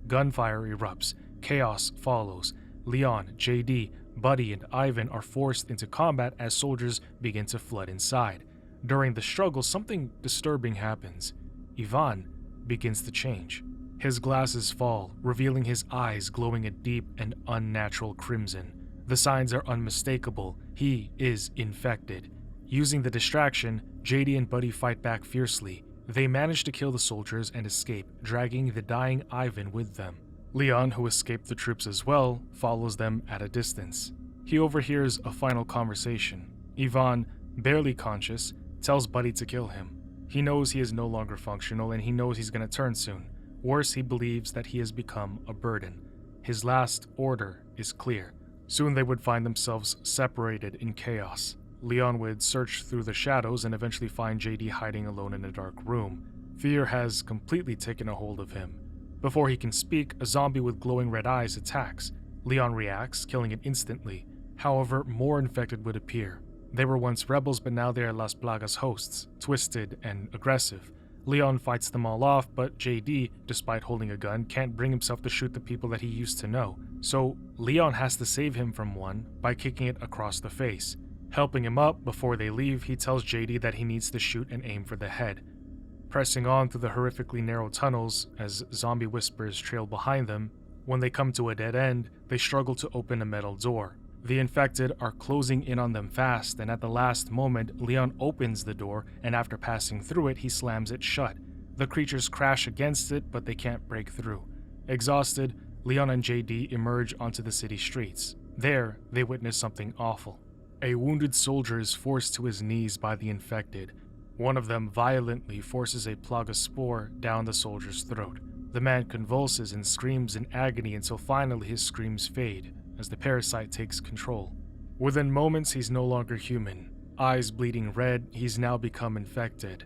Gunfire erupts. Chaos follows. Leon, JD, Buddy, and Ivan are forced into combat as soldiers begin to flood inside. During the struggle, something disturbing happens. Ivan begins to change. His glasses fall, revealing his eyes glowing a deep and unnatural crimson. The signs are unmistakable. He is infected. Using the distraction, JD and Buddy fight back fiercely. They manage to kill the soldiers and escape, dragging the dying Ivan with them. Leon, who escaped the troops as well, follows them at a distance. He overhears a final conversation. Ivan, barely conscious, tells Buddy to kill him. He knows he is no longer functional, and he knows he's going to turn soon. Worse, he believes that he has become a burden. His last order is clear. Soon they would find themselves separated in chaos. Leon would search through the shadows and eventually find JD hiding alone in a dark room. Fear has completely taken a hold of him. Before he can speak, a zombie with glowing red eyes attacks. Leon reacts, killing it instantly. However, more infected would appear. They were once rebels, but now they are Las Plagas hosts, twisted and aggressive. Leon fights them all off, but JD, despite holding a gun, can't bring himself to shoot the people that he used to know. So Leon has to save him from one by kicking it across the face. Helping him up before they leave, he tells JD that he needs to shoot and aim for the head. Pressing on through the horrifically narrow tunnels as zombie whispers trail behind them, when they come to a dead end, they struggle to open a metal door. The infected are closing in on them fast, and at the last moment, Leon opens the door, and after passing through it, he slams it shut. The creatures crash against it, but they can't break through. Exhausted, Leon and JD emerge onto the city streets. There, they witness something awful. A wounded soldier is forced to his knees by the infected. One of them violently forces a plaga spore down the soldier's throat. The man convulses and screams in agony until finally his screams fade as the parasite takes control. Within moments, he's no longer human. Eyes bleeding red, he's now become infected.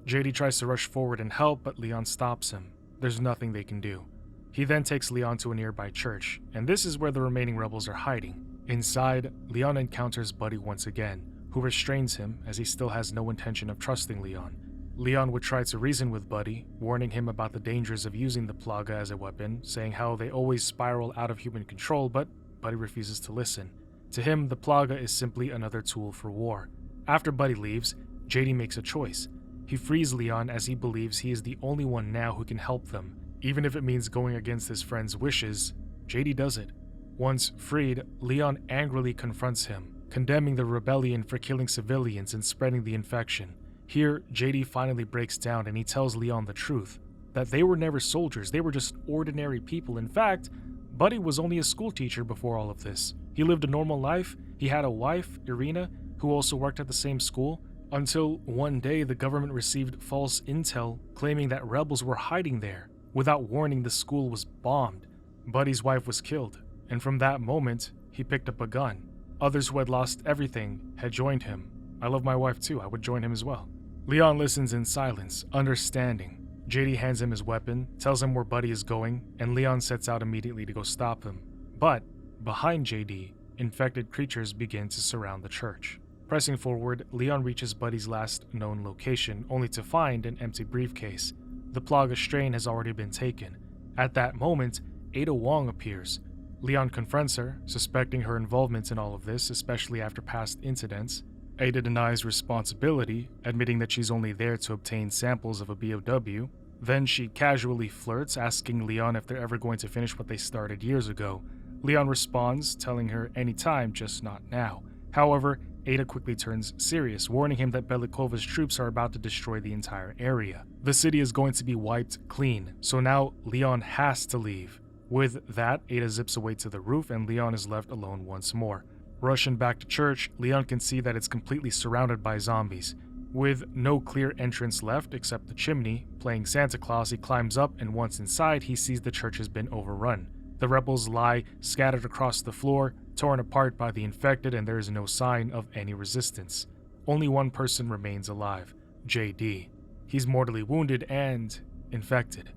JD tries to rush forward and help, but Leon stops him. There's nothing they can do. He then takes Leon to a nearby church, and this is where the remaining rebels are hiding. Inside, Leon encounters Buddy once again, who restrains him as he still has no intention of trusting Leon. Leon would try to reason with Buddy, warning him about the dangers of using the Plaga as a weapon, saying how they always spiral out of human control, but Buddy refuses to listen. To him, the Plaga is simply another tool for war. After Buddy leaves, JD makes a choice. He frees Leon as he believes he is the only one now who can help them. Even if it means going against his friend's wishes, JD does it. Once freed, Leon angrily confronts him, condemning the rebellion for killing civilians and spreading the infection. Here, JD finally breaks down and he tells Leon the truth, that they were never soldiers, they were just ordinary people. In fact, Buddy was only a schoolteacher before all of this. He lived a normal life, he had a wife, Irina, who also worked at the same school, until one day the government received false intel claiming that rebels were hiding there. Without warning, the school was bombed. Buddy's wife was killed, and from that moment, he picked up a gun. Others who had lost everything had joined him. I love my wife too, I would join him as well. Leon listens in silence, understanding. JD hands him his weapon, tells him where Buddy is going, and Leon sets out immediately to go stop him. But, behind JD, infected creatures begin to surround the church. Pressing forward, Leon reaches Buddy's last known location, only to find an empty briefcase. The Plaga strain has already been taken. At that moment, Ada Wong appears. Leon confronts her, suspecting her involvement in all of this, especially after past incidents. Ada denies responsibility, admitting that she's only there to obtain samples of a BOW. Then she casually flirts, asking Leon if they're ever going to finish what they started years ago. Leon responds, telling her anytime, just not now. However, Ada quickly turns serious, warning him that Belikova's troops are about to destroy the entire area. The city is going to be wiped clean, so now Leon has to leave. With that, Ada zips away to the roof and Leon is left alone once more. Rushing back to church, Leon can see that it's completely surrounded by zombies. With no clear entrance left except the chimney, playing Santa Claus, he climbs up and once inside, he sees the church has been overrun. The rebels lie scattered across the floor, torn apart by the infected, and there is no sign of any resistance. Only one person remains alive, JD. He's mortally wounded and infected.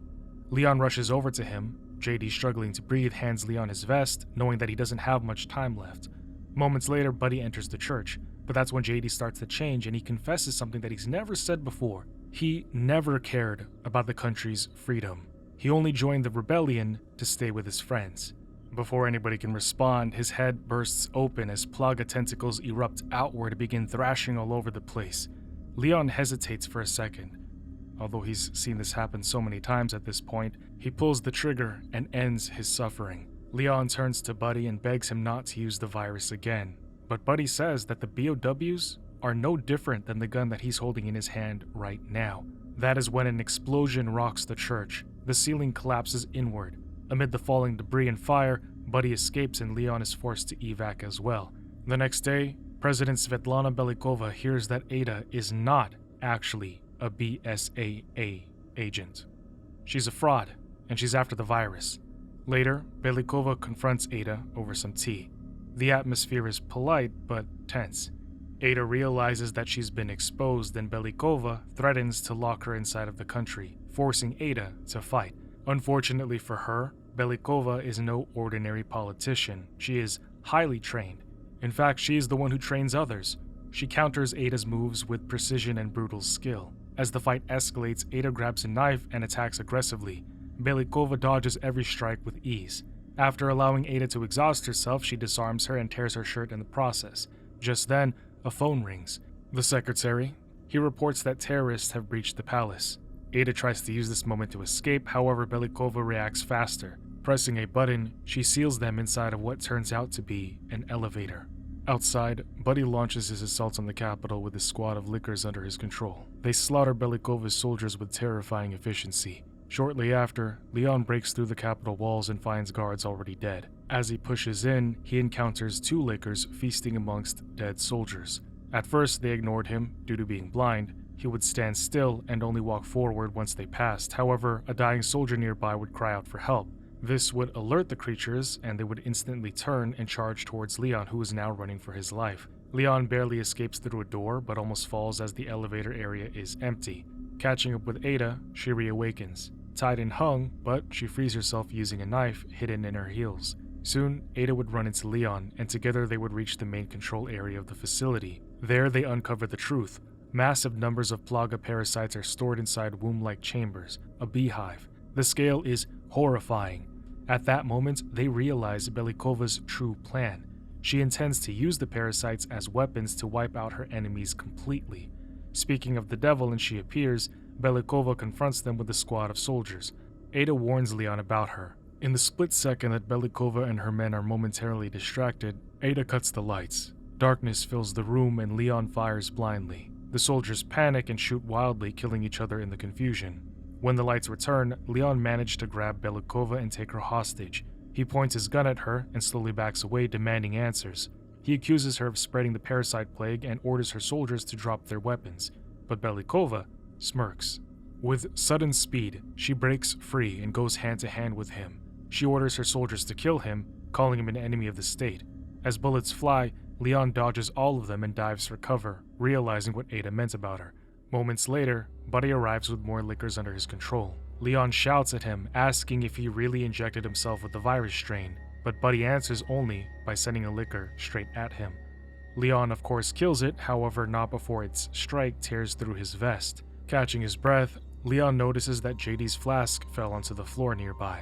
Leon rushes over to him. JD, struggling to breathe, hands Leon his vest, knowing that he doesn't have much time left. Moments later, Buddy enters the church, but that's when JD starts to change and he confesses something that he's never said before. He never cared about the country's freedom. He only joined the rebellion to stay with his friends. Before anybody can respond, his head bursts open as Plaga tentacles erupt outward and begin thrashing all over the place. Leon hesitates for a second. Although he's seen this happen so many times at this point, he pulls the trigger and ends his suffering. Leon turns to Buddy and begs him not to use the virus again. But Buddy says that the BOWs are no different than the gun that he's holding in his hand right now. That is when an explosion rocks the church. The ceiling collapses inward. Amid the falling debris and fire, Buddy escapes and Leon is forced to evac as well. The next day, President Svetlana Belikova hears that Ada is not actually a BSAA agent. She's a fraud, and she's after the virus. Later, Belikova confronts Ada over some tea. The atmosphere is polite, but tense. Ada realizes that she's been exposed and Belikova threatens to lock her inside of the country, forcing Ada to fight. Unfortunately for her, Belikova is no ordinary politician. She is highly trained. In fact, she is the one who trains others. She counters Ada's moves with precision and brutal skill. As the fight escalates, Ada grabs a knife and attacks aggressively. Belikova dodges every strike with ease. After allowing Ada to exhaust herself, she disarms her and tears her shirt in the process. Just then, a phone rings. The secretary. He reports that terrorists have breached the palace. Ada tries to use this moment to escape, however Belikova reacts faster. Pressing a button, she seals them inside of what turns out to be an elevator. Outside, Buddy launches his assault on the capital with a squad of lickers under his control. They slaughter Belikova's soldiers with terrifying efficiency. Shortly after, Leon breaks through the capital walls and finds guards already dead. As he pushes in, he encounters two lickers feasting amongst dead soldiers. At first, they ignored him due to being blind. he would stand still and only walk forward once they passed. However, a dying soldier nearby would cry out for help. This would alert the creatures, and they would instantly turn and charge towards Leon, who is now running for his life. Leon barely escapes through a door, but almost falls as the elevator area is empty. Catching up with Ada, she reawakens. Tied and hung, but she frees herself using a knife hidden in her heels. Soon, Ada would run into Leon, and together they would reach the main control area of the facility. There, they uncover the truth. Massive numbers of Plaga parasites are stored inside womb-like chambers, a beehive. The scale is horrifying. At that moment, they realize Belikova's true plan. She intends to use the parasites as weapons to wipe out her enemies completely. Speaking of the devil and she appears, Belikova confronts them with a squad of soldiers. Ada warns Leon about her. In the split second that Belikova and her men are momentarily distracted, Ada cuts the lights. Darkness fills the room and Leon fires blindly. The soldiers panic and shoot wildly, killing each other in the confusion. When the lights return, Leon managed to grab Belikova and take her hostage. He points his gun at her and slowly backs away, demanding answers. He accuses her of spreading the parasite plague and orders her soldiers to drop their weapons. But Belikova smirks. With sudden speed, she breaks free and goes hand to hand with him. She orders her soldiers to kill him, calling him an enemy of the state. As bullets fly, Leon dodges all of them and dives for cover, realizing what Ada meant about her. Moments later, Buddy arrives with more lickers under his control. Leon shouts at him, asking if he really injected himself with the virus strain, but Buddy answers only by sending a licker straight at him. Leon, of course, kills it, however not before its strike tears through his vest. Catching his breath, Leon notices that JD's flask fell onto the floor nearby.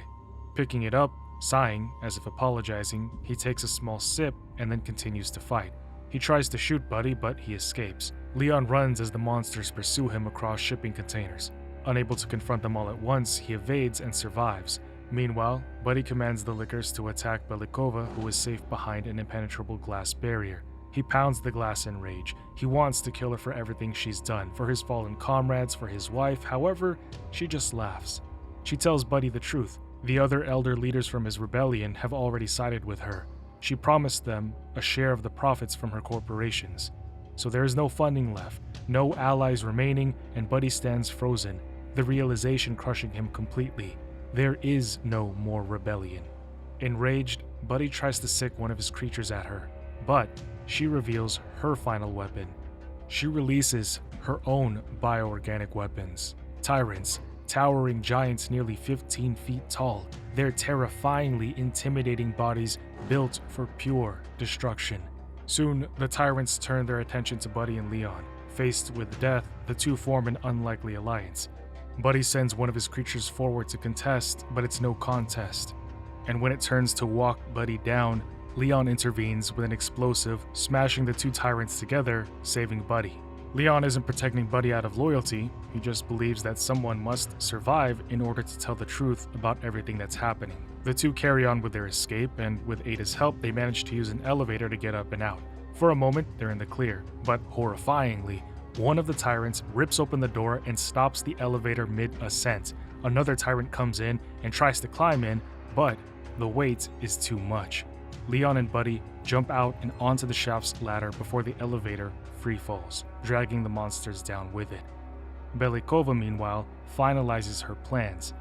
Picking it up, sighing, as if apologizing, he takes a small sip and then continues to fight. He tries to shoot Buddy, but he escapes. Leon runs as the monsters pursue him across shipping containers. Unable to confront them all at once, he evades and survives. Meanwhile, Buddy commands the lickers to attack Belikova, who is safe behind an impenetrable glass barrier. He pounds the glass in rage. He wants to kill her for everything she's done, for his fallen comrades, for his wife. However, she just laughs. She tells Buddy the truth. The other elder leaders from his rebellion have already sided with her. She promised them a share of the profits from her corporations. So there is no funding left, no allies remaining, and Buddy stands frozen, the realization crushing him completely. There is no more rebellion. Enraged, Buddy tries to sick one of his creatures at her, but she reveals her final weapon. She releases her own bioorganic weapons. Tyrants, towering giants nearly 15 feet tall, their terrifyingly intimidating bodies built for pure destruction. Soon, the tyrants turn their attention to Buddy and Leon. Faced with death, the two form an unlikely alliance. Buddy sends one of his creatures forward to contest, but it's no contest. And when it turns to walk Buddy down, Leon intervenes with an explosive, smashing the two tyrants together, saving Buddy. Leon isn't protecting Buddy out of loyalty, he just believes that someone must survive in order to tell the truth about everything that's happening. The two carry on with their escape, and with Ada's help, they manage to use an elevator to get up and out. For a moment, they're in the clear, but horrifyingly, one of the tyrants rips open the door and stops the elevator mid-ascent. Another tyrant comes in and tries to climb in, but the weight is too much. Leon and Buddy jump out and onto the shaft's ladder before the elevator free falls, dragging the monsters down with it. Belikova, meanwhile, finalizes her plans.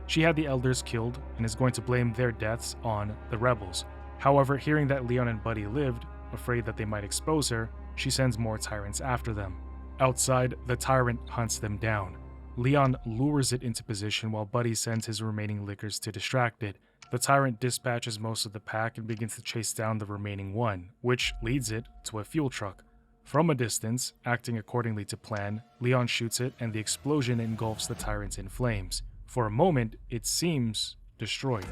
She had the elders killed and is going to blame their deaths on the rebels. However, hearing that Leon and Buddy lived, afraid that they might expose her, she sends more tyrants after them. Outside, the tyrant hunts them down. Leon lures it into position while Buddy sends his remaining lickers to distract it. The tyrant dispatches most of the pack and begins to chase down the remaining one, which leads it to a fuel truck. From a distance, acting accordingly to plan, Leon shoots it and the explosion engulfs the tyrant in flames. For a moment, it seems destroyed.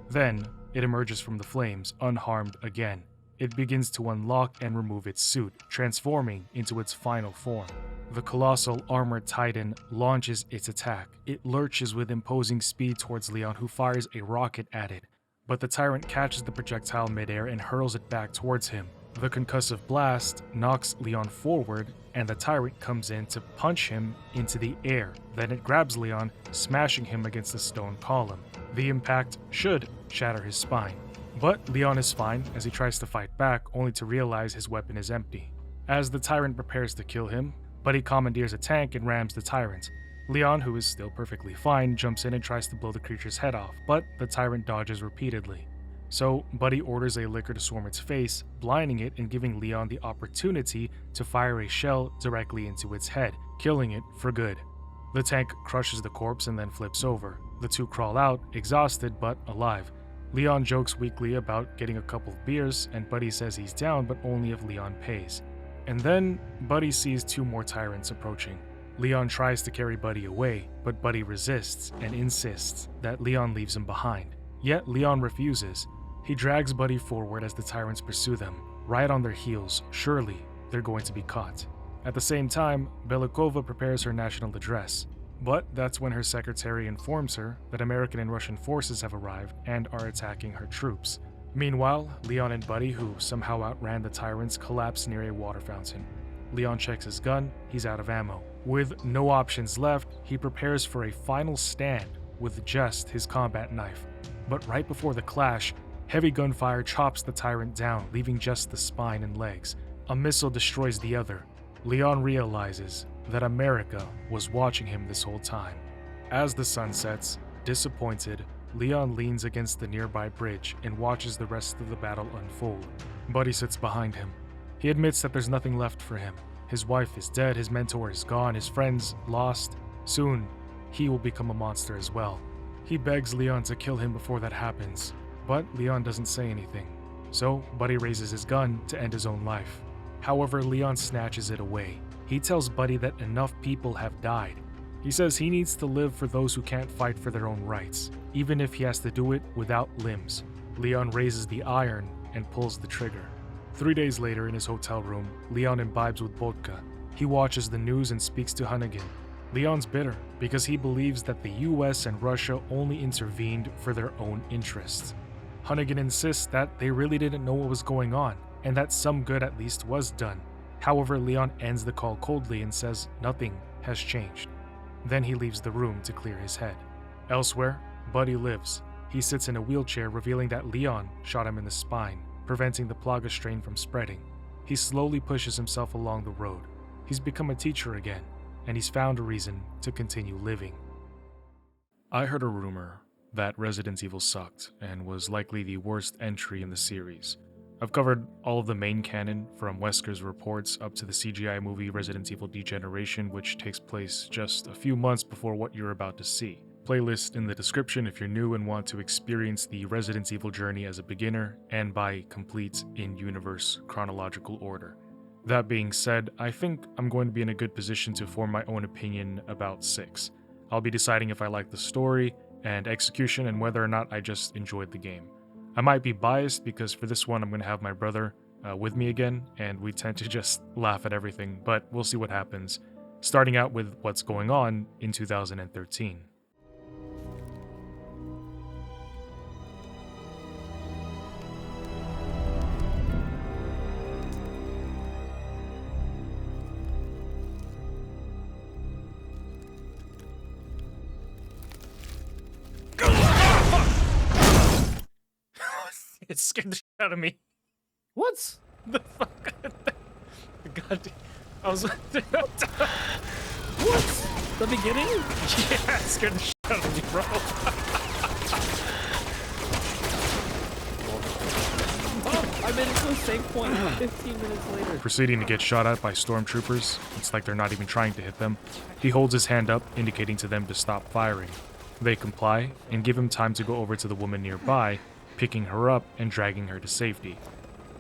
Then, it emerges from the flames, unharmed again. It begins to unlock and remove its suit, transforming into its final form. The colossal armored titan launches its attack. It lurches with imposing speed towards Leon, who fires a rocket at it. But the tyrant catches the projectile midair and hurls it back towards him. The concussive blast knocks Leon forward, and the tyrant comes in to punch him into the air. Then it grabs Leon, smashing him against the stone column. The impact should shatter his spine. But Leon is fine as he tries to fight back, only to realize his weapon is empty. As the tyrant prepares to kill him, Buddy commandeers a tank and rams the tyrant. Leon, who is still perfectly fine, jumps in and tries to blow the creature's head off, but the tyrant dodges repeatedly. So, Buddy orders a liquor to swarm its face, blinding it and giving Leon the opportunity to fire a shell directly into its head, killing it for good. The tank crushes the corpse and then flips over. The two crawl out, exhausted but alive. Leon jokes weakly about getting a couple of beers, and Buddy says he's down but only if Leon pays. And then, Buddy sees two more tyrants approaching. Leon tries to carry Buddy away, but Buddy resists and insists that Leon leaves him behind. Yet Leon refuses. He drags Buddy forward as the tyrants pursue them. Right on their heels, surely they're going to be caught. At the same time, Belikova prepares her national address. But that's when her secretary informs her that American and Russian forces have arrived and are attacking her troops. Meanwhile, Leon and Buddy, who somehow outran the tyrants, collapse near a water fountain. Leon checks his gun, he's out of ammo. With no options left, he prepares for a final stand with just his combat knife. But right before the clash, heavy gunfire chops the tyrant down, leaving just the spine and legs. A missile destroys the other. Leon realizes that America was watching him this whole time. As the sun sets, disappointed, Leon leans against the nearby bridge and watches the rest of the battle unfold. Buddy sits behind him. He admits that there's nothing left for him. His wife is dead, his mentor is gone, his friends lost. Soon, he will become a monster as well. He begs Leon to kill him before that happens, but Leon doesn't say anything. So, Buddy raises his gun to end his own life. However, Leon snatches it away. He tells Buddy that enough people have died. He says he needs to live for those who can't fight for their own rights, even if he has to do it without limbs. Leon raises the iron and pulls the trigger. 3 days later, in his hotel room, Leon imbibes with vodka. He watches the news and speaks to Hunnigan. Leon's bitter because he believes that the US and Russia only intervened for their own interests. Hunnigan insists that they really didn't know what was going on, and that some good at least was done. However, Leon ends the call coldly and says nothing has changed. Then he leaves the room to clear his head. Elsewhere, Buddy lives. He sits in a wheelchair, revealing that Leon shot him in the spine, preventing the Plaga strain from spreading. He slowly pushes himself along the road. He's become a teacher again, and he's found a reason to continue living. I heard a rumor that Resident Evil sucked and was likely the worst entry in the series. I've covered all of the main canon, from Wesker's reports up to the CGI movie Resident Evil Degeneration, which takes place just a few months before what you're about to see. Playlist in the description if you're new and want to experience the Resident Evil journey as a beginner and by complete in-universe chronological order. That being said, I think I'm going to be in a good position to form my own opinion about 6. I'll be deciding if I like the story and execution and whether or not I just enjoyed the game. I might be biased because for this one I'm going to have my brother with me again, and we tend to just laugh at everything, but we'll see what happens, starting out with what's going on in 2013. It scared the shit out of me. What? The fuck? God, I was. What? The beginning? Yeah, it scared the shit out of me, bro. Oh, I made it to a safe point 15 minutes later. Proceeding to get shot at by stormtroopers, it's like they're not even trying to hit them. He holds his hand up, indicating to them to stop firing. They comply and give him time to go over to the woman nearby, picking her up and dragging her to safety.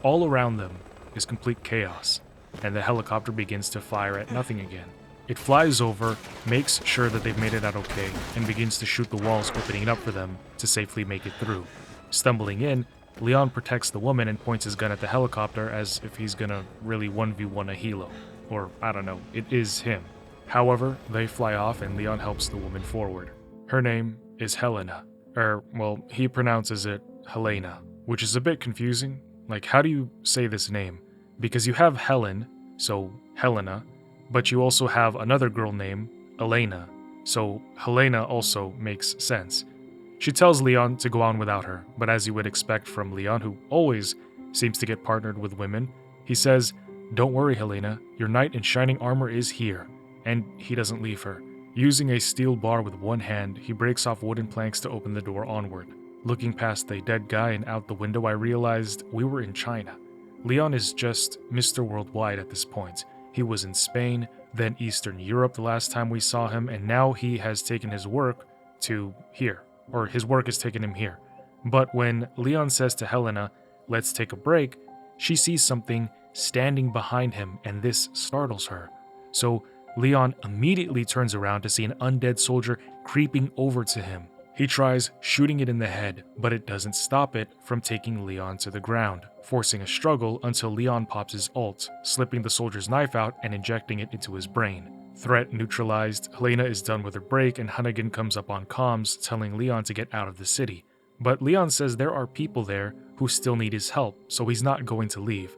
All around them is complete chaos, and the helicopter begins to fire at nothing again. It flies over, makes sure that they've made it out okay, and begins to shoot the walls, opening it up for them to safely make it through. Stumbling in, Leon protects the woman and points his gun at the helicopter as if he's gonna really 1v1 a helo. Or, I don't know, it is him. However, they fly off and Leon helps the woman forward. Her name is Helena. He pronounces it Helena, which is a bit confusing. Like, how do you say this name? Because you have Helen, so Helena, but you also have another girl named Elena, so Helena also makes sense. She tells Leon to go on without her, but as you would expect from Leon, who always seems to get partnered with women, he says "Don't worry, Helena, your knight in shining armor is here." And he doesn't leave her. Using a steel bar with one hand, he breaks off wooden planks to open the door onward. Looking past the dead guy and out the window, I realized we were in China. Leon is just Mr. Worldwide at this point. He was in Spain, then Eastern Europe the last time we saw him, and now he has taken his work to here. Or his work has taken him here. But when Leon says to Helena, "Let's take a break," she sees something standing behind him, and this startles her. So Leon immediately turns around to see an undead soldier creeping over to him. He tries shooting it in the head, but it doesn't stop it from taking Leon to the ground, forcing a struggle until Leon pops his ult, slipping the soldier's knife out and injecting it into his brain. Threat neutralized, Helena is done with her break, and Hunnigan comes up on comms telling Leon to get out of the city. But Leon says there are people there who still need his help, so he's not going to leave.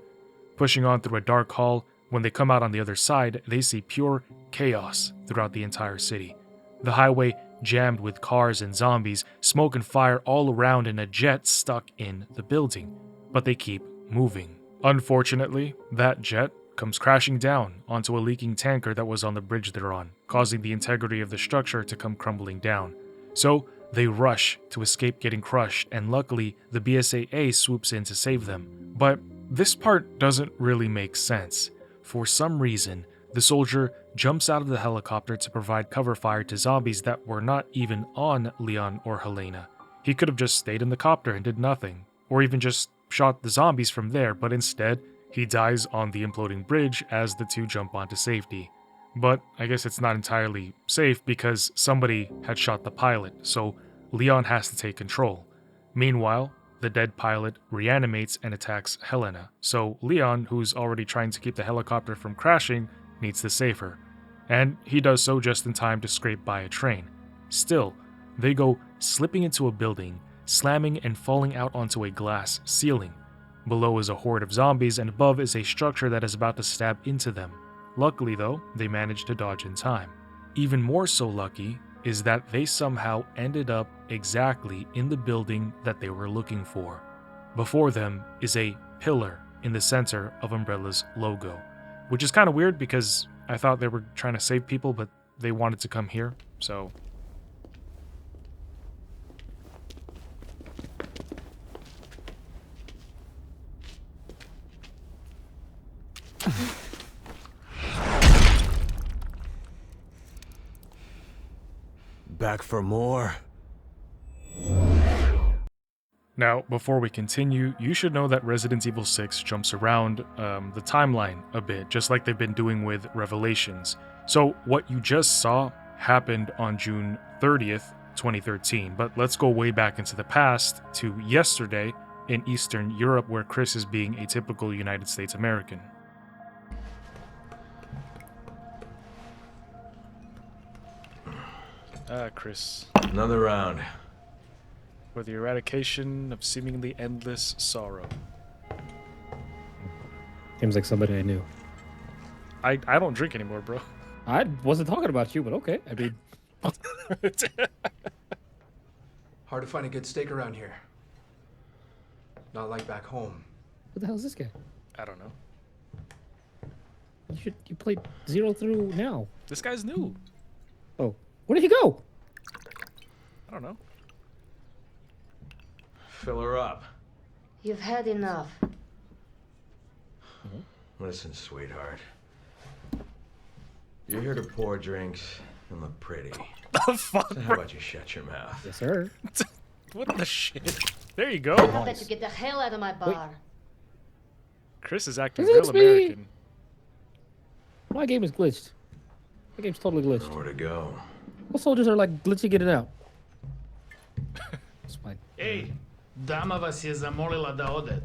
Pushing on through a dark hall, when they come out on the other side, they see pure chaos throughout the entire city. The highway jammed with cars and zombies, smoke and fire all around, and a jet stuck in the building. But they keep moving. Unfortunately, that jet comes crashing down onto a leaking tanker that was on the bridge they're on, causing the integrity of the structure to come crumbling down. So they rush to escape getting crushed, and luckily the BSAA swoops in to save them. But this part doesn't really make sense. For some reason, the soldier jumps out of the helicopter to provide cover fire to zombies that were not even on Leon or Helena. He could have just stayed in the copter and did nothing, or even just shot the zombies from there, but instead, he dies on the imploding bridge as the two jump onto safety. But I guess it's not entirely safe because somebody had shot the pilot, so Leon has to take control. Meanwhile, the dead pilot reanimates and attacks Helena, so Leon, who's already trying to keep the helicopter from crashing, needs to save her. And he does so just in time to scrape by a train. Still, they go slipping into a building, slamming and falling out onto a glass ceiling. Below is a horde of zombies, and above is a structure that is about to stab into them. Luckily though, they manage to dodge in time. Even more so lucky is that they somehow ended up exactly in the building that they were looking for. Before them is a pillar in the center of Umbrella's logo, which is kind of weird because I thought they were trying to save people, but they wanted to come here, so... Back for more? Now, before we continue, you should know that Resident Evil 6 jumps around the timeline a bit, just like they've been doing with Revelations. So what you just saw happened on June 30th, 2013, but let's go way back into the past to yesterday in Eastern Europe, where Chris is being a typical United States American. Chris. Another round. For the eradication of seemingly endless sorrow. Seems like somebody I knew. I don't drink anymore, bro. I wasn't talking about you, but okay. I mean... Hard to find a good steak around here. Not like back home. What the hell is this guy? I don't know. You played 0 through now. This guy's new. Oh. Where did he go? I don't know. Fill her up. You've had enough. Listen, sweetheart. You're here to pour drinks and look pretty. The fuck? So how about you shut your mouth? Yes, sir. What the shit? There you go. How about you get the hell out of my bar? Wait. Chris is acting real American. My game is glitched. My game's totally glitched. Where to go? All soldiers are like glitching in and out. Ej, dama vas je zamolila da odete.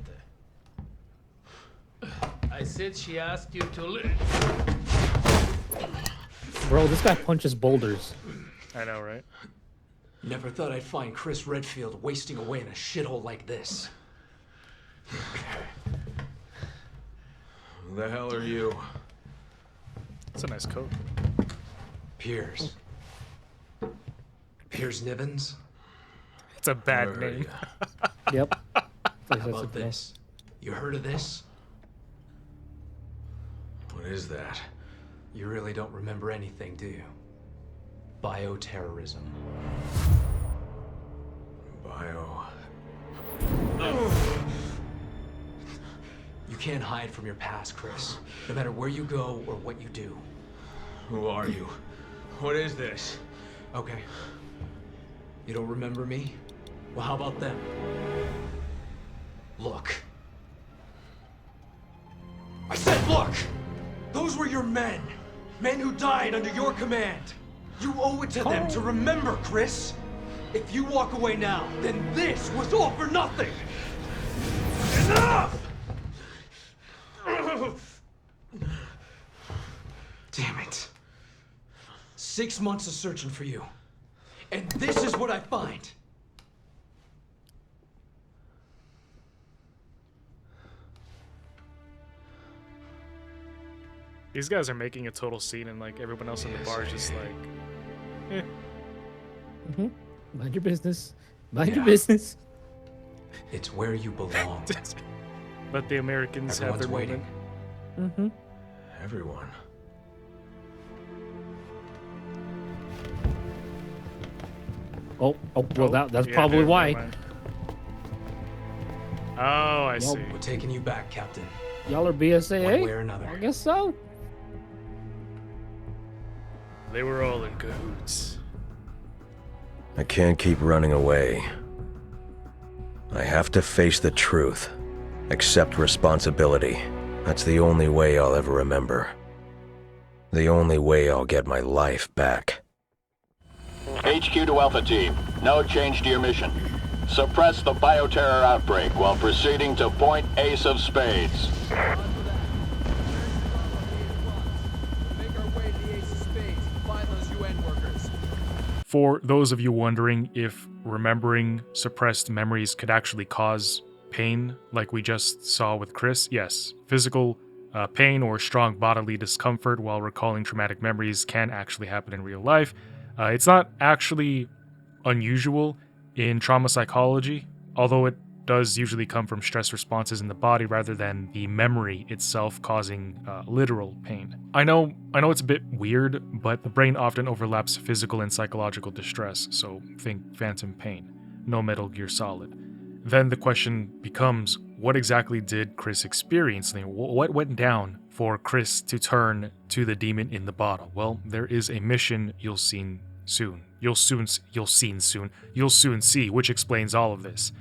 I said she asked you to leave. Bro, this guy punches boulders. I know, right? Never thought I'd find Chris Redfield wasting away in a shithole like this. Who the hell are you? It's a nice coat. Piers. Piers Nivens? It's a bad name. Yep. How about this? You heard of this? What is that? You really don't remember anything, do you? Bioterrorism. You can't hide from your past, Chris. No matter where you go or what you do. Who are you? What is this? Okay. You don't remember me? Well, how about them? Look. I said look! Those were your men. Men who died under your command. You owe it to them to remember, Chris. If you walk away now, then this was all for nothing. Enough! Damn it. 6 months of searching for you. And this is what I find. These guys are making a total scene, and like everyone else in the bar is just like, eh. Mind your business. Mind your business. It's where you belong. Let the Americans have their waiting. moment. Everyone. Oh, well, that's Yeah, probably never why. mind. Oh, I see. We're taking you back, Captain. Y'all are BSAA? One way or another. I guess so. They were all in cahoots. I can't keep running away. I have to face the truth. Accept responsibility. That's the only way I'll ever remember. The only way I'll get my life back. HQ to Alpha Team. No change to your mission. Suppress the bioterror outbreak while proceeding to point Ace of Spades. For those of you wondering if remembering suppressed memories could actually cause pain, like we just saw with Chris, yes. Physical pain or strong bodily discomfort while recalling traumatic memories can actually happen in real life. It's not actually unusual in trauma psychology, although it does usually come from stress responses in the body rather than the memory itself causing literal pain. I know it's a bit weird, but the brain often overlaps physical and psychological distress, so think phantom pain, no Metal Gear Solid. Then the question becomes, what exactly did Chris experience? What went down for Chris to turn to the demon in the bottle? Well, there is a mission you'll soon see, which explains all of this.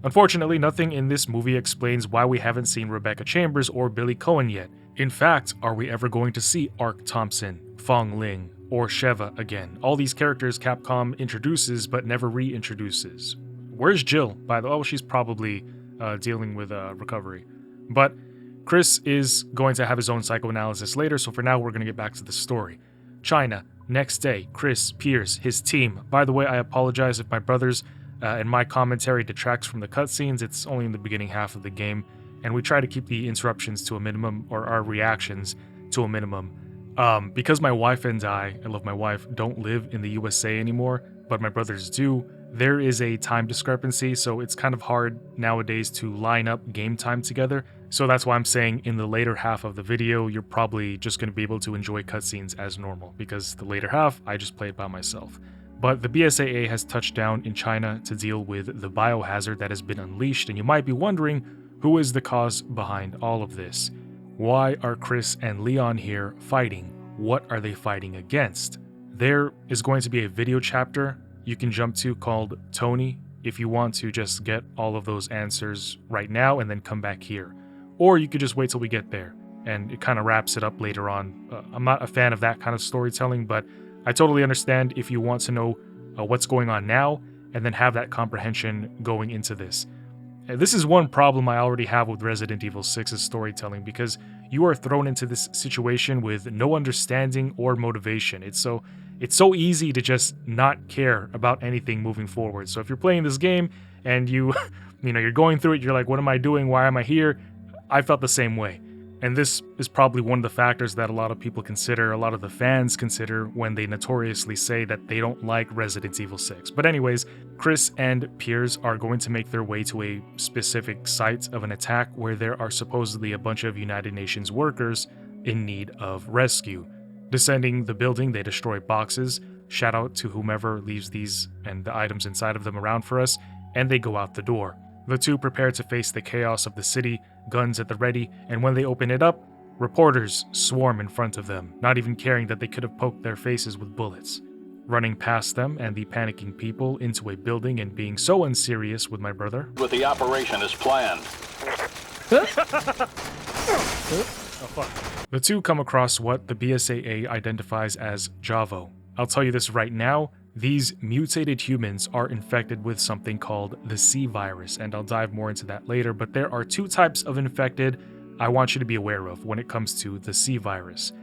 Unfortunately, nothing in this movie explains why we haven't seen Rebecca Chambers or Billy Cohen yet. In fact, are we ever going to see Ark Thompson, Fong Ling, or Sheva again? All these characters Capcom introduces but never reintroduces. Where's Jill? By the way, oh, she's probably dealing with recovery. But Chris is going to have his own psychoanalysis later, so for now we're going to get back to the story. China, next day, Chris, Piers, his team. By the way, I apologize if my brothers and my commentary detracts from the cutscenes. It's only in the beginning half of the game, and we try to keep the interruptions to a minimum, or our reactions to a minimum. Because my wife and I love my wife, don't live in the USA anymore, but my brothers do, there is a time discrepancy, so it's kind of hard nowadays to line up game time together. So that's why I'm saying in the later half of the video, you're probably just going to be able to enjoy cutscenes as normal, because the later half, I just play it by myself. But the BSAA has touched down in China to deal with the biohazard that has been unleashed, and you might be wondering, who is the cause behind all of this? Why are Chris and Leon here fighting? What are they fighting against? There is going to be a video chapter you can jump to called Tony if you want to just get all of those answers right now and then come back here. Or you could just wait till we get there, and it kind of wraps it up later on. I'm not a fan of that kind of storytelling, but I totally understand if you want to know what's going on now, and then have that comprehension going into this. This is one problem I already have with Resident Evil 6's storytelling, because you are thrown into this situation with no understanding or motivation. It's so easy to just not care about anything moving forward. So if you're playing this game and you're going through it, you're like, what am I doing? Why am I here? I felt the same way. And this is probably one of the factors that a lot of people consider, a lot of the fans consider, when they notoriously say that they don't like Resident Evil 6. But anyways, Chris and Piers are going to make their way to a specific site of an attack where there are supposedly a bunch of United Nations workers in need of rescue. Descending the building, they destroy boxes. Shout out to whomever leaves these and the items inside of them around for us, and they go out the door. The two prepare to face the chaos of the city, guns at the ready, and when they open it up, reporters swarm in front of them, not even caring that they could have poked their faces with bullets. Running past them and the panicking people into a building and being so unserious with my brother. With the operation as planned. Oh, fuck. The two come across what the BSAA identifies as Javo. I'll tell you this right now, these mutated humans are infected with something called the C virus, and I'll dive more into that later, but there are two types of infected I want you to be aware of when it comes to the C virus.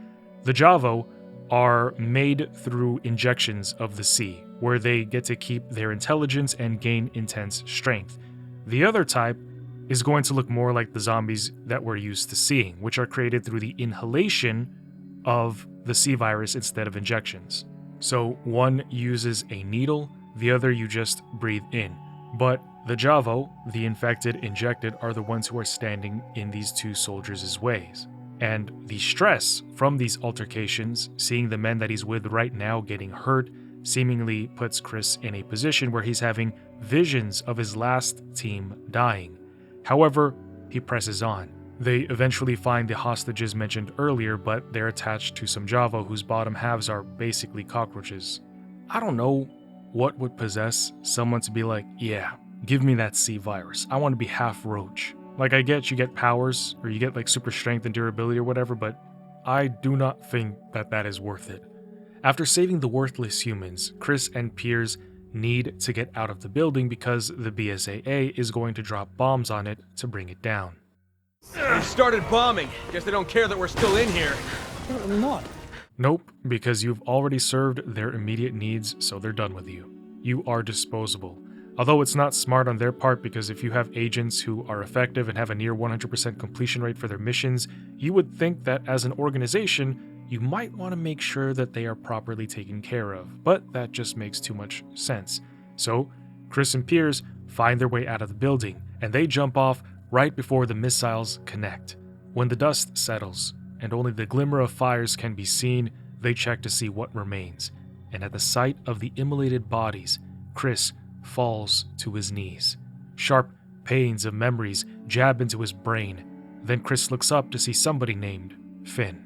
The Javo are made through injections of the C, where they get to keep their intelligence and gain intense strength. The other type is going to look more like the zombies that we're used to seeing, which are created through the inhalation of the C virus instead of injections. So one uses a needle, the other you just breathe in. But the Javo, the infected, injected, are the ones who are standing in these two soldiers' ways. And the stress from these altercations, seeing the men that he's with right now getting hurt, seemingly puts Chris in a position where he's having visions of his last team dying. However, he presses on. They eventually find the hostages mentioned earlier, but they're attached to some Javo whose bottom halves are basically cockroaches. I don't know what would possess someone to be like, yeah, give me that C virus. I want to be half roach. Like, I get you get powers, or you get like super strength and durability or whatever, but I do not think that that is worth it. After saving the worthless humans, Chris and Piers need to get out of the building because the BSAA is going to drop bombs on it to bring it down. They started bombing. Guess they don't care that we're still in here. I'm not. Nope, because you've already served their immediate needs, so they're done with you. You are disposable. Although it's not smart on their part, because if you have agents who are effective and have a near 100% completion rate for their missions, you would think that as an organization, you might want to make sure that they are properly taken care of, but that just makes too much sense. So, Chris and Piers find their way out of the building, and they jump off right before the missiles connect. When the dust settles, and only the glimmer of fires can be seen, they check to see what remains, and at the sight of the immolated bodies, Chris falls to his knees. Sharp pains of memories jab into his brain. Then Chris looks up to see somebody named Finn.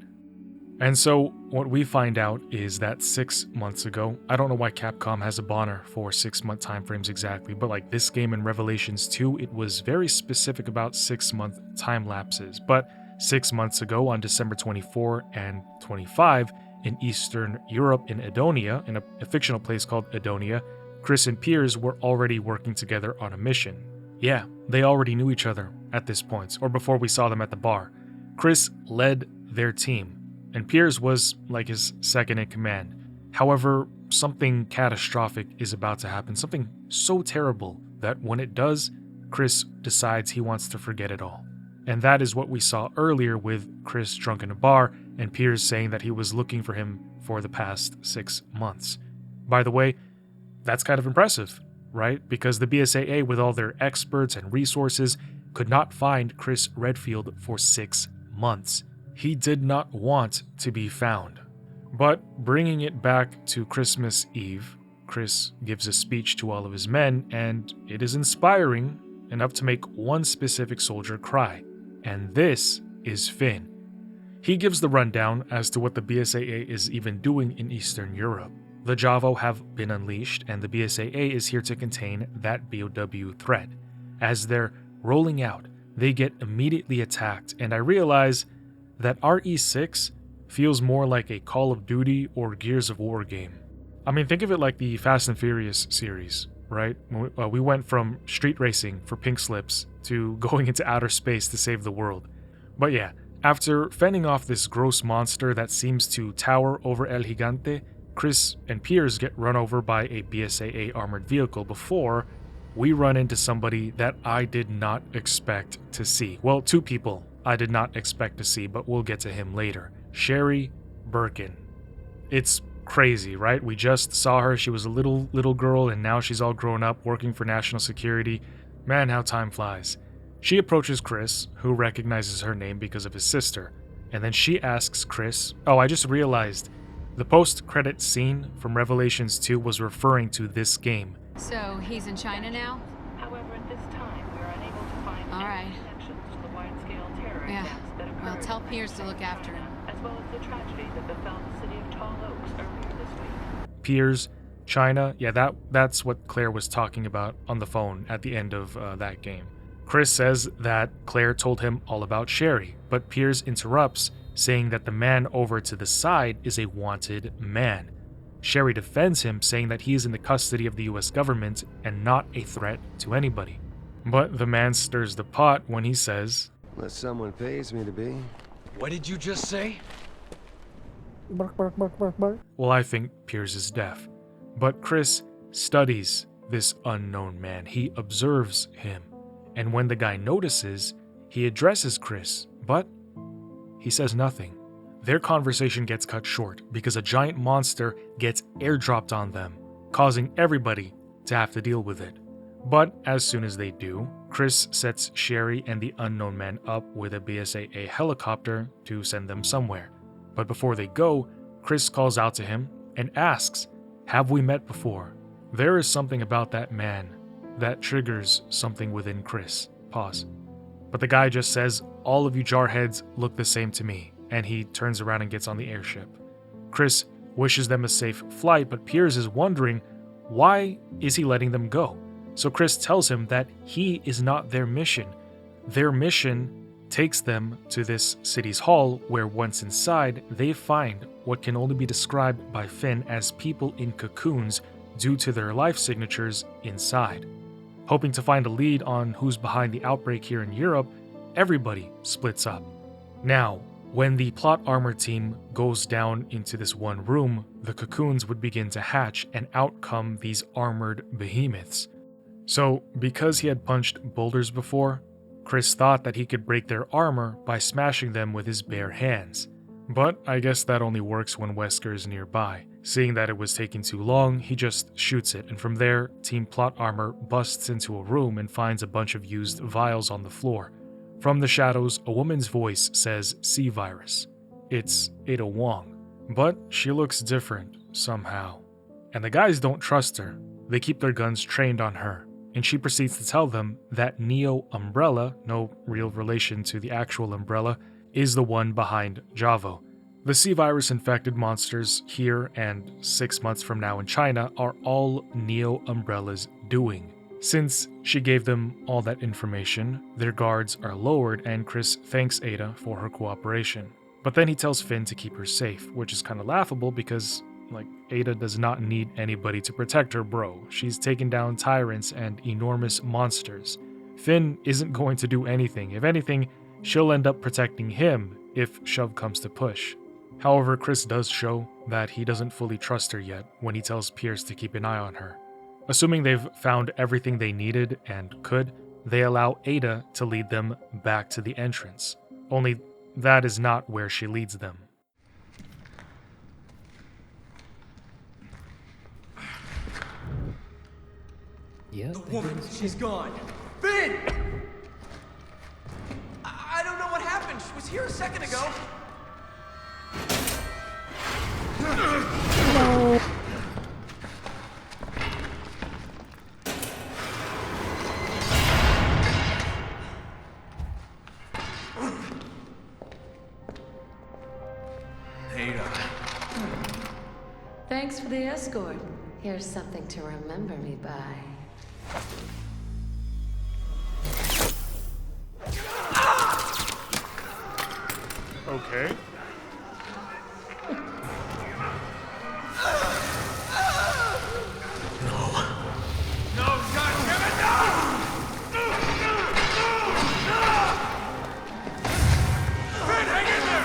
And so, what we find out is that 6 months ago, I don't know why Capcom has a banner for 6-month time frames exactly, but like this game in Revelations 2, it was very specific about 6-month time lapses. But 6 months ago, on December 24 and 25, in Eastern Europe in Edonia, in a fictional place called Edonia, Chris and Piers were already working together on a mission. Yeah, they already knew each other at this point, or before we saw them at the bar. Chris led their team, and Piers was like his second in command. However, something catastrophic is about to happen, something so terrible that when it does, Chris decides he wants to forget it all. And that is what we saw earlier with Chris drunk in a bar and Piers saying that he was looking for him for the past 6 months. By the way, that's kind of impressive, right? Because the BSAA, with all their experts and resources, could not find Chris Redfield for 6 months. He did not want to be found. But bringing it back to Christmas Eve, Chris gives a speech to all of his men, and it is inspiring enough to make one specific soldier cry. And this is Finn. He gives the rundown as to what the BSAA is even doing in Eastern Europe. The Javo have been unleashed, and the BSAA is here to contain that BOW threat. As they're rolling out, they get immediately attacked, and I realize that RE6 feels more like a Call of Duty or Gears of War game. I mean, think of it like the Fast and Furious series, right? We went from street racing for pink slips to going into outer space to save the world. But yeah, after fending off this gross monster that seems to tower over El Gigante, Chris and Piers get run over by a BSAA armored vehicle before we run into somebody that I did not expect to see. Well, two people I did not expect to see, but we'll get to him later. Sherry Birkin. It's crazy, right? We just saw her. She was a little girl, and now she's all grown up working for national security. Man, how time flies. She approaches Chris, who recognizes her name because of his sister, And then she asks Chris, oh, I just realized the post-credit scene from Revelations 2 was referring to this game. So he's in China now? However, at this time, we are unable to find any connections to the wide-scale terror attacks that occurred. Well, tell Piers to look after him. As well as the tragedy that befell the city of Tall Oaks earlier this week. Piers, China, yeah, that's what Claire was talking about on the phone at the end of that game. Chris says that Claire told him all about Sherry, but Piers interrupts, saying that the man over to the side is a wanted man. Sherry defends him, saying that he is in the custody of the US government and not a threat to anybody. But the man stirs the pot when he says, "Unless someone pays me to be." What did you just say? Bark, bark, bark, bark, bark. Well, I think Piers is deaf. But Chris studies this unknown man. He observes him. And when the guy notices, he addresses Chris, but he says nothing. Their conversation gets cut short because a giant monster gets airdropped on them, causing everybody to have to deal with it. But as soon as they do, Chris sets Sherry and the unknown man up with a BSAA helicopter to send them somewhere. But before they go, Chris calls out to him and asks, "Have we met before?" There is something about that man that triggers something within Chris. Pause. But the guy just says, "All of you jarheads look the same to me," and he turns around and gets on the airship. Chris wishes them a safe flight, but Piers is wondering, why is he letting them go? So Chris tells him that he is not their mission. Their mission takes them to this city's hall, where once inside, they find what can only be described by Finn as people in cocoons due to their life signatures inside. Hoping to find a lead on who's behind the outbreak here in Europe, everybody splits up. Now, when the plot armor team goes down into this one room, the cocoons would begin to hatch, and out come these armored behemoths. So, because he had punched boulders before, Chris thought that he could break their armor by smashing them with his bare hands. But I guess that only works when Wesker is nearby. Seeing that it was taking too long, he just shoots it, and from there, Team Plot Armor busts into a room and finds a bunch of used vials on the floor. From the shadows, a woman's voice says C-Virus. It's Ada Wong, but she looks different somehow. And the guys don't trust her. They keep their guns trained on her, and she proceeds to tell them that Neo Umbrella, no real relation to the actual Umbrella, is the one behind Javo. The C-Virus infected monsters here and 6 months from now in China are all Neo Umbrella's doing. Since she gave them all that information, their guards are lowered, and Chris thanks Ada for her cooperation. But then he tells Finn to keep her safe, which is kind of laughable because, Ada does not need anybody to protect her bro. She's taken down tyrants and enormous monsters. Finn isn't going to do anything. If anything, she'll end up protecting him if shove comes to push. However, Chris does show that he doesn't fully trust her yet when he tells Piers to keep an eye on her. Assuming they've found everything they needed and could, they allow Ada to lead them back to the entrance. Only that is not where she leads them. The woman, she's gone. Finn! I don't know what happened. She was here a second ago. Hello. Ada. Thanks for the escort. Here's something to remember me by. Okay.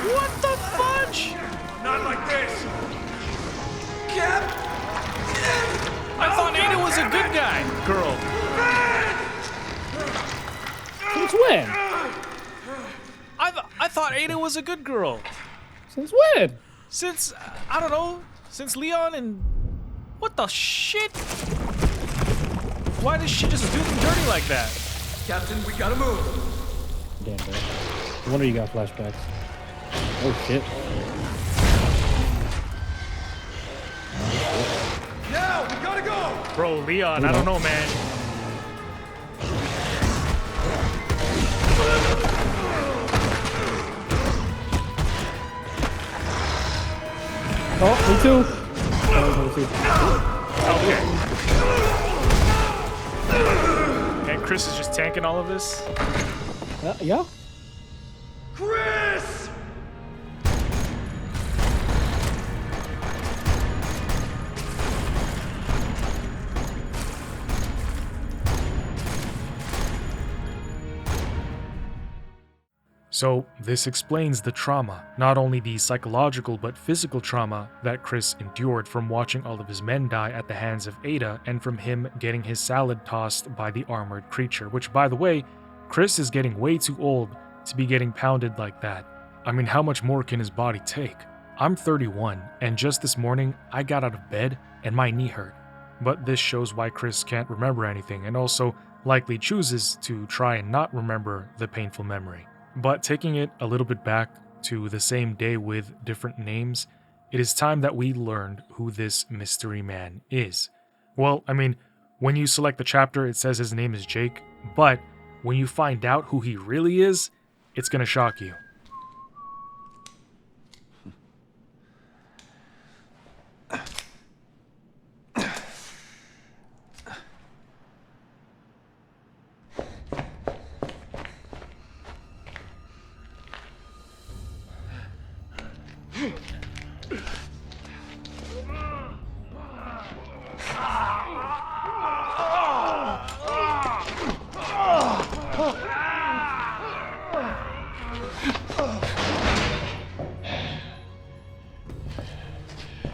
What the fudge? Not like this. Cap! I thought Ada was a good guy. Girl. Since when? I thought Ada was a good girl. Since when? Since, I don't know, since Leon and... What the shit? Why does she just do them dirty like that? Captain, we gotta move. Damn, bro. No wonder you got flashbacks. Oh shit. Now, we gotta go! Bro, Leon, I don't know, man. Oh, me too. Oh, me too. Okay. And Chris is just tanking all of this? Yeah. Chris! So, this explains the trauma, not only the psychological but physical trauma that Chris endured from watching all of his men die at the hands of Ada and from him getting his salad tossed by the armored creature, which, by the way, Chris is getting way too old to be getting pounded like that. I mean, how much more can his body take? I'm 31, and just this morning, I got out of bed and my knee hurt. But this shows why Chris can't remember anything and also likely chooses to try and not remember the painful memory. But taking it a little bit back to the same day with different names, it is time that we learned who this mystery man is. Well, I mean, when you select the chapter, it says his name is Jake, but when you find out who he really is, it's gonna shock you.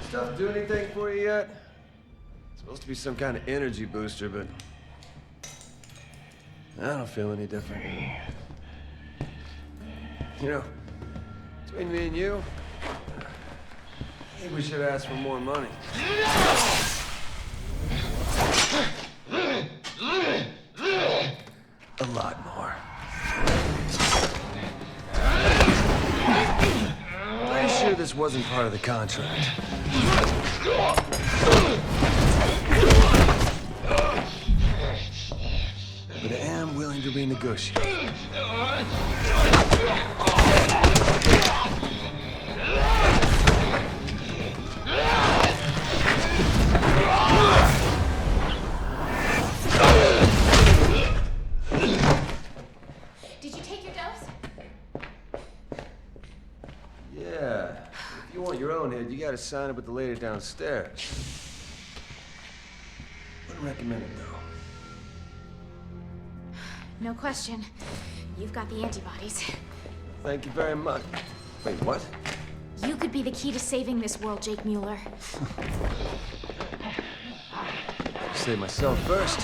Stuff do anything for you yet? It's supposed to be some kind of energy booster, but I don't feel any different. You know, between me and you, I think we should ask for more money. A lot more. Pretty sure this wasn't part of the contract. But I am willing to renegotiate. Did you take your dose? Yeah. If you want your own head, you gotta sign up with the lady downstairs. Wouldn't recommend it, though. No question. You've got the antibodies. Thank you very much. Wait, what? You could be the key to saving this world, Jake Mueller. Save myself first.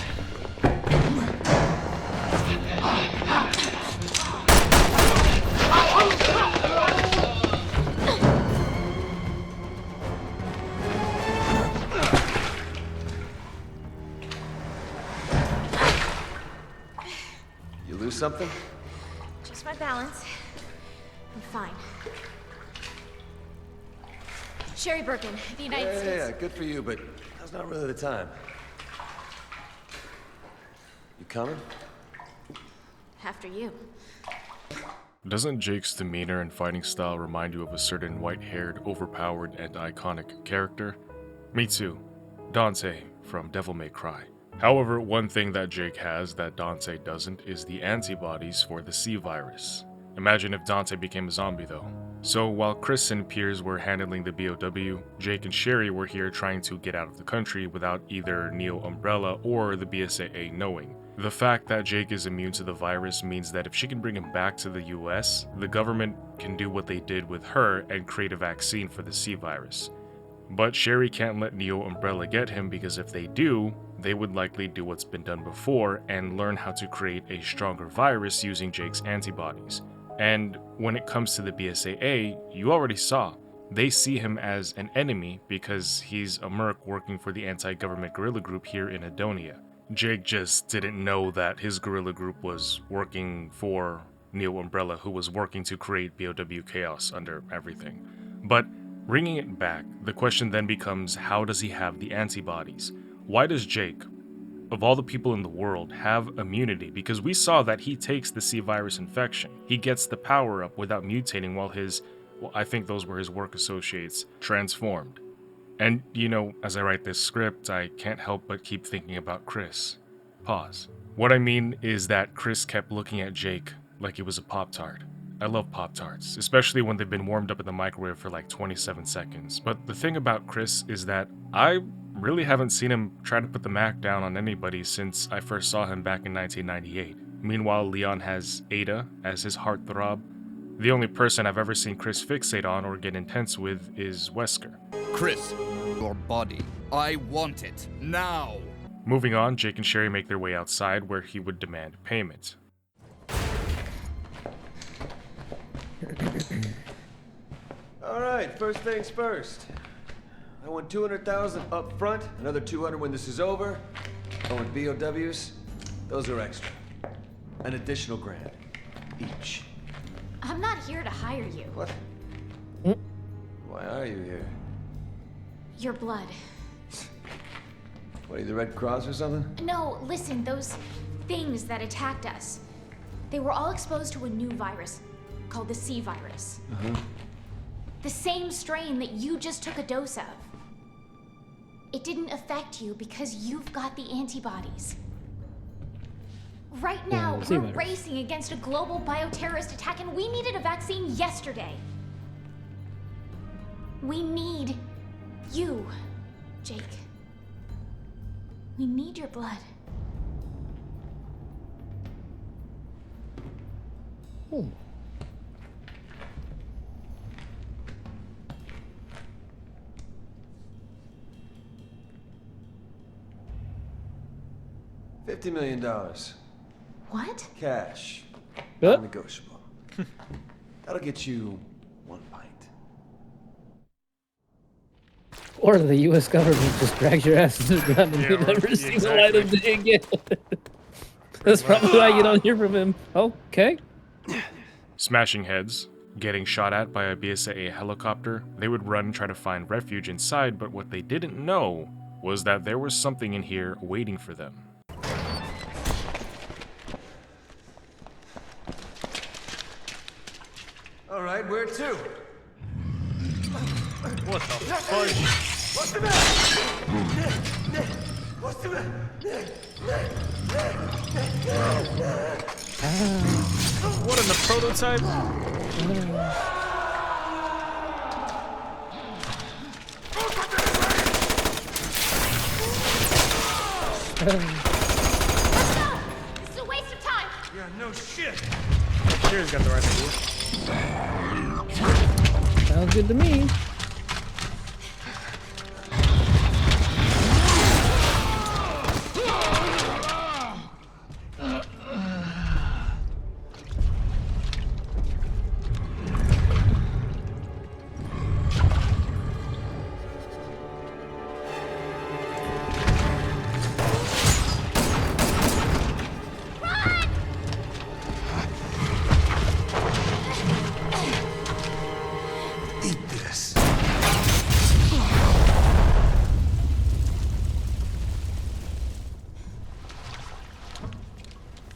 You lose something? Just my balance. I'm fine. Sherry Birkin, the United States. Yeah, good for you, but now's not really the time. You coming? After you. Doesn't Jake's demeanor and fighting style remind you of a certain white-haired, overpowered, and iconic character? Me too. Dante from Devil May Cry. However, one thing that Jake has that Dante doesn't is the antibodies for the C virus. Imagine if Dante became a zombie though. So while Chris and Piers were handling the BOW, Jake and Sherry were here trying to get out of the country without either Neo Umbrella or the BSAA knowing. The fact that Jake is immune to the virus means that if she can bring him back to the US, the government can do what they did with her and create a vaccine for the C virus. But Sherry can't let Neo Umbrella get him because if they do, they would likely do what's been done before and learn how to create a stronger virus using Jake's antibodies. And when it comes to the BSAA, you already saw. They see him as an enemy because he's a merc working for the anti-government guerrilla group here in Adonia. Jake just didn't know that his guerrilla group was working for Neo Umbrella, who was working to create BOW chaos under everything. But bringing it back, the question then becomes, how does he have the antibodies? Why does Jake, of all the people in the world, have immunity? Because we saw that he takes the C virus infection. He gets the power up without mutating while I think those were his work associates, transformed. And, as I write this script, I can't help but keep thinking about Chris. Pause. What I mean is that Chris kept looking at Jake like he was a Pop-Tart. I love Pop-Tarts, especially when they've been warmed up in the microwave for like 27 seconds. But the thing about Chris is that I really haven't seen him try to put the Mac down on anybody since I first saw him back in 1998. Meanwhile, Leon has Ada as his heartthrob. The only person I've ever seen Chris fixate on or get intense with is Wesker. Chris, your body. I want it. Now! Moving on, Jake and Sherry make their way outside where he would demand payment. Alright, first things first. I want $200,000 up front, another $200 when this is over. I want BOWs. Those are extra. An additional $1,000 each. I'm not here to hire you. What? Why are you here? Your blood. What, are you the Red Cross or something? No, listen, those things that attacked us, they were all exposed to a new virus called the C virus. The same strain that you just took a dose of. It didn't affect you because you've got the antibodies. Right now, we're racing against a global bioterrorist attack and we needed a vaccine yesterday. We need you, Jake. We need your blood. Oh. $50 million. What? Cash. Yep. Non-negotiable. That'll get you 1 pint. Or the U.S. government just drags your ass to the ground and you never see the light of day again. That's probably why you don't hear from him. Okay. Smashing heads, getting shot at by a BSAA helicopter, they would run and try to find refuge inside, but what they didn't know was that there was something in here waiting for them. All right, where to? What the fuck? What's the matter? What's the matter? What in the prototype? This is a waste of time. Yeah, no shit. Sherry's got the right idea. Sounds good to me.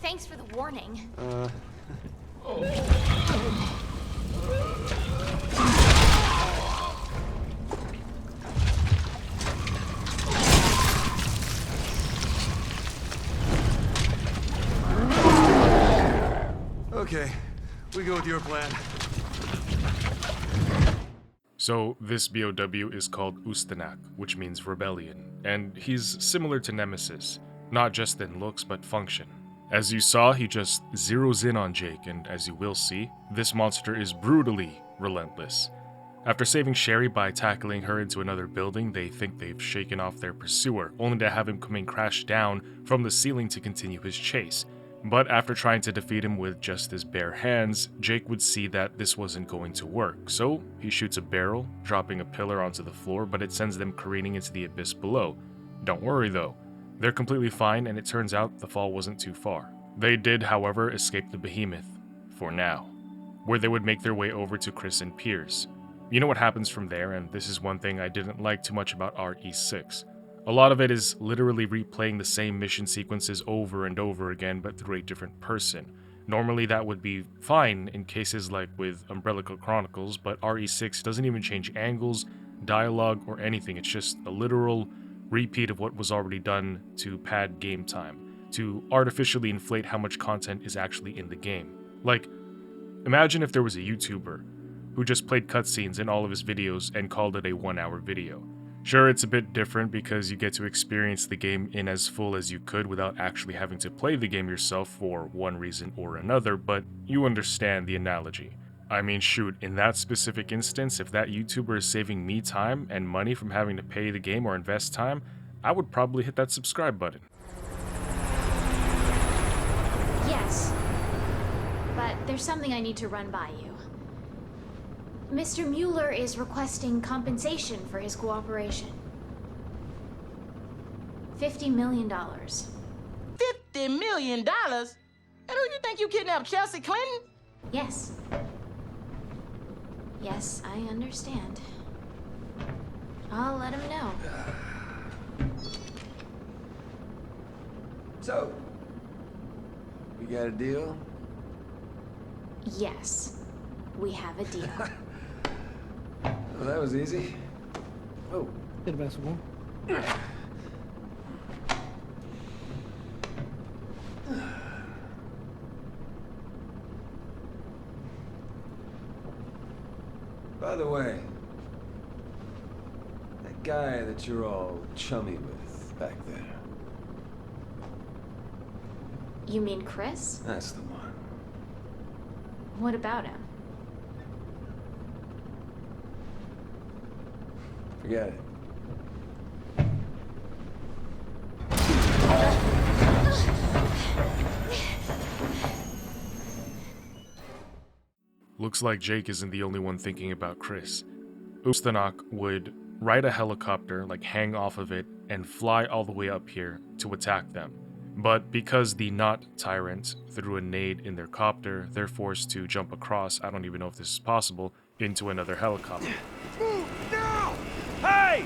Thanks for the warning. Okay, we go with your plan. So this BOW is called Ustanak, which means rebellion, and he's similar to Nemesis, not just in looks but function. As you saw, he just zeroes in on Jake, and as you will see, this monster is brutally relentless. After saving Sherry by tackling her into another building, they think they've shaken off their pursuer, only to have him coming crash down from the ceiling to continue his chase. But after trying to defeat him with just his bare hands, Jake would see that this wasn't going to work, so he shoots a barrel, dropping a pillar onto the floor, but it sends them careening into the abyss below. Don't worry though, they're completely fine, and it turns out the fall wasn't too far. They did, however, escape the behemoth, for now, where they would make their way over to Chris and Piers. You know what happens from there, and this is one thing I didn't like too much about RE6. A lot of it is literally replaying the same mission sequences over and over again, but through a different person. Normally that would be fine in cases like with Umbrella Chronicles, but RE6 doesn't even change angles, dialogue, or anything. It's just a literal repeat of what was already done to pad game time, to artificially inflate how much content is actually in the game. Like, imagine if there was a YouTuber who just played cutscenes in all of his videos and called it a 1-hour video. Sure, it's a bit different because you get to experience the game in as full as you could without actually having to play the game yourself for one reason or another, but you understand the analogy. I mean, shoot, in that specific instance, if that YouTuber is saving me time and money from having to pay the game or invest time, I would probably hit that subscribe button. Yes, but there's something I need to run by you. Mr. Mueller is requesting compensation for his cooperation. $50 million. $50 million? And who you think you kidnapped, Chelsea Clinton? Yes. Yes, I understand. I'll let him know. So, we got a deal? Yes, we have a deal. Well, that was easy. Oh. Hit a basketball. By the way, that guy that you're all chummy with back there. You mean Chris? That's the one. What about him? Forget it. Looks like Jake isn't the only one thinking about Chris. Ustanok would ride a helicopter, like hang off of it, and fly all the way up here to attack them. But because the not tyrant threw a nade in their copter, they're forced to jump across, I don't even know if this is possible, into another helicopter. Move now! Hey!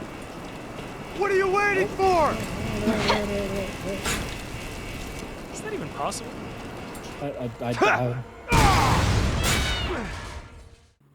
What are you waiting for? Is that even possible?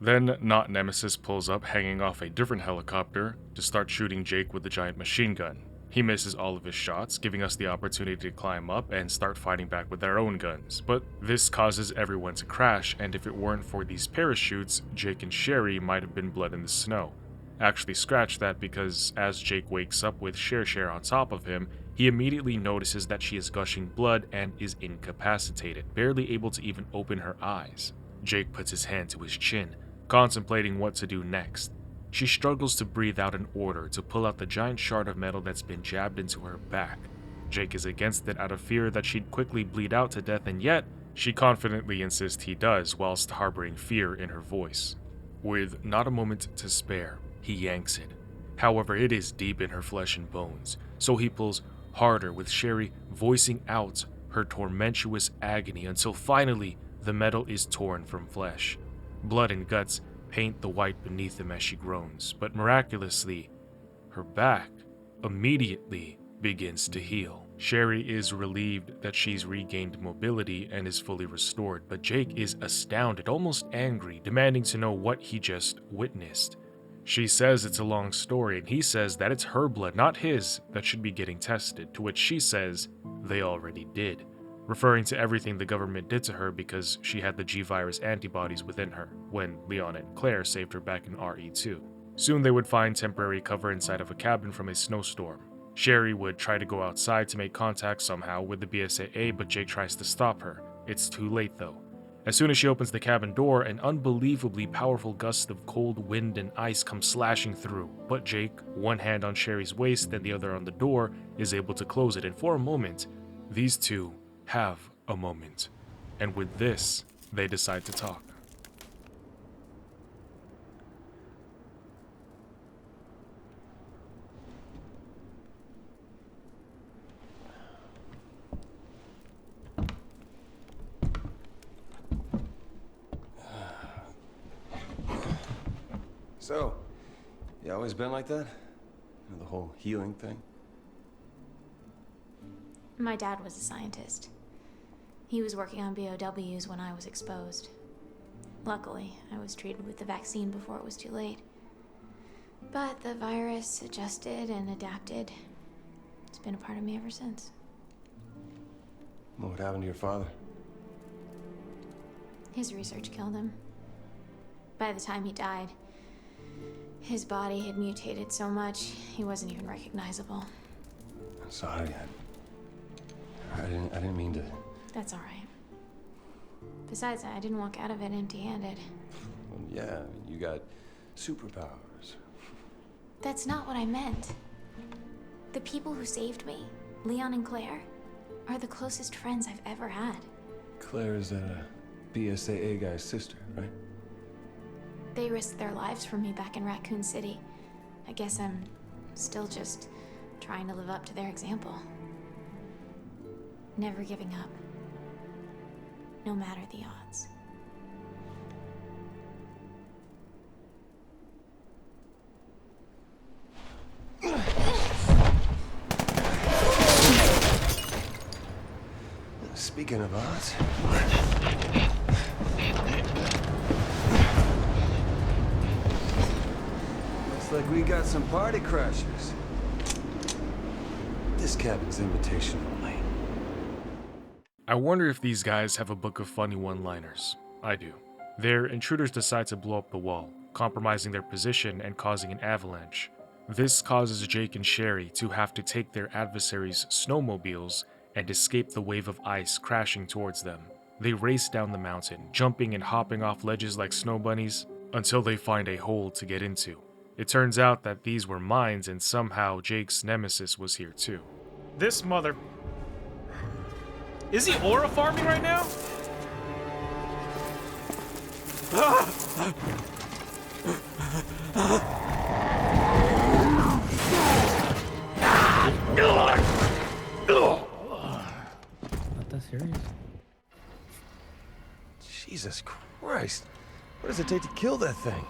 Then Not Nemesis pulls up hanging off a different helicopter to start shooting Jake with a giant machine gun. He misses all of his shots, giving us the opportunity to climb up and start fighting back with our own guns. But this causes everyone to crash, and if it weren't for these parachutes, Jake and Sherry might have been blood in the snow. Actually, scratch that, because as Jake wakes up with Cher on top of him, he immediately notices that she is gushing blood and is incapacitated, barely able to even open her eyes. Jake puts his hand to his chin, contemplating what to do next. She struggles to breathe out an order to pull out the giant shard of metal that's been jabbed into her back. Jake is against it out of fear that she'd quickly bleed out to death, and yet she confidently insists he does, whilst harboring fear in her voice. With not a moment to spare, he yanks it. However, it is deep in her flesh and bones, so he pulls harder, with Sherry voicing out her tormentuous agony until finally the metal is torn from flesh. Blood and guts paint the white beneath them as she groans, but miraculously, her back immediately begins to heal. Sherry is relieved that she's regained mobility and is fully restored, but Jake is astounded, almost angry, demanding to know what he just witnessed. She says it's a long story, and he says that it's her blood, not his, that should be getting tested, to which she says they already did, referring to everything the government did to her because she had the G-virus antibodies within her, when Leon and Claire saved her back in RE2. Soon they would find temporary cover inside of a cabin from a snowstorm. Sherry would try to go outside to make contact somehow with the BSAA, but Jake tries to stop her. It's too late though. As soon as she opens the cabin door, an unbelievably powerful gust of cold wind and ice comes slashing through, but Jake, one hand on Sherry's waist and the other on the door, is able to close it, and for a moment, these two have a moment. And with this, they decide to talk. So, you always been like that? You know, the whole healing thing? My dad was a scientist. He was working on BOWs when I was exposed. Luckily, I was treated with the vaccine before it was too late. But the virus adjusted and adapted. It's been a part of me ever since. What happened to your father? His research killed him. By the time he died, his body had mutated so much, he wasn't even recognizable. I'm sorry. I didn't mean to... That's all right. Besides, I didn't walk out of it empty-handed. Well, yeah, you got superpowers. That's not what I meant. The people who saved me, Leon and Claire, are the closest friends I've ever had. Claire is that BSAA guy's sister, right? They risked their lives for me back in Raccoon City. I guess I'm still just trying to live up to their example. Never giving up. No matter the odds. Speaking of odds... Looks like we got some party crashers. This cabin's invitation only. I wonder if these guys have a book of funny one-liners. I do. Their intruders decide to blow up the wall, compromising their position and causing an avalanche. This causes Jake and Sherry to have to take their adversaries' snowmobiles and escape the wave of ice crashing towards them. They race down the mountain, jumping and hopping off ledges like snow bunnies, until they find a hole to get into. It turns out that these were mines and somehow Jake's nemesis was here too. This mother... Is he aura farming right now? Not that serious. Jesus Christ. What does it take to kill that thing?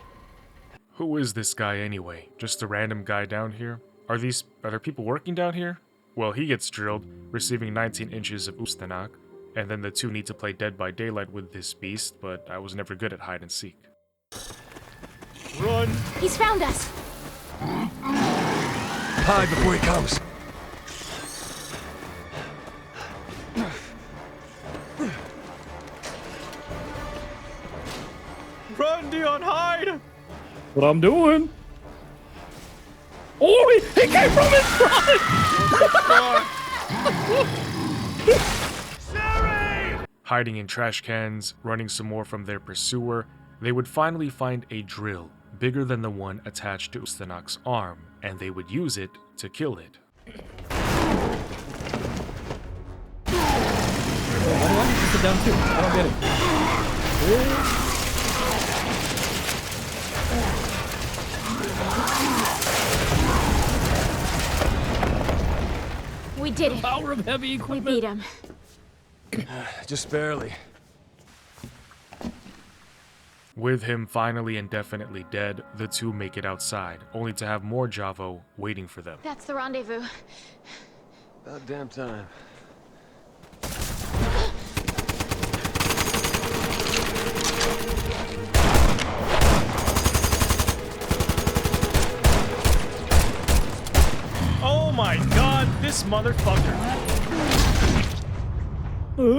Who is this guy anyway? Just a random guy down here? Are there people working down here? Well, he gets drilled, receiving 19 inches of Ustenak, and then the two need to play Dead by Daylight with this beast, but I was never good at hide and seek. Run! He's found us! Hide before he comes! Run, Dion, hide! What I'm doing? Oh, he came from his front! Hiding in trash cans, running some more from their pursuer, they would finally find a drill bigger than the one attached to Ustenak's arm, and they would use it to kill it. Why do I have to sit down too? I don't get it. We did it. Power of heavy equipment. We beat him. Just barely. With him finally and definitely dead, the two make it outside, only to have more Javo waiting for them. That's the rendezvous. About damn time. Oh my god, this motherfucker. Come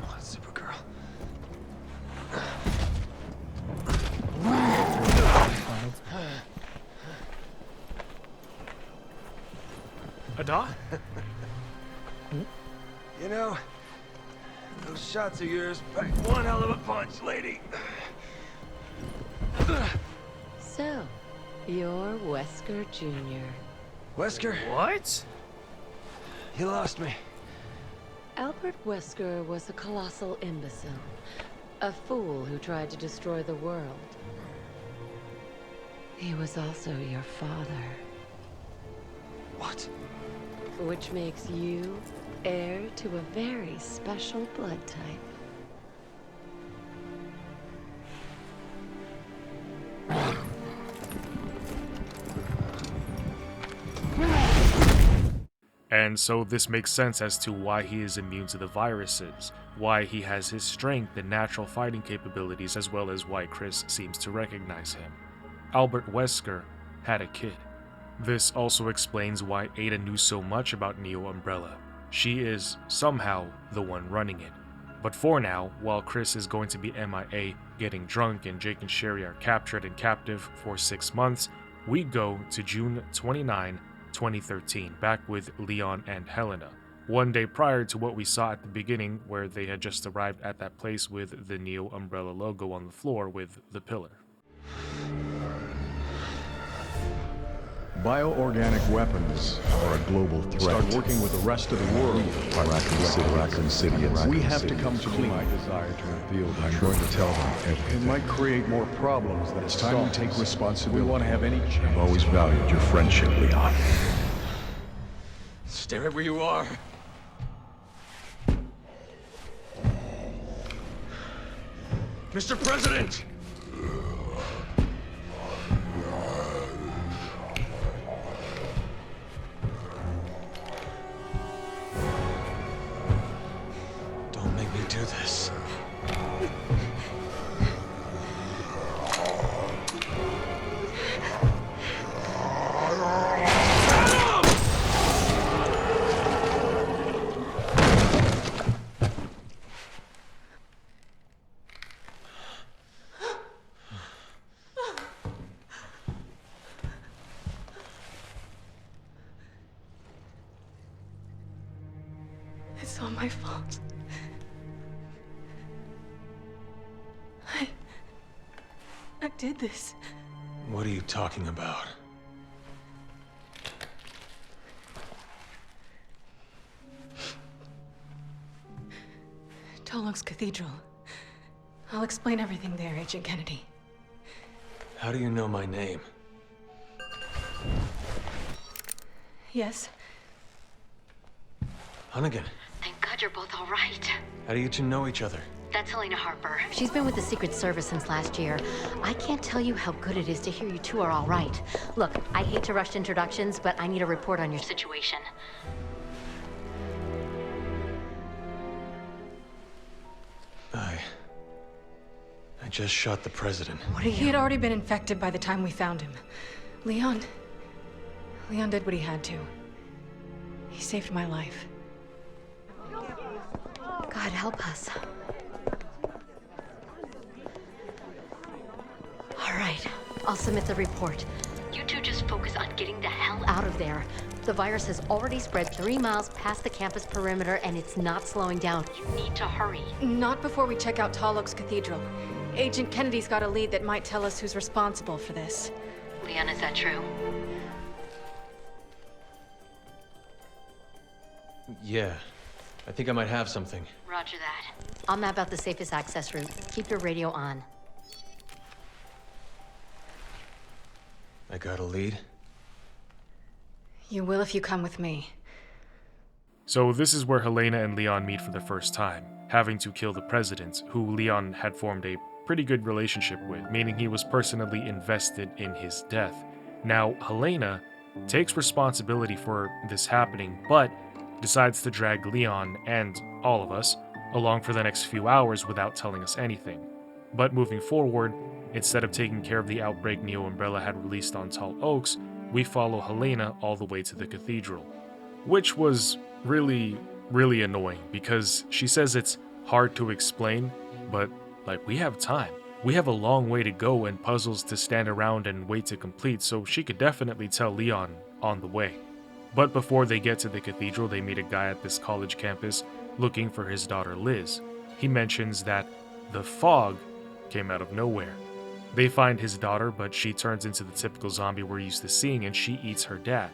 on, Supergirl. Ada? You know, those shots of yours packed one hell of a punch, lady. So, you're Wesker Jr. Wesker? What? You lost me. Albert Wesker was a colossal imbecile. A fool who tried to destroy the world. He was also your father. What? Which makes you heir to a very special blood type. And so this makes sense as to why he is immune to the viruses, why he has his strength and natural fighting capabilities, as well as why Chris seems to recognize him. Albert Wesker had a kid. This also explains why Ada knew so much about Neo Umbrella. She is somehow the one running it. But for now, while Chris is going to be MIA, getting drunk, and Jake and Sherry are captured and captive for 6 months, we go to June 29, 2013, back with Leon and Helena, one day prior to what we saw at the beginning, where they had just arrived at that place with the Neo Umbrella logo on the floor with the pillar. Bioorganic weapons are a global threat. Start working with the rest of the world. Raccoon City. We have to come clean. My desire to reveal the truth. I'm going to tell them everything. It might create more problems than it's time to take responsibility. We want to have any chance. I've always valued your friendship, Leon. Stay right where you are. Mr. President! Don't make me do this. It's all my fault. I did this. What are you talking about? Tall Oaks Cathedral. I'll explain everything there, Agent Kennedy. How do you know my name? Yes? Hunnigan, Thank God you're both all right. how do you two know each other? That's Helena Harper. She's been with the Secret Service since last year. I can't tell you how good it is to hear you two are all right. Look, I hate to rush introductions, but I need a report on your situation. I just shot the president. What are you? He had already been infected by the time we found him. Leon did what he had to. He saved my life. God help us. All right, I'll submit the report. You two just focus on getting the hell out of there. The virus has already spread 3 miles past the campus perimeter, and it's not slowing down. You need to hurry. Not before we check out Tall Oaks Cathedral. Agent Kennedy's got a lead that might tell us who's responsible for this. Leon, is that true? Yeah, I think I might have something. Roger that. I'll map out the safest access route. Keep your radio on. I got a lead? You will if you come with me. So this is where Helena and Leon meet for the first time, having to kill the president, who Leon had formed a pretty good relationship with, meaning he was personally invested in his death. Now, Helena takes responsibility for this happening, but decides to drag Leon and all of us along for the next few hours without telling us anything. But moving forward, instead of taking care of the outbreak Neo Umbrella had released on Tall Oaks, we follow Helena all the way to the cathedral, which was really annoying because she says it's hard to explain, but like, we have time. We have a long way to go and puzzles to stand around and wait to complete, so she could definitely tell Leon on the way. But before they get to the cathedral, they meet a guy at this college campus looking for his daughter Liz. He mentions that the fog came out of nowhere. They find his daughter, but she turns into the typical zombie we're used to seeing, and she eats her dad.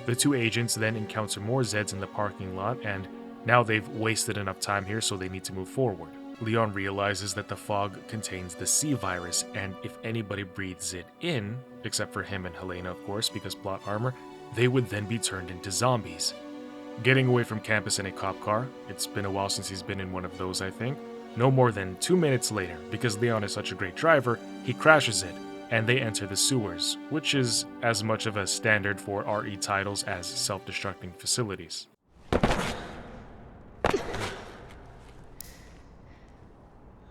The two agents then encounter more Zeds in the parking lot, and now they've wasted enough time here, so they need to move forward. Leon realizes that the fog contains the C virus, and if anybody breathes it in, except for him and Helena of course, because plot armor, they would then be turned into zombies. Getting away from campus in a cop car, it's been a while since he's been in one of those, I think. No more than 2 minutes later, because Leon is such a great driver, he crashes it, and they enter the sewers, which is as much of a standard for RE titles as self-destructing facilities.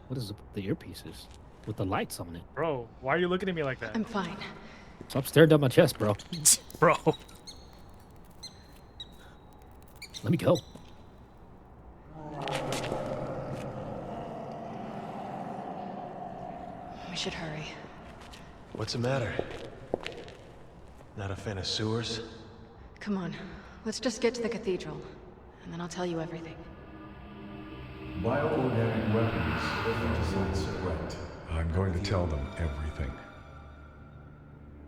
What is the earpieces with the lights on it? Bro, why are you looking at me like that? I'm fine. Stop staring down my chest, bro. Bro. Let me go. We should hurry. What's the matter? Not a fan of sewers? Come on. Let's just get to the cathedral, and then I'll tell you everything. Bioorganic weapons represent a threat. I'm going to tell them everything.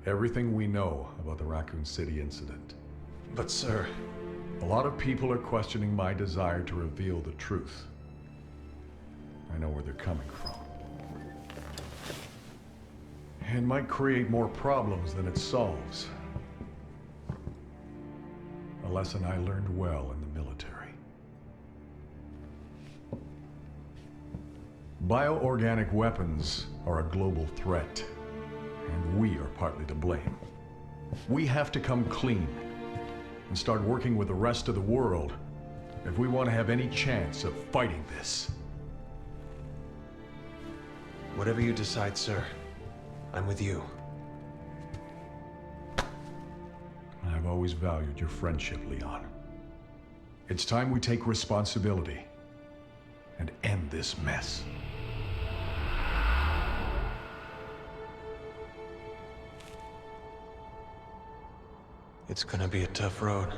Everything we know about the Raccoon City incident. But sir... A lot of people are questioning my desire to reveal the truth. I know where they're coming from. And might create more problems than it solves. A lesson I learned well in the military. Bioorganic weapons are a global threat, and we are partly to blame. We have to come clean and start working with the rest of the world if we want to have any chance of fighting this. Whatever you decide, sir, I'm with you. I've always valued your friendship, Leon. It's time we take responsibility and end this mess. It's gonna be a tough road.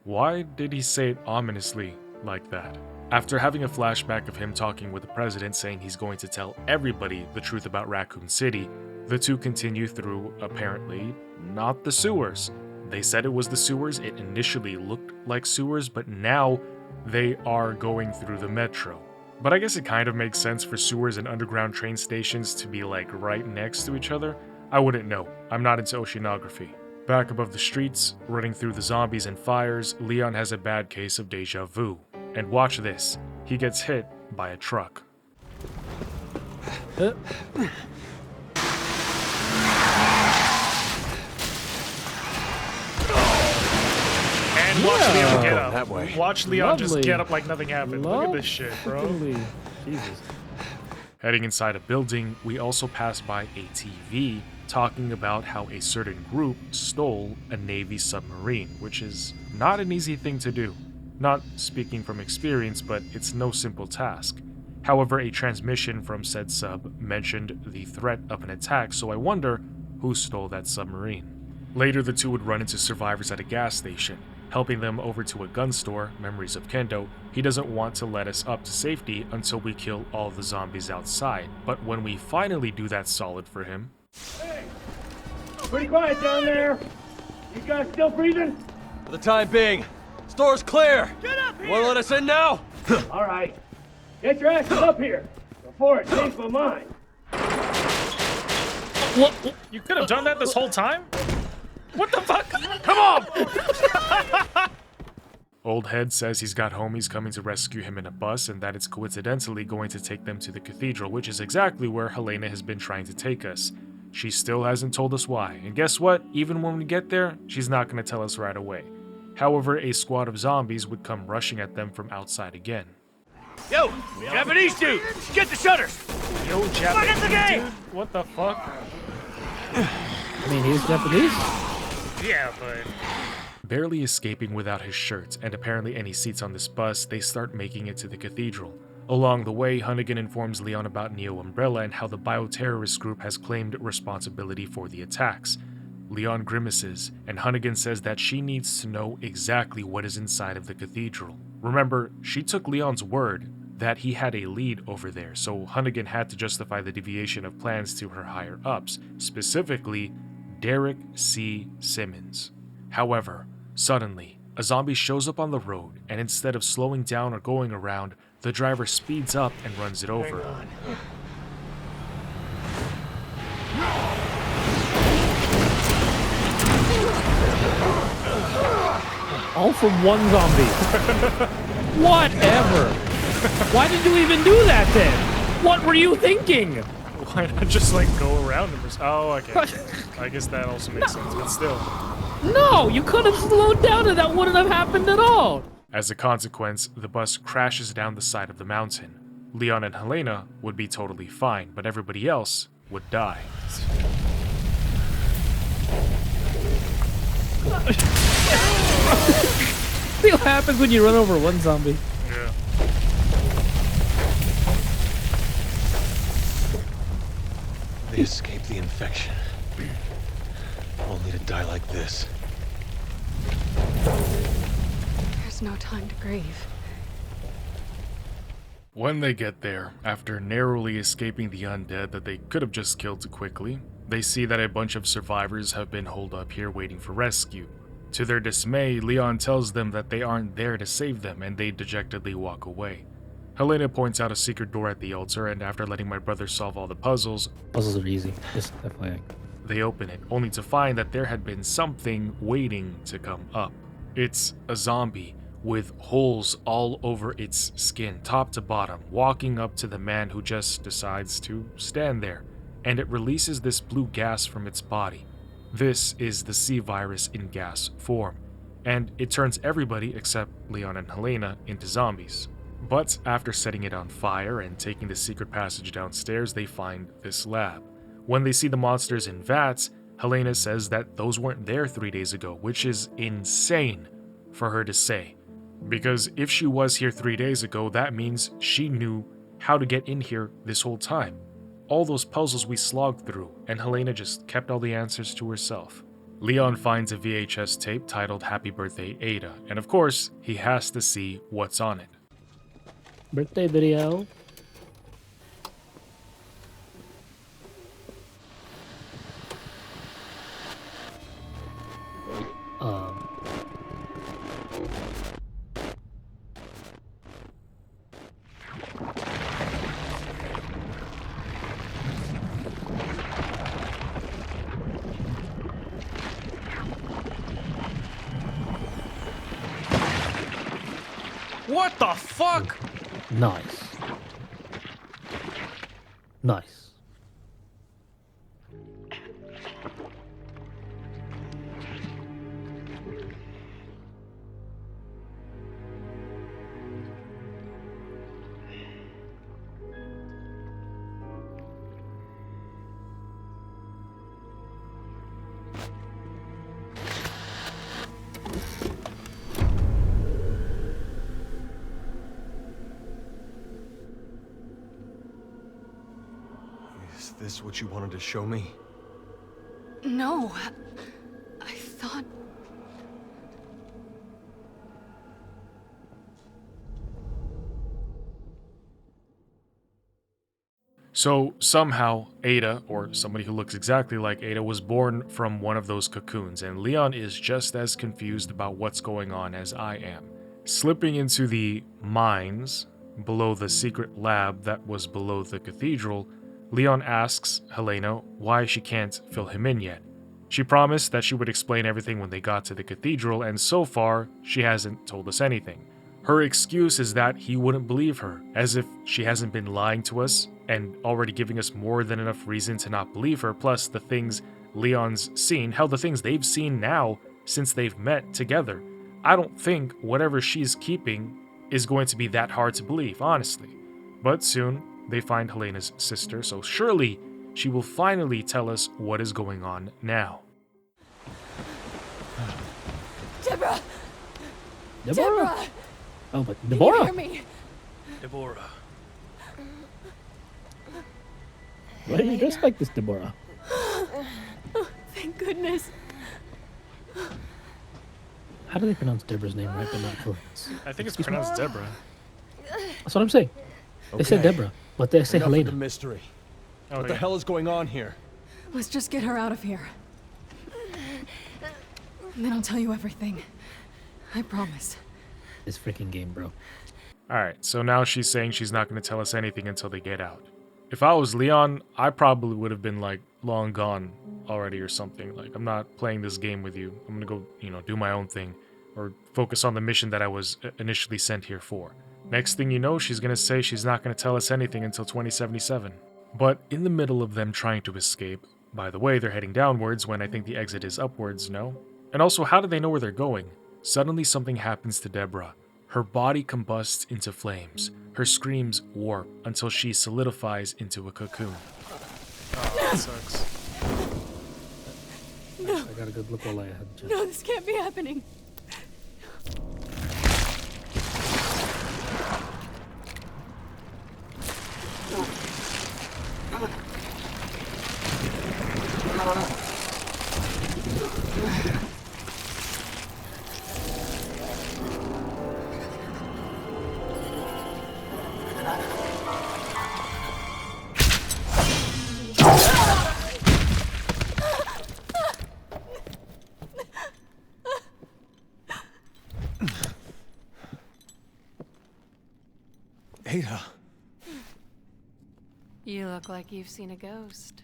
Why did he say it ominously like that? After having a flashback of him talking with the president saying he's going to tell everybody the truth about Raccoon City, the two continue through, apparently, not the sewers. They said it was the sewers, it initially looked like sewers, but now they are going through the metro. But I guess it kind of makes sense for sewers and underground train stations to be like right next to each other. I wouldn't know, I'm not into oceanography. Back above the streets, running through the zombies and fires, Leon has a bad case of deja vu. And watch this, he gets hit by a truck. And watch Leon get up. That way. Watch Leon Lovely. just get up like nothing happened. Look at this shit, bro. Lovely. Jesus. Heading inside a building, we also pass by a TV talking about how a certain group stole a Navy submarine, which is not an easy thing to do. Not speaking from experience, but it's no simple task. However, a transmission from said sub mentioned the threat of an attack, so I wonder who stole that submarine. Later, the two would run into survivors at a gas station, helping them over to a gun store, memories of Kendo. He doesn't want to let us up to safety until we kill all the zombies outside, but when we finally do that solid for him... Hey! Pretty quiet down there! You guys still breathing? For the time being, store's clear! Get up here! Wanna let us in now? Alright. Get your asses up here before it changed my mind. What? You could have done that this whole time? What the fuck? Come on! Old Head says he's got homies coming to rescue him in a bus and that it's coincidentally going to take them to the cathedral, which is exactly where Helena has been trying to take us. She still hasn't told us why, and guess what? Even when we get there, she's not going to tell us right away. However, a squad of zombies would come rushing at them from outside again. Yo, Japanese dude, get the shutters! Yo, Japanese dude? What the fuck? I mean, he's Japanese? Yeah, but... Barely escaping without his shirt and apparently any seats on this bus, they start making it to the cathedral. Along the way, Hunnigan informs Leon about Neo Umbrella and how the bioterrorist group has claimed responsibility for the attacks. Leon grimaces, and Hunnigan says that she needs to know exactly what is inside of the cathedral. Remember, she took Leon's word that he had a lead over there, so Hunnigan had to justify the deviation of plans to her higher-ups, specifically Derek C. Simmons. However, suddenly, a zombie shows up on the road, and instead of slowing down or going around, the driver speeds up and runs it over. from one zombie. Whatever. Why did you even do that then? What were you thinking? Why not just like go around him? Oh, okay. I guess that also makes sense, but still. No, you could have slowed down and that wouldn't have happened at all. As a consequence, the bus crashes down the side of the mountain. Leon and Helena would be totally fine, but everybody else would die. See what happens when you run over one zombie. Yeah. They escaped the infection. Only to die like this. There's no time to grieve. When they get there, after narrowly escaping the undead that they could have just killed too quickly, they see that a bunch of survivors have been holed up here waiting for rescue. To their dismay, Leon tells them that they aren't there to save them, and they dejectedly walk away. Helena points out a secret door at the altar, and after letting my brother solve all the puzzles are easy, just FYI. They open it, only to find that there had been something waiting to come up. It's a zombie, with holes all over its skin, top to bottom, walking up to the man who just decides to stand there, and it releases this blue gas from its body. This is the C virus in gas form, and it turns everybody except Leon and Helena into zombies. But after setting it on fire and taking the secret passage downstairs, they find this lab. When they see the monsters in vats, Helena says that those weren't there 3 days ago, which is insane for her to say. Because if she was here 3 days ago, that means she knew how to get in here this whole time. All those puzzles we slogged through, and Helena just kept all the answers to herself. Leon finds a VHS tape titled Happy Birthday Ada, and of course, he has to see what's on it. Birthday video. What the fuck? Nice. Nice. Is this what you wanted to show me? No, I thought... So somehow Ada, or somebody who looks exactly like Ada, was born from one of those cocoons, and Leon is just as confused about what's going on as I am. Slipping into the mines below the secret lab that was below the cathedral, Leon asks Helena why she can't fill him in yet. She promised that she would explain everything when they got to the cathedral, and so far, she hasn't told us anything. Her excuse is that he wouldn't believe her, as if she hasn't been lying to us and already giving us more than enough reason to not believe her, plus the things Leon's seen, hell, the things they've seen now since they've met together. I don't think whatever she's keeping is going to be that hard to believe, honestly. But soon, they find Helena's sister, so surely she will finally tell us what is going on now. Deborah! Deborah? Oh, but Can Deborah? you hear me? Deborah. Why are you dressed like this, Deborah? Thank goodness. How do they pronounce Deborah's name right, but not Helena's? I think it's pronounced Deborah. That's what I'm saying. They said Deborah, but they say Enough with Helena. the mystery. Oh, What the hell is going on here? Let's just get her out of here. And then I'll tell you everything. I promise. This freaking game, bro. Alright, so now she's saying she's not going to tell us anything until they get out. If I was Leon, I probably would have been like long gone already or something. Like, I'm not playing this game with you. I'm going to go, do my own thing. or focus on the mission that I was initially sent here for. Next thing you know, she's gonna say she's not gonna tell us anything until 2077. But in the middle of them trying to escape, by the way, they're heading downwards when I think the exit is upwards, no? And also, how do they know where they're going? Suddenly something happens to Deborah. Her body combusts into flames. Her screams warp until she solidifies into a cocoon. Oh, that sucks. No. I got a good look while I had just... No, this can't be happening. Ada. You look like you've seen a ghost.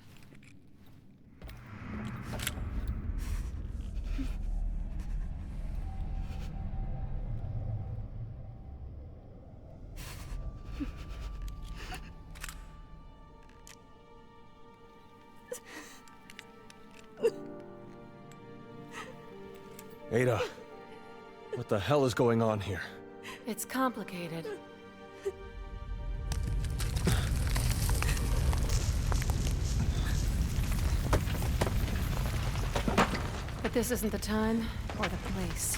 Ada, what the hell is going on here? It's complicated. But this isn't the time or the place.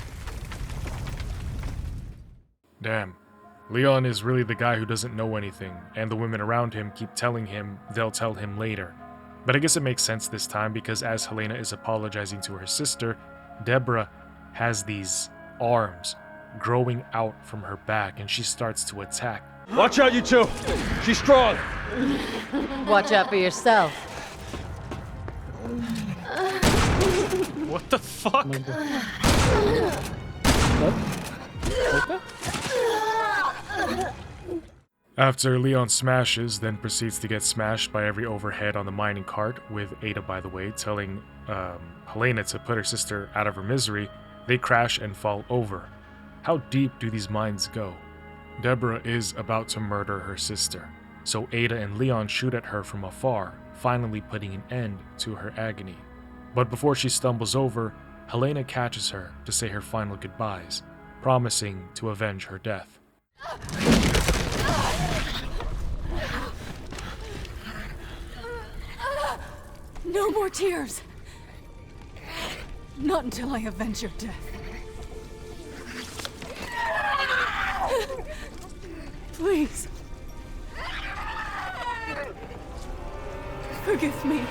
Damn. Leon is really the guy who doesn't know anything, and the women around him keep telling him they'll tell him later. But I guess it makes sense this time because as Helena is apologizing to her sister, Deborah has these arms growing out from her back and she starts to attack. Watch out, you two! She's strong! Watch out for yourself. What the fuck? After Leon smashes, then proceeds to get smashed by every overhead on the mining cart, with Ada, by the way, telling Helena to put her sister out of her misery, they crash and fall over. How deep do these mines go? Deborah is about to murder her sister, so Ada and Leon shoot at her from afar, finally putting an end to her agony. But before she stumbles over, Helena catches her to say her final goodbyes, promising to avenge her death. No more tears. Not until I avenge your death. Please. Forgive me.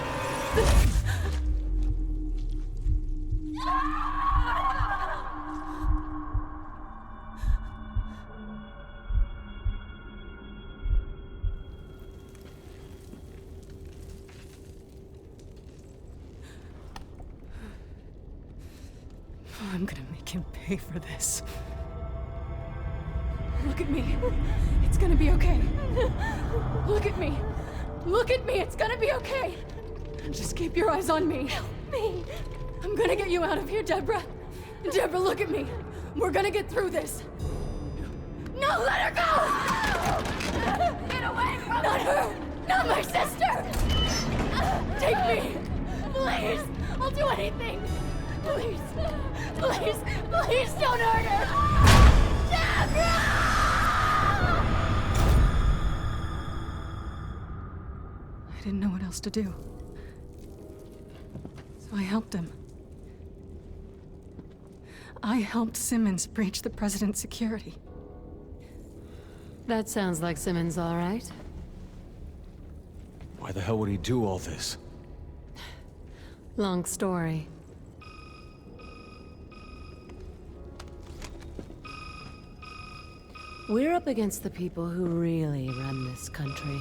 I'm gonna make him pay for this. Look at me. It's gonna be okay. Look at me. Look at me. It's gonna be okay. Just keep your eyes on me. Help me. I'm gonna get you out of here, Deborah. Deborah, look at me. We're gonna get through this. No, let her go! Get away from me! Not her! Not my sister! Take me! Please! I'll do anything! Please! Please! Please don't hurt her! Deborah! I didn't know what else to do. So I helped him. I helped Simmons breach the president's security. That sounds like Simmons, all right. Why the hell would he do all this? Long story. We're up against the people who really run this country.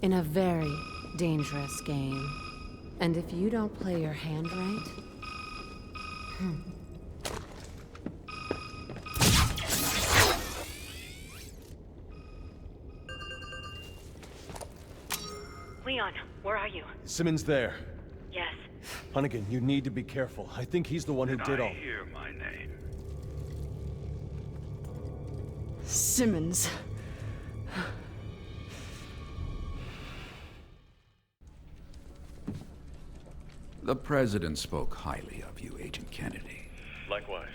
In a very dangerous game. And if you don't play your hand right... Leon, where are you? Simmons there. Yes, Hunnigan, you need to be careful. I think he's the one who did all. Hear my name. Simmons. The President spoke highly of you, Agent Kennedy. Likewise.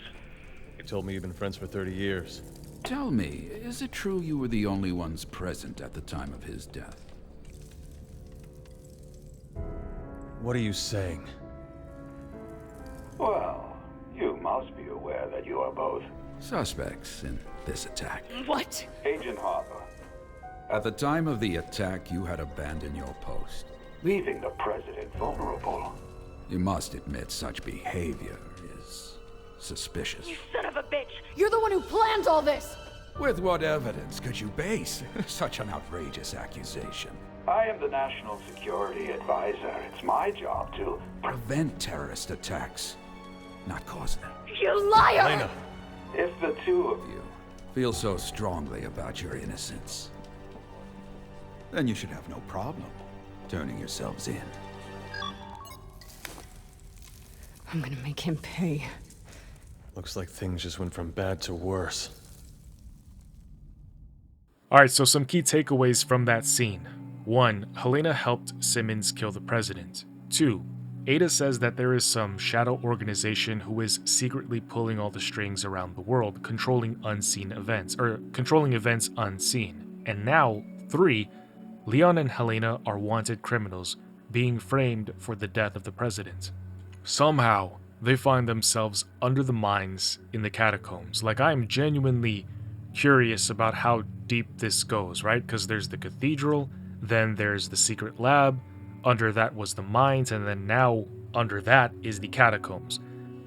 He told me you've been friends for 30 years. Tell me, is it true you were the only ones present at the time of his death? What are you saying? Well, you must be aware that you are both Suspects in this attack. What? Agent Harper, At the time of the attack, you had abandoned your post. leaving the President vulnerable. You must admit such behavior is suspicious. Son of a bitch! You're the one who planned all this! With what evidence could you base such an outrageous accusation? I am the National Security Advisor. It's my job to Prevent terrorist attacks, not cause them. You liar! Elena! If the two of you Feel so strongly about your innocence, then you should have no problem turning yourselves in. I'm gonna make him pay. Looks like things just went from bad to worse. Alright, so some key takeaways from that scene. 1. Helena helped Simmons kill the president. 2. Ada says that there is some shadow organization who is secretly pulling all the strings around the world, controlling events unseen. And now, 3. Leon and Helena are wanted criminals, being framed for the death of the president. Somehow, they find themselves under the mines in the catacombs. Like, I am genuinely curious about how deep this goes, right? Because there's the cathedral, then there's the secret lab, under that was the mines, and then now under that is the catacombs.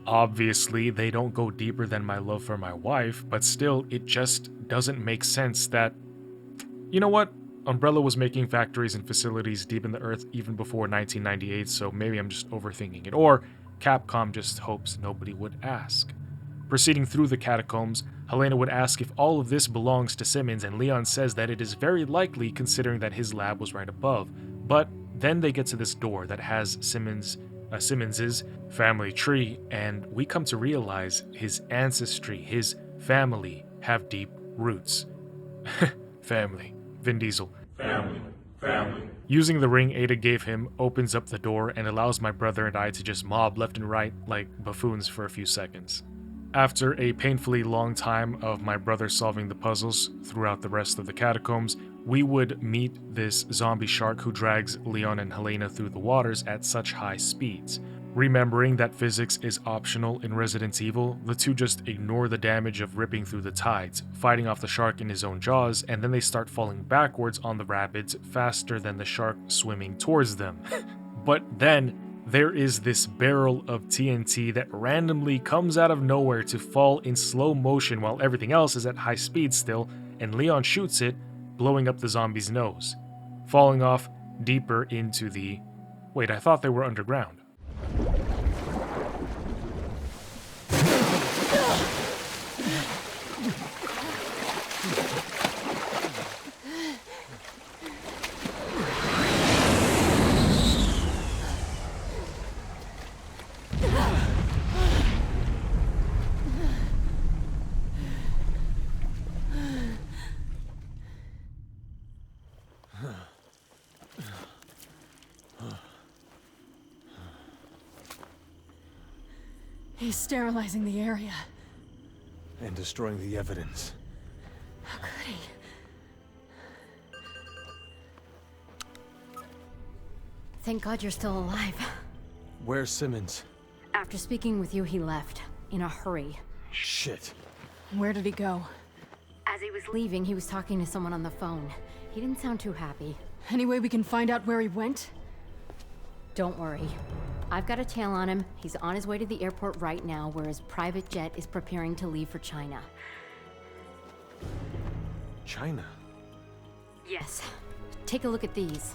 Obviously, they don't go deeper than my love for my wife, but still, it just doesn't make sense that, you know what? Umbrella was making factories and facilities deep in the earth even before 1998, so maybe I'm just overthinking it. Or Capcom just hopes nobody would ask. Proceeding through the catacombs, Helena would ask if all of this belongs to Simmons, and Leon says that it is very likely considering that his lab was right above. But then they get to this door that has Simmons's family tree, and we come to realize his ancestry, his family, have deep roots. Family. Vin Diesel. Family. Using the ring Ada gave him opens up the door and allows my brother and I to just mob left and right like buffoons for a few seconds. After a painfully long time of my brother solving the puzzles throughout the rest of the catacombs, we would meet this zombie shark who drags Leon and Helena through the waters at such high speeds. Remembering that physics is optional in Resident Evil, the two just ignore the damage of ripping through the tides, fighting off the shark in his own jaws, and then they start falling backwards on the rapids faster than the shark swimming towards them. But then, there is this barrel of TNT that randomly comes out of nowhere to fall in slow motion while everything else is at high speed still, and Leon shoots it, blowing up the zombie's nose, falling off deeper into the... Wait, I thought they were underground. He's sterilizing the area. And destroying the evidence. How could he? Thank God you're still alive. Where's Simmons? After speaking with you, he left. In a hurry. Shit. Where did he go? As he was leaving, he was talking to someone on the phone. He didn't sound too happy. Any way we can find out where he went? Don't worry. I've got a tail on him. He's on his way to the airport right now, where his private jet is preparing to leave for China. China? Yes. Take a look at these.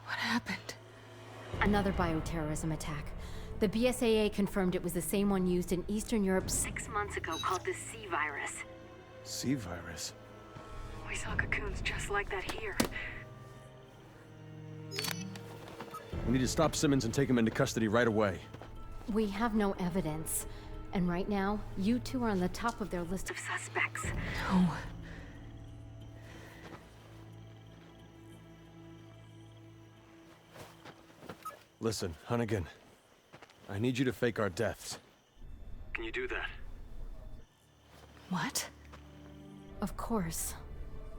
What happened? Another bioterrorism attack. The BSAA confirmed it was the same one used in Eastern Europe 6 months ago, called the C virus. C virus? We saw cocoons just like that here. We need to stop Simmons and take him into custody right away. We have no evidence. And right now, you two are on the top of their list of suspects. No. Listen, Hunnigan. I need you to fake our deaths. Can you do that? What? Of course.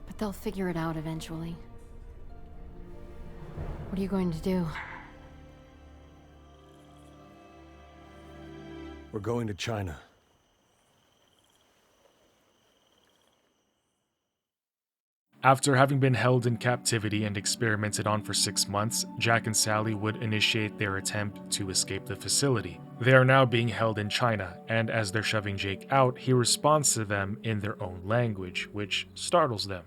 But they'll figure it out eventually. What are you going to do? We're going to China. After having been held in captivity and experimented on for 6 months, Jack and Sally would initiate their attempt to escape the facility. They are now being held in China, and as they're shoving Jake out, he responds to them in their own language, which startles them.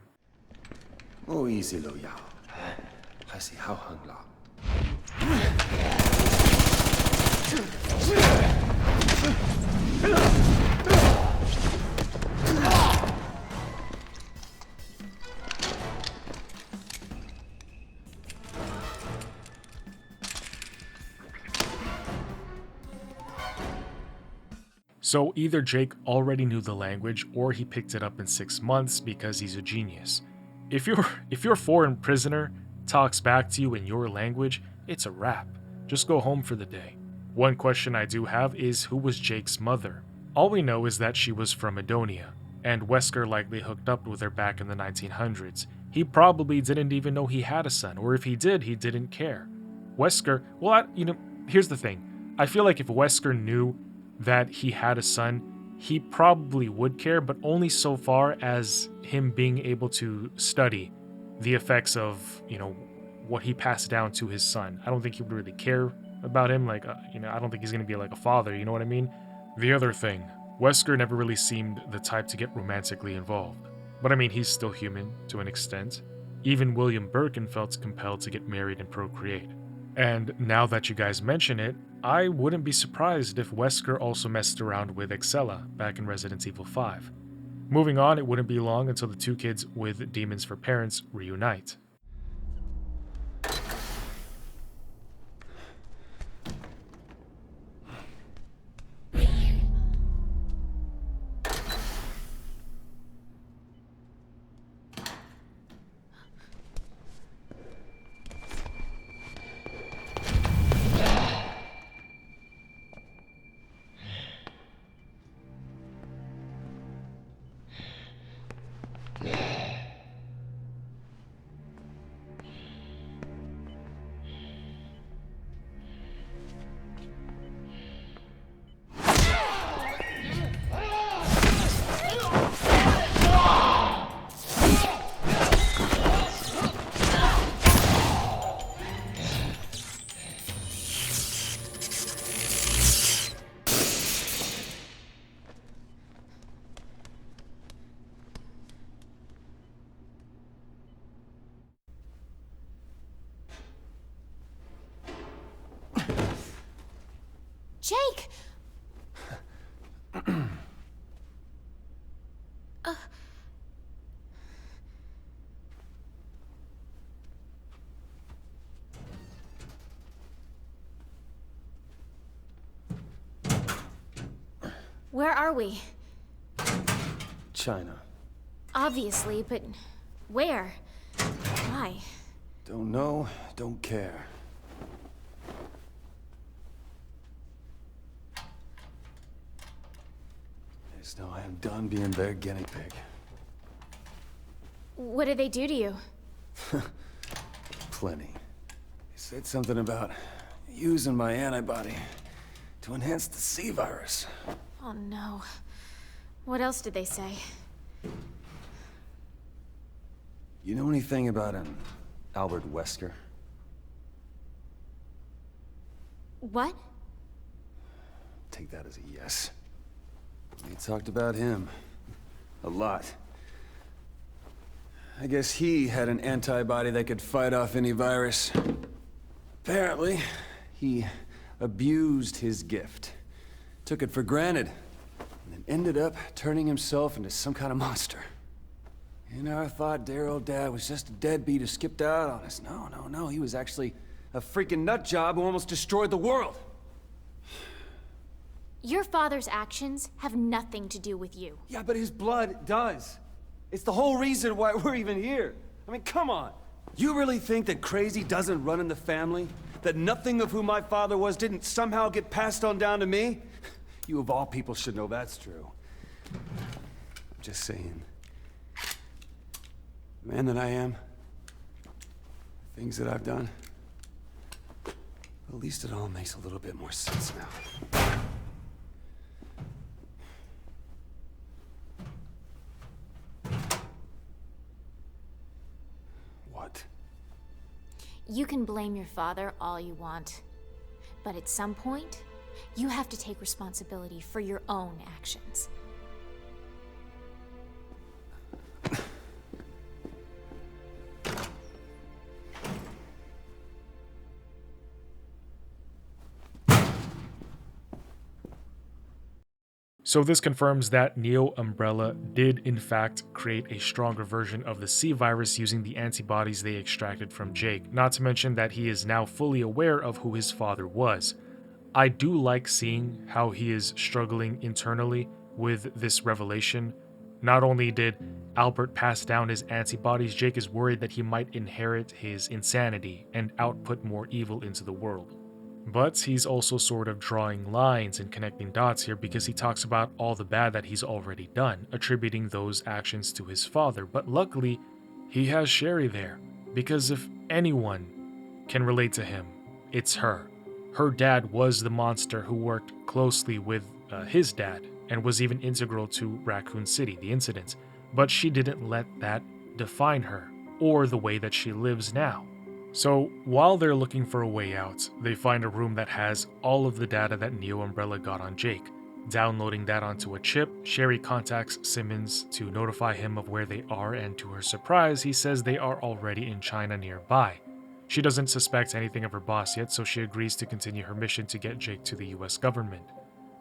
So either Jake already knew the language or he picked it up in 6 months because he's a genius. If your foreign prisoner talks back to you in your language, it's a wrap. Just go home for the day. One question I do have is, who was Jake's mother? All we know is that she was from Edonia, and Wesker likely hooked up with her back in the 1900s. He probably didn't even know he had a son, or if he did, he didn't care. Wesker, here's the thing. I feel like if Wesker knew that he had a son, he probably would care, but only so far as him being able to study the effects of, what he passed down to his son. I don't think he would really care about him. I don't think he's going to be like a father, you know what I mean? The other thing, Wesker never really seemed the type to get romantically involved. But I mean, he's still human to an extent. Even William Birkin felt compelled to get married and procreate. And now that you guys mention it, I wouldn't be surprised if Wesker also messed around with Excella back in Resident Evil 5. Moving on, it wouldn't be long until the two kids with demons for parents reunite. Jake! Where are we? China. Obviously, but where? Why? Don't know, don't care. I just know I am done being their guinea pig. What did they do to you? Plenty. They said something about using my antibody to enhance the C virus. Oh no. What else did they say? You know anything about an Albert Wesker? What? Take that as a yes. They talked about him. A lot. I guess he had an antibody that could fight off any virus. Apparently, he abused his gift. Took it for granted. And then ended up turning himself into some kind of monster. You never thought dear old Dad was just a deadbeat who skipped out on us. No. He was actually a freaking nut job who almost destroyed the world. Your father's actions have nothing to do with you. Yeah, but his blood does. It's the whole reason why we're even here. I mean, come on. You really think that crazy doesn't run in the family? That nothing of who my father was didn't somehow get passed on down to me? You of all people should know that's true. I'm just saying. The man that I am, the things that I've done, at least it all makes a little bit more sense now. What? You can blame your father all you want, but at some point, you have to take responsibility for your own actions. So this confirms that Neo Umbrella did in fact create a stronger version of the C virus using the antibodies they extracted from Jake, not to mention that he is now fully aware of who his father was. I do like seeing how he is struggling internally with this revelation. Not only did Albert pass down his antibodies, Jake is worried that he might inherit his insanity and output more evil into the world. But he's also sort of drawing lines and connecting dots here because he talks about all the bad that he's already done, attributing those actions to his father. But luckily, he has Sherry there, because if anyone can relate to him, it's her. Her dad was the monster who worked closely with his dad and was even integral to Raccoon City, the incident. But she didn't let that define her or the way that she lives now. So while they're looking for a way out, they find a room that has all of the data that Neo Umbrella got on Jake. Downloading that onto a chip, Sherry contacts Simmons to notify him of where they are, and to her surprise, he says they are already in China nearby. She doesn't suspect anything of her boss yet, so she agrees to continue her mission to get Jake to the US government.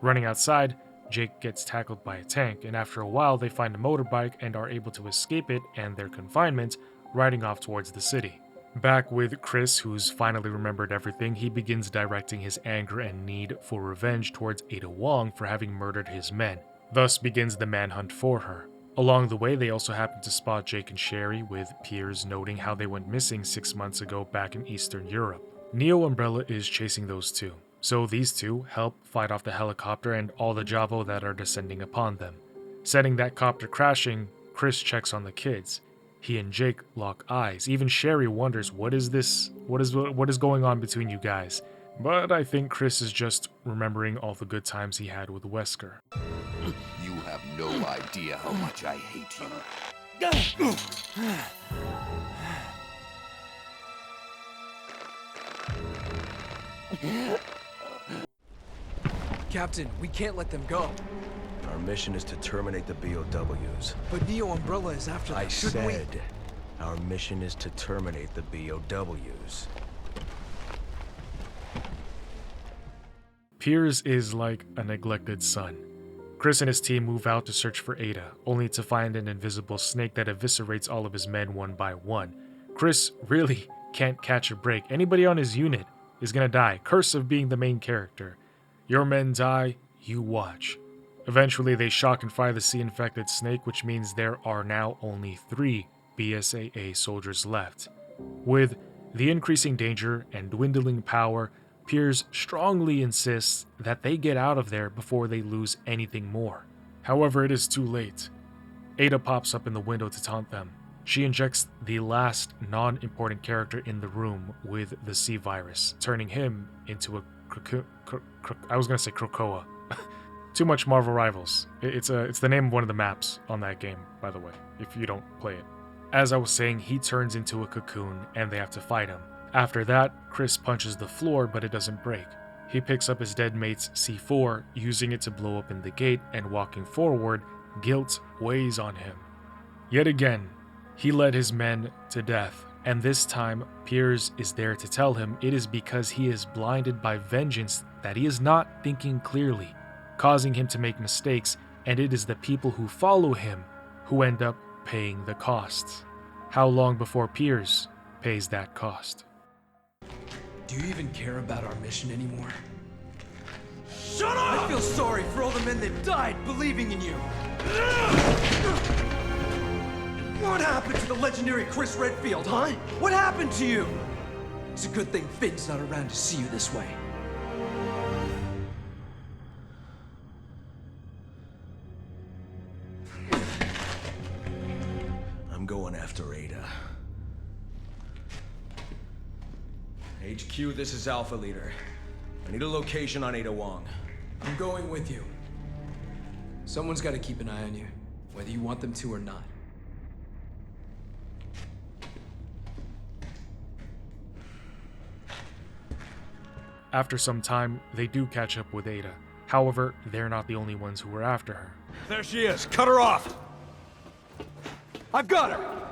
Running outside, Jake gets tackled by a tank, and after a while they find a motorbike and are able to escape it and their confinement, riding off towards the city. Back with Chris, who's finally remembered everything, he begins directing his anger and need for revenge towards Ada Wong for having murdered his men. Thus begins the manhunt for her. Along the way, they also happen to spot Jake and Sherry, with Piers noting how they went missing 6 months ago back in Eastern Europe. Neo Umbrella is chasing those two, so these two help fight off the helicopter and all the Javo that are descending upon them. Setting that copter crashing, Chris checks on the kids. He and Jake lock eyes. Even Sherry wonders, what is going on between you guys? But I think Chris is just remembering all the good times he had with Wesker. You have no idea how much I hate you. Captain, we can't let them go. Our mission is to terminate the BOWs. But Neo Umbrella is after them. I said our mission is to terminate the BOWs. Piers is like a neglected son. Chris and his team move out to search for Ada, only to find an invisible snake that eviscerates all of his men one by one. Chris really can't catch a break. Anybody on his unit is gonna die. Curse of being the main character. Your men die, you watch. Eventually, they shock and fry the sea-infected snake, which means there are now only 3 BSAA soldiers left. With the increasing danger and dwindling power, Piers strongly insists that they get out of there before they lose anything more. However, it is too late. Ada pops up in the window to taunt them. She injects the last non-important character in the room with the C virus, turning him into a Krakoa. Too much Marvel Rivals. It's the name of one of the maps on that game, by the way, if you don't play it. As I was saying, he turns into a cocoon and they have to fight him. After that, Chris punches the floor, but it doesn't break. He picks up his dead mate's C4, using it to blow open the gate, and walking forward, guilt weighs on him. Yet again, he led his men to death, and this time, Piers is there to tell him it is because he is blinded by vengeance that he is not thinking clearly, causing him to make mistakes, and it is the people who follow him who end up paying the cost. How long before Piers pays that cost? Do you even care about our mission anymore? Shut up! I feel sorry for all the men that died believing in you. What happened to the legendary Chris Redfield, huh? What happened to you? It's a good thing Finn's not around to see you this way. I'm going after Ada. HQ, this is Alpha Leader. I need a location on Ada Wong. I'm going with you. Someone's got to keep an eye on you, whether you want them to or not. After some time, they do catch up with Ada. However, they're not the only ones who were after her. There she is. Cut her off. I've got her!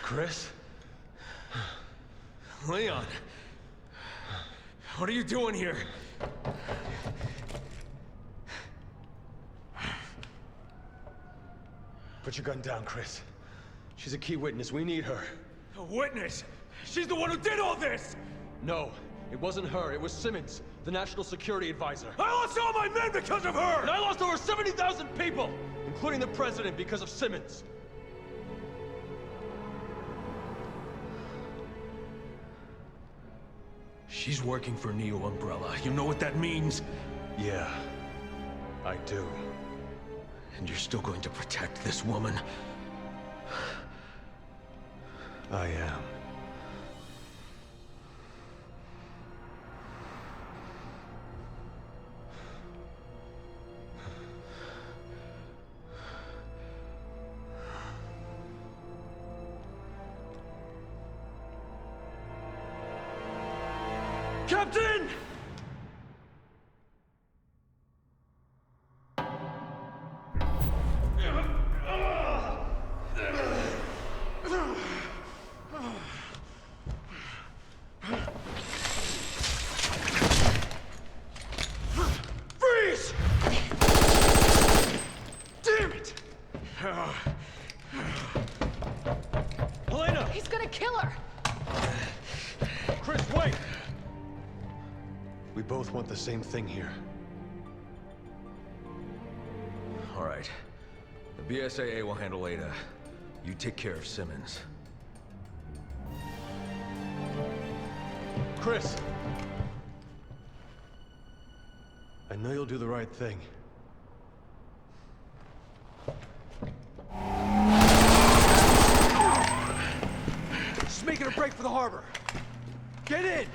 Chris? Leon? What are you doing here? Put your gun down, Chris. She's a key witness. We need her. A witness? She's the one who did all this! No, it wasn't her. It was Simmons, the National Security Advisor. I lost all my men because of her! And I lost over 70,000 people, including the president, because of Simmons. She's working for Neo Umbrella. You know what that means? Yeah, I do. And you're still going to protect this woman? I am. Captain! Freeze! Damn it! Helena! He's gonna kill her! Chris, wait! We both want the same thing here. All right. The BSAA will handle Ada. You take care of Simmons. Chris! I know you'll do the right thing. Just making a break for the harbor. Get in!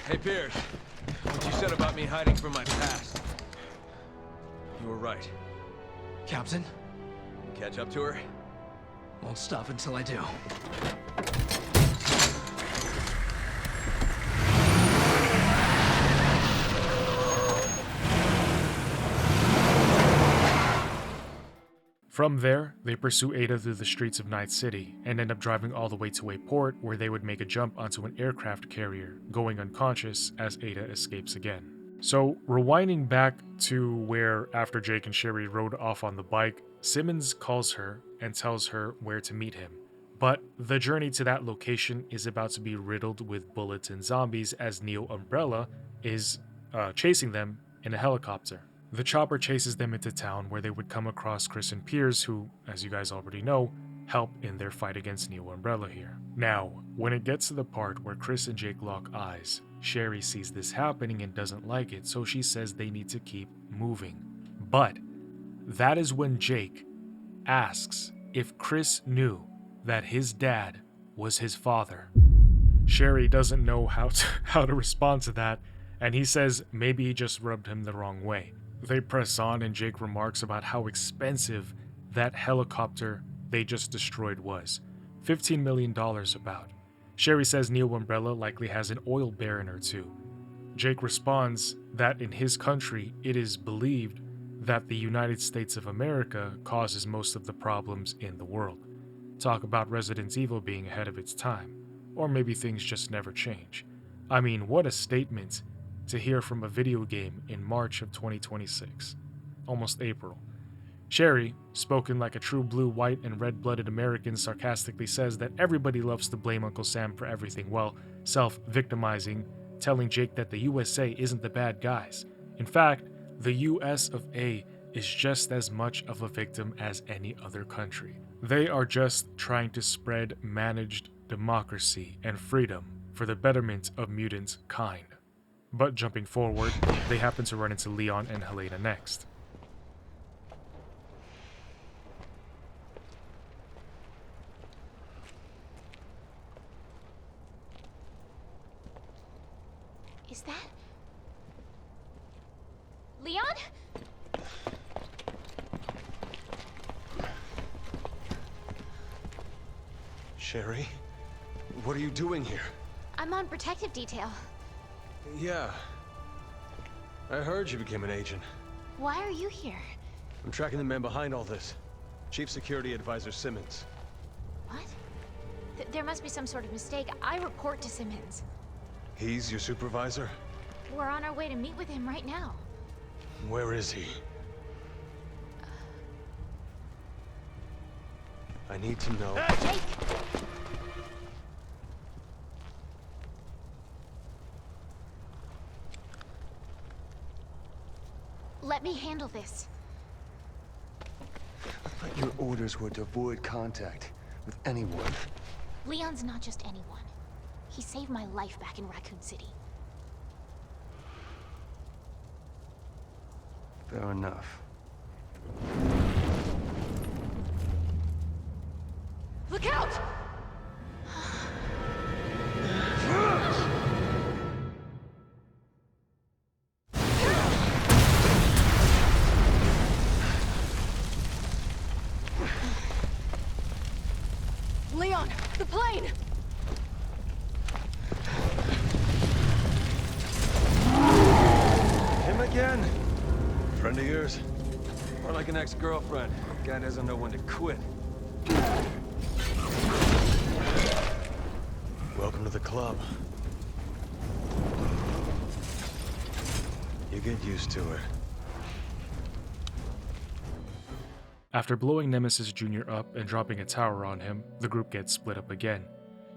Hey, Piers. What you said about me hiding from my past. You were right. Captain? Catch up to her? Won't stop until I do. From there, they pursue Ada through the streets of Night City and end up driving all the way to a port where they would make a jump onto an aircraft carrier, going unconscious as Ada escapes again. So, rewinding back to where after Jake and Sherry rode off on the bike, Simmons calls her and tells her where to meet him. But the journey to that location is about to be riddled with bullets and zombies as Neo Umbrella is chasing them in a helicopter. The chopper chases them into town where they would come across Chris and Piers, who, as you guys already know, help in their fight against Neo Umbrella here. Now, when it gets to the part where Chris and Jake lock eyes, Sherry sees this happening and doesn't like it, so she says they need to keep moving. But that is when Jake asks if Chris knew that his dad was his father. Sherry doesn't know how to respond to that, and he says maybe he just rubbed him the wrong way. They press on, and Jake remarks about how expensive that helicopter they just destroyed was. $15 million about. Sherry says Neo Umbrella likely has an oil baron or two. Jake responds that in his country, it is believed that the United States of America causes most of the problems in the world. Talk about Resident Evil being ahead of its time. Or maybe things just never change. I mean, what a statement to hear from a video game in March of 2026. Almost April. Sherry, spoken like a true blue, white, and red-blooded American, sarcastically says that everybody loves to blame Uncle Sam for everything, while self-victimizing, telling Jake that the USA isn't the bad guys. In fact, the US of A is just as much of a victim as any other country. They are just trying to spread managed democracy and freedom for the betterment of mutant kind. But jumping forward, they happen to run into Leon and Helena next. Is that... Leon? Sherry? What are you doing here? I'm on protective detail. Yeah. I heard you became an agent. Why are you here? I'm tracking the man behind all this. Chief Security Advisor Simmons. What? There must be some sort of mistake. I report to Simmons. He's your supervisor? We're on our way to meet with him right now. Where is he? I need to know. Jake! Let me handle this. But your orders were to avoid contact with anyone. Leon's not just anyone. He saved my life back in Raccoon City. Fair enough. Look out! Leon, the plane! Him again? Friend of yours? Or like an ex-girlfriend? Guy doesn't know when to quit. Welcome to the club. You get used to it. After blowing Nemesis Jr. up and dropping a tower on him, the group gets split up again.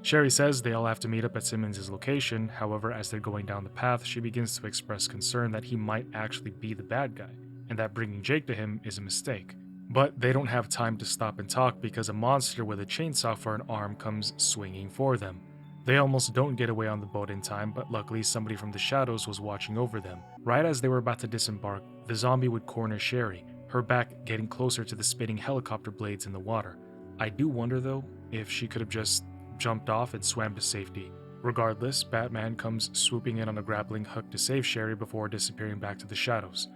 Sherry says they all have to meet up at Simmons' location, however, as they're going down the path, she begins to express concern that he might actually be the bad guy, and that bringing Jake to him is a mistake. But they don't have time to stop and talk because a monster with a chainsaw for an arm comes swinging for them. They almost don't get away on the boat in time, but luckily somebody from the shadows was watching over them. Right as they were about to disembark, the zombie would corner Sherry, her back getting closer to the spinning helicopter blades in the water. I do wonder though, if she could have just jumped off and swam to safety. Regardless, Batman comes swooping in on a grappling hook to save Sherry before disappearing back to the shadows.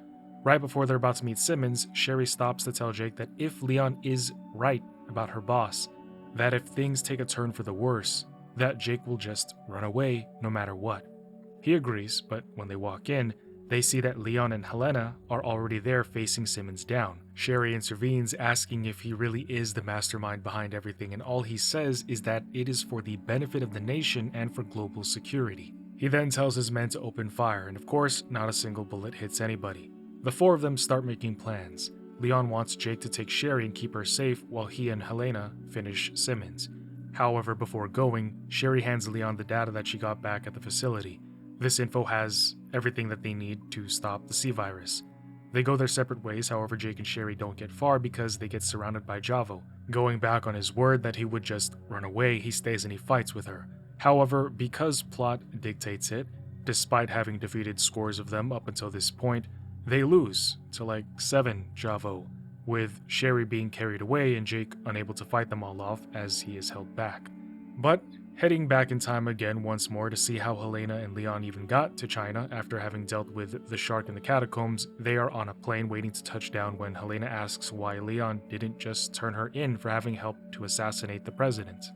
Right before they're about to meet Simmons, Sherry stops to tell Jake that if Leon is right about her boss, that if things take a turn for the worse, that Jake will just run away no matter what. He agrees, but when they walk in, they see that Leon and Helena are already there facing Simmons down. Sherry intervenes, asking if he really is the mastermind behind everything, and all he says is that it is for the benefit of the nation and for global security. He then tells his men to open fire, and of course, not a single bullet hits anybody. The four of them start making plans. Leon wants Jake to take Sherry and keep her safe while he and Helena finish Simmons. However, before going, Sherry hands Leon the data that she got back at the facility. This info has everything that they need to stop the C-Virus. They go their separate ways, however Jake and Sherry don't get far because they get surrounded by Javo. Going back on his word that he would just run away, he stays and he fights with her. However, because plot dictates it, despite having defeated scores of them up until this point, they lose to like 7 Javo, with Sherry being carried away and Jake unable to fight them all off as he is held back. But heading back in time again once more to see how Helena and Leon even got to China after having dealt with the shark in the catacombs, they are on a plane waiting to touch down when Helena asks why Leon didn't just turn her in for having helped to assassinate the president.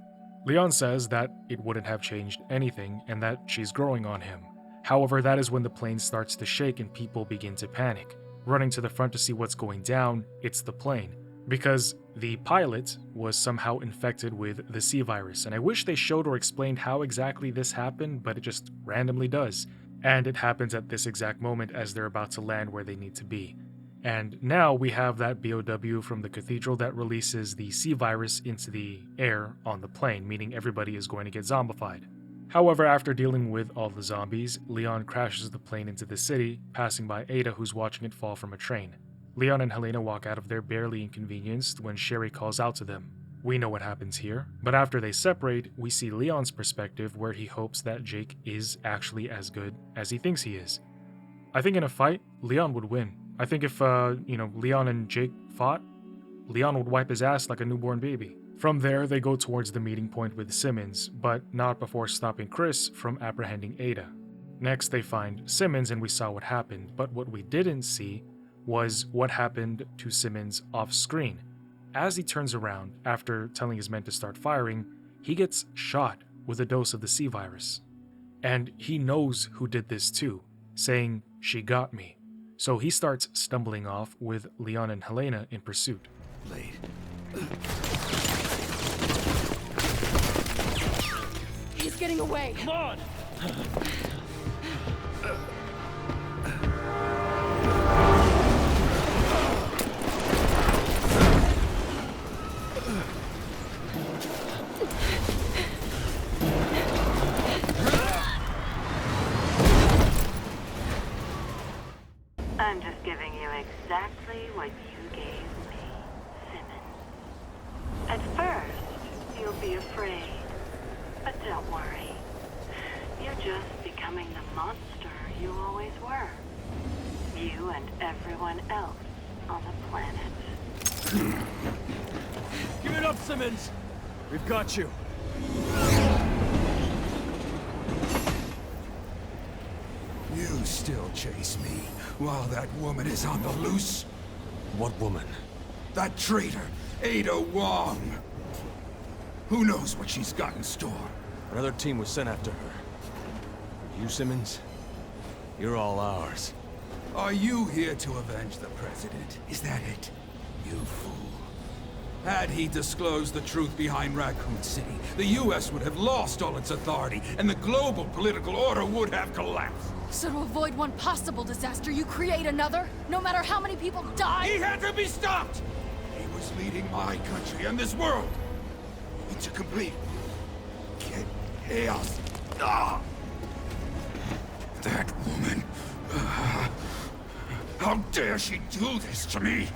Leon says that it wouldn't have changed anything and that she's growing on him. However, that is when the plane starts to shake and people begin to panic. Running to the front to see what's going down, it's the plane. Because the pilot was somehow infected with the C virus, and I wish they showed or explained how exactly this happened, but it just randomly does. And it happens at this exact moment as they're about to land where they need to be. And now we have that BOW from the cathedral that releases the C virus into the air on the plane, meaning everybody is going to get zombified. However, after dealing with all the zombies, Leon crashes the plane into the city, passing by Ada, who's watching it fall from a train. Leon and Helena walk out of there barely inconvenienced when Sherry calls out to them. We know what happens here, but after they separate, we see Leon's perspective where he hopes that Jake is actually as good as he thinks he is. I think in a fight, Leon would win. I think if, Leon and Jake fought, Leon would wipe his ass like a newborn baby. From there, they go towards the meeting point with Simmons, but not before stopping Chris from apprehending Ada. Next, they find Simmons and we saw what happened, but what we didn't see was what happened to Simmons off-screen. As he turns around, after telling his men to start firing, he gets shot with a dose of the C virus. And he knows who did this too, saying, "She got me." So he starts stumbling off with Leon and Helena in pursuit. Blade. He's getting away. Come on! I'm just giving you exactly what you gave me, Simmons. At first, you'll be afraid. But don't worry. You're just becoming the monster you always were. You and everyone else on the planet. Give it up, Simmons! We've got you. You still chase me while that woman is on the loose? What woman? That traitor, Ada Wong. Who knows what she's got in store? Another team was sent after her. You, Simmons? You're all ours. Are you here to avenge the president? Is that it? You fool. Had he disclosed the truth behind Raccoon City, the US would have lost all its authority, and the global political order would have collapsed. So to avoid one possible disaster, you create another? No matter how many people die? He had to be stopped! He was leading my country and this world into complete chaos. Ah! That woman... how dare she do this to me?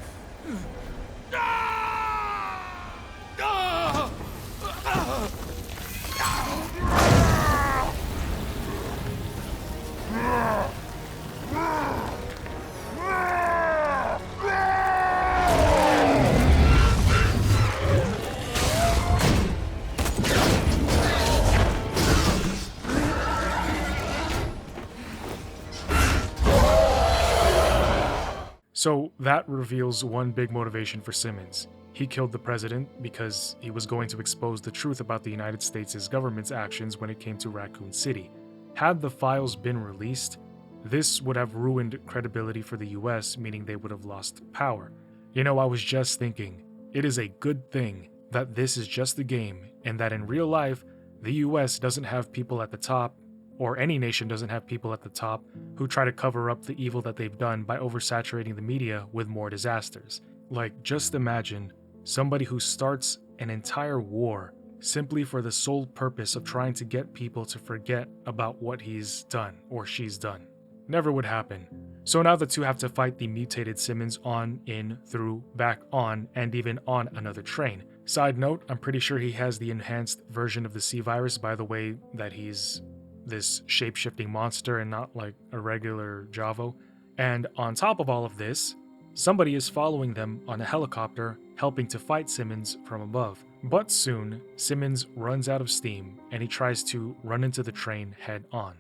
So that reveals one big motivation for Simmons. He killed the president because he was going to expose the truth about the United States' government's actions when it came to Raccoon City. Had the files been released, this would have ruined credibility for the US, meaning they would have lost power. You know, I was just thinking, it is a good thing that this is just a game, and that in real life, the US doesn't have people at the top, or any nation doesn't have people at the top, who try to cover up the evil that they've done by oversaturating the media with more disasters. Like, just imagine somebody who starts an entire war simply for the sole purpose of trying to get people to forget about what he's done or she's done. Never would happen. So now the two have to fight the mutated Simmons on, in, through, back on, and even on another train. Side note, I'm pretty sure he has the enhanced version of the C virus by the way that he's this shape-shifting monster and not like a regular Javo. And on top of all of this, Somebody is following them on a helicopter, helping to fight Simmons from above. But soon, Simmons runs out of steam and he tries to run into the train head on.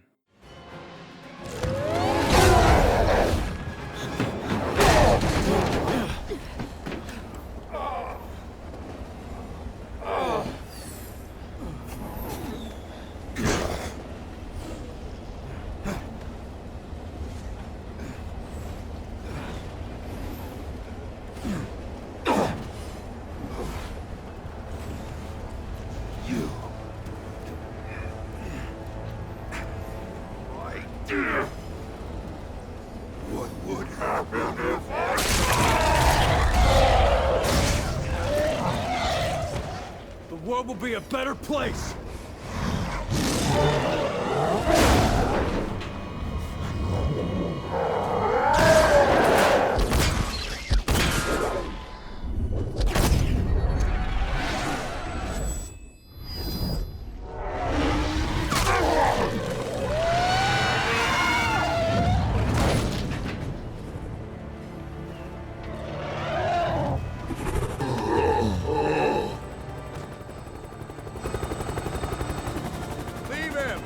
What would happen if The world will be a better place! Leave him!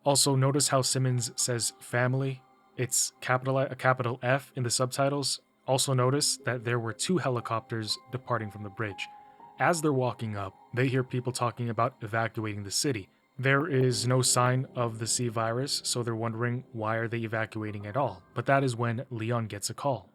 Also, notice how Simmons says family. It's a capital F in the subtitles. Also notice that there were 2 helicopters departing from the bridge. As they're walking up, they hear people talking about evacuating the city. There is no sign of the C virus, so they're wondering why are they evacuating at all. But that is when Leon gets a call.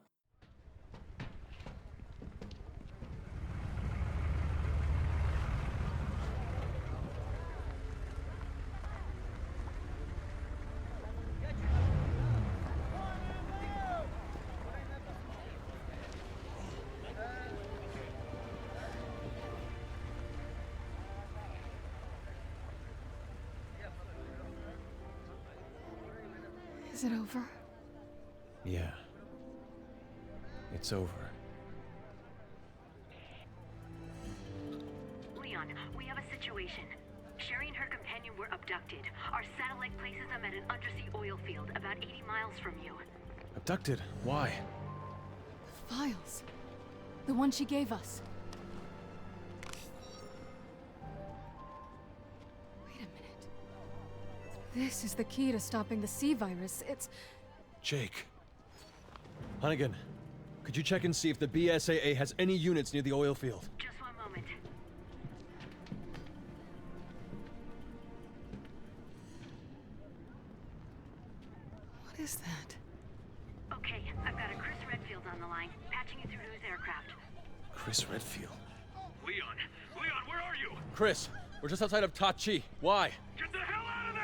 Is it over? Yeah. It's over. Leon, we have a situation. Sherry and her companion were abducted. Our satellite places them at an undersea oil field about 80 miles from you. Abducted? Why? Files. The one she gave us. Wait a minute. This is the key to stopping the C virus. It's... Jake. Hunnigan, could you check and see if the BSAA has any units near the oil field? Just one moment. What is that? Okay, I've got a Chris Redfield on the line, patching you through to his aircraft. Chris Redfield. Leon! Leon, where are you? Chris, we're just outside of Tachi. Why? Get the hell out of there!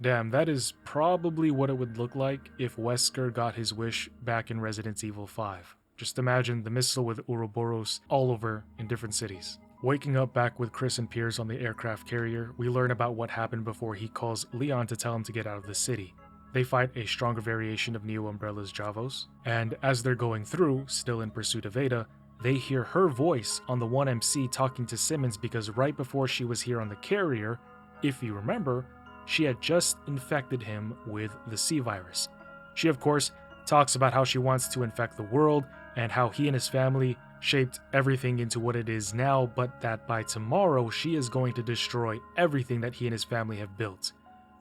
Damn, that is probably what it would look like if Wesker got his wish back in Resident Evil 5. Just imagine the missile with Ouroboros all over in different cities. Waking up back with Chris and Piers on the aircraft carrier, we learn about what happened before he calls Leon to tell him to get out of the city. They fight a stronger variation of Neo Umbrella's Javos, and as they're going through, still in pursuit of Ada, they hear her voice on the 1MC talking to Simmons because right before she was here on the carrier, if you remember, she had just infected him with the C virus. She, of course, talks about how she wants to infect the world and how he and his family shaped everything into what it is now, but that by tomorrow she is going to destroy everything that he and his family have built.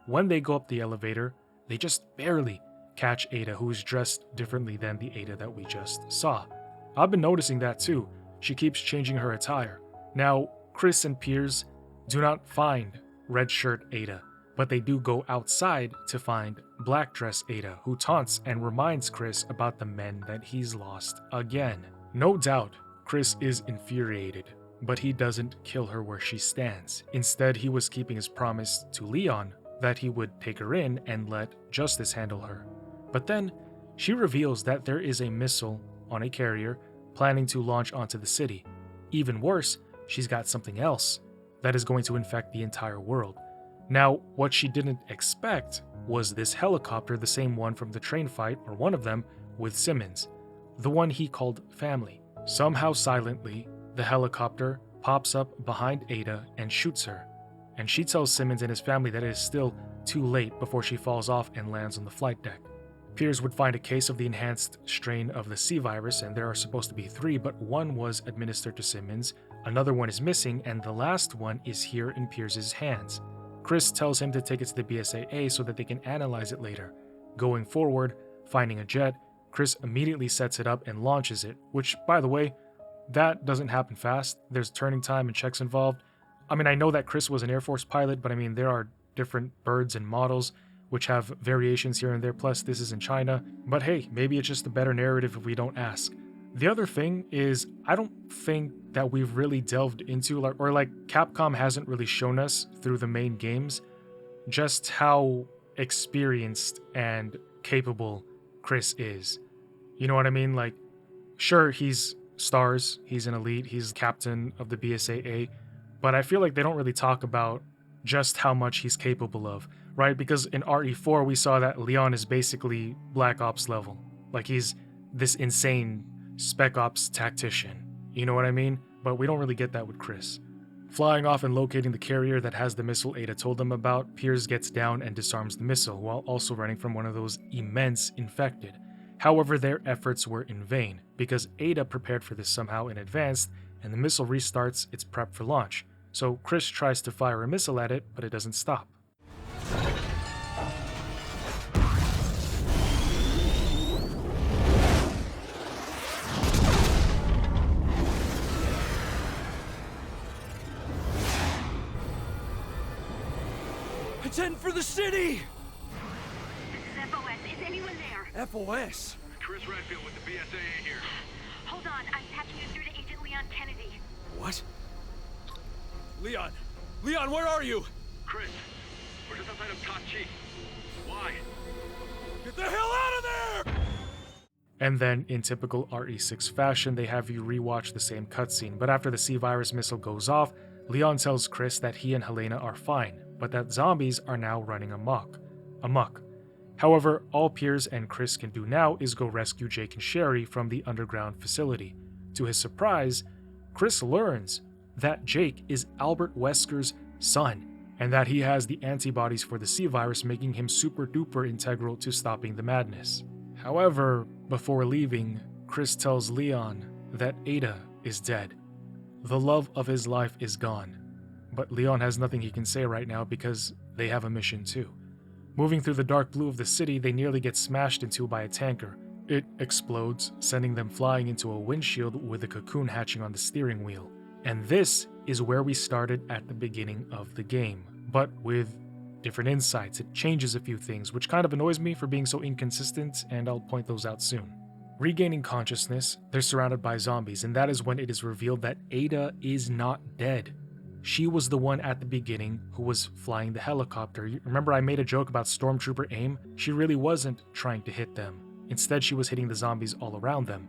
When they go up the elevator, they just barely catch Ada, who is dressed differently than the Ada that we just saw. I've been noticing that too. She keeps changing her attire. Now, Chris and Piers do not find red shirt Ada, but they do go outside to find black dress Ada, who taunts and reminds Chris about the men that he's lost again. No doubt, Chris is infuriated, but he doesn't kill her where she stands. Instead, he was keeping his promise to Leon that he would take her in and let justice handle her. But then, she reveals that there is a missile on a carrier planning to launch onto the city. Even worse, she's got something else that is going to infect the entire world. Now, what she didn't expect was this helicopter, the same one from the train fight, or one of them, with Simmons, the one he called family. Somehow silently, the helicopter pops up behind Ada and shoots her, and she tells Simmons and his family that it is still too late before she falls off and lands on the flight deck. Piers would find a case of the enhanced strain of the C virus, and there are supposed to be 3, but one was administered to Simmons, another one is missing, and the last one is here in Piers's hands. Chris tells him to take it to the BSAA so that they can analyze it later. Going forward, finding a jet, Chris immediately sets it up and launches it, which, by the way, that doesn't happen fast. There's turning time and checks involved. I mean, I know that Chris was an Air Force pilot, but I mean, there are different birds and models which have variations here and there, plus this is in China. But hey, maybe it's just a better narrative if we don't ask. The other thing is, I don't think that we've really delved into, or Capcom hasn't really shown us through the main games just how experienced and capable Chris is. You know what I mean? Like, sure, he's stars, he's an elite, he's captain of the BSAA, but I feel like they don't really talk about just how much he's capable of, right? Because in RE4, we saw that Leon is basically Black Ops level. Like, he's this insane Spec Ops tactician. You know what I mean? But we don't really get that with Chris. Flying off and locating the carrier that has the missile Ada told them about, Piers gets down and disarms the missile, while also running from one of those immense infected. However, their efforts were in vain, because Ada prepared for this somehow in advance, and the missile restarts its prep for launch. So Chris tries to fire a missile at it, but it doesn't stop. It's heading for the city! This is FOS. Is anyone there? FOS? Chris Redfield with the BSAA here. Hold on. I'm patching you through to Agent Leon Kennedy. What? Leon! Leon, where are you? Chris, we're just outside of Tachi. Why? Get the hell out of there! And then, in typical RE6 fashion, they have you rewatch the same cutscene, but after the C-Virus missile goes off, Leon tells Chris that he and Helena are fine, but that zombies are now running amok. However, all Piers and Chris can do now is go rescue Jake and Sherry from the underground facility. To his surprise, Chris learns that Jake is Albert Wesker's son, and that he has the antibodies for the C-Virus, making him super duper integral to stopping the madness. However, before leaving, Chris tells Leon that Ada is dead. The love of his life is gone, but Leon has nothing he can say right now because they have a mission too. Moving through the dark blue of the city, they nearly get smashed into by a tanker. It explodes, sending them flying into a windshield with a cocoon hatching on the steering wheel. And this is where we started at the beginning of the game, but with different insights. It changes a few things, which kind of annoys me for being so inconsistent, and I'll point those out soon. Regaining consciousness, they're surrounded by zombies, and that is when it is revealed that Ada is not dead. She was the one at the beginning who was flying the helicopter. Remember I made a joke about Stormtrooper aim? She really wasn't trying to hit them. Instead, she was hitting the zombies all around them.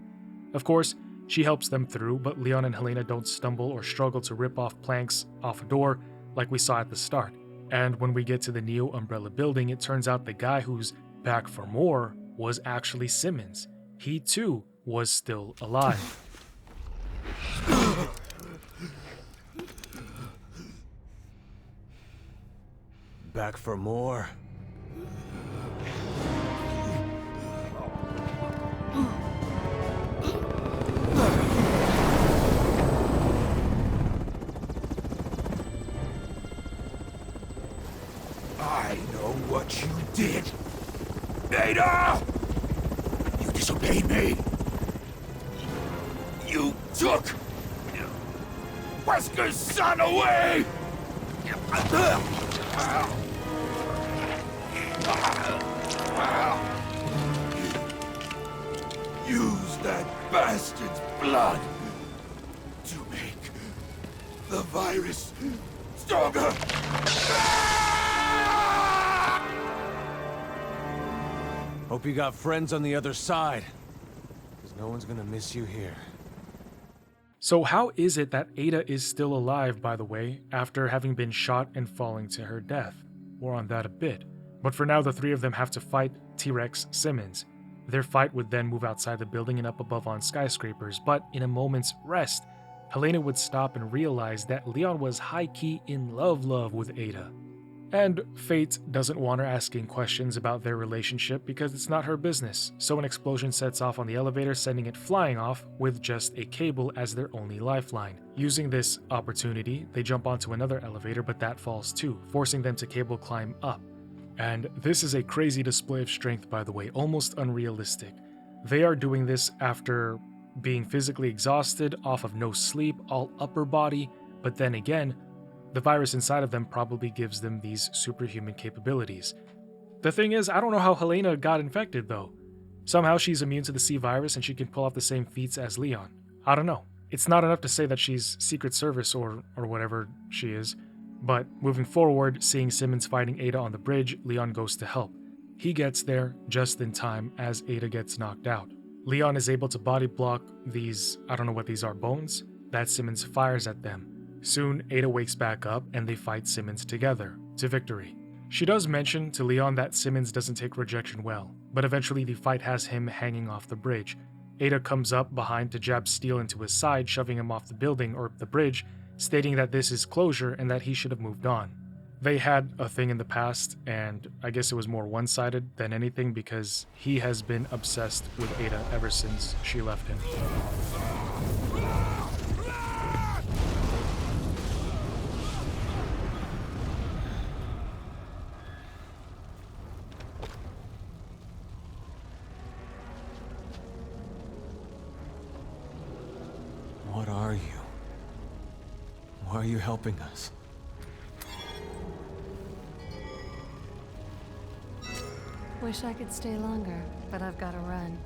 Of course, she helps them through, but Leon and Helena don't stumble or struggle to rip off planks off a door like we saw at the start. And when we get to the Neo Umbrella building, it turns out the guy who's back for more was actually Simmons. He too was still alive. Back for more? I know what you did. Ada! You disobeyed me. You took Wesker's son away! Use that bastard's blood to make the virus stronger! Hope you got friends on the other side, because no one's gonna miss you here. So how is it that Ada is still alive, by the way, after having been shot and falling to her death? More on that a bit. But for now, the three of them have to fight T-Rex Simmons. Their fight would then move outside the building and up above on skyscrapers, but in a moment's rest, Helena would stop and realize that Leon was high-key in love with Ada. And Fate doesn't want her asking questions about their relationship because it's not her business, so an explosion sets off on the elevator, sending it flying off with just a cable as their only lifeline. Using this opportunity, they jump onto another elevator, but that falls too, forcing them to cable climb up. And this is a crazy display of strength, by the way, almost unrealistic. They are doing this after being physically exhausted, off of no sleep, all upper body, but then again, the virus inside of them probably gives them these superhuman capabilities. The thing is, I don't know how Helena got infected though. Somehow she's immune to the C virus and she can pull off the same feats as Leon. I don't know. It's not enough to say that she's Secret Service or whatever she is. But moving forward, seeing Simmons fighting Ada on the bridge, Leon goes to help. He gets there just in time as Ada gets knocked out. Leon is able to body block these, I don't know what these are, bones, that Simmons fires at them. Soon, Ada wakes back up and they fight Simmons together, to victory. She does mention to Leon that Simmons doesn't take rejection well, but eventually the fight has him hanging off the bridge. Ada comes up behind to jab steel into his side, shoving him off the building or the bridge, stating that this is closure and that he should have moved on. They had a thing in the past, and I guess it was more one-sided than anything because he has been obsessed with Ada ever since she left him. What are you? Why are you helping us? Wish I could stay longer, but I've got to run.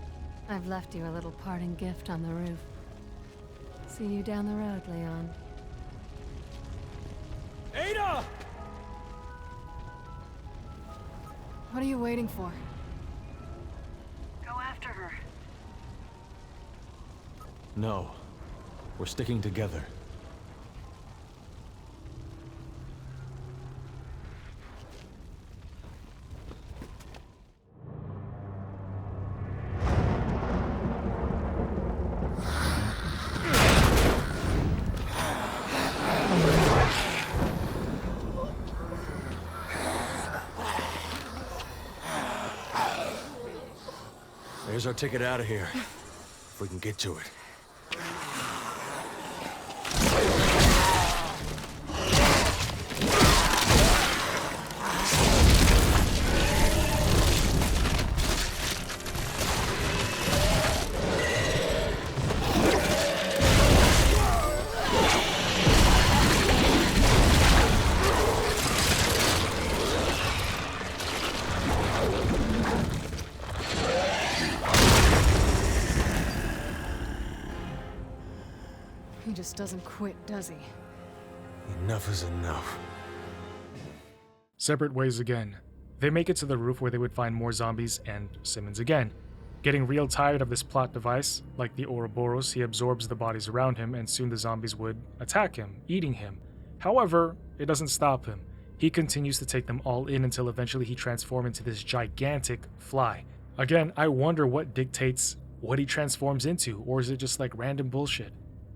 I've left you a little parting gift on the roof. See you down the road, Leon. Ada! What are you waiting for? Go after her. No. We're sticking together. There's our ticket out of here, if we can get to it. He just doesn't quit, does he? Enough is enough. Separate ways again. They make it to the roof where they would find more zombies and Simmons again. Getting real tired of this plot device, like the Ouroboros, he absorbs the bodies around him, and soon the zombies would attack him, eating him. However, it doesn't stop him. He continues to take them all in until eventually he transforms into this gigantic fly. Again, I wonder what dictates what he transforms into, or is it just like random bullshit?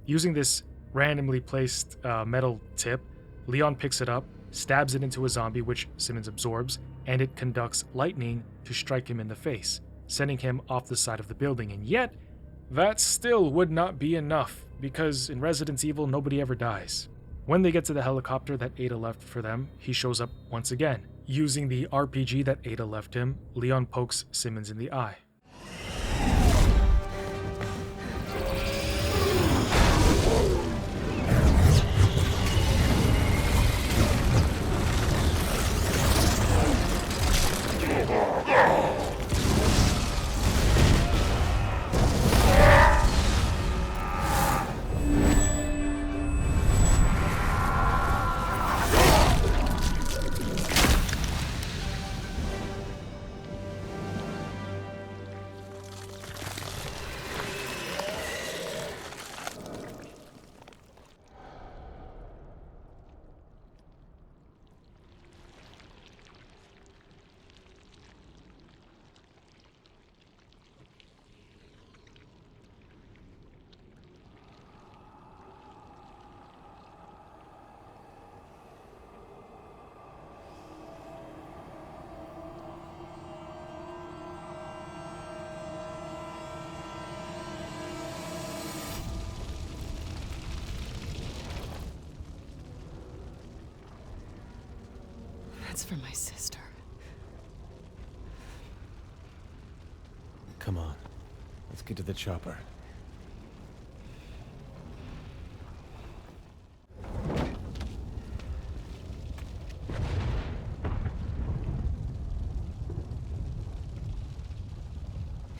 Using this randomly placed metal tip, Leon picks it up, stabs it into a zombie, which Simmons absorbs, and it conducts lightning to strike him in the face, sending him off the side of the building. And yet, that still would not be enough, because in Resident Evil, nobody ever dies. When they get to the helicopter that Ada left for them, he shows up once again. Using the RPG that Ada left him, Leon pokes Simmons in the eye. That's for my sister. Come on. Let's get to the chopper.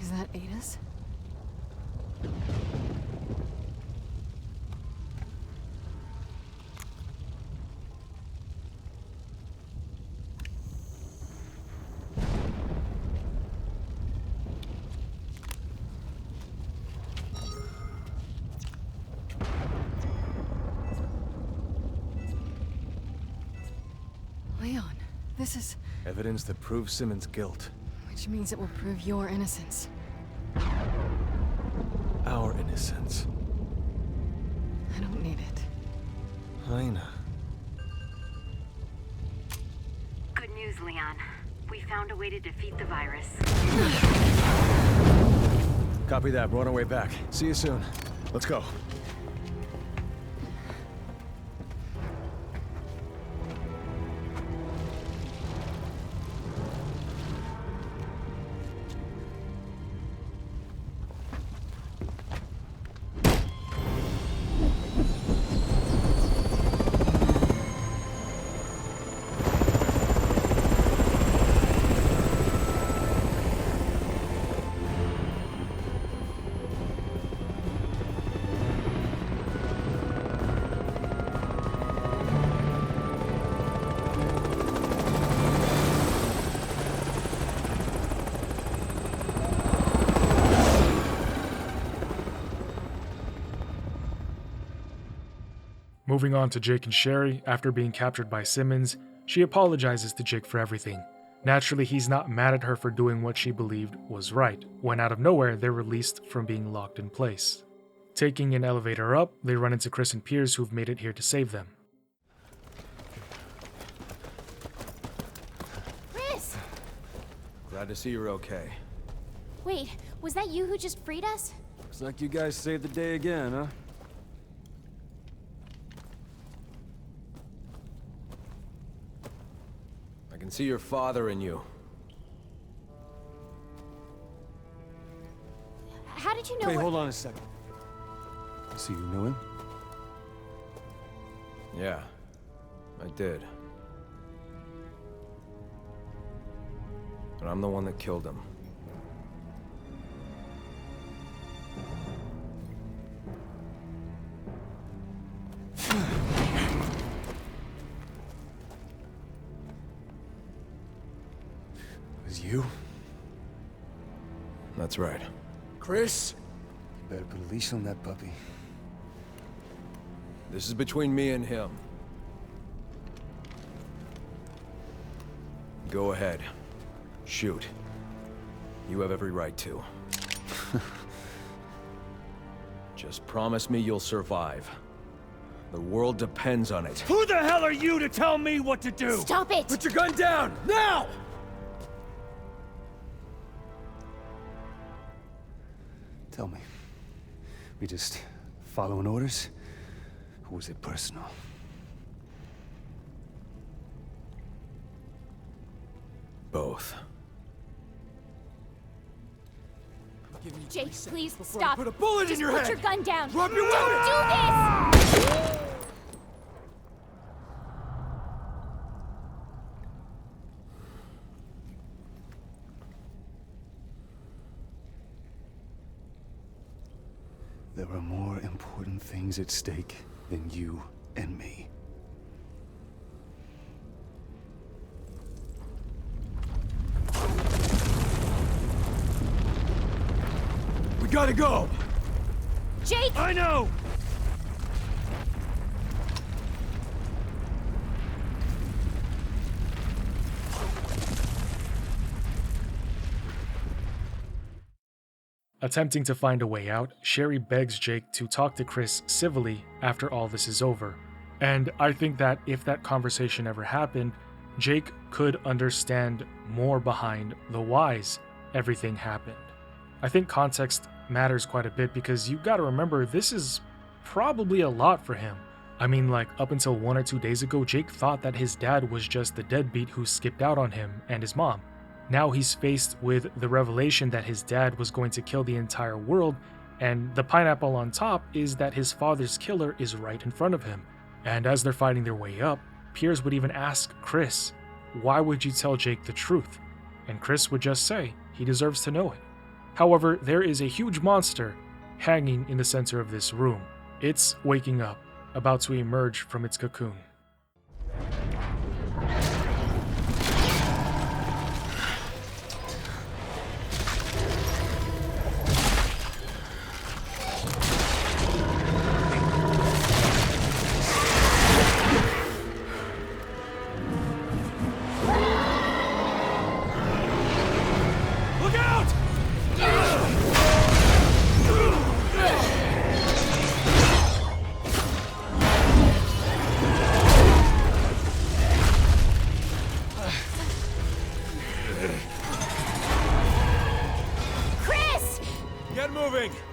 Is that Ada's? Leon, this is... Evidence that proves Simmons' guilt. Which means it will prove your innocence. Our innocence. I don't need it. Helena. Good news, Leon. We found a way to defeat the virus. Copy that. We're on our way back. See you soon. Let's go. Moving on to Jake and Sherry, after being captured by Simmons, she apologizes to Jake for everything. Naturally, he's not mad at her for doing what she believed was right, when out of nowhere they're released from being locked in place. Taking an elevator up, they run into Chris and Piers, who've made it here to save them. Chris! Glad to see you're okay. Wait, was that you who just freed us? Looks like you guys saved the day again, huh? I can see your father in you. How did you know? Wait, hold on a second. So you knew him? Yeah, I did. But I'm the one that killed him. It was you? That's right. Chris? You better put a leash on that puppy. This is between me and him. Go ahead. Shoot. You have every right to. Just promise me you'll survive. The world depends on it. Who the hell are you to tell me what to do? Stop it! Put your gun down! Now! Tell me, we just following orders? Or was it personal? Both. Jake, please stop. Put a bullet Just in your put head! your gun down. Drop your Don't weapon! do this! There are more important things at stake than you and me. We gotta go! Jake! I know! Attempting to find a way out, Sherry begs Jake to talk to Chris civilly after all this is over. And I think that if that conversation ever happened, Jake could understand more behind the whys everything happened. I think context matters quite a bit because you gotta remember this is probably a lot for him. I mean, like, up until 1 or 2 days ago, Jake thought that his dad was just the deadbeat who skipped out on him and his mom. Now he's faced with the revelation that his dad was going to kill the entire world, and the pineapple on top is that his father's killer is right in front of him. And as they're fighting their way up, Piers would even ask Chris, "Why would you tell Jake the truth?" And Chris would just say, he deserves to know it. However, there is a huge monster hanging in the center of this room. It's waking up, about to emerge from its cocoon.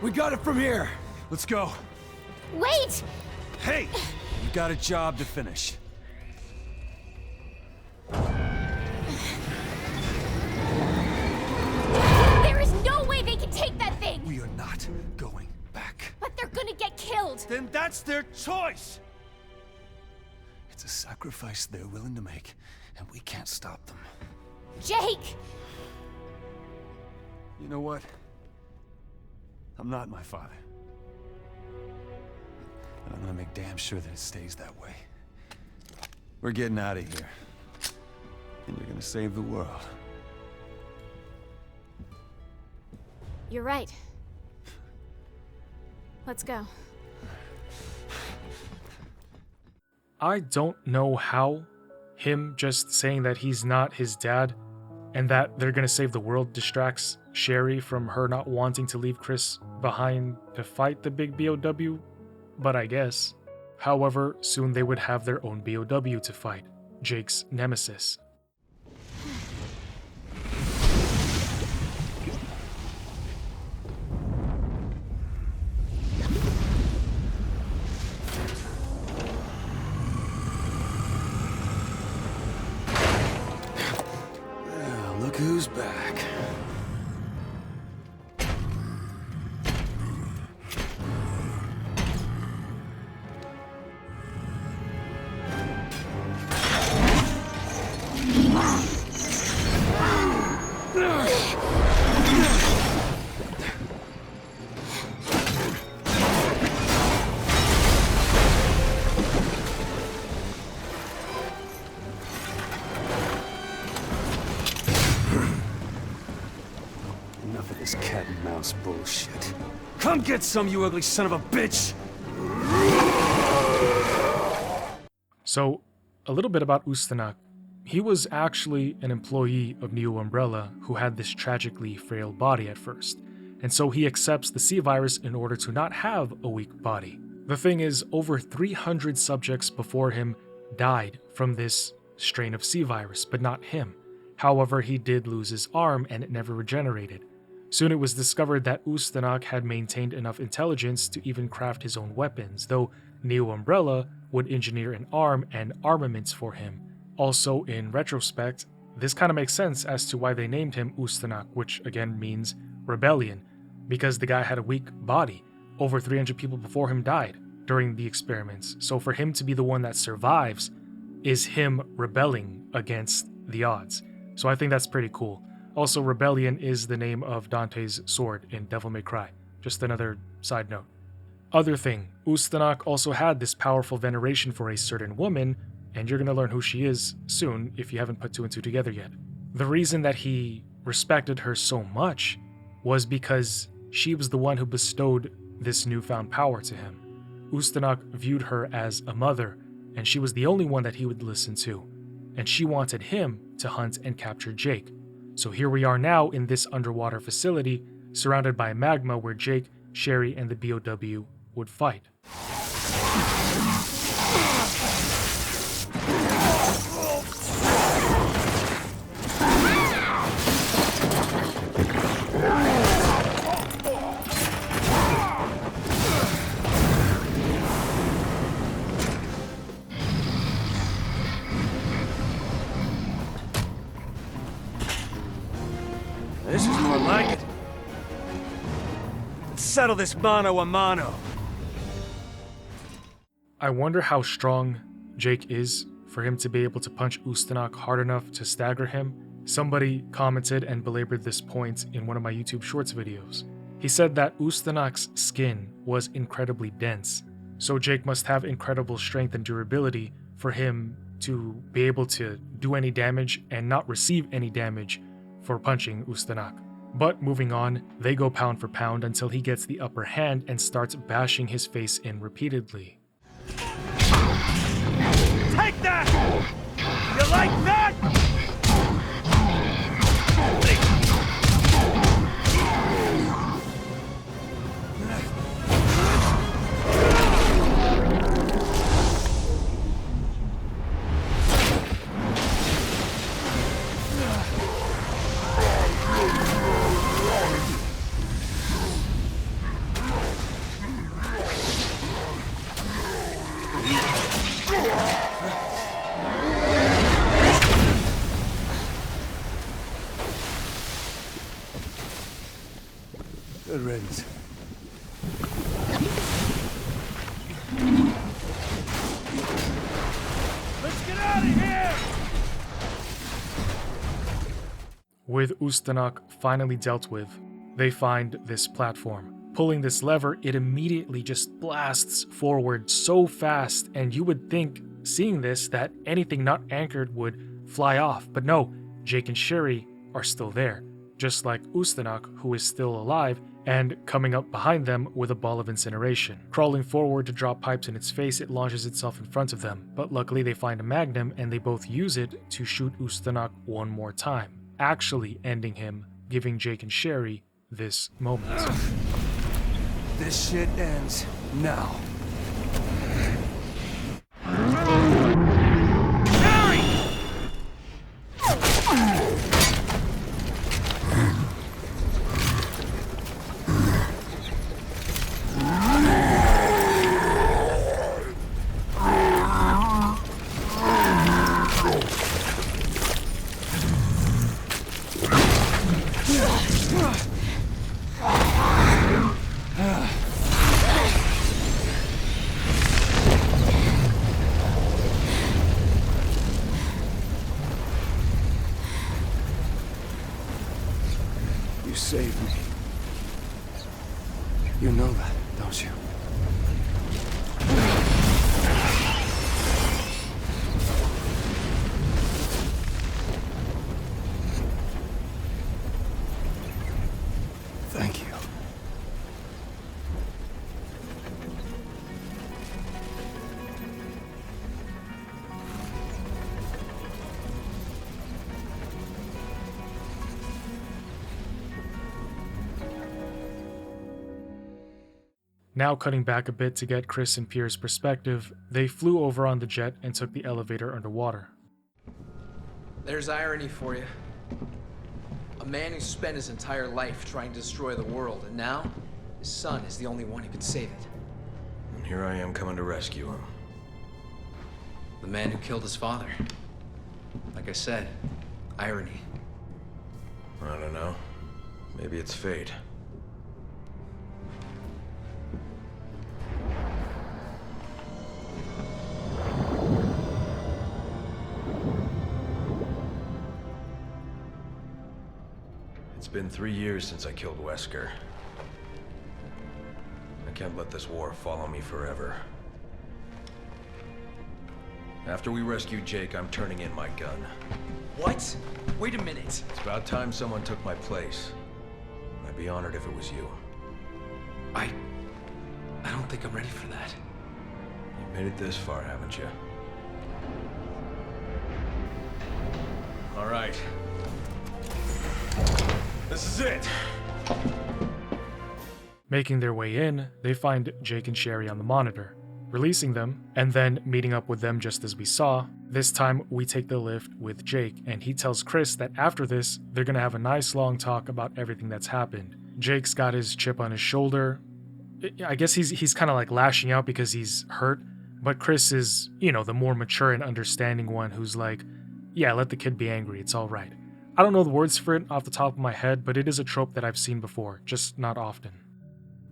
We got it from here. Let's go. Wait! Hey! You got a job to finish. There is no way they can take that thing! We are not going back. But they're gonna get killed! Then that's their choice! It's a sacrifice they're willing to make, and we can't stop them. Jake! You know what? I'm not my father. And I'm gonna make damn sure that it stays that way. We're getting out of here. And you're gonna save the world. You're right. Let's go. I don't know how him just saying that he's not his dad and that they're gonna save the world distracts Sherry from her not wanting to leave Chris behind to fight the big BOW, but I guess. However, soon they would have their own BOW to fight, Jake's nemesis. Look who's back. Enough of this cat and mouse bullshit. Come get some, you ugly son of a bitch! So, a little bit about Ustanak. He was actually an employee of Neo Umbrella who had this tragically frail body at first, and so he accepts the C virus in order to not have a weak body. The thing is, over 300 subjects before him died from this strain of C virus, but not him. However, he did lose his arm and it never regenerated. Soon it was discovered that Ustanak had maintained enough intelligence to even craft his own weapons, though Neo Umbrella would engineer an arm and armaments for him. Also, in retrospect, this kind of makes sense as to why they named him Ustanak, which again means rebellion, because the guy had a weak body. Over 300 people before him died during the experiments, so for him to be the one that survives is him rebelling against the odds. So I think that's pretty cool. Also, Rebellion is the name of Dante's sword in Devil May Cry. Just another side note. Other thing, Ustanak also had this powerful veneration for a certain woman, and you're going to learn who she is soon if you haven't put two and two together yet. The reason that he respected her so much was because she was the one who bestowed this newfound power to him. Ustanak viewed her as a mother, and she was the only one that he would listen to. And she wanted him to hunt and capture Jake. So here we are now in this underwater facility, surrounded by magma where Jake, Sherry, and the BOW would fight. This is more like it. Let's settle this mano a mano. I wonder how strong Jake is for him to be able to punch Ustanak hard enough to stagger him. Somebody commented and belabored this point in one of my YouTube Shorts videos. He said that Ustanak's skin was incredibly dense, so Jake must have incredible strength and durability for him to be able to do any damage and not receive any damage for punching Ustanak. But moving on, they go pound for pound until he gets the upper hand and starts bashing his face in repeatedly. Take that! You like that? Good riddance. Let's get out of here! With Ustanak finally dealt with, they find this platform. Pulling this lever, it immediately just blasts forward so fast, and you would think, seeing this, that anything not anchored would fly off. But no, Jake and Sherry are still there, just like Ustanak, who is still alive, and coming up behind them with a ball of incineration. Crawling forward to drop pipes in its face, it launches itself in front of them, but luckily they find a magnum and they both use it to shoot Ustanak one more time, actually ending him, giving Jake and Sherry this moment. This shit ends now. You saved me. You know that, don't you? Thank you. Now cutting back a bit to get Chris and Pierre's perspective, they flew over on the jet and took the elevator underwater. There's irony for you. A man who spent his entire life trying to destroy the world, and now his son is the only one who can save it. And here I am coming to rescue him. The man who killed his father. Like I said, irony. I don't know. Maybe it's fate. It's been 3 years since I killed Wesker. I can't let this war follow me forever. After we rescue Jake, I'm turning in my gun. What? Wait a minute. It's about time someone took my place. I'd be honored if it was you. I don't think I'm ready for that. You've made it this far, haven't you? All right. This is it! Making their way in, they find Jake and Sherry on the monitor, releasing them, and then meeting up with them just as we saw. This time, we take the lift with Jake, and he tells Chris that after this, they're gonna have a nice long talk about everything that's happened. Jake's got his chip on his shoulder. I guess he's kind of like lashing out because he's hurt, but Chris is, you know, the more mature and understanding one who's like, yeah, let the kid be angry, it's alright. I don't know the words for it off the top of my head, but it is a trope that I've seen before, just not often.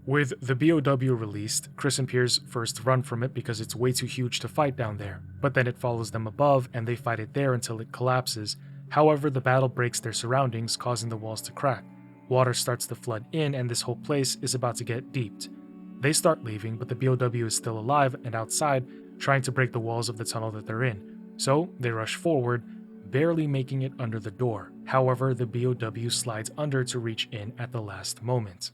With the BOW released, Chris and Pierce first run from it because it's way too huge to fight down there, but then it follows them above and they fight it there until it collapses. However, the battle breaks their surroundings, causing the walls to crack. Water starts to flood in and this whole place is about to get deeped. They start leaving, but the BOW is still alive and outside, trying to break the walls of the tunnel that they're in. So they rush forward, barely making it under the door. However, the BOW slides under to reach in at the last moment.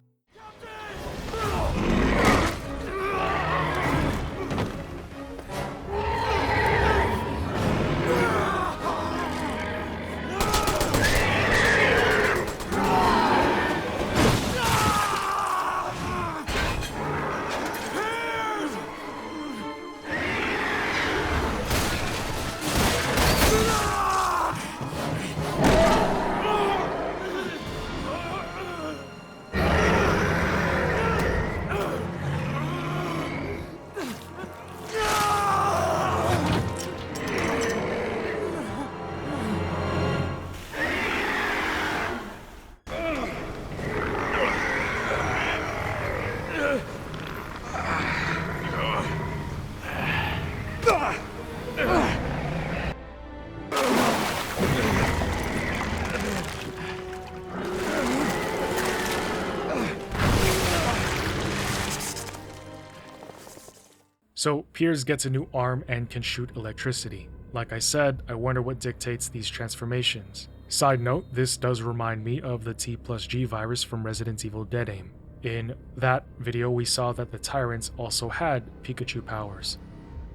So Piers gets a new arm and can shoot electricity. Like I said, I wonder what dictates these transformations. Side note, this does remind me of the T+G virus from Resident Evil Dead Aim. In that video, we saw that the Tyrants also had Pikachu powers.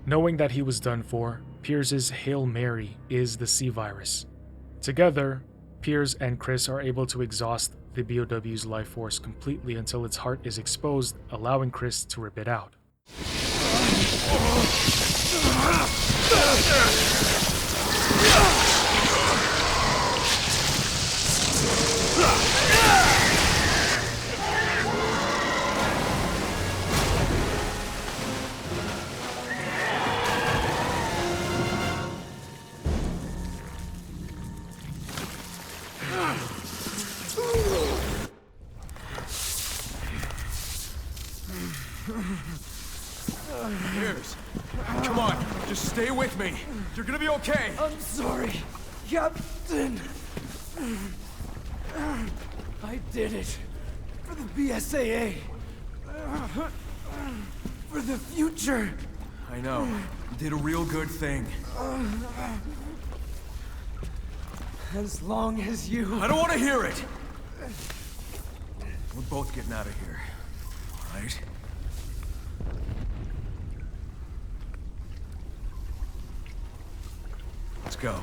Knowing that he was done for, Piers's Hail Mary is the C virus. Together, Piers and Chris are able to exhaust the BOW's life force completely until its heart is exposed, allowing Chris to rip it out. Piers, come on, just stay with me. You're gonna be okay. I'm sorry, Captain. I did it. For the BSAA. For the future. I know. You did a real good thing. As long as you... I don't want to hear it! We're both getting out of here. All right? Let's go.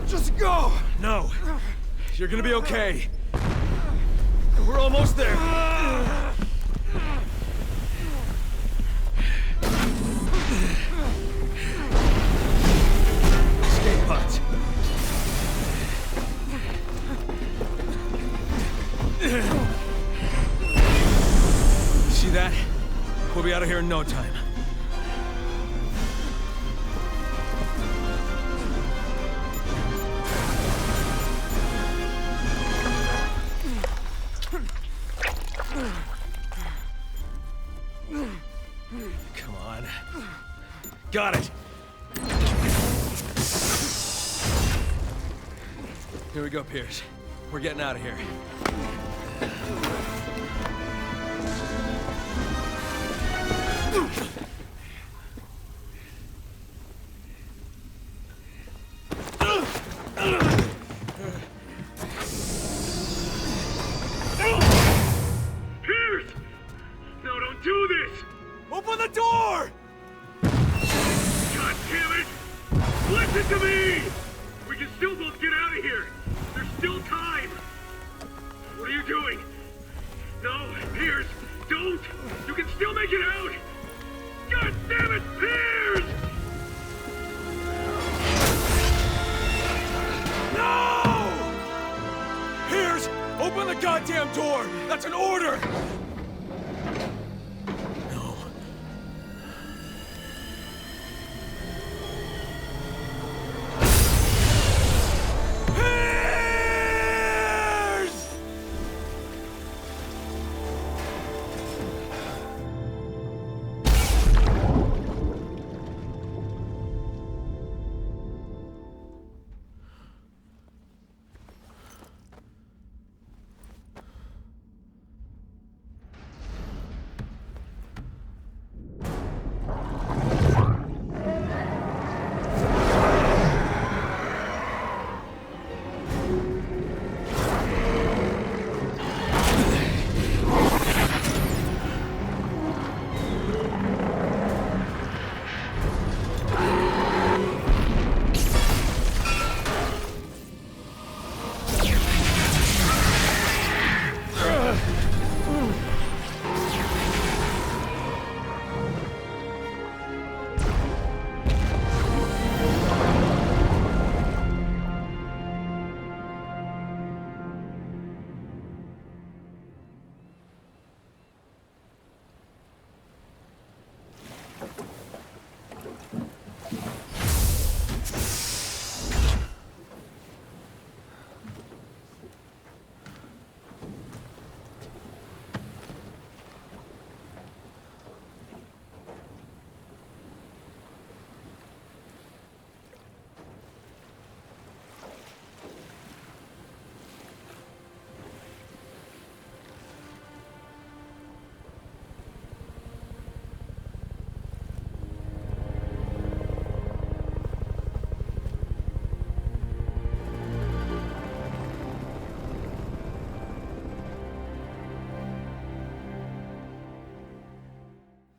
Just go! No. You're gonna be okay. We're almost there. Escape pods. See that? We'll be out of here in no time. Come on. Got it. Here we go, Pierce. We're getting out of here. Pierce! No, don't do this! Open the door! God damn it! Listen to me! We can still both get out of here! There's still time! What are you doing? No, Pierce, don't! You can still make it out! God damn it, Pierce! No! Pierce, open the goddamn door! That's an order! No. Pierce!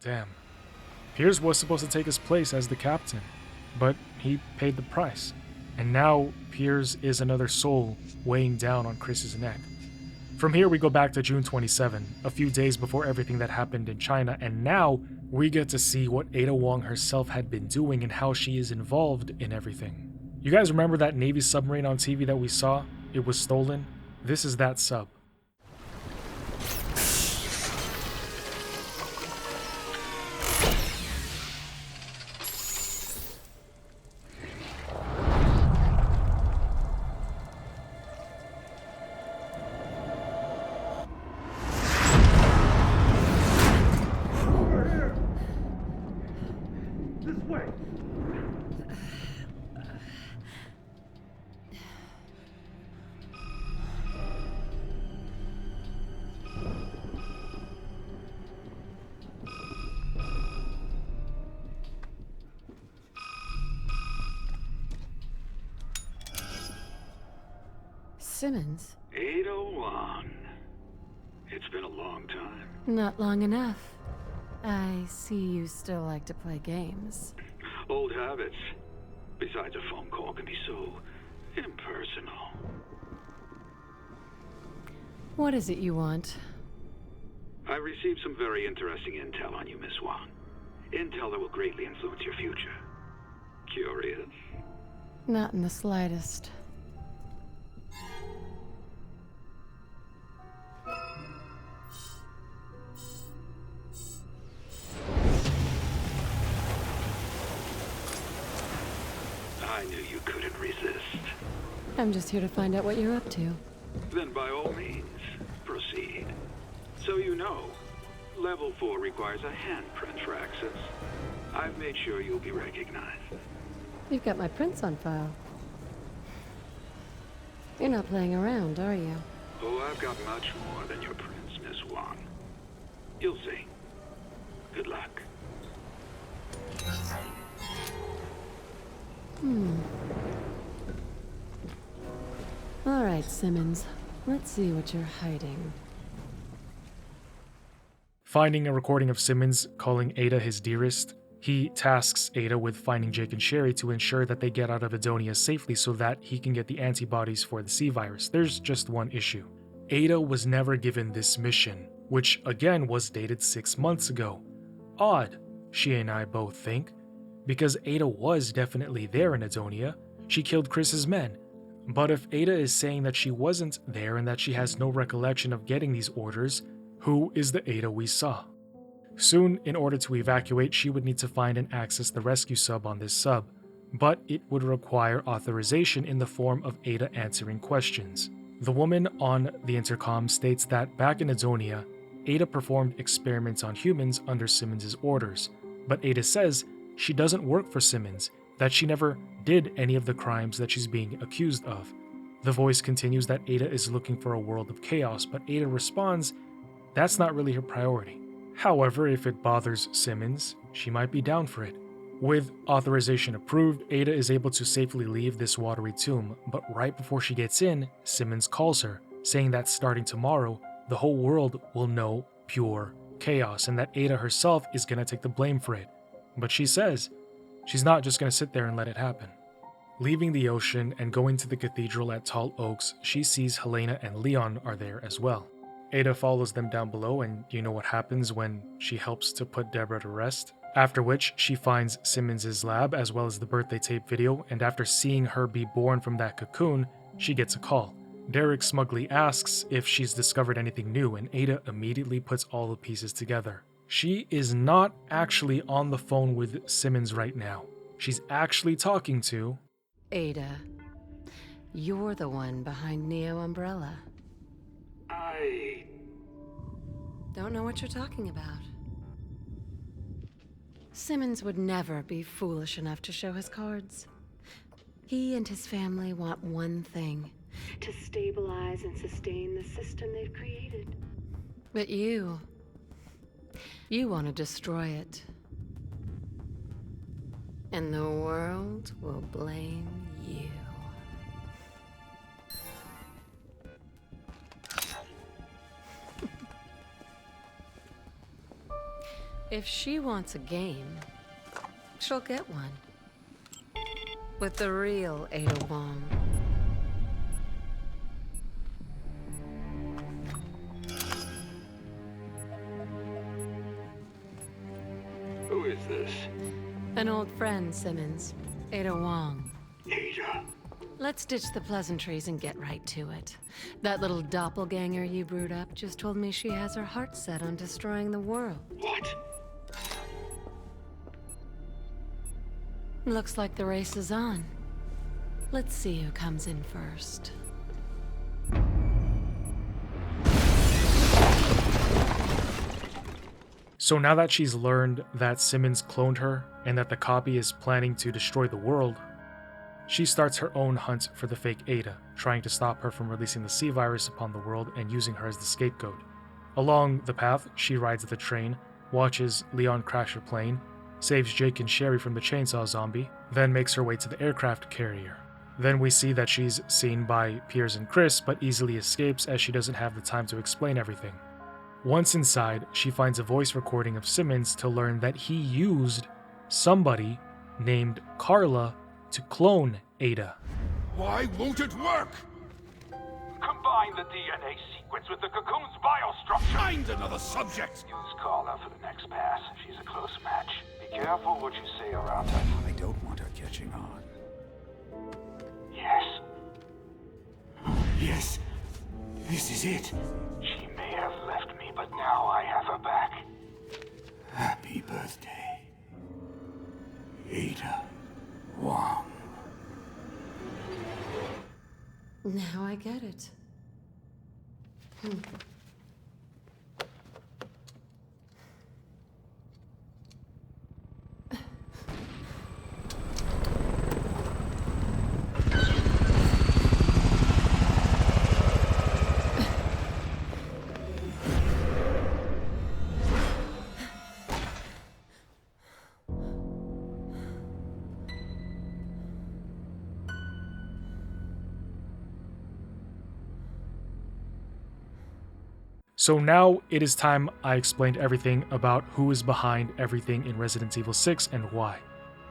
Damn. Piers was supposed to take his place as the captain, but he paid the price. And now Piers is another soul weighing down on Chris's neck. From here we go back to June 27, a few days before everything that happened in China, and now we get to see what Ada Wong herself had been doing and how she is involved in everything. You guys remember that Navy submarine on TV that we saw? It was stolen? This is that sub. Simmons. Ada Wong. It's been a long time. Not long enough. I see you still like to play games. Old habits. Besides, a phone call can be so impersonal. What is it you want? I received some very interesting intel on you, Miss Wong. Intel that will greatly influence your future. Curious? Not in the slightest. I knew you couldn't resist. I'm just here to find out what you're up to. Then by all means, proceed. So you know, Level 4 requires a handprint for access. I've made sure you'll be recognized. You've got my prints on file. You're not playing around, are you? Oh, I've got much more than your prints, Miss Wong. You'll see. Good luck. All right, Simmons. Let's see what you're hiding. Finding a recording of Simmons calling Ada his dearest, he tasks Ada with finding Jake and Sherry to ensure that they get out of Edonia safely so that he can get the antibodies for the C virus. There's just one issue. Ada was never given this mission, which again was dated 6 months ago. Odd, she and I both think, because Ada was definitely there in Edonia. She killed Chris's men. But if Ada is saying that she wasn't there and that she has no recollection of getting these orders, who is the Ada we saw? Soon, in order to evacuate, she would need to find and access the rescue sub on this sub, but it would require authorization in the form of Ada answering questions. The woman on the intercom states that back in Edonia, Ada performed experiments on humans under Simmons' orders, but Ada says she doesn't work for Simmons, that she never did any of the crimes that she's being accused of. The voice continues that Ada is looking for a world of chaos, but Ada responds that's not really her priority. However, if it bothers Simmons, she might be down for it. With authorization approved, Ada is able to safely leave this watery tomb, but right before she gets in, Simmons calls her, saying that starting tomorrow, the whole world will know pure chaos and that Ada herself is gonna take the blame for it. But she says she's not just gonna sit there and let it happen. Leaving the ocean and going to the cathedral at Tall Oaks, she sees Helena and Leon are there as well. Ada follows them down below, and you know what happens when she helps to put Deborah to rest. After which, she finds Simmons' lab as well as the birthday tape video, and after seeing her be born from that cocoon, she gets a call. Derek smugly asks if she's discovered anything new, and Ada immediately puts all the pieces together. She is not actually on the phone with Simmons right now. She's actually talking to... Ada, you're the one behind Neo Umbrella. I don't know what you're talking about. Simmons would never be foolish enough to show his cards. He and his family want one thing: to stabilize and sustain the system they've created. But you want to destroy it. And the world will blame you. If she wants a game, she'll get one. With the real Ada Wong. Who is this? An old friend, Simmons. Ada Wong. Ada. Let's ditch the pleasantries and get right to it. That little doppelganger you brewed up just told me she has her heart set on destroying the world. What? Looks like the race is on. Let's see who comes in first. So now that she's learned that Simmons cloned her and that the copy is planning to destroy the world, she starts her own hunt for the fake Ada, trying to stop her from releasing the C virus upon the world and using her as the scapegoat. Along the path, she rides the train, watches Leon crash her plane, saves Jake and Sherry from the chainsaw zombie, then makes her way to the aircraft carrier. Then we see that she's seen by Piers and Chris, but easily escapes as she doesn't have the time to explain everything. Once inside, she finds a voice recording of Simmons to learn that he used somebody named Carla to clone Ada. Why won't it work? Combine the DNA sequence with the cocoon's biostructure. Find another subject. Use Carla for the next pass. She's a close match. Be careful what you say around her. I don't want her catching on. Yes. Yes. This is it. She may have left me, but now I have her back. Happy birthday, Ada Wong. Now I get it. So now it is time I explained everything about who is behind everything in Resident Evil 6 and why.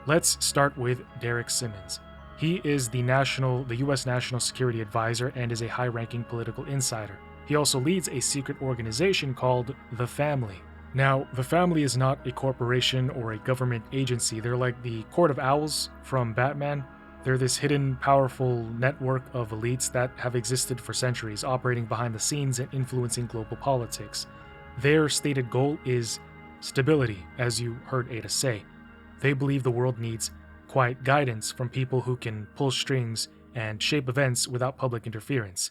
Let's start with Derek Simmons. He is the US National Security Advisor and is a high-ranking political insider. He also leads a secret organization called The Family. Now, The Family is not a corporation or a government agency. They're like the Court of Owls from Batman. They're this hidden, powerful network of elites that have existed for centuries, operating behind the scenes and influencing global politics. Their stated goal is stability, as you heard Ada say. They believe the world needs quiet guidance from people who can pull strings and shape events without public interference.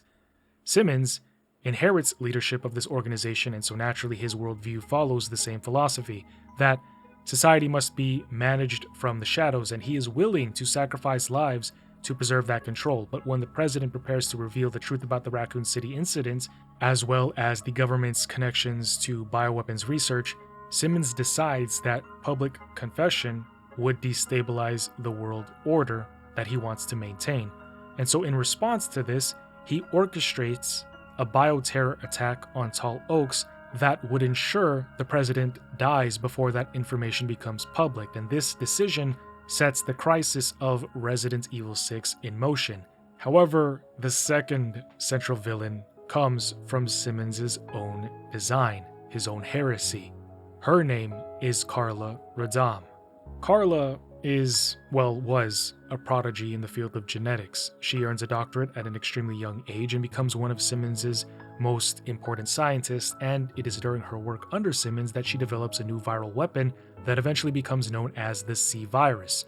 Simmons inherits leadership of this organization, and so naturally his worldview follows the same philosophy, that society must be managed from the shadows, and he is willing to sacrifice lives to preserve that control. But when the president prepares to reveal the truth about the Raccoon City incident, as well as the government's connections to bioweapons research, Simmons decides that public confession would destabilize the world order that he wants to maintain. And so in response to this, he orchestrates a bioterror attack on Tall Oaks that would ensure the president dies before that information becomes public, and this decision sets the crisis of Resident Evil 6 in motion. However, the second central villain comes from Simmons' own design, his own heresy. Her name is Carla Radam. Carla was a prodigy in the field of genetics. She earns a doctorate at an extremely young age and becomes one of Simmons' most important scientists, and it is during her work under Simmons that she develops a new viral weapon that eventually becomes known as the C virus.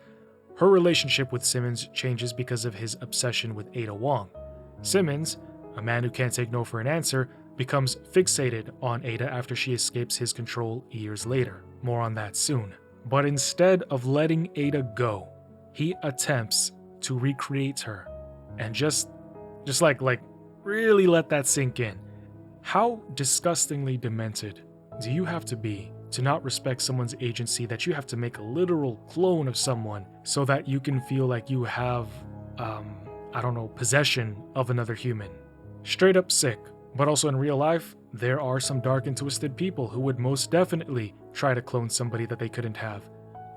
Her relationship with Simmons changes because of his obsession with Ada Wong. Simmons, a man who can't take no for an answer, becomes fixated on Ada after she escapes his control years later. More on that soon. But instead of letting Ada go, he attempts to recreate her and just really let that sink in. How disgustingly demented do you have to be to not respect someone's agency that you have to make a literal clone of someone so that you can feel like you have, possession of another human? Straight up sick. But also in real life, there are some dark and twisted people who would most definitely try to clone somebody that they couldn't have.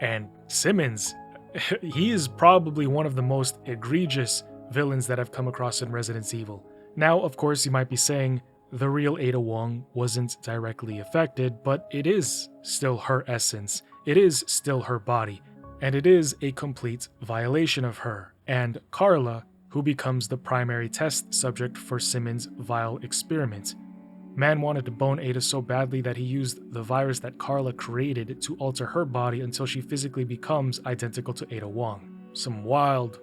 And Simmons, he is probably one of the most egregious villains that I've come across in Resident Evil. Now, of course, you might be saying the real Ada Wong wasn't directly affected, but it is still her essence. It is still her body. And it is a complete violation of her. And Carla, who becomes the primary test subject for Simmons' vile experiment. Man wanted to bone Ada so badly that he used the virus that Carla created to alter her body until she physically becomes identical to Ada Wong. Some wild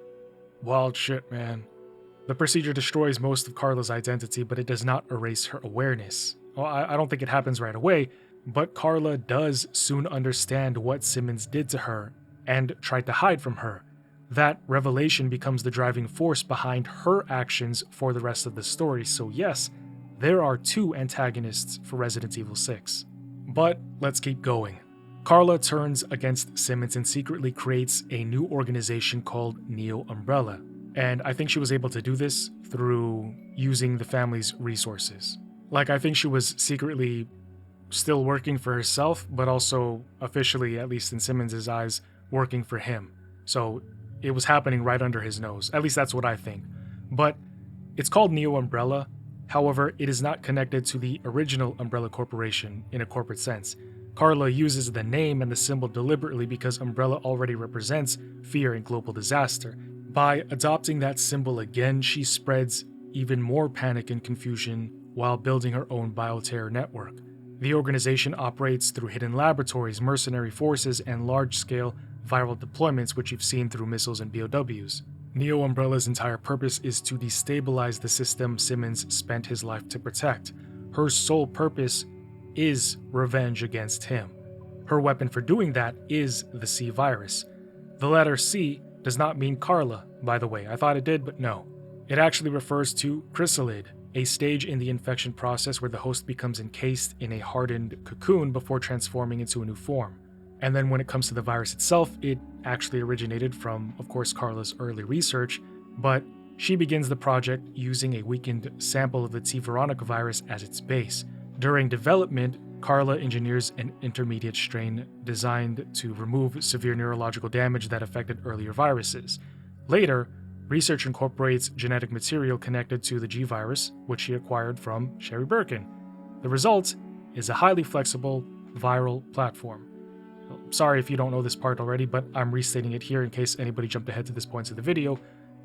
shit, man. The procedure destroys most of Carla's identity, but it does not erase her awareness. Well, I don't think it happens right away, but Carla does soon understand what Simmons did to her and tried to hide from her. That revelation becomes the driving force behind her actions for the rest of the story, so yes, there are two antagonists for Resident Evil 6. But let's keep going. Carla turns against Simmons and secretly creates a new organization called Neo Umbrella. And I think she was able to do this through using the family's resources. Like, I think she was secretly still working for herself, but also officially, at least in Simmons' eyes, working for him. So it was happening right under his nose. At least that's what I think. But it's called Neo Umbrella. However, it is not connected to the original Umbrella Corporation in a corporate sense. Carla uses the name and the symbol deliberately because Umbrella already represents fear and global disaster. By adopting that symbol again, she spreads even more panic and confusion while building her own bioterror network. The organization operates through hidden laboratories, mercenary forces, and large-scale viral deployments, which you've seen through missiles and BOWs. Neo Umbrella's entire purpose is to destabilize the system Simmons spent his life to protect. Her sole purpose is revenge against him. Her weapon for doing that is the C virus. The letter C does not mean Carla, by the way. I thought it did, but no. It actually refers to chrysalid, a stage in the infection process where the host becomes encased in a hardened cocoon before transforming into a new form. And then when it comes to the virus itself, it actually originated from, of course, Carla's early research, but she begins the project using a weakened sample of the T. Veronica virus as its base. During development, Carla engineers an intermediate strain designed to remove severe neurological damage that affected earlier viruses. Later, research incorporates genetic material connected to the G virus, which she acquired from Sherry Birkin. The result is a highly flexible viral platform. Sorry if you don't know this part already, but I'm restating it here in case anybody jumped ahead to this point of the video.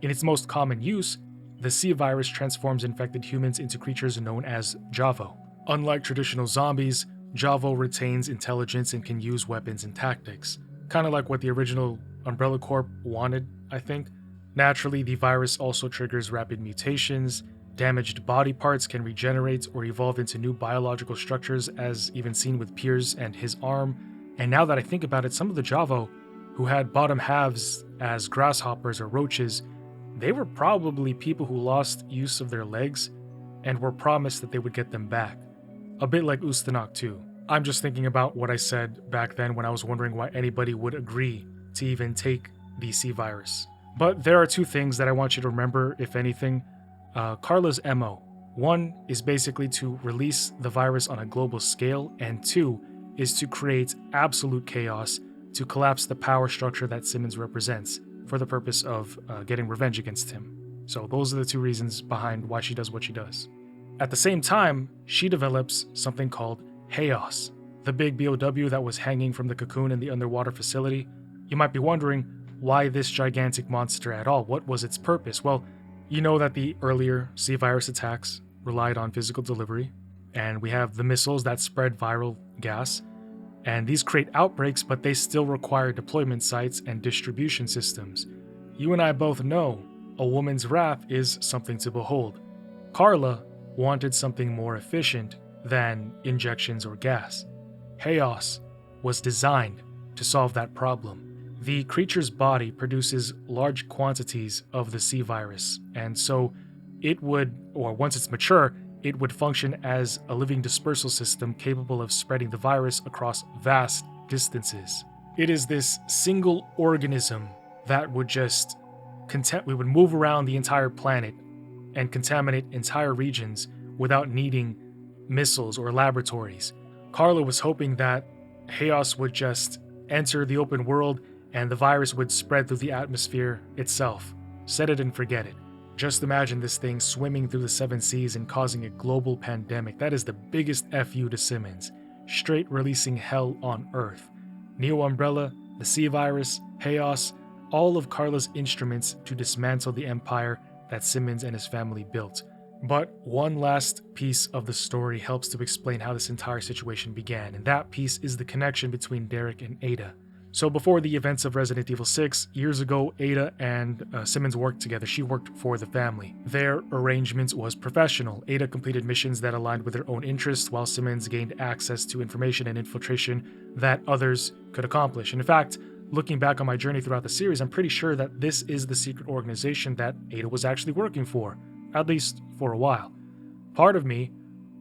In its most common use, the C virus transforms infected humans into creatures known as Javo. Unlike traditional zombies, Javo retains intelligence and can use weapons and tactics. Kind of like what the original Umbrella Corp wanted, I think. Naturally, the virus also triggers rapid mutations. Damaged body parts can regenerate or evolve into new biological structures, as even seen with Piers and his arm. And now that I think about it, some of the Javo who had bottom halves as grasshoppers or roaches, they were probably people who lost use of their legs and were promised that they would get them back. A bit like Ustanok too. I'm just thinking about what I said back then when I was wondering why anybody would agree to even take the C virus. But there are two things that I want you to remember, if anything. Carla's MO. One is basically to release the virus on a global scale, and two is to create absolute chaos to collapse the power structure that Simmons represents for the purpose of getting revenge against him. So those are the two reasons behind why she does what she does. At the same time, she develops something called Chaos, the big BOW that was hanging from the cocoon in the underwater facility. You might be wondering, why this gigantic monster at all? What was its purpose? Well, you know that the earlier C virus attacks relied on physical delivery, and we have the missiles that spread viral gas, and these create outbreaks, but they still require deployment sites and distribution systems. You and I both know a woman's wrath is something to behold. Carla wanted something more efficient than injections or gas. Chaos was designed to solve that problem. The creature's body produces large quantities of the C virus, and so it would, or once it's mature, it would function as a living dispersal system capable of spreading the virus across vast distances. It is this single organism that would just we would move around the entire planet and contaminate entire regions without needing missiles or laboratories. Carla was hoping that Chaos would just enter the open world and the virus would spread through the atmosphere itself. Set it and forget it. Just imagine this thing swimming through the 7 seas and causing a global pandemic. That is the biggest FU to Simmons. Straight releasing hell on Earth. Neo Umbrella, the C virus, Chaos, all of Carla's instruments to dismantle the empire that Simmons and his family built. But one last piece of the story helps to explain how this entire situation began, and that piece is the connection between Derek and Ada. So before the events of Resident Evil 6, years ago, Ada and Simmons worked together. She worked for the family. Their arrangement was professional. Ada completed missions that aligned with her own interests, while Simmons gained access to information and infiltration that others could accomplish. And in fact, looking back on my journey throughout the series, I'm pretty sure that this is the secret organization that Ada was actually working for, at least for a while. Part of me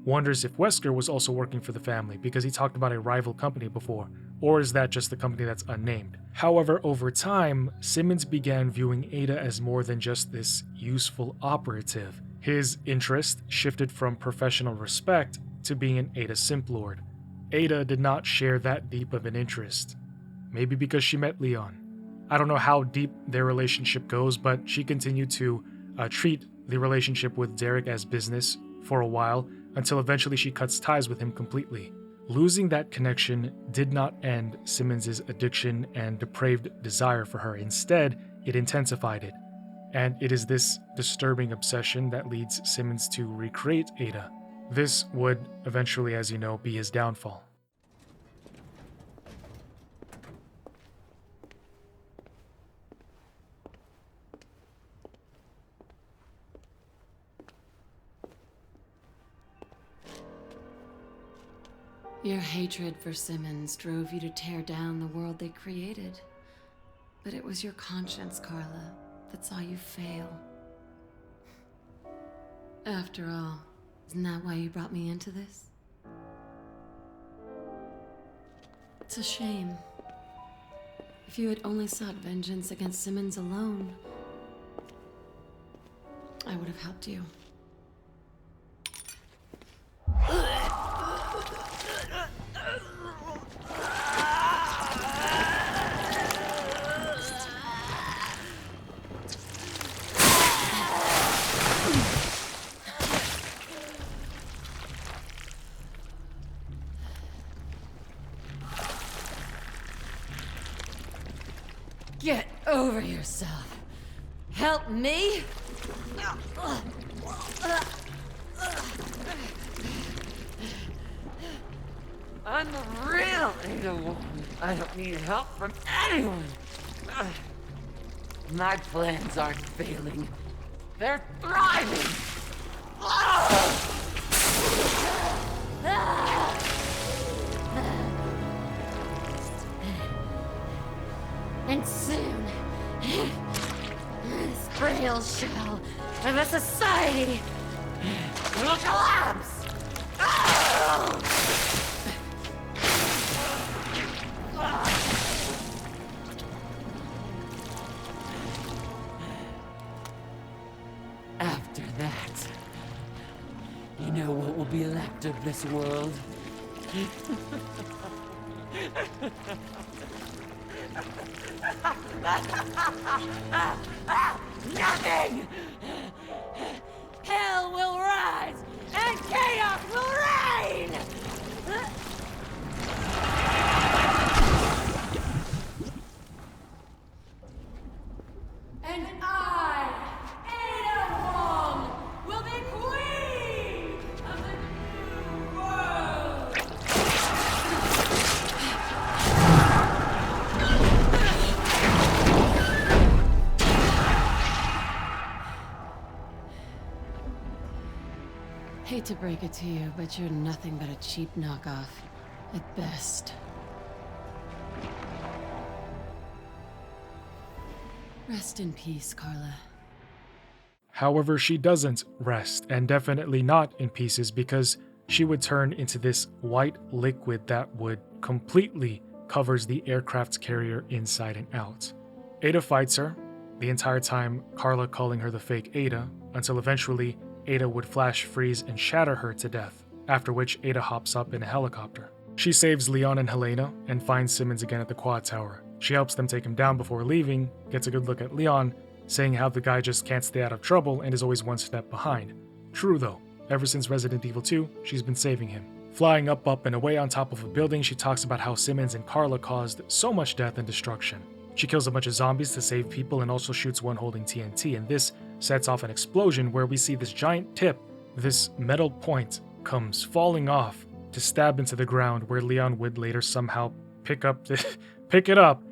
wonders if Wesker was also working for the family, because he talked about a rival company before. or is that just the company that's unnamed? However, over time, Simmons began viewing Ada as more than just this useful operative. His interest shifted from professional respect to being an Ada Simp Lord. Ada did not share that deep of an interest. Maybe because she met Leon. I don't know how deep their relationship goes, but she continued to treat the relationship with Derek as business for a while, until eventually she cuts ties with him completely. Losing that connection did not end Simmons' addiction and depraved desire for her. Instead, it intensified it. And it is this disturbing obsession that leads Simmons to recreate Ada. This would eventually, as you know, be his downfall. Your hatred for Simmons drove you to tear down the world they created. But it was your conscience, Carla, that saw you fail. After all, isn't that why you brought me into this? It's a shame. If you had only sought vengeance against Simmons alone, I would have helped you. Get over yourself. Help me? I'm the real Ada woman. I don't need help from anyone. My plans aren't failing. They're thriving. And soon, this frail shell of a society will collapse! After that, you know what will be left of this world? Nothing! Hell will rise, and chaos will reign! And I, Ada Wong, will be queen of the new world! Hate to break it to you, but you're nothing but a cheap knockoff, at best. Rest in peace, Carla. However, she doesn't rest, and definitely not in pieces, because she would turn into this white liquid that would completely covers the aircraft's carrier inside and out. Ada fights her, the entire time Carla calling her the fake Ada, until eventually Ada would flash freeze and shatter her to death, after which Ada hops up in a helicopter. She saves Leon and Helena and finds Simmons again at the quad tower. She helps them take him down before leaving, gets a good look at Leon, saying how the guy just can't stay out of trouble and is always one step behind. True though, ever since Resident Evil 2, she's been saving him. Flying up and away on top of a building, she talks about how Simmons and Carla caused so much death and destruction. She kills a bunch of zombies to save people and also shoots one holding TNT, and this sets off an explosion where we see this giant tip, this metal point, comes falling off to stab into the ground, where Leon would later somehow pick it up.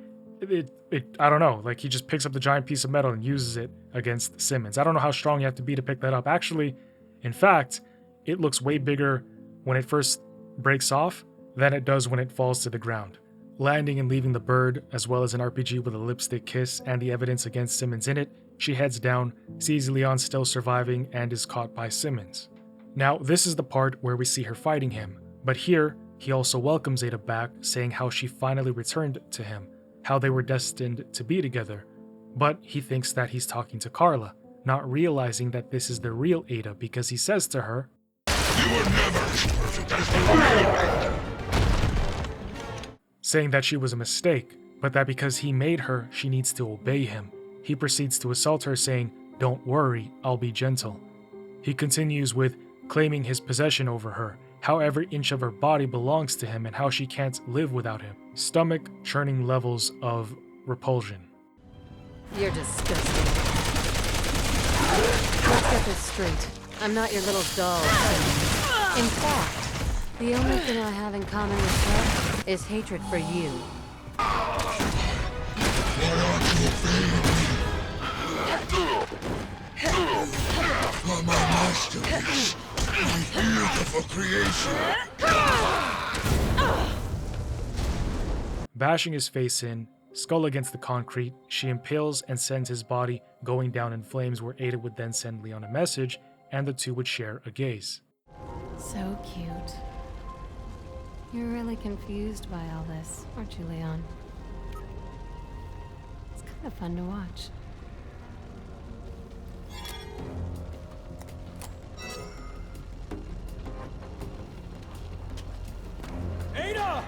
I don't know, like he just picks up the giant piece of metal and uses it against Simmons. I don't know how strong you have to be to pick that up. Actually, in fact, it looks way bigger when it first breaks off than it does when it falls to the ground. Landing and leaving the bird, as well as an RPG with a lipstick kiss and the evidence against Simmons in it, she heads down, sees Leon still surviving, and is caught by Simmons. Now, this is the part where we see her fighting him, but here, He also welcomes Ada back, saying how she finally returned to him, how they were destined to be together. But he thinks that he's talking to Carla, not realizing that this is the real Ada because he says to her, "You were never as perfect as the real," saying that she was a mistake, but that because he made her, she needs to obey him. He proceeds to assault her, saying, "Don't worry, I'll be gentle." He continues with claiming his possession over her, how every inch of her body belongs to him and how she can't live without him. Stomach churning levels of repulsion. You're disgusting. Let's get this straight. I'm not your little doll. In fact, the only thing I have in common with her is hatred for you. For my masterpiece, my beautiful creation. Bashing his face in, skull against the concrete, she impales and sends his body going down in flames, where Ada would then send Leon a message, and the two would share a gaze. So cute. You're really confused by all this, aren't you, Leon? It's kind of fun to watch. Ada!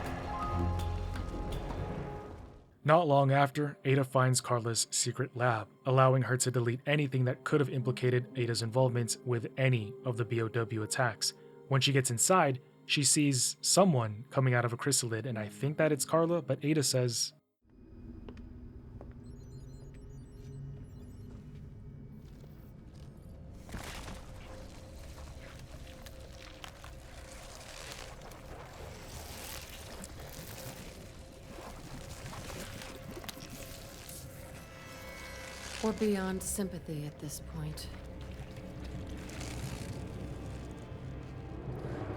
Not long after, Ada finds Carla's secret lab, allowing her to delete anything that could have implicated Ada's involvement with any of the BOW attacks. When she gets inside, she sees someone coming out of a chrysalid, and I think that it's Carla, but Ada says, We're beyond sympathy at this point.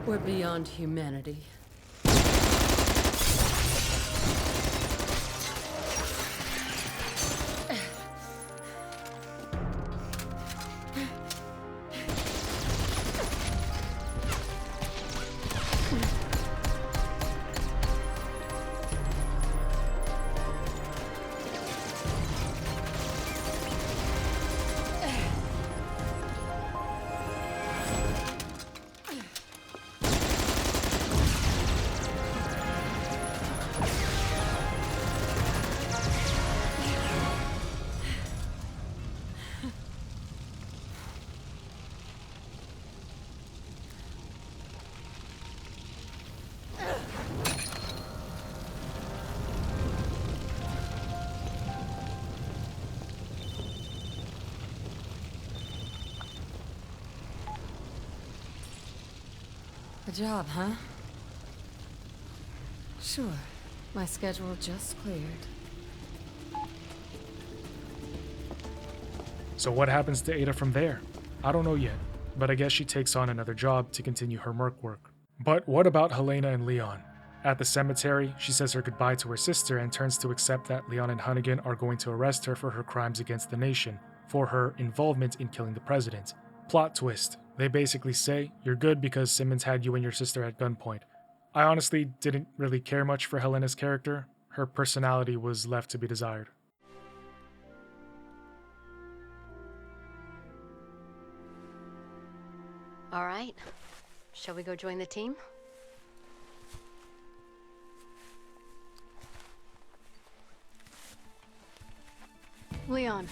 We're beyond humanity. A job, huh? Sure. My schedule just cleared. So what happens to Ada from there? I don't know yet, but I guess she takes on another job to continue her merc work. But what about Helena and Leon? At the cemetery, she says her goodbye to her sister and turns to accept that Leon and Hunnigan are going to arrest her for her crimes against the nation, for her involvement in killing the president. Plot twist. They basically say, you're good because Simmons had you and your sister at gunpoint. I honestly didn't really care much for Helena's character. Her personality was left to be desired. All right. Shall we go join the team? Leon.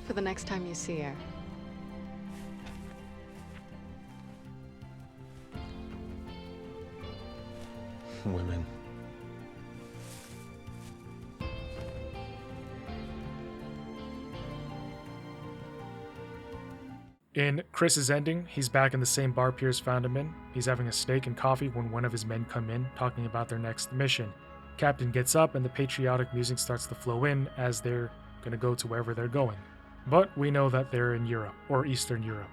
For the next time you see her. Women. In Chris's ending, he's back in the same bar Pierce found him in. He's having a steak and coffee when one of his men come in, talking about their next mission. Captain gets up and the patriotic music starts to flow in as they're gonna go to wherever they're going. But we know that they're in Europe, or Eastern Europe.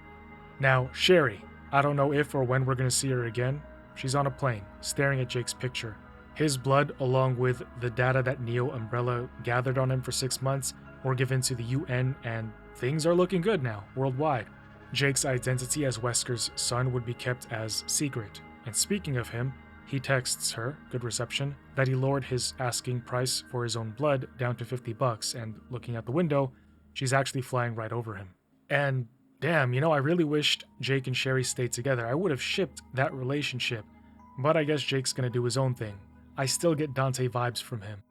Now, Sherry. I don't know if or when we're gonna see her again. She's on a plane, staring at Jake's picture. His blood, along with the data that Neo Umbrella gathered on him for 6 months, were given to the UN, and things are looking good now, worldwide. Jake's identity as Wesker's son would be kept as secret. And speaking of him, he texts her, good reception, that he lowered his asking price for his own blood down to $50, and looking out the window, she's actually flying right over him. And damn, I really wished Jake and Sherry stayed together. I would have shipped that relationship, but I guess Jake's gonna do his own thing. I still get Dante vibes from him.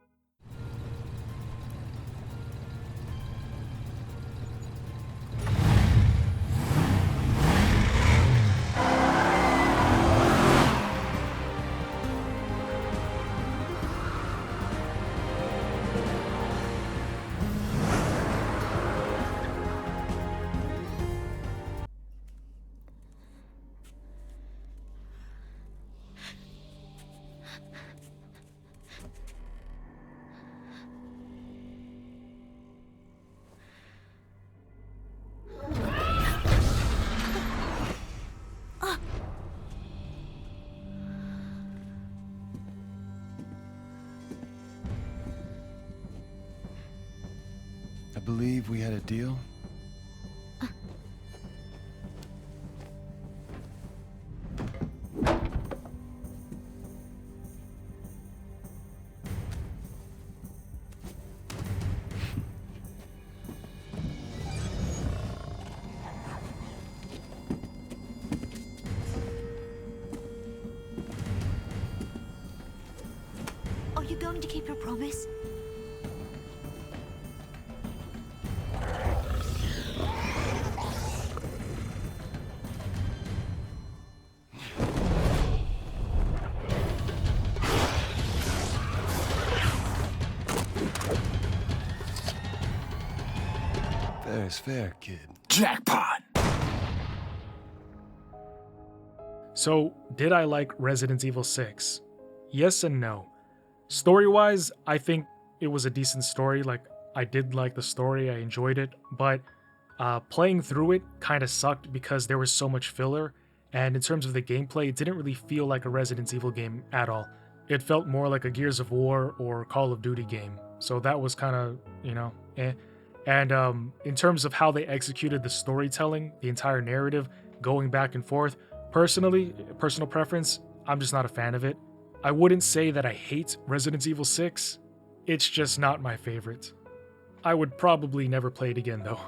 I believe we had a deal. Are you going to keep your promise? Fair is fair, kid. Jackpot! So, did I like Resident Evil 6? Yes and no. Story-wise, I think it was a decent story. Like, I did like the story, I enjoyed it, but playing through it kind of sucked because there was so much filler, and in terms of the gameplay, it didn't really feel like a Resident Evil game at all. It felt more like a Gears of War or Call of Duty game, so that was kind of, eh. And in terms of how they executed the storytelling, the entire narrative, going back and forth, personally, personal preference, I'm just not a fan of it. I wouldn't say that I hate Resident Evil 6, it's just not my favorite. I would probably never play it again though.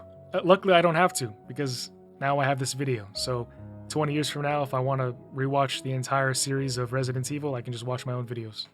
Luckily I don't have to, because now I have this video, so 20 years from now, if I want to rewatch the entire series of Resident Evil, I can just watch my own videos.